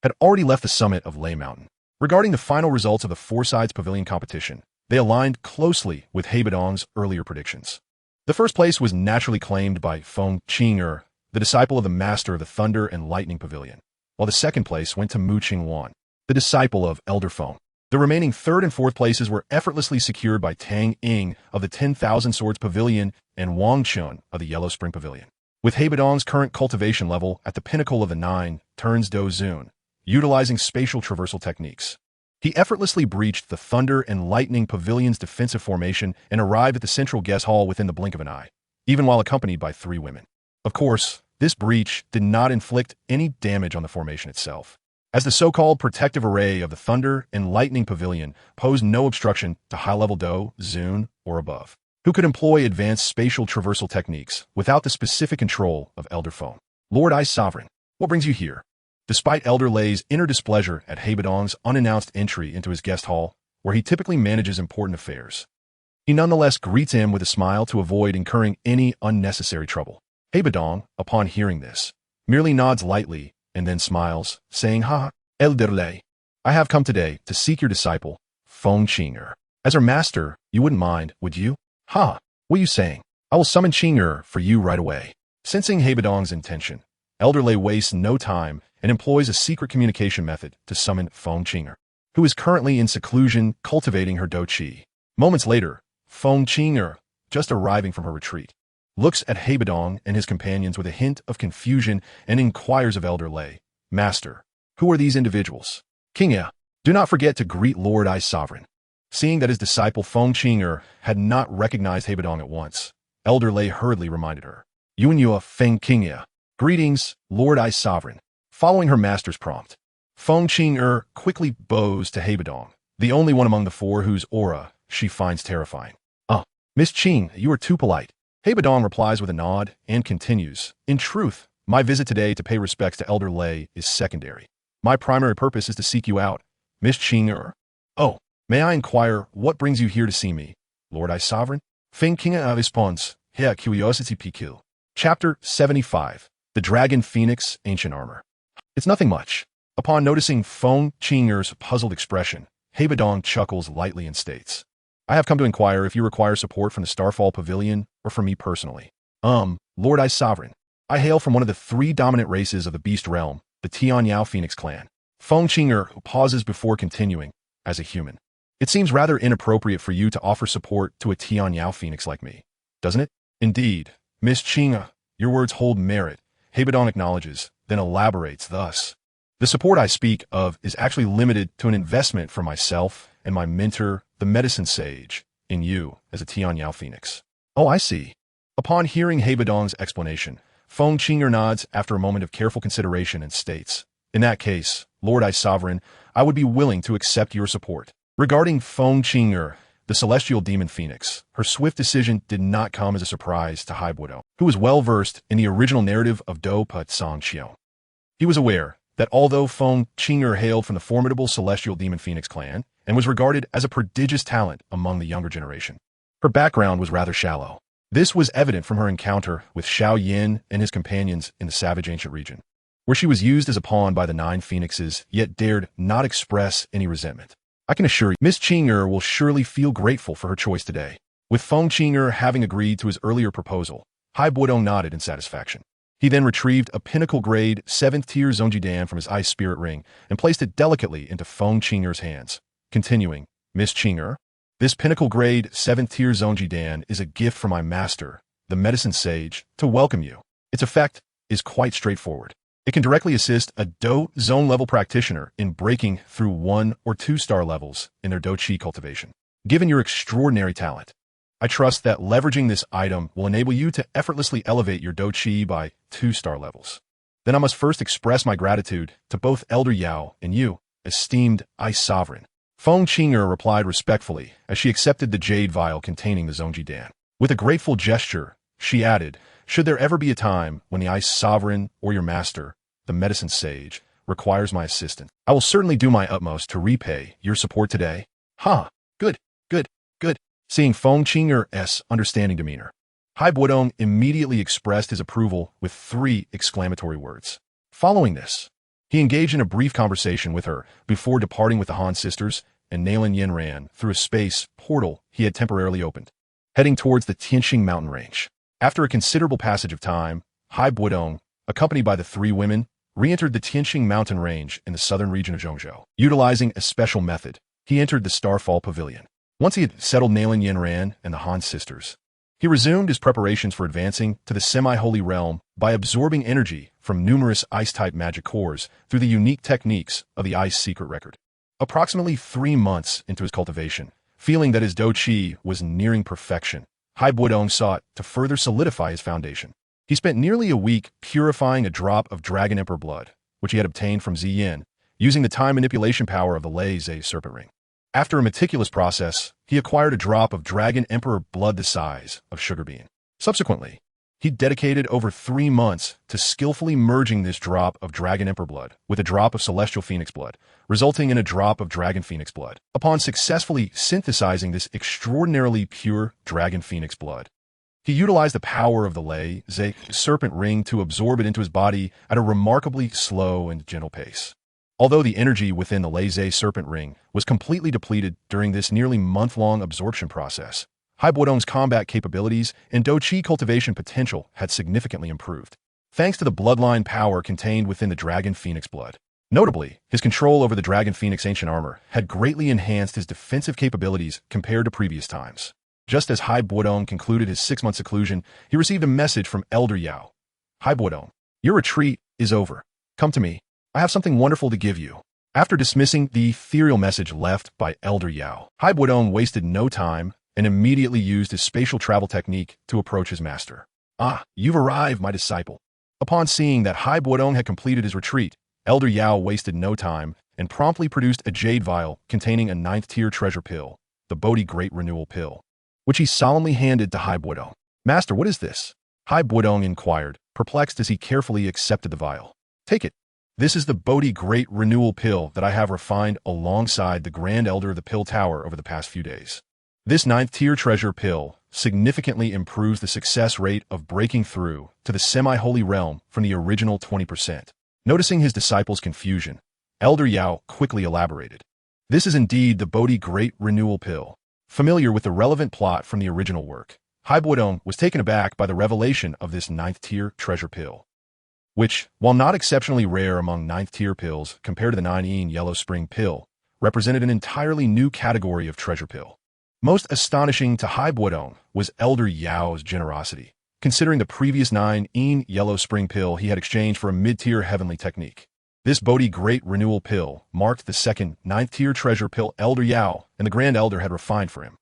S1: had already left the summit of Lei Mountain. Regarding the final results of the Four Sides Pavilion competition, they aligned closely with Bodong's earlier predictions. The first place was naturally claimed by Feng Qing'er, the disciple of the master of the Thunder and Lightning Pavilion, while the second place went to Mu Qingwan, the disciple of Elder Feng. The remaining third and fourth places were effortlessly secured by Tang Ying of the 10,000 Swords Pavilion and Wang Chun of the Yellow Spring Pavilion. With Bodong's current cultivation level at the pinnacle of the 9 turns Do Zun, utilizing spatial traversal techniques, he effortlessly breached the Thunder and Lightning Pavilion's defensive formation and arrived at the central guest hall within the blink of an eye, even while accompanied by 3 women. Of course, this breach did not inflict any damage on the formation itself, as the so-called protective array of the Thunder and Lightning Pavilion posed no obstruction to high-level Do, Zun, or above, who could employ advanced spatial traversal techniques without the specific control of Elder Feng. Lord Ice Sovereign, what brings you here? Despite Elder Lei's inner displeasure at Bodong's unannounced entry into his guest hall, where he typically manages important affairs, he nonetheless greets him with a smile to avoid incurring any unnecessary trouble. Bodong, upon hearing this, merely nods lightly and then smiles, saying, "Ha, Elder Lei, I have come today to seek your disciple, Feng Qing'er. As our master, you wouldn't mind, would you?" "Ha, what are you saying? I will summon Qing'er for you right away." Sensing Bodong's intention, Elder Lei wastes no time and employs a secret communication method to summon Feng Qing'er, who is currently in seclusion cultivating her Dou Qi. Moments later, Feng Qing'er, just arriving from her retreat, looks at Bodong and his companions with a hint of confusion and inquires of Elder Lei, "Master, who are these individuals?" "Qing'er, do not forget to greet Lord Ice Sovereign." Seeing that his disciple Feng Qing'er had not recognized Bodong at once, Elder Lei hurriedly reminded her, "You and your Feng Qing'er. Greetings, Lord Ice Sovereign." Following her master's prompt, Feng Qing'er quickly bows to Bodong, the only one among the 4 whose aura she finds terrifying. Miss Qing, you are too polite." Bodong replies with a nod and continues, "In truth, my visit today to pay respects to Elder Lei is secondary. My primary purpose is to seek you out, Miss Qing'er." "Oh, may I inquire what brings you here to see me, Lord Ice Sovereign?" Feng Qing'er responds, "Here curiosity piqué." Chapter 75, The Dragon Phoenix Ancient Armor. "It's nothing much." Upon noticing Feng Qing'er's puzzled expression, Bodong chuckles lightly and states, "I have come to inquire if you require support from the Starfall Pavilion or from me personally." Lord Ice Sovereign, I hail from one of the 3 dominant races of the Beast Realm, the Tianyao Phoenix clan." Feng Qing'er pauses before continuing, "As a human, it seems rather inappropriate for you to offer support to a Tianyao Phoenix like me, doesn't it?" "Indeed, Miss Qing'er, your words hold merit," Bodong acknowledges, then elaborates thus. "The support I speak of is actually limited to an investment for myself and my mentor, the medicine sage, in you as a Tianyao Phoenix." "Oh, I see." Upon hearing Bodong's explanation, Feng Qing'er nods after a moment of careful consideration and states, "In that case, Lord Ice Sovereign, I would be willing to accept your support." Regarding Feng Qing'er, the celestial demon phoenix, her swift decision did not come as a surprise to Bodong, who was well-versed in the original narrative of Dou Qi. He was aware that although Feng Qing'er hailed from the formidable celestial demon phoenix clan and was regarded as a prodigious talent among the younger generation, her background was rather shallow. This was evident from her encounter with Xiao Yin and his companions in the savage ancient region, where she was used as a pawn by the 9 phoenixes, yet dared not express any resentment. I can assure you, Miss Qing'er will surely feel grateful for her choice today. With Feng Qing'er having agreed to his earlier proposal, Bodong nodded in satisfaction. He then retrieved a pinnacle-grade 7th-tier Zonjidan from his ice spirit ring and placed it delicately into Feng Qing'er's hands, continuing, "Miss Qing'er, this pinnacle-grade 7th-tier Zonjidan is a gift from my master, the medicine sage, to welcome you. Its effect is quite straightforward. It can directly assist a Dou Zone level practitioner in breaking through 1 or 2 star levels in their Dou Qi cultivation. Given your extraordinary talent, I trust that leveraging this item will enable you to effortlessly elevate your Dou Qi by 2-star levels. Then I must first express my gratitude to both Elder Yao and you, esteemed Ice Sovereign. Feng Qinger replied respectfully as she accepted the jade vial containing the Zhongji Dan. With a grateful gesture, she added, should there ever be a time when the Ice Sovereign or your master, the Medicine Sage, requires my assistance, I will certainly do my utmost to repay your support today. Ha! Good, good, good. Seeing Feng Qinger's understanding demeanor, Hai Bodong immediately expressed his approval with 3 exclamatory words. Following this, he engaged in a brief conversation with her before departing with the Han sisters, and Nalan Yin ran through a space portal he had temporarily opened, heading towards the Tianxing mountain range. After a considerable passage of time, Hai Bodong, accompanied by the 3 women, re-entered the Tianxing mountain range in the southern region of Zhongzhou. Utilizing a special method, he entered the Starfall Pavilion. Once he had settled Nalan Yin ran and the Han sisters, he resumed his preparations for advancing to the semi-holy realm by absorbing energy from numerous ice-type magic cores through the unique techniques of the Ice Secret Record. Approximately 3 months into his cultivation, feeling that his Dou Qi was nearing perfection, Hai Bodong sought to further solidify his foundation. He spent nearly a week purifying a drop of Dragon Emperor blood, which he had obtained from Ziyin, using the time manipulation power of the Lei Zhe Serpent Ring. After a meticulous process, he acquired a drop of Dragon Emperor blood the size of sugar bean. Subsequently, he dedicated over 3 months to skillfully merging this drop of Dragon Emperor blood with a drop of Celestial Phoenix blood, resulting in a drop of Dragon Phoenix blood. Upon successfully synthesizing this extraordinarily pure Dragon Phoenix blood, he utilized the power of the Lei Zhe Serpent Ring to absorb it into his body at a remarkably slow and gentle pace. Although the energy within the Lei Zhe Serpent Ring was completely depleted during this nearly month-long absorption process, Hai Bodong's combat capabilities and Dou Qi cultivation potential had significantly improved, thanks to the bloodline power contained within the Dragon Phoenix blood. Notably, his control over the Dragon Phoenix ancient armor had greatly enhanced his defensive capabilities compared to previous times. Just as Hai Bodong concluded his 6-month seclusion, he received a message from Elder Yao. Hai Bodong, your retreat is over. Come to me. I have something wonderful to give you. After dismissing the ethereal message left by Elder Yao, Hai Bodong wasted no time and immediately used his spatial travel technique to approach his master. Ah, you've arrived, my disciple. Upon seeing that Hai Bodong had completed his retreat, Elder Yao wasted no time and promptly produced a jade vial containing a 9th-tier treasure pill, the Bodhi Great Renewal Pill, which he solemnly handed to Hai Bodong. Master, what is this? Hai Bodong inquired, perplexed as he carefully accepted the vial. Take it. This is the Bodhi Great Renewal Pill that I have refined alongside the Grand Elder of the Pill Tower over the past few days. This 9th-tier treasure pill significantly improves the success rate of breaking through to the semi-holy realm from the original 20%. Noticing his disciple's confusion, Elder Yao quickly elaborated. This is indeed the Bodhi Great Renewal Pill. Familiar with the relevant plot from the original work, Hai Bodong was taken aback by the revelation of this 9th-tier treasure pill, which, while not exceptionally rare among 9th-tier pills compared to the 9-yin Yellow Spring pill, represented an entirely new category of treasure pill. Most astonishing to Hai Bodong was Elder Yao's generosity, considering the previous 9-yin Yellow Spring pill he had exchanged for a mid-tier heavenly technique. This Bodhi Great Renewal Pill marked the second 9th-tier treasure pill Elder Yao and the Grand Elder had refined for him.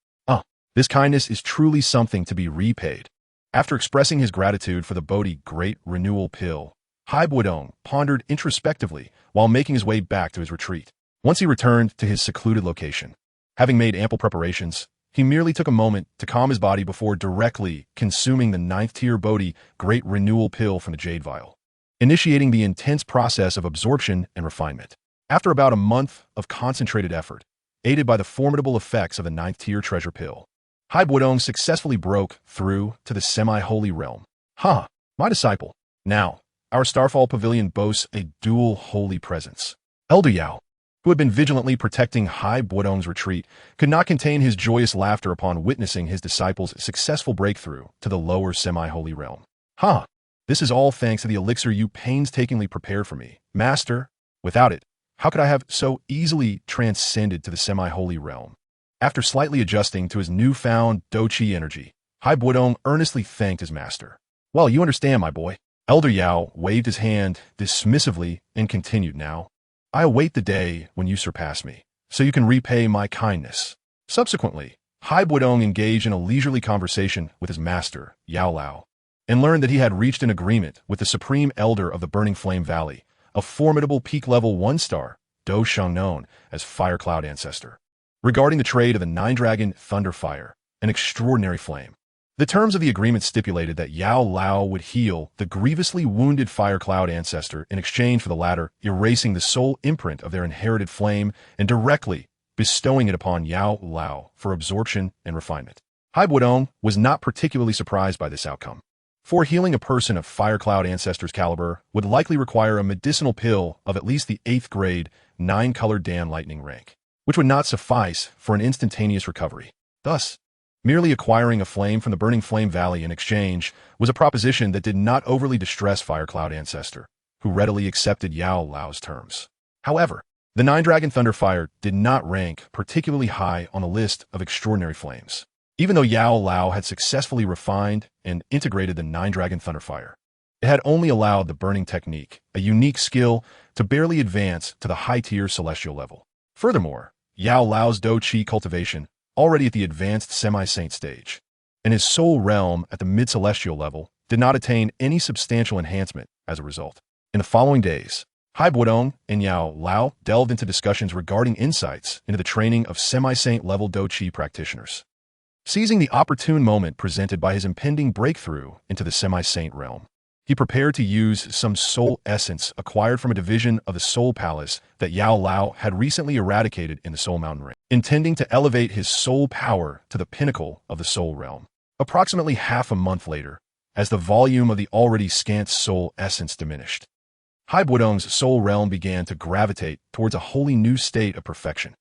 S1: This kindness is truly something to be repaid. After expressing his gratitude for the Bodhi Great Renewal Pill, Hai Bodong pondered introspectively while making his way back to his retreat. Once he returned to his secluded location, having made ample preparations, he merely took a moment to calm his body before directly consuming the 9th-tier Bodhi Great Renewal Pill from the jade vial, initiating the intense process of absorption and refinement. After about a month of concentrated effort, aided by the formidable effects of the 9th-tier treasure pill, Hai Bodong successfully broke through to the semi-holy realm. My disciple. Now, our Starfall Pavilion boasts a dual holy presence. Elder Yao, who had been vigilantly protecting Hai Bodong's retreat, could not contain his joyous laughter upon witnessing his disciple's successful breakthrough to the lower semi-holy realm. This is all thanks to the elixir you painstakingly prepared for me, Master. Without it, how could I have so easily transcended to the semi-holy realm? After slightly adjusting to his newfound Dou Qi energy, Hai Bodong earnestly thanked his master. Well, you understand, my boy. Elder Yao waved his hand dismissively and continued, now, I await the day when you surpass me, so you can repay my kindness. Subsequently, Bodong engaged in a leisurely conversation with his master, Yao Lao, and learned that he had reached an agreement with the Supreme Elder of the Burning Flame Valley, a formidable peak-level 1-star, Dou Qi known as Fire Cloud Ancestor, regarding the trade of the Nine-Dragon Thunderfire, an extraordinary flame. The terms of the agreement stipulated that Yao Lao would heal the grievously wounded Fire Cloud Ancestor in exchange for the latter erasing the soul imprint of their inherited flame and directly bestowing it upon Yao Lao for absorption and refinement. Bodong was not particularly surprised by this outcome. For healing a person of Fire Cloud Ancestor's caliber would likely require a medicinal pill of at least the 8th grade 9-colored Dan Lightning rank, which would not suffice for an instantaneous recovery. Thus, merely acquiring a flame from the Burning Flame Valley in exchange was a proposition that did not overly distress Fire Cloud Ancestor, who readily accepted Yao Lao's terms. However, the Nine-Dragon Thunderfire did not rank particularly high on the list of extraordinary flames, even though Yao Lao had successfully refined and integrated the Nine-Dragon Thunderfire. It had only allowed the burning technique, a unique skill, to barely advance to the high-tier celestial level. Furthermore, Yao Lao's Dou Qi cultivation, already at the advanced semi-saint stage, and his soul realm at the mid-celestial level, did not attain any substantial enhancement as a result. In the following days, Bodong and Yao Lao delved into discussions regarding insights into the training of semi-saint level Dou Qi practitioners. Seizing the opportune moment presented by his impending breakthrough into the semi-saint realm, he prepared to use some soul essence acquired from a division of the Soul Palace that Yao Lao had recently eradicated in the Soul Mountain Range, intending to elevate his soul power to the pinnacle of the soul realm. Approximately half a month later, as the volume of the already scant soul essence diminished, Bodong's soul realm began to gravitate towards a wholly new state of perfection.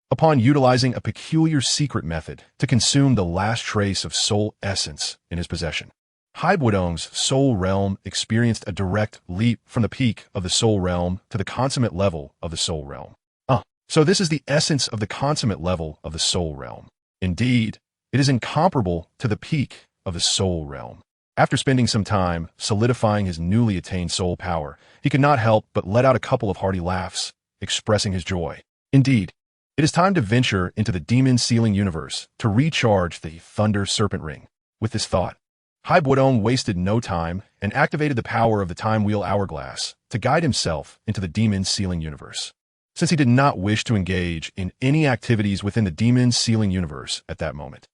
S1: Upon utilizing a peculiar secret method to consume the last trace of soul essence in his possession, Bodong's soul realm experienced a direct leap from the peak of the soul realm to the consummate level of the soul realm. So this is the essence of the consummate level of the soul realm. Indeed, it is incomparable to the peak of the soul realm. After spending some time solidifying his newly attained soul power, he could not help but let out a couple of hearty laughs, expressing his joy. Indeed, it is time to venture into the demon sealing universe to recharge the Thunder Serpent Ring. With this thought, Bodong wasted no time and activated the power of the Time Wheel Hourglass to guide himself into the demon sealing universe, since he did not wish to engage in any activities within the demon sealing universe at that moment.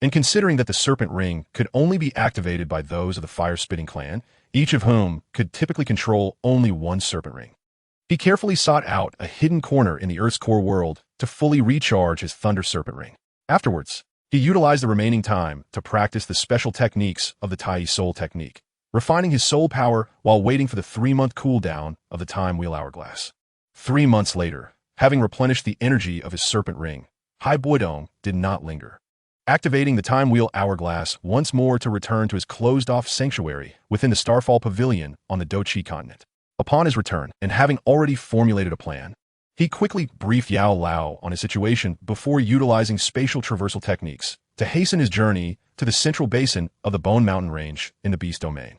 S1: And considering that the Serpent Ring could only be activated by those of the Fire-Spitting clan, each of whom could typically control only one Serpent Ring, he carefully sought out a hidden corner in the Earth's core world to fully recharge his Thunder Serpent Ring. Afterwards, he utilized the remaining time to practice the special techniques of the Tai Soul technique, refining his soul power while waiting for the 3-month cooldown of the Time Wheel Hourglass. 3 months later, having replenished the energy of his Serpent Ring, Bodong did not linger, activating the Time Wheel Hourglass once more to return to his closed-off sanctuary within the Starfall Pavilion on the Dou Qi continent. Upon his return, and having already formulated a plan, he quickly briefed Yao Lao on his situation before utilizing spatial traversal techniques to hasten his journey to the central basin of the Bone Mountain Range in the Beast Domain,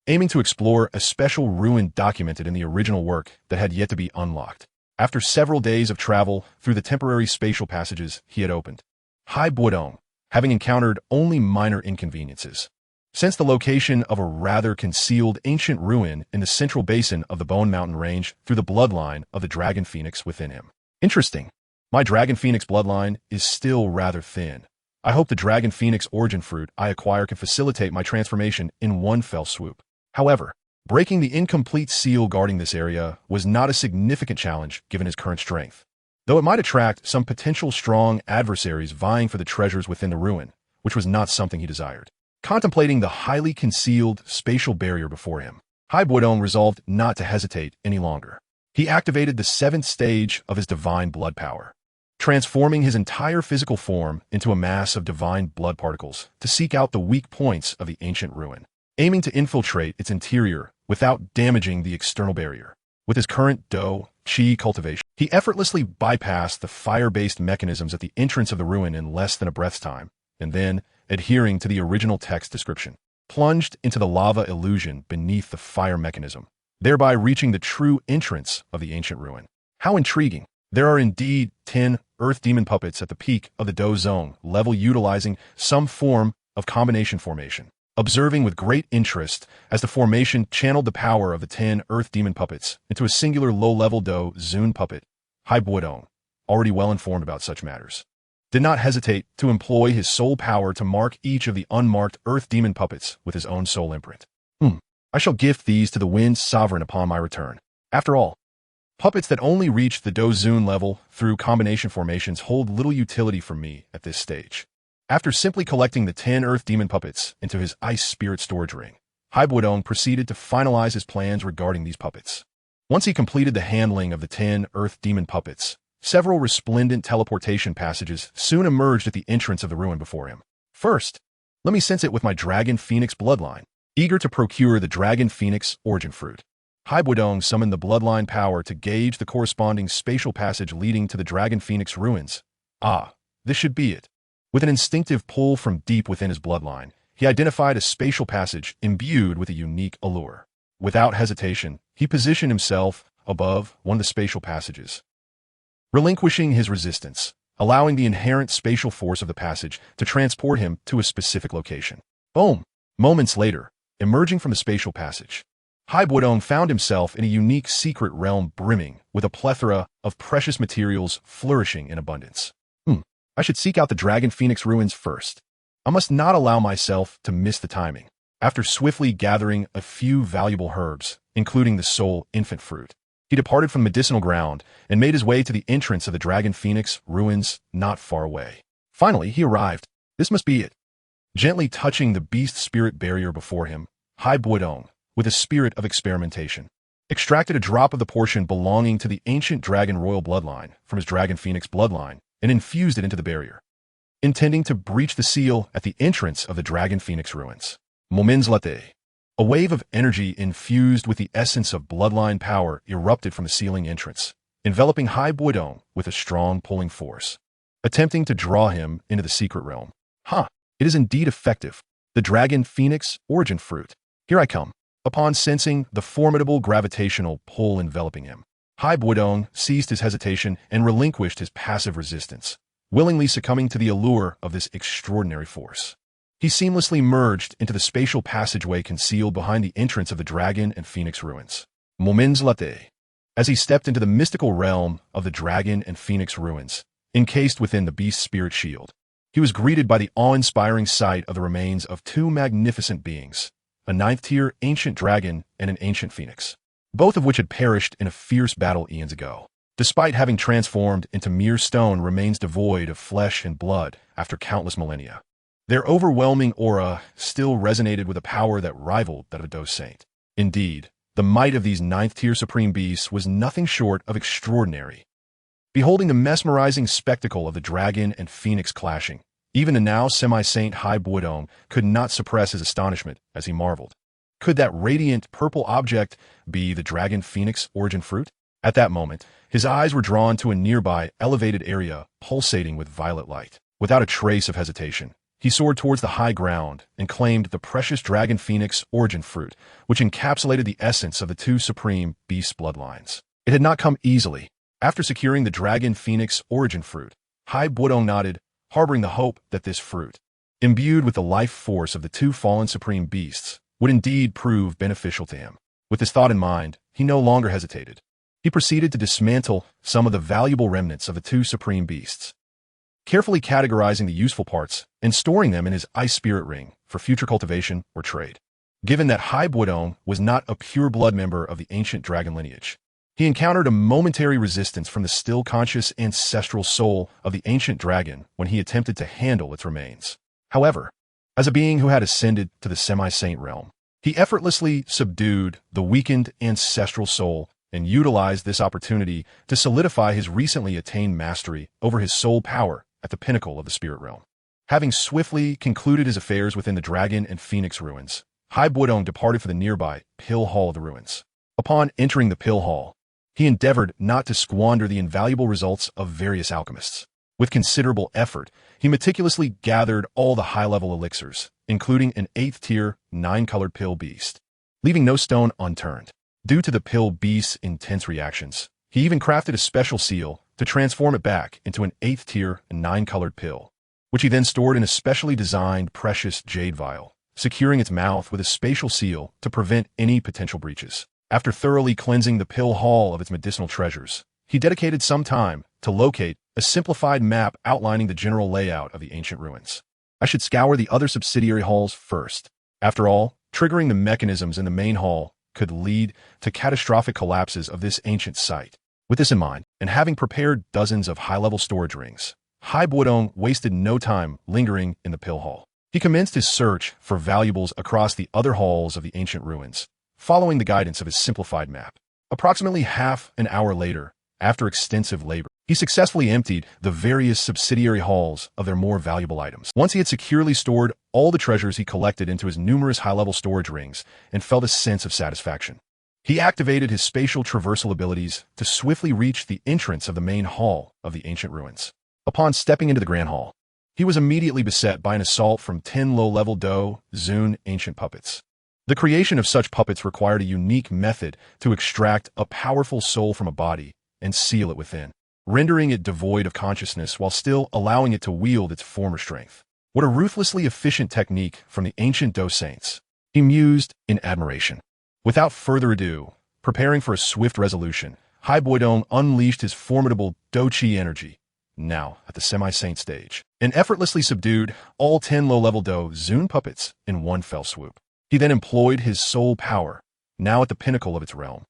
S1: aiming to explore a special ruin documented in the original work that had yet to be unlocked. After several days of travel through the temporary spatial passages he had opened, Bodong, having encountered only minor inconveniences, sensed the location of a rather concealed ancient ruin in the central basin of the Bone Mountain Range through the bloodline of the Dragon Phoenix within him. Interesting. My Dragon Phoenix bloodline is still rather thin. I hope the Dragon Phoenix origin fruit I acquire can facilitate my transformation in one fell swoop. However, breaking the incomplete seal guarding this area was not a significant challenge given his current strength, though it might attract some potential strong adversaries vying for the treasures within the ruin, which was not something he desired. Contemplating the highly concealed spatial barrier before him, Bodong resolved not to hesitate any longer. He activated the 7th stage of his divine blood power, transforming his entire physical form into a mass of divine blood particles to seek out the weak points of the ancient ruin, aiming to infiltrate its interior without damaging the external barrier. With his current Dou Qi cultivation, he effortlessly bypassed the fire-based mechanisms at the entrance of the ruin in less than a breath's time, and then, adhering to the original text description, plunged into the lava illusion beneath the fire mechanism, thereby reaching the true entrance of the ancient ruin. How intriguing! There are indeed 10 Earth Demon puppets at the peak of the Dou Zone level utilizing some form of combination formation. Observing with great interest as the formation channeled the power of the 10 Earth Demon puppets into a singular low-level Dou Zun puppet, Bodong, already well informed about such matters, did not hesitate to employ his soul power to mark each of the unmarked Earth Demon puppets with his own soul imprint. I shall gift these to the Wind Sovereign upon my return. After all, puppets that only reach the Dou Zun level through combination formations hold little utility for me at this stage. After simply collecting the 10 Earth Demon puppets into his Ice Spirit storage ring, Bodong proceeded to finalize his plans regarding these puppets. Once he completed the handling of the 10 Earth Demon puppets, several resplendent teleportation passages soon emerged at the entrance of the ruin before him. First, let me sense it with my Dragon Phoenix bloodline. Eager to procure the Dragon Phoenix origin fruit, Bodong summoned the bloodline power to gauge the corresponding spatial passage leading to the Dragon Phoenix ruins. This should be it. With an instinctive pull from deep within his bloodline, he identified a spatial passage imbued with a unique allure. Without hesitation, he positioned himself above one of the spatial passages, relinquishing his resistance, allowing the inherent spatial force of the passage to transport him to a specific location. Boom! Moments later, emerging from the spatial passage, Bodong found himself in a unique secret realm brimming with a plethora of precious materials flourishing in abundance. I should seek out the Dragon Phoenix ruins first. I must not allow myself to miss the timing. After swiftly gathering a few valuable herbs, including the soul infant fruit, he departed from medicinal ground and made his way to the entrance of the Dragon Phoenix ruins not far away. Finally, he arrived. This must be it. Gently touching the beast spirit barrier before him, Bodong, with a spirit of experimentation, extracted a drop of the portion belonging to the ancient dragon royal bloodline from his Dragon Phoenix bloodline and infused it into the barrier, intending to breach the seal at the entrance of the Dragon Phoenix ruins. Moments later, a wave of energy infused with the essence of bloodline power erupted from the sealing entrance, enveloping Bodong with a strong pulling force, attempting to draw him into the secret realm. It is indeed effective. The Dragon Phoenix origin fruit. Here I come. Upon sensing the formidable gravitational pull enveloping him, Bodong ceased his hesitation and relinquished his passive resistance, willingly succumbing to the allure of this extraordinary force. He seamlessly merged into the spatial passageway concealed behind the entrance of the Dragon and Phoenix ruins. Moments later, as he stepped into the mystical realm of the Dragon and Phoenix ruins, encased within the beast spirit shield, he was greeted by the awe-inspiring sight of the remains of two magnificent beings, a 9th-tier ancient dragon and an ancient phoenix, both of which had perished in a fierce battle eons ago. Despite having transformed into mere stone, remains devoid of flesh and blood after countless millennia. Their overwhelming aura still resonated with a power that rivaled that of a Dou Saint. Indeed, the might of these 9th-tier supreme beasts was nothing short of extraordinary. Beholding the mesmerizing spectacle of the dragon and phoenix clashing, even the now semi-saint Bodong could not suppress his astonishment as he marveled. Could that radiant purple object be the Dragon Phoenix origin fruit? At that moment, his eyes were drawn to a nearby elevated area pulsating with violet light. Without a trace of hesitation, he soared towards the high ground and claimed the precious Dragon Phoenix origin fruit, which encapsulated the essence of the two supreme beast bloodlines. It had not come easily. After securing the Dragon Phoenix origin fruit, Bodong nodded, harboring the hope that this fruit, imbued with the life force of the two fallen supreme beasts, would indeed prove beneficial to him. With this thought in mind, he no longer hesitated. He proceeded to dismantle some of the valuable remnants of the two supreme beasts, carefully categorizing the useful parts and storing them in his ice spirit ring for future cultivation or trade. Given that Bodong was not a pure-blood member of the ancient dragon lineage, he encountered a momentary resistance from the still-conscious ancestral soul of the ancient dragon when he attempted to handle its remains. However, as a being who had ascended to the semi-saint realm, he effortlessly subdued the weakened ancestral soul and utilized this opportunity to solidify his recently attained mastery over his soul power at the pinnacle of the spirit realm. Having swiftly concluded his affairs within the Dragon and Phoenix ruins, Bodong departed for the nearby Pill Hall of the ruins. Upon entering the Pill Hall, he endeavored not to squander the invaluable results of various alchemists. With considerable effort, he meticulously gathered all the high-level elixirs, including an 8th-tier, 9-colored pill beast, leaving no stone unturned. Due to the pill beast's intense reactions, he even crafted a special seal to transform it back into an 8th tier and 9-colored pill, which he then stored in a specially designed precious jade vial, securing its mouth with a spatial seal to prevent any potential breaches. After thoroughly cleansing the pill hall of its medicinal treasures, he dedicated some time to locate a simplified map outlining the general layout of the ancient ruins. I should scour the other subsidiary halls first. After all, triggering the mechanisms in the main hall could lead to catastrophic collapses of this ancient site. With this in mind, and having prepared dozens of high-level storage rings, Bodong wasted no time lingering in the pill hall. He commenced his search for valuables across the other halls of the ancient ruins, following the guidance of his simplified map. Approximately half an hour later, after extensive labor, he successfully emptied the various subsidiary halls of their more valuable items. Once he had securely stored all the treasures he collected into his numerous high-level storage rings and felt a sense of satisfaction, he activated his spatial traversal abilities to swiftly reach the entrance of the main hall of the ancient ruins. Upon stepping into the Grand Hall, he was immediately beset by an assault from 10 low-level Dou Qi ancient puppets. The creation of such puppets required a unique method to extract a powerful soul from a body and seal it within, rendering it devoid of consciousness while still allowing it to wield its former strength. What a ruthlessly efficient technique from the ancient Dou saints, he mused in admiration. Without further ado, preparing for a swift resolution, Bodong unleashed his formidable Dou Qi energy, now at the semi-saint stage, and effortlessly subdued all 10 low-level Dou Qi puppets in one fell swoop. He then employed his soul power, now at the pinnacle of its realm,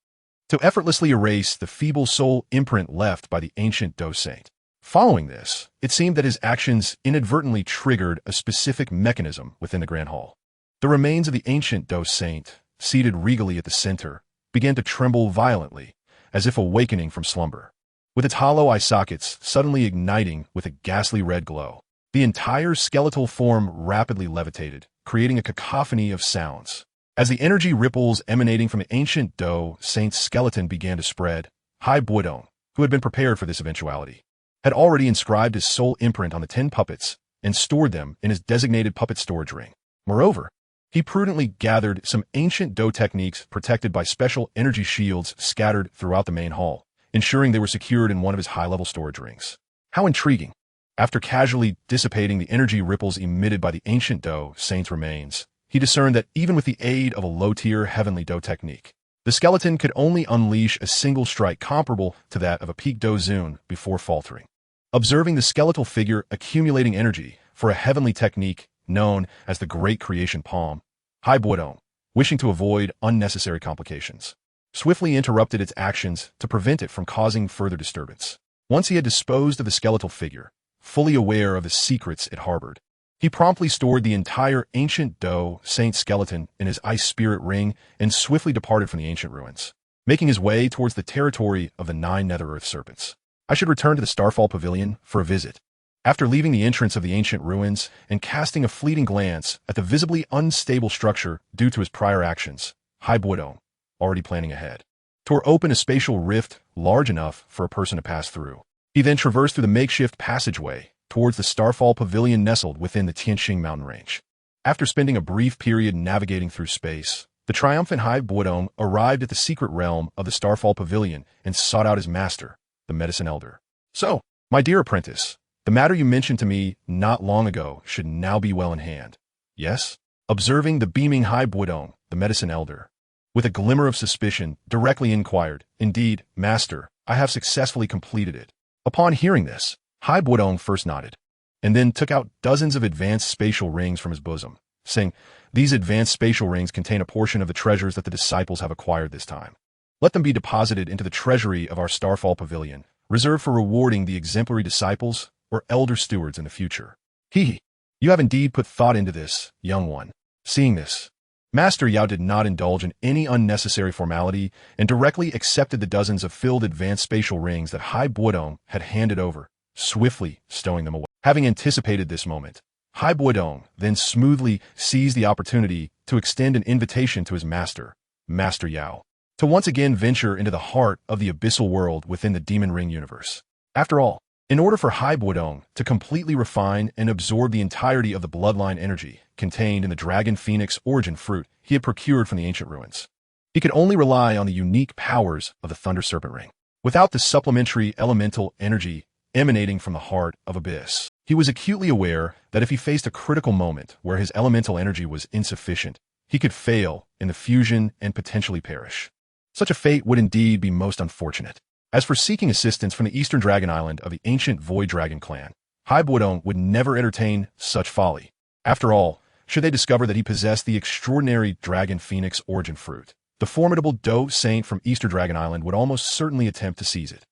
S1: to effortlessly erase the feeble soul imprint left by the ancient Dou saint. Following this, it seemed that his actions inadvertently triggered a specific mechanism within the Grand Hall. The remains of the ancient Dou saint, seated regally at the center, began to tremble violently, as if awakening from slumber, with its hollow eye sockets suddenly igniting with a ghastly red glow. The entire skeletal form rapidly levitated, creating a cacophony of sounds. As the energy ripples emanating from the ancient Dou saint's skeleton began to spread, Bodong, who had been prepared for this eventuality, had already inscribed his soul imprint on the 10 puppets and stored them in his designated puppet storage ring. Moreover, he prudently gathered some ancient Dou techniques protected by special energy shields scattered throughout the main hall, ensuring they were secured in one of his high-level storage rings. How intriguing! After casually dissipating the energy ripples emitted by the ancient Dou saint's remains, he discerned that even with the aid of a low-tier heavenly Dou technique, the skeleton could only unleash a single strike comparable to that of a peak Dou Qi before faltering. Observing the skeletal figure accumulating energy for a heavenly technique known as the Great Creation Palm, Bodong, wishing to avoid unnecessary complications, swiftly interrupted its actions to prevent it from causing further disturbance. Once he had disposed of the skeletal figure, fully aware of the secrets it harbored, he promptly stored the entire ancient Dou saint skeleton in his ice spirit ring and swiftly departed from the ancient ruins, making his way towards the territory of the 9 Nether-Earth serpents. I should return to the Starfall Pavilion for a visit. After leaving the entrance of the ancient ruins and casting a fleeting glance at the visibly unstable structure due to his prior actions, Bodong, already planning ahead, tore open a spatial rift large enough for a person to pass through. He then traversed through the makeshift passageway towards the Starfall Pavilion nestled within the Tianxing mountain range. After spending a brief period navigating through space, the triumphant Bodong arrived at the secret realm of the Starfall Pavilion and sought out his master, the Medicine Elder. "So, my dear apprentice, the matter you mentioned to me not long ago should now be well in hand." "Yes?" Observing the beaming Bodong, the Medicine Elder, with a glimmer of suspicion, directly inquired, "Indeed, master, I have successfully completed it." Upon hearing this, Bodong first nodded, and then took out dozens of advanced spatial rings from his bosom, saying, "These advanced spatial rings contain a portion of the treasures that the disciples have acquired this time. Let them be deposited into the treasury of our Starfall Pavilion, reserved for rewarding the exemplary disciples or elder stewards in the future." "Hee, you have indeed put thought into this, young one." Seeing this, Master Yao did not indulge in any unnecessary formality and directly accepted the dozens of filled advanced spatial rings that Bodong had handed over, swiftly stowing them away. Having anticipated this moment, Bodong then smoothly seized the opportunity to extend an invitation to his master, Master Yao, to once again venture into the heart of the abyssal world within the Demon Ring universe. After all, in order for Bodong to completely refine and absorb the entirety of the bloodline energy contained in the Dragon Phoenix origin fruit he had procured from the ancient ruins, he could only rely on the unique powers of the Thunder Serpent Ring. without the supplementary elemental energy emanating from the heart of Abyss. He was acutely aware that if he faced a critical moment where his elemental energy was insufficient, he could fail in the fusion and potentially perish. Such a fate would indeed be most unfortunate. As for seeking assistance from the Eastern Dragon Island of the ancient Void Dragon clan, Bodong would never entertain such folly. After all, should they discover that he possessed the extraordinary Dragon Phoenix origin fruit, the formidable Dou Saint from Eastern Dragon Island would almost certainly attempt to seize it,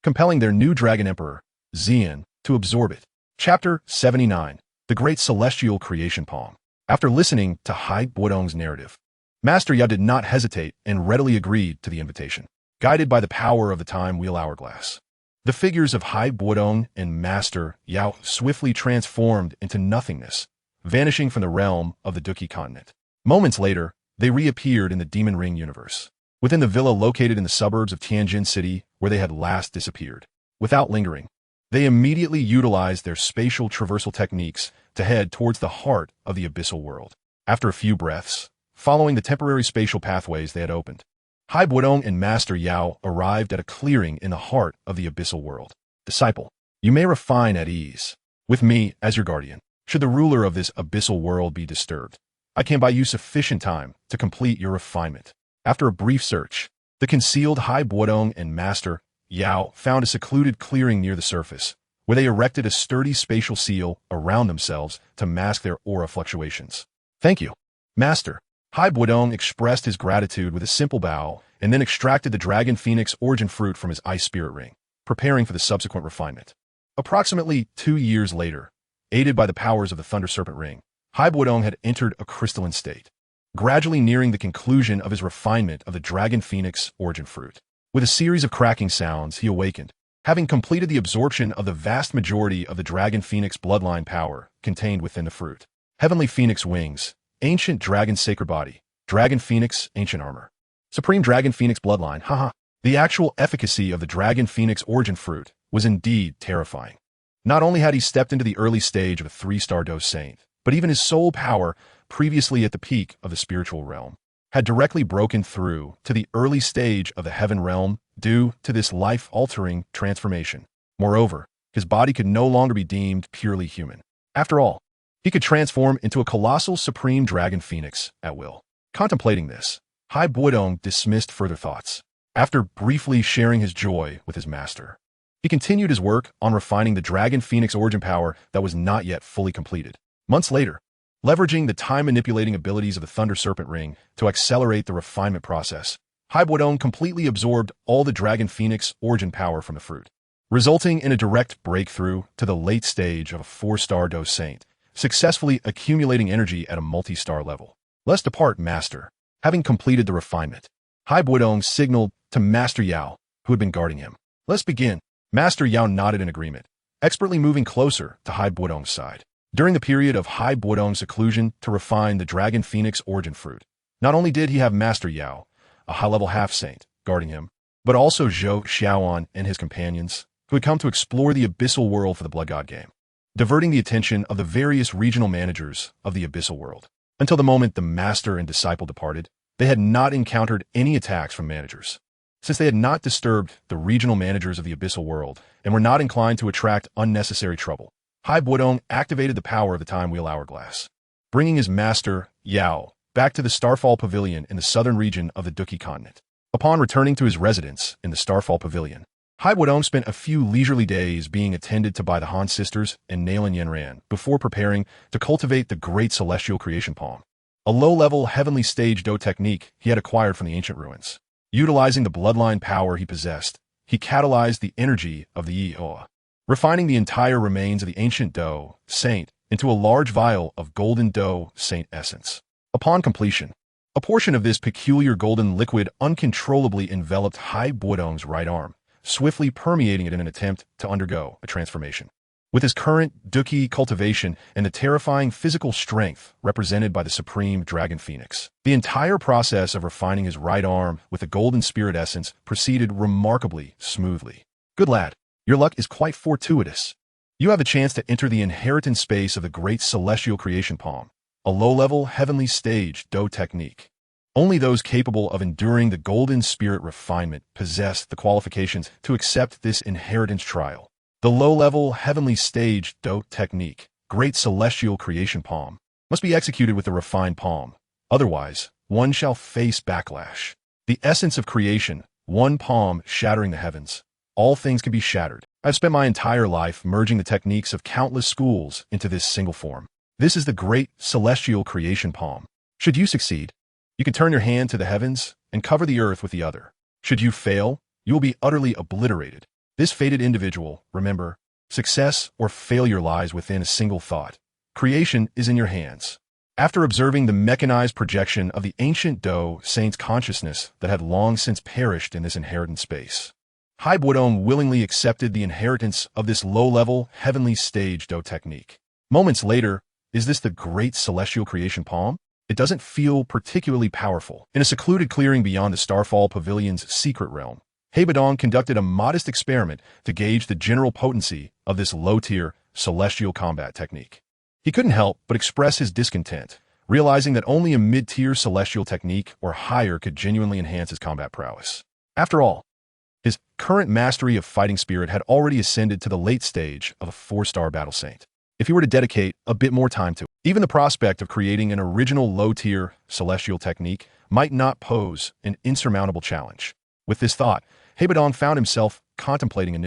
S1: compelling their new Dragon Emperor, Xian, to absorb it. Chapter 79. The Great Celestial Creation Poem. After listening to Bodong's narrative, Master Yao did not hesitate and readily agreed to the invitation. Guided by the power of the Time Wheel Hourglass, the figures of Bodong and Master Yao swiftly transformed into nothingness, vanishing from the realm of the Dou Qi continent. Moments later, they reappeared in the Demon Ring universe, within the villa located in the suburbs of Tianjin City where they had last disappeared. Without lingering, they immediately utilized their spatial traversal techniques to head towards the heart of the abyssal world. After a few breaths, following the temporary spatial pathways they had opened, Bodong and Master Yao arrived at a clearing in the heart of the abyssal world. Disciple, you may refine at ease, with me as your guardian. Should the ruler of this abyssal world be disturbed, I can buy you sufficient time to complete your refinement. After a brief search, the concealed Bodong and Master Yao found a secluded clearing near the surface, where they erected a sturdy spatial seal around themselves to mask their aura fluctuations. Thank you, Master. Bodong expressed his gratitude with a simple bow and then extracted the Dragon Phoenix origin fruit from his ice spirit ring, preparing for the subsequent refinement. Approximately 2 years later, aided by the powers of the Thunder Serpent Ring, Bodong had entered a crystalline state, gradually nearing the conclusion of his refinement of the Dragon Phoenix origin fruit. With a series of cracking sounds, he awakened, having completed the absorption of the vast majority of the Dragon Phoenix bloodline power contained within the fruit. Heavenly Phoenix Wings, Ancient Dragon Sacred Body, Dragon Phoenix Ancient Armor, Supreme Dragon Phoenix Bloodline, haha. The actual efficacy of the Dragon Phoenix origin fruit was indeed terrifying. Not only had he stepped into the early stage of a 3-star Dou Saint, but even his soul power, previously at the peak of the spiritual realm, had directly broken through to the early stage of the heaven realm due to this life-altering transformation. Moreover, his body could no longer be deemed purely human. After all, he could transform into a colossal supreme dragon phoenix at will. Contemplating this, Bodong dismissed further thoughts. After briefly sharing his joy with his master, he continued his work on refining the Dragon Phoenix origin power that was not yet fully completed. Months later, leveraging the time-manipulating abilities of the Thunder Serpent Ring to accelerate the refinement process, Bodong completely absorbed all the Dragon Phoenix origin power from the fruit, resulting in a direct breakthrough to the late stage of a 4-star Dou Saint, successfully accumulating energy at a multi-star level. Let's depart, Master. Having completed the refinement, Bodong signaled to Master Yao, who had been guarding him. Let's begin. Master Yao nodded in agreement, expertly moving closer to Bodong's side. During the period of Bodong's seclusion to refine the Dragon Phoenix origin fruit, not only did he have Master Yao, a high-level half-saint, guarding him, but also Zhou Xiaoan and his companions, who had come to explore the abyssal world for the Blood God game, diverting the attention of the various regional managers of the abyssal world. Until the moment the master and disciple departed, they had not encountered any attacks from managers, since they had not disturbed the regional managers of the abyssal world and were not inclined to attract unnecessary trouble. Bodong activated the power of the Time Wheel Hourglass, bringing his master, Yao, back to the Starfall Pavilion in the southern region of the Dou Qi continent. Upon returning to his residence in the Starfall Pavilion, Bodong spent a few leisurely days being attended to by the Han sisters and Nalan Yenran before preparing to cultivate the Great Celestial Creation Poem, a low-level heavenly stage Dou technique he had acquired from the ancient ruins. Utilizing the bloodline power he possessed, he catalyzed the energy of the Yi Oa, refining the entire remains of the ancient Dou Saint into a large vial of golden Dou Saint essence. Upon completion, a portion of this peculiar golden liquid uncontrollably enveloped Bodong's right arm, swiftly permeating it in an attempt to undergo a transformation. With his current Dou Qi cultivation and the terrifying physical strength represented by the Supreme Dragon Phoenix, the entire process of refining his right arm with the golden spirit essence proceeded remarkably smoothly. Good lad, your luck is quite fortuitous. You have a chance to enter the inheritance space of the Great Celestial Creation Poem, a low-level heavenly stage Dou technique. Only those capable of enduring the golden spirit refinement possess the qualifications to accept this inheritance trial. The low-level heavenly stage Dou technique, great celestial creation palm, must be executed with the refined palm. Otherwise, one shall face backlash. The essence of creation, one palm shattering the heavens. All things can be shattered. I've spent my entire life merging the techniques of countless schools into this single form. This is the great celestial creation palm. Should you succeed, you can turn your hand to the heavens and cover the earth with the other. Should you fail, you will be utterly obliterated. This fated individual, remember, success or failure lies within a single thought. Creation is in your hands. After observing the mechanized projection of the ancient Dou saint's consciousness that had long since perished in this inheritance space, Bodong willingly accepted the inheritance of this low-level, heavenly stage Dou technique. Moments later, is this the great celestial creation palm? It doesn't feel particularly powerful. In a secluded clearing beyond the Starfall Pavilion's secret realm, Bodong conducted a modest experiment to gauge the general potency of this low-tier celestial combat technique. He couldn't help but express his discontent, realizing that only a mid-tier celestial technique or higher could genuinely enhance his combat prowess. After all, his current mastery of fighting spirit had already ascended to the late stage of a 4-star battle saint. If he were to dedicate a bit more time to it, even the prospect of creating an original low-tier celestial technique might not pose an insurmountable challenge. With this thought, Bodong found himself contemplating anew